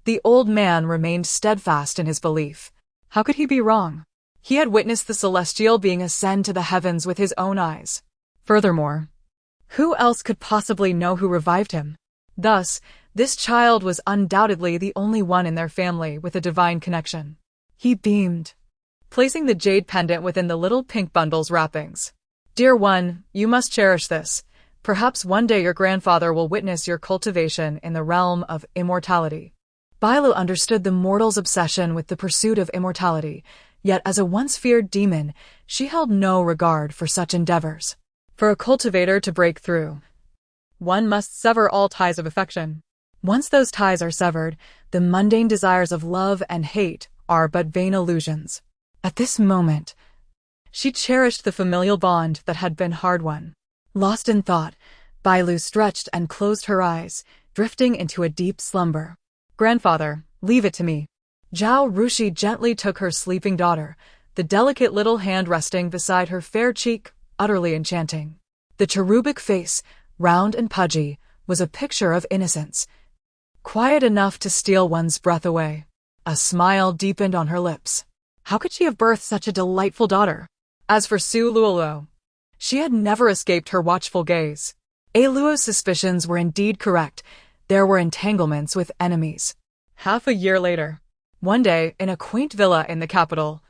A: the old man remained steadfast in his belief. How could he be wrong? He had witnessed the celestial being ascend to the heavens with his own eyes. Furthermore, who else could possibly know who revived him? Thus, this child was undoubtedly the only one in their family with a divine connection. He beamed, placing the jade pendant within the little pink bundle's wrappings. Dear one, you must cherish this. Perhaps one day your grandfather will witness your cultivation in the realm of immortality. Biluó understood the mortal's obsession with the pursuit of immortality, yet as a once-feared demon, she held no regard for such endeavors. For a cultivator to break through, one must sever all ties of affection. Once those ties are severed, the mundane desires of love and hate are but vain illusions. At this moment, she cherished the familial bond that had been hard-won. Lost in thought, Biluó stretched and closed her eyes, drifting into a deep slumber. Grandfather, leave it to me. Zhao Rushi gently took her sleeping daughter, the delicate little hand resting beside her fair cheek, utterly enchanting. The cherubic face, round and pudgy, was a picture of innocence, quiet enough to steal one's breath away. A smile deepened on her lips. How could she have birthed such a delightful daughter? As for Su Luoluo, she had never escaped her watchful gaze. Luo's suspicions were indeed correct. There were entanglements with enemies. Half a year later, one day in a quaint villa in the capital,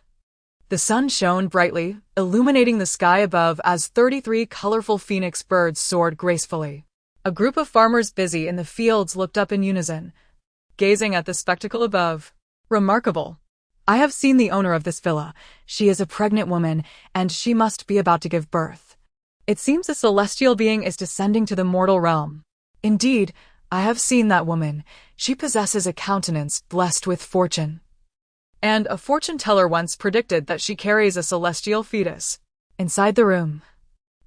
A: the sun shone brightly, illuminating the sky above as 33 colorful phoenix birds soared gracefully. A group of farmers busy in the fields looked up in unison, gazing at the spectacle above. Remarkable. I have seen the owner of this villa. She is a pregnant woman, and she must be about to give birth. It seems a celestial being is descending to the mortal realm. Indeed, I have seen that woman. She possesses a countenance blessed with fortune. And a fortune-teller once predicted that she carries a celestial fetus. Inside the room,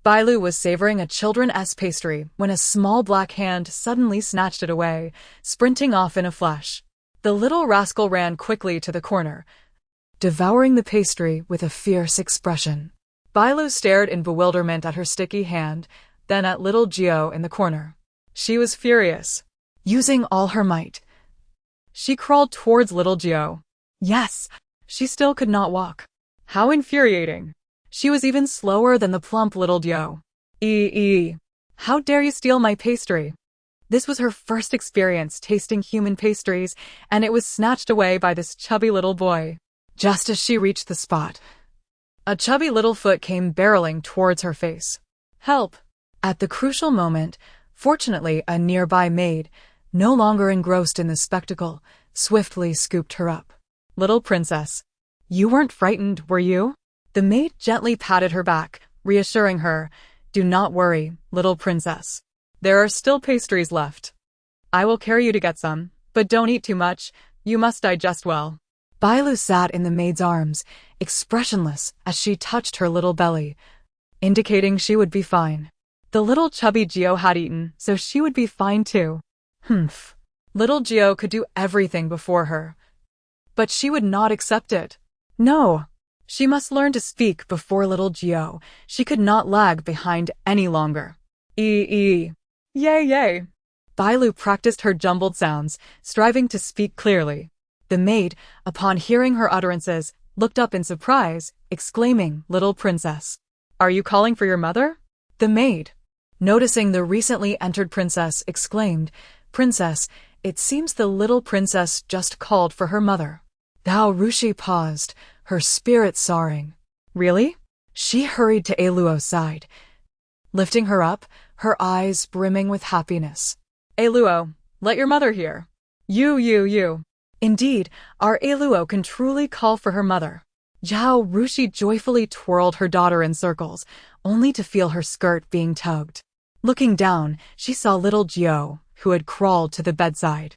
A: Biluó was savoring a children's pastry when a small black hand suddenly snatched it away, sprinting off in a flash. The little rascal ran quickly to the corner, devouring the pastry with a fierce expression. Biluó stared in bewilderment at her sticky hand, then at little Jiao in the corner. She was furious. Using all her might, she crawled towards little Jiao. Yes, she still could not walk. How infuriating. She was even slower than the plump little Jiao. How dare you steal my pastry? This was her first experience tasting human pastries, and it was snatched away by this chubby little boy. Just as she reached the spot, a chubby little foot came barreling towards her face. Help! At the crucial moment, fortunately a nearby maid, no longer engrossed in the spectacle, swiftly scooped her up. Little princess, you weren't frightened, were you? The maid gently patted her back, reassuring her, do not worry, little princess. There are still pastries left. I will carry you to get some, but don't eat too much, you must digest well. Biluó sat in the maid's arms, expressionless as she touched her little belly, indicating she would be fine. The little chubby Gio had eaten, so she would be fine too. Humph. Little Gio could do everything before her, but she would not accept it. No. She must learn to speak before little Gio. She could not lag behind any longer. Yay, yay. Biluó practiced her jumbled sounds, striving to speak clearly. The maid, upon hearing her utterances, looked up in surprise, exclaiming, little princess. Are you calling for your mother? The maid, noticing the recently entered princess, exclaimed, Princess, it seems the little princess just called for her mother. Thou Rushi paused, her spirit soaring. Really? She hurried to Biluó's side, lifting her up, her eyes brimming with happiness. Biluó, let your mother hear. You. Indeed, our Biluó can truly call for her mother. Zhao Rushi joyfully twirled her daughter in circles, only to feel her skirt being tugged. Looking down, she saw little Gio, who had crawled to the bedside.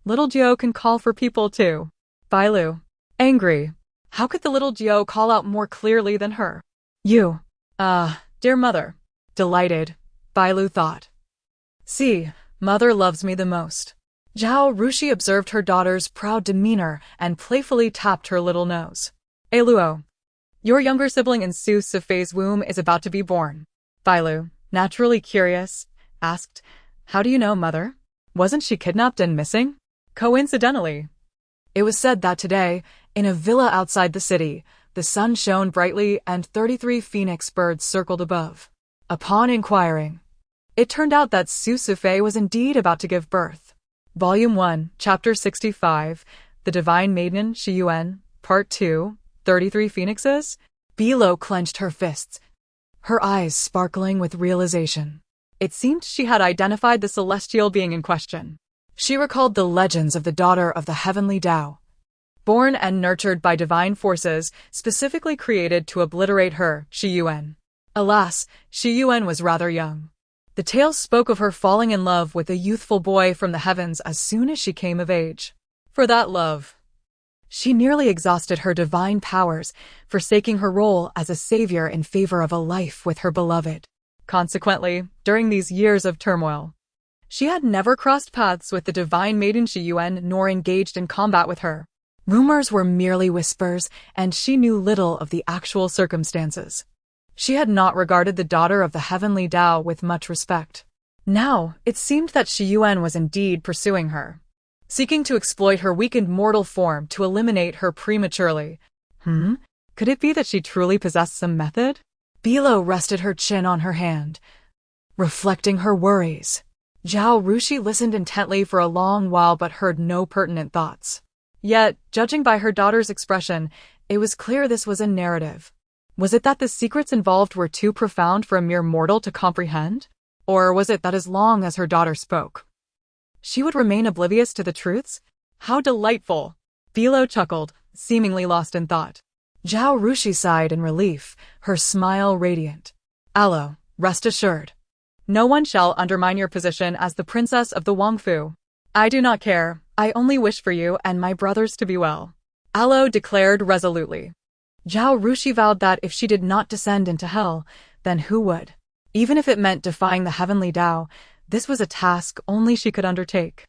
A: Little Gio can call for people too. Biluó, angry. How could the little Gio call out more clearly than her? You. Dear mother. Delighted, Biluó thought. See, mother loves me the most. Zhao Rushi observed her daughter's proud demeanor and playfully tapped her little nose. Biluó, your younger sibling in Su Sifei's womb is about to be born. Biluó, naturally curious, asked, How do you know, mother? Wasn't she kidnapped and missing? Coincidentally. It was said that today, in a villa outside the city, the sun shone brightly and 33 phoenix birds circled above. Upon inquiring, it turned out that Su Sifei was indeed about to give birth. Volume 1, Chapter 65, The Divine Maiden Shi Yuan, Part 2, 33 Phoenixes? Biluó clenched her fists, her eyes sparkling with realization. It seemed she had identified the celestial being in question. She recalled the legends of the daughter of the heavenly Tao, born and nurtured by divine forces specifically created to obliterate her, Shi Yuan. Alas, Shi Yuan was rather young. The tales spoke of her falling in love with a youthful boy from the heavens as soon as she came of age. For that love, she nearly exhausted her divine powers, forsaking her role as a savior in favor of a life with her beloved. Consequently, during these years of turmoil, she had never crossed paths with the divine maiden Shi Yuan nor engaged in combat with her. Rumors were merely whispers, and she knew little of the actual circumstances. She had not regarded the daughter of the heavenly Tao with much respect. Now, it seemed that Shi Yuan was indeed pursuing her, seeking to exploit her weakened mortal form to eliminate her prematurely. Could it be that she truly possessed some method? Biluó rested her chin on her hand, reflecting her worries. Zhao Rushi listened intently for a long while but heard no pertinent thoughts. Yet, judging by her daughter's expression, it was clear this was a narrative. Was it that the secrets involved were too profound for a mere mortal to comprehend? Or was it that as long as her daughter spoke, she would remain oblivious to the truths? How delightful! Biluó chuckled, seemingly lost in thought. Zhao Rushi sighed in relief, her smile radiant. Alo, rest assured. No one shall undermine your position as the princess of the Wangfu. I do not care, I only wish for you and my brothers to be well. Alo declared resolutely. Zhao Rushi vowed that if she did not descend into hell, then who would? Even if it meant defying the heavenly Tao, this was a task only she could undertake.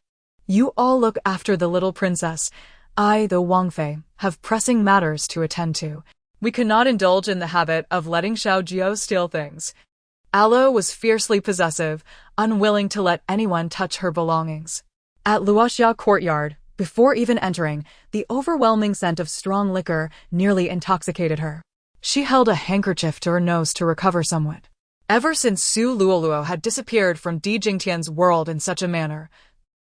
A: You all look after the little princess. I, the Wangfei, have pressing matters to attend to. We cannot indulge in the habit of letting Xiao Jiao steal things. Alo was fiercely possessive, unwilling to let anyone touch her belongings. At Luoxia courtyard, before even entering, the overwhelming scent of strong liquor nearly intoxicated her. She held a handkerchief to her nose to recover somewhat. Ever since Su Luoluo had disappeared from Di Jingtian's world in such a manner,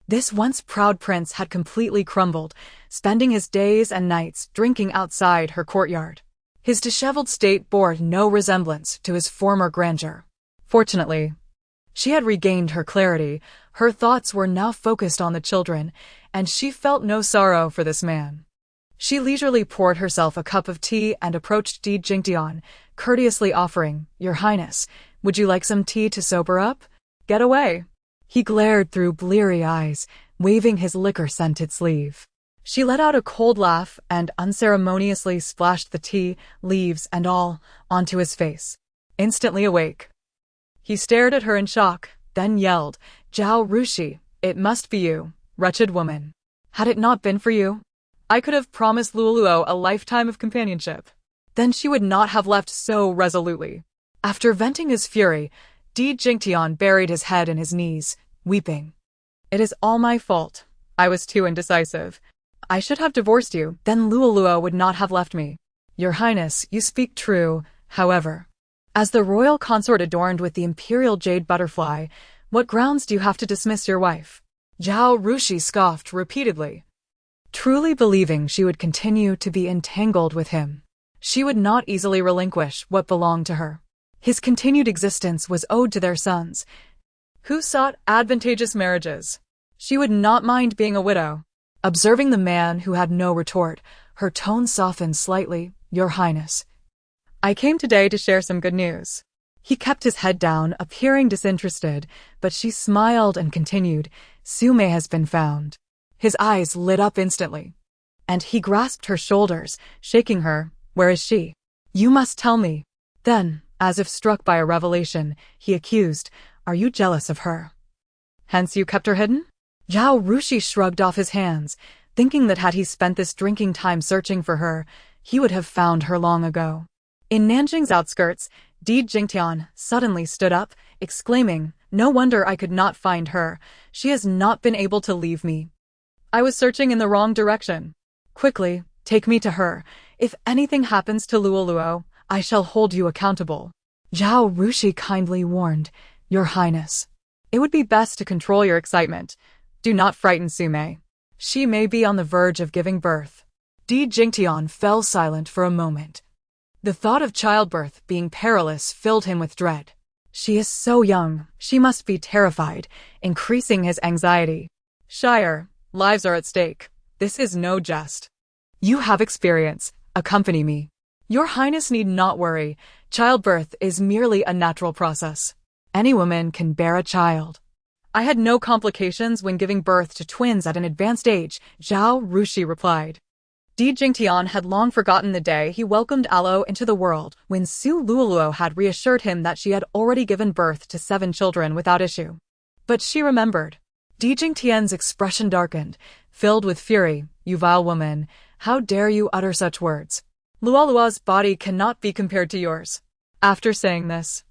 A: this once proud prince had completely crumbled, spending his days and nights drinking outside her courtyard. His disheveled state bore no resemblance to his former grandeur. Fortunately, she had regained her clarity, her thoughts were now focused on the children, and she felt no sorrow for this man. She leisurely poured herself a cup of tea and approached Di Jingtian, courteously offering, "Your Highness, would you like some tea to sober up? Get away." He glared through bleary eyes, waving his liquor-scented sleeve. She let out a cold laugh and unceremoniously splashed the tea, leaves and all, onto his face. Instantly awake, he stared at her in shock, then yelled, "Zhao Rushi, it must be you, wretched woman. Had it not been for you, I could have promised Luoluo a lifetime of companionship." Then she would not have left so resolutely. After venting his fury, Di Jingtian buried his head in his knees, weeping. "It is all my fault. I was too indecisive. I should have divorced you, then Luoluo would not have left me. Your Highness, you speak true, however. As the royal consort adorned with the imperial jade butterfly, what grounds do you have to dismiss your wife?" Zhao Rushi scoffed repeatedly, truly believing she would continue to be entangled with him. She would not easily relinquish what belonged to her. His continued existence was owed to their sons, who sought advantageous marriages. She would not mind being a widow. Observing the man who had no retort, her tone softened slightly. "Your Highness, I came today to share some good news." He kept his head down, appearing disinterested, but she smiled and continued, "Sume has been found." His eyes lit up instantly, and he grasped her shoulders, shaking her. "Where is she? You must tell me." Then, as if struck by a revelation, he accused, "Are you jealous of her? Hence you kept her hidden?" Zhao Rushi shrugged off his hands, thinking that had he spent this drinking time searching for her, he would have found her long ago. In Nanjing's outskirts, Di Jingtian suddenly stood up, exclaiming, "No wonder I could not find her. She has not been able to leave me. I was searching in the wrong direction. Quickly, take me to her. If anything happens to Luoluo, I shall hold you accountable." Zhao Rushi kindly warned, "Your Highness, it would be best to control your excitement. Do not frighten Sume. She may be on the verge of giving birth." Di Jingtian fell silent for a moment. The thought of childbirth being perilous filled him with dread. She is so young, she must be terrified, increasing his anxiety. "Shire, lives are at stake. This is no jest. You have experience. Accompany me." "Your Highness need not worry. Childbirth is merely a natural process. Any woman can bear a child. I had no complications when giving birth to twins at an advanced age," Zhao Rushi replied. Di Jingtian had long forgotten the day he welcomed Alo into the world when Su Luoluo had reassured him that she had already given birth to 7 children without issue. But she remembered. Di Jingtian's expression darkened, filled with fury. "You vile woman, how dare you utter such words? Luoluo's body cannot be compared to yours." After saying this,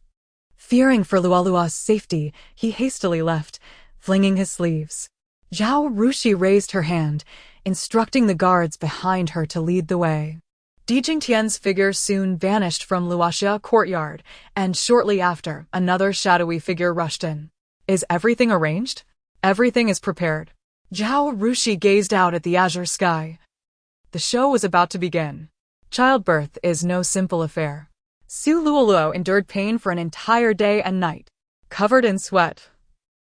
A: fearing for Luoluo's safety, he hastily left, flinging his sleeves. Zhao Rushi raised her hand, instructing the guards behind her to lead the way. Di Jingtian's figure soon vanished from Luoxia courtyard, and shortly after, another shadowy figure rushed in. "Is everything arranged?" "Everything is prepared." Zhao Rushi gazed out at the azure sky. The show was about to begin. Childbirth is no simple affair. Su Luoluo endured pain for an entire day and night, covered in sweat.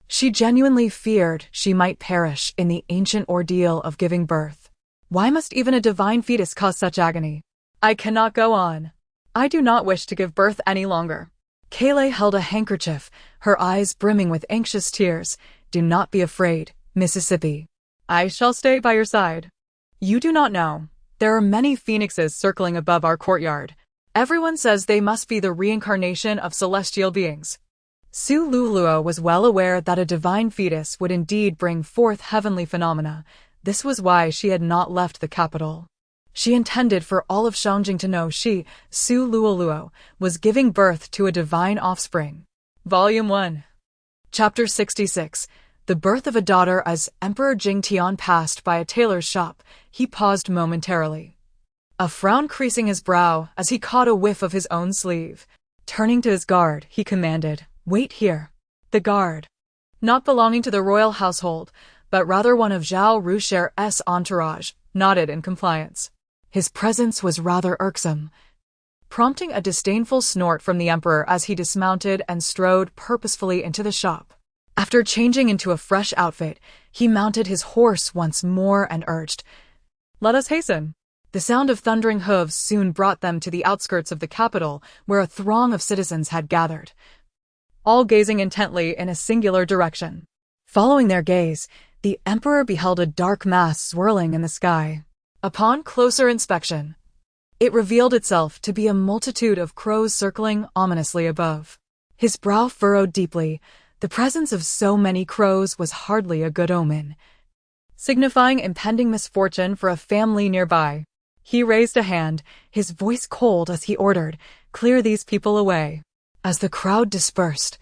A: She genuinely feared she might perish in the ancient ordeal of giving birth. Why must even a divine fetus cause such agony? "I cannot go on. I do not wish to give birth any longer." Kayleigh held a handkerchief, her eyes brimming with anxious tears. "Do not be afraid, Mississippi. I shall stay by your side. You do not know. There are many phoenixes circling above our courtyard. Everyone says they must be the reincarnation of celestial beings." Su Luoluo was well aware that a divine fetus would indeed bring forth heavenly phenomena. This was why she had not left the capital. She intended for all of Shangjing to know she, Su Luoluo, was giving birth to a divine offspring. Volume 1. Chapter 66. The birth of a daughter. As Emperor Jingtian passed by a tailor's shop, he paused momentarily, a frown creasing his brow as he caught a whiff of his own sleeve. Turning to his guard, he commanded, "Wait here." The guard, not belonging to the royal household, but rather one of Zhao Rusher's entourage, nodded in compliance. His presence was rather irksome, prompting a disdainful snort from the emperor as he dismounted and strode purposefully into the shop. After changing into a fresh outfit, he mounted his horse once more and urged, "Let us hasten." The sound of thundering hooves soon brought them to the outskirts of the capital, where a throng of citizens had gathered, all gazing intently in a singular direction. Following their gaze, the emperor beheld a dark mass swirling in the sky. Upon closer inspection, it revealed itself to be a multitude of crows circling ominously above. His brow furrowed deeply. The presence of so many crows was hardly a good omen, signifying impending misfortune for a family nearby. He raised a hand, his voice cold as he ordered, "Clear these people away." As the crowd dispersed,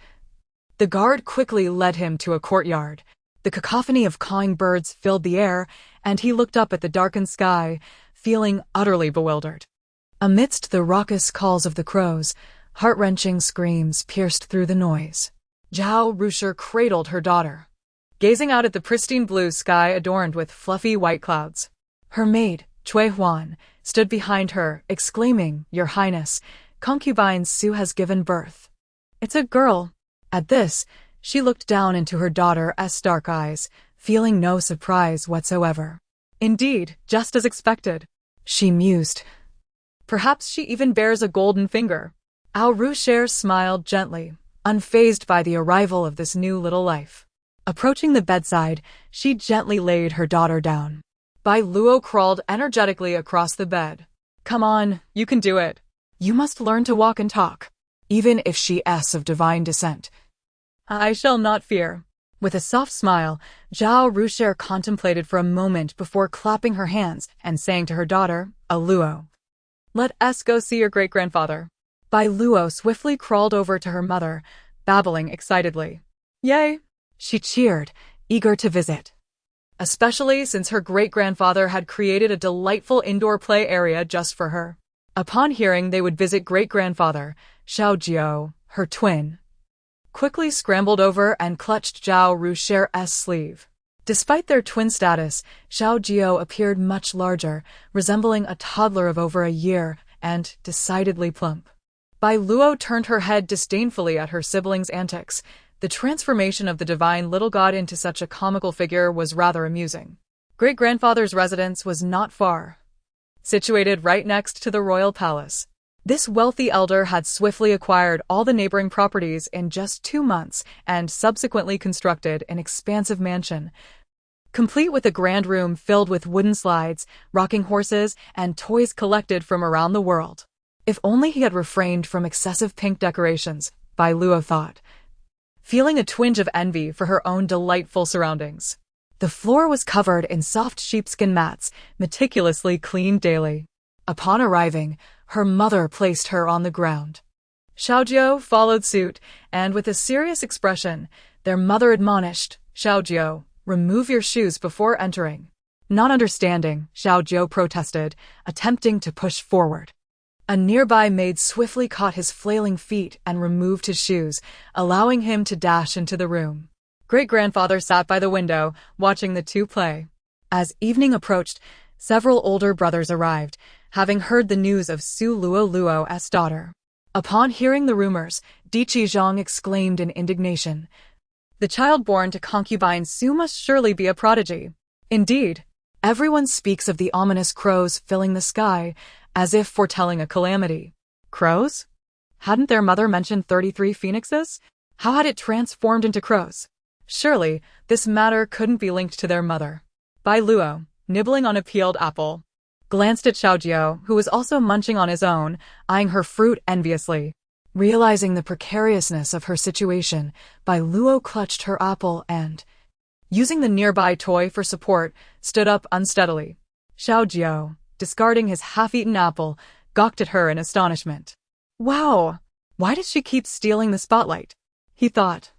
A: the guard quickly led him to a courtyard. The cacophony of cawing birds filled the air, and he looked up at the darkened sky, feeling utterly bewildered. Amidst the raucous calls of the crows, heart-wrenching screams pierced through the noise. Zhao Rusher cradled her daughter, gazing out at the pristine blue sky adorned with fluffy white clouds. Her maid, Cui Huan, stood behind her, exclaiming, "Your Highness, concubine Su has given birth. It's a girl." At this, she looked down into her daughter's dark eyes, feeling no surprise whatsoever. "Indeed, just as expected," she mused. "Perhaps she even bears a golden finger." Ao Rusher smiled gently, unfazed by the arrival of this new little life. Approaching the bedside, she gently laid her daughter down. Biluó crawled energetically across the bed. "Come on, you can do it. You must learn to walk and talk, even if she is of divine descent." "I shall not fear." With a soft smile, Zhao Rusher contemplated for a moment before clapping her hands and saying to her daughter, "Biluó, let us go see your great-grandfather." Biluó swiftly crawled over to her mother, babbling excitedly. "Yay!" she cheered, eager to visit, especially since her great-grandfather had created a delightful indoor play area just for her. Upon hearing they would visit great-grandfather, Xiaojiao, her twin, quickly scrambled over and clutched Zhao Rusher's sleeve. Despite their twin status, Xiaojiao appeared much larger, resembling a toddler of over a year, and decidedly plump. Biluó turned her head disdainfully at her siblings' antics. The transformation of the divine little god into such a comical figure was rather amusing. Great-grandfather's residence was not far, situated right next to the royal palace. This wealthy elder had swiftly acquired all the neighboring properties in just 2 months and subsequently constructed an expansive mansion, complete with a grand room filled with wooden slides, rocking horses, and toys collected from around the world. If only he had refrained from excessive pink decorations, Biluó thought, feeling a twinge of envy for her own delightful surroundings. The floor was covered in soft sheepskin mats, meticulously cleaned daily. Upon arriving, her mother placed her on the ground. Xiaojiao followed suit, and with a serious expression, their mother admonished, "Xiaojiao, remove your shoes before entering." Not understanding, Xiaojiao protested, attempting to push forward. A nearby maid swiftly caught his flailing feet and removed his shoes, allowing him to dash into the room. Great-grandfather sat by the window, watching the two play. As evening approached, several older brothers arrived, having heard the news of Su Luo's daughter. Upon hearing the rumors, Di Qizhong exclaimed in indignation, "The child born to concubine Su must surely be a prodigy." Indeed, everyone speaks of the ominous crows filling the sky, as if foretelling a calamity. Crows? Hadn't their mother mentioned 33 phoenixes? How had it transformed into crows? Surely, this matter couldn't be linked to their mother. Biluó, nibbling on a peeled apple, glanced at Xiaojiao, who was also munching on his own, eyeing her fruit enviously. Realizing the precariousness of her situation, Biluó clutched her apple and, using the nearby toy for support, stood up unsteadily. Xiaojiao, discarding his half-eaten apple, gawked at her in astonishment. "Wow, why does she keep stealing the spotlight?" he thought,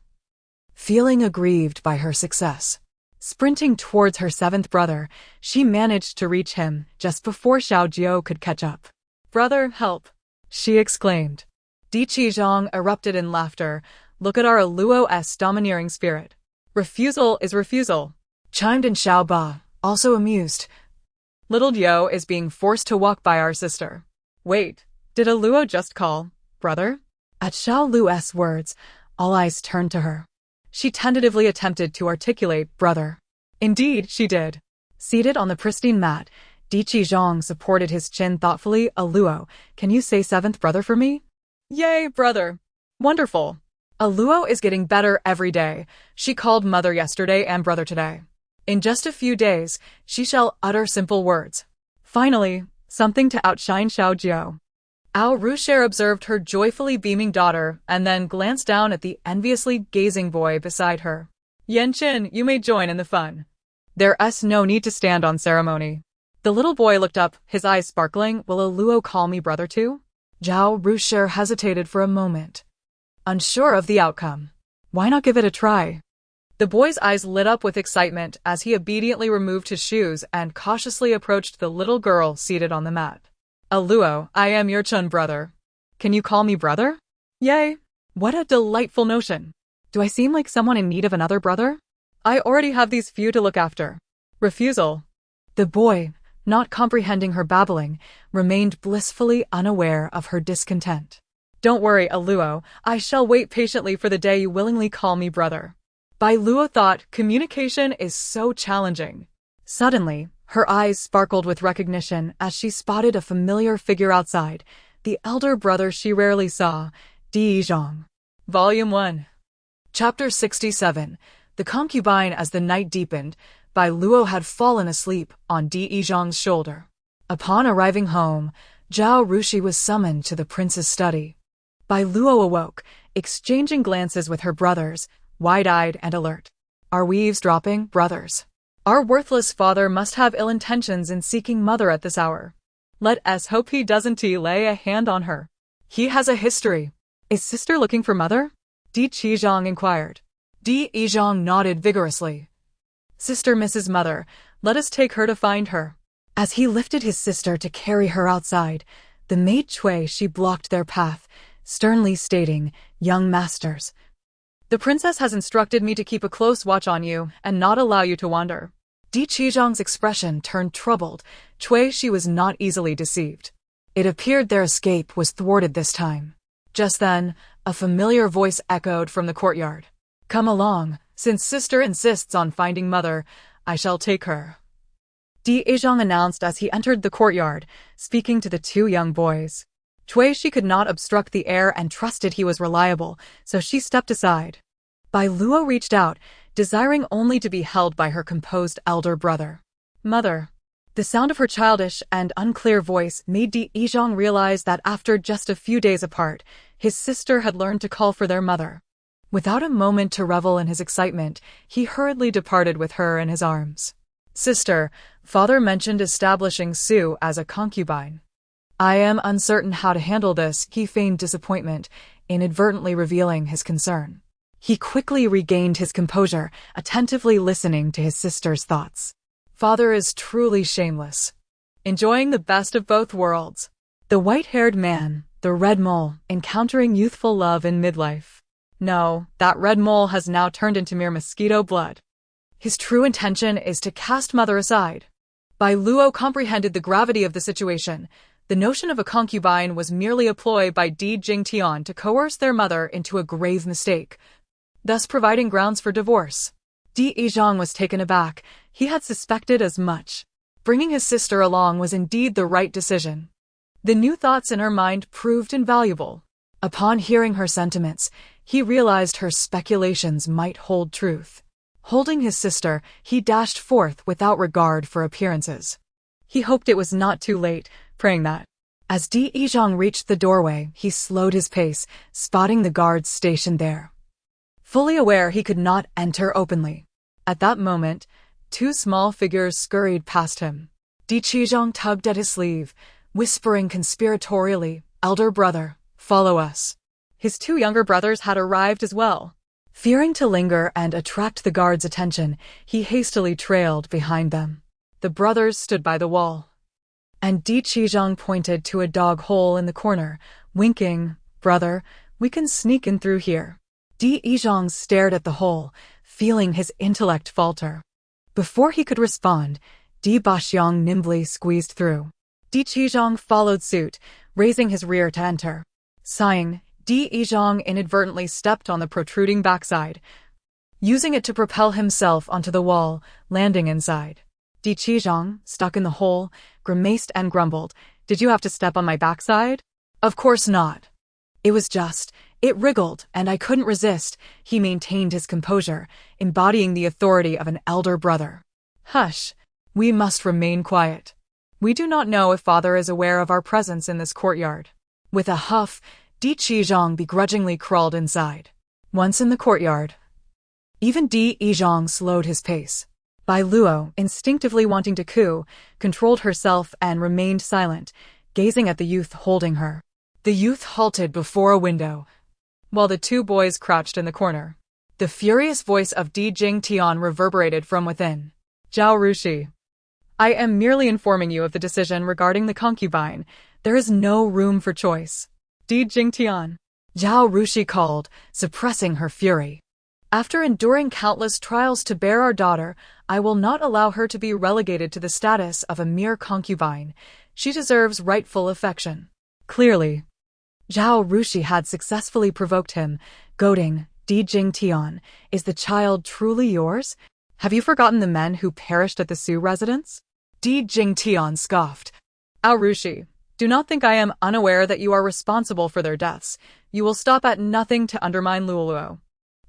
A: feeling aggrieved by her success. Sprinting towards her 7th brother, she managed to reach him just before Xiaojiao could catch up. "Brother, help!" she exclaimed. Di Qizhong erupted in laughter. Look at our Luo's domineering spirit. Refusal is refusal. Chimed in Xiao Ba, also amused. Little Dio is being forced to walk by our sister. Wait, did a Luo just call brother? At Xiao Lu's words, all eyes turned to her. She tentatively attempted to articulate brother. Indeed, she did. Seated on the pristine mat, Di Qizhong supported his chin thoughtfully. A Luo, can you say seventh brother for me? Yay, brother. Wonderful. A Luo is getting better every day. She called mother yesterday and brother today. In just a few days, she shall utter simple words. Finally, something to outshine Xiao Jiao. Ao Rusher observed her joyfully beaming daughter and then glanced down at the enviously gazing boy beside her. Yanqin, you may join in the fun. There's no need to stand on ceremony. The little boy looked up, his eyes sparkling. Will a Luo call me brother too? Zhao Rusher hesitated for a moment, unsure of the outcome. Why not give it a try? The boy's eyes lit up with excitement as he obediently removed his shoes and cautiously approached the little girl seated on the mat. A Luo, I am your Chun brother. Can you call me brother? Yay! What a delightful notion. Do I seem like someone in need of another brother? I already have these few to look after. Refusal. The boy, not comprehending her babbling, remained blissfully unaware of her discontent. Don't worry, a Luo, I shall wait patiently for the day you willingly call me brother. Biluó thought communication is so challenging. Suddenly, her eyes sparkled with recognition as she spotted a familiar figure outside, the elder brother she rarely saw, Di Zhong. Volume 1. Chapter 67. The Concubine. As the night deepened, Biluó had fallen asleep on Di Zhong's shoulder. Upon arriving home, Zhao Rushi was summoned to the prince's study. Biluó awoke, exchanging glances with her brothers, wide-eyed and alert. Are we eavesdropping, brothers? Our worthless father must have ill intentions in seeking mother at this hour. Let us hope he doesn't lay a hand on her. He has a history. Is sister looking for mother? Di Qizhong inquired. Di Zhong nodded vigorously. Sister misses mother. Let us take her to find her. As he lifted his sister to carry her outside, the maid Cui she blocked their path, sternly stating, Young masters, the princess has instructed me to keep a close watch on you and not allow you to wander. Di Qizhong's expression turned troubled. Cui she was not easily deceived. It appeared their escape was thwarted this time. Just then, a familiar voice echoed from the courtyard. Come along, since sister insists on finding mother, I shall take her. Di Zhong announced as he entered the courtyard, speaking to the two young boys. Cui she could not obstruct the air and trusted he was reliable, so she stepped aside. Biluó reached out, desiring only to be held by her composed elder brother. Mother. The sound of her childish and unclear voice made Di Zhong realize that after just a few days apart, his sister had learned to call for their mother. Without a moment to revel in his excitement, he hurriedly departed with her in his arms. Sister, father mentioned establishing Sue as a concubine. I am uncertain how to handle this, he feigned disappointment, inadvertently revealing his concern. He quickly regained his composure, attentively listening to his sister's thoughts. Father is truly shameless. Enjoying the best of both worlds. The white-haired man, the red mole, encountering youthful love in midlife. No, that red mole has now turned into mere mosquito blood. His true intention is to cast mother aside. Biluó comprehended the gravity of the situation. The notion of a concubine was merely a ploy by Di Jingtian to coerce their mother into a grave mistake, thus providing grounds for divorce. Di Zhong was taken aback. He had suspected as much. Bringing his sister along was indeed the right decision. The new thoughts in her mind proved invaluable. Upon hearing her sentiments, he realized her speculations might hold truth. Holding his sister, he dashed forth without regard for appearances. He hoped it was not too late, praying that. As Di Zhong reached the doorway, he slowed his pace, spotting the guards stationed there. Fully aware he could not enter openly. At that moment, two small figures scurried past him. Di Qizhong tugged at his sleeve, whispering conspiratorially, Elder brother, follow us. His two younger brothers had arrived as well. Fearing to linger and attract the guards' attention, he hastily trailed behind them. The brothers stood by the wall. And Di Qizhong pointed to a dog hole in the corner, winking, Brother, we can sneak in through here. Di Yizhong stared at the hole, feeling his intellect falter. Before he could respond, Di Baxiang nimbly squeezed through. Di Qizhong followed suit, raising his rear to enter. Sighing, Di Yizhong inadvertently stepped on the protruding backside, using it to propel himself onto the wall, landing inside. Di Qizhong, stuck in the hole, grimaced and grumbled, "Did you have to step on my backside?" "Of course not. It wriggled, and I couldn't resist." He maintained his composure, embodying the authority of an elder brother. "Hush, we must remain quiet. We do not know if father is aware of our presence in this courtyard." With a huff, Di Qizhong begrudgingly crawled inside. Once in the courtyard, even Di Yizhong slowed his pace. Biluó, instinctively wanting to coo, controlled herself and remained silent, gazing at the youth holding her. The youth halted before a window, while the two boys crouched in the corner. The furious voice of Di Jingtian reverberated from within. "Zhao Rushi, I am merely informing you of the decision regarding the concubine. There is no room for choice." "Di Jingtian," Zhao Rushi called, suppressing her fury. "After enduring countless trials to bear our daughter, I will not allow her to be relegated to the status of a mere concubine. She deserves rightful affection." Clearly, Zhao Rushi had successfully provoked him, goading, "Di Jingtian, is the child truly yours? Have you forgotten the men who perished at the Su residence?" Di Jingtian scoffed. "Zhao Rushi, do not think I am unaware that you are responsible for their deaths. You will stop at nothing to undermine Biluó.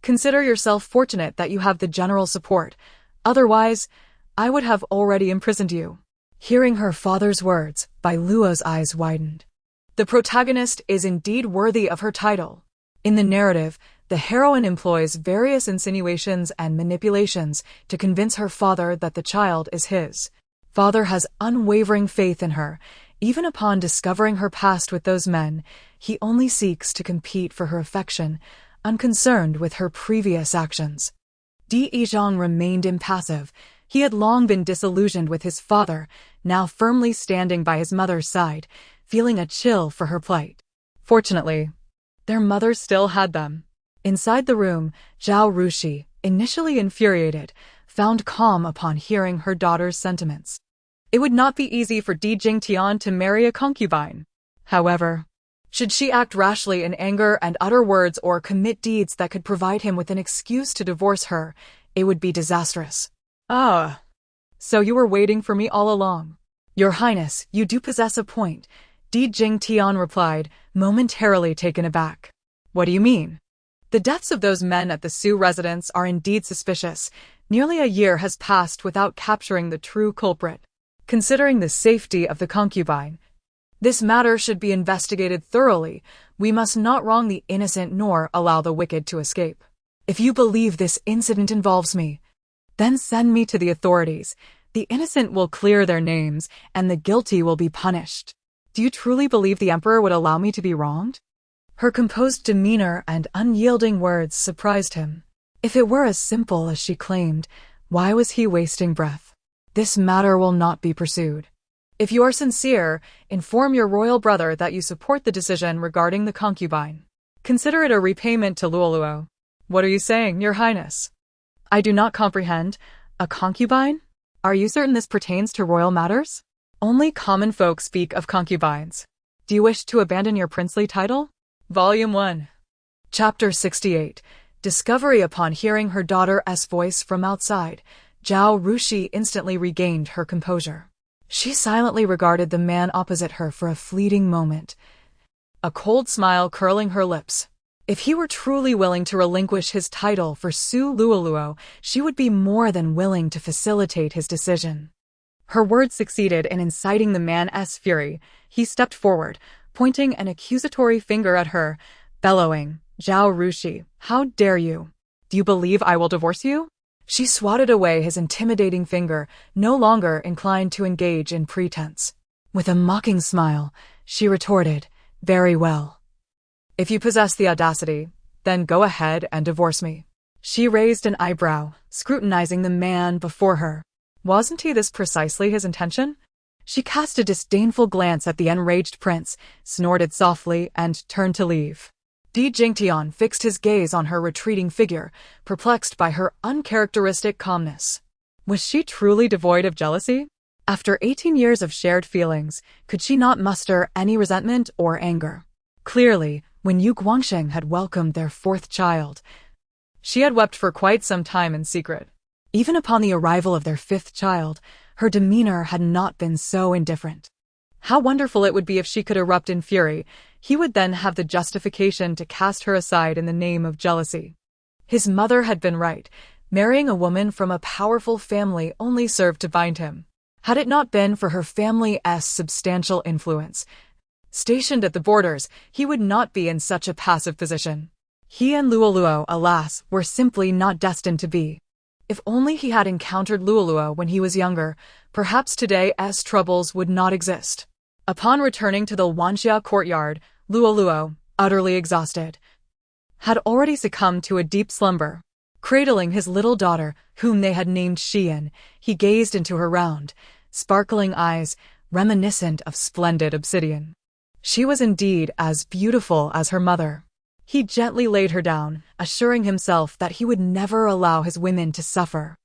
A: Consider yourself fortunate that you have the general support. Otherwise, I would have already imprisoned you." Hearing her father's words, Biluó's eyes widened. The protagonist is indeed worthy of her title. In the narrative, the heroine employs various insinuations and manipulations to convince her father that the child is his. Father has unwavering faith in her. Even upon discovering her past with those men, he only seeks to compete for her affection, unconcerned with her previous actions. Di Yizhong remained impassive. He had long been disillusioned with his father, now firmly standing by his mother's side, feeling a chill for her plight. Fortunately, their mother still had them. Inside the room, Zhao Rushi, initially infuriated, found calm upon hearing her daughter's sentiments. It would not be easy for Di Jingtian to marry a concubine. However, should she act rashly in anger and utter words or commit deeds that could provide him with an excuse to divorce her, it would be disastrous. "Ah, so you were waiting for me all along." "Your Highness, you do possess a point," Di Jingtian replied, momentarily taken aback. "What do you mean?" "The deaths of those men at the Su residence are indeed suspicious. Nearly a year has passed without capturing the true culprit. Considering the safety of the concubine, this matter should be investigated thoroughly. We must not wrong the innocent nor allow the wicked to escape. If you believe this incident involves me, then send me to the authorities. The innocent will clear their names, and the guilty will be punished." "Do you truly believe the Emperor would allow me to be wronged?" Her composed demeanor and unyielding words surprised him. If it were as simple as she claimed, why was he wasting breath? "This matter will not be pursued. If you are sincere, inform your royal brother that you support the decision regarding the concubine. Consider it a repayment to Biluó." "What are you saying, Your Highness?" "I do not comprehend. A concubine? Are you certain this pertains to royal matters? Only common folk speak of concubines. Do you wish to abandon your princely title?" Volume 1. Chapter 68. Discovery. Upon hearing her daughter's voice from outside, Zhao Rushi instantly regained her composure. She silently regarded the man opposite her for a fleeting moment, a cold smile curling her lips. If he were truly willing to relinquish his title for Su Biluó, she would be more than willing to facilitate his decision. Her words succeeded in inciting the man's fury. He stepped forward, pointing an accusatory finger at her, bellowing, "Zhao Rushi, how dare you? Do you believe I will divorce you?" She swatted away his intimidating finger, no longer inclined to engage in pretense. With a mocking smile, she retorted, "Very well. If you possess the audacity, then go ahead and divorce me." She raised an eyebrow, scrutinizing the man before her. Wasn't this precisely his intention? She cast a disdainful glance at the enraged prince, snorted softly, and turned to leave. Di Jingtian fixed his gaze on her retreating figure, perplexed by her uncharacteristic calmness. Was she truly devoid of jealousy? After 18 years of shared feelings, could she not muster any resentment or anger? Clearly, when Yu Guangsheng had welcomed their fourth child, she had wept for quite some time in secret. Even upon the arrival of their fifth child, her demeanor had not been so indifferent. How wonderful it would be if she could erupt in fury. He would then have the justification to cast her aside in the name of jealousy. His mother had been right. Marrying a woman from a powerful family only served to bind him. Had it not been for her family's substantial influence, stationed at the borders, he would not be in such a passive position. He and Biluó, alas, were simply not destined to be. If only he had encountered Biluó when he was younger, perhaps today's troubles would not exist. Upon returning to the Wanxia courtyard, Biluó, utterly exhausted, had already succumbed to a deep slumber. Cradling his little daughter, whom they had named Xian, he gazed into her round, sparkling eyes, reminiscent of splendid obsidian. She was indeed as beautiful as her mother. He gently laid her down, assuring himself that he would never allow his women to suffer.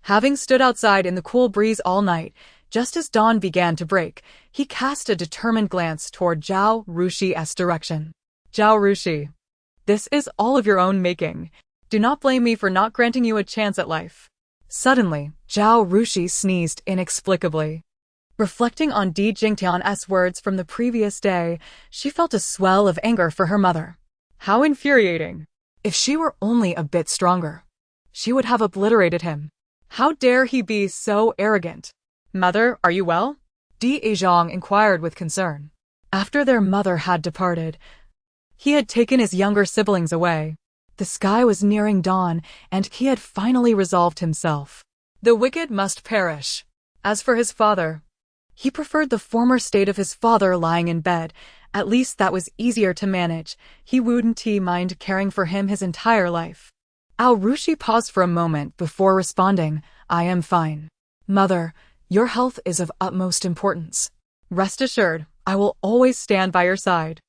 A: Having stood outside in the cool breeze all night, just as dawn began to break, he cast a determined glance toward Zhao Rushi's direction. Zhao Rushi, this is all of your own making. Do not blame me for not granting you a chance at life. Suddenly, Zhao Rushi sneezed inexplicably. Reflecting on Di Jingtian's words from the previous day, she felt a swell of anger for her mother. How infuriating! If she were only a bit stronger, she would have obliterated him. How dare he be so arrogant? Mother, are you well? Di Zhang inquired with concern. After their mother had departed, he had taken his younger siblings away. The sky was nearing dawn, and he had finally resolved himself. The wicked must perish. As for his father, he preferred the former state of his father lying in bed. At least that was easier to manage. He wouldn't mind caring for him his entire life. Rushi paused for a moment before responding, I am fine. Mother, your health is of utmost importance. Rest assured, I will always stand by your side.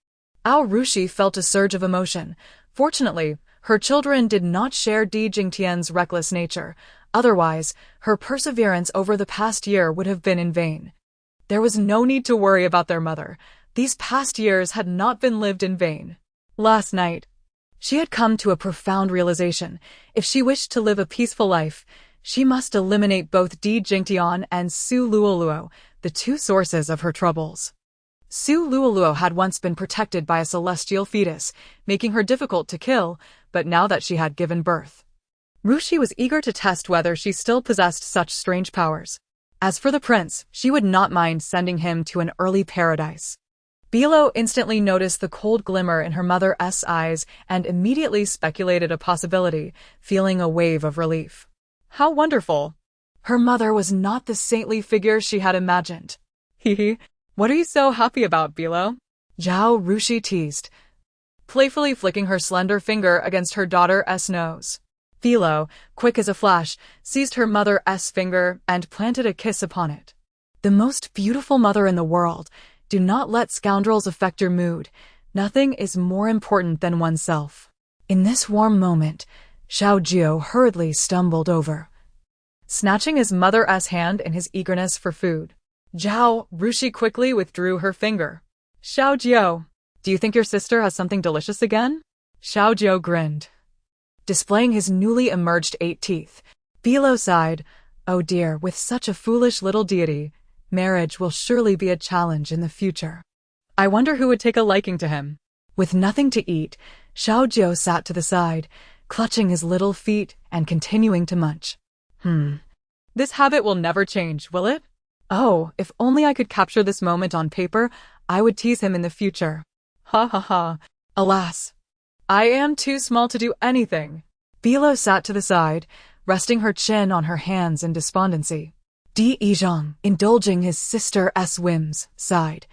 A: Rushi felt a surge of emotion. Fortunately, her children did not share Di Jingtian's reckless nature. Otherwise, her perseverance over the past year would have been in vain. There was no need to worry about their mother. These past years had not been lived in vain. Last night, she had come to a profound realization. If she wished to live a peaceful life, she must eliminate both Di Jingtian and Su Biluó, the two sources of her troubles. Su Biluó had once been protected by a celestial fetus, making her difficult to kill, but now that she had given birth, Rushi was eager to test whether she still possessed such strange powers. As for the prince, she would not mind sending him to an early paradise. Biluó instantly noticed the cold glimmer in her mother's eyes and immediately speculated a possibility, feeling a wave of relief. How wonderful! Her mother was not the saintly figure she had imagined. What are you so happy about, Biluó? Zhao Rushi teased, playfully flicking her slender finger against her daughter's nose. Biluó, quick as a flash, seized her mother's finger and planted a kiss upon it. The most beautiful mother in the world. Do not let scoundrels affect your mood. Nothing is more important than oneself. In this warm moment, Xiaojiu hurriedly stumbled over, snatching his mother's hand in his eagerness for food. Zhao Rushi quickly withdrew her finger. Xiaojiu, do you think your sister has something delicious again? Xiaojiu grinned, displaying his newly emerged 8 teeth. Biluó sighed, oh dear, with such a foolish little deity, marriage will surely be a challenge in the future. I wonder who would take a liking to him. With nothing to eat, Xiaojiu sat to the side, clutching his little feet and continuing to munch. This habit will never change, will it? Oh, if only I could capture this moment on paper, I would tease him in the future. Ha ha ha. Alas, I am too small to do anything. Biluó sat to the side, resting her chin on her hands in despondency. Di Zhang, indulging his sister's whims, sighed.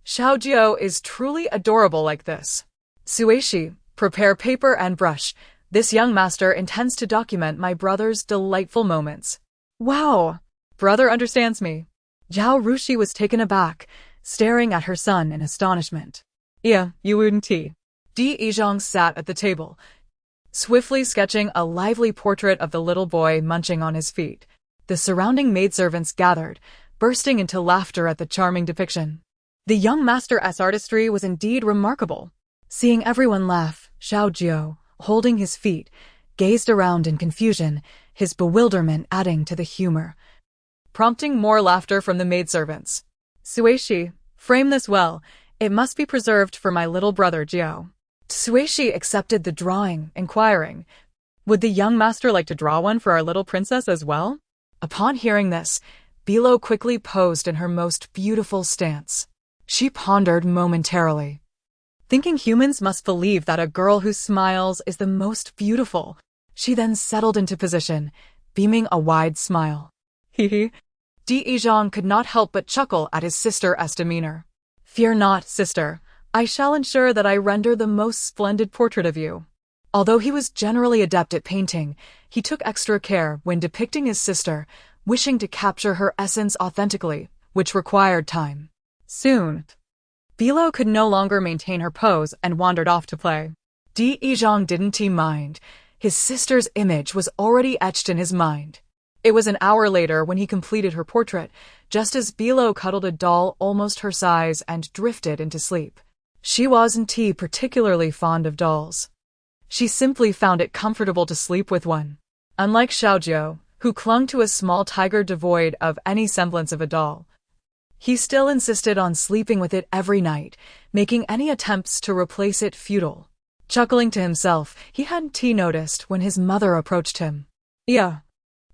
A: Xiaojiu is truly adorable like this. Suishi, prepare paper and brush. This young master intends to document my brother's delightful moments. Wow! Brother understands me. Zhao Rushi was taken aback, staring at her son in astonishment. Yeah, you wouldn't tea. Di Yizhong sat at the table, swiftly sketching a lively portrait of the little boy munching on his feet. The surrounding maidservants gathered, bursting into laughter at the charming depiction. The young master's artistry was indeed remarkable. Seeing everyone laugh, Xiao Jiao, holding his feet, gazed around in confusion, his bewilderment adding to the humor, prompting more laughter from the maidservants. Suishi, frame this well. It must be preserved for my little brother Jiao. Suishi accepted the drawing, inquiring, would the young master like to draw one for our little princess as well? Upon hearing this, Biluó quickly posed in her most beautiful stance. She pondered momentarily, thinking humans must believe that a girl who smiles is the most beautiful. She then settled into position, beaming a wide smile. Hee. Di Yizhong could not help but chuckle at his sister's demeanor. Fear not, sister. I shall ensure that I render the most splendid portrait of you. Although he was generally adept at painting, he took extra care when depicting his sister, wishing to capture her essence authentically, which required time. Soon, Biluó could no longer maintain her pose and wandered off to play. Di Yizhong didn't mind. His sister's image was already etched in his mind. It was an hour later when he completed her portrait, just as Biluó cuddled a doll almost her size and drifted into sleep. She wasn't particularly fond of dolls. She simply found it comfortable to sleep with one. Unlike Xiaojiao, who clung to a small tiger devoid of any semblance of a doll, he still insisted on sleeping with it every night, making any attempts to replace it futile. Chuckling to himself, he hadn't noticed when his mother approached him. Yeah.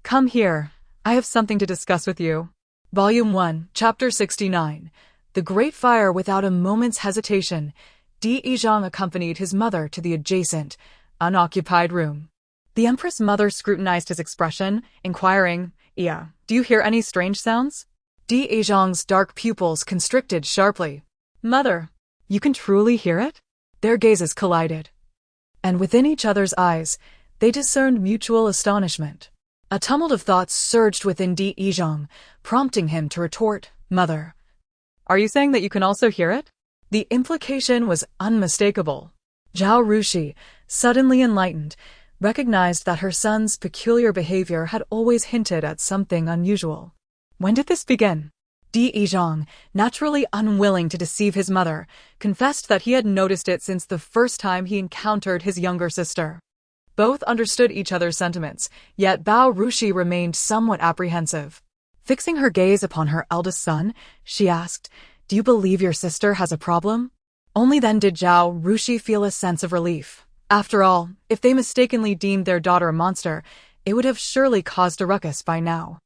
A: Come here. I have something to discuss with you. Volume 1, Chapter 69. The Great Fire. Without a moment's hesitation, Di Yizhong accompanied his mother to the adjacent, unoccupied room. The Empress mother scrutinized his expression, inquiring, Yeah, do you hear any strange sounds? Di Yizhong's dark pupils constricted sharply. Mother, you can truly hear it? Their gazes collided, and within each other's eyes, they discerned mutual astonishment. A tumult of thoughts surged within Di Yizhong, prompting him to retort, Mother, are you saying that you can also hear it? The implication was unmistakable. Zhao Rushi, suddenly enlightened, recognized that her son's peculiar behavior had always hinted at something unusual. When did this begin? Di Yizhong, naturally unwilling to deceive his mother, confessed that he had noticed it since the first time he encountered his younger sister. Both understood each other's sentiments, yet Bao Rushi remained somewhat apprehensive. Fixing her gaze upon her eldest son, she asked, Do you believe your sister has a problem? Only then did Zhao Rushi feel a sense of relief. After all, if they mistakenly deemed their daughter a monster, it would have surely caused a ruckus by now.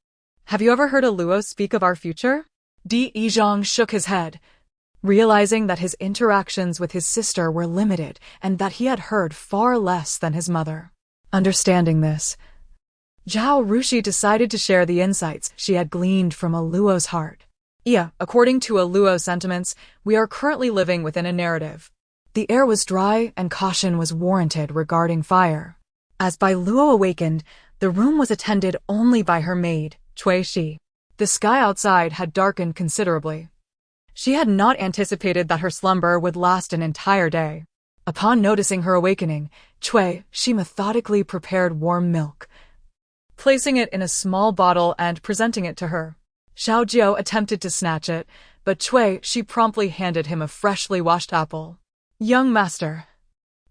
A: Have you ever heard a Biluó speak of our future? Di Yizhong shook his head, realizing that his interactions with his sister were limited and that he had heard far less than his mother. Understanding this, Zhao Rushi decided to share the insights she had gleaned from a Biluó's heart. Yeah, according to a Biluó's sentiments, we are currently living within a narrative. The air was dry and caution was warranted regarding fire. As Biluó awakened, the room was attended only by her maid, Cui Shi. The sky outside had darkened considerably. She had not anticipated that her slumber would last an entire day. Upon noticing her awakening, Cui Shi methodically prepared warm milk, placing it in a small bottle and presenting it to her. Xiaojiao attempted to snatch it, but Cui Shi promptly handed him a freshly washed apple. Young master,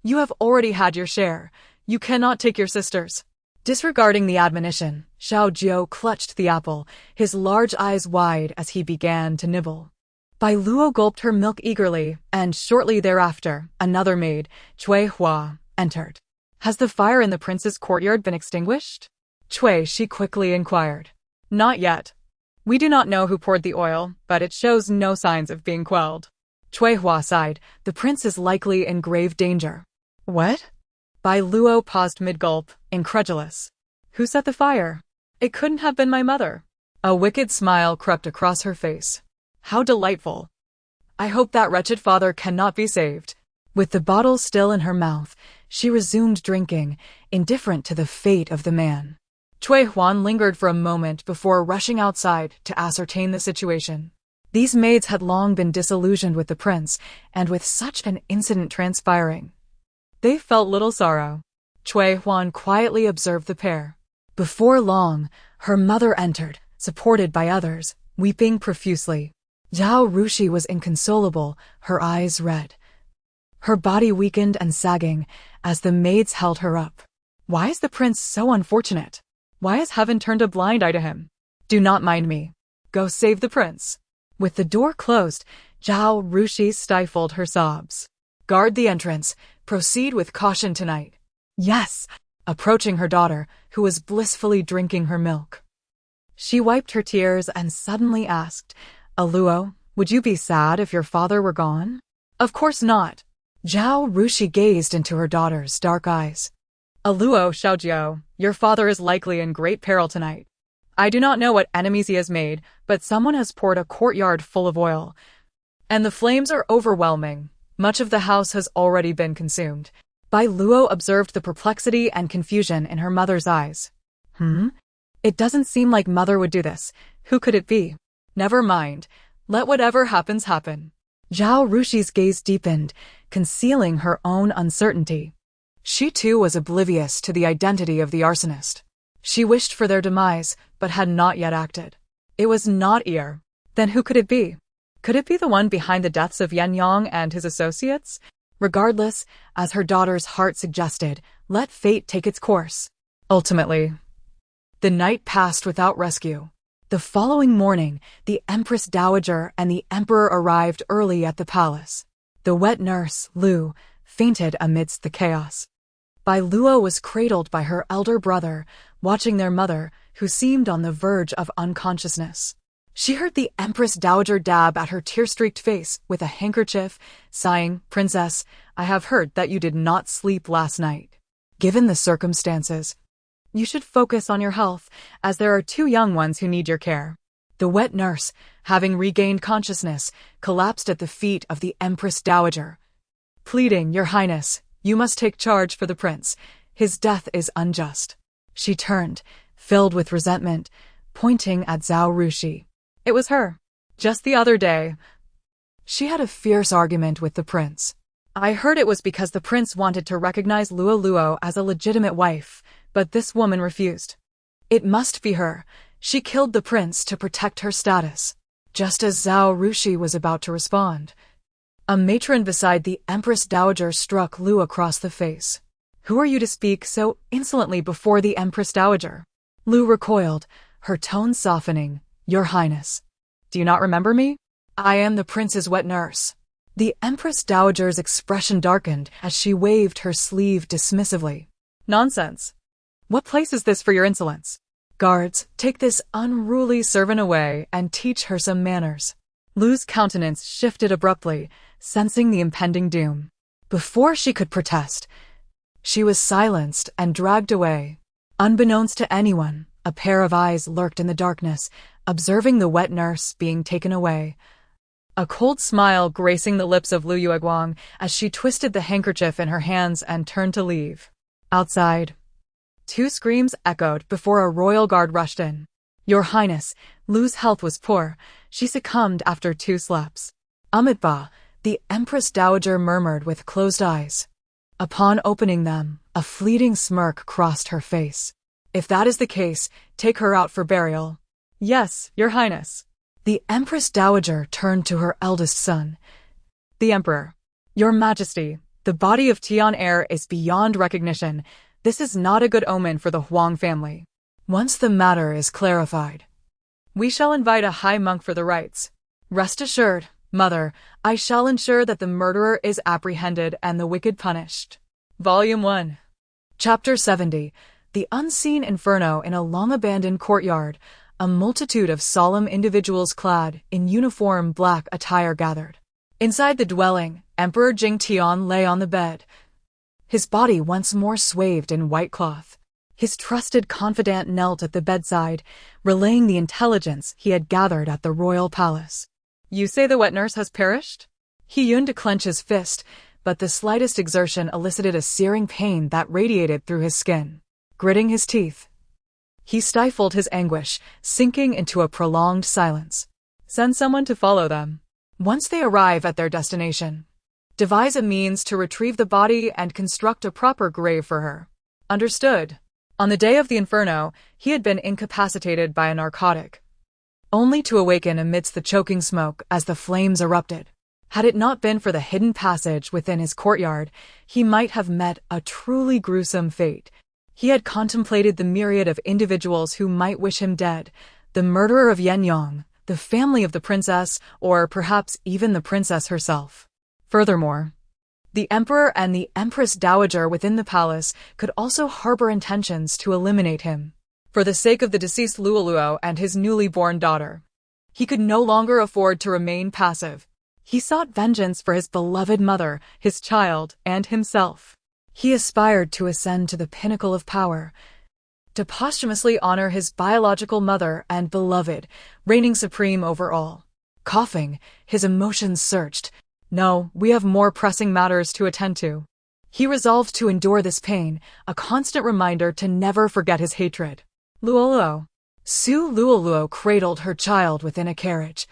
A: you have already had your share. You cannot take your sister's. Disregarding the admonition, Xiaojiao clutched the apple, his large eyes wide as he began to nibble. Biluó gulped her milk eagerly, and shortly thereafter, another maid, Cui Hua, entered. Has the fire in the prince's courtyard been extinguished? Cui Shi quickly inquired. Not yet. We do not know who poured the oil, but it shows no signs of being quelled. Cui Hua sighed. The prince is likely in grave danger. What? Biluó paused mid-gulp, incredulous. Who set the fire? It couldn't have been my mother. A wicked smile crept across her face. How delightful. I hope that wretched father cannot be saved. With the bottle still in her mouth, she resumed drinking, indifferent to the fate of the man. Cui Huan lingered for a moment before rushing outside to ascertain the situation. These maids had long been disillusioned with the prince, and with such an incident transpiring, they felt little sorrow. Cui Huan quietly observed the pair. Before long, her mother entered, supported by others, weeping profusely. Zhao Rushi was inconsolable, her eyes red. Her body weakened and sagging as the maids held her up. Why is the prince so unfortunate? Why has heaven turned a blind eye to him? Do not mind me. Go save the prince. With the door closed, Zhao Rushi stifled her sobs. Guard the entrance. Proceed with caution tonight. Yes, approaching her daughter, who was blissfully drinking her milk. She wiped her tears and suddenly asked, Biluó, would you be sad if your father were gone? Of course not. Zhao Rushi gazed into her daughter's dark eyes. Biluó Xiaojiao, your father is likely in great peril tonight. I do not know what enemies he has made, but someone has poured a courtyard full of oil, and the flames are overwhelming. Much of the house has already been consumed. Biluó observed the perplexity and confusion in her mother's eyes. It doesn't seem like mother would do this. Who could it be? Never mind. Let whatever happens happen. Zhao Rushi's gaze deepened, concealing her own uncertainty. She too was oblivious to the identity of the arsonist. She wished for their demise, but had not yet acted. It was not Ir. Then who could it be? Could it be the one behind the deaths of Yan Yang and his associates? Regardless, as her daughter's heart suggested, let fate take its course. Ultimately, the night passed without rescue. The following morning, the Empress Dowager and the Emperor arrived early at the palace. The wet nurse, Lu, fainted amidst the chaos. Biluó was cradled by her elder brother, watching their mother, who seemed on the verge of unconsciousness. She heard the Empress Dowager dab at her tear-streaked face with a handkerchief, sighing, Princess, I have heard that you did not sleep last night. Given the circumstances, you should focus on your health, as there are 2 young ones who need your care. The wet nurse, having regained consciousness, collapsed at the feet of the Empress Dowager, pleading, Your Highness, you must take charge for the prince. His death is unjust. She turned, filled with resentment, pointing at Zhao Rushi. It was her. Just the other day, she had a fierce argument with the prince. I heard it was because the prince wanted to recognize Biluó as a legitimate wife, but this woman refused. It must be her. She killed the prince to protect her status. Just as Zhao Rushi was about to respond, a matron beside the Empress Dowager struck Lu across the face. Who are you to speak so insolently before the Empress Dowager? Lu recoiled, her tone softening. Your Highness. Do you not remember me? I am the prince's wet nurse. The Empress Dowager's expression darkened as she waved her sleeve dismissively. Nonsense. What place is this for your insolence? Guards, take this unruly servant away and teach her some manners. Lu's countenance shifted abruptly, sensing the impending doom. Before she could protest, she was silenced and dragged away. Unbeknownst to anyone, a pair of eyes lurked in the darkness, observing the wet nurse being taken away. A cold smile gracing the lips of Lu Yueguang as she twisted the handkerchief in her hands and turned to leave. Outside, 2 screams echoed before a royal guard rushed in. Your Highness, Lu's health was poor. She succumbed after 2 slaps. Amitabha, the Empress Dowager murmured with closed eyes. Upon opening them, a fleeting smirk crossed her face. If that is the case, take her out for burial. Yes, Your Highness. The Empress Dowager turned to her eldest son. The Emperor. Your Majesty, the body of Tian Heir is beyond recognition. This is not a good omen for the Huang family. Once the matter is clarified, we shall invite a high monk for the rites. Rest assured, Mother, I shall ensure that the murderer is apprehended and the wicked punished. Volume 1. Chapter 70. The Unseen Inferno. In a long-abandoned courtyard, a multitude of solemn individuals clad in uniform black attire gathered. Inside the dwelling, Emperor Jingtian lay on the bed, his body once more swathed in white cloth. His trusted confidant knelt at the bedside, relaying the intelligence he had gathered at the royal palace. You say the wet nurse has perished? He yearned to clench his fist, but the slightest exertion elicited a searing pain that radiated through his skin. Gritting his teeth, He stifled his anguish, sinking into a prolonged silence. Send someone to follow them. Once they arrive at their destination, devise a means to retrieve the body and construct a proper grave for her. Understood. On the day of the inferno, he had been incapacitated by a narcotic, only to awaken amidst the choking smoke as the flames erupted. Had it not been for the hidden passage within his courtyard, he might have met a truly gruesome fate. He had contemplated the myriad of individuals who might wish him dead, the murderer of Yen Yong, the family of the princess, or perhaps even the princess herself. Furthermore, the emperor and the empress dowager within the palace could also harbor intentions to eliminate him. For the sake of the deceased Biluó and his newly born daughter, he could no longer afford to remain passive. He sought vengeance for his beloved mother, his child, and himself. He aspired to ascend to the pinnacle of power, to posthumously honor his biological mother and beloved, reigning supreme over all. Coughing, his emotions surged. No, we have more pressing matters to attend to. He resolved to endure this pain, a constant reminder to never forget his hatred. Biluó. Su Biluó cradled her child within a carriage,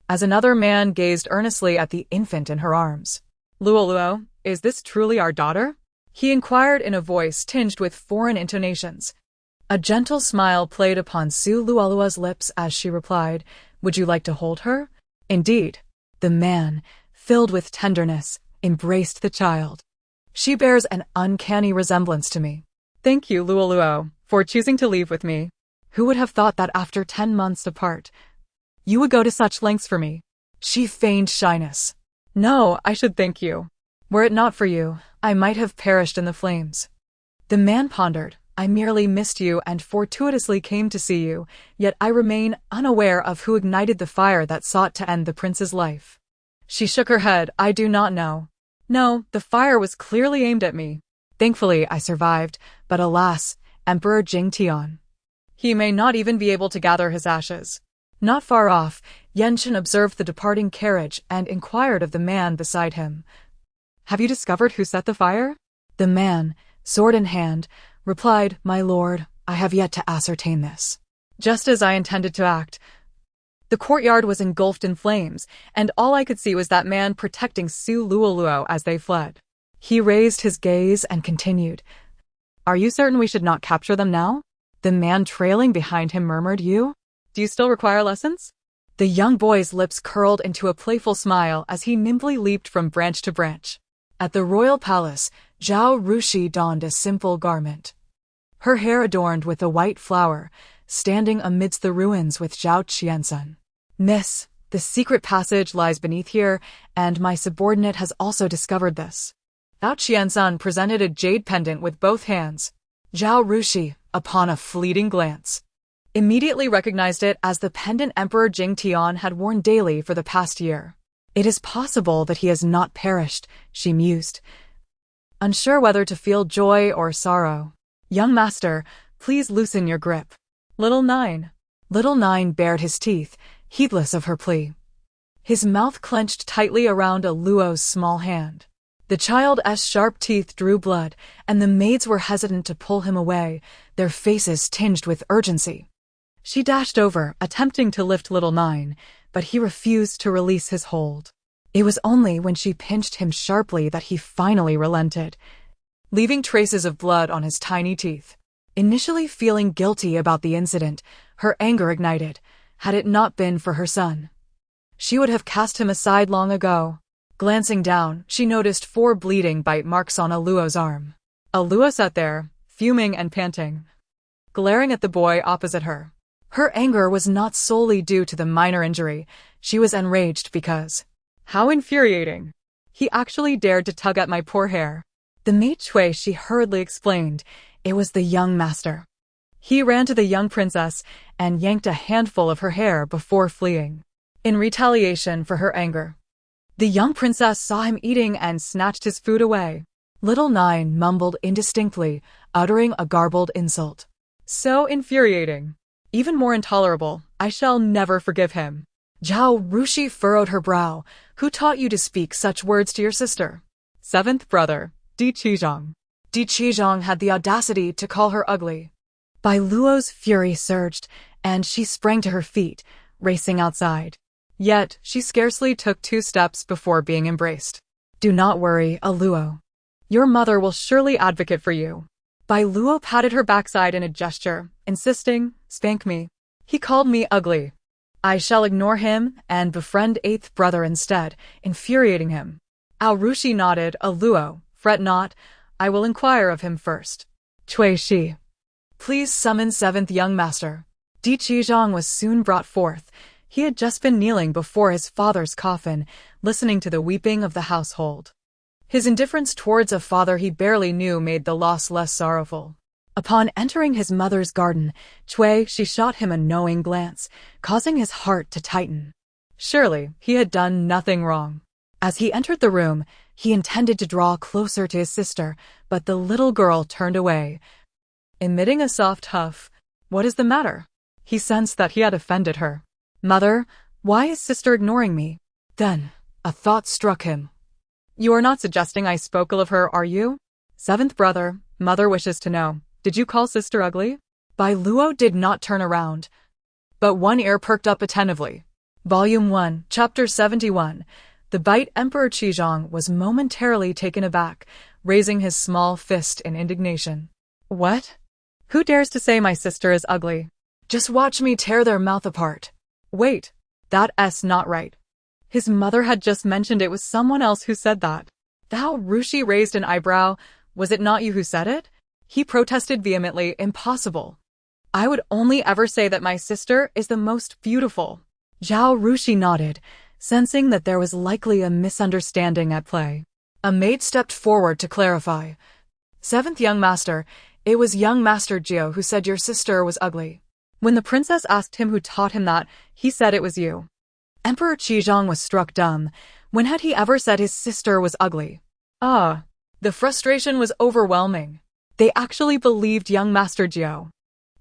A: as another man gazed earnestly at the infant in her arms. Biluó, is this truly our daughter? He inquired in a voice tinged with foreign intonations. A gentle smile played upon Su Biluó's lips as she replied, "Would you like to hold her?" Indeed. The man, filled with tenderness, embraced the child. She bears an uncanny resemblance to me. Thank you, Biluó, for choosing to leave with me. Who would have thought that after 10 months apart, you would go to such lengths for me? She feigned shyness. No, I should thank you. Were it not for you, I might have perished in the flames. The man pondered. I merely missed you and fortuitously came to see you, yet I remain unaware of who ignited the fire that sought to end the prince's life. She shook her head. I do not know. No, the fire was clearly aimed at me. Thankfully, I survived, but alas, Emperor Jingtian. He may not even be able to gather his ashes. Not far off, Yenshin observed the departing carriage and inquired of the man beside him. Have you discovered who set the fire? The man, sword in hand, replied, My lord, I have yet to ascertain this. Just as I intended to act. The courtyard was engulfed in flames, and all I could see was that man protecting Su Biluó as they fled. He raised his gaze and continued, Are you certain we should not capture them now? The man trailing behind him murmured, You? Do you still require lessons? The young boy's lips curled into a playful smile as he nimbly leaped from branch to branch. At the royal palace, Zhao Rushi donned a simple garment, her hair adorned with a white flower, standing amidst the ruins with Zhao Qiansun. Miss, the secret passage lies beneath here, and my subordinate has also discovered this. Zhao Qiansun presented a jade pendant with both hands. Zhao Rushi, upon a fleeting glance, immediately recognized it as the pendant Emperor Jingtian had worn daily for the past year. It is possible that he has not perished, she mused, unsure whether to feel joy or sorrow. Young master, please loosen your grip. Little Nine. Little Nine bared his teeth, heedless of her plea. His mouth clenched tightly around Biluó's small hand. The child's sharp teeth drew blood, and the maids were hesitant to pull him away, their faces tinged with urgency. She dashed over, attempting to lift Little Nine, but he refused to release his hold. It was only when she pinched him sharply that he finally relented, leaving traces of blood on his tiny teeth. Initially feeling guilty about the incident, her anger ignited. Had it not been for her son, she would have cast him aside long ago. Glancing down, she noticed 4 bleeding bite marks on Biluó's arm. Biluó sat there, fuming and panting, glaring at the boy opposite her. Her anger was not solely due to the minor injury. She was enraged because, how infuriating! He actually dared to tug at my poor hair. The maid Chui, she hurriedly explained. It was the young master. He ran to the young princess and yanked a handful of her hair before fleeing. In retaliation for her anger, the young princess saw him eating and snatched his food away. Little Nine mumbled indistinctly, uttering a garbled insult. So infuriating. Even more intolerable. I shall never forgive him. Zhao Rushi furrowed her brow. Who taught you to speak such words to your sister? 7th brother, Di Qizhong. Di Qizhong had the audacity to call her ugly. Biluó's fury surged, and she sprang to her feet, racing outside. Yet, she scarcely took 2 steps before being embraced. "Do not worry, Biluó. Your mother will surely advocate for you." Biluó patted her backside in a gesture, insisting, "Spank me. He called me ugly. I shall ignore him and befriend 8th brother instead, infuriating him." Rushi nodded. "Biluó, fret not. I will inquire of him first. Cui Shi, please summon 7th young master." Di Qizhong was soon brought forth. He had just been kneeling before his father's coffin, listening to the weeping of the household. His indifference towards a father he barely knew made the loss less sorrowful. Upon entering his mother's garden, Cui Shi shot him a knowing glance, causing his heart to tighten. Surely, he had done nothing wrong. As he entered the room, he intended to draw closer to his sister, but the little girl turned away. Emitting a soft huff, "What is the matter?" He sensed that he had offended her. "Mother, why is sister ignoring me?" Then, a thought struck him. "You are not suggesting I spoke ill of her, are you?" "7th brother, mother wishes to know, did you call sister ugly?" Biluó did not turn around, but one ear perked up attentively. Volume 1, Chapter 71. The bite. Emperor Qizhong was momentarily taken aback, raising his small fist in indignation. "What? Who dares to say my sister is ugly? Just watch me tear their mouth apart." "Wait, that's not right." His mother had just mentioned it was someone else who said that. Rushi raised an eyebrow. "Was it not you who said it?" He protested vehemently. "Impossible. I would only ever say that my sister is the most beautiful." Rushi nodded, sensing that there was likely a misunderstanding at play. A maid stepped forward to clarify. "7th young master, it was young master Jiao who said your sister was ugly. When the princess asked him who taught him that, he said it was you." Emperor Qizhong was struck dumb. When had he ever said his sister was ugly? The frustration was overwhelming. They actually believed young Master Jiao.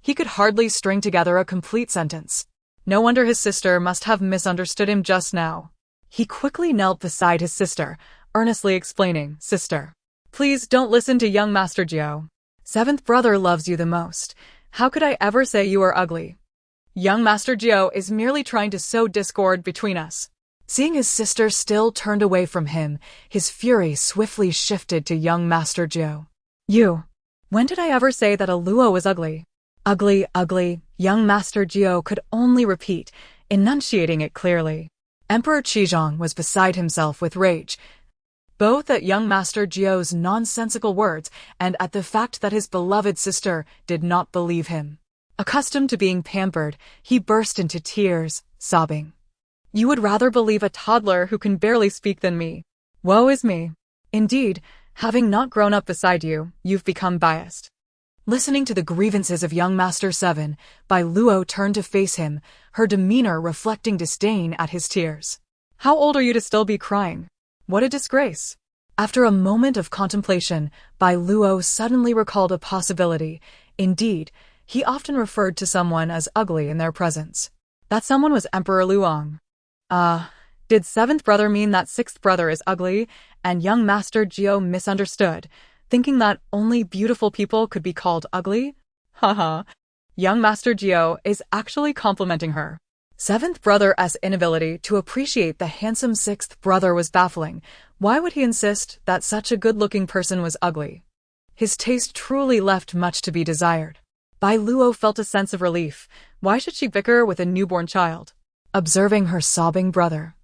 A: He could hardly string together a complete sentence. No wonder his sister must have misunderstood him just now. He quickly knelt beside his sister, earnestly explaining, "Sister, please don't listen to young Master Jiao. 7th brother loves you the most. How could I ever say you are ugly? Young Master Jiao is merely trying to sow discord between us." Seeing his sister still turned away from him, his fury swiftly shifted to young Master Jiao. When did I ever say that Biluó was ugly?" Ugly, young Master Jiao could only repeat, enunciating it clearly. Emperor Qizhong was beside himself with rage, both at young Master Jiao's nonsensical words and at the fact that his beloved sister did not believe him. Accustomed to being pampered, he burst into tears, sobbing. "You would rather believe a toddler who can barely speak than me. Woe is me. Indeed, having not grown up beside you, you've become biased." Listening to the grievances of young Master 7, Biluó turned to face him, her demeanor reflecting disdain at his tears. "How old are you to still be crying? What a disgrace." After a moment of contemplation, Biluó suddenly recalled a possibility. Indeed, he often referred to someone as ugly in their presence. That someone was Emperor Luong. Did 7th brother mean that 6th brother is ugly, and young Master Jiao misunderstood, thinking that only beautiful people could be called ugly? Haha. Young Master Jiao is actually complimenting her. 7th brother's inability to appreciate the handsome 6th brother was baffling. Why would he insist that such a good-looking person was ugly? His taste truly left much to be desired. Biluó felt a sense of relief. Why should she bicker with a newborn child? Observing her sobbing brother,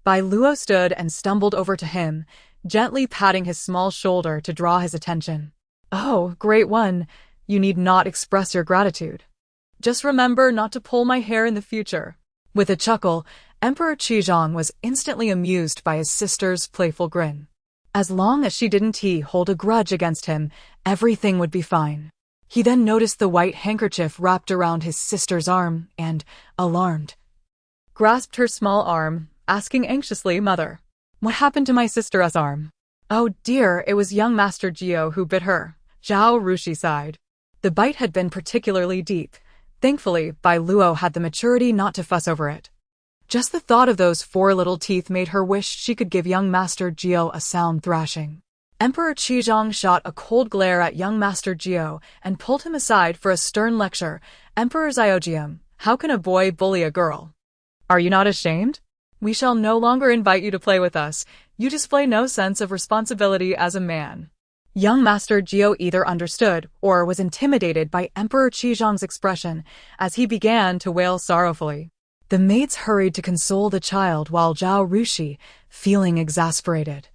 A: Biluó stood and stumbled over to him, gently patting his small shoulder to draw his attention. "Oh, great one, you need not express your gratitude. Just remember not to pull my hair in the future." With a chuckle, Emperor Qizhong was instantly amused by his sister's playful grin. As long as she didn't hold a grudge against him, everything would be fine. He then noticed the white handkerchief wrapped around his sister's arm and, alarmed, grasped her small arm, asking anxiously, "Mother, what happened to my sister's arm?" "Oh dear, it was young Master Jiao who bit her." Rushi sighed. The bite had been particularly deep. Thankfully, Biluó had the maturity not to fuss over it. Just the thought of those 4 little teeth made her wish she could give young Master Jiao a sound thrashing. Emperor Qizong shot a cold glare at young Master Jiao and pulled him aside for a stern lecture. Emperor Ziojium, how can a boy bully a girl? Are you not ashamed? We shall no longer invite you to play with us. You display no sense of responsibility as a man. Young Master Jiao either understood or was intimidated by Emperor Qizong's expression as he began to wail sorrowfully. The maids hurried to console the child while Zhao Rushi, feeling exasperated,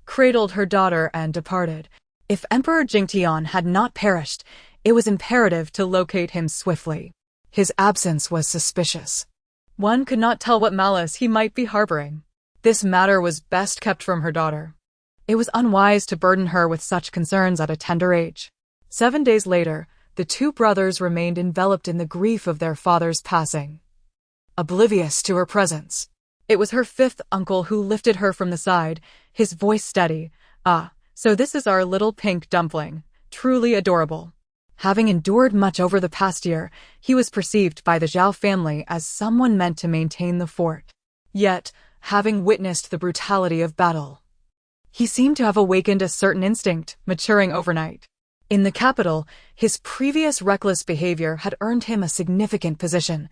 A: cradled her daughter and departed. If Emperor Jingtian had not perished, it was imperative to locate him swiftly. His absence was suspicious. One could not tell what malice he might be harboring. This matter was best kept from her daughter. It was unwise to burden her with such concerns at a tender age. 7 days later, the two brothers remained enveloped in the grief of their father's passing, oblivious to her presence. It was her fifth uncle who lifted her from the side, his voice steady. "Ah, so this is our little pink dumpling. Truly adorable." Having endured much over the past year, he was perceived by the Zhao family as someone meant to maintain the fort. Yet, having witnessed the brutality of battle, he seemed to have awakened a certain instinct, maturing overnight. In the capital, his previous reckless behavior had earned him a significant position,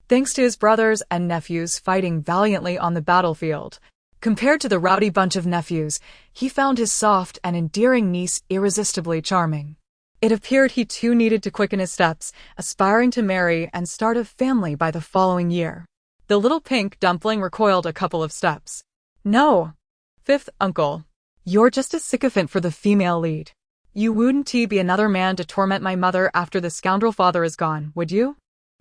A: thanks to his brothers and nephews fighting valiantly on the battlefield. Compared to the rowdy bunch of nephews, he found his soft and endearing niece irresistibly charming. It appeared he too needed to quicken his steps, aspiring to marry and start a family by the following year. The little pink dumpling recoiled a couple of steps. "No, fifth uncle. You're just a sycophant for the female lead. You wouldn't be another man to torment my mother after the scoundrel father is gone, would you?"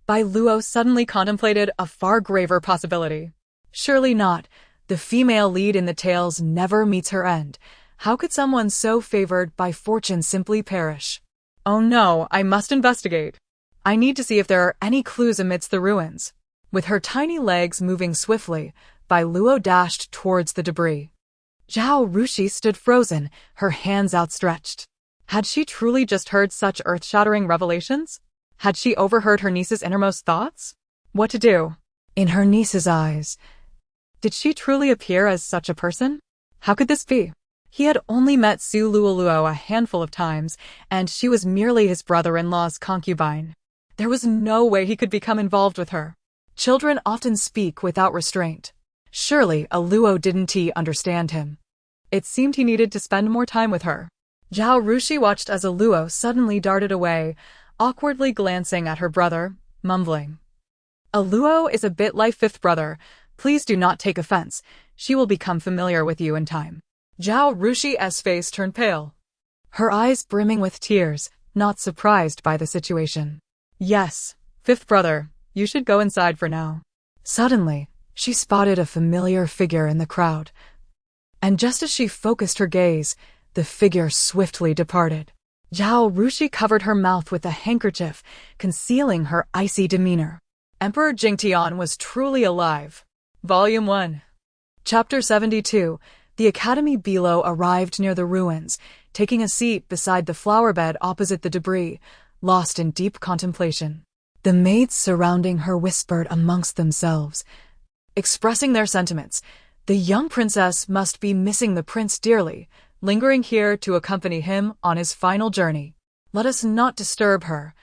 A: Biluó suddenly contemplated a far graver possibility. Surely not. The female lead in the tales never meets her end. How could someone so favored by fortune simply perish? Oh no, I must investigate. I need to see if there are any clues amidst the ruins. With her tiny legs moving swiftly, Biluó dashed towards the debris. Zhao Rushi stood frozen, her hands outstretched. Had she truly just heard such earth-shattering revelations? Had she overheard her niece's innermost thoughts? What to do? In her niece's eyes, did she truly appear as such a person? How could this be? He had only met Su Luoluo a handful of times, and she was merely his brother-in-law's concubine. There was no way he could become involved with her. Children often speak without restraint. Surely Luo didn't understand him. It seemed he needed to spend more time with her. Zhao Rushi watched as Luo suddenly darted away, awkwardly glancing at her brother, mumbling. "Luo is a bit like fifth brother. Please do not take offense. She will become familiar with you in time." Zhao Rushi's face turned pale, her eyes brimming with tears, not surprised by the situation. "Yes, fifth brother, you should go inside for now." Suddenly, she spotted a familiar figure in the crowd, and just as she focused her gaze, the figure swiftly departed. Zhao Rushi covered her mouth with a handkerchief, concealing her icy demeanor. Emperor Jingtian was truly alive. Volume 1. Chapter 72. The Academy Biluó arrived near the ruins, taking a seat beside the flower bed opposite the debris, lost in deep contemplation. The maids surrounding her whispered amongst themselves, expressing their sentiments. The young princess must be missing the prince dearly, lingering here to accompany him on his final journey. Let us not disturb her.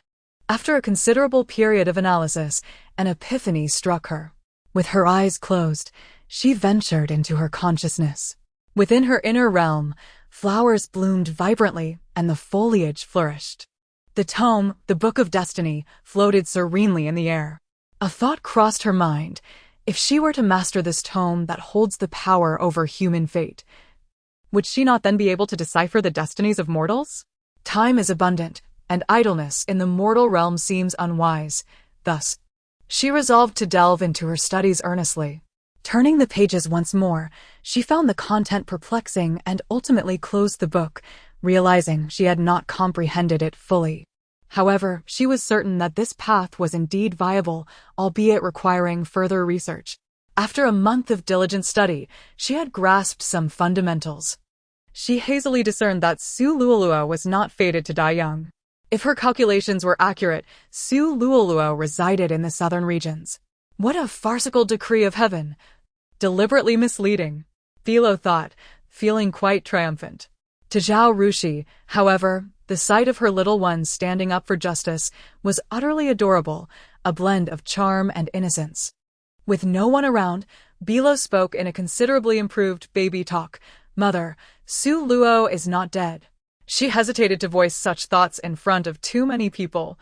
A: After a considerable period of analysis, an epiphany struck her. With her eyes closed, she ventured into her consciousness. Within her inner realm, flowers bloomed vibrantly and the foliage flourished. The tome, the Book of Destiny, floated serenely in the air. A thought crossed her mind. If she were to master this tome that holds the power over human fate, would she not then be able to decipher the destinies of mortals? Time is abundant, and idleness in the mortal realm seems unwise. Thus, she resolved to delve into her studies earnestly. Turning the pages once more, she found the content perplexing and ultimately closed the book, realizing she had not comprehended it fully. However, she was certain that this path was indeed viable, albeit requiring further research. After a month of diligent study, she had grasped some fundamentals. She hazily discerned that Su Luoluo was not fated to die young. If her calculations were accurate, Su Luoluo resided in the southern regions. What a farcical decree of heaven! Deliberately misleading, Biluó thought, feeling quite triumphant. To Zhao Rushi, however, the sight of her little ones standing up for justice was utterly adorable, a blend of charm and innocence. With no one around, Biluó spoke in a considerably improved baby talk. Mother, Su Luo is not dead. She hesitated to voice such thoughts in front of too many people,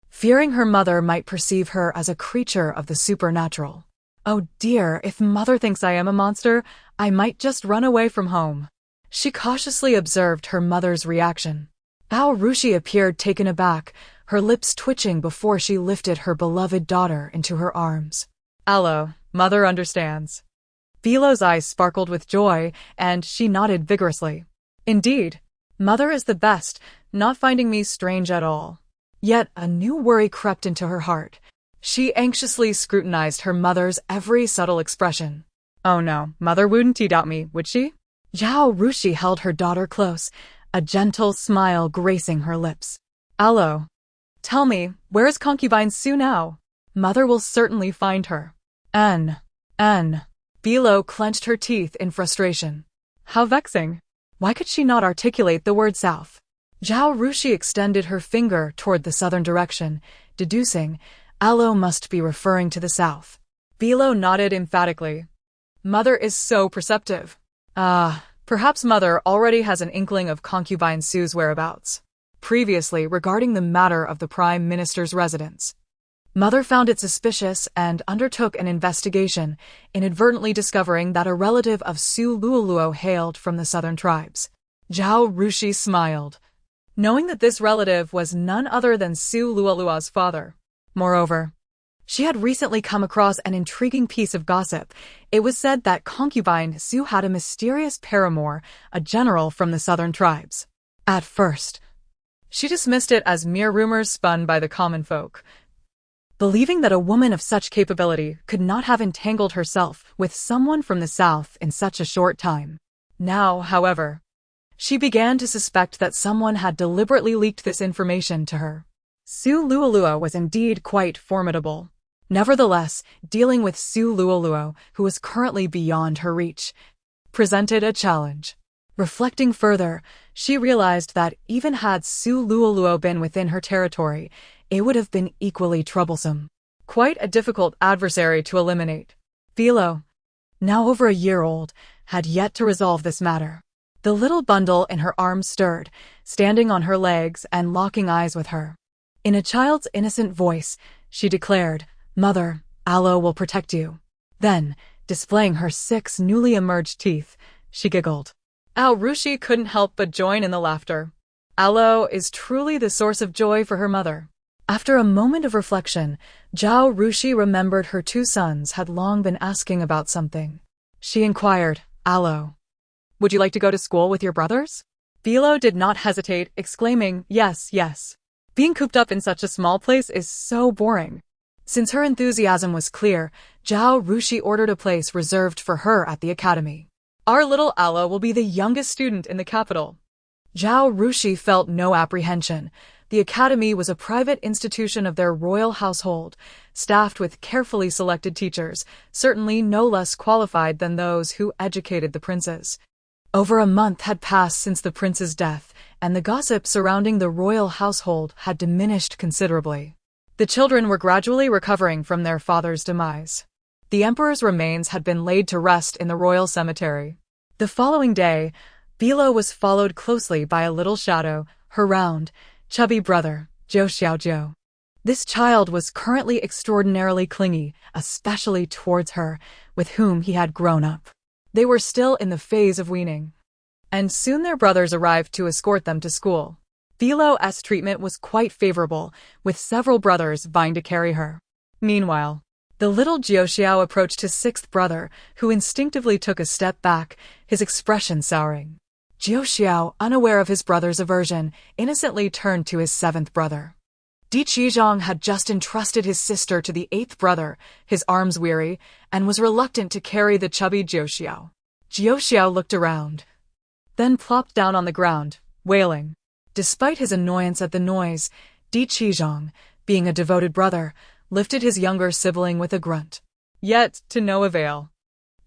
A: fearing her mother might perceive her as a creature of the supernatural. Oh dear, if mother thinks I am a monster, I might just run away from home. She cautiously observed her mother's reaction. Bao Rushi appeared taken aback, her lips twitching before she lifted her beloved daughter into her arms. Allo, mother understands. Biluó's eyes sparkled with joy, and she nodded vigorously. Indeed, mother is the best, not finding me strange at all. Yet a new worry crept into her heart. She anxiously scrutinized her mother's every subtle expression. Oh no, mother wouldn't doubt me, would she? Zhao Rushi held her daughter close, a gentle smile gracing her lips. Allo, tell me, where is concubine Su now? Mother will certainly find her. N. Biluó clenched her teeth in frustration. How vexing. Why could she not articulate the word south? Zhao Rushi extended her finger toward the southern direction, deducing, Allo must be referring to the south. Biluó nodded emphatically. Mother is so perceptive. Perhaps mother already has an inkling of concubine Su's whereabouts. Previously, regarding the matter of the Prime Minister's residence, mother found it suspicious and undertook an investigation, inadvertently discovering that a relative of Su Luoluo hailed from the southern tribes. Zhao Rushi smiled, knowing that this relative was none other than Su Luoluo's father. Moreover, she had recently come across an intriguing piece of gossip. It was said that concubine Su had a mysterious paramour, a general from the southern tribes. At first, she dismissed it as mere rumors spun by the common folk, believing that a woman of such capability could not have entangled herself with someone from the south in such a short time. Now, however, she began to suspect that someone had deliberately leaked this information to her. Su Luoluo was indeed quite formidable. Nevertheless, dealing with Su Luoluo, who was currently beyond her reach, presented a challenge. Reflecting further, she realized that even had Su Luoluo been within her territory, it would have been equally troublesome. Quite a difficult adversary to eliminate. Biluó, now over a year old, had yet to resolve this matter. The little bundle in her arms stirred, standing on her legs and locking eyes with her. In a child's innocent voice, she declared, Mother, Allo will protect you. Then, displaying her 6 newly emerged teeth, she giggled. Rushi couldn't help but join in the laughter. Allo is truly the source of joy for her mother. After a moment of reflection, Zhao Rushi remembered her 2 sons had long been asking about something. She inquired, Allo, would you like to go to school with your brothers? Biluó did not hesitate, exclaiming, yes. Being cooped up in such a small place is so boring. Since her enthusiasm was clear, Zhao Rushi ordered a place reserved for her at the academy. Our little Allo will be the youngest student in the capital. Zhao Rushi felt no apprehension. The academy was a private institution of their royal household, staffed with carefully selected teachers, certainly no less qualified than those who educated the princes. Over a month had passed since the prince's death, and the gossip surrounding the royal household had diminished considerably. The children were gradually recovering from their father's demise. The emperor's remains had been laid to rest in the royal cemetery. The following day, Biluó was followed closely by a little shadow, her round, chubby brother, Zhou Xiaozhou. This child was currently extraordinarily clingy, especially towards her, with whom he had grown up. They were still in the phase of weaning, and soon their brothers arrived to escort them to school. Biluó's treatment was quite favorable, with several brothers vying to carry her. Meanwhile, the little Jiuxiao approached his 6th brother, who instinctively took a step back, his expression souring. Jiuxiao, unaware of his brother's aversion, innocently turned to his 7th brother. Di Qizhong had just entrusted his sister to the 8th brother, his arms weary, and was reluctant to carry the chubby Jiuxiao. Jiuxiao looked around, then plopped down on the ground, wailing. Despite his annoyance at the noise, Di Qizhong, being a devoted brother, lifted his younger sibling with a grunt. Yet, to no avail.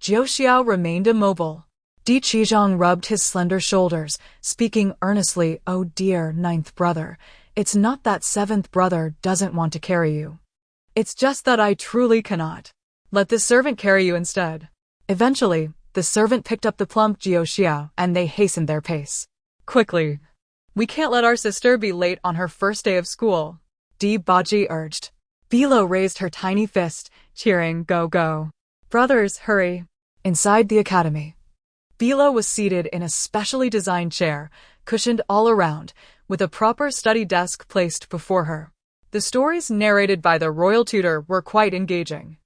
A: Jiuxiao remained immobile. Di Qizhong rubbed his slender shoulders, speaking earnestly. Oh dear, ninth brother, it's not that seventh brother doesn't want to carry you. It's just that I truly cannot. Let this servant carry you instead. Eventually, the servant picked up the plump Jiao Xiao and they hastened their pace. Quickly. We can't let our sister be late on her first day of school, Di Baji urged. Biluó raised her tiny fist, cheering, go, go. Brothers, hurry. Inside the academy, Biluó was seated in a specially designed chair, cushioned all around, with a proper study desk placed before her. The stories narrated by the royal tutor were quite engaging,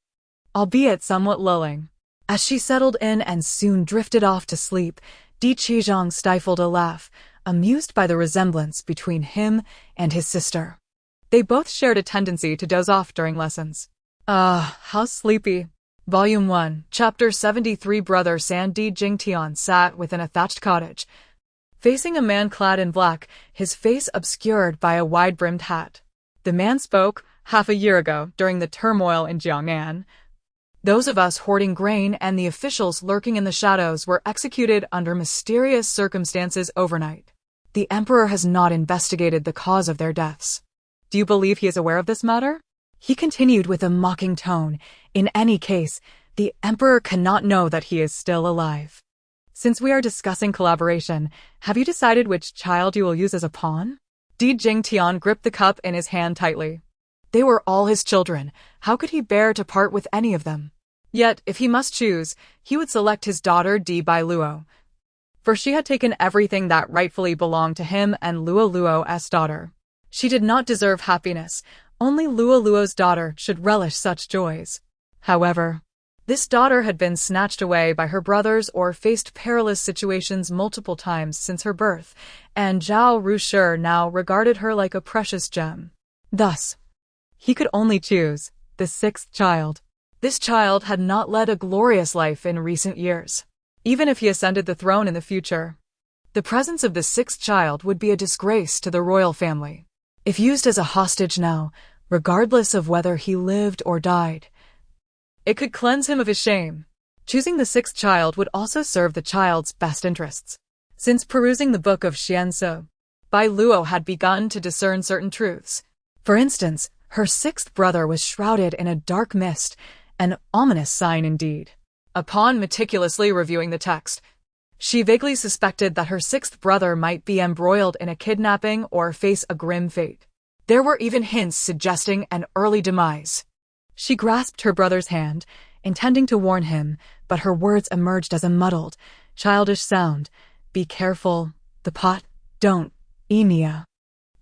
A: albeit somewhat lulling. As she settled in and soon drifted off to sleep, Di Qizhong stifled a laugh, amused by the resemblance between him and his sister. They both shared a tendency to doze off during lessons. How sleepy. Volume 1, Chapter 73. Brother San Di Jingtian sat within a thatched cottage, facing a man clad in black, his face obscured by a wide-brimmed hat. The man spoke, half a year ago, during the turmoil in Jiangnan. Those of us hoarding grain and the officials lurking in the shadows were executed under mysterious circumstances overnight. The emperor has not investigated the cause of their deaths. Do you believe he is aware of this matter? He continued with a mocking tone. In any case, the emperor cannot know that he is still alive. Since we are discussing collaboration, have you decided which child you will use as a pawn? Di Jingtian gripped the cup in his hand tightly. They were all his children. How could he bear to part with any of them? Yet, if he must choose, he would select his daughter Di Biluó, for she had taken everything that rightfully belonged to him and Luo's daughter. She did not deserve happiness. Only Luo's daughter should relish such joys. However, this daughter had been snatched away by her brothers or faced perilous situations multiple times since her birth, and Zhao Rushi now regarded her like a precious gem. Thus, he could only choose the sixth child. This child had not led a glorious life in recent years. Even if he ascended the throne in the future, the presence of the sixth child would be a disgrace to the royal family. If used as a hostage now, regardless of whether he lived or died, it could cleanse him of his shame. Choosing the sixth child would also serve the child's best interests. Since perusing the book of Xianzi, Biluó had begun to discern certain truths. For instance, her sixth brother was shrouded in a dark mist, an ominous sign indeed. Upon meticulously reviewing the text, she vaguely suspected that her sixth brother might be embroiled in a kidnapping or face a grim fate. There were even hints suggesting an early demise. She grasped her brother's hand, intending to warn him, but her words emerged as a muddled, childish sound. Be careful, the pot, don't, Enia.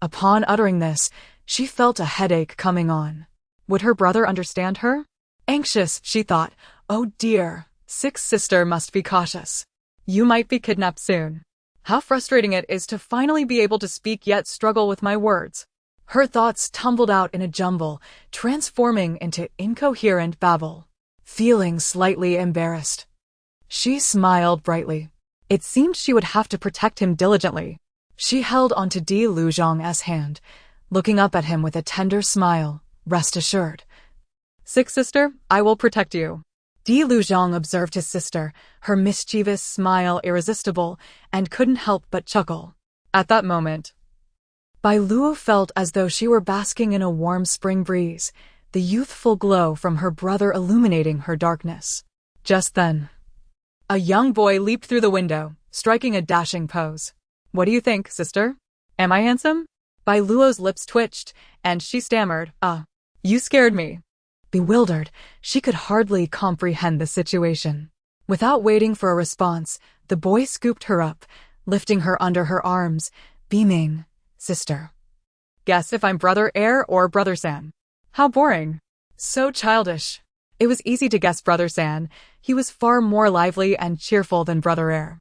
A: Upon uttering this, she felt a headache coming on. Would her brother understand her? Anxious, she thought, oh dear, sixth sister must be cautious. You might be kidnapped soon. How frustrating it is to finally be able to speak yet struggle with my words. Her thoughts tumbled out in a jumble, transforming into incoherent babble. Feeling slightly embarrassed, she smiled brightly. It seemed she would have to protect him diligently. She held onto Di Luzhong's hand, looking up at him with a tender smile. Rest assured. Sixth sister, I will protect you. Di Luzhong observed his sister, her mischievous smile irresistible, and couldn't help but chuckle. At that moment, Biluó felt as though she were basking in a warm spring breeze, the youthful glow from her brother illuminating her darkness. Just then, a young boy leaped through the window, striking a dashing pose. What do you think, sister? Am I handsome? Biluó's lips twitched, and she stammered, you scared me. Bewildered, she could hardly comprehend the situation. Without waiting for a response, the boy scooped her up, lifting her under her arms, beaming, Sister. Guess if I'm Brother Air or Brother San. How boring. So childish. It was easy to guess Brother San. He was far more lively and cheerful than Brother Air.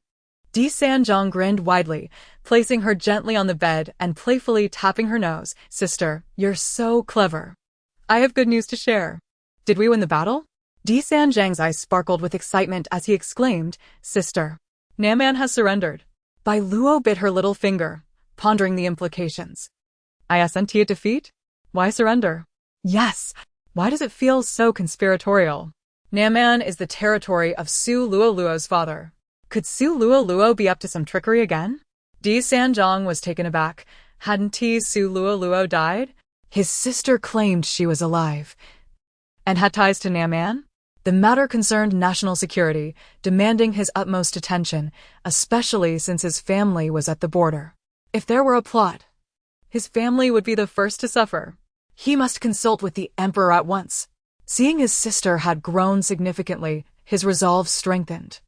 A: Di Sanjiang grinned widely, placing her gently on the bed and playfully tapping her nose. Sister, you're so clever. I have good news to share. Did we win the battle? Di Sanjiang's eyes sparkled with excitement as he exclaimed, Sister, Naman has surrendered. Biluó bit her little finger, pondering the implications. ISNT a defeat? Why surrender? Yes. Why does it feel so conspiratorial? Naman is the territory of Su Luo's father. Could Su Luo be up to some trickery again? Di Sanjiang was taken aback. Hadn't Su Luo died? His sister claimed she was alive and had ties to Naman. The matter concerned national security, demanding his utmost attention, especially since his family was at the border. If there were a plot, his family would be the first to suffer. He must consult with the emperor at once. Seeing his sister had grown significantly, his resolve strengthened.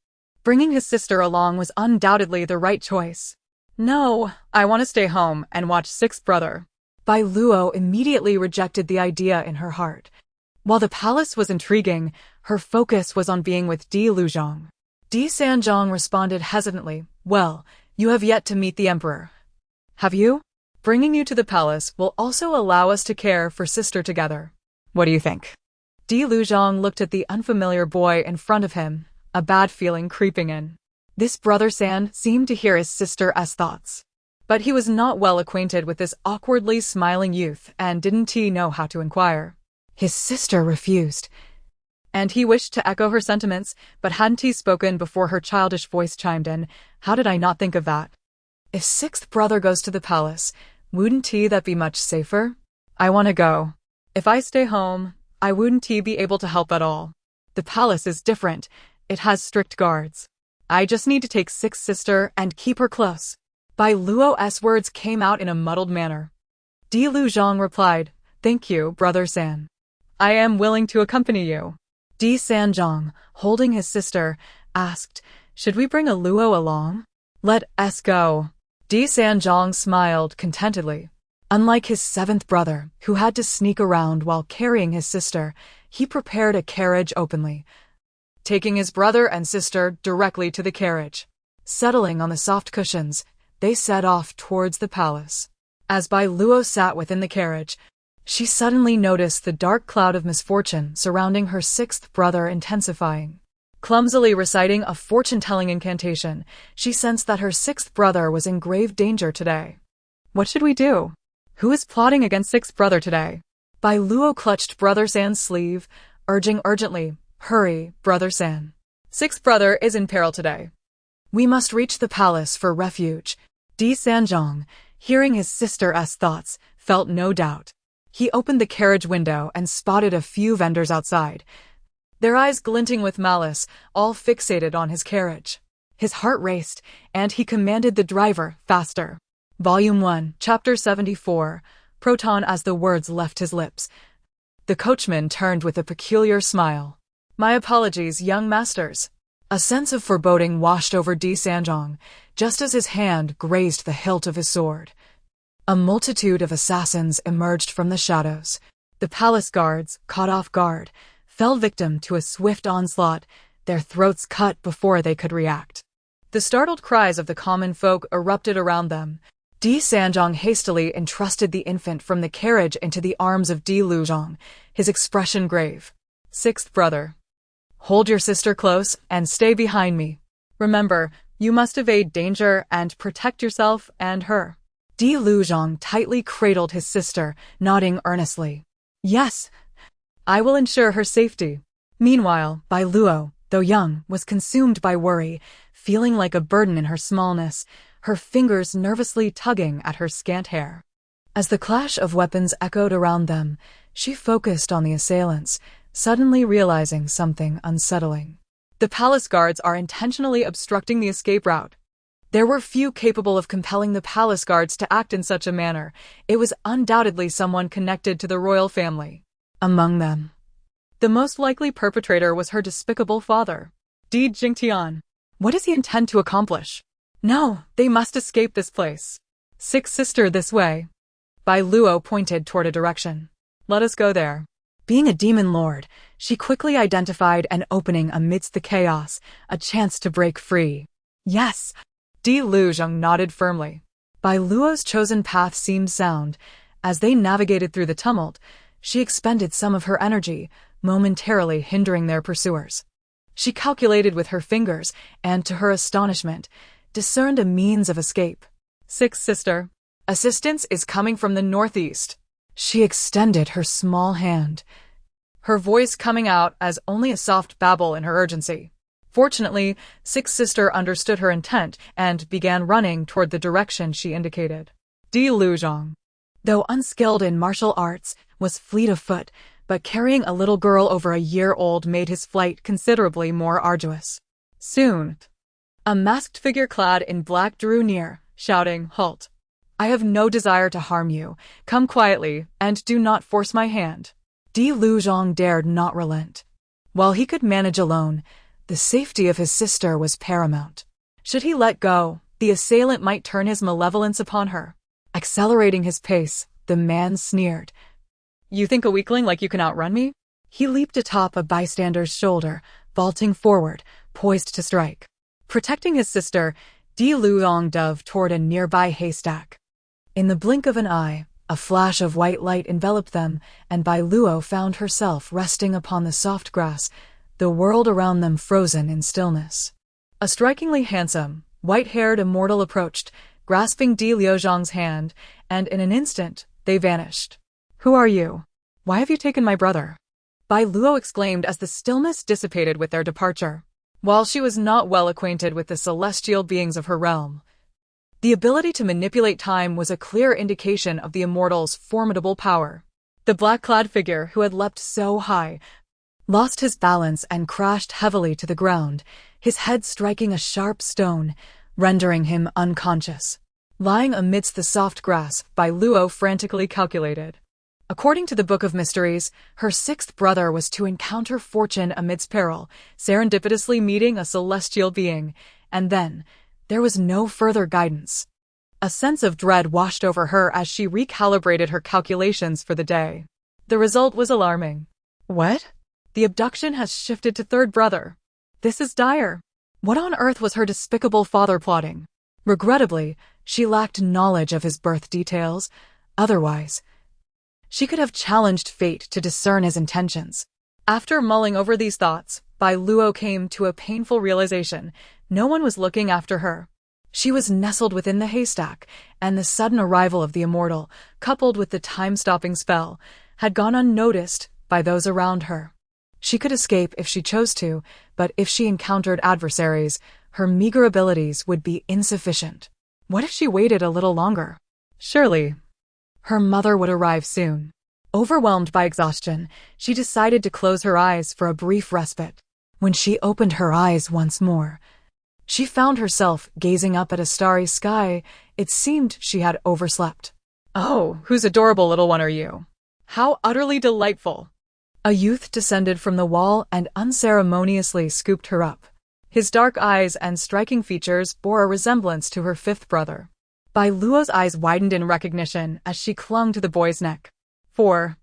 A: Bringing his sister along was undoubtedly the right choice. No, I want to stay home and watch Sixth Brother. Biluó immediately rejected the idea in her heart. While the palace was intriguing, her focus was on being with Di Luzhong. Di Sanjiang responded hesitantly, well, you have yet to meet the emperor. Have you? Bringing you to the palace will also allow us to care for sister together. What do you think? Di Luzhong looked at the unfamiliar boy in front of him, a bad feeling creeping in. This brother San seemed to hear his sister's thoughts. But he was not well acquainted with this awkwardly smiling youth and didn't know how to inquire. His sister refused, and he wished to echo her sentiments, but hadn't spoken before her childish voice chimed in. How did I not think of that? If Sixth Brother goes to the palace, wouldn't that be much safer? I want to go. If I stay home, I wouldn't be able to help at all. The palace is different. It has strict guards. I just need to take Sixth Sister and keep her close. Biluó's words came out in a muddled manner. Di Luzhong replied, thank you, Brother San. I am willing to accompany you. Di Sanjiang, holding his sister, asked, should we bring a Luo along? Let us go. Di Sanjiang smiled contentedly. Unlike his seventh brother, who had to sneak around while carrying his sister, he prepared a carriage openly, taking his brother and sister directly to the carriage. Settling on the soft cushions, they set off towards the palace. As Biluó sat within the carriage, she suddenly noticed the dark cloud of misfortune surrounding her sixth brother intensifying. Clumsily reciting a fortune-telling incantation, she sensed that her sixth brother was in grave danger today. What should we do? Who is plotting against sixth brother today? Biluó clutched Brother San's sleeve, urging urgently, hurry, Brother San. Sixth brother is in peril today. We must reach the palace for refuge. Di Sanjiang, hearing his sister's thoughts, felt no doubt. He opened the carriage window and spotted a few vendors outside, their eyes glinting with malice, all fixated on his carriage. His heart raced, and he commanded the driver, faster. Volume 1, Chapter 74, Proton. As the words left his lips, the coachman turned with a peculiar smile. My apologies, young masters. A sense of foreboding washed over Di Sanjiang, just as his hand grazed the hilt of his sword. A multitude of assassins emerged from the shadows. The palace guards, caught off guard, fell victim to a swift onslaught, their throats cut before they could react. The startled cries of the common folk erupted around them. Di Sanjiang hastily entrusted the infant from the carriage into the arms of Di Luzhong, his expression grave. Sixth brother, hold your sister close and stay behind me. Remember, you must evade danger and protect yourself and her. Di Luzhong tightly cradled his sister, nodding earnestly. Yes, I will ensure her safety. Meanwhile, Biluó, though young, was consumed by worry, feeling like a burden in her smallness, her fingers nervously tugging at her scant hair. As the clash of weapons echoed around them, she focused on the assailants, suddenly realizing something unsettling. The palace guards are intentionally obstructing the escape route. There were few capable of compelling the palace guards to act in such a manner. It was undoubtedly someone connected to the royal family. Among them, the most likely perpetrator was her despicable father, Di Jingtian. What does he intend to accomplish? No, they must escape this place. Sixth sister, this way. Biluó pointed toward a direction. Let us go there. Being a demon lord, she quickly identified an opening amidst the chaos, a chance to break free. Yes. Di Luzhong nodded firmly. Biluó's chosen path seemed sound. As they navigated through the tumult, she expended some of her energy, momentarily hindering their pursuers. She calculated with her fingers, and to her astonishment, discerned a means of escape. Sixth sister, assistance is coming from the northeast. She extended her small hand, her voice coming out as only a soft babble in her urgency. Fortunately, Sixth Sister understood her intent and began running toward the direction she indicated. Biluó, though unskilled in martial arts, was fleet of foot, but carrying a little girl over a year old made his flight considerably more arduous. Soon, a masked figure clad in black drew near, shouting, "Halt! I have no desire to harm you. Come quietly, and do not force my hand." Biluó dared not relent. While he could manage alone, the safety of his sister was paramount. Should he let go, the assailant might turn his malevolence upon her. Accelerating his pace, the man sneered. "You think a weakling like you can outrun me?" He leaped atop a bystander's shoulder, vaulting forward, poised to strike. Protecting his sister, Biluó dove toward a nearby haystack. In the blink of an eye, a flash of white light enveloped them, and Biluó found herself resting upon the soft grass, the world around them frozen in stillness. A strikingly handsome, white-haired immortal approached, grasping Biluó's hand, and in an instant, they vanished. "Who are you? Why have you taken my brother?" Biluó exclaimed as the stillness dissipated with their departure. While she was not well acquainted with the celestial beings of her realm, the ability to manipulate time was a clear indication of the immortal's formidable power. The black-clad figure who had leapt so high lost his balance and crashed heavily to the ground, his head striking a sharp stone, rendering him unconscious. Lying amidst the soft grass, Biluó frantically calculated. According to the Book of Mysteries, her sixth brother was to encounter fortune amidst peril, serendipitously meeting a celestial being, and then there was no further guidance. A sense of dread washed over her as she recalibrated her calculations for the day. The result was alarming. What? The abduction has shifted to third brother. This is dire. What on earth was her despicable father plotting? Regrettably, she lacked knowledge of his birth details. Otherwise, she could have challenged fate to discern his intentions. After mulling over these thoughts, Biluó came to a painful realization. No one was looking after her. She was nestled within the haystack, and the sudden arrival of the immortal, coupled with the time-stopping spell, had gone unnoticed by those around her. She could escape if she chose to, but if she encountered adversaries, her meager abilities would be insufficient. What if she waited a little longer? Surely, her mother would arrive soon. Overwhelmed by exhaustion, she decided to close her eyes for a brief respite. When she opened her eyes once more, she found herself gazing up at a starry sky. It seemed she had overslept. "Oh, whose adorable little one are you? How utterly delightful!" A youth descended from the wall and unceremoniously scooped her up. His dark eyes and striking features bore a resemblance to her fifth brother. Biluó's eyes widened in recognition as she clung to the boy's neck. Four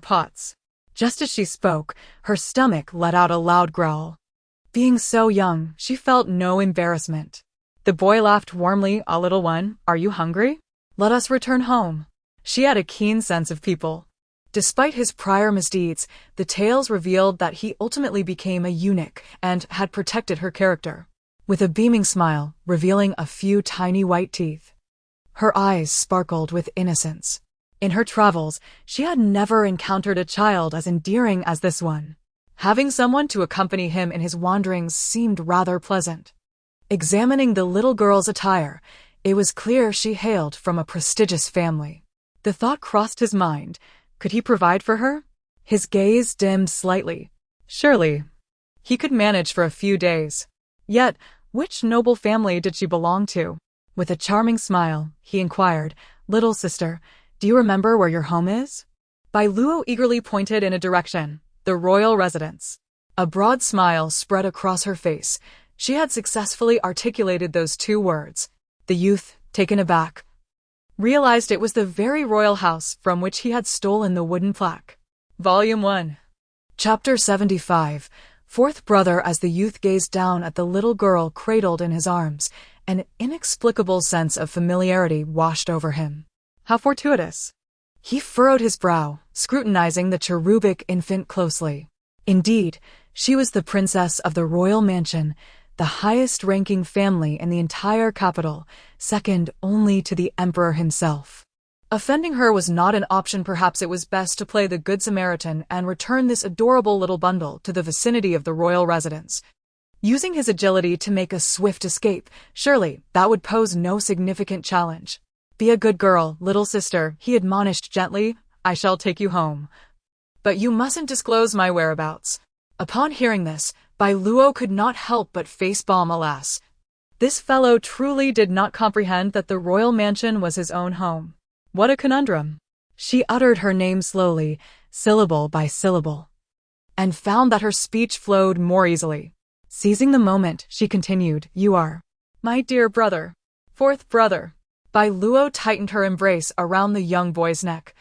A: pots. Just as she spoke, her stomach let out a loud growl. Being so young, she felt no embarrassment. The boy laughed warmly. "A little one, are you hungry? Let us return home." She had a keen sense of people. Despite his prior misdeeds, the tales revealed that he ultimately became a eunuch and had protected her character. With a beaming smile, revealing a few tiny white teeth, her eyes sparkled with innocence. In her travels, she had never encountered a child as endearing as this one. Having someone to accompany him in his wanderings seemed rather pleasant. Examining the little girl's attire, it was clear she hailed from a prestigious family. The thought crossed his mind. Could he provide for her? His gaze dimmed slightly. Surely, he could manage for a few days. Yet, which noble family did she belong to? With a charming smile, he inquired, "Little sister, do you remember where your home is?" Biluó eagerly pointed in a direction, the royal residence. A broad smile spread across her face. She had successfully articulated those two words. The youth, taken aback, realized it was the very royal house from which he had stolen the wooden plaque. Volume 1. Chapter 75. Fourth brother. As the youth gazed down at the little girl cradled in his arms, an inexplicable sense of familiarity washed over him. How fortuitous. He furrowed his brow, scrutinizing the cherubic infant closely. Indeed, she was the princess of the royal mansion, the highest-ranking family in the entire capital, second only to the emperor himself. Offending her was not an option. Perhaps it was best to play the Good Samaritan and return this adorable little bundle to the vicinity of the royal residence. using his agility to make a swift escape. Surely, that would pose no significant challenge. Be a good girl, little sister, he admonished gently. I shall take you home. But you mustn't disclose my whereabouts. Upon hearing this, Biluó could not help but face-palm. Alas, this fellow truly did not comprehend that the royal mansion was his own home. What a conundrum. She uttered her name slowly, syllable by syllable, and found that her speech flowed more easily. Seizing the moment, she continued, You are my dear brother, fourth brother. Biluó tightened her embrace around the young boy's neck,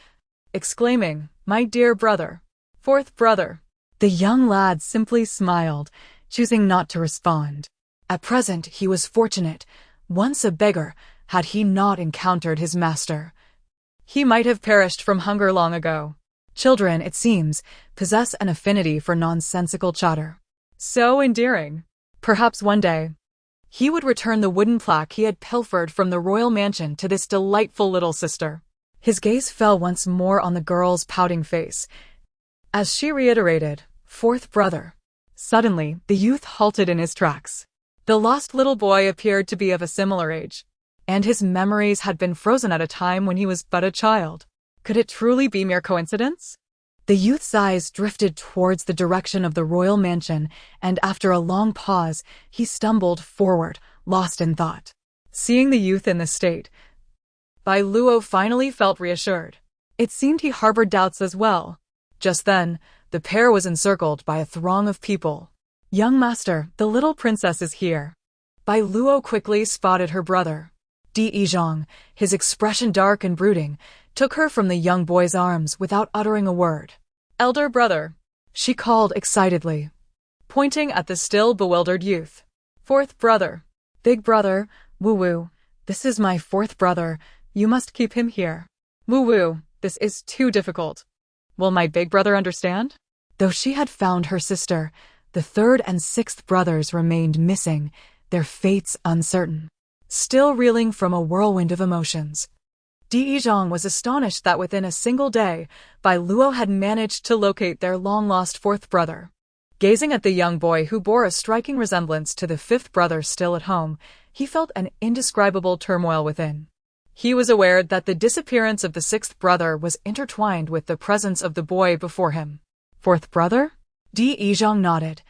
A: exclaiming, My dear brother, fourth brother. The young lad simply smiled, choosing not to respond. At present he was fortunate. Once a beggar, had he not encountered his master, he might have perished from hunger long ago. Children, it seems, possess an affinity for nonsensical chatter. So endearing. Perhaps one day, he would return the wooden plaque he had pilfered from the royal mansion to this delightful little sister. His gaze fell once more on the girl's pouting face, as she reiterated, Fourth brother. Suddenly, the youth halted in his tracks. The lost little boy appeared to be of a similar age, and his memories had been frozen at a time when he was but a child. Could it truly be mere coincidence? The youth's eyes drifted towards the direction of the royal mansion, and after a long pause, he stumbled forward, lost in thought. Seeing the youth in this state, Biluó finally felt reassured. It seemed he harbored doubts as well. Just then, the pair was encircled by a throng of people. Young master, the little princess is here. Biluó quickly spotted her brother. Di, his expression dark and brooding, took her from the young boy's arms without uttering a word. Elder brother, she called excitedly, pointing at the still bewildered youth. Fourth brother. Big brother, Woo-woo. This is my fourth brother. You must keep him here. Woo-woo, this is too difficult. Will my big brother understand? Though she had found her sister, the third and sixth brothers remained missing, their fates uncertain. Still reeling from a whirlwind of emotions, Di was astonished that within a single day, Biluó had managed to locate their long-lost fourth brother. Gazing at the young boy who bore a striking resemblance to the fifth brother still at home, he felt an indescribable turmoil within. He was aware that the disappearance of the sixth brother was intertwined with the presence of the boy before him. Fourth brother? Di nodded,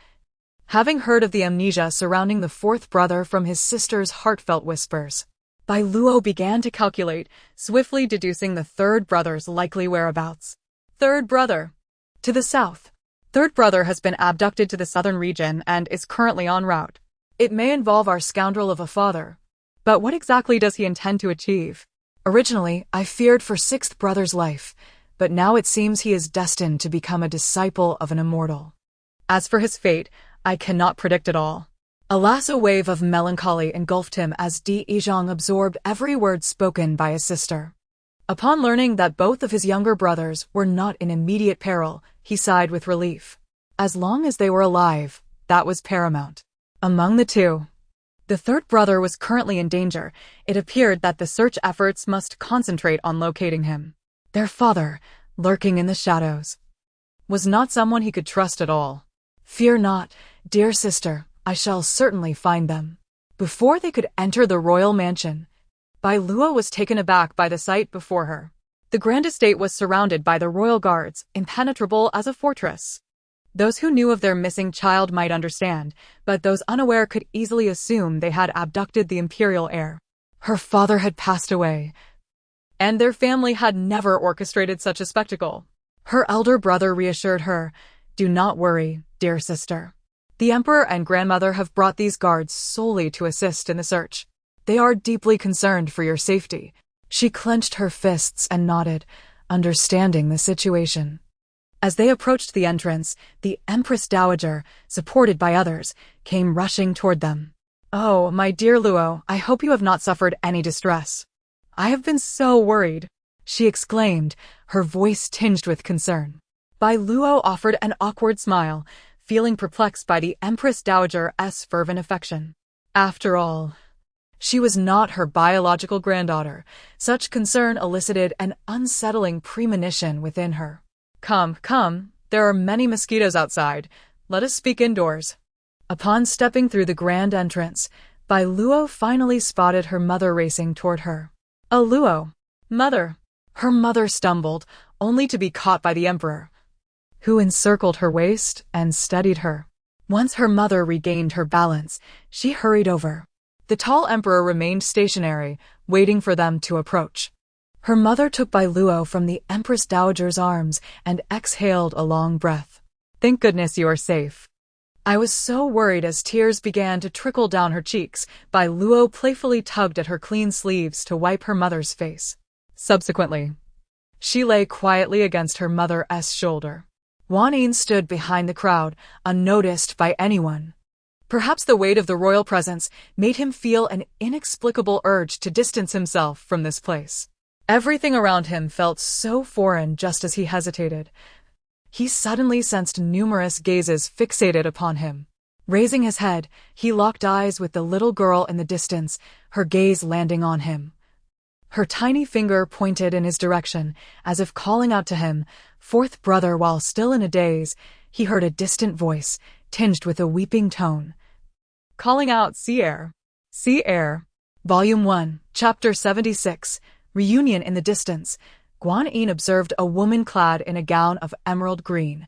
A: having heard of the amnesia surrounding the fourth brother from his sister's heartfelt whispers. Biluó began to calculate, swiftly deducing the third brother's likely whereabouts. Third brother. To the south. Third brother has been abducted to the southern region and is currently en route. It may involve our scoundrel of a father. But what exactly does he intend to achieve? Originally, I feared for sixth brother's life, but now it seems he is destined to become a disciple of an immortal. As for his fate, I cannot predict it all. Alas, a wave of melancholy engulfed him as Di absorbed every word spoken by his sister. Upon learning that both of his younger brothers were not in immediate peril, he sighed with relief. As long as they were alive, that was paramount. Among the two, the third brother was currently in danger. It appeared that the search efforts must concentrate on locating him. Their father, lurking in the shadows, was not someone he could trust at all. Fear not, dear sister, I shall certainly find them. Before they could enter the royal mansion, Biluó was taken aback by the sight before her. The grand estate was surrounded by the royal guards, impenetrable as a fortress. Those who knew of their missing child might understand, but those unaware could easily assume they had abducted the imperial heir. Her father had passed away, and their family had never orchestrated such a spectacle. Her elder brother reassured her, Do not worry, dear sister. The emperor and grandmother have brought these guards solely to assist in the search. They are deeply concerned for your safety. She clenched her fists and nodded, understanding the situation. As they approached the entrance, the Empress Dowager, supported by others, came rushing toward them. Oh, my dear Luo, I hope you have not suffered any distress. I have been so worried, she exclaimed, her voice tinged with concern. Biluó offered an awkward smile, feeling perplexed by the Empress Dowager's fervent affection. After all, she was not her biological granddaughter. Such concern elicited an unsettling premonition within her. Come, there are many mosquitoes outside. Let us speak indoors. Upon stepping through the grand entrance, Biluó finally spotted her mother racing toward her. Luo, mother! Her mother stumbled, only to be caught by the emperor, who encircled her waist and steadied her. Once her mother regained her balance, she hurried over. The tall emperor remained stationary, waiting for them to approach. Her mother took Biluó from the Empress Dowager's arms and exhaled a long breath. Thank goodness you are safe. I was so worried as tears began to trickle down her cheeks. Biluó playfully tugged at her clean sleeves to wipe her mother's face. Subsequently, she lay quietly against her mother's shoulder. Guanyin stood behind the crowd, unnoticed by anyone. Perhaps the weight of the royal presence made him feel an inexplicable urge to distance himself from this place. Everything around him felt so foreign just as he hesitated. He suddenly sensed numerous gazes fixated upon him. Raising his head, he locked eyes with the little girl in the distance, her gaze landing on him. Her tiny finger pointed in his direction, as if calling out to him. Fourth brother, while still in a daze, he heard a distant voice, tinged with a weeping tone, calling out, "Sea air! Sea air!" Volume 1, Chapter 76, Reunion. In the distance, Guanyin observed a woman clad in a gown of emerald green,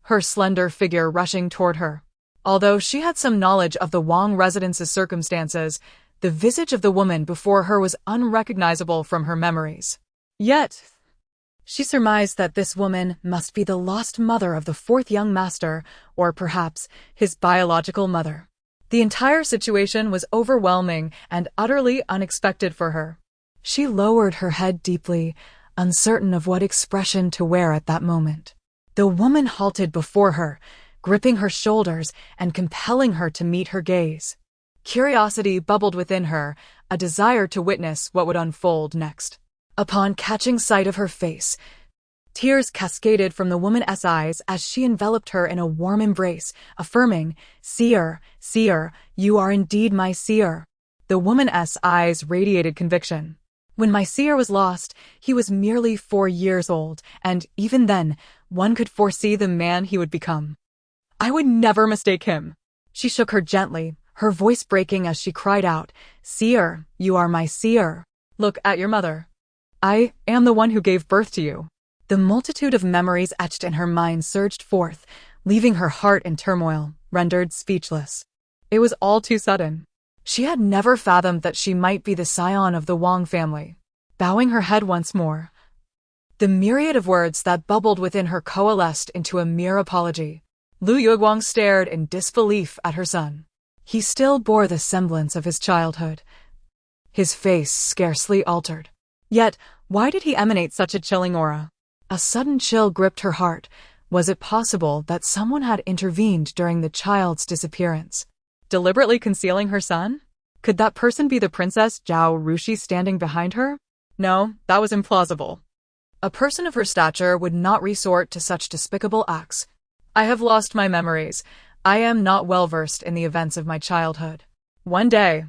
A: her slender figure rushing toward her. Although she had some knowledge of the Wang residence's circumstances, the visage of the woman before her was unrecognizable from her memories. Yet, she surmised that this woman must be the lost mother of the fourth young master, or perhaps his biological mother. The entire situation was overwhelming and utterly unexpected for her. She lowered her head deeply, uncertain of what expression to wear at that moment. The woman halted before her, gripping her shoulders and compelling her to meet her gaze. Curiosity bubbled within her, a desire to witness what would unfold next. Upon catching sight of her face, tears cascaded from the woman's eyes as she enveloped her in a warm embrace, affirming, "Seer, seer, you are indeed my seer." The woman's eyes radiated conviction. When my seer was lost, he was merely 4 years old, and even then, one could foresee the man he would become. I would never mistake him. She shook her gently, her voice breaking as she cried out, "Seer, you are my seer. Look at your mother. I am the one who gave birth to you." The multitude of memories etched in her mind surged forth, leaving her heart in turmoil, rendered speechless. It was all too sudden. She had never fathomed that she might be the scion of the Wang family. Bowing her head once more, the myriad of words that bubbled within her coalesced into a mere apology. Lu Yuguang stared in disbelief at her son. He still bore the semblance of his childhood, his face scarcely altered. Yet, why did he emanate such a chilling aura? A sudden chill gripped her heart. Was it possible that someone had intervened during the child's disappearance, deliberately concealing her son? Could that person be the Princess Zhao Rushi standing behind her? No, that was implausible. A person of her stature would not resort to such despicable acts. I have lost my memories. I am not well versed in the events of my childhood. One day,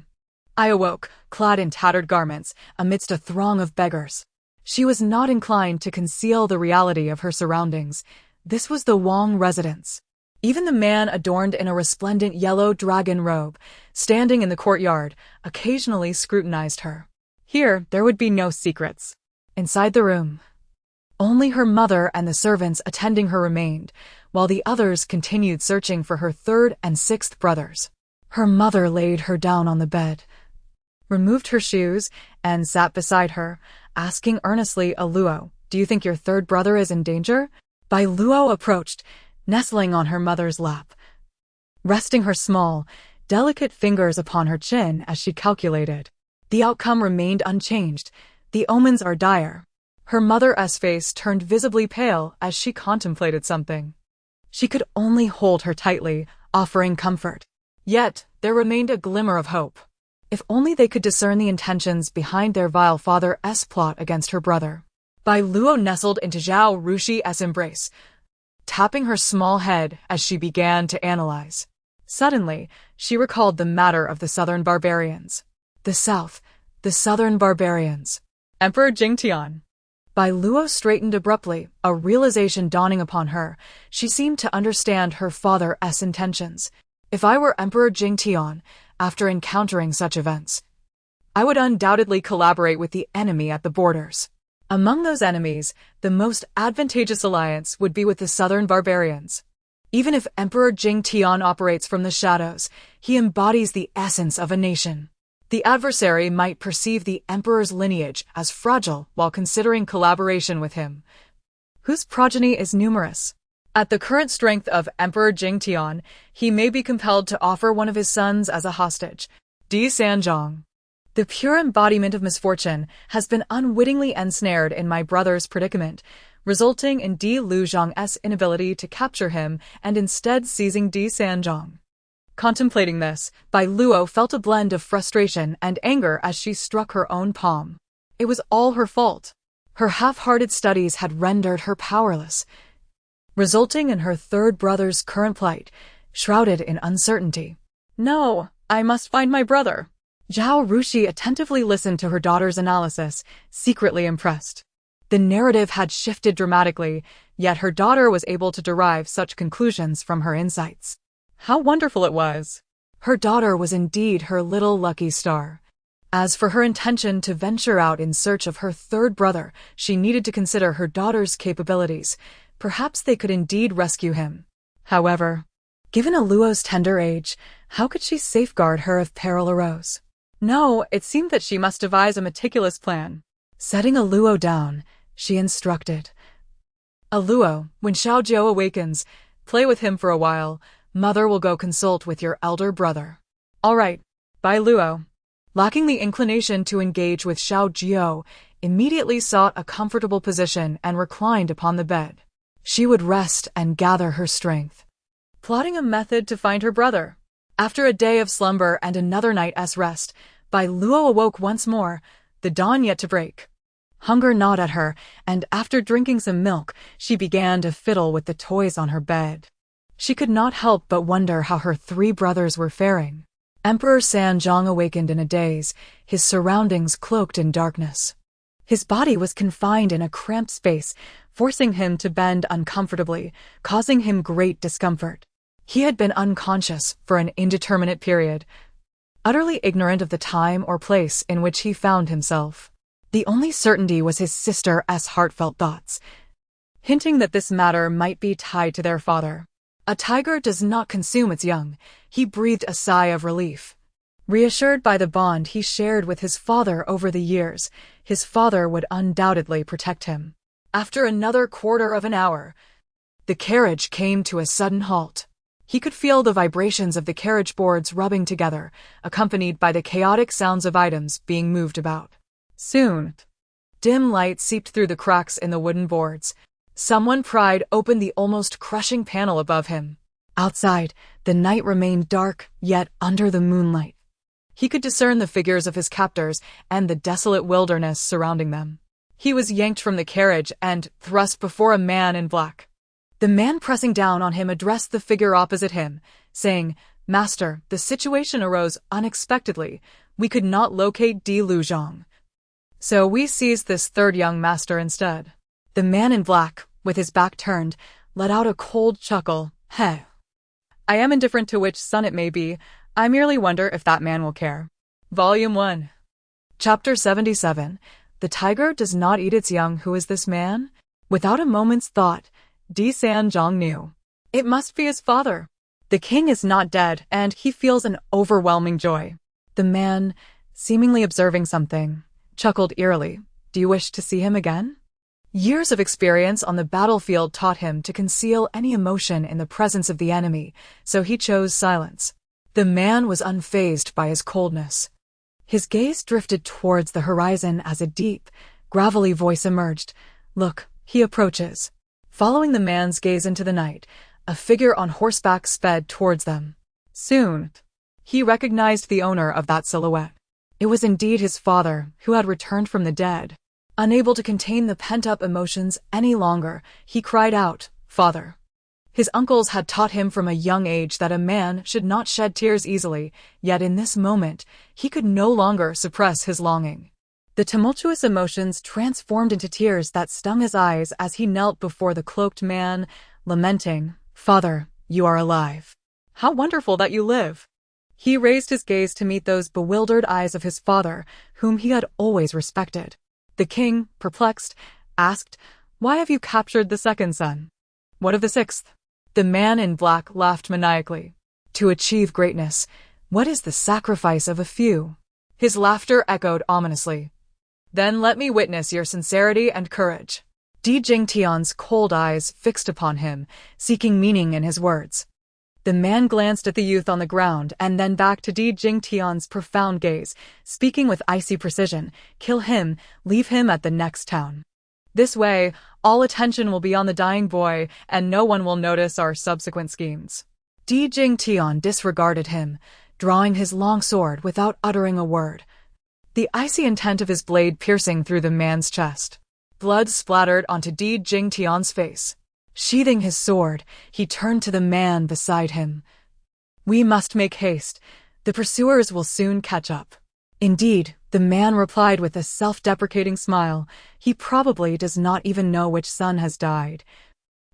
A: I awoke, clad in tattered garments, amidst a throng of beggars. She was not inclined to conceal the reality of her surroundings. This was the Wang residence. Even the man adorned in a resplendent yellow dragon robe, standing in the courtyard, occasionally scrutinized her. Here, there would be no secrets. Inside the room, only her mother and the servants attending her remained, while the others continued searching for her third and sixth brothers. Her mother laid her down on the bed, removed her shoes, and sat beside her, asking earnestly, "Luo, do you think your third brother is in danger?" Biluó approached, nestling on her mother's lap, resting her small, delicate fingers upon her chin as she calculated. The outcome remained unchanged. The omens are dire. Her mother's face turned visibly pale as she contemplated something. She could only hold her tightly, offering comfort. Yet, there remained a glimmer of hope. If only they could discern the intentions behind their vile father's plot against her brother. Biluó nestled into Zhao Rushi's embrace, tapping her small head as she began to analyze. Suddenly, she recalled the matter of the southern barbarians. The southern barbarians. Emperor Jingtian. Biluó straightened abruptly, a realization dawning upon her. She seemed to understand her father's intentions. If I were Emperor Jingtian, after encountering such events, I would undoubtedly collaborate with the enemy at the borders. Among those enemies, the most advantageous alliance would be with the southern barbarians. Even if Emperor Jingtian operates from the shadows, he embodies the essence of a nation. The adversary might perceive the emperor's lineage as fragile while considering collaboration with him, whose progeny is numerous. At the current strength of Emperor Jingtian, he may be compelled to offer one of his sons as a hostage, Di Sanzhong. The pure embodiment of misfortune has been unwittingly ensnared in my brother's predicament, resulting in Di Luzhong's inability to capture him and instead seizing Di Sanzhong. Contemplating this, Biluó felt a blend of frustration and anger as she struck her own palm. It was all her fault. Her half-hearted studies had rendered her powerless, resulting in her third brother's current plight, shrouded in uncertainty. No, I must find my brother. Zhao Rushi attentively listened to her daughter's analysis, secretly impressed. The narrative had shifted dramatically, yet her daughter was able to derive such conclusions from her insights. How wonderful it was! Her daughter was indeed her little lucky star. As for her intention to venture out in search of her third brother, she needed to consider her daughter's capabilities. Perhaps they could indeed rescue him. However, given Biluó's tender age, how could she safeguard her if peril arose? No, it seemed that she must devise a meticulous plan. Setting Biluó down, she instructed. Biluó, when Xiaojiu awakens, play with him for a while. Mother will go consult with your elder brother. All right, Biluó. Lacking the inclination to engage with Xiaojiu, immediately sought a comfortable position and reclined upon the bed. She would rest and gather her strength. Plotting a method to find her brother. After a day of slumber and another night's rest, Biluó awoke once more, the dawn yet to break. Hunger gnawed at her, and after drinking some milk, she began to fiddle with the toys on her bed. She could not help but wonder how her three brothers were faring. Emperor Sanzhong awakened in a daze, his surroundings cloaked in darkness. His body was confined in a cramped space, forcing him to bend uncomfortably, causing him great discomfort. He had been unconscious for an indeterminate period, utterly ignorant of the time or place in which he found himself. The only certainty was his sister's heartfelt thoughts, hinting that this matter might be tied to their father. A tiger does not consume its young. He breathed a sigh of relief. Reassured by the bond he shared with his father over the years, his father would undoubtedly protect him. After another quarter of an hour, the carriage came to a sudden halt. He could feel the vibrations of the carriage boards rubbing together, accompanied by the chaotic sounds of items being moved about. Soon, dim light seeped through the cracks in the wooden boards. Someone pried open the almost crushing panel above him. Outside, the night remained dark, yet under the moonlight, he could discern the figures of his captors and the desolate wilderness surrounding them. He was yanked from the carriage and thrust before a man in black. The man pressing down on him addressed the figure opposite him, saying, "Master, the situation arose unexpectedly. We could not locate Di Luzhong, so we seized this third young master instead." The man in black, with his back turned, let out a cold chuckle. "Heh. I am indifferent to which son it may be. I merely wonder if that man will care." Volume 1. Chapter 77. The tiger does not eat its young. Who is this man? Without a moment's thought, Di Sanzhong knew. It must be his father. The king is not dead, and he feels an overwhelming joy. The man, seemingly observing something, chuckled eerily. "Do you wish to see him again?" Years of experience on the battlefield taught him to conceal any emotion in the presence of the enemy, so he chose silence. The man was unfazed by his coldness. His gaze drifted towards the horizon as a deep, gravelly voice emerged. "Look, he approaches." Following the man's gaze into the night, a figure on horseback sped towards them. Soon, he recognized the owner of that silhouette. It was indeed his father, who had returned from the dead. Unable to contain the pent-up emotions any longer, he cried out, "Father!" His uncles had taught him from a young age that a man should not shed tears easily, yet in this moment, he could no longer suppress his longing. The tumultuous emotions transformed into tears that stung his eyes as he knelt before the cloaked man, lamenting, "Father, you are alive. How wonderful that you live. He raised his gaze to meet those bewildered eyes of his father, whom he had always respected. The king, perplexed, asked, "Why have you captured the second son? What of the sixth?" The man in black laughed maniacally. "To achieve greatness, what is the sacrifice of a few?" His laughter echoed ominously. "Then let me witness your sincerity and courage." Di Jingtian's cold eyes fixed upon him, seeking meaning in his words. The man glanced at the youth on the ground and then back to Di Jingtian's profound gaze, speaking with icy precision. "Kill him, leave him at the next town. This way, all attention will be on the dying boy, and no one will notice our subsequent schemes." Di Jingtian disregarded him, drawing his long sword without uttering a word, the icy intent of his blade piercing through the man's chest. Blood splattered onto Di Jingtian's face. Sheathing his sword, he turned to the man beside him. "We must make haste. The pursuers will soon catch up." "Indeed," the man replied with a self-deprecating smile. "He probably does not even know which son has died.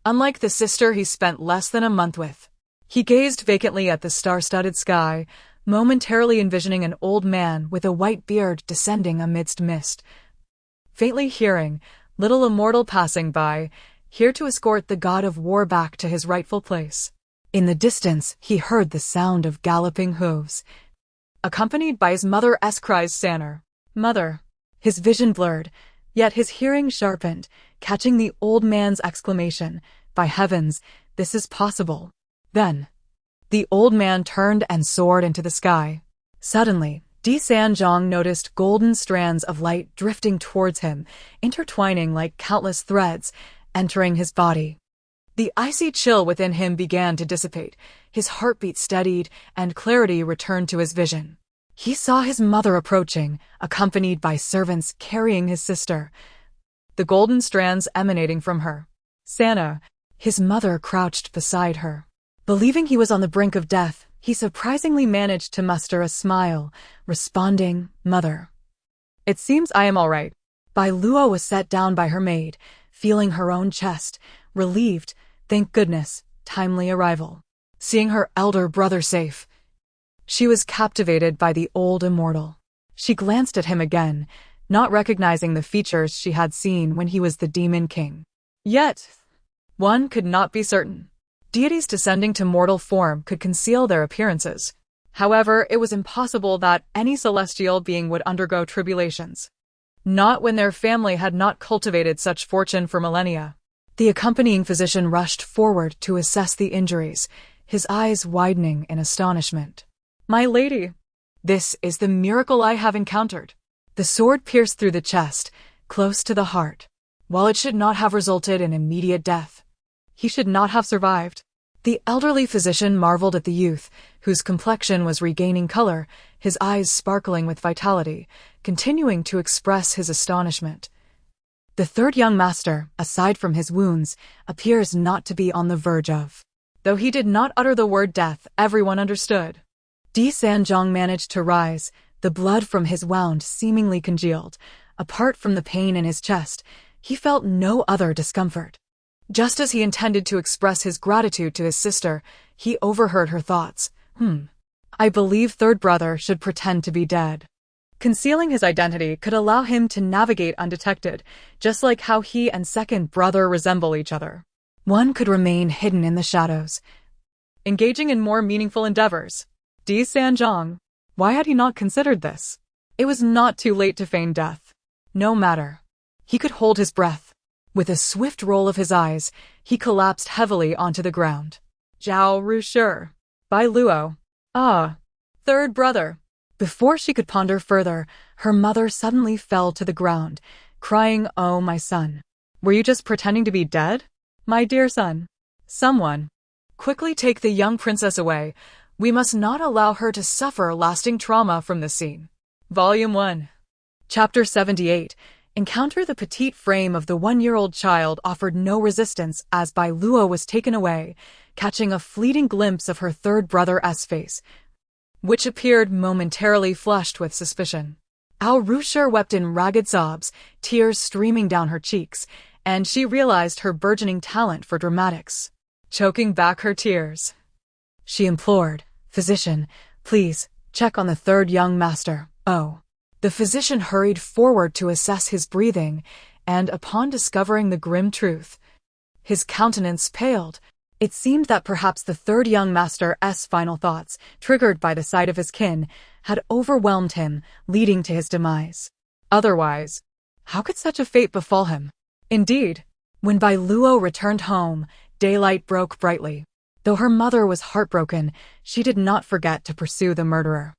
A: Unlike the sister he spent less than a month with." He gazed vacantly at the star-studded sky, momentarily envisioning an old man with a white beard descending amidst mist. Faintly hearing, little immortal passing by, here to escort the god of war back to his rightful place. In the distance, he heard the sound of galloping hooves, accompanied by his mother's cries, "Sanner, mother." His vision blurred, yet his hearing sharpened, catching the old man's exclamation, "By heavens, this is possible." Then, the old man turned and soared into the sky. Suddenly, Di Sanzhong noticed golden strands of light drifting towards him, intertwining like countless threads, entering his body. The icy chill within him began to dissipate, his heartbeat steadied, and clarity returned to his vision. He saw his mother approaching, accompanied by servants carrying his sister, the golden strands emanating from her. Sanna, his mother, crouched beside her. Believing he was on the brink of death, he surprisingly managed to muster a smile, responding, "Mother." "It seems I am all right." Biluó was set down by her maid, feeling her own chest, relieved, thank goodness, timely arrival. Seeing her elder brother safe, she was captivated by the old immortal. She glanced at him again, not recognizing the features she had seen when he was the demon king. Yet, one could not be certain. Deities descending to mortal form could conceal their appearances. However, it was impossible that any celestial being would undergo tribulations. Not when their family had not cultivated such fortune for millennia. The accompanying physician rushed forward to assess the injuries, his eyes widening in astonishment. "My lady, this is the miracle I have encountered." The sword pierced through the chest, close to the heart. While it should not have resulted in immediate death, he should not have survived. The elderly physician marveled at the youth, whose complexion was regaining color, his eyes sparkling with vitality, continuing to express his astonishment. The third young master, aside from his wounds, appears not to be on the verge of. Though he did not utter the word death, everyone understood. Di Sanzhong managed to rise, the blood from his wound seemingly congealed. Apart from the pain in his chest, he felt no other discomfort. Just as he intended to express his gratitude to his sister, he overheard her thoughts. I believe third brother should pretend to be dead. Concealing his identity could allow him to navigate undetected, just like how he and second brother resemble each other. One could remain hidden in the shadows, engaging in more meaningful endeavors. Di Sanzhong, why had he not considered this? It was not too late to feign death. No matter. He could hold his breath. With a swift roll of his eyes, he collapsed heavily onto the ground. Zhao Rushi, Biluó. Ah, third brother. Before she could ponder further, her mother suddenly fell to the ground, crying, "Oh, my son. Were you just pretending to be dead? My dear son. Someone, quickly take the young princess away. We must not allow her to suffer lasting trauma from this scene." Volume 1. Chapter 78. Encounter. The petite frame of the 1-year-old child offered no resistance as Biluó was taken away, catching a fleeting glimpse of her third brother's face, which appeared momentarily flushed with suspicion. Rushi wept in ragged sobs, tears streaming down her cheeks, and she realized her burgeoning talent for dramatics. Choking back her tears, She implored, "Physician, please, check on the third young master." Oh. The physician hurried forward to assess his breathing, and upon discovering the grim truth, his countenance paled. It seemed that perhaps the third young master's final thoughts, triggered by the sight of his kin, had overwhelmed him, leading to his demise. Otherwise, how could such a fate befall him? Indeed, when Biluó returned home, daylight broke brightly. Though her mother was heartbroken, she did not forget to pursue the murderer.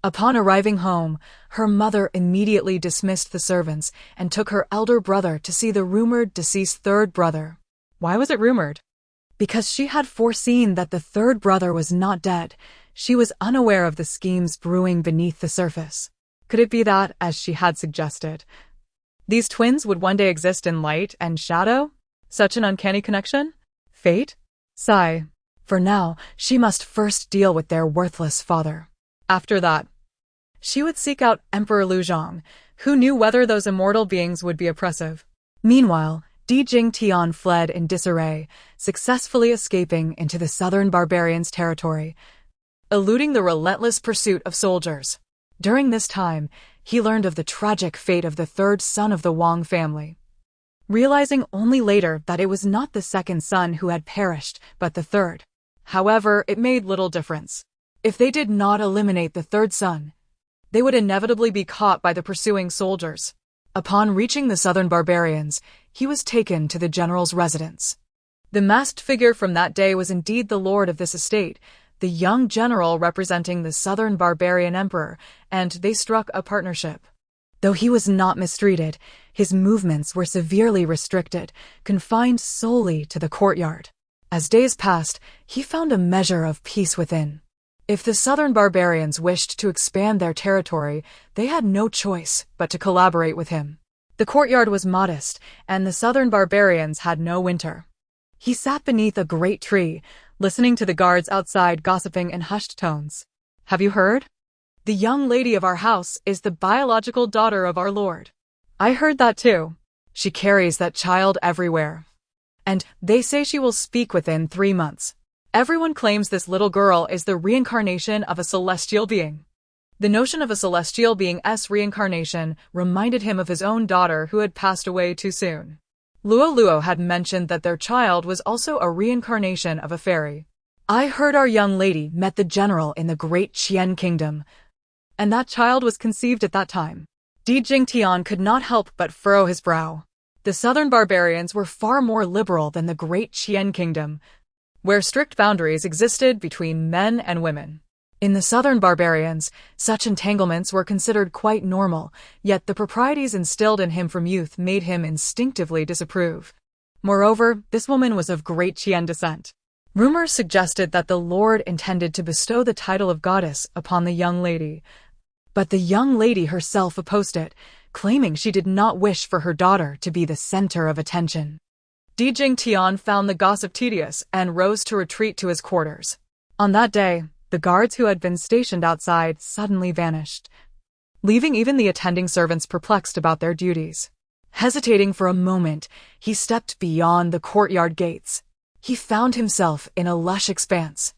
A: Upon arriving home, her mother immediately dismissed the servants and took her elder brother to see the rumored deceased third brother. Why was it rumored? Because she had foreseen that the third brother was not dead. She was unaware of the schemes brewing beneath the surface. Could it be that, as she had suggested, these twins would one day exist in light and shadow? Such an uncanny connection? Fate? Sigh. For now, she must first deal with their worthless father. After that, she would seek out Emperor Luzhong, who knew whether those immortal beings would be oppressive. Meanwhile, Di Jingtian fled in disarray, successfully escaping into the southern barbarians' territory, eluding the relentless pursuit of soldiers. During this time, he learned of the tragic fate of the third son of the Wang family, realizing only later that it was not the second son who had perished, but the third. However, it made little difference. If they did not eliminate the third son, they would inevitably be caught by the pursuing soldiers. Upon reaching the southern barbarians, he was taken to the general's residence. The masked figure from that day was indeed the lord of this estate, the young general representing the southern barbarian emperor, and they struck a partnership. Though he was not mistreated, his movements were severely restricted, confined solely to the courtyard. As days passed, he found a measure of peace within. If the southern barbarians wished to expand their territory, they had no choice but to collaborate with him. The courtyard was modest, and the southern barbarians had no winter. He sat beneath a great tree, listening to the guards outside gossiping in hushed tones. "Have you heard? The young lady of our house is the biological daughter of our lord." "I heard that too. She carries that child everywhere. And they say she will speak within 3 months. Everyone claims this little girl is the reincarnation of a celestial being." The notion of a celestial being's reincarnation reminded him of his own daughter who had passed away too soon. Luo had mentioned that their child was also a reincarnation of a fairy. "I heard our young lady met the general in the great Qian kingdom, and that child was conceived at that time." Di Jingtian could not help but furrow his brow. The southern barbarians were far more liberal than the great Qian kingdom, where strict boundaries existed between men and women. In the southern barbarians, such entanglements were considered quite normal, yet the proprieties instilled in him from youth made him instinctively disapprove. Moreover, this woman was of great Qian descent. Rumors suggested that the lord intended to bestow the title of goddess upon the young lady, but the young lady herself opposed it, claiming she did not wish for her daughter to be the center of attention. Di Jingtian found the gossip tedious and rose to retreat to his quarters. On that day, the guards who had been stationed outside suddenly vanished, leaving even the attending servants perplexed about their duties. Hesitating for a moment, he stepped beyond the courtyard gates. He found himself in a lush expanse,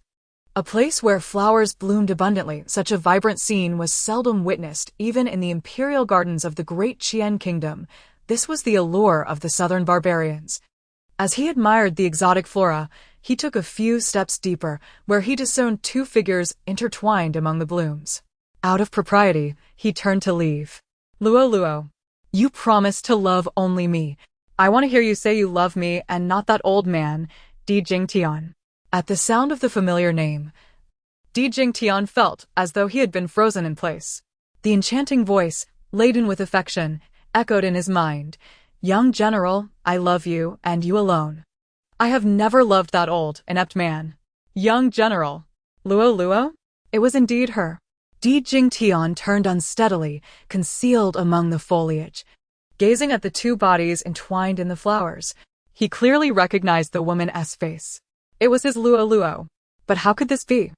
A: a place where flowers bloomed abundantly. Such a vibrant scene was seldom witnessed even in the imperial gardens of the great Qian kingdom. This was the allure of the southern barbarians. As he admired the exotic flora, he took a few steps deeper, where he discerned 2 figures intertwined among the blooms. Out of propriety, he turned to leave. Luo, you promised to love only me. I want to hear you say you love me and not that old man, Di Jingtian." At the sound of the familiar name, Di Jingtian felt as though he had been frozen in place. The enchanting voice, laden with affection, echoed in his mind. "Young general, I love you, and you alone. I have never loved that old, inept man." Young general. Luo? It was indeed her. Di Jingtian turned unsteadily, concealed among the foliage, gazing at the 2 bodies entwined in the flowers. He clearly recognized the woman's face. It was his Luo. But how could this be?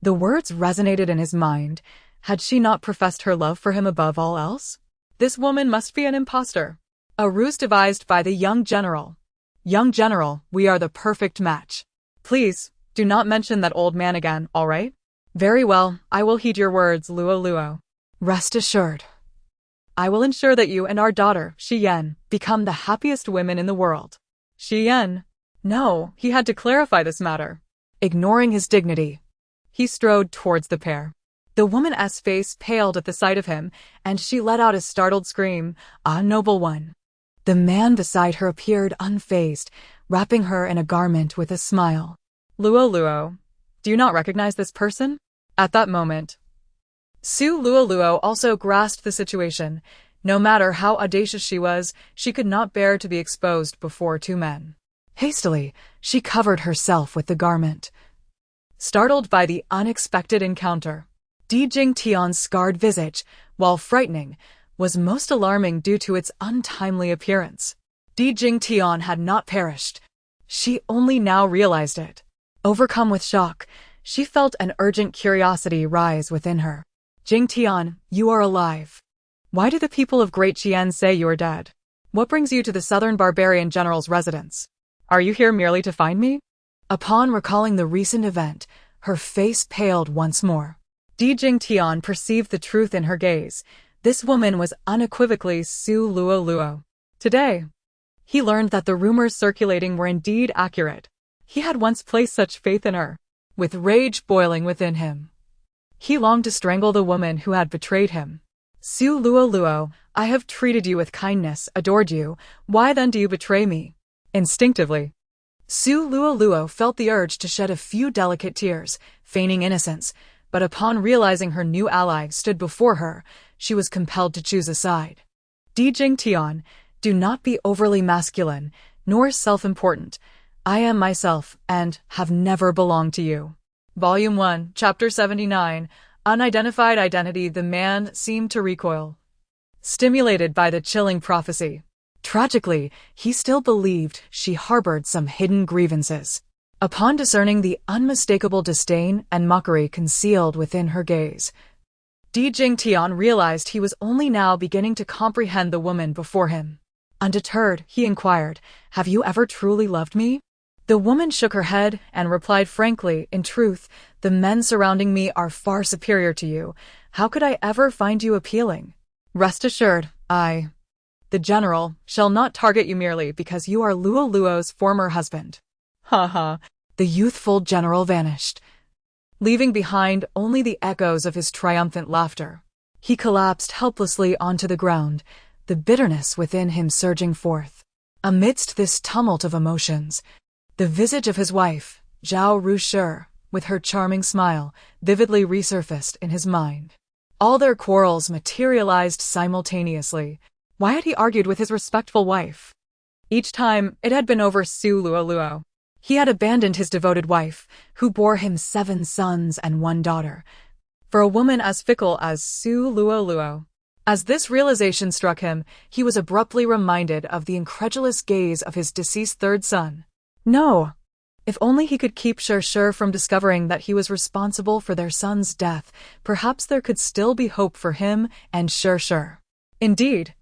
A: The words resonated in his mind. Had she not professed her love for him above all else? This woman must be an impostor. A ruse devised by the young general. "Young general, we are the perfect match. Please, Do not mention that old man again, all right? Very well, I will heed your words, Luo. Rest assured. I will ensure that you and our daughter, Shi Yan, become the happiest women in the world. Shi Yan? No, he had to clarify this matter. Ignoring his dignity, he strode towards the pair. The woman's face paled at the sight of him, and she let out a startled scream, "Ah, noble one." The man beside her appeared unfazed, wrapping her in a garment with a smile. Luo, do you not recognize this person? At that moment, Su Luo also grasped the situation. No matter how audacious she was, she could not bear to be exposed before two men. Hastily, she covered herself with the garment. Startled by the unexpected encounter, Di Jingtian's scarred visage, while frightening, was most alarming due to its untimely appearance. Di Jingtian had not perished. She only now realized it. Overcome with shock, she felt an urgent curiosity rise within her. Jingtian, you are alive. Why do the people of Great Qian say you are dead? What brings you to the southern barbarian general's residence? Are you here merely to find me? Upon recalling the recent event, her face paled once more. Di Jingtian perceived the truth in her gaze. This woman was unequivocally Su Luo. Today, he learned that the rumors circulating were indeed accurate. He had once placed such faith in her. With rage boiling within him, he longed to strangle the woman who had betrayed him. Su Luo, I have treated you with kindness, adored you. Why then do you betray me? Instinctively, Su Luo felt the urge to shed a few delicate tears, feigning innocence, but upon realizing her new ally stood before her, she was compelled to choose a side. Di Jingtian, do not be overly masculine, nor self-important. I am myself, and have never belonged to you. Volume 1, Chapter 79, Unidentified Identity. The man seemed to recoil, stimulated by the chilling prophecy. Tragically, he still believed she harbored some hidden grievances. Upon discerning the unmistakable disdain and mockery concealed within her gaze, Di Jingtian realized he was only now beginning to comprehend the woman before him. Undeterred, he inquired, "Have you ever truly loved me?" The woman shook her head and replied frankly, "In truth, the men surrounding me are far superior to you. How could I ever find you appealing? Rest assured, the general, shall not target you merely because you are Luo's former husband." Ha ha. The youthful general vanished, leaving behind only the echoes of his triumphant laughter. He collapsed helplessly onto the ground, the bitterness within him surging forth. Amidst this tumult of emotions, the visage of his wife, Zhao Rushi, with her charming smile, vividly resurfaced in his mind. All their quarrels materialized simultaneously. Why had he argued with his respectful wife? Each time, it had been over Su Luo. He had abandoned his devoted wife, who bore him 7 sons and 1 daughter, for a woman as fickle as Su Luo. As this realization struck him, he was abruptly reminded of the incredulous gaze of his deceased 3rd son. No! If only he could keep Shi from discovering that he was responsible for their son's death, perhaps there could still be hope for him and Shi. Indeed,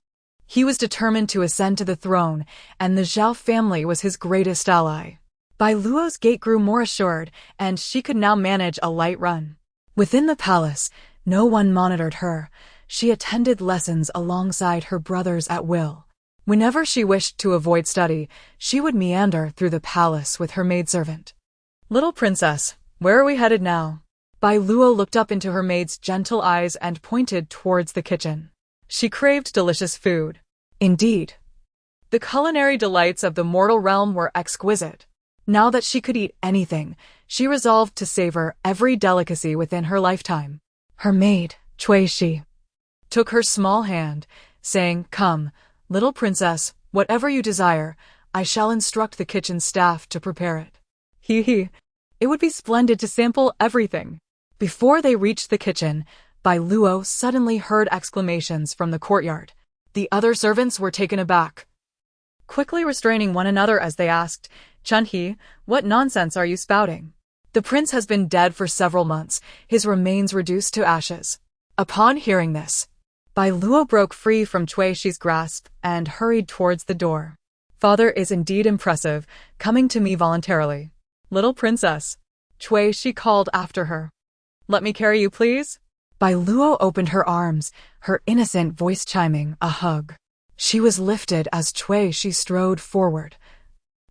A: he was determined to ascend to the throne, and the Zhao family was his greatest ally. Biluó's gait grew more assured, and she could now manage a light run. Within the palace, no one monitored her. She attended lessons alongside her brothers at will. Whenever she wished to avoid study, she would meander through the palace with her maidservant. "Little princess, where are we headed now?" Biluó looked up into her maid's gentle eyes and pointed towards the kitchen. She craved delicious food. Indeed, the culinary delights of the mortal realm were exquisite. Now that she could eat anything, she resolved to savor every delicacy within her lifetime. Her maid, Shi, took her small hand, saying, "Come, little princess, whatever you desire, I shall instruct the kitchen staff to prepare it." It would be splendid to sample everything. Before they reached the kitchen, Biluó suddenly heard exclamations from the courtyard. The other servants were taken aback, quickly restraining one another as they asked, "Chunhee, what nonsense are you spouting? The prince has been dead for several months, his remains reduced to ashes." Upon hearing this, Biluó broke free from Shi's grasp and hurried towards the door. "Father is indeed impressive, coming to me voluntarily. Little princess, Cui, she called after her. Let me carry you, please? Biluó opened her arms, her innocent voice chiming a hug. She was lifted as Cui she strode forward,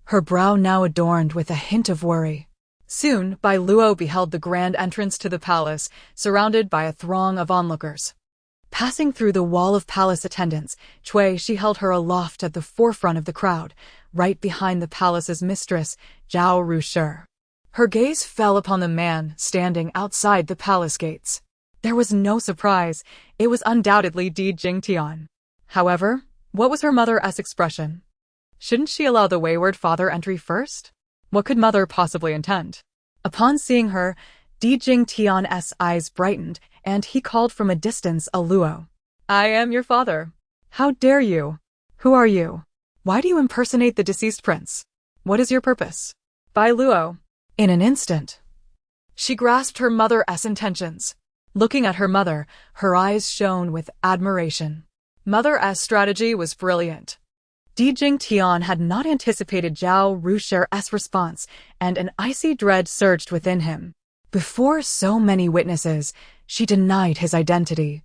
A: her brow now adorned with a hint of worry. Soon, Biluó beheld the grand entrance to the palace, surrounded by a throng of onlookers. Passing through the wall of palace attendants, Cui, she held her aloft at the forefront of the crowd, right behind the palace's mistress, Zhao Rushi. Her gaze fell upon the man standing outside the palace gates. There was no surprise. It was undoubtedly Di Jingtian. However, what was her mother's expression? Shouldn't she allow the wayward father entry first? What could mother possibly intend? Upon seeing her, Di Jingtian's eyes brightened, and he called from a distance a Luo. I am your father. How dare you? Who are you? Why do you impersonate the deceased prince? What is your purpose? Biluó. In an instant, she grasped her mother's intentions. Looking at her mother, her eyes shone with admiration. Mother's strategy was brilliant. Di Jingtian had not anticipated Zhao Rushi's response, and an icy dread surged within him. Before so many witnesses, she denied his identity,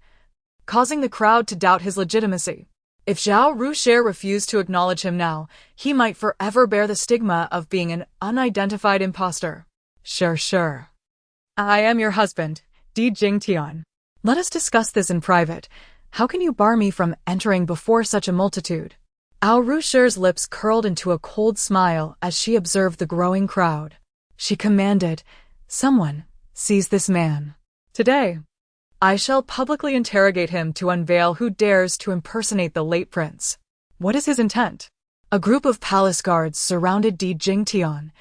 A: causing the crowd to doubt his legitimacy. If Zhao Rushi refused to acknowledge him now, he might forever bear the stigma of being an unidentified impostor. Sure. I am your husband, Di Jingtian. Let us discuss this in private. How can you bar me from entering before such a multitude? Zhao Rushi's lips curled into a cold smile as she observed the growing crowd. She commanded, Someone, seize this man. Today, I shall publicly interrogate him to unveil who dares to impersonate the late prince. What is his intent? A group of palace guards surrounded Di Jingtian,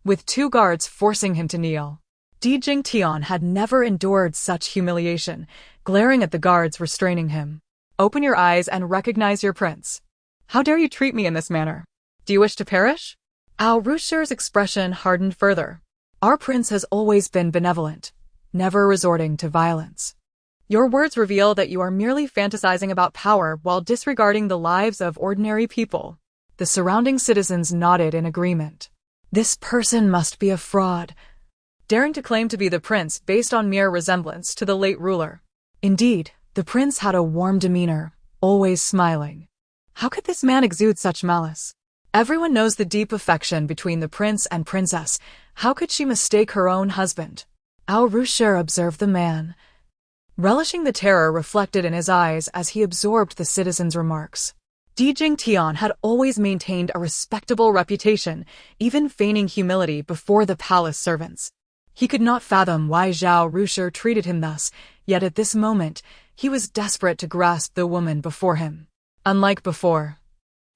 A: with 2 guards forcing him to kneel. Di Jingtian had never endured such humiliation, glaring at the guards restraining him. Open your eyes and recognize your prince. How dare you treat me in this manner? Do you wish to perish? Zhao Rushi's expression hardened further. Our prince has always been benevolent, never resorting to violence. Your words reveal that you are merely fantasizing about power while disregarding the lives of ordinary people. The surrounding citizens nodded in agreement. This person must be a fraud, daring to claim to be the prince based on mere resemblance to the late ruler. Indeed, the prince had a warm demeanor, always smiling. How could this man exude such malice? Everyone knows the deep affection between the prince and princess. How could she mistake her own husband? Zhao Rushi observed the man, relishing the terror reflected in his eyes as he absorbed the citizens' remarks. Di Jingtian had always maintained a respectable reputation, even feigning humility before the palace servants. He could not fathom why Zhao Rushi treated him thus, yet at this moment, he was desperate to grasp the woman before him. Unlike before,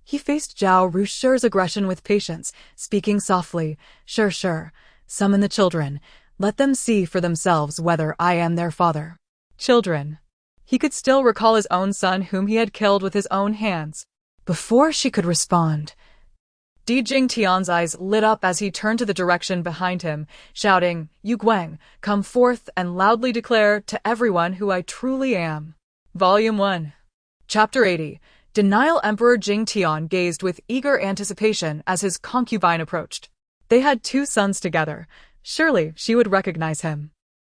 A: he faced Zhao Rushi's aggression with patience, speaking softly, Sure, summon the children. Let them see for themselves whether I am their father. Children. He could still recall his own son whom he had killed with his own hands. Before she could respond, Di Jingtian's eyes lit up as he turned to the direction behind him, shouting, Yu Guang, come forth and loudly declare to everyone who I truly am. Volume 1. Chapter 80. Denial. Emperor Jingtian gazed with eager anticipation as his concubine approached. They had 2 sons together. Surely she would recognize him.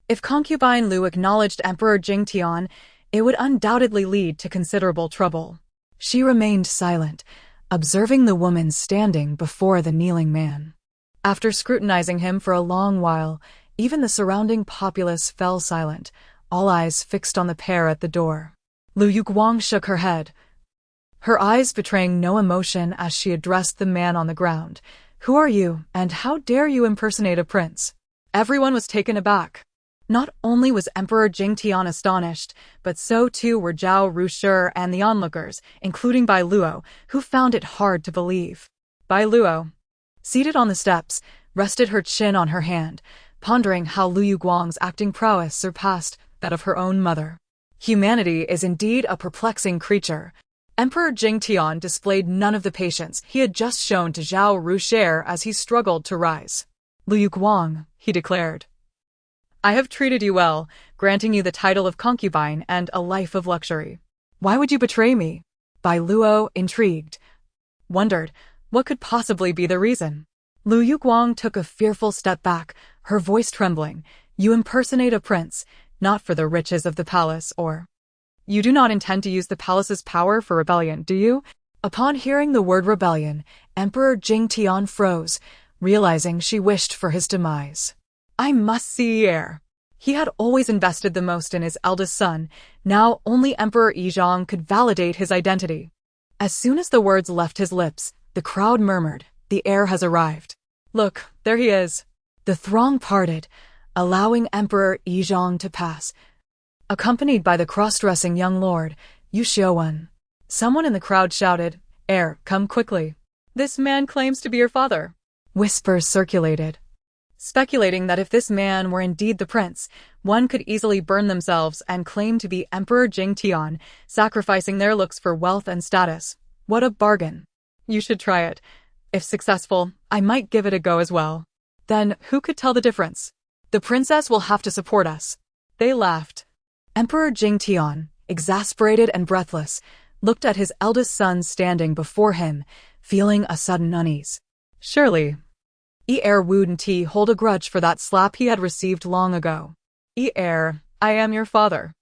A: If concubine Lu acknowledged Emperor Jingtian, it would undoubtedly lead to considerable trouble. She remained silent, observing the woman standing before the kneeling man. After scrutinizing him for a long while, even the surrounding populace fell silent, all eyes fixed on the pair at the door. Lu Yuguang shook her head, her eyes betraying no emotion as she addressed the man on the ground. Who are you, and how dare you impersonate a prince? Everyone was taken aback. Not only was Emperor Jingtian astonished, but so too were Zhao Rushi and the onlookers, including Biluó, who found it hard to believe. Biluó, seated on the steps, rested her chin on her hand, pondering how Lu Yuguang's acting prowess surpassed that of her own mother. Humanity is indeed a perplexing creature. Emperor Jingtian displayed none of the patience he had just shown to Zhao Rushi as he struggled to rise. Lu Yuguang, he declared, I have treated you well, granting you the title of concubine and a life of luxury. Why would you betray me? Biluó, intrigued, wondered what could possibly be the reason. Lu Yuguang took a fearful step back, her voice trembling. You impersonate a prince, not for the riches of the palace, or you do not intend to use the palace's power for rebellion, do you? Upon hearing the word rebellion, Emperor Jingtian froze, realizing she wished for his demise. I must see heir. He had always invested the most in his eldest son. Now only Emperor Yizhong could validate his identity. As soon as the words left his lips, the crowd murmured, the heir has arrived. Look, there he is. The throng parted, allowing Emperor Yizhong to pass, accompanied by the cross-dressing young lord, Yu Xiaowen. Someone in the crowd shouted, Heir, come quickly. This man claims to be your father. Whispers circulated, speculating that if this man were indeed the prince, one could easily burn themselves and claim to be Emperor Jingtian, sacrificing their looks for wealth and status. What a bargain. You should try it. If successful, I might give it a go as well. Then who could tell the difference? The princess will have to support us. They laughed. Emperor Jingtian, exasperated and breathless, looked at his eldest son standing before him, feeling a sudden unease. Surely, heir wouldn't he hold a grudge for that slap he had received long ago. Heir, I am your father.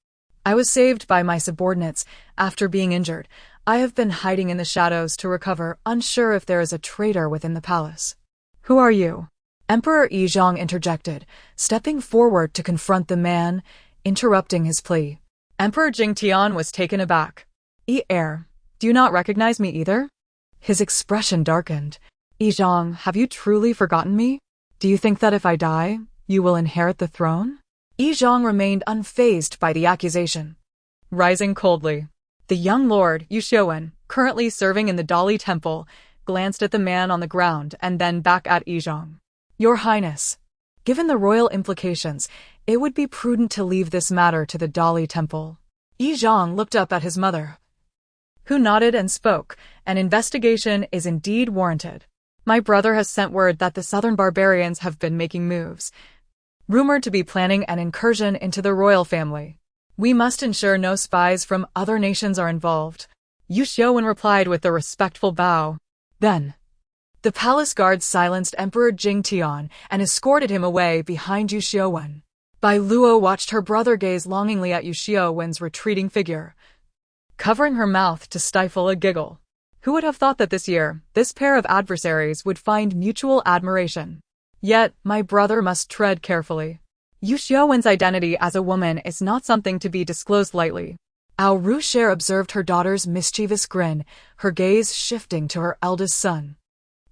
A: I was saved by my subordinates after being injured. I have been hiding in the shadows to recover, unsure if there is a traitor within the palace. Who are you? Emperor Yizhong interjected, stepping forward to confront the man, interrupting his plea. Emperor Jingtian was taken aback. Heir, do you not recognize me either? His expression darkened. Yizhong, have you truly forgotten me? Do you think that if I die, you will inherit the throne? Yizhong remained unfazed by the accusation. Rising coldly, the young lord, Yu Xiaowen, currently serving in the Dali temple, glanced at the man on the ground and then back at Yizhong. Your Highness, given the royal implications, it would be prudent to leave this matter to the Dali temple. Yizhong looked up at his mother, who nodded and spoke. An investigation is indeed warranted. My brother has sent word that the southern barbarians have been making moves, rumored to be planning an incursion into the royal family. We must ensure no spies from other nations are involved. Yu Xiaowen replied with a respectful bow. Then, the palace guards silenced Emperor Jingtian and escorted him away behind Yu Xiaowen. Biluó watched her brother gaze longingly at Yu Xiaowen's retreating figure, covering her mouth to stifle a giggle. Who would have thought that this year, this pair of adversaries would find mutual admiration? Yet, my brother must tread carefully. Yu Xiaowen's identity as a woman is not something to be disclosed lightly. Ao Rucher observed her daughter's mischievous grin, her gaze shifting to her eldest son.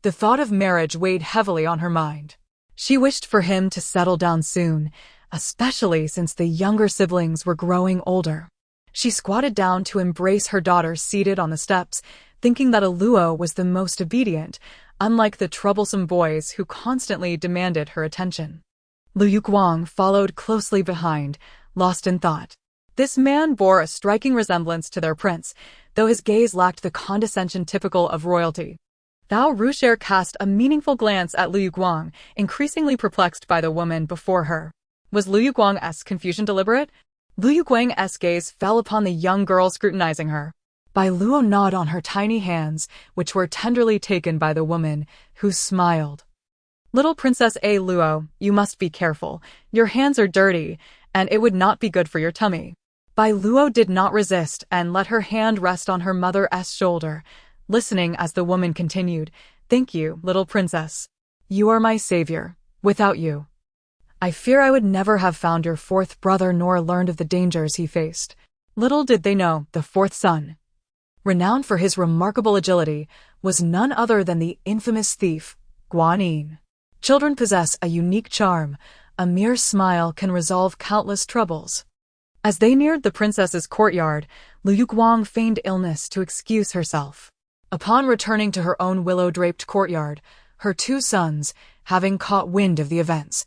A: The thought of marriage weighed heavily on her mind. She wished for him to settle down soon, especially since the younger siblings were growing older. She squatted down to embrace her daughter seated on the steps, thinking that Biluó was the most obedient, unlike the troublesome boys who constantly demanded her attention. Liu Guang followed closely behind, lost in thought. This man bore a striking resemblance to their prince, though his gaze lacked the condescension typical of royalty. Ao Rucher cast a meaningful glance at Liu Guang, increasingly perplexed by the woman before her. Was Liu Guang's confusion deliberate? Liu Guang's gaze fell upon the young girl scrutinizing her. Biluó gnawed on her tiny hands, which were tenderly taken by the woman, who smiled. Little Princess Luo, you must be careful. Your hands are dirty, and it would not be good for your tummy. Biluó did not resist and let her hand rest on her mother's shoulder, listening as the woman continued, Thank you, little princess. You are my savior. Without you, I fear I would never have found your fourth brother nor learned of the dangers he faced. Little did they know, the fourth son, renowned for his remarkable agility, was none other than the infamous thief, Guanyin. Children possess a unique charm. A mere smile can resolve countless troubles. As they neared the princess's courtyard, Liu Guang feigned illness to excuse herself. Upon returning to her own willow-draped courtyard, her two sons, having caught wind of the events,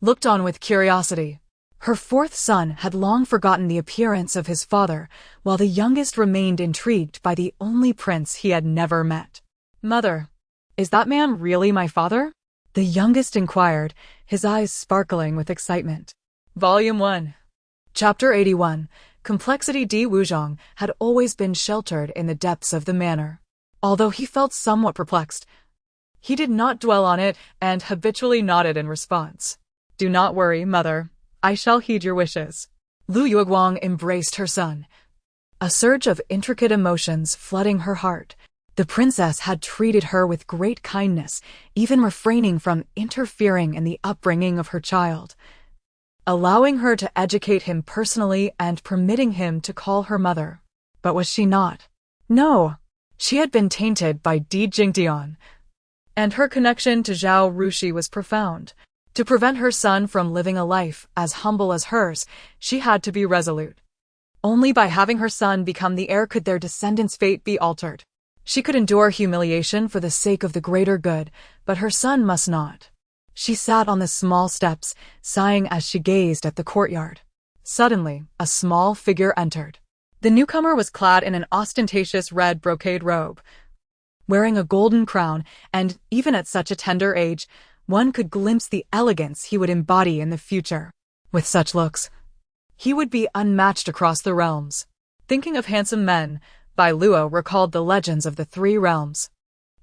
A: looked on with curiosity. Her fourth son had long forgotten the appearance of his father, while the youngest remained intrigued by the only prince he had never met. Mother, is that man really my father? The youngest inquired, his eyes sparkling with excitement. Volume 1. Chapter 81. Complexity. Di Wuzhong had always been sheltered in the depths of the manor. Although he felt somewhat perplexed, he did not dwell on it and habitually nodded in response. Do not worry, mother. I shall heed your wishes. Lu Yuguang embraced her son. A surge of intricate emotions flooding her heart. The princess had treated her with great kindness, even refraining from interfering in the upbringing of her child, allowing her to educate him personally and permitting him to call her mother. But was she not? No. She had been tainted by Di Jingtian, and her connection to Zhao Rushi was profound. To prevent her son from living a life as humble as hers, she had to be resolute. Only by having her son become the heir could their descendants' fate be altered. She could endure humiliation for the sake of the greater good, but her son must not. She sat on the small steps, sighing as she gazed at the courtyard. Suddenly, a small figure entered. The newcomer was clad in an ostentatious red brocade robe, wearing a golden crown, and, even at such a tender age, one could glimpse the elegance he would embody in the future. With such looks, he would be unmatched across the realms. Thinking of handsome men, Biluó recalled the legends of the three realms.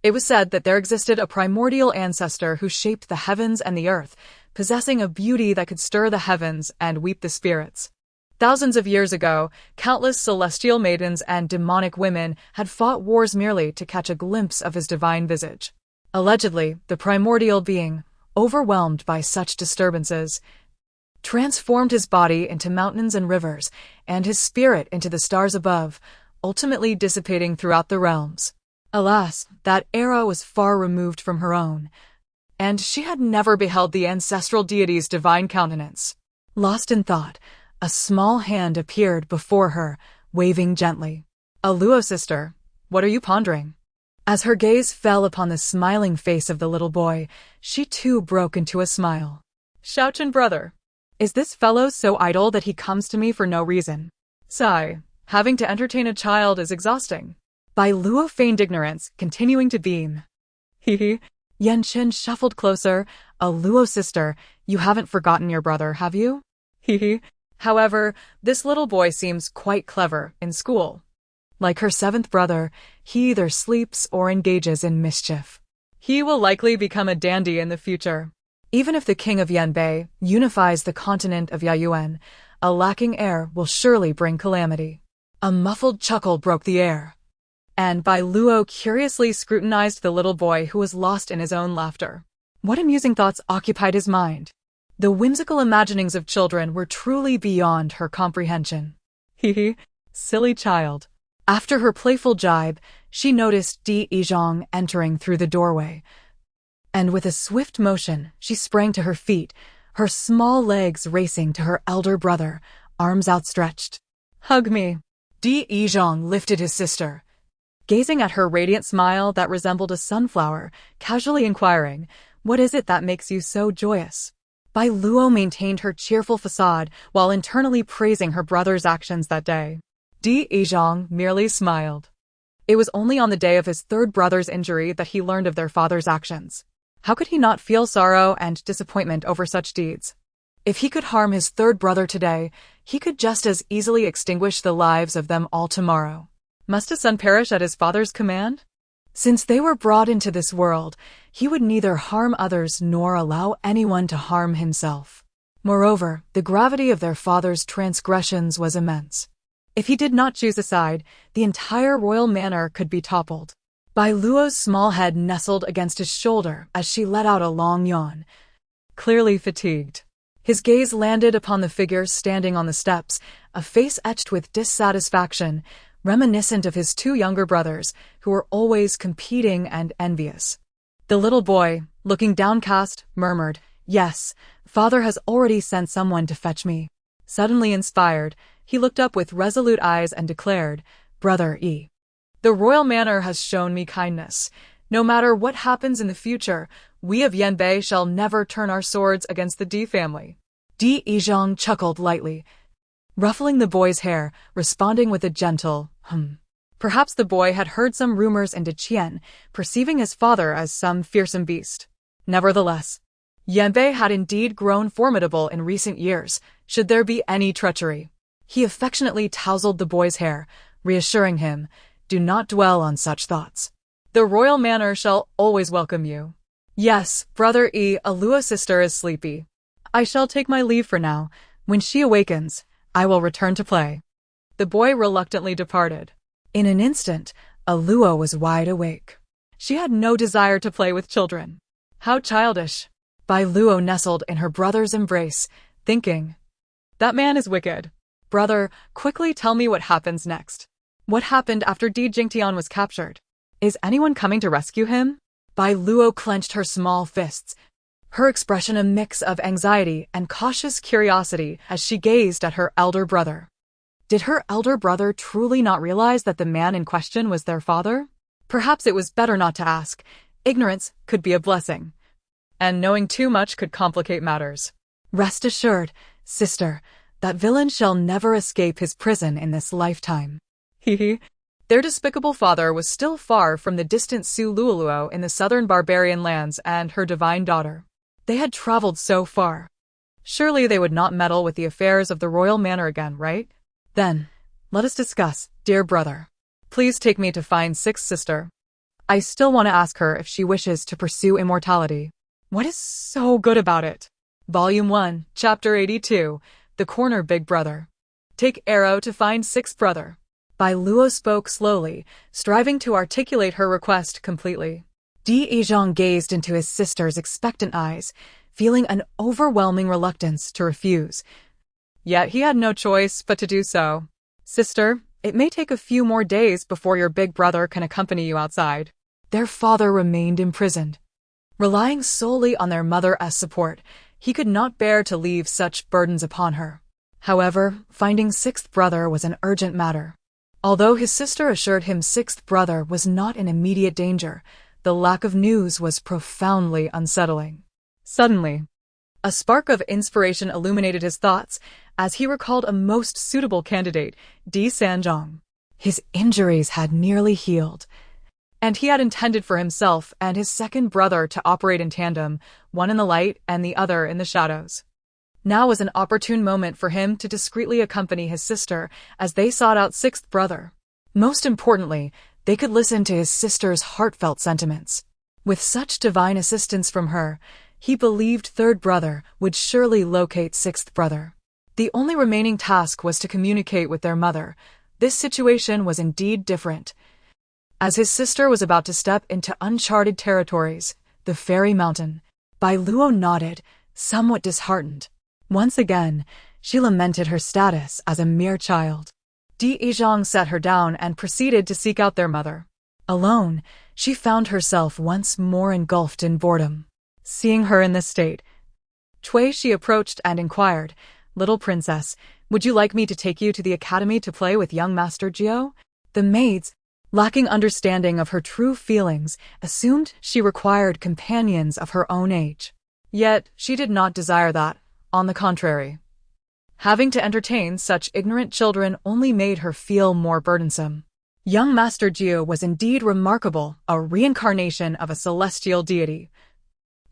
A: It was said that there existed a primordial ancestor who shaped the heavens and the earth, possessing a beauty that could stir the heavens and weep the spirits. Thousands of years ago, countless celestial maidens and demonic women had fought wars merely to catch a glimpse of his divine visage. Allegedly, the primordial being, overwhelmed by such disturbances, transformed his body into mountains and rivers, and his spirit into the stars above, ultimately dissipating throughout the realms. Alas, that era was far removed from her own, and she had never beheld the ancestral deity's divine countenance. Lost in thought, a small hand appeared before her, waving gently. Biluó sister, what are you pondering? As her gaze fell upon the smiling face of the little boy, she too broke into a smile. Shaochen brother, is this fellow so idle that he comes to me for no reason? Sigh, having to entertain a child is exhausting. Biluó feigned ignorance, continuing to beam. Hee. Yan Chen shuffled closer. Biluó sister, you haven't forgotten your brother, have you? Hee. However, this little boy seems quite clever in school. Like her seventh brother, he either sleeps or engages in mischief. He will likely become a dandy in the future. Even if the king of Yanbei unifies the continent of Yayuan, a lacking heir will surely bring calamity. A muffled chuckle broke the air, and Biluó curiously scrutinized the little boy who was lost in his own laughter. What amusing thoughts occupied his mind? The whimsical imaginings of children were truly beyond her comprehension. Hee, silly child. After her playful jibe, she noticed Di Yizhong entering through the doorway, and with a swift motion, she sprang to her feet, her small legs racing to her elder brother, arms outstretched. Hug me. Di Yizhong lifted his sister, gazing at her radiant smile that resembled a sunflower, casually inquiring, what is it that makes you so joyous? Biluó maintained her cheerful facade while internally praising her brother's actions that day. Di Yizhong merely smiled. It was only on the day of his third brother's injury that he learned of their father's actions. How could he not feel sorrow and disappointment over such deeds? If he could harm his third brother today, he could just as easily extinguish the lives of them all tomorrow. Must a son perish at his father's command? Since they were brought into this world, he would neither harm others nor allow anyone to harm himself. Moreover, the gravity of their father's transgressions was immense. If he did not choose a side, the entire royal manor could be toppled. Biluó's small head nestled against his shoulder as she let out a long yawn, clearly fatigued. His gaze landed upon the figure standing on the steps, a face etched with dissatisfaction, reminiscent of his two younger brothers, who were always competing and envious. The little boy, looking downcast, murmured, "Yes, father has already sent someone to fetch me." Suddenly inspired, he looked up with resolute eyes and declared, "Brother E. The royal manor has shown me kindness. No matter what happens in the future, we of Yanbei shall never turn our swords against the Di family." Di Yizhong chuckled lightly, ruffling the boy's hair, responding with a gentle, Perhaps the boy had heard some rumors in Deqian, perceiving his father as some fearsome beast. Nevertheless, Yanbei had indeed grown formidable in recent years, should there be any treachery. He affectionately tousled the boy's hair, reassuring him, "Do not dwell on such thoughts. The royal manor shall always welcome you." "Yes, brother E. Biluó's sister is sleepy. I shall take my leave for now. When she awakens, I will return to play." The boy reluctantly departed. In an instant, Biluó was wide awake. She had no desire to play with children. How childish. Biluó nestled in her brother's embrace, thinking, "That man is wicked. Brother, quickly tell me what happens next. What happened after Di Jingtian was captured? Is anyone coming to rescue him?" Biluó clenched her small fists, her expression a mix of anxiety and cautious curiosity as she gazed at her elder brother. Did her elder brother truly not realize that the man in question was their father? Perhaps it was better not to ask. Ignorance could be a blessing, and knowing too much could complicate matters. "Rest assured, sister, that villain shall never escape his prison in this lifetime." Hee. Their despicable father was still far from the distant Biluó in the southern barbarian lands and her divine daughter. They had traveled so far. Surely they would not meddle with the affairs of the royal manor again, right? Then, let us discuss, dear brother. Please take me to find Sixth Sister. I still want to ask her if she wishes to pursue immortality. What is so good about it? Volume 1, Chapter 82, The Corner Big Brother. Take arrow to find Sixth Brother. Biluó spoke slowly, striving to articulate her request completely. Di Yizhang gazed into his sister's expectant eyes, feeling an overwhelming reluctance to refuse. Yet he had no choice but to do so. "Sister, it may take a few more days before your big brother can accompany you outside." Their father remained imprisoned. Relying solely on their mother as support, he could not bear to leave such burdens upon her. However, finding Sixth Brother was an urgent matter. Although his sister assured him Sixth Brother was not in immediate danger, the lack of news was profoundly unsettling. Suddenly, a spark of inspiration illuminated his thoughts as he recalled a most suitable candidate, Di Sanzhong. His injuries had nearly healed, and he had intended for himself and his second brother to operate in tandem, one in the light and the other in the shadows. Now was an opportune moment for him to discreetly accompany his sister as they sought out Sixth Brother. Most importantly, they could listen to his sister's heartfelt sentiments. With such divine assistance from her, he believed Third Brother would surely locate Sixth Brother. The only remaining task was to communicate with their mother. This situation was indeed different. As his sister was about to step into uncharted territories, the Fairy Mountain, Biluó nodded, somewhat disheartened. Once again, she lamented her status as a mere child. Di Yizhang set her down and proceeded to seek out their mother. Alone, she found herself once more engulfed in boredom. Seeing her in this state, she approached and inquired, "Little princess, would you like me to take you to the academy to play with young Master Jiao?" The maids, lacking understanding of her true feelings, assumed she required companions of her own age. Yet she did not desire that, on the contrary. Having to entertain such ignorant children only made her feel more burdensome. Young Master Jiao was indeed remarkable, a reincarnation of a celestial deity,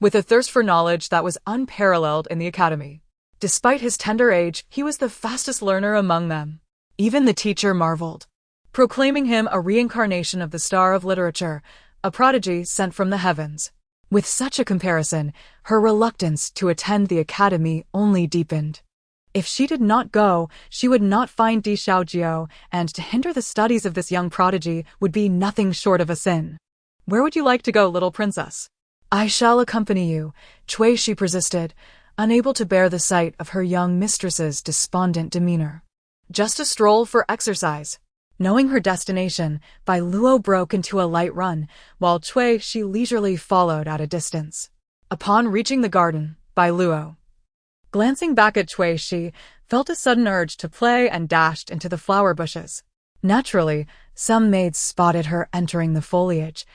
A: with a thirst for knowledge that was unparalleled in the academy. Despite his tender age, he was the fastest learner among them. Even the teacher marveled, proclaiming him a reincarnation of the star of literature, a prodigy sent from the heavens. With such a comparison, her reluctance to attend the academy only deepened. If she did not go, she would not find Di Xiaojiao, and to hinder the studies of this young prodigy would be nothing short of a sin. "Where would you like to go, little princess?" "I shall accompany you," she persisted, unable to bear the sight of her young mistress's despondent demeanor. "Just a stroll for exercise." Knowing her destination, Biluó broke into a light run, while she leisurely followed at a distance. Upon reaching the garden, Biluó, glancing back at she felt a sudden urge to play and dashed into the flower bushes. Naturally, some maids spotted her entering the foliage,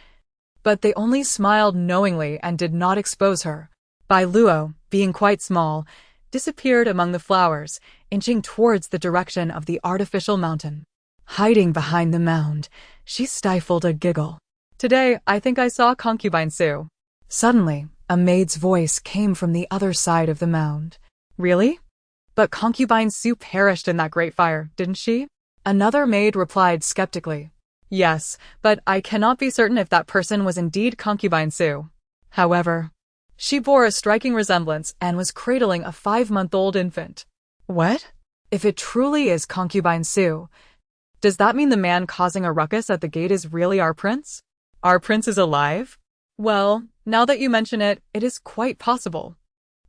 A: but they only smiled knowingly and did not expose her. Biluó, being quite small, disappeared among the flowers, inching towards the direction of the artificial mountain. Hiding behind the mound, she stifled a giggle. "Today, I think I saw Concubine Sue." Suddenly, a maid's voice came from the other side of the mound. "Really? But Concubine Sue perished in that great fire, didn't she?" Another maid replied skeptically. "Yes, but I cannot be certain if that person was indeed Concubine Sue. However, She bore a striking resemblance and was cradling a 5-month-old infant. What? If it truly is concubine Su, does that mean the man causing a ruckus at the gate is really our prince? Our prince is alive? Well, now that you mention it, it is quite possible.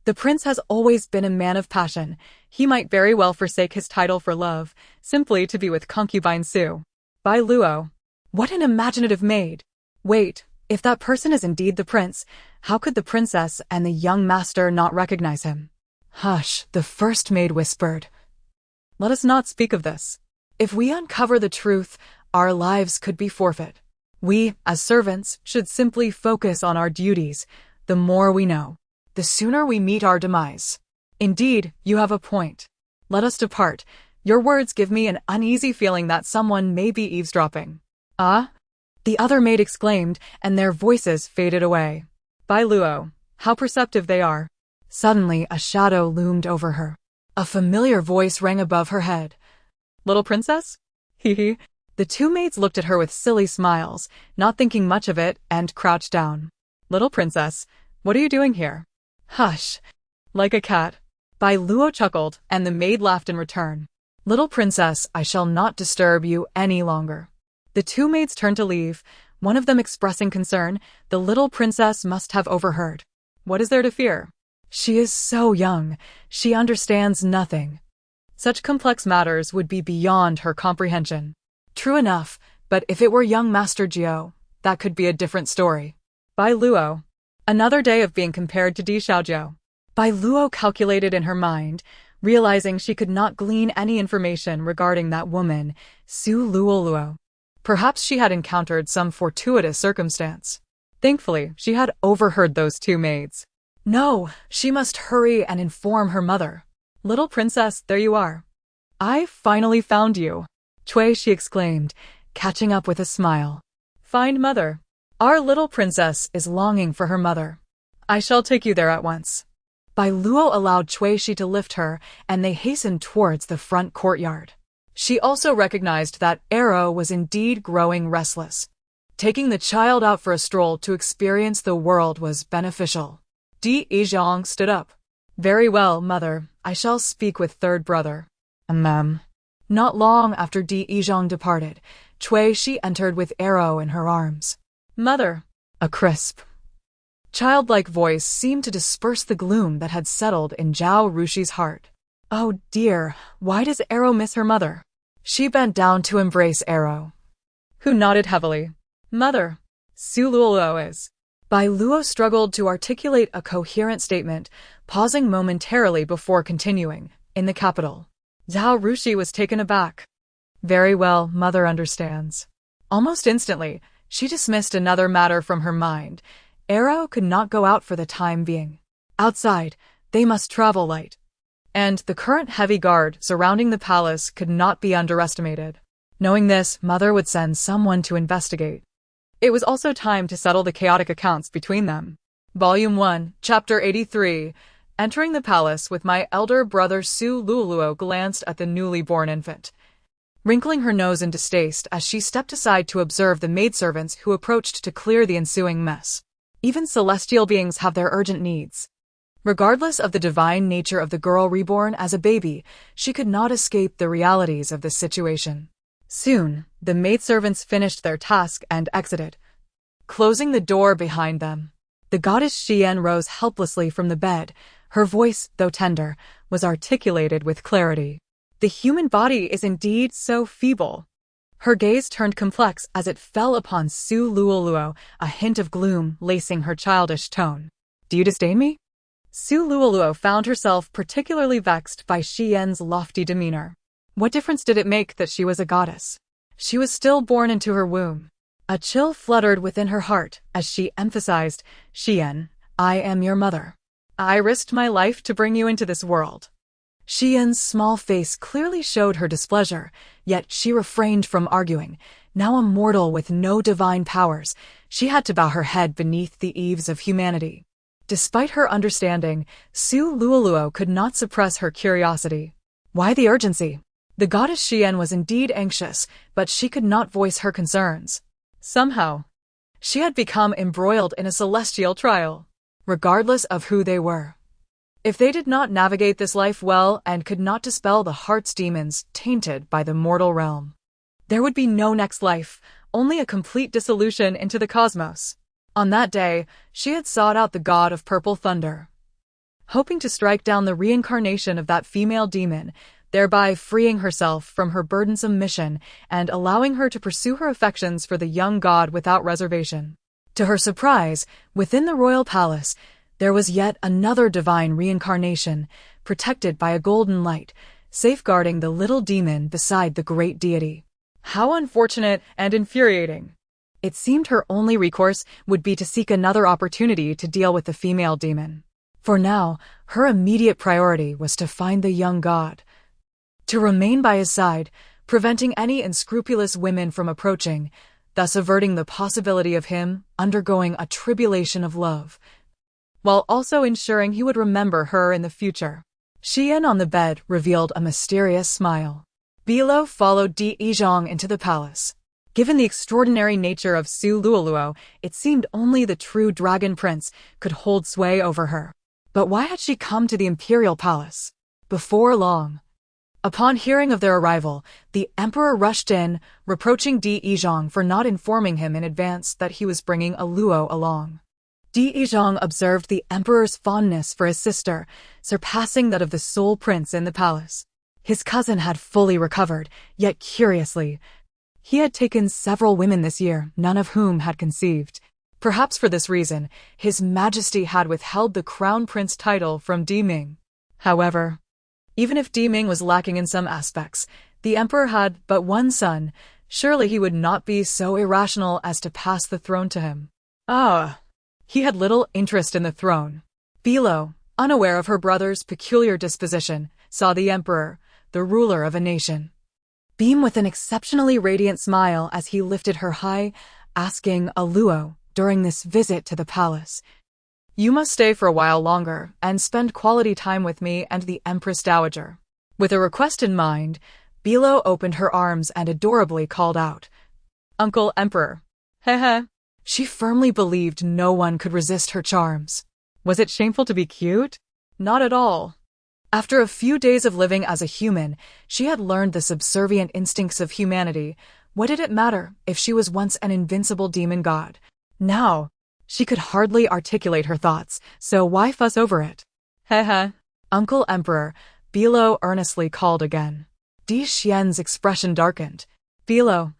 A: The prince has always been a man of passion. He might very well forsake his title for love, simply to be with concubine Su. Biluó. What an imaginative maid! Wait, if that person is indeed the prince, how could the princess and the young master not recognize him? Hush, the first maid whispered. Let us not speak of this. If we uncover the truth, our lives could be forfeit. We, as servants, should simply focus on our duties. The more we know, the sooner we meet our demise. Indeed, you have a point. Let us depart. Your words give me an uneasy feeling that someone may be eavesdropping. Ah? The other maid exclaimed, and their voices faded away. Biluó, how perceptive they are. Suddenly, a shadow loomed over her. A familiar voice rang above her head. Little princess? Hee hee. The two maids looked at her with silly smiles, not thinking much of it, and crouched down. Little princess, what are you doing here? Hush. Like a cat. Biluó chuckled, and the maid laughed in return. Little princess, I shall not disturb you any longer. The two maids turned to leave, one of them expressing concern. The little princess must have overheard. What is there to fear? She is so young. She understands nothing. Such complex matters would be beyond her comprehension. True enough, but if it were young Master Jiao, that could be a different story. Biluó. Another day of being compared to Di Xiaojiao. Biluó calculated in her mind, realizing she could not glean any information regarding that woman, Su Luoluo. Perhaps she had encountered some fortuitous circumstance. Thankfully, she had overheard those two maids. No, she must hurry and inform her mother. Little princess, there you are. I finally found you. Cui, she exclaimed, catching up with a smile. Find mother. Our little princess is longing for her mother. I shall take you there at once. Biluó allowed Cui to lift her, and they hastened towards the front courtyard. She also recognized that Arrow was indeed growing restless. Taking the child out for a stroll to experience the world was beneficial. Di Yizhang stood up. Very well, mother, I shall speak with third brother. Not long after Di Yizhang departed, Cui entered with Arrow in her arms. Mother. A crisp, childlike voice seemed to disperse the gloom that had settled in Zhao Rushi's heart. Oh dear, why does Arrow miss her mother? She bent down to embrace Arrow, who nodded heavily. Mother. Su Luoluo is. Biluó struggled to articulate a coherent statement, pausing momentarily before continuing. In the capital. Zhao Rushi was taken aback. Very well, mother understands. Almost instantly, she dismissed another matter from her mind. Arrow could not go out for the time being. Outside, they must travel light. And the current heavy guard surrounding the palace could not be underestimated. Knowing this, mother would send someone to investigate. It was also time to settle the chaotic accounts between them. Volume 1, Chapter 83. Entering the palace with my elder brother Su Luoluo glanced at the newly born infant, wrinkling her nose in distaste as she stepped aside to observe the maidservants who approached to clear the ensuing mess. Even celestial beings have their urgent needs. Regardless of the divine nature of the girl reborn as a baby, she could not escape the realities of the situation. Soon, the maidservants finished their task and exited, closing the door behind them. The goddess Xian rose helplessly from the bed. Her voice, though tender, was articulated with clarity. The human body is indeed so feeble. Her gaze turned complex as it fell upon Su Luoluo, a hint of gloom lacing her childish tone. Do you disdain me? Su Luoluo found herself particularly vexed by Xian's lofty demeanor. What difference did it make that she was a goddess? She was still born into her womb. A chill fluttered within her heart as she emphasized, Xian, I am your mother. I risked my life to bring you into this world. Xian's small face clearly showed her displeasure, yet she refrained from arguing. Now a mortal with no divine powers, she had to bow her head beneath the eaves of humanity. Despite her understanding, Su Luoluo could not suppress her curiosity. Why the urgency? The goddess Xian was indeed anxious, but she could not voice her concerns. Somehow, she had become embroiled in a celestial trial. regardless of who they were. If they did not navigate this life well and could not dispel the heart's demons tainted by the mortal realm, there would be no next life, only a complete dissolution into the cosmos. On that day, she had sought out the god of purple thunder, hoping to strike down the reincarnation of that female demon, thereby freeing herself from her burdensome mission and allowing her to pursue her affections for the young god without reservation. To her surprise, within the royal palace, there was yet another divine reincarnation, protected by a golden light, safeguarding the little demon beside the great deity. How unfortunate and infuriating. It seemed her only recourse would be to seek another opportunity to deal with the female demon. For now, her immediate priority was to find the young god, to remain by his side, preventing any unscrupulous women from approaching, thus averting the possibility of him undergoing a tribulation of love, while also ensuring he would remember her in the future. Xian on the bed revealed a mysterious smile. Biluó followed Di Yizhong into the palace. Given the extraordinary nature of Su Luoluo, it seemed only the true dragon prince could hold sway over her. But why had she come to the imperial palace? Before long, upon hearing of their arrival, the emperor rushed in, reproaching Di Yizhong for not informing him in advance that he was bringing a Luo along. Di Yizhong observed the emperor's fondness for his sister, surpassing that of the sole prince in the palace. His cousin had fully recovered, yet curiously, he had taken several women this year, none of whom had conceived. Perhaps for this reason, His Majesty had withheld the crown prince title from Di Ming. However, even if Di Ming was lacking in some aspects, the emperor had but one son. Surely he would not be so irrational as to pass the throne to him. He had little interest in the throne. Biluó, unaware of her brother's peculiar disposition, saw the emperor, the ruler of a nation, beam with an exceptionally radiant smile as he lifted her high, asking a Luo, during this visit to the palace, "You must stay for a while longer and spend quality time with me and the Empress Dowager." With a request in mind, Biluó opened her arms and adorably called out, "Uncle Emperor." Heh. She firmly believed no one could resist her charms. Was it shameful to be cute? Not at all. After a few days of living as a human, she had learned the subservient instincts of humanity. What did it matter if she was once an invincible demon god? Now, she could hardly articulate her thoughts, so why fuss over it? Heh. Uncle Emperor, Biluó earnestly called again. Di Xian's expression darkened. Biluó,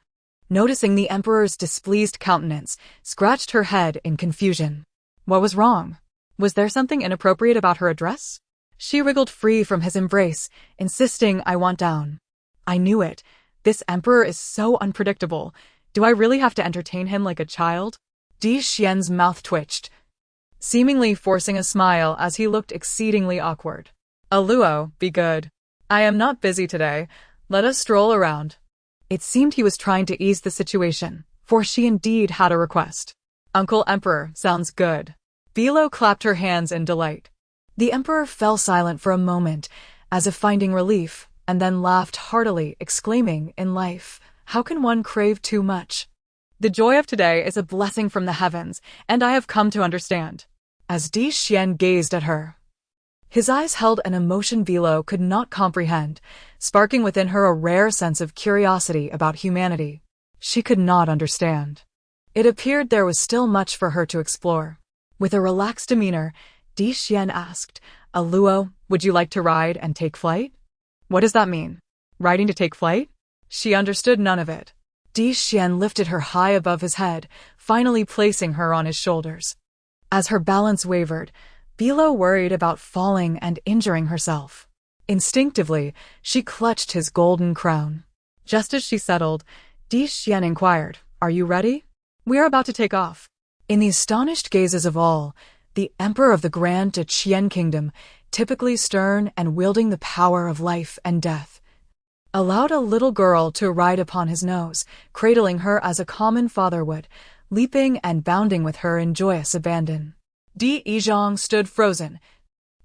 A: noticing the emperor's displeased countenance, scratched her head in confusion. What was wrong? Was there something inappropriate about her address? She wriggled free from his embrace, insisting, "I want down." I knew it. This emperor is so unpredictable. Do I really have to entertain him like a child? Di Xian's mouth twitched, seemingly forcing a smile as he looked exceedingly awkward. "A Luo, be good. I am not busy today. Let us stroll around." It seemed he was trying to ease the situation, for she indeed had a request. "Uncle Emperor, sounds good." Biluó clapped her hands in delight. The emperor fell silent for a moment, as if finding relief, and then laughed heartily, exclaiming, "In life, how can one crave too much? The joy of today is a blessing from the heavens, and I have come to understand." As Di Xian gazed at her, his eyes held an emotion Biluó could not comprehend, sparking within her a rare sense of curiosity about humanity. She could not understand. It appeared there was still much for her to explore. With a relaxed demeanor, Di Xian asked, "A Luo, would you like to ride and take flight?" What does that mean? Riding to take flight? She understood none of it. Di Xian lifted her high above his head, finally placing her on his shoulders. As her balance wavered, Biluó worried about falling and injuring herself. Instinctively, she clutched his golden crown. Just as she settled, Di Xian inquired, "Are you ready? We are about to take off." In the astonished gazes of all, the emperor of the Grand Qian Kingdom, typically stern and wielding the power of life and death, allowed a little girl to ride upon his nose, cradling her as a common father would, leaping and bounding with her in joyous abandon. Di Yizhong stood frozen,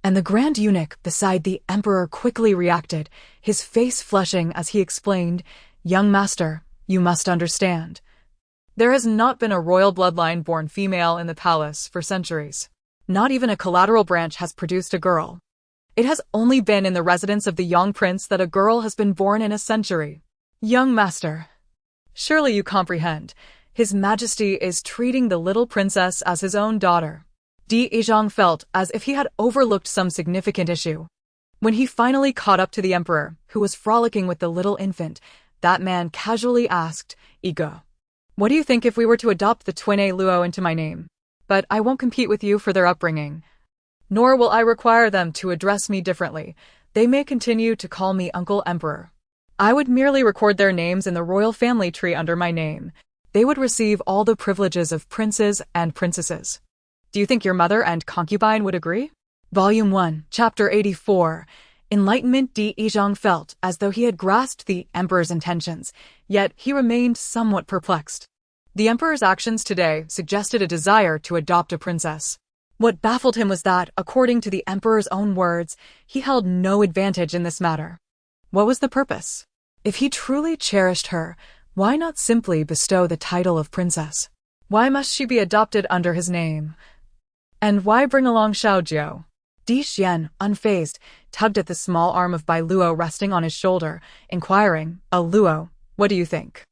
A: and the grand eunuch beside the emperor quickly reacted, his face flushing as he explained, "Young master, you must understand. There has not been a royal bloodline born female in the palace for centuries. Not even a collateral branch has produced a girl. It has only been in the residence of the young prince that a girl has been born in a century. Young master, surely you comprehend. His Majesty is treating the little princess as his own daughter. Di Yizhong felt as if he had overlooked some significant issue. When he finally caught up to the emperor, who was frolicking with the little infant, that man casually asked, "Ego, what do you think if we were to adopt the twin Luo into my name? But I won't compete with you for their upbringing. Nor will I require them to address me differently. They may continue to call me Uncle Emperor. I would merely record their names in the royal family tree under my name. They would receive all the privileges of princes and princesses. Do you think your mother and concubine would agree?" Volume 1, Chapter 84. Enlightenment. Di Yizhong felt as though he had grasped the emperor's intentions, yet he remained somewhat perplexed. The emperor's actions today suggested a desire to adopt a princess. What baffled him was that, according to the emperor's own words, he held no advantage in this matter. What was the purpose? If he truly cherished her, why not simply bestow the title of princess? Why must she be adopted under his name? And why bring along Xiaojiao? Di Xian, unfazed, tugged at the small arm of Biluó resting on his shoulder, inquiring, "Luo, what do you think?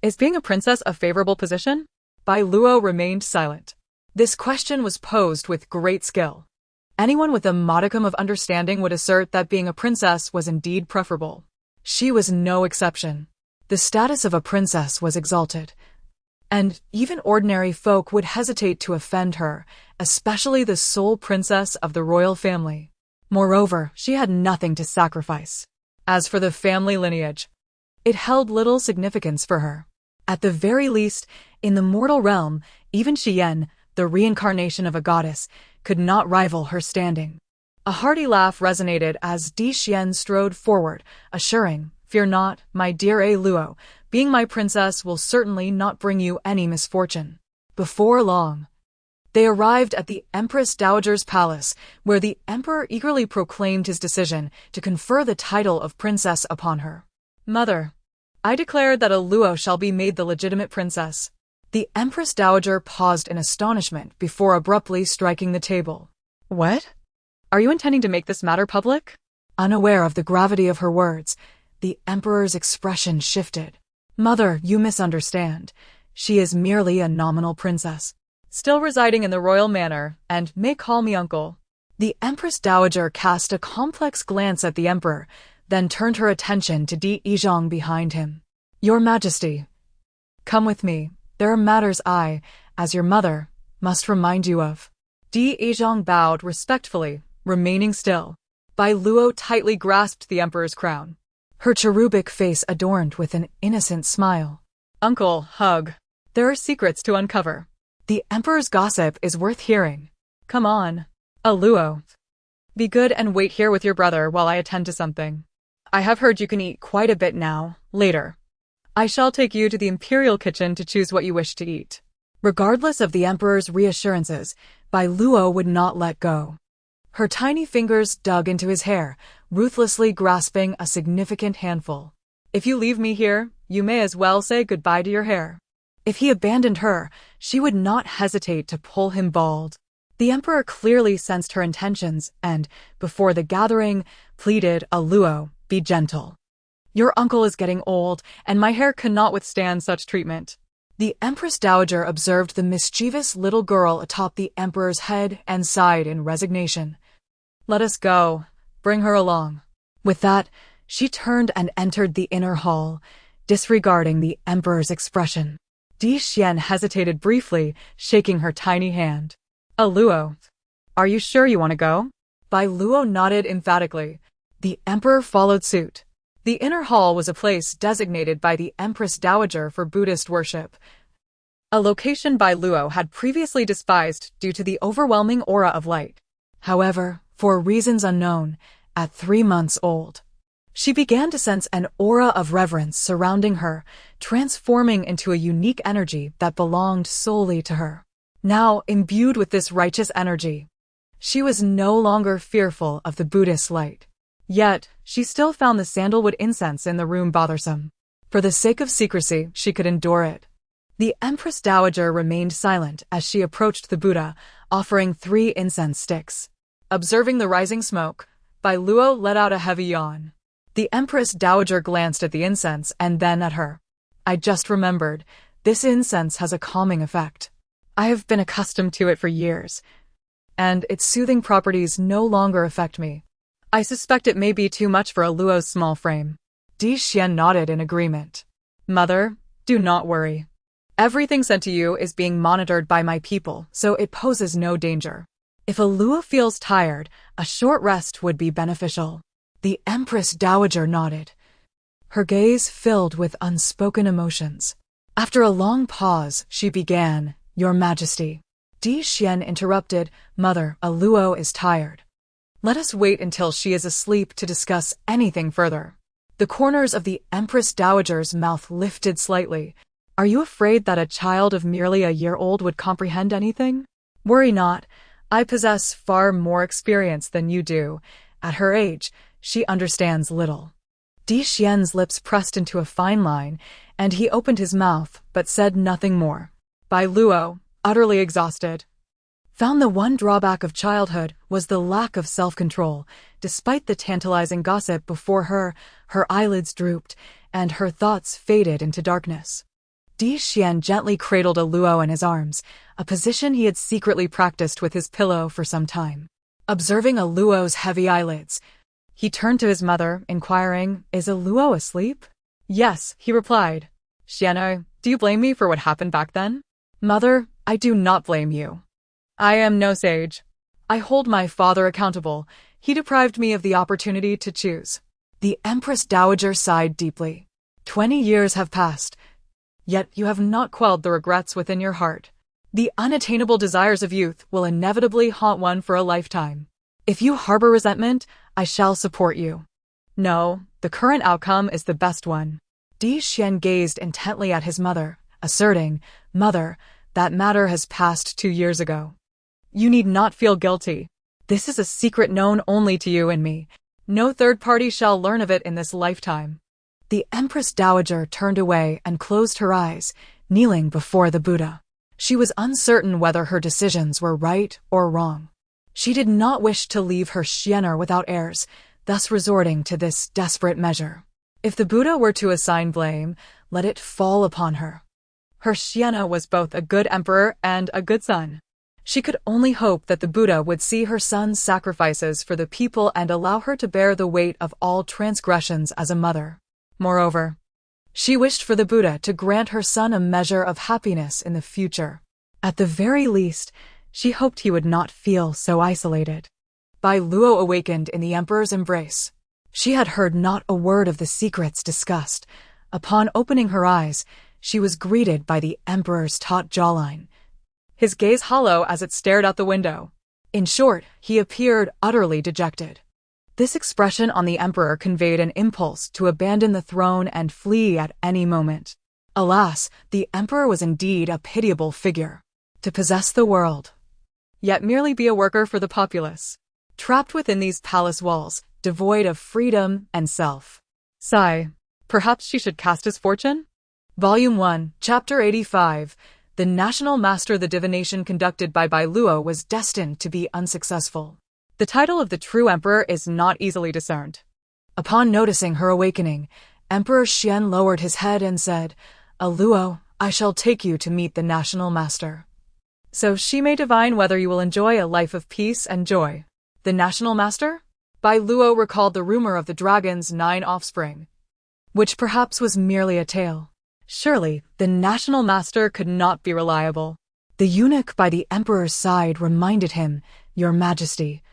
A: Is being a princess a favorable position?" Biluó remained silent. This question was posed with great skill. Anyone with a modicum of understanding would assert that being a princess was indeed preferable. She was no exception. The status of a princess was exalted, and even ordinary folk would hesitate to offend her, especially the sole princess of the royal family. Moreover, she had nothing to sacrifice. As for the family lineage, it held little significance for her. At the very least, in the mortal realm, even Xian, the reincarnation of a goddess, could not rival her standing. A hearty laugh resonated as Di Xian strode forward, assuring, "Fear not, my dear Luo, being my princess will certainly not bring you any misfortune." Before long, they arrived at the Empress Dowager's palace, where the emperor eagerly proclaimed his decision to confer the title of princess upon her. "Mother, I declare that Luo shall be made the legitimate princess." The Empress Dowager paused in astonishment before abruptly striking the table. "What? Are you intending to make this matter public?" Unaware of the gravity of her words, the emperor's expression shifted. "Mother, you misunderstand. She is merely a nominal princess, still residing in the royal manor, and may call me uncle." The Empress Dowager cast a complex glance at the emperor, then turned her attention to Di Yizhong behind him. "Your Majesty, come with me. There are matters I, as your mother, must remind you of." Di Yizhong bowed respectfully, remaining still. Biluó tightly grasped the emperor's crown, her cherubic face adorned with an innocent smile. "Uncle, hug. There are secrets to uncover. The emperor's gossip is worth hearing. Come on. Luo, be good and wait here with your brother while I attend to something. I have heard you can eat quite a bit now. Later, I shall take you to the imperial kitchen to choose what you wish to eat." Regardless of the emperor's reassurances, Biluó would not let go. Her tiny fingers dug into his hair, ruthlessly grasping a significant handful. "If you leave me here, you may as well say goodbye to your hair." If he abandoned her, she would not hesitate to pull him bald. The emperor clearly sensed her intentions and, before the gathering, pleaded, "Luo, be gentle. Your uncle is getting old, and my hair cannot withstand such treatment." The Empress Dowager observed the mischievous little girl atop the emperor's head and sighed in resignation. "Let us go. Bring her along." With that, she turned and entered the inner hall, disregarding the emperor's expression. Di Xian hesitated briefly, shaking her tiny hand. "Luo, are you sure you want to go?" Biluó nodded emphatically. The emperor followed suit. The inner hall was a place designated by the Empress Dowager for Buddhist worship, a location Biluó had previously despised due to the overwhelming aura of light. However, for reasons unknown, at 3 months old, she began to sense an aura of reverence surrounding her, transforming into a unique energy that belonged solely to her. Now, imbued with this righteous energy, she was no longer fearful of the Buddhist light. Yet, she still found the sandalwood incense in the room bothersome. For the sake of secrecy, she could endure it. The Empress Dowager remained silent as she approached the Buddha, offering 3 incense sticks. Observing the rising smoke, Biluó let out a heavy yawn. The Empress Dowager glanced at the incense and then at her. "I just remembered, this incense has a calming effect. I have been accustomed to it for years, and its soothing properties no longer affect me. I suspect it may be too much for a Luo's small frame." Di Xian nodded in agreement. "Mother, do not worry. Everything sent to you is being monitored by my people, so it poses no danger. If a Luo feels tired, a short rest would be beneficial." The Empress Dowager nodded, her gaze filled with unspoken emotions. After a long pause, she began, "Your Majesty." Di Xian interrupted, "Mother, a Luo is tired. Let us wait until she is asleep to discuss anything further." The corners of the Empress Dowager's mouth lifted slightly. "Are you afraid that a child of merely a year old would comprehend anything? Worry not. I possess far more experience than you do. At her age, she understands little." Di Xian's lips pressed into a fine line, and he opened his mouth but said nothing more. Biluó, utterly exhausted, found the one drawback of childhood was the lack of self-control. Despite the tantalizing gossip before her, her eyelids drooped, and her thoughts faded into darkness. Di Xian gently cradled a Luo in his arms, a position he had secretly practiced with his pillow for some time. Observing a Luo's heavy eyelids, he turned to his mother, inquiring, "Is a Luo asleep?" "Yes," he replied. "Xian'er, do you blame me for what happened back then?" "Mother, I do not blame you. I am no sage. I hold my father accountable. He deprived me of the opportunity to choose." The Empress Dowager sighed deeply. 20 years have passed, yet you have not quelled the regrets within your heart. The unattainable desires of youth will inevitably haunt one for a lifetime. If you harbor resentment, I shall support you. No, the current outcome is the best one. Di Xian gazed intently at his mother, asserting, "Mother, that matter has passed 2 years ago. You need not feel guilty. This is a secret known only to you and me. No third party shall learn of it in this lifetime." The Empress Dowager turned away and closed her eyes, kneeling before the Buddha. She was uncertain whether her decisions were right or wrong. She did not wish to leave her Xian'er without heirs, thus resorting to this desperate measure. If the Buddha were to assign blame, let it fall upon her. Her Xian'er was both a good emperor and a good son. She could only hope that the Buddha would see her son's sacrifices for the people and allow her to bear the weight of all transgressions as a mother. Moreover, she wished for the Buddha to grant her son a measure of happiness in the future. At the very least, she hoped he would not feel so isolated. Biluó awakened in the emperor's embrace. She had heard not a word of the secrets discussed. Upon opening her eyes, she was greeted by the emperor's taut jawline, his gaze hollow as it stared out the window. In short, he appeared utterly dejected. This expression on the emperor conveyed an impulse to abandon the throne and flee at any moment. Alas, the emperor was indeed a pitiable figure. To possess the world, yet merely be a worker for the populace, trapped within these palace walls, devoid of freedom and self. Sigh. Perhaps she should cast his fortune? Volume 1, Chapter 85. The national master. The divination conducted by Biluó was destined to be unsuccessful. The title of the true emperor is not easily discerned. Upon noticing her awakening, Emperor Xian lowered his head and said, "Luo, I shall take you to meet the national master, so she may divine whether you will enjoy a life of peace and joy." The national master? Biluó recalled the rumor of the dragon's 9 offspring, which perhaps was merely a tale. Surely, the national master could not be reliable. The eunuch by the emperor's side reminded him, "Your Majesty,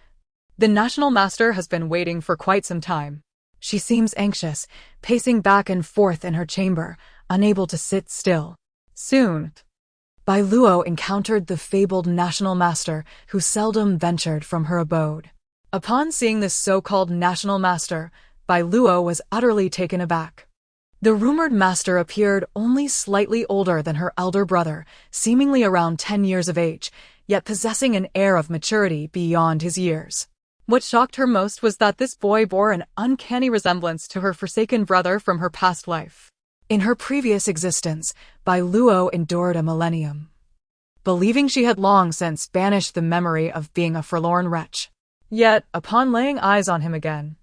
A: the national master has been waiting for quite some time. She seems anxious, pacing back and forth in her chamber, unable to sit still." Soon, Biluó encountered the fabled national master, who seldom ventured from her abode. Upon seeing this so-called national master, Biluó was utterly taken aback. The rumored master appeared only slightly older than her elder brother, seemingly around 10 years of age, yet possessing an air of maturity beyond his years. What shocked her most was that this boy bore an uncanny resemblance to her forsaken brother from her past life. In her previous existence, Biluó endured a millennium. believing she had long since banished the memory of being a forlorn wretch. Yet, upon laying eyes on him again,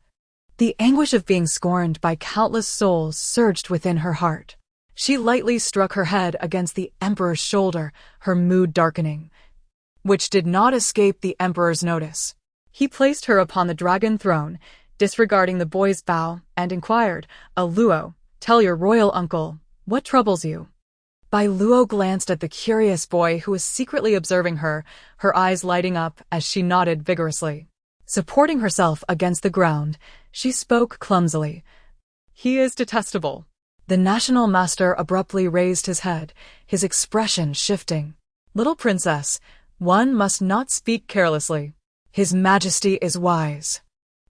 A: the anguish of being scorned by countless souls surged within her heart. She lightly struck her head against the emperor's shoulder, her mood darkening, which did not escape the emperor's notice. He placed her upon the dragon throne, disregarding the boy's bow, and inquired, "Biluó, tell your royal uncle, what troubles you?" Biluó glanced at the curious boy who was secretly observing her, her eyes lighting up as she nodded vigorously. Supporting herself against the ground, she spoke clumsily. "He is detestable." The national master abruptly raised his head, his expression shifting. "Little princess, one must not speak carelessly. His Majesty is wise.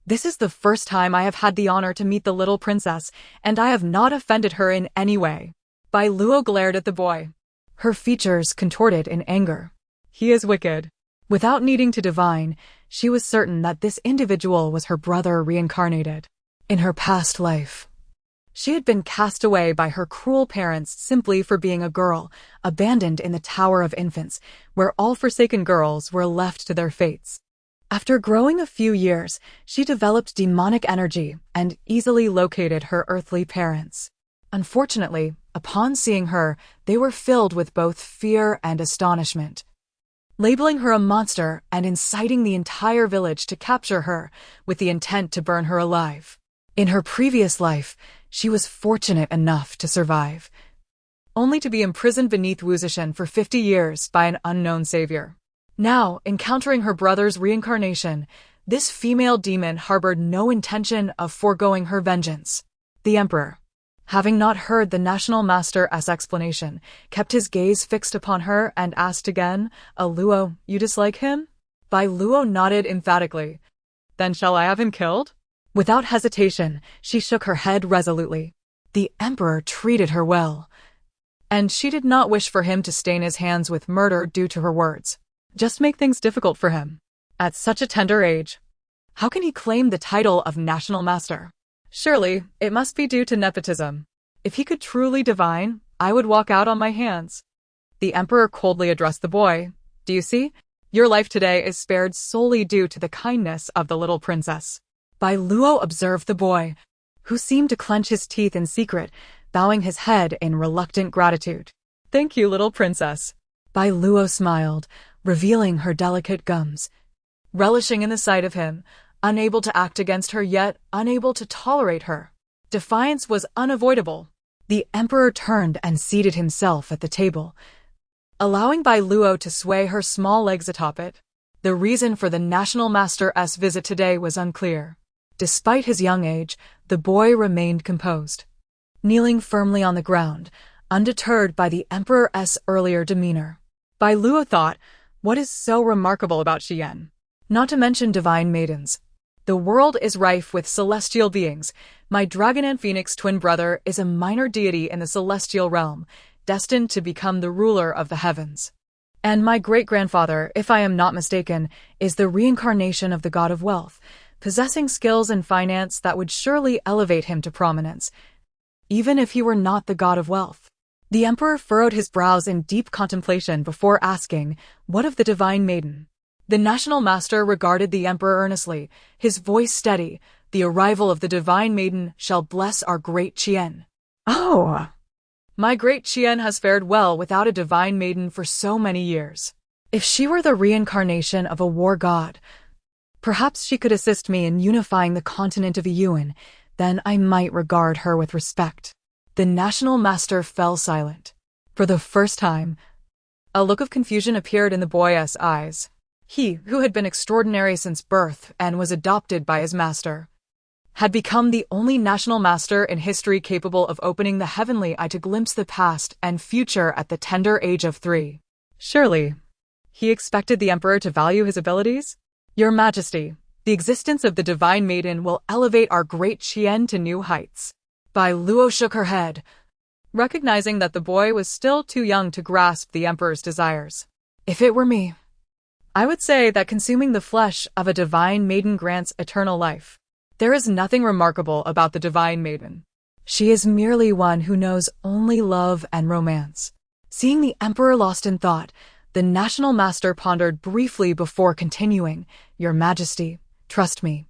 A: This is the first time I have had the honor to meet the little princess, and I have not offended her in any way." Biluó glared at the boy, her features contorted in anger. "He is wicked." Without needing to divine, she was certain that this individual was her brother reincarnated. In her past life, she had been cast away by her cruel parents simply for being a girl, abandoned in the Tower of Infants, where all forsaken girls were left to their fates. After growing a few years, she developed demonic energy and easily located her earthly parents. Unfortunately, upon seeing her, they were filled with both fear and astonishment, labeling her a monster and inciting the entire village to capture her with the intent to burn her alive. In her previous life, she was fortunate enough to survive, only to be imprisoned beneath Wuzishan for 50 years by an unknown savior. Now, encountering her brother's reincarnation, this female demon harbored no intention of foregoing her vengeance. The emperor, having not heard the national master's explanation, kept his gaze fixed upon her and asked again, "Biluó, you dislike him?" Biluó nodded emphatically. "Then shall I have him killed?" Without hesitation, she shook her head resolutely. The emperor treated her well, and she did not wish for him to stain his hands with murder due to her words. Just make things difficult for him. At such a tender age, how can he claim the title of national master? Surely, it must be due to nepotism. If he could truly divine, I would walk out on my hands. The emperor coldly addressed the boy. "Do you see? Your life today is spared solely due to the kindness of the little princess." Biluó observed the boy, who seemed to clench his teeth in secret, bowing his head in reluctant gratitude. "Thank you, little princess." Biluó smiled, revealing her delicate gums, relishing in the sight of him, unable to act against her yet unable to tolerate her. Defiance was unavoidable. The emperor turned and seated himself at the table, allowing Biluó to sway her small legs atop it. The reason for the national master's visit today was unclear. Despite his young age, the boy remained composed, kneeling firmly on the ground, undeterred by the emperor's earlier demeanor. Biluó thought, what is so remarkable about Xian? Not to mention divine maidens. The world is rife with celestial beings. My dragon and phoenix twin brother is a minor deity in the celestial realm, destined to become the ruler of the heavens. And my great-grandfather, if I am not mistaken, is the reincarnation of the god of wealth, possessing skills in finance that would surely elevate him to prominence, even if he were not the god of wealth. The emperor furrowed his brows in deep contemplation before asking, "What of the divine maiden?" The national master regarded the emperor earnestly, his voice steady. "The arrival of the divine maiden shall bless our great Qian." "Oh! My great Qian has fared well without a divine maiden for so many years. If she were the reincarnation of a war god, perhaps she could assist me in unifying the continent of Yuan, then I might regard her with respect." The national master fell silent. For the first time, a look of confusion appeared in the boy's eyes. He, who had been extraordinary since birth and was adopted by his master, had become the only national master in history capable of opening the heavenly eye to glimpse the past and future at the tender age of 3. Surely, he expected the emperor to value his abilities? "Your Majesty, the existence of the divine maiden will elevate our great Qian to new heights." Biluó shook her head, recognizing that the boy was still too young to grasp the emperor's desires. "If it were me, I would say that consuming the flesh of a divine maiden grants eternal life. There is nothing remarkable about the divine maiden. She is merely one who knows only love and romance." Seeing the emperor lost in thought, The national master pondered briefly before continuing. Your Majesty, trust me.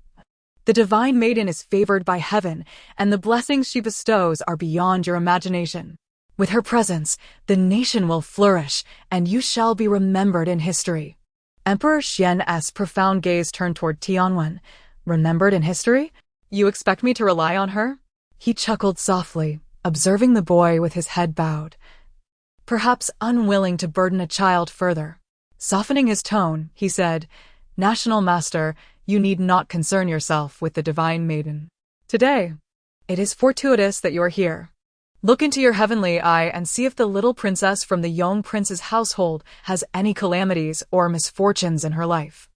A: The divine maiden is favored by heaven, and the blessings she bestows are beyond your imagination. With her presence, the nation will flourish, and you shall be remembered in history. Emperor Xian's profound gaze turned toward Tianwen. Remembered in history? You expect me to rely on her? He chuckled softly, observing the boy with his head bowed, perhaps unwilling to burden a child further. Softening his tone, he said, National Master, you need not concern yourself with the divine maiden. Today, it is fortuitous that you are here. Look into your heavenly eye and see if the little princess from the young prince's household has any calamities or misfortunes in her life.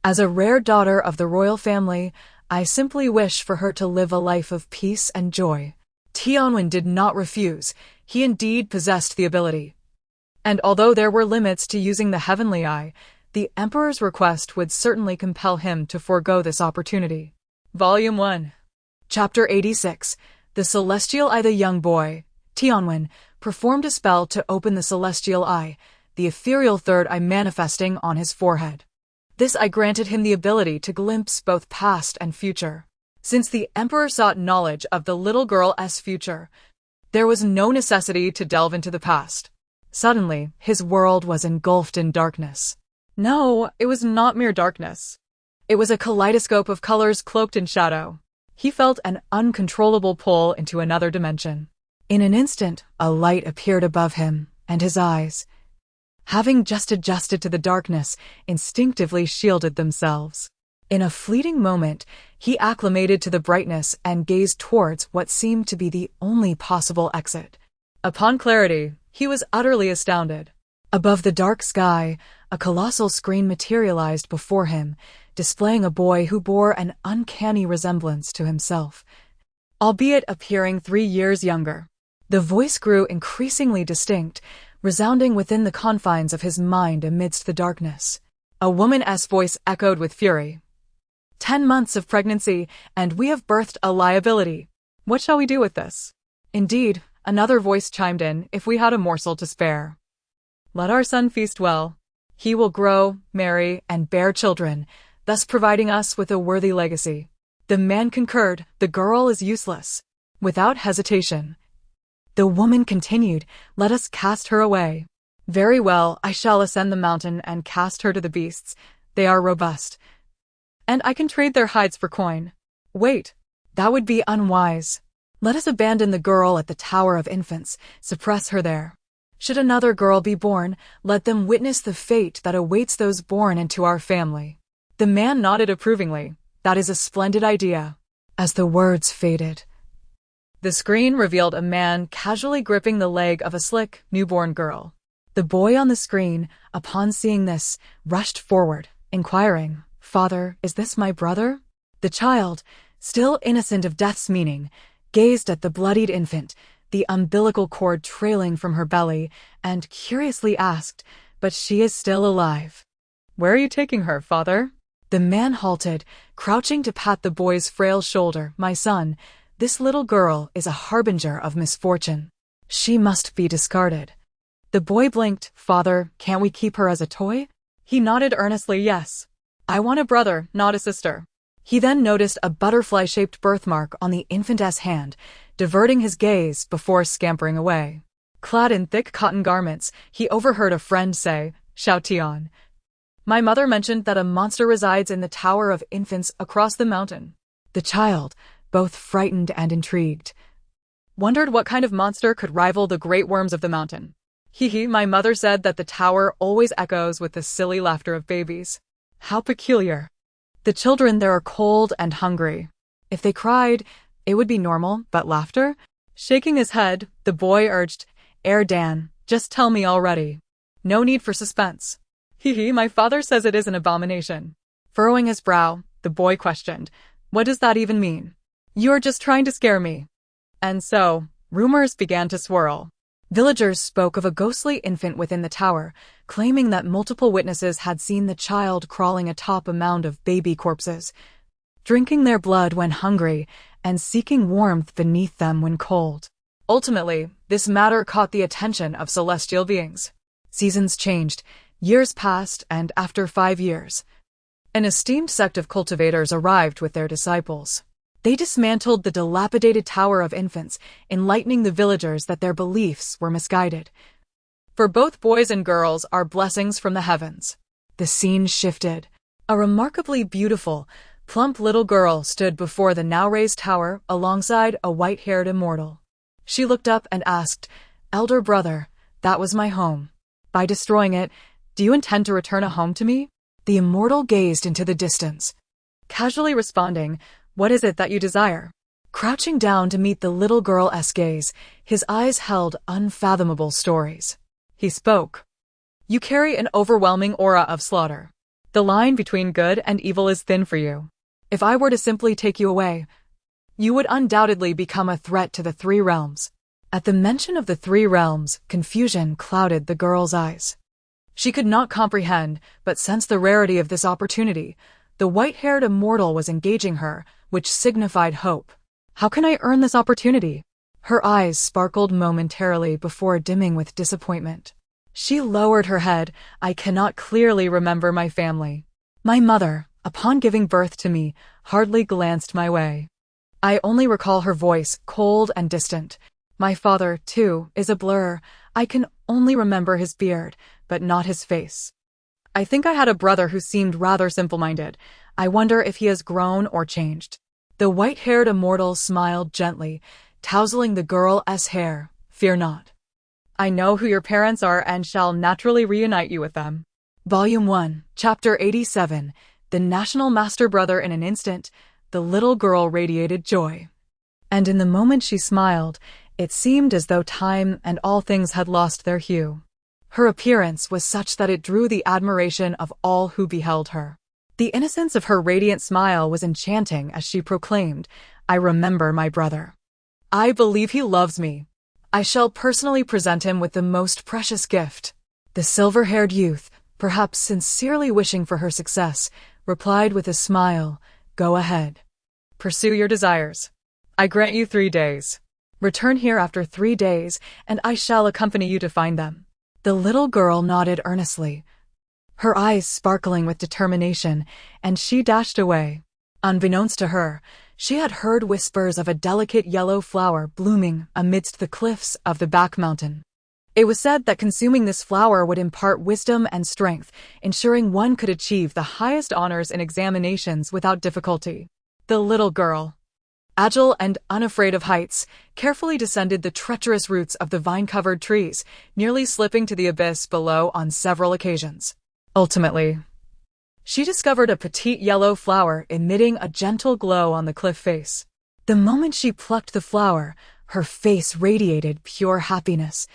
A: As a rare daughter of the royal family, I simply wish for her to live a life of peace and joy. Tianwen did not refuse. He indeed possessed the ability. And although there were limits to using the heavenly eye, the emperor's request would certainly compel him to forego this opportunity. Volume 1. Chapter 86. The Celestial Eye. The young boy, Tianwen, performed a spell to open the celestial eye, the ethereal third eye manifesting on his forehead. This eye granted him the ability to glimpse both past and future. Since the emperor sought knowledge of the little girl's future, there was no necessity to delve into the past. Suddenly, his world was engulfed in darkness. No, it was not mere darkness. It was a kaleidoscope of colors cloaked in shadow. He felt an uncontrollable pull into another dimension. In an instant, a light appeared above him, and his eyes, having just adjusted to the darkness, instinctively shielded themselves. In a fleeting moment, he acclimated to the brightness and gazed towards what seemed to be the only possible exit. Upon clarity, he was utterly astounded. Above the dark sky, a colossal screen materialized before him, displaying a boy who bore an uncanny resemblance to himself, albeit appearing 3 years younger. The voice grew increasingly distinct, resounding within the confines of his mind amidst the darkness. A woman's voice echoed with fury. 10 months of pregnancy, and we have birthed a liability. What shall we do with this? Indeed, another voice chimed in, if we had a morsel to spare. Let our son feast well. He will grow, marry, and bear children, thus providing us with a worthy legacy. The man concurred, the girl is useless. Without hesitation, the woman continued, let us cast her away. Very well, I shall ascend the mountain and cast her to the beasts. They are robust, and I can trade their hides for coin. Wait, that would be unwise. Let us abandon the girl at the Tower of Infants, suppress her there. Should another girl be born, let them witness the fate that awaits those born into our family. The man nodded approvingly. That is a splendid idea. As the words faded, the screen revealed a man casually gripping the leg of a slick, newborn girl. The boy on the screen, upon seeing this, rushed forward, inquiring, Father, is this my brother? The child, still innocent of death's meaning, gazed at the bloodied infant, the umbilical cord trailing from her belly, and curiously asked, but she is still alive. Where are you taking her, father? The man halted, crouching to pat the boy's frail shoulder. My son, this little girl is a harbinger of misfortune. She must be discarded. The boy blinked. Father, can't we keep her as a toy? He nodded earnestly, yes. I want a brother, not a sister. He then noticed a butterfly-shaped birthmark on the infant's hand, diverting his gaze before scampering away. Clad in thick cotton garments, he overheard a friend say, Xiao Tian, my mother mentioned that a monster resides in the Tower of Infants across the mountain. The child, both frightened and intrigued, wondered what kind of monster could rival the great worms of the mountain. My mother said that the tower always echoes with the silly laughter of babies. How peculiar. The children there are cold and hungry. If they cried, it would be normal, but laughter? Shaking his head, the boy urged, Dan, just tell me already. No need for suspense. My father says it is an abomination. Furrowing his brow, the boy questioned, what does that even mean? You're just trying to scare me. And so, rumors began to swirl. Villagers spoke of a ghostly infant within the tower, claiming that multiple witnesses had seen the child crawling atop a mound of baby corpses, drinking their blood when hungry, and seeking warmth beneath them when cold. Ultimately, this matter caught the attention of celestial beings. Seasons changed. Years passed, and after 5 years, an esteemed sect of cultivators arrived with their disciples. They dismantled the dilapidated tower of infants, enlightening the villagers that their beliefs were misguided. For both boys and girls are blessings from the heavens. The scene shifted. A remarkably beautiful, plump little girl stood before the now-raised tower alongside a white-haired immortal. She looked up and asked, "Elder brother, that was my home. By destroying it, do you intend to return a home to me?" The immortal gazed into the distance, casually responding, "What is it that you desire?" Crouching down to meet the little girl's gaze, his eyes held unfathomable stories. He spoke. "You carry an overwhelming aura of slaughter. The line between good and evil is thin for you. If I were to simply take you away, you would undoubtedly become a threat to the 3 realms." At the mention of the 3 realms, confusion clouded the girl's eyes. She could not comprehend, but sensed the rarity of this opportunity. The white-haired immortal was engaging her, which signified hope. "How can I earn this opportunity?" Her eyes sparkled momentarily before dimming with disappointment. She lowered her head. "I cannot clearly remember my family. My mother, upon giving birth to me, hardly glanced my way. I only recall her voice, cold and distant. My father, too, is a blur. I can only remember his beard, but not his face. I think I had a brother who seemed rather simple-minded. I wonder if he has grown or changed." The white-haired immortal smiled gently, tousling the girl's hair. "Fear not. I know who your parents are and shall naturally reunite you with them." Volume 1, Chapter 87, The National Master Brother in an Instant. The little girl radiated joy. And in the moment she smiled, it seemed as though time and all things had lost their hue. Her appearance was such that it drew the admiration of all who beheld her. The innocence of her radiant smile was enchanting as she proclaimed, "I remember my brother. I believe he loves me. I shall personally present him with the most precious gift." The silver-haired youth, perhaps sincerely wishing for her success, replied with a smile, "Go ahead. Pursue your desires. I grant you 3 days. Return here after 3 days, and I shall accompany you to find them." The little girl nodded earnestly, her eyes sparkling with determination, and she dashed away. Unbeknownst to her, she had heard whispers of a delicate yellow flower blooming amidst the cliffs of the back mountain. It was said that consuming this flower would impart wisdom and strength, ensuring one could achieve the highest honors in examinations without difficulty. The little girl, agile and unafraid of heights, carefully descended the treacherous roots of the vine-covered trees, nearly slipping to the abyss below on several occasions. Ultimately, she discovered a petite yellow flower emitting a gentle glow on the cliff face. The moment she plucked the flower, her face radiated pure happiness,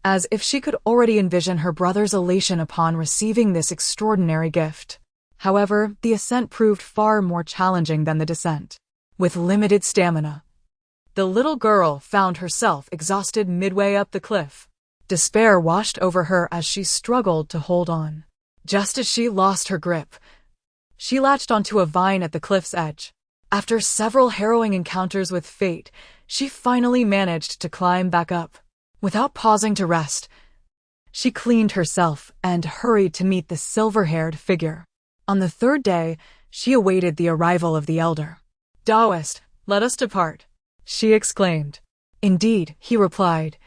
A: as if she could already envision her brother's elation upon receiving this extraordinary gift. However, the ascent proved far more challenging than the descent. With limited stamina, the little girl found herself exhausted midway up the cliff. Despair washed over her as she struggled to hold on. Just as she lost her grip, she latched onto a vine at the cliff's edge. After several harrowing encounters with fate, she finally managed to climb back up. Without pausing to rest, she cleaned herself and hurried to meet the silver-haired figure. On the 3rd day, she awaited the arrival of the elder. "Taoist, let us depart," she exclaimed. "Indeed," he replied,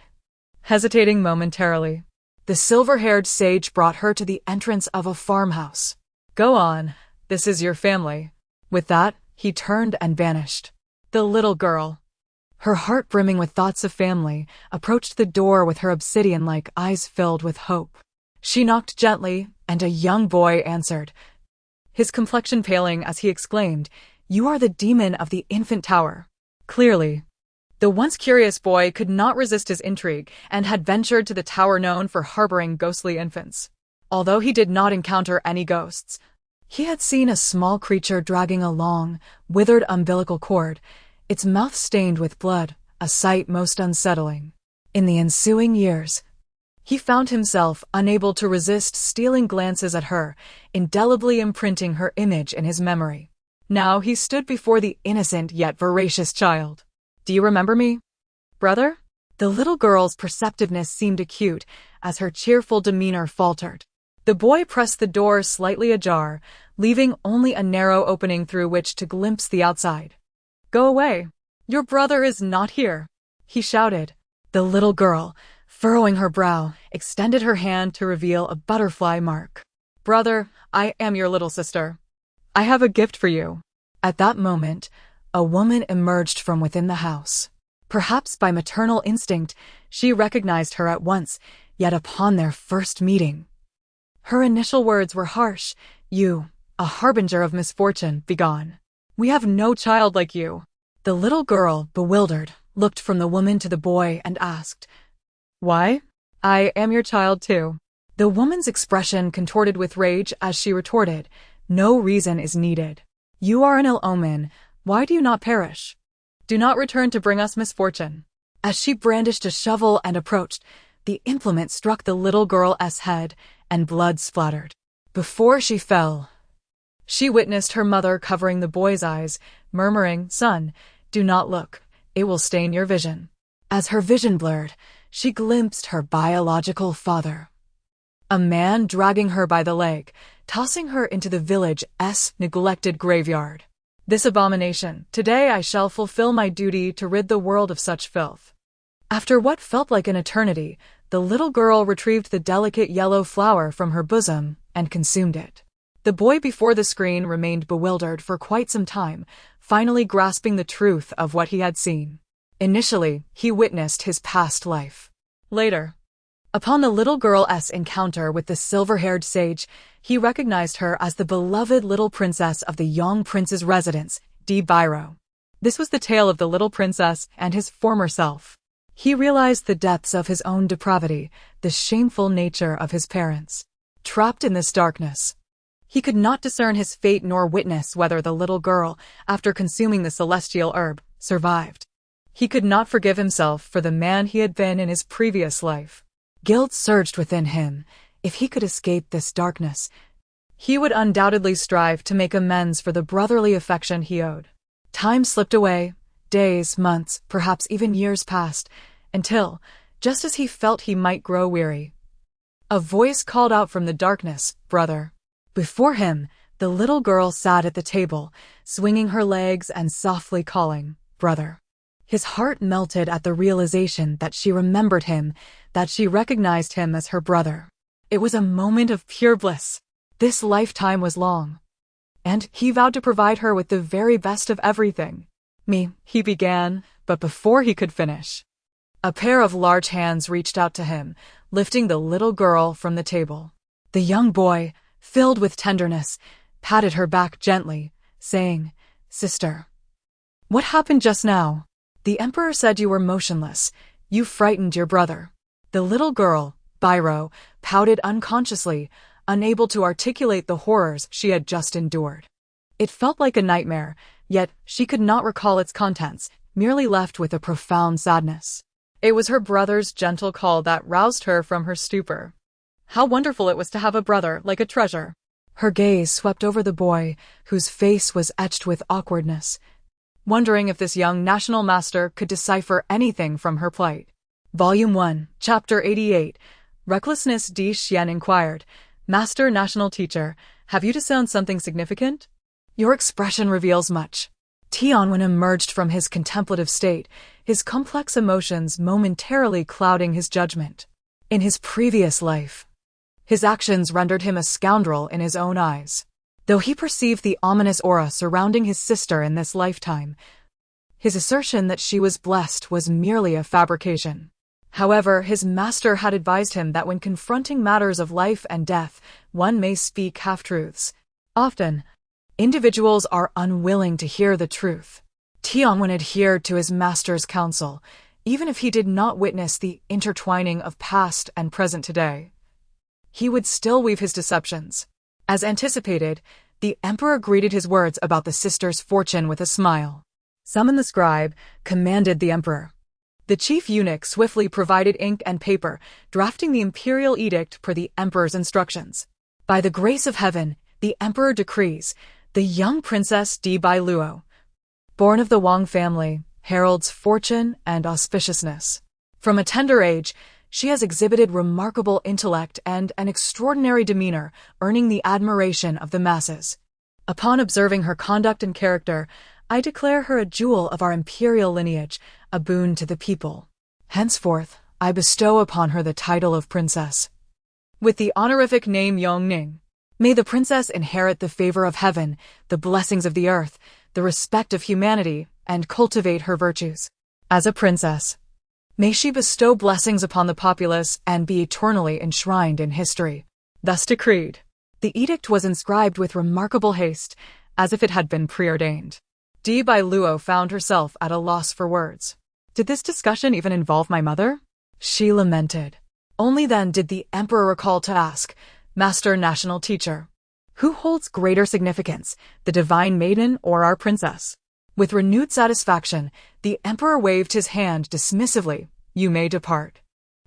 A: hesitating momentarily. The silver-haired sage brought her to the entrance of a farmhouse. "Go on, this is your family." With that, he turned and vanished. The little girl, her heart brimming with thoughts of family, approached the door with her obsidian-like eyes filled with hope. She knocked gently, and a young boy answered, his complexion paling as he exclaimed, "You are the demon of the infant tower." Clearly, the once curious boy could not resist his intrigue and had ventured to the tower known for harboring ghostly infants. Although he did not encounter any ghosts, he had seen a small creature dragging a long, withered umbilical cord, its mouth stained with blood, a sight most unsettling. In the ensuing years, he found himself unable to resist stealing glances at her, indelibly imprinting her image in his memory. Now he stood before the innocent yet voracious child. "Do you remember me, brother?" The little girl's perceptiveness seemed acute as her cheerful demeanor faltered. The boy pressed the door slightly ajar, leaving only a narrow opening through which to glimpse the outside. "Go away. Your brother is not here," he shouted. The little girl, furrowing her brow, extended her hand to reveal a butterfly mark. "Brother, I am your little sister. I have a gift for you." At that moment, a woman emerged from within the house. Perhaps by maternal instinct, she recognized her at once, yet upon their first meeting. Her initial words were harsh. "You, a harbinger of misfortune, begone. We have no child like you." The little girl, bewildered, looked from the woman to the boy and asked, "Why? I am your child too." The woman's expression contorted with rage as she retorted, "No reason is needed. You are an ill omen. Why do you not perish? Do not return to bring us misfortune." As she brandished a shovel and approached, the implement struck the little girl's head, and blood splattered. Before she fell, she witnessed her mother covering the boy's eyes, murmuring, "Son, do not look. It will stain your vision." As her vision blurred, she glimpsed her biological father, a man dragging her by the leg, tossing her into the village's neglected graveyard. "This abomination, today I shall fulfill my duty to rid the world of such filth." After what felt like an eternity, the little girl retrieved the delicate yellow flower from her bosom and consumed it. The boy before the screen remained bewildered for quite some time, finally grasping the truth of what he had seen. Initially, he witnessed his past life. Later, upon the little girl's encounter with the silver-haired sage, he recognized her as the beloved little princess of the young prince's residence, Biluó. This was the tale of the little princess and his former self. He realized the depths of his own depravity, the shameful nature of his parents. Trapped in this darkness, he could not discern his fate nor witness whether the little girl, after consuming the celestial herb, survived. He could not forgive himself for the man he had been in his previous life. Guilt surged within him. If he could escape this darkness, he would undoubtedly strive to make amends for the brotherly affection he owed. Time slipped away. Days, months, perhaps even years passed, until, just as he felt he might grow weary, a voice called out from the darkness, "Brother." Before him, the little girl sat at the table, swinging her legs and softly calling, "Brother." His heart melted at the realization that she remembered him, that she recognized him as her brother. It was a moment of pure bliss. This lifetime was long, and he vowed to provide her with the very best of everything. He began, but before he could finish, a pair of large hands reached out to him, lifting the little girl from the table. The young boy, filled with tenderness, patted her back gently, saying, "Sister, what happened just now? The emperor said you were motionless. You frightened your brother." The little girl, Biluó, pouted unconsciously, unable to articulate the horrors she had just endured. It felt like a nightmare, yet she could not recall its contents, merely left with a profound sadness. It was her brother's gentle call that roused her from her stupor. How wonderful it was to have a brother like a treasure. Her gaze swept over the boy, whose face was etched with awkwardness, wondering if this young national master could decipher anything from her plight. Volume 1, Chapter 88. Recklessness. Di Xian inquired, "Master National Teacher, have you discerned something significant? Your expression reveals much." Tianwen emerged from his contemplative state, his complex emotions momentarily clouding his judgment. In his previous life, his actions rendered him a scoundrel in his own eyes. Though he perceived the ominous aura surrounding his sister in this lifetime, his assertion that she was blessed was merely a fabrication. However, his master had advised him that when confronting matters of life and death, one may speak half-truths. Often, individuals are unwilling to hear the truth. Tianwen adhered to his master's counsel, even if he did not witness the intertwining of past and present today. He would still weave his deceptions. As anticipated, the emperor greeted his words about the sister's fortune with a smile. "Summon the scribe," commanded the emperor. The chief eunuch swiftly provided ink and paper, drafting the imperial edict per the emperor's instructions. By the grace of heaven, the emperor decrees, the young princess Biluó, born of the Wang family, heralds fortune and auspiciousness. From a tender age, She has exhibited remarkable intellect and an extraordinary demeanor, earning the admiration of the masses. Upon observing her conduct and character, I declare her a jewel of our imperial lineage, a boon to the people. Henceforth, I bestow upon her the title of princess, with the honorific name Yongning. May the princess inherit the favor of heaven, the blessings of the earth, the respect of humanity, and cultivate her virtues. As a princess, may she bestow blessings upon the populace and be eternally enshrined in history. Thus decreed. The edict was inscribed with remarkable haste, as if it had been preordained. Biluó found herself at a loss for words. Did this discussion even involve my mother? She lamented. Only then did the emperor recall to ask, Master National Teacher, who holds greater significance, the divine maiden or our princess? With renewed satisfaction, the emperor waved his hand dismissively. You may depart.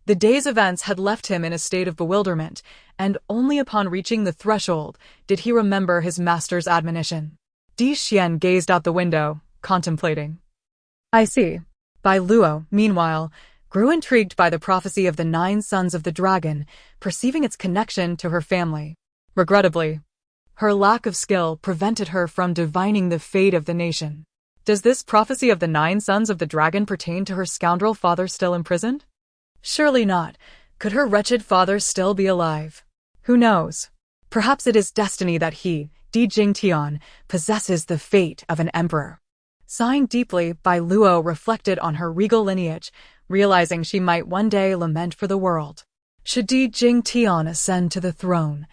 A: The day's events had left him in a state of bewilderment, and only upon reaching the threshold did he remember his master's admonition. Di Xian gazed out the window, contemplating. I see. Biluó, meanwhile, grew intrigued by the prophecy of the 9 sons of the dragon, perceiving its connection to her family. Regrettably, her lack of skill prevented her from divining the fate of the nation. Does this prophecy of the 9 sons of the dragon pertain to her scoundrel father still imprisoned? Surely not. Could her wretched father still be alive? Who knows? Perhaps it is destiny that he, Di Jingtian, possesses the fate of an emperor. Sighing deeply, Biluó reflected on her regal lineage, realizing she might one day lament for the world. Should Di Jingtian ascend to the throne,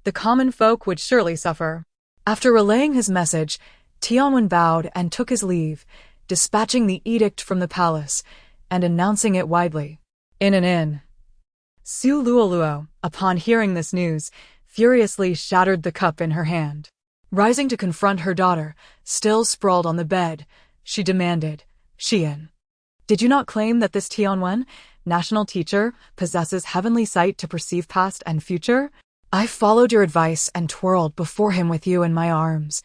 A: the common folk would surely suffer. After relaying his message, Tianwen bowed and took his leave, dispatching the edict from the palace and announcing it widely. In an inn, Su Luoluo, upon hearing this news, furiously shattered the cup in her hand. Rising to confront her daughter, still sprawled on the bed, she demanded, Xian, did you not claim that this Tianwen, national teacher, possesses heavenly sight to perceive past and future? I followed your advice and twirled before him with you in my arms.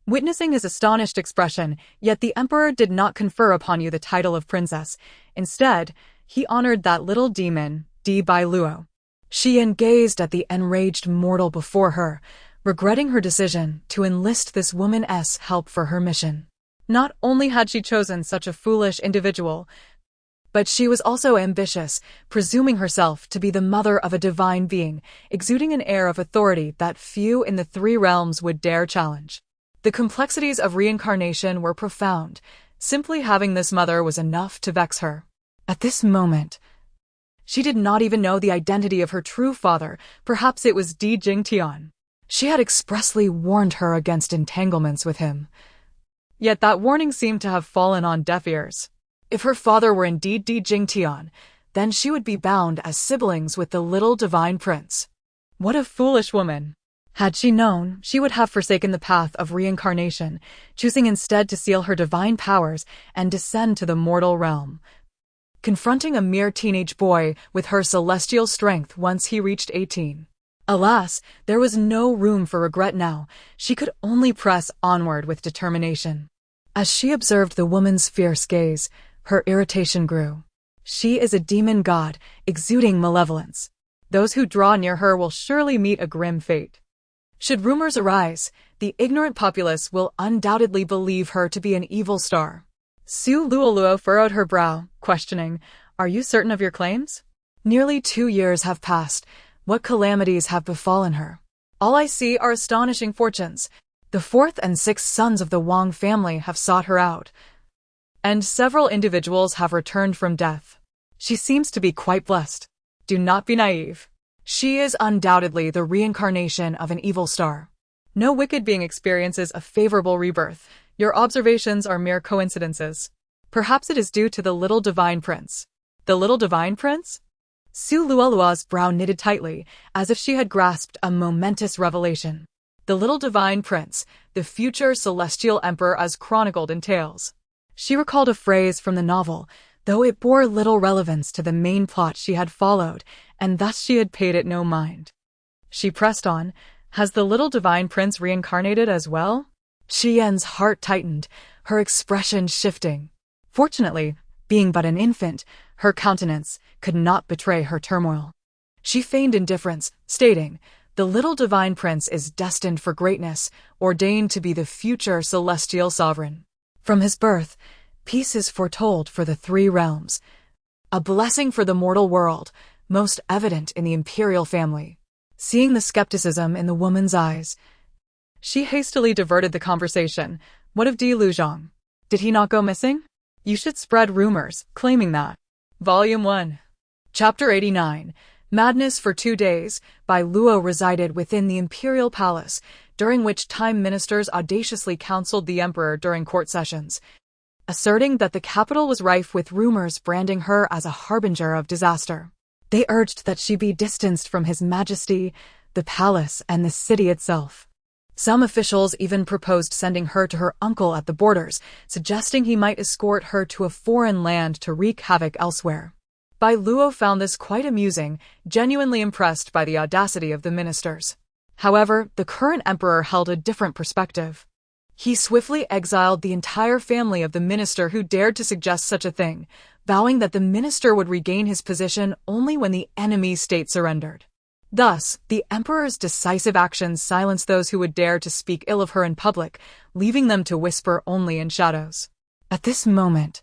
A: Witnessing his astonished expression, yet the emperor did not confer upon you the title of princess. Instead, he honored that little demon, Biluó. Xian gazed at the enraged mortal before her, regretting her decision to enlist this woman's help for her mission. Not only had she chosen such a foolish individual, but she was also ambitious, presuming herself to be the mother of a divine being, exuding an air of authority that few in the 3 realms would dare challenge. The complexities of reincarnation were profound. Simply having this mother was enough to vex her. At this moment, she did not even know the identity of her true father. Perhaps it was Di Jingtian. She had expressly warned her against entanglements with him. Yet that warning seemed to have fallen on deaf ears. If her father were indeed Di Jingtian, then she would be bound as siblings with the little divine prince. What a foolish woman! Had she known, she would have forsaken the path of reincarnation, choosing instead to seal her divine powers and descend to the mortal realm, confronting a mere teenage boy with her celestial strength once he reached 18. Alas, there was no room for regret now. She could only press onward with determination. As she observed the woman's fierce gaze, her irritation grew. She is a demon god, exuding malevolence. Those who draw near her will surely meet a grim fate. Should rumors arise, the ignorant populace will undoubtedly believe her to be an evil star. Su Luoluo furrowed her brow, questioning, Are you certain of your claims? Nearly 2 years have passed. What calamities have befallen her? All I see are astonishing fortunes. The 4th and 6th sons of the Wang family have sought her out, and several individuals have returned from death. She seems to be quite blessed. Do not be naive. She is undoubtedly the reincarnation of an evil star. No wicked being experiences a favorable rebirth. Your observations are mere coincidences. Perhaps it is due to the little divine prince. The little divine prince? Su Luoluo's brow knitted tightly, as if she had grasped a momentous revelation. The little divine prince, the future celestial emperor as chronicled in tales. She recalled a phrase from the novel, though it bore little relevance to the main plot she had followed, and thus she had paid it no mind. She pressed on, Has the little divine prince reincarnated as well? Qian's heart tightened, her expression shifting. Fortunately, Being but an infant, her countenance could not betray her turmoil. She feigned indifference, stating, "The little divine prince is destined for greatness, ordained to be the future celestial sovereign. From his birth, peace is foretold for the three realms, a blessing for the mortal world, most evident in the imperial family." Seeing the skepticism in the woman's eyes, she hastily diverted the conversation. "What of Luzhong? Did he not go missing? You should spread rumors, claiming that." Volume 1. Chapter 89. Madness for 2 days. Biluó resided within the imperial palace, during which time ministers audaciously counseled the emperor during court sessions, asserting that the capital was rife with rumors branding her as a harbinger of disaster. They urged that she be distanced from His Majesty, the palace, and the city itself. Some officials even proposed sending her to her uncle at the borders, suggesting he might escort her to a foreign land to wreak havoc elsewhere. Biluó found this quite amusing, genuinely impressed by the audacity of the ministers. However, the current emperor held a different perspective. He swiftly exiled the entire family of the minister who dared to suggest such a thing, vowing that the minister would regain his position only when the enemy state surrendered. Thus, the emperor's decisive actions silenced those who would dare to speak ill of her in public, leaving them to whisper only in shadows. At this moment,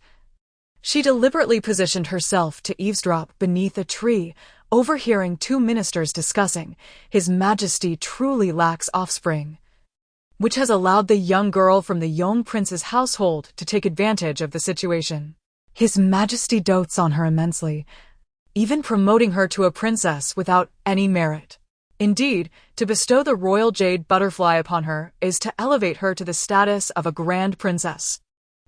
A: she deliberately positioned herself to eavesdrop beneath a tree, overhearing 2 ministers discussing, "His Majesty truly lacks offspring," which has allowed the young girl from the young prince's household to take advantage of the situation. "His Majesty dotes on her immensely, even promoting her to a princess without any merit. Indeed, to bestow the royal jade butterfly upon her is to elevate her to the status of a grand princess."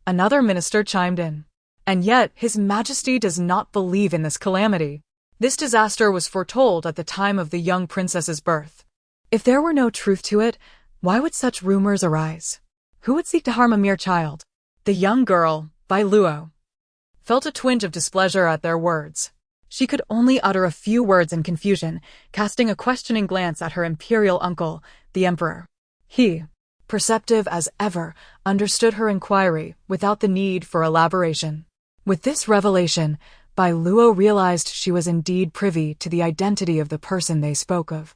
A: Another minister chimed in. "And yet, His Majesty does not believe in this calamity. This disaster was foretold at the time of the young princess's birth. If there were no truth to it, why would such rumors arise? Who would seek to harm a mere child?" The young girl, Biluó, felt a twinge of displeasure at their words. She could only utter a few words in confusion, casting a questioning glance at her imperial uncle, the emperor. He, perceptive as ever, understood her inquiry without the need for elaboration. With this revelation, Biluó realized she was indeed privy to the identity of the person they spoke of,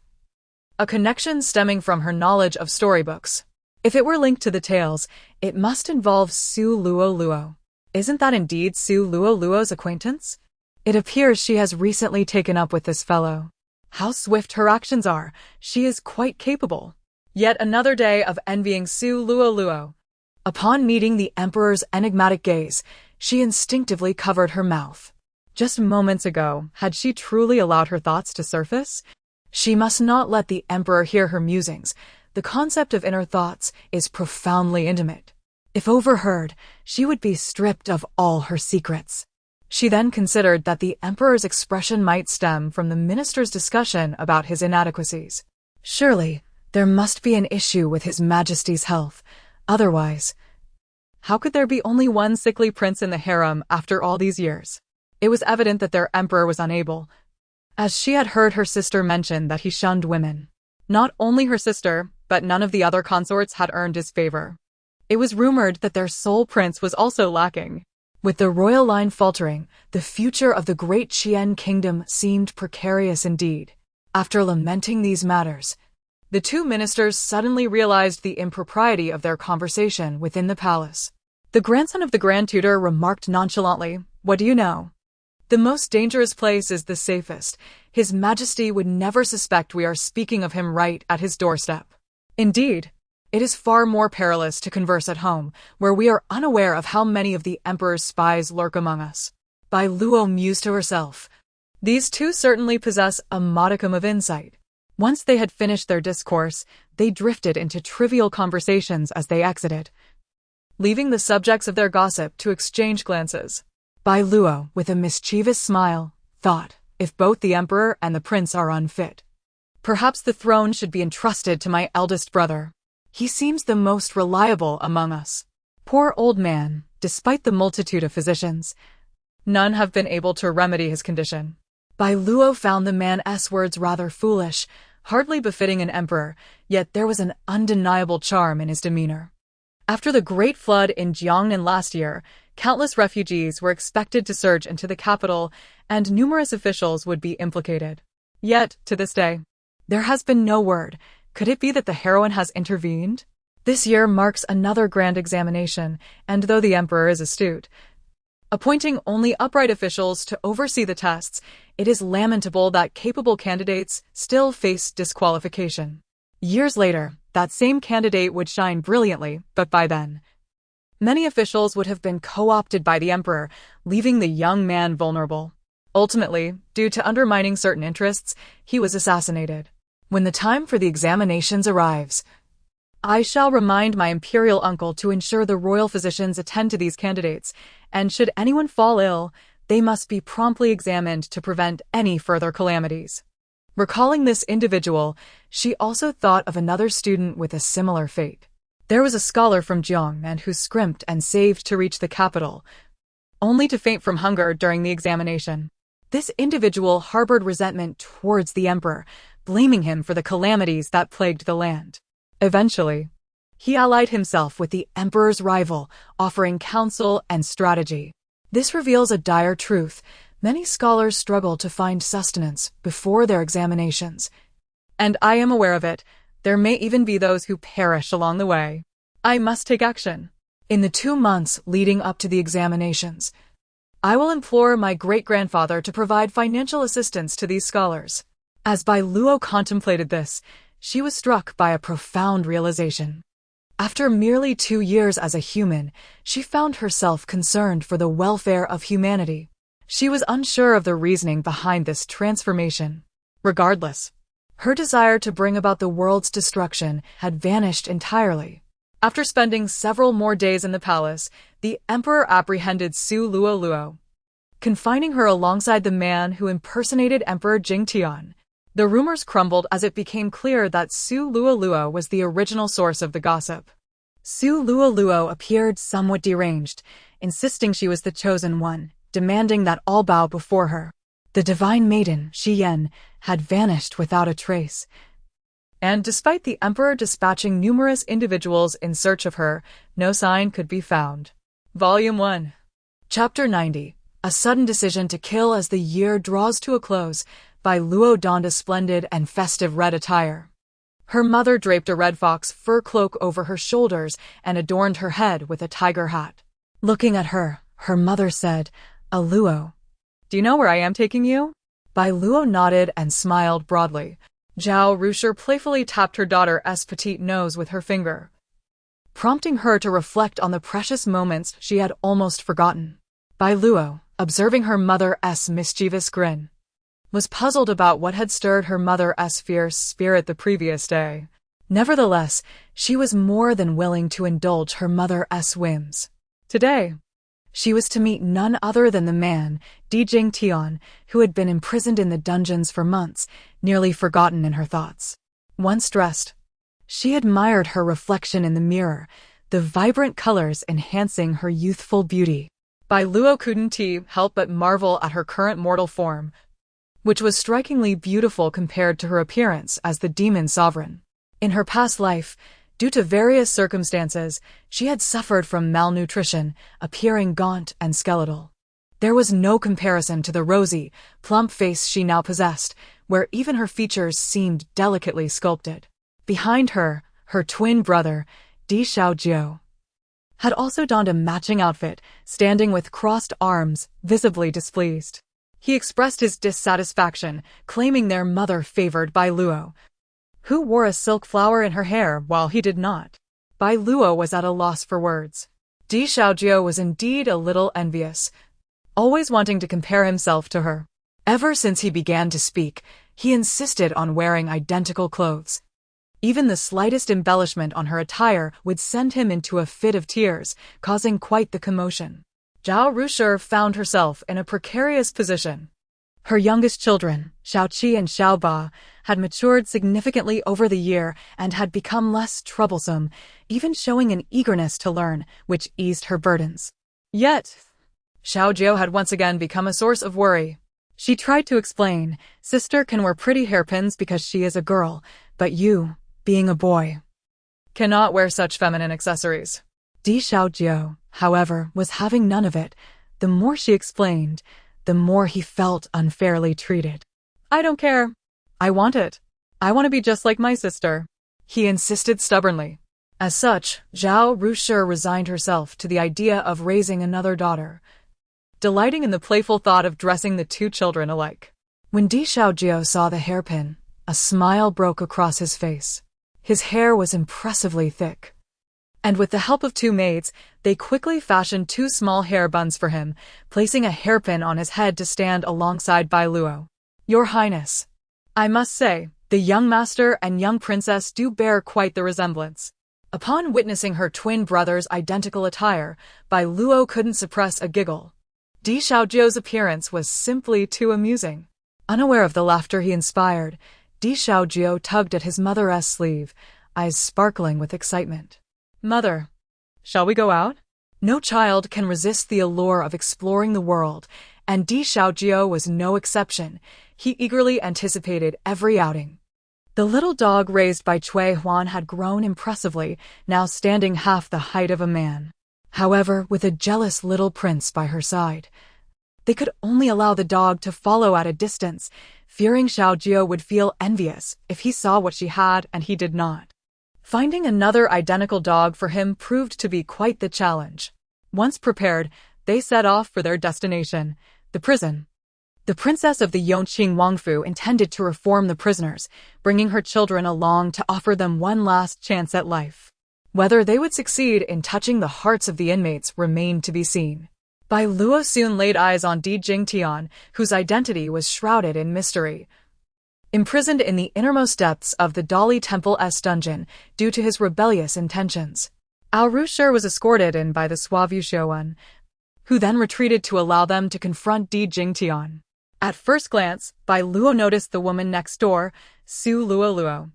A: a connection stemming from her knowledge of storybooks. If it were linked to the tales, it must involve Su Luo. Isn't that indeed Su Luo's acquaintance? It appears she has recently taken up with this fellow. How swift her actions are! She is quite capable. Yet another day of envying Su Luo. Upon meeting the emperor's enigmatic gaze, she instinctively covered her mouth. Just moments ago, had she truly allowed her thoughts to surface? She must not let the emperor hear her musings. The concept of inner thoughts is profoundly intimate. If overheard, she would be stripped of all her secrets. She then considered that the emperor's expression might stem from the minister's discussion about his inadequacies. Surely, there must be an issue with His Majesty's health. Otherwise, how could there be only one sickly prince in the harem after all these years? It was evident that their emperor was unable, as she had heard her sister mention that he shunned women. Not only her sister, but none of the other consorts had earned his favor. It was rumored that their sole prince was also lacking. With the royal line faltering, the future of the great Qian kingdom seemed precarious indeed. After lamenting these matters, the 2 ministers suddenly realized the impropriety of their conversation within the palace. The grandson of the Grand Tutor remarked nonchalantly, "What do you know? The most dangerous place is the safest. His Majesty would never suspect we are speaking of him right at his doorstep. Indeed, it is far more perilous to converse at home, where we are unaware of how many of the Emperor's spies lurk among us." Biluó mused to herself. These 2 certainly possess a modicum of insight. Once they had finished their discourse, they drifted into trivial conversations as they exited, leaving the subjects of their gossip to exchange glances. Biluó, with a mischievous smile, thought, if both the emperor and the prince are unfit, perhaps the throne should be entrusted to my eldest brother. He seems the most reliable among us. Poor old man, despite the multitude of physicians, none have been able to remedy his condition. Biluó found the man's words rather foolish, hardly befitting an emperor, yet there was an undeniable charm in his demeanor. After the great flood in Jiangnan last year, Countless refugees were expected to surge into the capital, and numerous officials would be implicated. Yet, to this day, there has been no word. Could it be that the heroine has intervened? This year marks another grand examination, and though the emperor is astute, appointing only upright officials to oversee the tests, it is lamentable that capable candidates still face disqualification. Years later, that same candidate would shine brilliantly, but by then, many officials would have been co-opted by the emperor, leaving the young man vulnerable. Ultimately, due to undermining certain interests, he was assassinated. When the time for the examinations arrives, I shall remind my imperial uncle to ensure the royal physicians attend to these candidates, and should anyone fall ill, they must be promptly examined to prevent any further calamities. Recalling this individual, she also thought of another student with a similar fate. There was a scholar from Jiang who scrimped and saved to reach the capital, only to faint from hunger during the examination. This individual harbored resentment towards the emperor, blaming him for the calamities that plagued the land. Eventually, he allied himself with the emperor's rival, offering counsel and strategy. This reveals a dire truth. Many scholars struggle to find sustenance before their examinations, and I am aware of it. There may even be those who perish along the way. I must take action. In the 2 months leading up to the examinations, I will implore my great-grandfather to provide financial assistance to these scholars. As Biluó contemplated this, she was struck by a profound realization. After merely 2 years as a human, she found herself concerned for the welfare of humanity. She was unsure of the reasoning behind this transformation. Regardless, her desire to bring about the world's destruction had vanished entirely. After spending several more days in the palace, the emperor apprehended Su Luoluo, confining her alongside the man who impersonated Emperor Jingtian. The rumors crumbled as it became clear that Su Luoluo was the original source of the gossip. Su Luoluo appeared somewhat deranged, insisting she was the chosen one, demanding that all bow before her. The divine maiden, Shi Yan, had vanished without a trace, and despite the emperor dispatching numerous individuals in search of her, no sign could be found. Volume 1. Chapter 90. A sudden decision to kill as the year draws to a close. Biluó donned a splendid and festive red attire. Her mother draped a red fox fur cloak over her shoulders and adorned her head with a tiger hat. Looking at her, her mother said, "Luo, do you know where I am taking you?" Biluó nodded and smiled broadly. Zhao Rusher playfully tapped her daughter's petite nose with her finger, prompting her to reflect on the precious moments she had almost forgotten. Biluó, observing her mother's mischievous grin, was puzzled about what had stirred her mother's fierce spirit the previous day. Nevertheless, she was more than willing to indulge her mother's whims. Today, she was to meet none other than the man, Di Jingtian, who had been imprisoned in the dungeons for months, nearly forgotten in her thoughts. Once dressed, she admired her reflection in the mirror, the vibrant colors enhancing her youthful beauty. Biluó couldn't help but marvel at her current mortal form, which was strikingly beautiful compared to her appearance as the demon sovereign. In her past life, due to various circumstances, she had suffered from malnutrition, appearing gaunt and skeletal. There was no comparison to the rosy, plump face she now possessed, where even her features seemed delicately sculpted. Behind her, her twin brother, Di Shaojiu, had also donned a matching outfit, standing with crossed arms, visibly displeased. He expressed his dissatisfaction, claiming their mother favored Biluó, who wore a silk flower in her hair while he did not. Biluó was at a loss for words. Di Shaojiu was indeed a little envious, always wanting to compare himself to her. Ever since he began to speak, he insisted on wearing identical clothes. Even the slightest embellishment on her attire would send him into a fit of tears, causing quite the commotion. Zhao Rusher found herself in a precarious position. Her youngest children, Xiaoqi and Xiaoba, had matured significantly over the year and had become less troublesome, even showing an eagerness to learn, which eased her burdens. Yet, Xiaojiu had once again become a source of worry. She tried to explain, "Sister can wear pretty hairpins because she is a girl, but you, being a boy, cannot wear such feminine accessories." Di Xiaojiu, however, was having none of it. The more she explained, the more he felt unfairly treated. I don't care. I want it. I want to be just like my sister, he insisted stubbornly. As such, Zhao Rushi resigned herself to the idea of raising another daughter, delighting in the playful thought of dressing the two children alike. When Di Xiaojiu saw the hairpin, a smile broke across his face. His hair was impressively thick, and with the help of two maids, they quickly fashioned two small hair buns for him, placing a hairpin on his head to stand alongside Biluó. Your Highness, I must say, the young master and young princess do bear quite the resemblance. Upon witnessing her twin brother's identical attire, Biluó couldn't suppress a giggle. Di Xiaojiu's appearance was simply too amusing. Unaware of the laughter he inspired, Di Xiaojiu tugged at his mother's sleeve, eyes sparkling with excitement. Mother, shall we go out? No child can resist the allure of exploring the world, and Di Xiaojiu was no exception. He eagerly anticipated every outing. The little dog raised by Cui Huan had grown impressively, now standing half the height of a man. However, with a jealous little prince by her side, they could only allow the dog to follow at a distance, fearing Xiaojiu would feel envious if he saw what she had and he did not. Finding another identical dog for him proved to be quite the challenge. Once prepared, they set off for their destination, the prison. The princess of the Yongqing Wangfu intended to reform the prisoners, bringing her children along to offer them one last chance at life. Whether they would succeed in touching the hearts of the inmates remained to be seen. Biluó soon laid eyes on Di Jingtian, whose identity was shrouded in mystery. Imprisoned in the innermost depths of the Dali Temple's dungeon due to his rebellious intentions, Ao Rushi was escorted in by the suave Yuxiuan, who then retreated to allow them to confront Di Jingtian. At first glance, Biluó noticed the woman next door, Su Luoluo,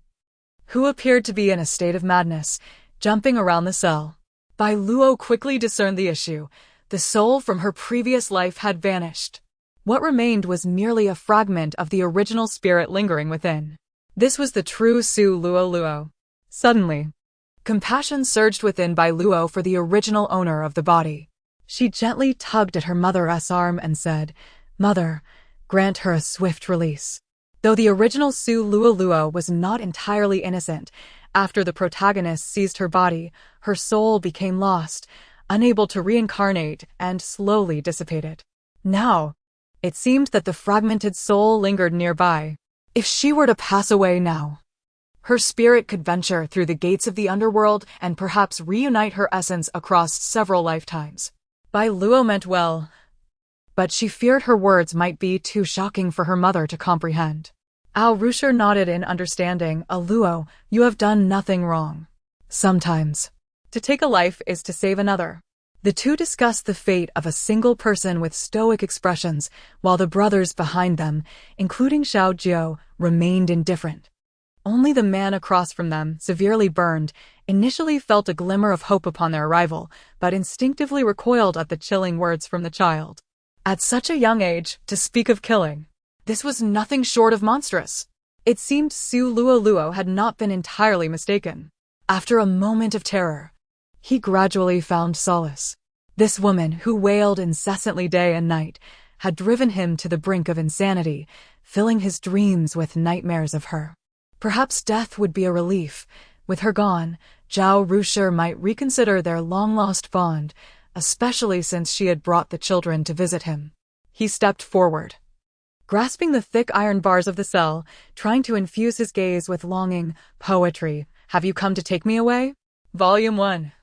A: who appeared to be in a state of madness, jumping around the cell. Biluó quickly discerned the issue. The soul from her previous life had vanished. What remained was merely a fragment of the original spirit lingering within. This was the true Su Luoluo. Suddenly, compassion surged within Biluó for the original owner of the body. She gently tugged at her mother's arm and said, "Mother, grant her a swift release." Though the original Su Luoluo was not entirely innocent, after the protagonist seized her body, her soul became lost, unable to reincarnate, and slowly dissipated. Now, it seemed that the fragmented soul lingered nearby. If she were to pass away now, her spirit could venture through the gates of the underworld and perhaps reunite her essence across several lifetimes. Biluó meant well, but she feared her words might be too shocking for her mother to comprehend. Ao Rushi nodded in understanding. "Luo, you have done nothing wrong. Sometimes, to take a life is to save another." The two discussed the fate of a single person with stoic expressions, while the brothers behind them, including Xiaojiu, remained indifferent. Only the man across from them, severely burned, initially felt a glimmer of hope upon their arrival, but instinctively recoiled at the chilling words from the child. At such a young age, to speak of killing, this was nothing short of monstrous. It seemed Su Luoluo had not been entirely mistaken. After a moment of terror, he gradually found solace. This woman, who wailed incessantly day and night, had driven him to the brink of insanity, filling his dreams with nightmares of her. Perhaps death would be a relief. With her gone, Zhao Rushi might reconsider their long-lost bond, especially since she had brought the children to visit him. He stepped forward, grasping the thick iron bars of the cell, trying to infuse his gaze with longing. "Poetry, have you come to take me away?" Volume 1.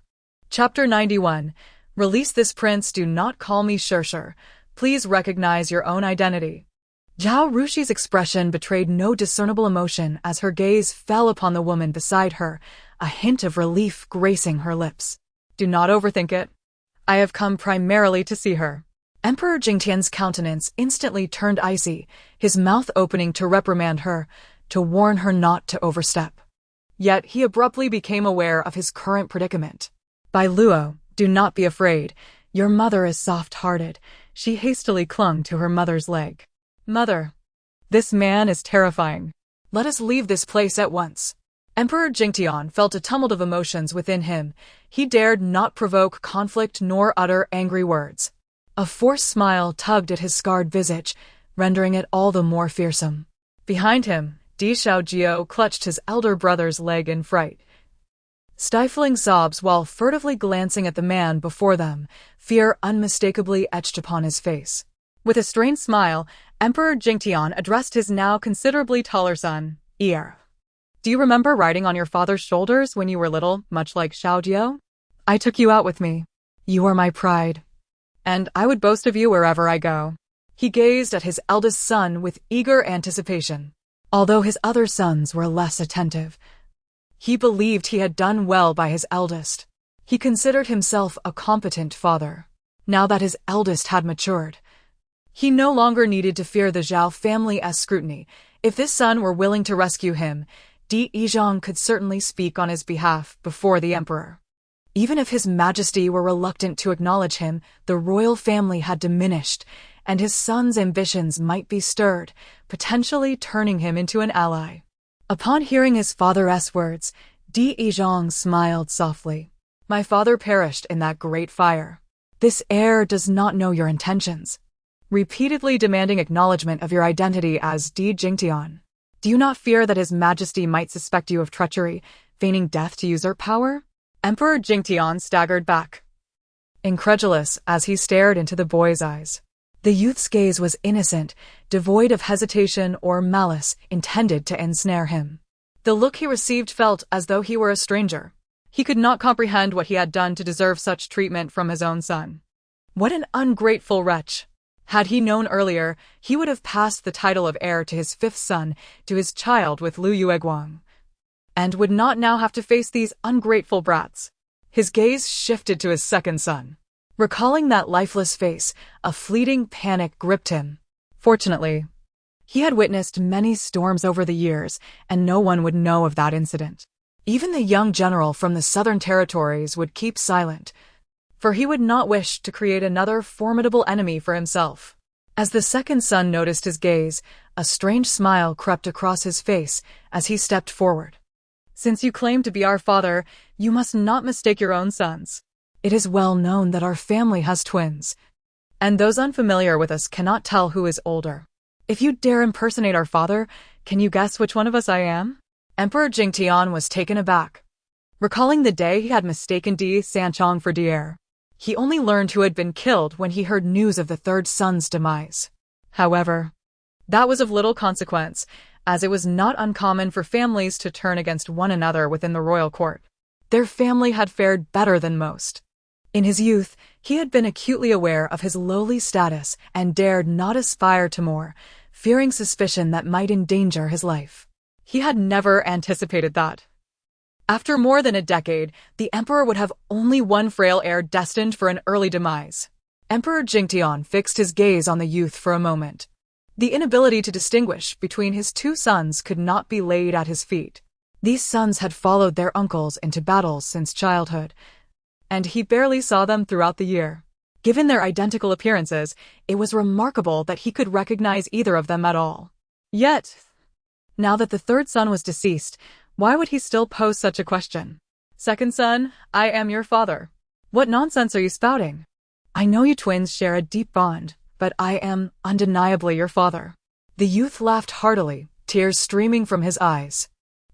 A: Chapter 91. Release this prince, do not call me Shirshir. Please recognize your own identity. Zhao Rushi's expression betrayed no discernible emotion as her gaze fell upon the woman beside her, a hint of relief gracing her lips. "Do not overthink it. I have come primarily to see her." Emperor Jingtian's countenance instantly turned icy, his mouth opening to reprimand her, to warn her not to overstep. Yet he abruptly became aware of his current predicament. "Biluó, do not be afraid. Your mother is soft-hearted." She hastily clung to her mother's leg. "Mother, this man is terrifying. Let us leave this place at once." Emperor Jingtian felt a tumult of emotions within him. He dared not provoke conflict nor utter angry words. A forced smile tugged at his scarred visage, rendering it all the more fearsome. Behind him, Di Xiaojio clutched his elder brother's leg in fright, stifling sobs while furtively glancing at the man before them, fear unmistakably etched upon his face. With a strained smile, Emperor Jingtian addressed his now considerably taller son, Ir. Do you remember riding on your father's shoulders when you were little, much like Xiaojio? I took you out with me. You are my pride, and I would boast of you wherever I go. He gazed at his eldest son with eager anticipation. Although his other sons were less attentive, he believed he had done well by his eldest. He considered himself a competent father. Now that his eldest had matured, he no longer needed to fear the Zhao family's scrutiny. If this son were willing to rescue him, Di Yizhong could certainly speak on his behalf before the emperor. Even if his majesty were reluctant to acknowledge him, the royal family had diminished, and his son's ambitions might be stirred, potentially turning him into an ally. Upon hearing his father's words, Di Yizhong smiled softly. My father perished in that great fire. This heir does not know your intentions, repeatedly demanding acknowledgement of your identity as Di Jingtian. Do you not fear that his majesty might suspect you of treachery, feigning death to usurp power? Emperor Jingtian staggered back, incredulous as he stared into the boy's eyes. The youth's gaze was innocent, devoid of hesitation or malice intended to ensnare him. The look he received felt as though he were a stranger. He could not comprehend what he had done to deserve such treatment from his own son. What an ungrateful wretch! Had he known earlier, he would have passed the title of heir to his fifth son to his child with Liu Yueguang, and would not now have to face these ungrateful brats. His gaze shifted to his second son. Recalling that lifeless face, a fleeting panic gripped him. Fortunately, he had witnessed many storms over the years, and no one would know of that incident. Even the young general from the southern territories would keep silent, for he would not wish to create another formidable enemy for himself. As the second son noticed his gaze, a strange smile crept across his face as he stepped forward. Since you claim to be our father, you must not mistake your own sons. It is well known that our family has twins, and those unfamiliar with us cannot tell who is older. If you dare impersonate our father, can you guess which one of us I am? Emperor Jingtian was taken aback, recalling the day he had mistaken Di Sanchong for Dier. He only learned who had been killed when he heard news of the third son's demise. However, that was of little consequence, as it was not uncommon for families to turn against one another within the royal court. Their family had fared better than most. In his youth, he had been acutely aware of his lowly status and dared not aspire to more, fearing suspicion that might endanger his life. He had never anticipated that. After more than a decade, the emperor would have only one frail heir destined for an early demise. Emperor Jingtian fixed his gaze on the youth for a moment. The inability to distinguish between his two sons could not be laid at his feet. These sons had followed their uncles into battles since childhood, and he barely saw them throughout the year. Given their identical appearances, it was remarkable that he could recognize either of them at all. Yet, now that the third son was deceased, why would he still pose such a question? Second son, I am your father. What nonsense are you spouting? I know you twins share a deep bond, but I am undeniably your father. The youth laughed heartily, tears streaming from his eyes.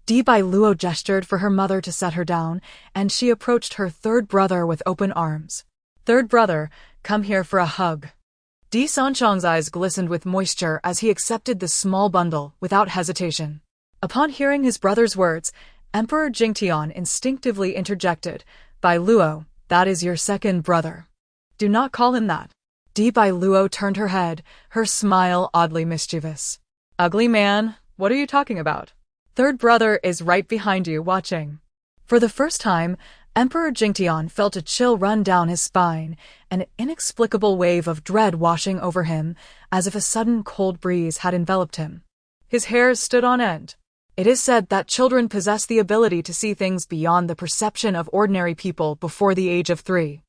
A: Biluó gestured for her mother to set her down, and she approached her third brother with open arms. Third brother, come here for a hug. Di Sanchong's eyes glistened with moisture as he accepted the small bundle without hesitation. Upon hearing his brother's words, Emperor Jingtian instinctively interjected, Biluó, that is your second brother. Do not call him that. Biluó turned her head, her smile oddly mischievous. Ugly man, what are you talking about? Third brother is right behind you, watching. For the first time, Emperor Jingtian felt a chill run down his spine, an inexplicable wave of dread washing over him, as if a sudden cold breeze had enveloped him. His hairs stood on end. It is said that children possess the ability to see things beyond the perception of ordinary people before the age of 3.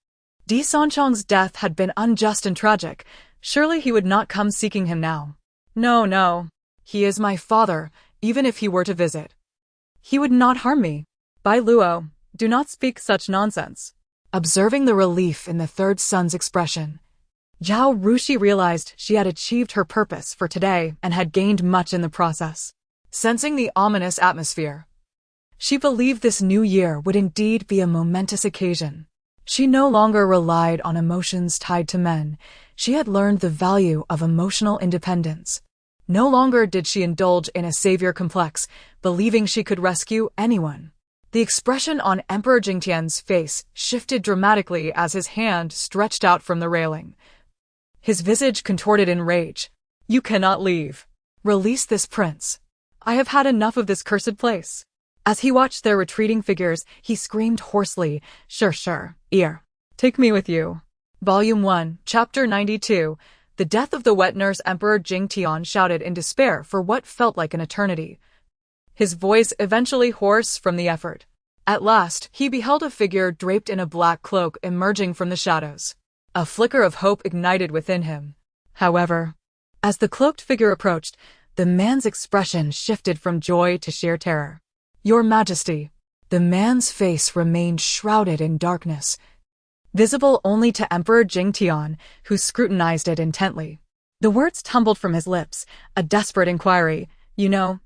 A: Di Sanchong's death had been unjust and tragic. Surely he would not come seeking him now. No. He is my father, even if he were to visit. He would not harm me. Biluó, do not speak such nonsense. Observing the relief in the third son's expression, Zhao Ruoxi realized she had achieved her purpose for today and had gained much in the process. Sensing the ominous atmosphere, she believed this new year would indeed be a momentous occasion. She no longer relied on emotions tied to men. She had learned the value of emotional independence. No longer did she indulge in a savior complex, believing she could rescue anyone. The expression on Emperor Jingtian's face shifted dramatically as his hand stretched out from the railing. His visage contorted in rage. You cannot leave. Release this prince. I have had enough of this cursed place. As he watched their retreating figures, he screamed hoarsely, Sure, ear. Take me with you. Volume 1, Chapter 92. The death of the wet nurse Emperor Jingtian shouted in despair for what felt like an eternity. His voice eventually hoarse from the effort. At last, he beheld a figure draped in a black cloak emerging from the shadows. A flicker of hope ignited within him. However, as the cloaked figure approached, the man's expression shifted from joy to sheer terror. Your Majesty. The man's face remained shrouded in darkness, visible only to Emperor Jingtian, who scrutinized it intently. The words tumbled from his lips, a desperate inquiry. You know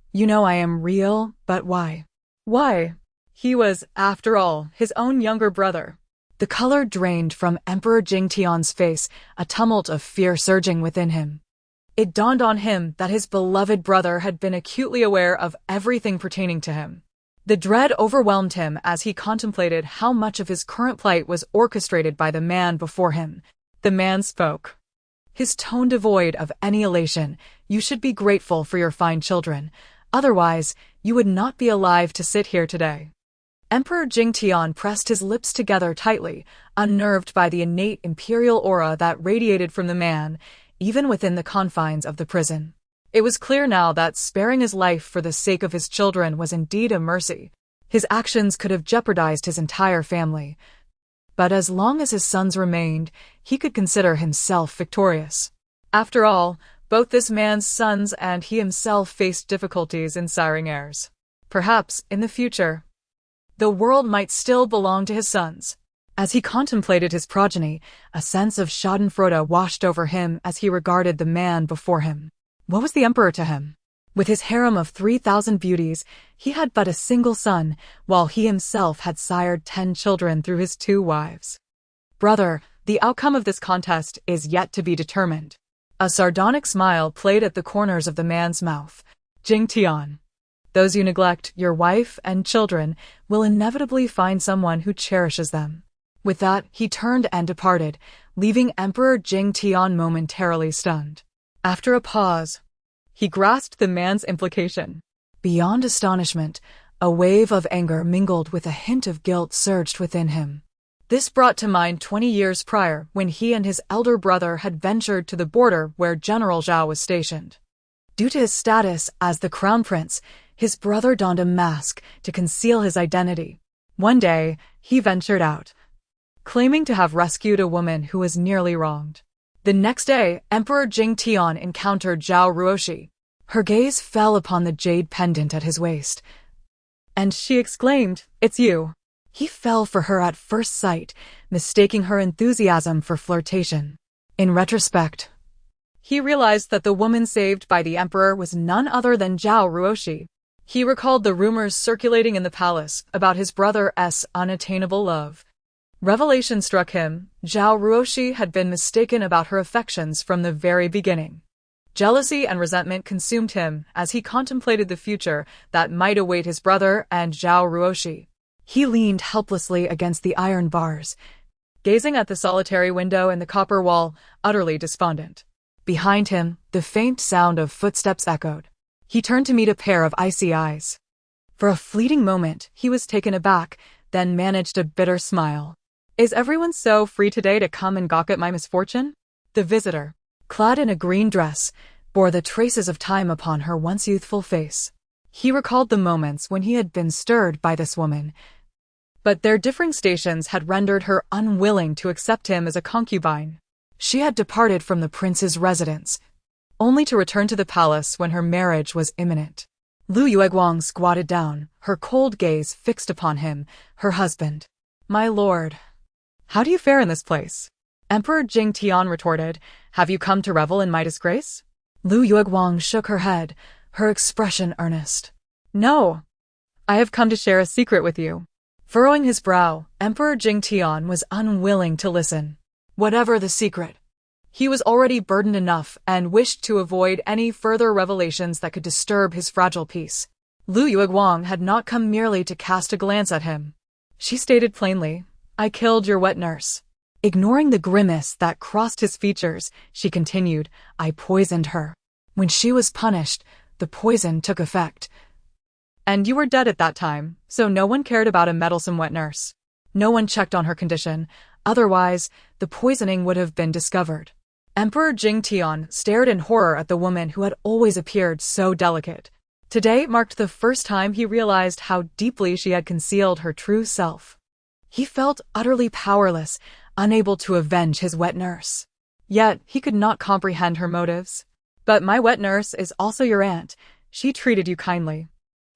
A: I am real, but why? Why? He was, after all, his own younger brother. The color drained from Emperor Jingtian's face, a tumult of fear surging within him. It dawned on him that his beloved brother had been acutely aware of everything pertaining to him. The dread overwhelmed him as he contemplated how much of his current plight was orchestrated by the man before him. The man spoke, his tone devoid of any elation. You should be grateful for your fine children. Otherwise, you would not be alive to sit here today. Emperor Jingtian pressed his lips together tightly, unnerved by the innate imperial aura that radiated from the man, even within the confines of the prison. It was clear now that sparing his life for the sake of his children was indeed a mercy. His actions could have jeopardized his entire family. But as long as his sons remained, he could consider himself victorious. After all, both this man's sons and he himself faced difficulties in siring heirs. Perhaps, in the future, the world might still belong to his sons. As he contemplated his progeny, a sense of schadenfreude washed over him as he regarded the man before him. What was the emperor to him? With his harem of 3,000 beauties, he had but a single son, while he himself had sired 10 children through his 2 wives. Brother, the outcome of this contest is yet to be determined. A sardonic smile played at the corners of the man's mouth. Jingtian. Those you neglect, your wife and children, will inevitably find someone who cherishes them. With that, he turned and departed, leaving Emperor Jingtian momentarily stunned. After a pause, he grasped the man's implication. Beyond astonishment, a wave of anger mingled with a hint of guilt surged within him. This brought to mind 20 years prior when he and his elder brother had ventured to the border where General Zhao was stationed. Due to his status as the crown prince, his brother donned a mask to conceal his identity. One day, he ventured out, claiming to have rescued a woman who was nearly wronged. The next day, Emperor Jingtian encountered Zhao Ruoxi. Her gaze fell upon the jade pendant at his waist, and she exclaimed, "It's you." He fell for her at first sight, mistaking her enthusiasm for flirtation. In retrospect, he realized that the woman saved by the emperor was none other than Zhao Ruoxi. He recalled the rumors circulating in the palace about his brother's unattainable love. Revelation struck him. Zhao Ruoxi had been mistaken about her affections from the very beginning. Jealousy and resentment consumed him as he contemplated the future that might await his brother and Zhao Ruoxi. He leaned helplessly against the iron bars, gazing at the solitary window in the copper wall, utterly despondent. Behind him, the faint sound of footsteps echoed. He turned to meet a pair of icy eyes. For a fleeting moment, he was taken aback, then managed a bitter smile. Is everyone so free today to come and gawk at my misfortune? The visitor, clad in a green dress, bore the traces of time upon her once youthful face. He recalled the moments when he had been stirred by this woman, but their differing stations had rendered her unwilling to accept him as a concubine. She had departed from the prince's residence, only to return to the palace when her marriage was imminent. Lu Yueguang squatted down, her cold gaze fixed upon him, her husband. "My lord, how do you fare in this place?" Emperor Jing Tian retorted, "Have you come to revel in my disgrace?" Lu Yueguang shook her head, her expression earnest. "No, I have come to share a secret with you." Furrowing his brow, Emperor Jing Tian was unwilling to listen. Whatever the secret, he was already burdened enough and wished to avoid any further revelations that could disturb his fragile peace. Lu Yueguang had not come merely to cast a glance at him. She stated plainly, "I killed your wet nurse." Ignoring the grimace that crossed his features, she continued, "I poisoned her. When she was punished, the poison took effect. And you were dead at that time, so no one cared about a meddlesome wet nurse. No one checked on her condition, otherwise the poisoning would have been discovered." Emperor Jing Tian stared in horror at the woman who had always appeared so delicate. Today marked the first time he realized how deeply she had concealed her true self. He felt utterly powerless, unable to avenge his wet nurse. Yet he could not comprehend her motives. "But my wet nurse is also your aunt. She treated you kindly.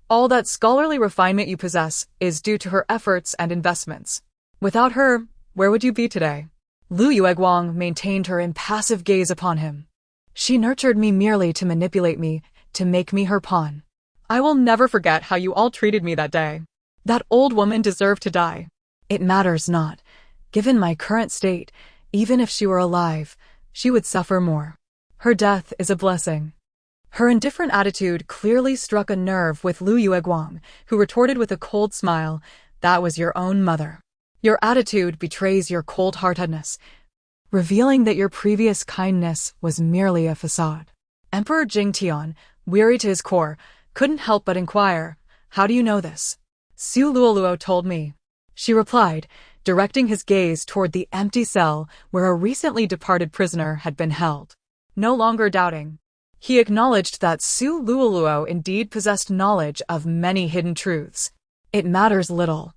A: All that scholarly refinement you possess is due to her efforts and investments. Without her, where would you be today?" Lu Yueguang maintained her impassive gaze upon him. "She nurtured me merely to manipulate me, to make me her pawn. I will never forget how you all treated me that day. That old woman deserved to die. It matters not. Given my current state, even if she were alive, she would suffer more. Her death is a blessing." Her indifferent attitude clearly struck a nerve with Lu Yueguang, who retorted with a cold smile, "That was your own mother. Your attitude betrays your cold-heartedness, revealing that your previous kindness was merely a facade." Emperor Jing Tian, weary to his core, couldn't help but inquire, "How do you know this?" "Su Luoluo told me," she replied, directing his gaze toward the empty cell where a recently departed prisoner had been held. No longer doubting, he acknowledged that Su Luoluo indeed possessed knowledge of many hidden truths. "It matters little.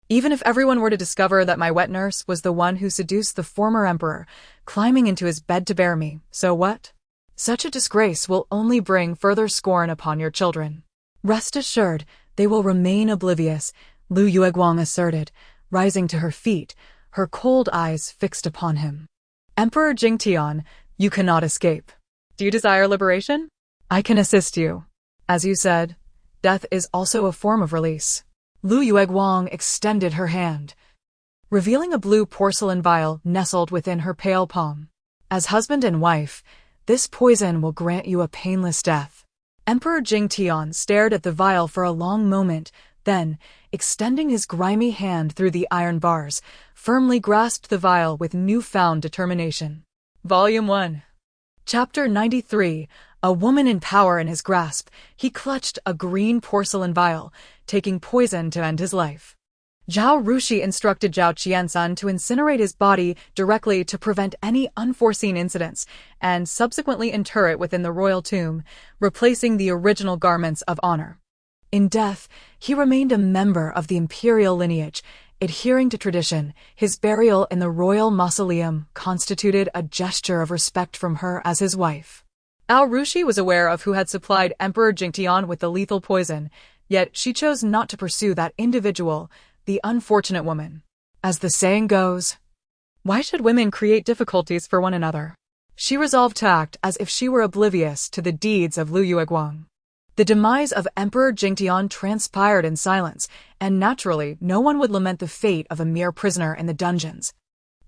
A: Even if everyone were to discover that my wet nurse was the one who seduced the former emperor, climbing into his bed to bear me, so what? Such a disgrace will only bring further scorn upon your children. Rest assured, they will remain oblivious," Lu Yueguang asserted, rising to her feet, her cold eyes fixed upon him. "Emperor Jing Tian, you cannot escape. Do you desire liberation? I can assist you. As you said, death is also a form of release." Lu Yueguang extended her hand, revealing a blue porcelain vial nestled within her pale palm. "As husband and wife, this poison will grant you a painless death." Emperor Jing Tian stared at the vial for a long moment, then, extending his grimy hand through the iron bars, firmly grasped the vial with newfound determination. Volume 1. Chapter 93. A woman in power in his grasp, he clutched a green porcelain vial, taking poison to end his life. Zhao Rushi instructed Zhao Qiansun to incinerate his body directly to prevent any unforeseen incidents, and subsequently inter it within the royal tomb, replacing the original garments of honor. In death, he remained a member of the imperial lineage. Adhering to tradition, his burial in the royal mausoleum constituted a gesture of respect from her as his wife. Ao Rushi was aware of who had supplied Emperor Jingtian with the lethal poison, yet she chose not to pursue that individual, the unfortunate woman. As the saying goes, why should women create difficulties for one another? She resolved to act as if she were oblivious to the deeds of Lu Yueguang. The demise of Emperor Jingtian transpired in silence, and naturally no one would lament the fate of a mere prisoner in the dungeons.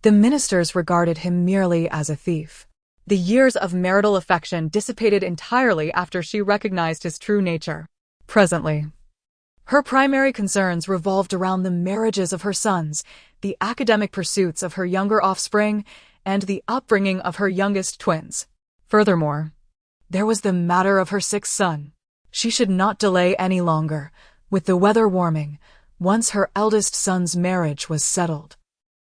A: The ministers regarded him merely as a thief. The years of marital affection dissipated entirely after she recognized his true nature. Presently, her primary concerns revolved around the marriages of her sons, the academic pursuits of her younger offspring, and the upbringing of her youngest twins. Furthermore, there was the matter of her sixth son. She should not delay any longer. With the weather warming, once her eldest son's marriage was settled,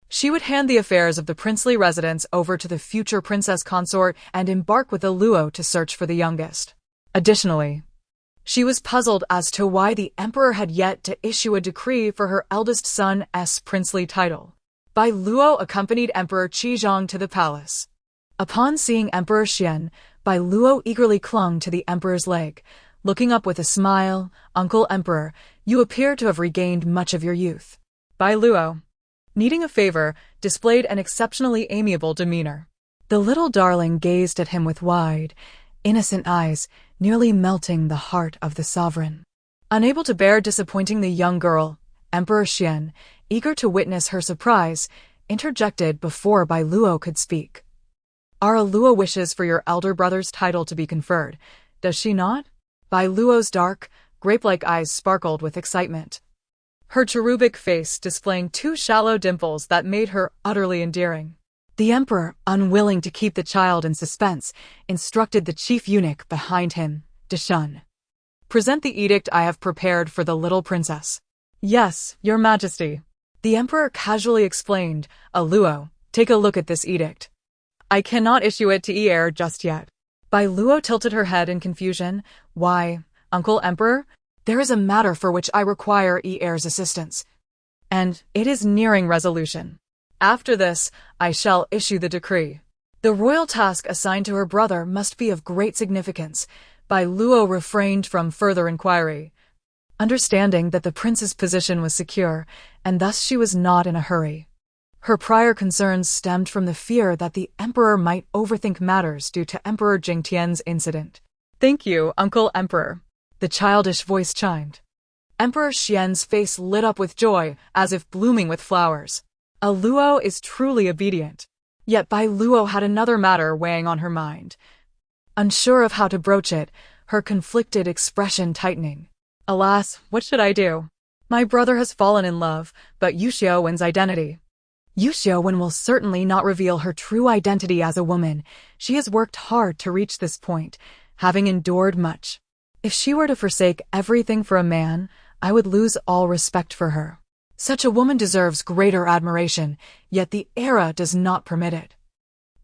A: she would hand the affairs of the princely residence over to the future princess consort and embark with Biluó to search for the youngest. Additionally, she was puzzled as to why the emperor had yet to issue a decree for her eldest son's princely title. Biluó accompanied Emperor Qizhong to the palace. Upon seeing Emperor Xian, Biluó eagerly clung to the emperor's leg. Looking up with a smile, Uncle Emperor, you appear to have regained much of your youth. Biluó, needing a favor, displayed an exceptionally amiable demeanor. The little darling gazed at him with wide, innocent eyes, nearly melting the heart of the sovereign. Unable to bear disappointing the young girl, Emperor Xian, eager to witness her surprise, interjected before Biluó could speak. Our Biluó wishes for your elder brother's title to be conferred, does she not? Biluó's dark, grape-like eyes sparkled with excitement, her cherubic face displaying two shallow dimples that made her utterly endearing. The emperor, unwilling to keep the child in suspense, instructed the chief eunuch behind him, destined. Present the edict I have prepared for the little princess. Yes, your majesty. The emperor casually explained, Biluó, take a look at this edict. I cannot issue it to heir just yet. Biluó tilted her head in confusion. Why, Uncle Emperor? There is a matter for which I require heir's assistance, and it is nearing resolution. After this, I shall issue the decree. The royal task assigned to her brother must be of great significance. Biluó refrained from further inquiry, understanding that the prince's position was secure, and thus she was not in a hurry. Her prior concerns stemmed from the fear that the emperor might overthink matters due to Emperor Jingtian's incident. Thank you, Uncle Emperor. The childish voice chimed. Emperor Xian's face lit up with joy, as if blooming with flowers. Biluó is truly obedient. Yet Biluó had another matter weighing on her mind. Unsure of how to broach it, her conflicted expression tightening. Alas, what should I do? My brother has fallen in love, but Yuxiaowen's identity. Yuxiaowen will certainly not reveal her true identity as a woman. She has worked hard to reach this point, having endured much. If she were to forsake everything for a man, I would lose all respect for her. Such a woman deserves greater admiration, yet the era does not permit it.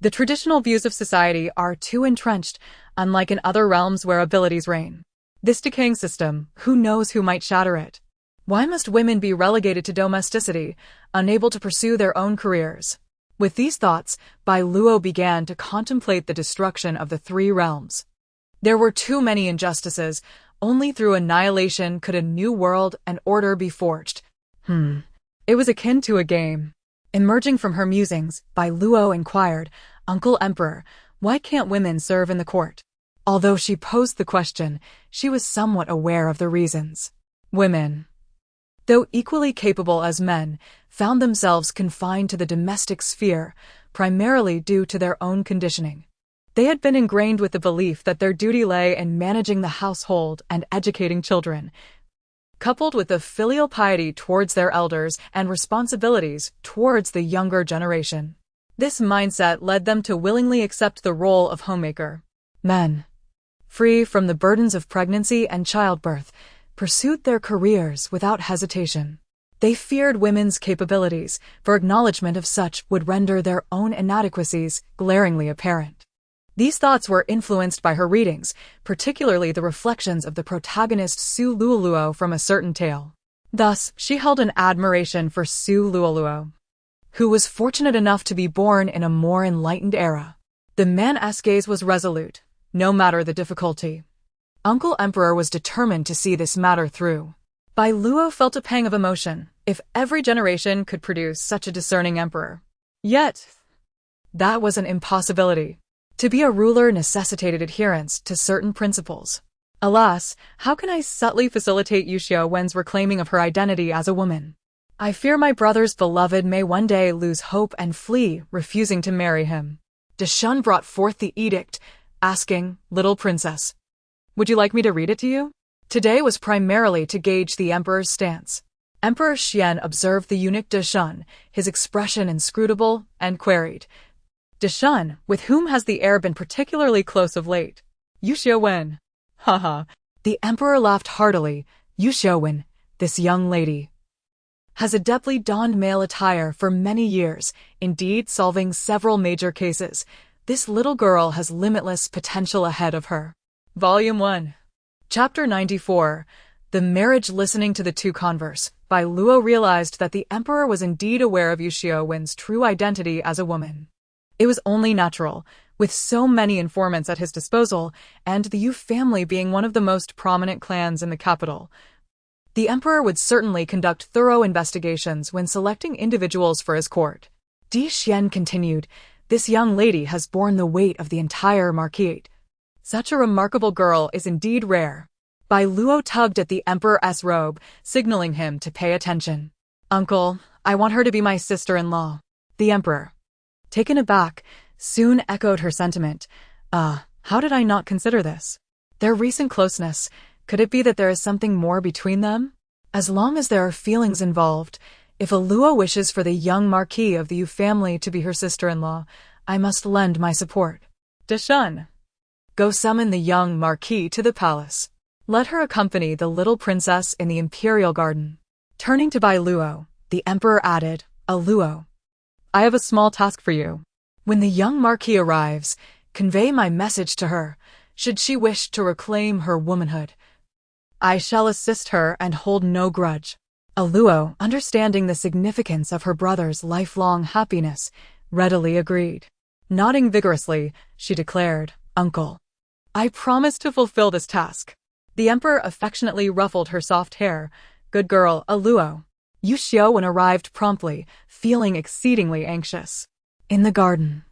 A: The traditional views of society are too entrenched, unlike in other realms where abilities reign. This decaying system, who knows who might shatter it? Why must women be relegated to domesticity, unable to pursue their own careers? With these thoughts, Biluó began to contemplate the destruction of the three realms. There were too many injustices. Only through annihilation could a new world and order be forged. It was akin to a game. Emerging from her musings, Biluó inquired, Uncle Emperor, why can't women serve in the court? Although she posed the question, she was somewhat aware of the reasons. Women, though equally capable as men, found themselves confined to the domestic sphere, primarily due to their own conditioning. They had been ingrained with the belief that their duty lay in managing the household and educating children, coupled with the filial piety towards their elders and responsibilities towards the younger generation. This mindset led them to willingly accept the role of homemaker. Men, free from the burdens of pregnancy and childbirth, pursued their careers without hesitation. They feared women's capabilities, for acknowledgement of such would render their own inadequacies glaringly apparent. These thoughts were influenced by her readings, particularly the reflections of the protagonist Su Luoluo from a certain tale. Thus, she held an admiration for Su Luoluo, who was fortunate enough to be born in a more enlightened era. The man's gaze was resolute, no matter the difficulty. Uncle Emperor was determined to see this matter through. Biluó felt a pang of emotion, if every generation could produce such a discerning emperor. Yet, that was an impossibility. To be a ruler necessitated adherence to certain principles. Alas, how can I subtly facilitate Yuxiaowen's reclaiming of her identity as a woman? I fear my brother's beloved may one day lose hope and flee, refusing to marry him. Destined brought forth the edict, asking, Little princess, would you like me to read it to you? Today was primarily to gauge the emperor's stance. Emperor Xian observed the eunuch Destined, his expression inscrutable, and queried, Destined, with whom has the heir been particularly close of late? Yuxiaowen. Haha. The emperor laughed heartily. Yuxiaowen, this young lady, has adeptly donned male attire for many years, indeed solving several major cases. This little girl has limitless potential ahead of her. Volume 1. Chapter 94. The Marriage. Listening to the two converse, Biluó realized that the emperor was indeed aware of Yuxiaowen's true identity as a woman. It was only natural. With so many informants at his disposal, and the Yu family being one of the most prominent clans in the capital, the emperor would certainly conduct thorough investigations when selecting individuals for his court. Di Xian continued, "This young lady has borne the weight of the entire marquisate. Such a remarkable girl is indeed rare." Biluó tugged at the emperor's robe, signaling him to pay attention. "Uncle, I want her to be my sister-in-law." The emperor, taken aback, soon echoed her sentiment. How did I not consider this? Their recent closeness, could it be that there is something more between them? As long as there are feelings involved, if Biluó wishes for the young marquis of the Yu family to be her sister-in-law, I must lend my support. Deshan, go summon the young marquis to the palace. Let her accompany the little princess in the imperial garden. Turning to Biluó, the emperor added, "Biluó, I have a small task for you. When the young marquis arrives, convey my message to her, should she wish to reclaim her womanhood. I shall assist her and hold no grudge." Biluó, understanding the significance of her brother's lifelong happiness, readily agreed. Nodding vigorously, she declared, "Uncle, I promise to fulfill this task." The emperor affectionately ruffled her soft hair. "Good girl, Biluó." Yu Xiaowen arrived promptly, feeling exceedingly anxious. In the garden,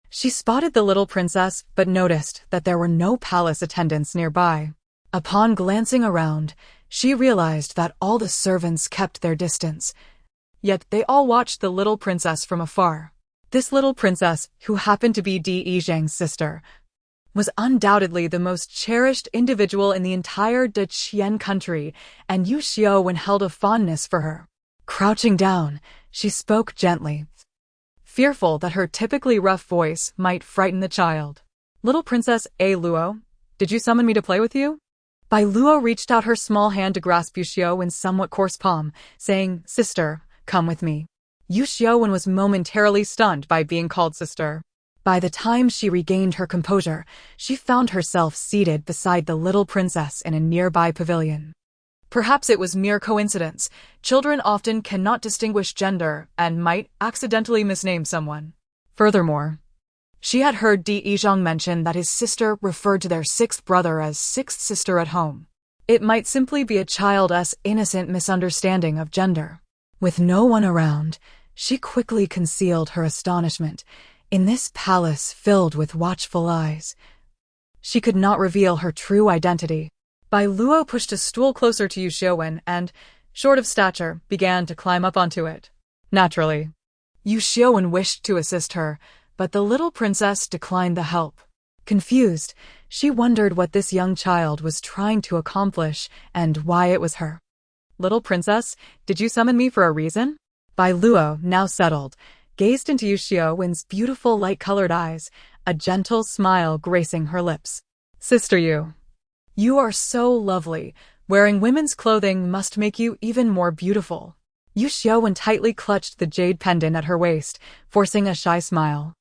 A: she spotted the little princess but noticed that there were no palace attendants nearby. Upon glancing around, she realized that all the servants kept their distance, yet they all watched the little princess from afar. This little princess, who happened to be Di Yizhang's sister, was undoubtedly the most cherished individual in the entire Deqian country, and Yu Xiaowen held a fondness for her. Crouching down, she spoke gently, fearful that her typically rough voice might frighten the child. "Little Princess Biluó, did you summon me to play with you?" Biluó reached out her small hand to grasp Yu Xiaowen's somewhat coarse palm, saying, "Sister, come with me." Yu Xiaowen was momentarily stunned by being called sister. By the time she regained her composure, she found herself seated beside the little princess in a nearby pavilion. Perhaps it was mere coincidence. Children often cannot distinguish gender and might accidentally misname someone. Furthermore, she had heard Di Yizhang mention that his sister referred to their sixth brother as sixth sister at home. It might simply be a child's innocent misunderstanding of gender. With no one around, she quickly concealed her astonishment. In this palace filled with watchful eyes, she could not reveal her true identity. Biluó pushed a stool closer to Yu Xiaowen and, short of stature, began to climb up onto it. Naturally, Yu Xiaowen wished to assist her, but the little princess declined the help. Confused, she wondered what this young child was trying to accomplish and why it was her. "Little princess, did you summon me for a reason?" Biluó, now settled, gazed into Yu Xiaowen's beautiful light-colored eyes, a gentle smile gracing her lips. "Sister Yu, you are so lovely. Wearing women's clothing must make you even more beautiful." Yu Xiaowen tightly clutched the jade pendant at her waist, forcing a shy smile.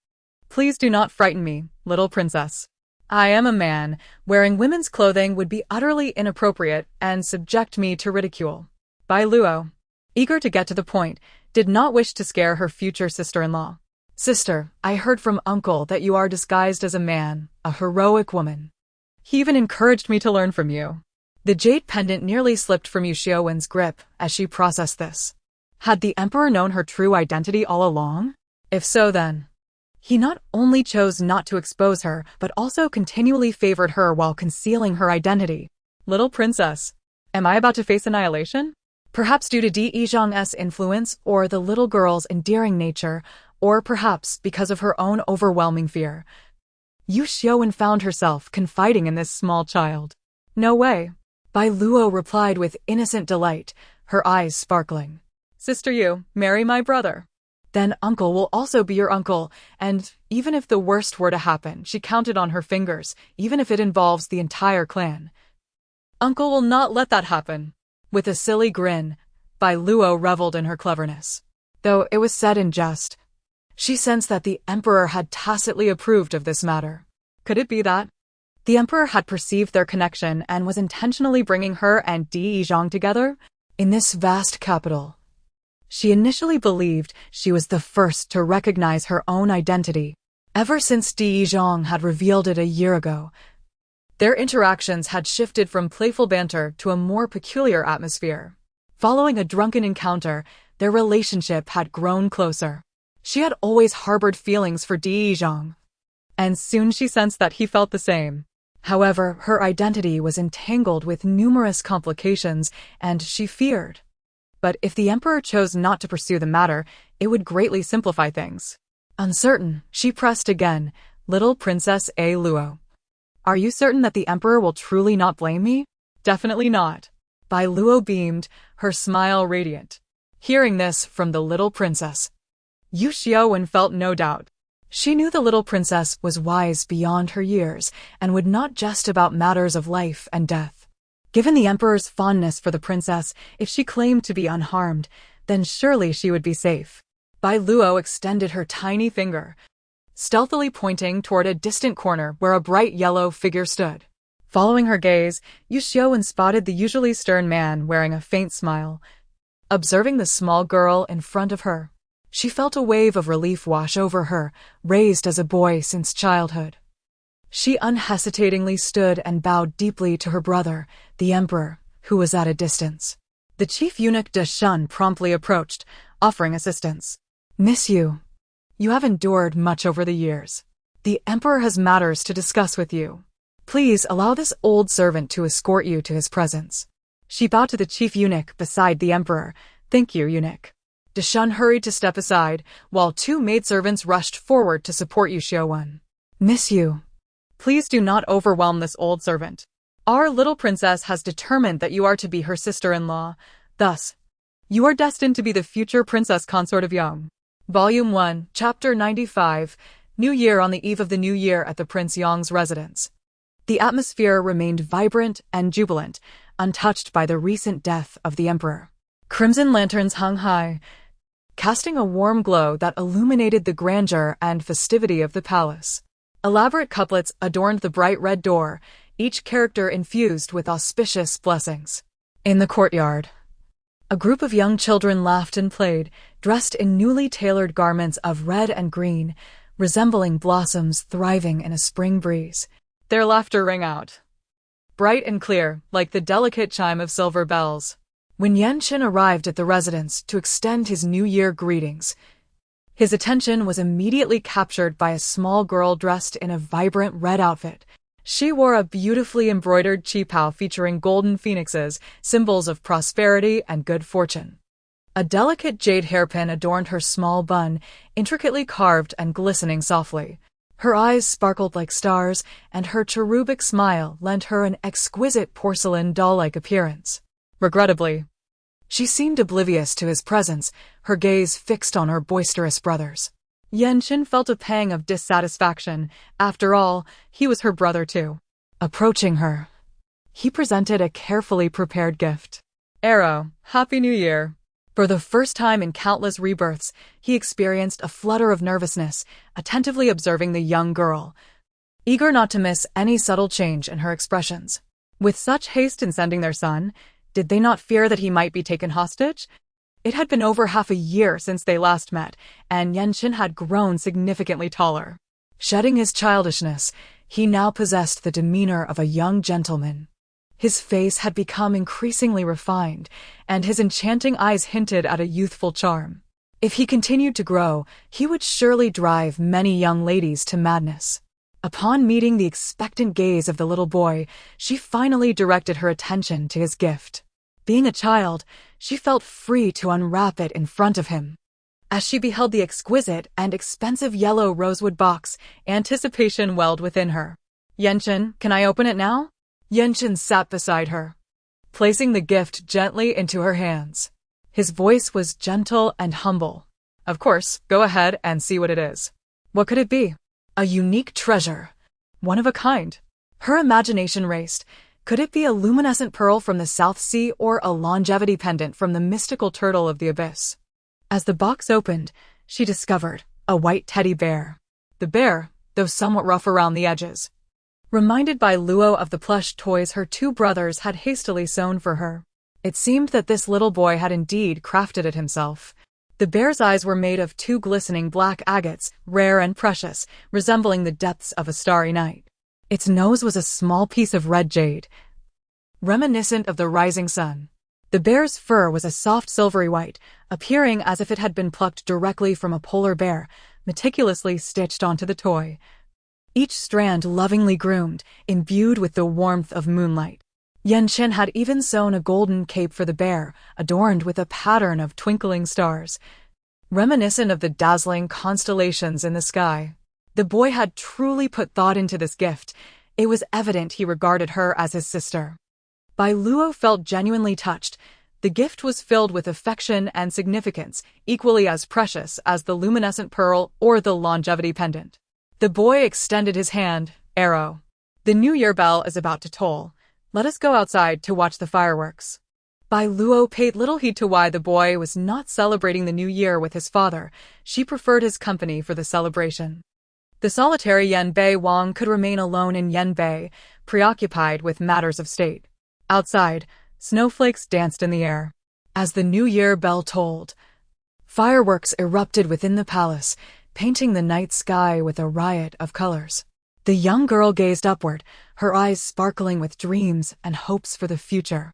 A: "Please do not frighten me, little princess. I am a man. Wearing women's clothing would be utterly inappropriate and subject me to ridicule." Biluó, eager to get to the point, did not wish to scare her future sister-in-law. "Sister, I heard from Uncle that you are disguised as a man, a heroic woman. He even encouraged me to learn from you." The jade pendant nearly slipped from Yu Xiaowen's grip as she processed this. Had the emperor known her true identity all along? If so, then he not only chose not to expose her, but also continually favored her while concealing her identity. "Little princess, am I about to face annihilation?" Perhaps due to Di Yizhang's influence, or the little girl's endearing nature, or perhaps because of her own overwhelming fear, Yu Xiaowen found herself confiding in this small child. "No way," Biluó replied with innocent delight, her eyes sparkling. "Sister Yu, marry my brother. Then Uncle will also be your uncle, and even if the worst were to happen, she counted on her fingers, even if it involves the entire clan. Uncle will not let that happen." With a silly grin, Biluó reveled in her cleverness. Though it was said in jest, she sensed that the emperor had tacitly approved of this matter. Could it be that the emperor had perceived their connection and was intentionally bringing her and Di Yizhang together? In this vast capital, she initially believed she was the first to recognize her own identity. ever since Di Zhang had revealed it a year ago. Their interactions had shifted from playful banter to a more peculiar atmosphere. Following a drunken encounter, their relationship had grown closer. She had always harbored feelings for Di Zhang, and soon she sensed that he felt the same. However, her identity was entangled with numerous complications, and she feared. But if the emperor chose not to pursue the matter, it would greatly simplify things. Uncertain, she pressed again, "Little Princess Luo. Are you certain that the emperor will truly not blame me?" "Definitely not." Biluó beamed, her smile radiant. Hearing this from the little princess, Yu Xiaowen felt no doubt. She knew the little princess was wise beyond her years and would not jest about matters of life and death. Given the emperor's fondness for the princess, if she claimed to be unharmed, then surely she would be safe. Biluó extended her tiny finger, stealthily pointing toward a distant corner where a bright yellow figure stood. Following her gaze, Yu Xiaowen spotted the usually stern man wearing a faint smile. Observing the small girl in front of her, she felt a wave of relief wash over her, raised as a boy since childhood. She unhesitatingly stood and bowed deeply to her brother, the emperor, who was at a distance. The chief eunuch De Shun promptly approached, offering assistance. "Miss Yu, you have endured much over the years. The emperor has matters to discuss with you. Please allow this old servant to escort you to his presence." She bowed to the chief eunuch beside the emperor. "Thank you, eunuch." De Shun hurried to step aside, while two maidservants rushed forward to support Yu Xiaowen. "Miss Yu, please do not overwhelm this old servant. Our little princess has determined that you are to be her sister-in-law. Thus, you are destined to be the future princess consort of Yang." Volume 1, Chapter 95, New Year. On the eve of the New Year at the Prince Yang's residence, the atmosphere remained vibrant and jubilant, untouched by the recent death of the emperor. Crimson lanterns hung high, casting a warm glow that illuminated the grandeur and festivity of the palace. Elaborate couplets adorned the bright red door, each character infused with auspicious blessings. In the courtyard, a group of young children laughed and played, dressed in newly tailored garments of red and green, resembling blossoms thriving in a spring breeze. Their laughter rang out, bright and clear, like the delicate chime of silver bells. When Yanqin arrived at the residence to extend his New Year greetings, his attention was immediately captured by a small girl dressed in a vibrant red outfit. She wore a beautifully embroidered qipao featuring golden phoenixes, symbols of prosperity and good fortune. A delicate jade hairpin adorned her small bun, intricately carved and glistening softly. Her eyes sparkled like stars, and her cherubic smile lent her an exquisite porcelain doll-like appearance. Regrettably, she seemed oblivious to his presence, her gaze fixed on her boisterous brothers. Yanqin felt a pang of dissatisfaction. After all, he was her brother too. Approaching her, he presented a carefully prepared gift. "Arrow, Happy New Year." For the first time in countless rebirths, he experienced a flutter of nervousness, attentively observing the young girl, eager not to miss any subtle change in her expressions. With such haste in sending their son, did they not fear that he might be taken hostage? It had been over half a year since they last met, and Yanqin had grown significantly taller. Shedding his childishness, he now possessed the demeanor of a young gentleman. His face had become increasingly refined, and his enchanting eyes hinted at a youthful charm. If he continued to grow, he would surely drive many young ladies to madness. Upon meeting the expectant gaze of the little boy, she finally directed her attention to his gift. Being a child, she felt free to unwrap it in front of him. As she beheld the exquisite and expensive yellow rosewood box, anticipation welled within her. "Yanqin, can I open it now?" Yanqin sat beside her, placing the gift gently into her hands. His voice was gentle and humble. "Of course, go ahead and see what it is." What could it be? A unique treasure, one of a kind. Her imagination raced. Could it be a luminescent pearl from the South Sea or a longevity pendant from the mystical turtle of the abyss? As the box opened, she discovered a white teddy bear. The bear, though somewhat rough around the edges, reminded Biluó of the plush toys her two brothers had hastily sewn for her. It seemed that this little boy had indeed crafted it himself. The bear's eyes were made of two glistening black agates, rare and precious, resembling the depths of a starry night. Its nose was a small piece of red jade, reminiscent of the rising sun. The bear's fur was a soft silvery white, appearing as if it had been plucked directly from a polar bear, meticulously stitched onto the toy. Each strand lovingly groomed, imbued with the warmth of moonlight. Chen had even sewn a golden cape for the bear, adorned with a pattern of twinkling stars, reminiscent of the dazzling constellations in the sky. The boy had truly put thought into this gift. It was evident he regarded her as his sister. Biluó felt genuinely touched. The gift was filled with affection and significance, equally as precious as the luminescent pearl or the longevity pendant. The boy extended his hand. Arrow. The New Year bell is about to toll. Let us go outside to watch the fireworks. Biluó paid little heed to why the boy was not celebrating the New Year with his father. She preferred his company for the celebration. The solitary Yanbei Wang could remain alone in Yanbei, preoccupied with matters of state. Outside, snowflakes danced in the air. As the New Year bell tolled, fireworks erupted within the palace, painting the night sky with a riot of colors. The young girl gazed upward, her eyes sparkling with dreams and hopes for the future.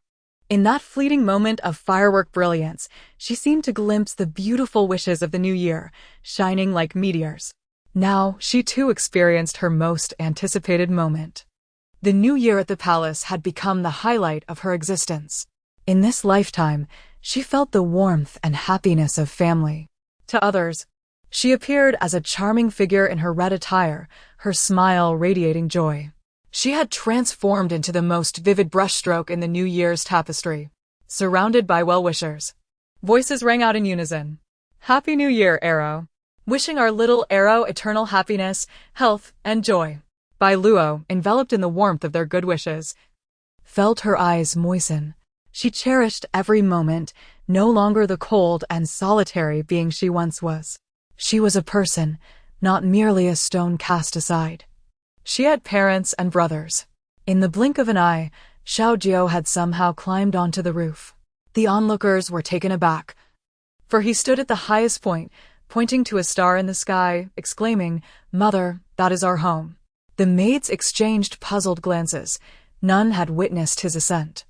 A: In that fleeting moment of firework brilliance, she seemed to glimpse the beautiful wishes of the new year, shining like meteors. Now, she too experienced her most anticipated moment. The new year at the palace had become the highlight of her existence. In this lifetime, she felt the warmth and happiness of family. To others, she appeared as a charming figure in her red attire, her smile radiating joy. She had transformed into the most vivid brushstroke in the New Year's tapestry. Surrounded by well-wishers, voices rang out in unison. Happy New Year, Arrow! Wishing our little Arrow eternal happiness, health, and joy. Biluó, enveloped in the warmth of their good wishes, felt her eyes moisten. She cherished every moment, no longer the cold and solitary being she once was. She was a person, not merely a stone cast aside. She had parents and brothers. In the blink of an eye, Xiaojiao had somehow climbed onto the roof. The onlookers were taken aback, for he stood at the highest point, pointing to a star in the sky, exclaiming, "Mother, that is our home." The maids exchanged puzzled glances. None had witnessed his ascent.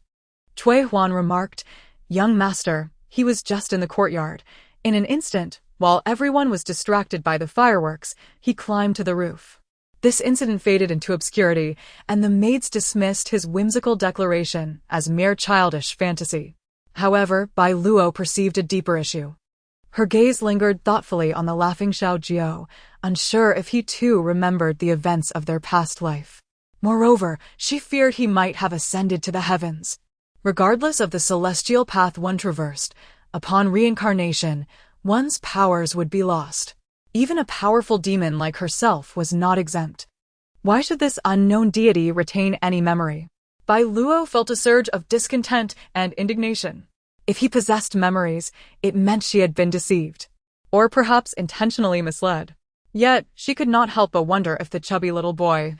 A: Cui Huan remarked, "Young master, he was just in the courtyard." In an instant, while everyone was distracted by the fireworks, he climbed to the roof. This incident faded into obscurity, and the maids dismissed his whimsical declaration as mere childish fantasy. However, Biluó perceived a deeper issue. Her gaze lingered thoughtfully on the laughing Xiaojiao, unsure if he too remembered the events of their past life. Moreover, she feared he might have ascended to the heavens. Regardless of the celestial path one traversed, upon reincarnation, one's powers would be lost. Even a powerful demon like herself was not exempt. Why should this unknown deity retain any memory? Biluó felt a surge of discontent and indignation. If he possessed memories, it meant she had been deceived, or perhaps intentionally misled. Yet, she could not help but wonder if the chubby little boy,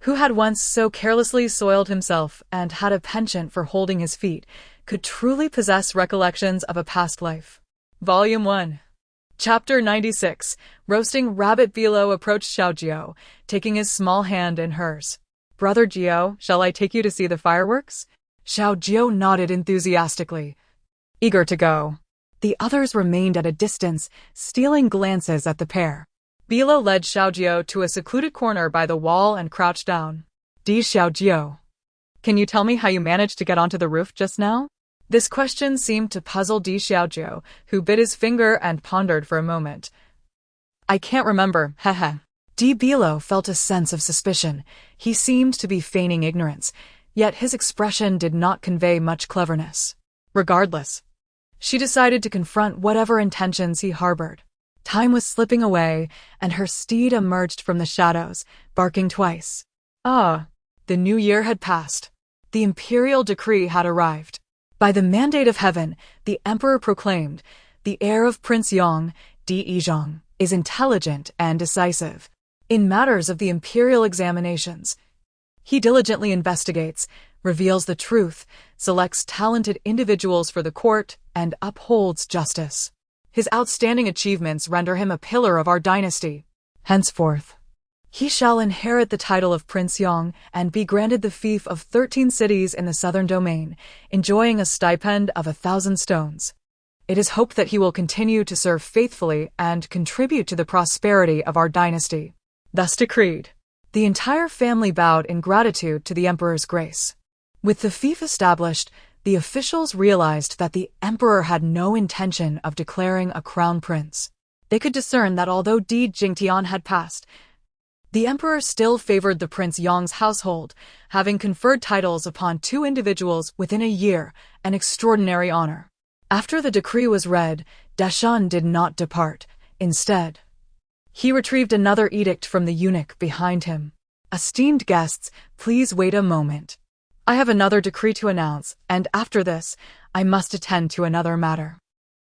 A: who had once so carelessly soiled himself and had a penchant for holding his feet, could truly possess recollections of a past life. Volume 1. Chapter 96. Roasting Rabbit. Biluó approached Xiaojiao, taking his small hand in hers. "Brother Jiao, shall I take you to see the fireworks?" Xiaojiao nodded enthusiastically, eager to go. The others remained at a distance, stealing glances at the pair. Biluó led Xiaojiao to a secluded corner by the wall and crouched down. Xiaojiao, can you tell me how you managed to get onto the roof just now? This question seemed to puzzle Xiaojiao, who bit his finger and pondered for a moment. I can't remember, hehe. Biluó felt a sense of suspicion. He seemed to be feigning ignorance, yet his expression did not convey much cleverness. Regardless, she decided to confront whatever intentions he harbored. Time was slipping away, and her steed emerged from the shadows, barking twice. Ah, the new year had passed. The imperial decree had arrived. By the mandate of heaven, the emperor proclaimed, the heir of Prince Yang, Yizhong, is intelligent and decisive. In matters of the imperial examinations, he diligently investigates, reveals the truth, selects talented individuals for the court, and upholds justice. His outstanding achievements render him a pillar of our dynasty. Henceforth, he shall inherit the title of Prince Yang and be granted the fief of 13 cities in the southern domain, enjoying a stipend of 1,000 stones. It is hoped that he will continue to serve faithfully and contribute to the prosperity of our dynasty. Thus decreed. The entire family bowed in gratitude to the emperor's grace. With the fief established, the officials realized that the emperor had no intention of declaring a crown prince. They could discern that although Di Jingtian had passed, the emperor still favored the Prince Yang's household, having conferred titles upon 2 individuals within a year, an extraordinary honor. After the decree was read, Deshan did not depart. Instead, he retrieved another edict from the eunuch behind him. Esteemed guests, please wait a moment. I have another decree to announce, and after this, I must attend to another matter.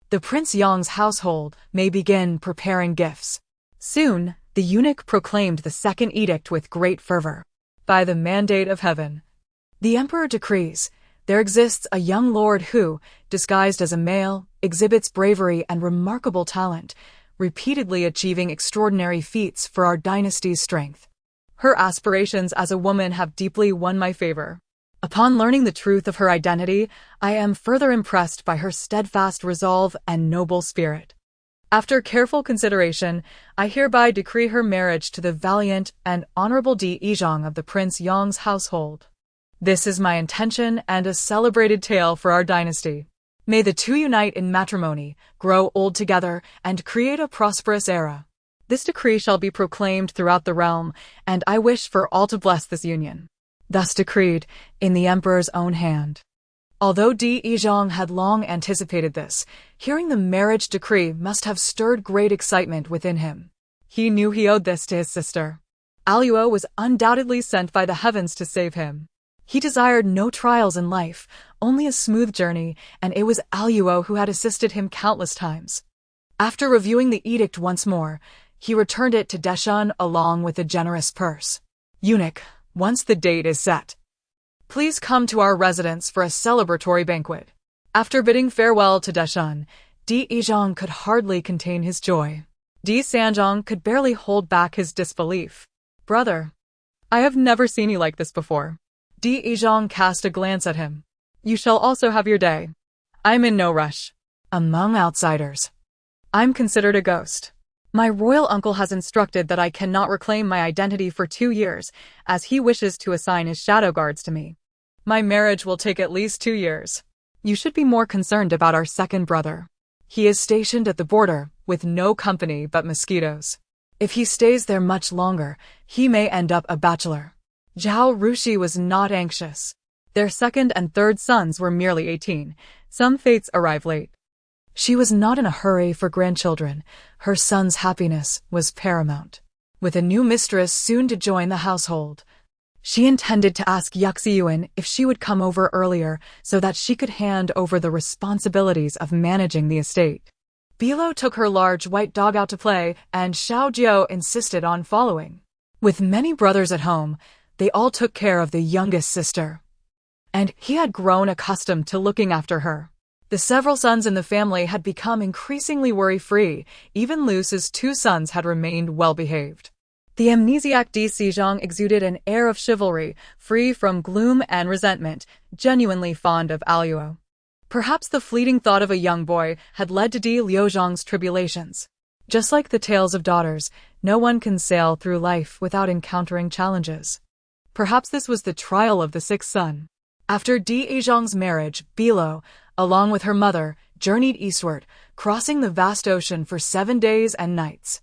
A: The Prince Yang's household may begin preparing gifts. Soon, the eunuch proclaimed the second edict with great fervor. By the mandate of heaven, the emperor decrees, there exists a young lord who, disguised as a male, exhibits bravery and remarkable talent, repeatedly achieving extraordinary feats for our dynasty's strength. Her aspirations as a woman have deeply won my favor. Upon learning the truth of her identity, I am further impressed by her steadfast resolve and noble spirit. After careful consideration, I hereby decree her marriage to the valiant and honorable Di Yizhang of the Prince Yang's household. This is my intention and a celebrated tale for our dynasty. May the 2 unite in matrimony, grow old together, and create a prosperous era. This decree shall be proclaimed throughout the realm, and I wish for all to bless this union. Thus decreed, in the emperor's own hand. Although Di Yizhang had long anticipated this, hearing the marriage decree must have stirred great excitement within him. He knew he owed this to his sister. Biluó was undoubtedly sent by the heavens to save him. He desired no trials in life, only a smooth journey, and it was Biluó who had assisted him countless times. After reviewing the edict once more, he returned it to Deshan along with a generous purse. Eunuch, once the date is set, please come to our residence for a celebratory banquet. After bidding farewell to Deshan, Di Yizhang could hardly contain his joy. Di Sanjiang could barely hold back his disbelief. Brother, I have never seen you like this before. Di Yizhang cast a glance at him. You shall also have your day. I'm in no rush. Among outsiders, I'm considered a ghost. My royal uncle has instructed that I cannot reclaim my identity for 2 years, as he wishes to assign his shadow guards to me. My marriage will take at least 2 years. You should be more concerned about our second brother. He is stationed at the border, with no company but mosquitoes. If he stays there much longer, he may end up a bachelor. Zhao Rushi was not anxious. Their second and third sons were merely 18. Some fates arrive late. She was not in a hurry for grandchildren. Her son's happiness was paramount. With a new mistress soon to join the household, she intended to ask Yuxiuan if she would come over earlier so that she could hand over the responsibilities of managing the estate. Biluó took her large white dog out to play, and Xiao Jiao insisted on following. With many brothers at home, they all took care of the youngest sister, and he had grown accustomed to looking after her. The several sons in the family had become increasingly worry-free. Even Luce's 2 sons had remained well-behaved. The amnesiac Di Xizhang exuded an air of chivalry, free from gloom and resentment, genuinely fond of Biluó. Perhaps the fleeting thought of a young boy had led to Di Liuzhang's tribulations. Just like the tales of daughters, no one can sail through life without encountering challenges. Perhaps this was the trial of the 6th son. After Di Yizhang's marriage, Biluó, along with her mother, journeyed eastward, crossing the vast ocean for 7 days and nights.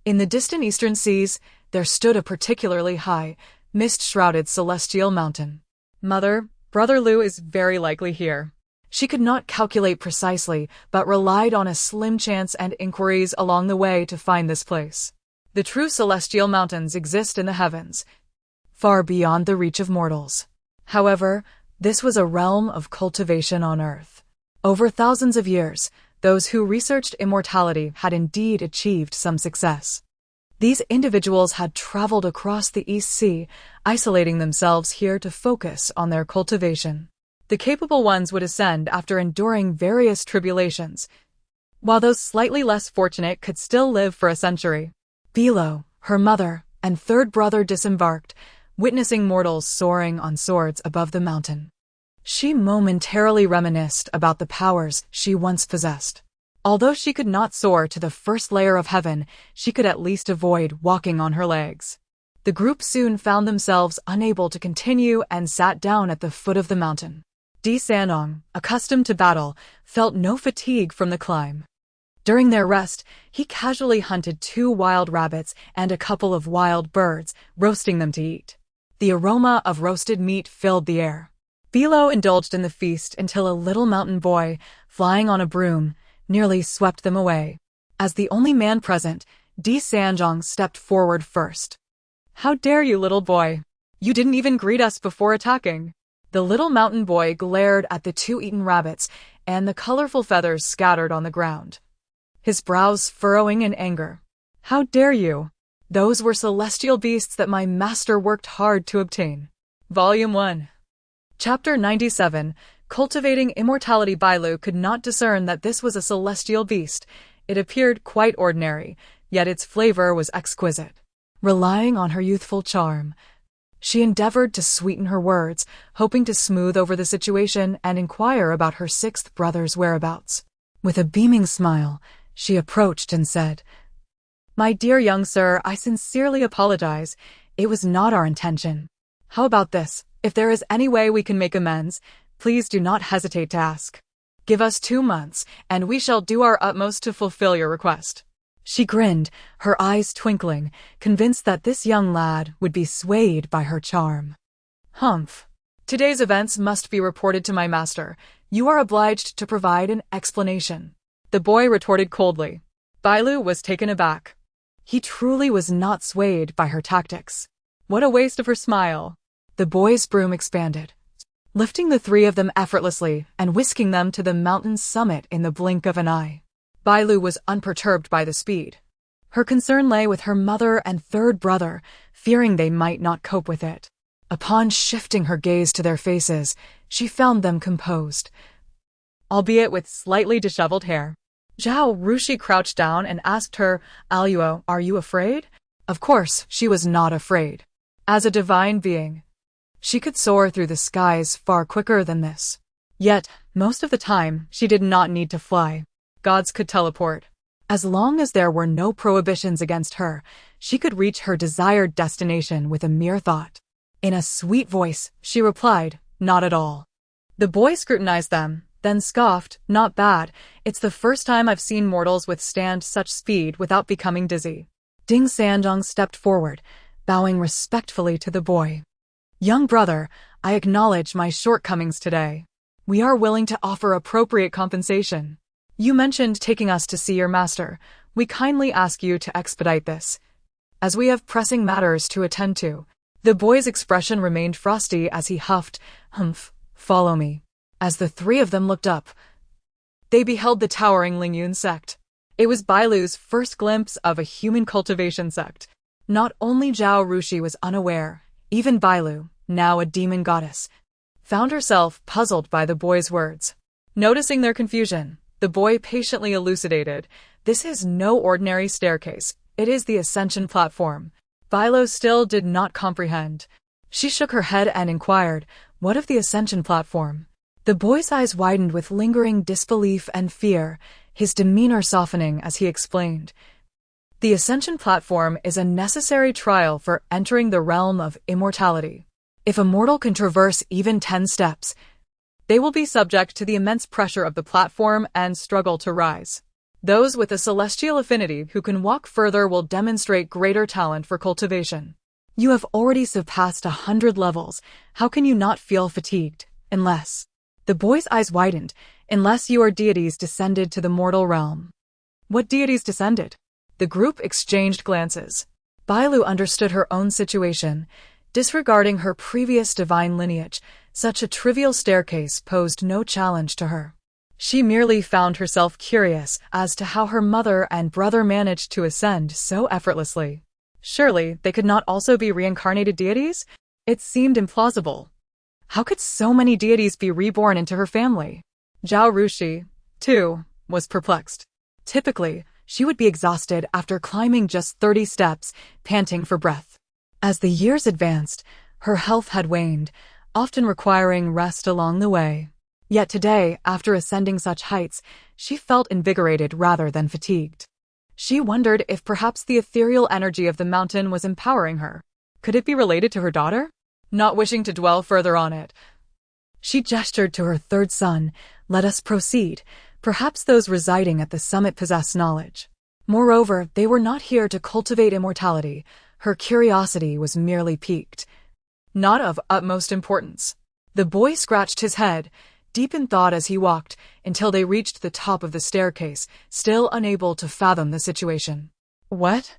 A: In the distant eastern seas, there stood a particularly high, mist-shrouded celestial mountain. Mother, Brother Lu is very likely here. She could not calculate precisely, but relied on a slim chance and inquiries along the way to find this place. The true celestial mountains exist in the heavens, far beyond the reach of mortals. However, this was a realm of cultivation on earth. Over thousands of years, those who researched immortality had indeed achieved some success. These individuals had traveled across the East Sea, isolating themselves here to focus on their cultivation. The capable ones would ascend after enduring various tribulations. while those slightly less fortunate could still live for a century. Biluó, her mother, and third brother disembarked, witnessing mortals soaring on swords above the mountain. She momentarily reminisced about the powers she once possessed. Although she could not soar to the first layer of heaven, she could at least avoid walking on her legs. The group soon found themselves unable to continue and sat down at the foot of the mountain. Destined, accustomed to battle, felt no fatigue from the climb. During their rest, he casually hunted 2 wild rabbits and a couple of wild birds, roasting them to eat. The aroma of roasted meat filled the air. Biluó indulged in the feast until a little mountain boy, flying on a broom, nearly swept them away. As the only man present, Destined stepped forward first. "How dare you, little boy? You didn't even greet us before attacking." The little mountain boy glared at the 2 eaten rabbits and the colorful feathers scattered on the ground, his brows furrowing in anger. "How dare you? Those were celestial beasts that my master worked hard to obtain." Volume 1. Chapter 97. Cultivating Immortality. Biluó could not discern that this was a celestial beast. It appeared quite ordinary, yet its flavor was exquisite. Relying on her youthful charm, she endeavored to sweeten her words, hoping to smooth over the situation and inquire about her 6th brother's whereabouts. With a beaming smile, she approached and said, "My dear young sir, I sincerely apologize. It was not our intention. How about this? If there is any way we can make amends, please do not hesitate to ask. Give us 2 months, and we shall do our utmost to fulfill your request." She grinned, her eyes twinkling, convinced that this young lad would be swayed by her charm. "Humph. Today's events must be reported to my master. You are obliged to provide an explanation," the boy retorted coldly. Biluó was taken aback. He truly was not swayed by her tactics. What a waste of her smile. The boy's broom expanded, lifting the 3 of them effortlessly and whisking them to the mountain's summit in the blink of an eye. Biluó was unperturbed by the speed. Her concern lay with her mother and 3rd brother, fearing they might not cope with it. Upon shifting her gaze to their faces, she found them composed, albeit with slightly disheveled hair. Zhao Rushi crouched down and asked her, "Biluó, are you afraid?" Of course, she was not afraid. As a divine being, she could soar through the skies far quicker than this. Yet, most of the time, she did not need to fly. Gods could teleport. As long as there were no prohibitions against her, she could reach her desired destination with a mere thought. In a sweet voice, she replied, "Not at all." The boy scrutinized them, then scoffed, "Not bad. It's the first time I've seen mortals withstand such speed without becoming dizzy." Destined stepped forward, bowing respectfully to the boy. "Young brother, I acknowledge my shortcomings today. We are willing to offer appropriate compensation. You mentioned taking us to see your master. We kindly ask you to expedite this, as we have pressing matters to attend to." The boy's expression remained frosty as he huffed, "Humph, follow me." As the 3 of them looked up, they beheld the towering Lingyun sect. It was Biluó's first glimpse of a human cultivation sect. Not only Zhao Rushi was unaware, even Biluó, now a demon goddess, found herself puzzled by the boy's words. Noticing their confusion, the boy patiently elucidated, "This is no ordinary staircase. It is the ascension platform." Biluó still did not comprehend. She shook her head and inquired, "What of the ascension platform?" The boy's eyes widened with lingering disbelief and fear, his demeanor softening as he explained, "The ascension platform is a necessary trial for entering the realm of immortality. If a mortal can traverse even 10 steps, they will be subject to the immense pressure of the platform and struggle to rise. Those with a celestial affinity who can walk further will demonstrate greater talent for cultivation. You have already surpassed 100 levels. How can you not feel fatigued? Unless..." The boy's eyes widened, "Unless you are deities descended to the mortal realm." "What deities descended?" The group exchanged glances. Biluó understood her own situation. Disregarding her previous divine lineage, such a trivial staircase posed no challenge to her. She merely found herself curious as to how her mother and brother managed to ascend so effortlessly. Surely, they could not also be reincarnated deities? It seemed implausible. How could so many deities be reborn into her family? Zhao Rushi, too, was perplexed. Typically, she would be exhausted after climbing just 30 steps, panting for breath. As the years advanced, her health had waned, often requiring rest along the way. Yet today, after ascending such heights, she felt invigorated rather than fatigued. She wondered if perhaps the ethereal energy of the mountain was empowering her. Could it be related to her daughter? Not wishing to dwell further on it, she gestured to her third son. Let us proceed. Perhaps those residing at the summit possess knowledge. Moreover, they were not here to cultivate immortality. Her curiosity was merely piqued, not of utmost importance. The boy scratched his head, deep in thought as he walked, until they reached the top of the staircase, still unable to fathom the situation. What?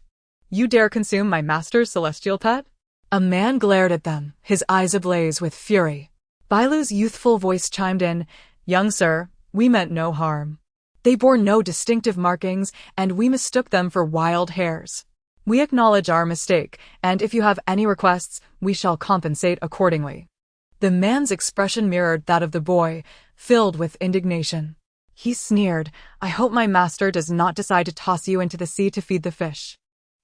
A: You dare consume my master's celestial pet? A man glared at them, his eyes ablaze with fury. Biluó's youthful voice chimed in, Young sir, we meant no harm. They bore no distinctive markings, and we mistook them for wild hares. We acknowledge our mistake, and if you have any requests, we shall compensate accordingly. The man's expression mirrored that of the boy, filled with indignation. He sneered, I hope my master does not decide to toss you into the sea to feed the fish.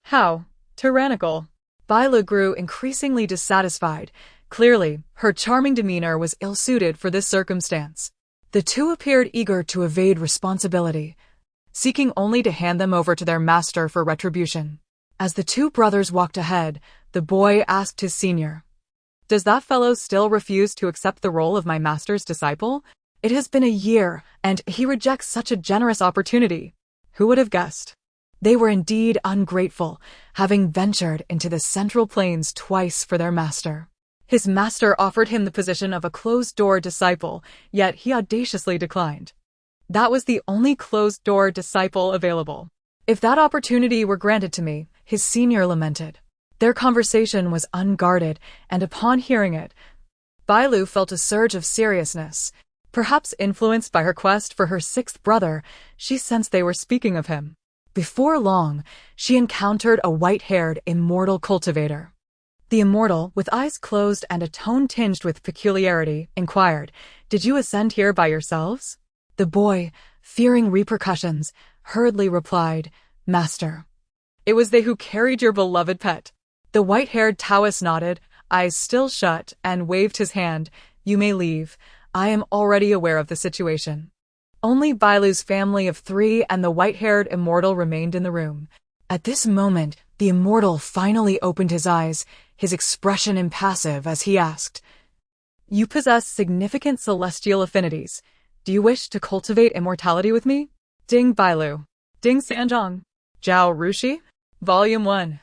A: How tyrannical. Biluó grew increasingly dissatisfied. Clearly, her charming demeanor was ill-suited for this circumstance. The two appeared eager to evade responsibility, seeking only to hand them over to their master for retribution. As the two brothers walked ahead, the boy asked his senior, Does that fellow still refuse to accept the role of my master's disciple? It has been a year, and he rejects such a generous opportunity. Who would have guessed? They were indeed ungrateful, having ventured into the Central Plains twice for their master. His master offered him the position of a closed-door disciple, yet he audaciously declined. That was the only closed-door disciple available. If that opportunity were granted to me, his senior lamented. Their conversation was unguarded, and upon hearing it, Biluó felt a surge of seriousness. Perhaps influenced by her quest for her sixth brother, she sensed they were speaking of him. Before long, she encountered a white-haired, immortal cultivator. The immortal, with eyes closed and a tone tinged with peculiarity, inquired, Did you ascend here by yourselves? The boy, fearing repercussions, hurriedly replied, Master. It was they who carried your beloved pet. The white-haired Taoist nodded, eyes still shut, and waved his hand. You may leave. I am already aware of the situation. Only Biluó's family of 3 and the white-haired immortal remained in the room. At this moment, the immortal finally opened his eyes, his expression impassive as he asked, You possess significant celestial affinities. Do you wish to cultivate immortality with me? Ding Biluó. Ding Sanjiang. Zhao Rushi. Volume 1.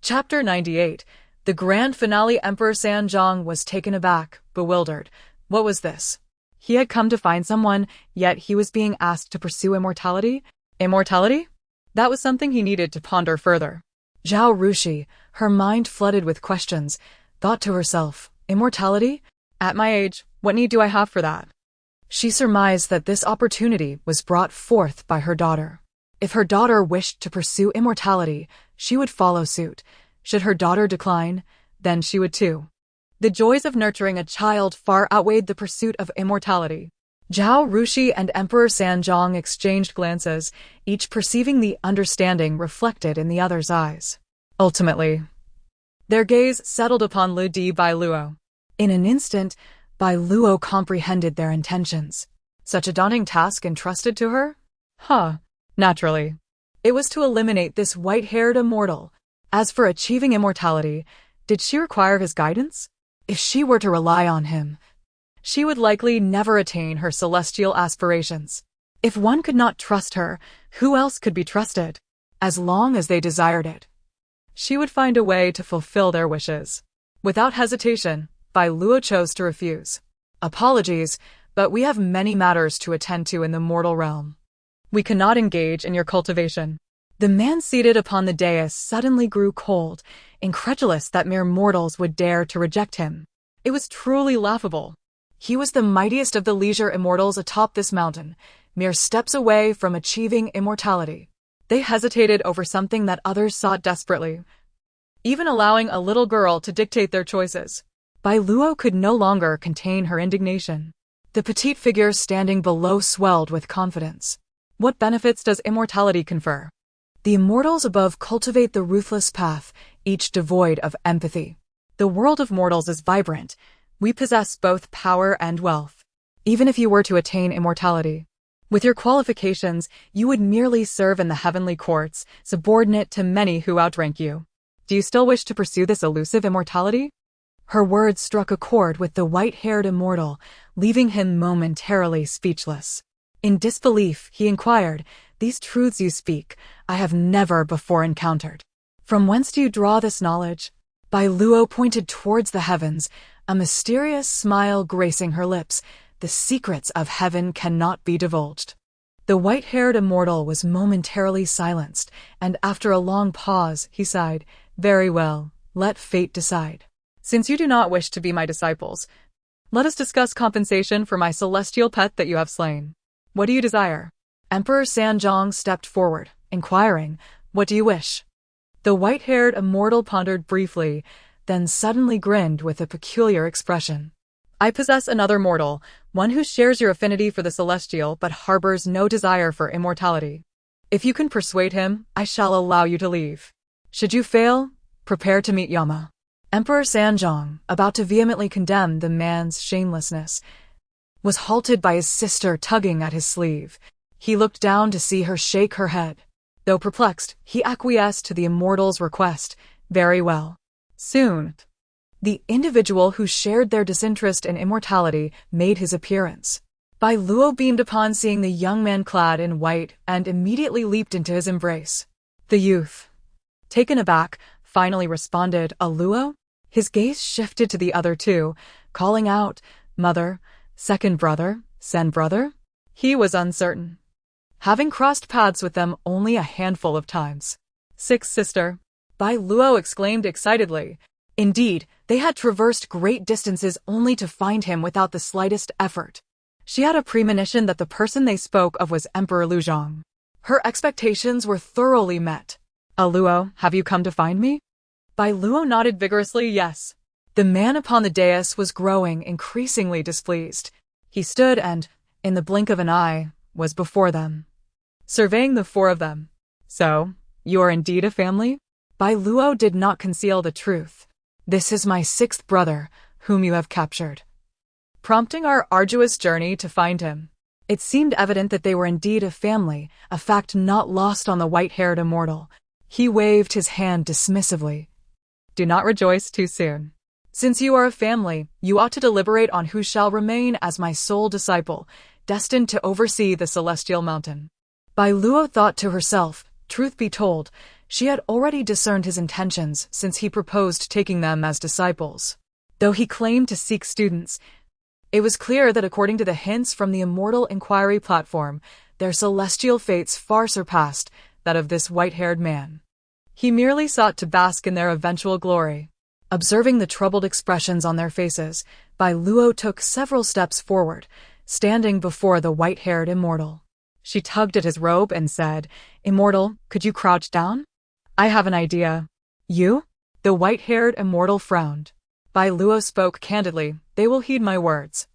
A: Chapter 98. The grand finale. Emperor Sanjiang was taken aback, bewildered. What was this? He had come to find someone, yet he was being asked to pursue immortality? Immortality? That was something he needed to ponder further. Zhao Rushi, her mind flooded with questions, thought to herself, Immortality? At my age, what need do I have for that? She surmised that this opportunity was brought forth by her daughter. If her daughter wished to pursue immortality, she would follow suit. Should her daughter decline, then she would too. The joys of nurturing a child far outweighed the pursuit of immortality. Zhao Rushi and Emperor Sanjiang exchanged glances, each perceiving the understanding reflected in the other's eyes. Ultimately, their gaze settled upon Lady Biluó. In an instant, Biluó comprehended their intentions. Such a daunting task entrusted to her? Naturally. It was to eliminate this white-haired immortal. As for achieving immortality, did she require his guidance? If she were to rely on him, she would likely never attain her celestial aspirations. If one could not trust her, who else could be trusted? As long as they desired it, she would find a way to fulfill their wishes. Without hesitation, Biluó chose to refuse. Apologies, but we have many matters to attend to in the mortal realm. We cannot engage in your cultivation. The man seated upon the dais suddenly grew cold, incredulous that mere mortals would dare to reject him. It was truly laughable. He was the mightiest of the leisure immortals atop this mountain, mere steps away from achieving immortality. They hesitated over something that others sought desperately, even allowing a little girl to dictate their choices. Biluó could no longer contain her indignation. The petite figure standing below swelled with confidence. What benefits does immortality confer? The immortals above cultivate the ruthless path, each devoid of empathy. The world of mortals is vibrant. We possess both power and wealth. Even if you were to attain immortality, with your qualifications, you would merely serve in the heavenly courts, subordinate to many who outrank you. Do you still wish to pursue this elusive immortality? Her words struck a chord with the white-haired immortal, leaving him momentarily speechless. In disbelief, he inquired, "These truths you speak, I have never before encountered. From whence do you draw this knowledge?" Biluó pointed towards the heavens, a mysterious smile gracing her lips. "The secrets of heaven cannot be divulged." The white-haired immortal was momentarily silenced, and after a long pause, he sighed, "Very well, let fate decide. Since you do not wish to be my disciples, let us discuss compensation for my celestial pet that you have slain. What do you desire?" Emperor Sanjong stepped forward, inquiring, "What do you wish?" The white-haired immortal pondered briefly, then suddenly grinned with a peculiar expression. "I possess another mortal, one who shares your affinity for the celestial but harbors no desire for immortality. If you can persuade him, I shall allow you to leave. Should you fail, prepare to meet Yama." Emperor Sanjong, about to vehemently condemn the man's shamelessness, was halted by his sister tugging at his sleeve. He looked down to see her shake her head. Though perplexed, he acquiesced to the immortal's request. "Very well." Soon, the individual who shared their disinterest in immortality made his appearance. Biluó beamed upon seeing the young man clad in white and immediately leaped into his embrace. The youth, taken aback, finally responded, "Biluó?" His gaze shifted to the other two, calling out, "Mother, second brother, Sen brother?" He was uncertain, having crossed paths with them only a handful of times. "Sixth sister," Biluó exclaimed excitedly. Indeed, they had traversed great distances only to find him without the slightest effort. She had a premonition that the person they spoke of was Emperor Luzhong. Her expectations were thoroughly met. "Biluó, have you come to find me?" Biluó nodded vigorously, yes. The man upon the dais was growing increasingly displeased. He stood and, in the blink of an eye, was before them, surveying the four of them. "So, you are indeed a family?" Biluó did not conceal the truth. "This is my sixth brother, whom you have captured," prompting our arduous journey to find him. It seemed evident that they were indeed a family, a fact not lost on the white-haired immortal. He waved his hand dismissively. "Do not rejoice too soon. Since you are a family, you ought to deliberate on who shall remain as my sole disciple, destined to oversee the celestial mountain." Biluó thought to herself, truth be told, she had already discerned his intentions since he proposed taking them as disciples. Though he claimed to seek students, it was clear that according to the hints from the Immortal Inquiry platform, their celestial fates far surpassed that of this white-haired man. He merely sought to bask in their eventual glory. Observing the troubled expressions on their faces, Biluó took several steps forward, standing before the white-haired immortal. She tugged at his robe and said, "Immortal, could you crouch down? I have an idea." "You?" The white-haired immortal frowned. Biluó spoke candidly, "They will heed my words."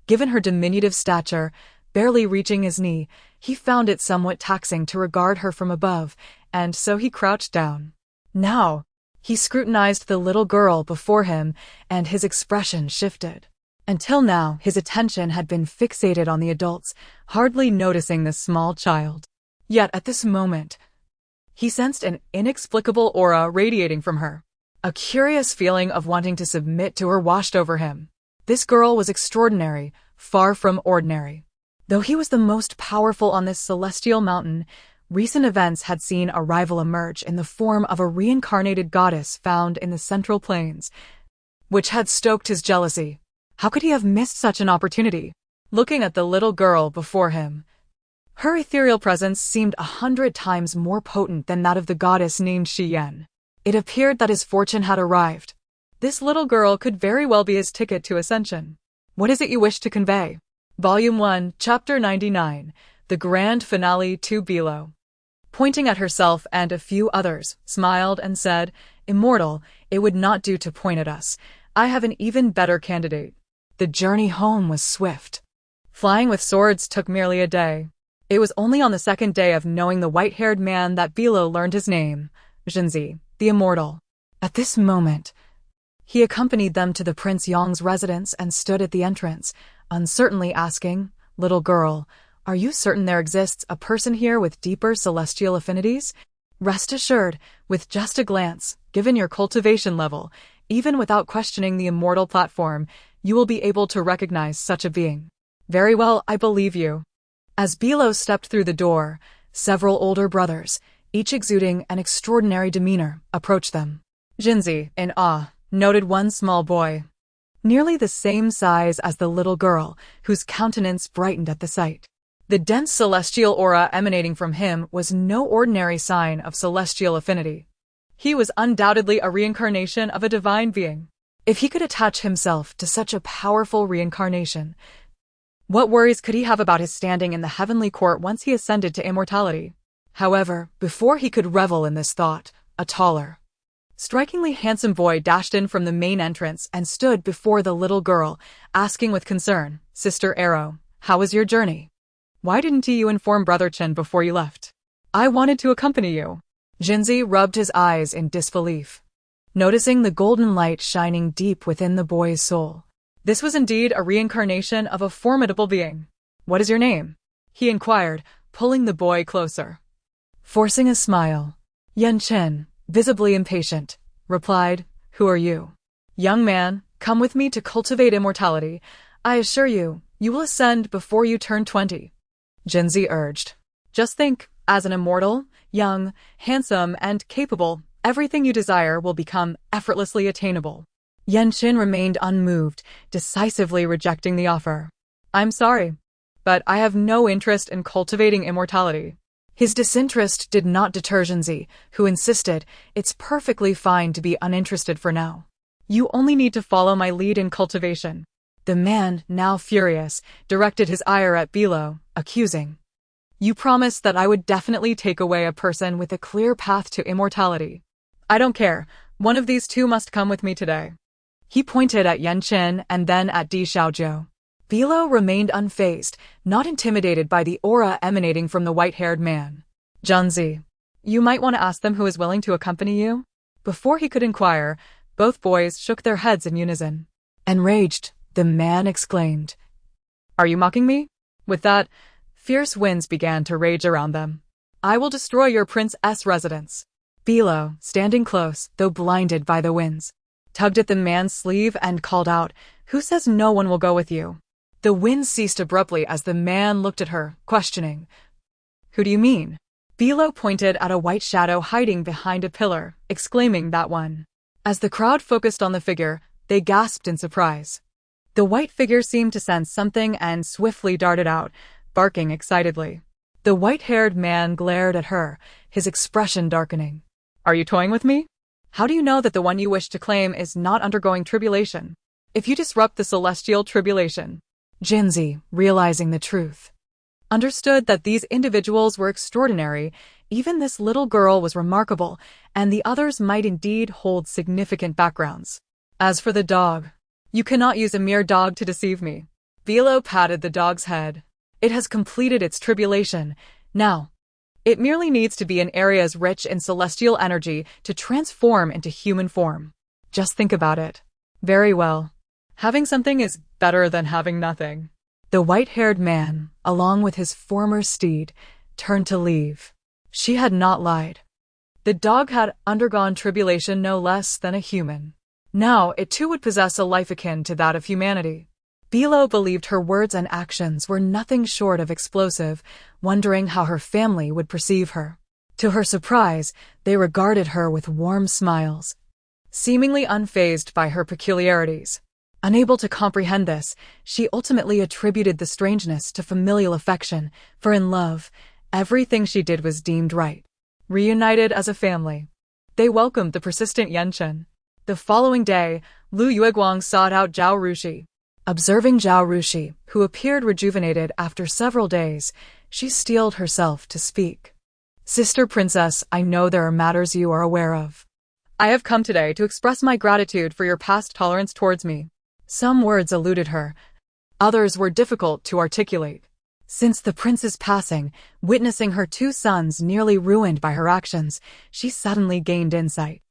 A: Given her diminutive stature, barely reaching his knee, he found it somewhat taxing to regard her from above, and so he crouched down. Now, he scrutinized the little girl before him, and his expression shifted. Until now, his attention had been fixated on the adults, hardly noticing the small child. Yet at this moment, he sensed an inexplicable aura radiating from her. A curious feeling of wanting to submit to her washed over him. This girl was extraordinary, far from ordinary. Though he was the most powerful on this celestial mountain, recent events had seen a rival emerge in the form of a reincarnated goddess found in the Central Plains, which had stoked his jealousy. How could he have missed such an opportunity? Looking at the little girl before him, her ethereal presence seemed 100 times more potent than that of the goddess named Shiyen. It appeared that his fortune had arrived. This little girl could very well be his ticket to ascension. What is it you wish to convey? Volume 1, Chapter 99, The Grand Finale to Biluó. Pointing at herself and a few others, smiled and said, "Immortal, it would not do to point at us. I have an even better candidate." The journey home was swift. Flying with swords took merely a day. It was only on the second day of knowing the white-haired man that Biluó learned his name, Jinzi, the Immortal. At this moment, he accompanied them to the Prince Yong's residence and stood at the entrance, uncertainly asking, "Little girl, are you certain there exists a person here with deeper celestial affinities? Rest assured, with just a glance, given your cultivation level, even without questioning the immortal platform, you will be able to recognize such a being." "Very well, I believe you." As Biluó stepped through the door, several older brothers, each exuding an extraordinary demeanor, approached them. Jinzi, in awe, noted one small boy, nearly the same size as the little girl, whose countenance brightened at the sight. The dense celestial aura emanating from him was no ordinary sign of celestial affinity. He was undoubtedly a reincarnation of a divine being. If he could attach himself to such a powerful reincarnation, what worries could he have about his standing in the heavenly court once he ascended to immortality? However, before he could revel in this thought, a taller, strikingly handsome boy dashed in from the main entrance and stood before the little girl, asking with concern, "Sister Arrow, how was your journey? Why didn't you inform Brother Chen before you left? I wanted to accompany you." Jinzi rubbed his eyes in disbelief, noticing the golden light shining deep within the boy's soul. This was indeed a reincarnation of a formidable being. "What is your name?" he inquired, pulling the boy closer. Forcing a smile, Yan Chen, visibly impatient, replied, "Who are you?" "Young man, come with me to cultivate immortality. I assure you, you will ascend before you turn 20. Jinzi urged. "Just think, as an immortal, young, handsome, and capable, everything you desire will become effortlessly attainable." Yan Qin remained unmoved, decisively rejecting the offer. "I'm sorry, but I have no interest in cultivating immortality." His disinterest did not deter Jinzi, who insisted, "It's perfectly fine to be uninterested for now. You only need to follow my lead in cultivation." The man, now furious, directed his ire at Biluó, accusing, "You promised that I would definitely take away a person with a clear path to immortality. I don't care, one of these two must come with me today." He pointed at Yan Qin and then at Di Xiaozhou. Biluó remained unfazed, not intimidated by the aura emanating from the white-haired man. "Jinzi, you might want to ask them who is willing to accompany you?" Before he could inquire, both boys shook their heads in unison. Enraged, the man exclaimed, "Are you mocking me?" With that, fierce winds began to rage around them. "I will destroy your prince's residence." Biluó, standing close, though blinded by the winds, tugged at the man's sleeve and called out, "Who says no one will go with you?" The wind ceased abruptly as the man looked at her, questioning, "Who do you mean?" Biluó pointed at a white shadow hiding behind a pillar, exclaiming, "That one." As the crowd focused on the figure, they gasped in surprise. The white figure seemed to sense something and swiftly darted out, barking excitedly. The white-haired man glared at her, his expression darkening. "Are you toying with me? How do you know that the one you wish to claim is not undergoing tribulation? If you disrupt the celestial tribulation..." Jinzi, realizing the truth, understood that these individuals were extraordinary. Even this little girl was remarkable, and the others might indeed hold significant backgrounds. "As for the dog, you cannot use a mere dog to deceive me." Biluó patted the dog's head. "It has completed its tribulation. Now, it merely needs to be in areas rich in celestial energy to transform into human form. Just think about it." "Very well. Having something is better than having nothing." The white-haired man, along with his former steed, turned to leave. She had not lied. The dog had undergone tribulation no less than a human. Now it too would possess a life akin to that of humanity. Biluó believed her words and actions were nothing short of explosive, wondering how her family would perceive her. To her surprise, they regarded her with warm smiles, seemingly unfazed by her peculiarities. Unable to comprehend this, she ultimately attributed the strangeness to familial affection, for in love, everything she did was deemed right. Reunited as a family, they welcomed the persistent Yan Chen. The following day, Lu Yueguang sought out Zhao Rushi. Observing Zhao Rushi, who appeared rejuvenated after several days, she steeled herself to speak. "Sister Princess, I know there are matters you are aware of. I have come today to express my gratitude for your past tolerance towards me." Some words eluded her. Others were difficult to articulate. Since the prince's passing, witnessing her two sons nearly ruined by her actions, she suddenly gained insight.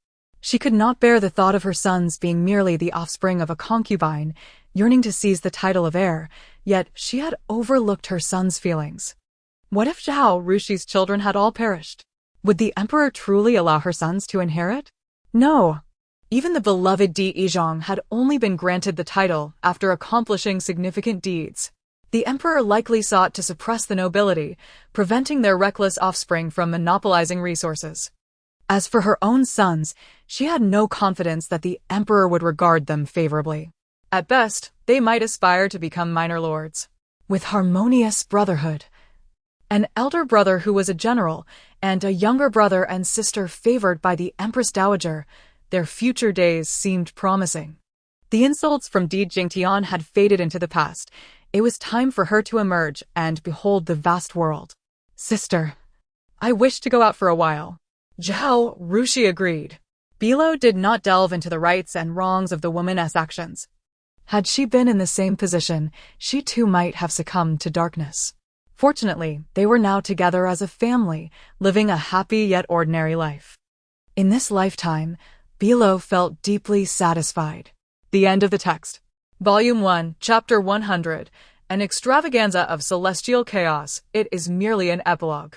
A: She could not bear the thought of her sons being merely the offspring of a concubine, yearning to seize the title of heir, yet she had overlooked her sons' feelings. What if Zhao Rushi's children had all perished? Would the emperor truly allow her sons to inherit? No. Even the beloved Di Yizhong had only been granted the title after accomplishing significant deeds. The emperor likely sought to suppress the nobility, preventing their reckless offspring from monopolizing resources. As for her own sons, she had no confidence that the emperor would regard them favorably. At best, they might aspire to become minor lords. With harmonious brotherhood, an elder brother who was a general, and a younger brother and sister favored by the Empress Dowager, their future days seemed promising. The insults from Di Jingtian had faded into the past. It was time for her to emerge and behold the vast world. Sister, I wish to go out for a while. Zhao Rushi agreed. Biluó did not delve into the rights and wrongs of the woman's actions. Had she been in the same position, she too might have succumbed to darkness. Fortunately, they were now together as a family, living a happy yet ordinary life. In this lifetime, Biluó felt deeply satisfied. The end of the text. Volume 1, Chapter 100, An Extravaganza of Celestial Chaos. It is merely an epilogue.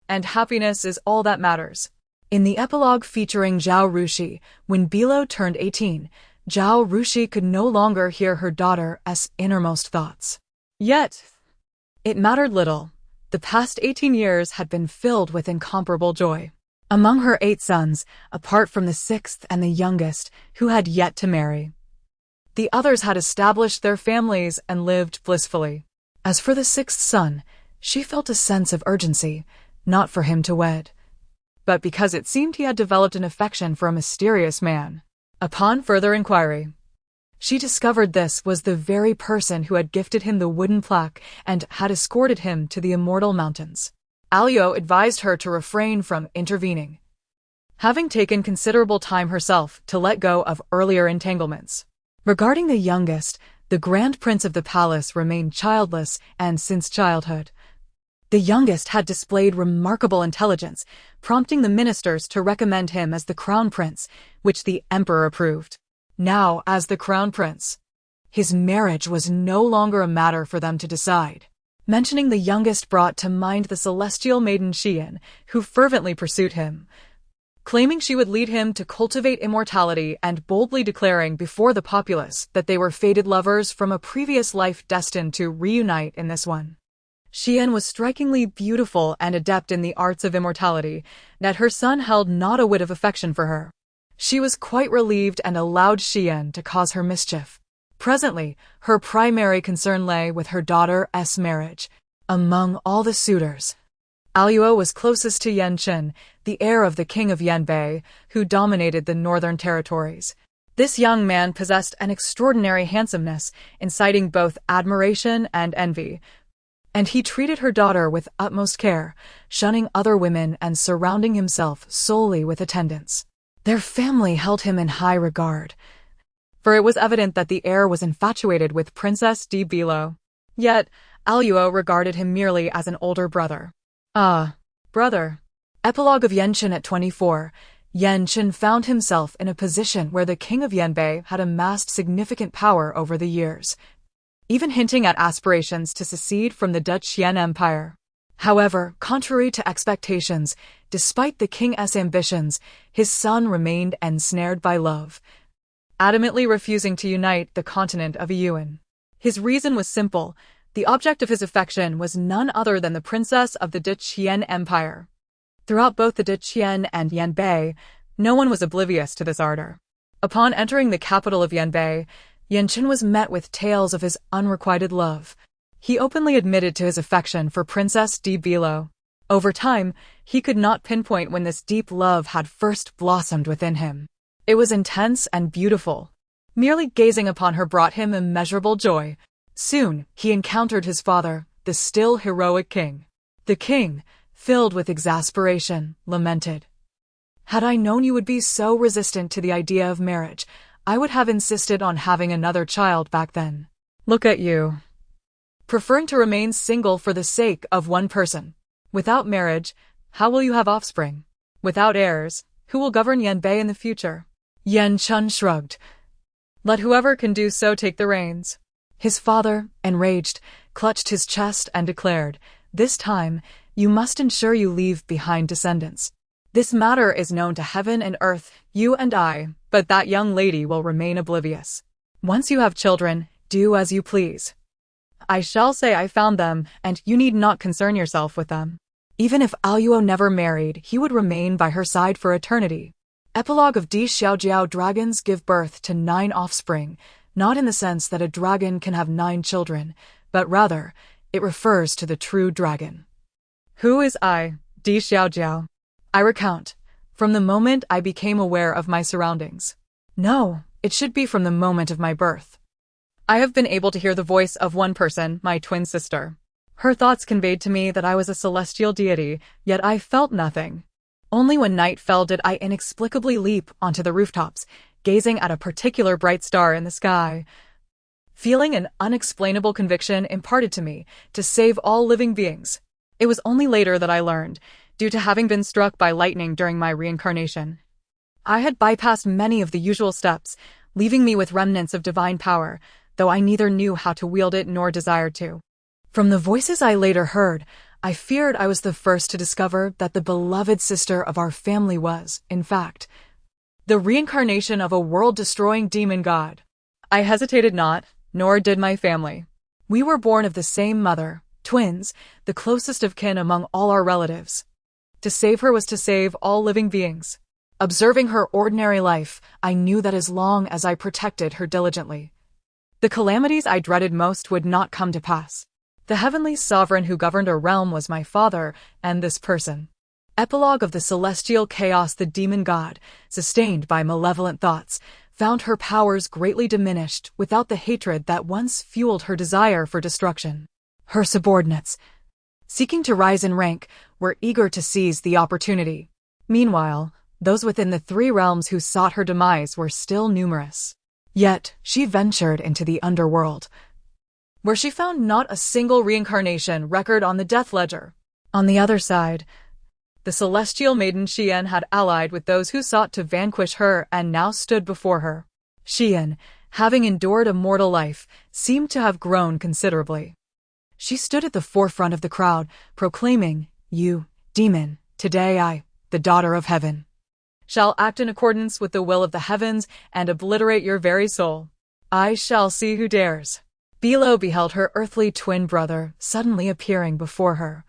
A: And happiness is all that matters. In the epilogue featuring Zhao Rushi, when Biluó turned 18, Zhao Rushi could no longer hear her daughter's innermost thoughts. Yet, it mattered little. The past 18 years had been filled with incomparable joy. Among her 8 sons, apart from the 6th and the youngest, who had yet to marry, the others had established their families and lived blissfully. As for the 6th son, she felt a sense of urgency, not for him to wed, but because it seemed he had developed an affection for a mysterious man. Upon further inquiry, she discovered this was the very person who had gifted him the wooden plaque and had escorted him to the immortal mountains. Biluó advised her to refrain from intervening, having taken considerable time herself to let go of earlier entanglements. Regarding the youngest, the Grand Prince of the palace remained childless and since childhood. The youngest had displayed remarkable intelligence, prompting the ministers to recommend him as the crown prince, which the emperor approved. Now, as the crown prince, his marriage was no longer a matter for them to decide. Mentioning the youngest brought to mind the celestial maiden Xian, who fervently pursued him, claiming she would lead him to cultivate immortality and boldly declaring before the populace that they were fated lovers from a previous life destined to reunite in this one. Xian was strikingly beautiful and adept in the arts of immortality, yet her son held not a whit of affection for her. She was quite relieved and allowed Xian to cause her mischief. Presently, her primary concern lay with her daughter's marriage. Among all the suitors, Biluó was closest to Yan Qin, the heir of the king of Yanbei, who dominated the northern territories. This young man possessed an extraordinary handsomeness, inciting both admiration and envy, and he treated her daughter with utmost care, shunning other women and surrounding himself solely with attendants. Their family held him in high regard, for it was evident that the heir was infatuated with Princess Di Biluó. Yet, Biluó regarded him merely as an older brother. Brother. Epilogue of Yan Qin at 24. Yan Qin found himself in a position where the king of Yanbei had amassed significant power over the years, even hinting at aspirations to secede from the Dutch Qian Empire. However, contrary to expectations, despite the king's ambitions, his son remained ensnared by love, adamantly refusing to unite the continent of Yuan. His reason was simple. The object of his affection was none other than the princess of the Dutch Qian Empire. Throughout both the Dutch Qian and Yanbei, no one was oblivious to this ardor. Upon entering the capital of Yanbei, Yan Qin was met with tales of his unrequited love. He openly admitted to his affection for Princess Di Biluó. Over time, he could not pinpoint when this deep love had first blossomed within him. It was intense and beautiful. Merely gazing upon her brought him immeasurable joy. Soon, he encountered his father, the still heroic king. The king, filled with exasperation, lamented, "Had I known you would be so resistant to the idea of marriage, I would have insisted on having another child back then. Look at you. preferring to remain single for the sake of one person. Without marriage, how will you have offspring? Without heirs, who will govern Yanbei in the future? Yan Chun shrugged. Let whoever can do so take the reins. His father, enraged, clutched his chest and declared, "This time, you must ensure you leave behind descendants. This matter is known to heaven and earth, you and I, but that young lady will remain oblivious. Once you have children, do as you please. I shall say I found them, and you need not concern yourself with them." Even if Biluó never married, he would remain by her side for eternity. Epilogue of Di Xiaojiao. Dragons give birth to 9 offspring, not in the sense that a dragon can have 9 children, but rather, it refers to the true dragon. Who is I, Di Xiaojiao? I recount, from the moment I became aware of my surroundings. No, it should be from the moment of my birth. I have been able to hear the voice of one person, my twin sister. Her thoughts conveyed to me that I was a celestial deity, yet I felt nothing. Only when night fell did I inexplicably leap onto the rooftops, gazing at a particular bright star in the sky, feeling an unexplainable conviction imparted to me to save all living beings. It was only later that I learned, due to having been struck by lightning during my reincarnation. I had bypassed many of the usual steps, leaving me with remnants of divine power, though I neither knew how to wield it nor desired to. From the voices I later heard, I feared I was the first to discover that the beloved sister of our family was, in fact, the reincarnation of a world-destroying demon god. I hesitated not, nor did my family. We were born of the same mother, twins, the closest of kin among all our relatives. To save her was to save all living beings. Observing her ordinary life, I knew that as long as I protected her diligently, the calamities I dreaded most would not come to pass. The heavenly sovereign who governed a realm was my father, and this person. Epilogue of the celestial chaos. The demon god, sustained by malevolent thoughts, found her powers greatly diminished without the hatred that once fueled her desire for destruction. Her subordinates, seeking to rise in rank, were eager to seize the opportunity. Meanwhile, those within the 3 realms who sought her demise were still numerous. Yet, she ventured into the underworld, where she found not a single reincarnation record on the death ledger. On the other side, the celestial maiden Xian had allied with those who sought to vanquish her and now stood before her. Xian, having endured a mortal life, seemed to have grown considerably. She stood at the forefront of the crowd, proclaiming, "You, demon, today I, the daughter of heaven, shall act in accordance with the will of the heavens and obliterate your very soul. I shall see who dares." Biluó beheld her earthly twin brother suddenly appearing before her,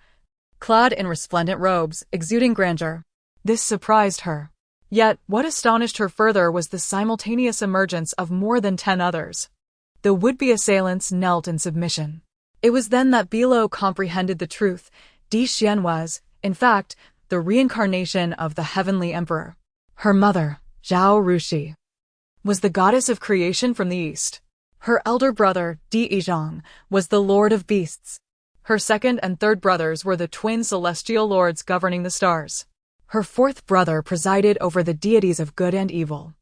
A: clad in resplendent robes, exuding grandeur. This surprised her. Yet, what astonished her further was the simultaneous emergence of more than 10 others. The would-be assailants knelt in submission. It was then that Biluó comprehended the truth. Di Xian was, in fact, the reincarnation of the heavenly emperor. Her mother, Zhao Rushi, was the goddess of creation from the east. Her elder brother, Di Yizhang, was the lord of beasts. Her second and third brothers were the twin celestial lords governing the stars. Her fourth brother presided over the deities of good and evil.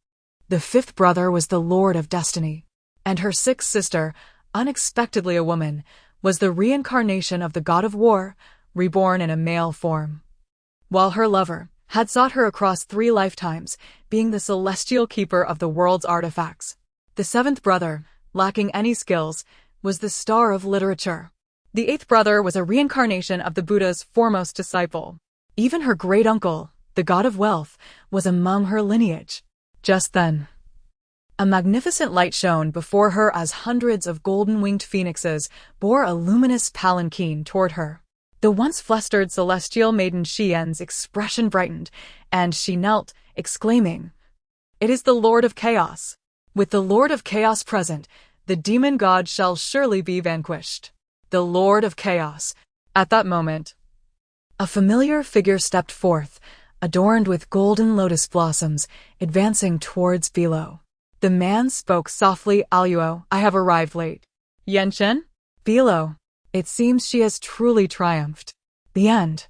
A: The fifth brother was the lord of destiny. And her sixth sister, unexpectedly a woman, was the reincarnation of the god of war, reborn in a male form. While her lover had sought her across 3 lifetimes, being the celestial keeper of the world's artifacts. The seventh brother, lacking any skills, was the star of literature. The eighth brother was a reincarnation of the Buddha's foremost disciple. Even her great-uncle, the god of wealth, was among her lineage. Just then, a magnificent light shone before her as hundreds of golden-winged phoenixes bore a luminous palanquin toward her. The once flustered celestial maiden Xian's expression brightened, and she knelt, exclaiming, "It is the Lord of Chaos. With the Lord of Chaos present, the demon god shall surely be vanquished." The Lord of Chaos. At that moment, a familiar figure stepped forth, adorned with golden lotus blossoms, advancing towards Biluó. The man spoke softly, "Biluó, I have arrived late." "Yanchen?" "Biluó, it seems she has truly triumphed." The end.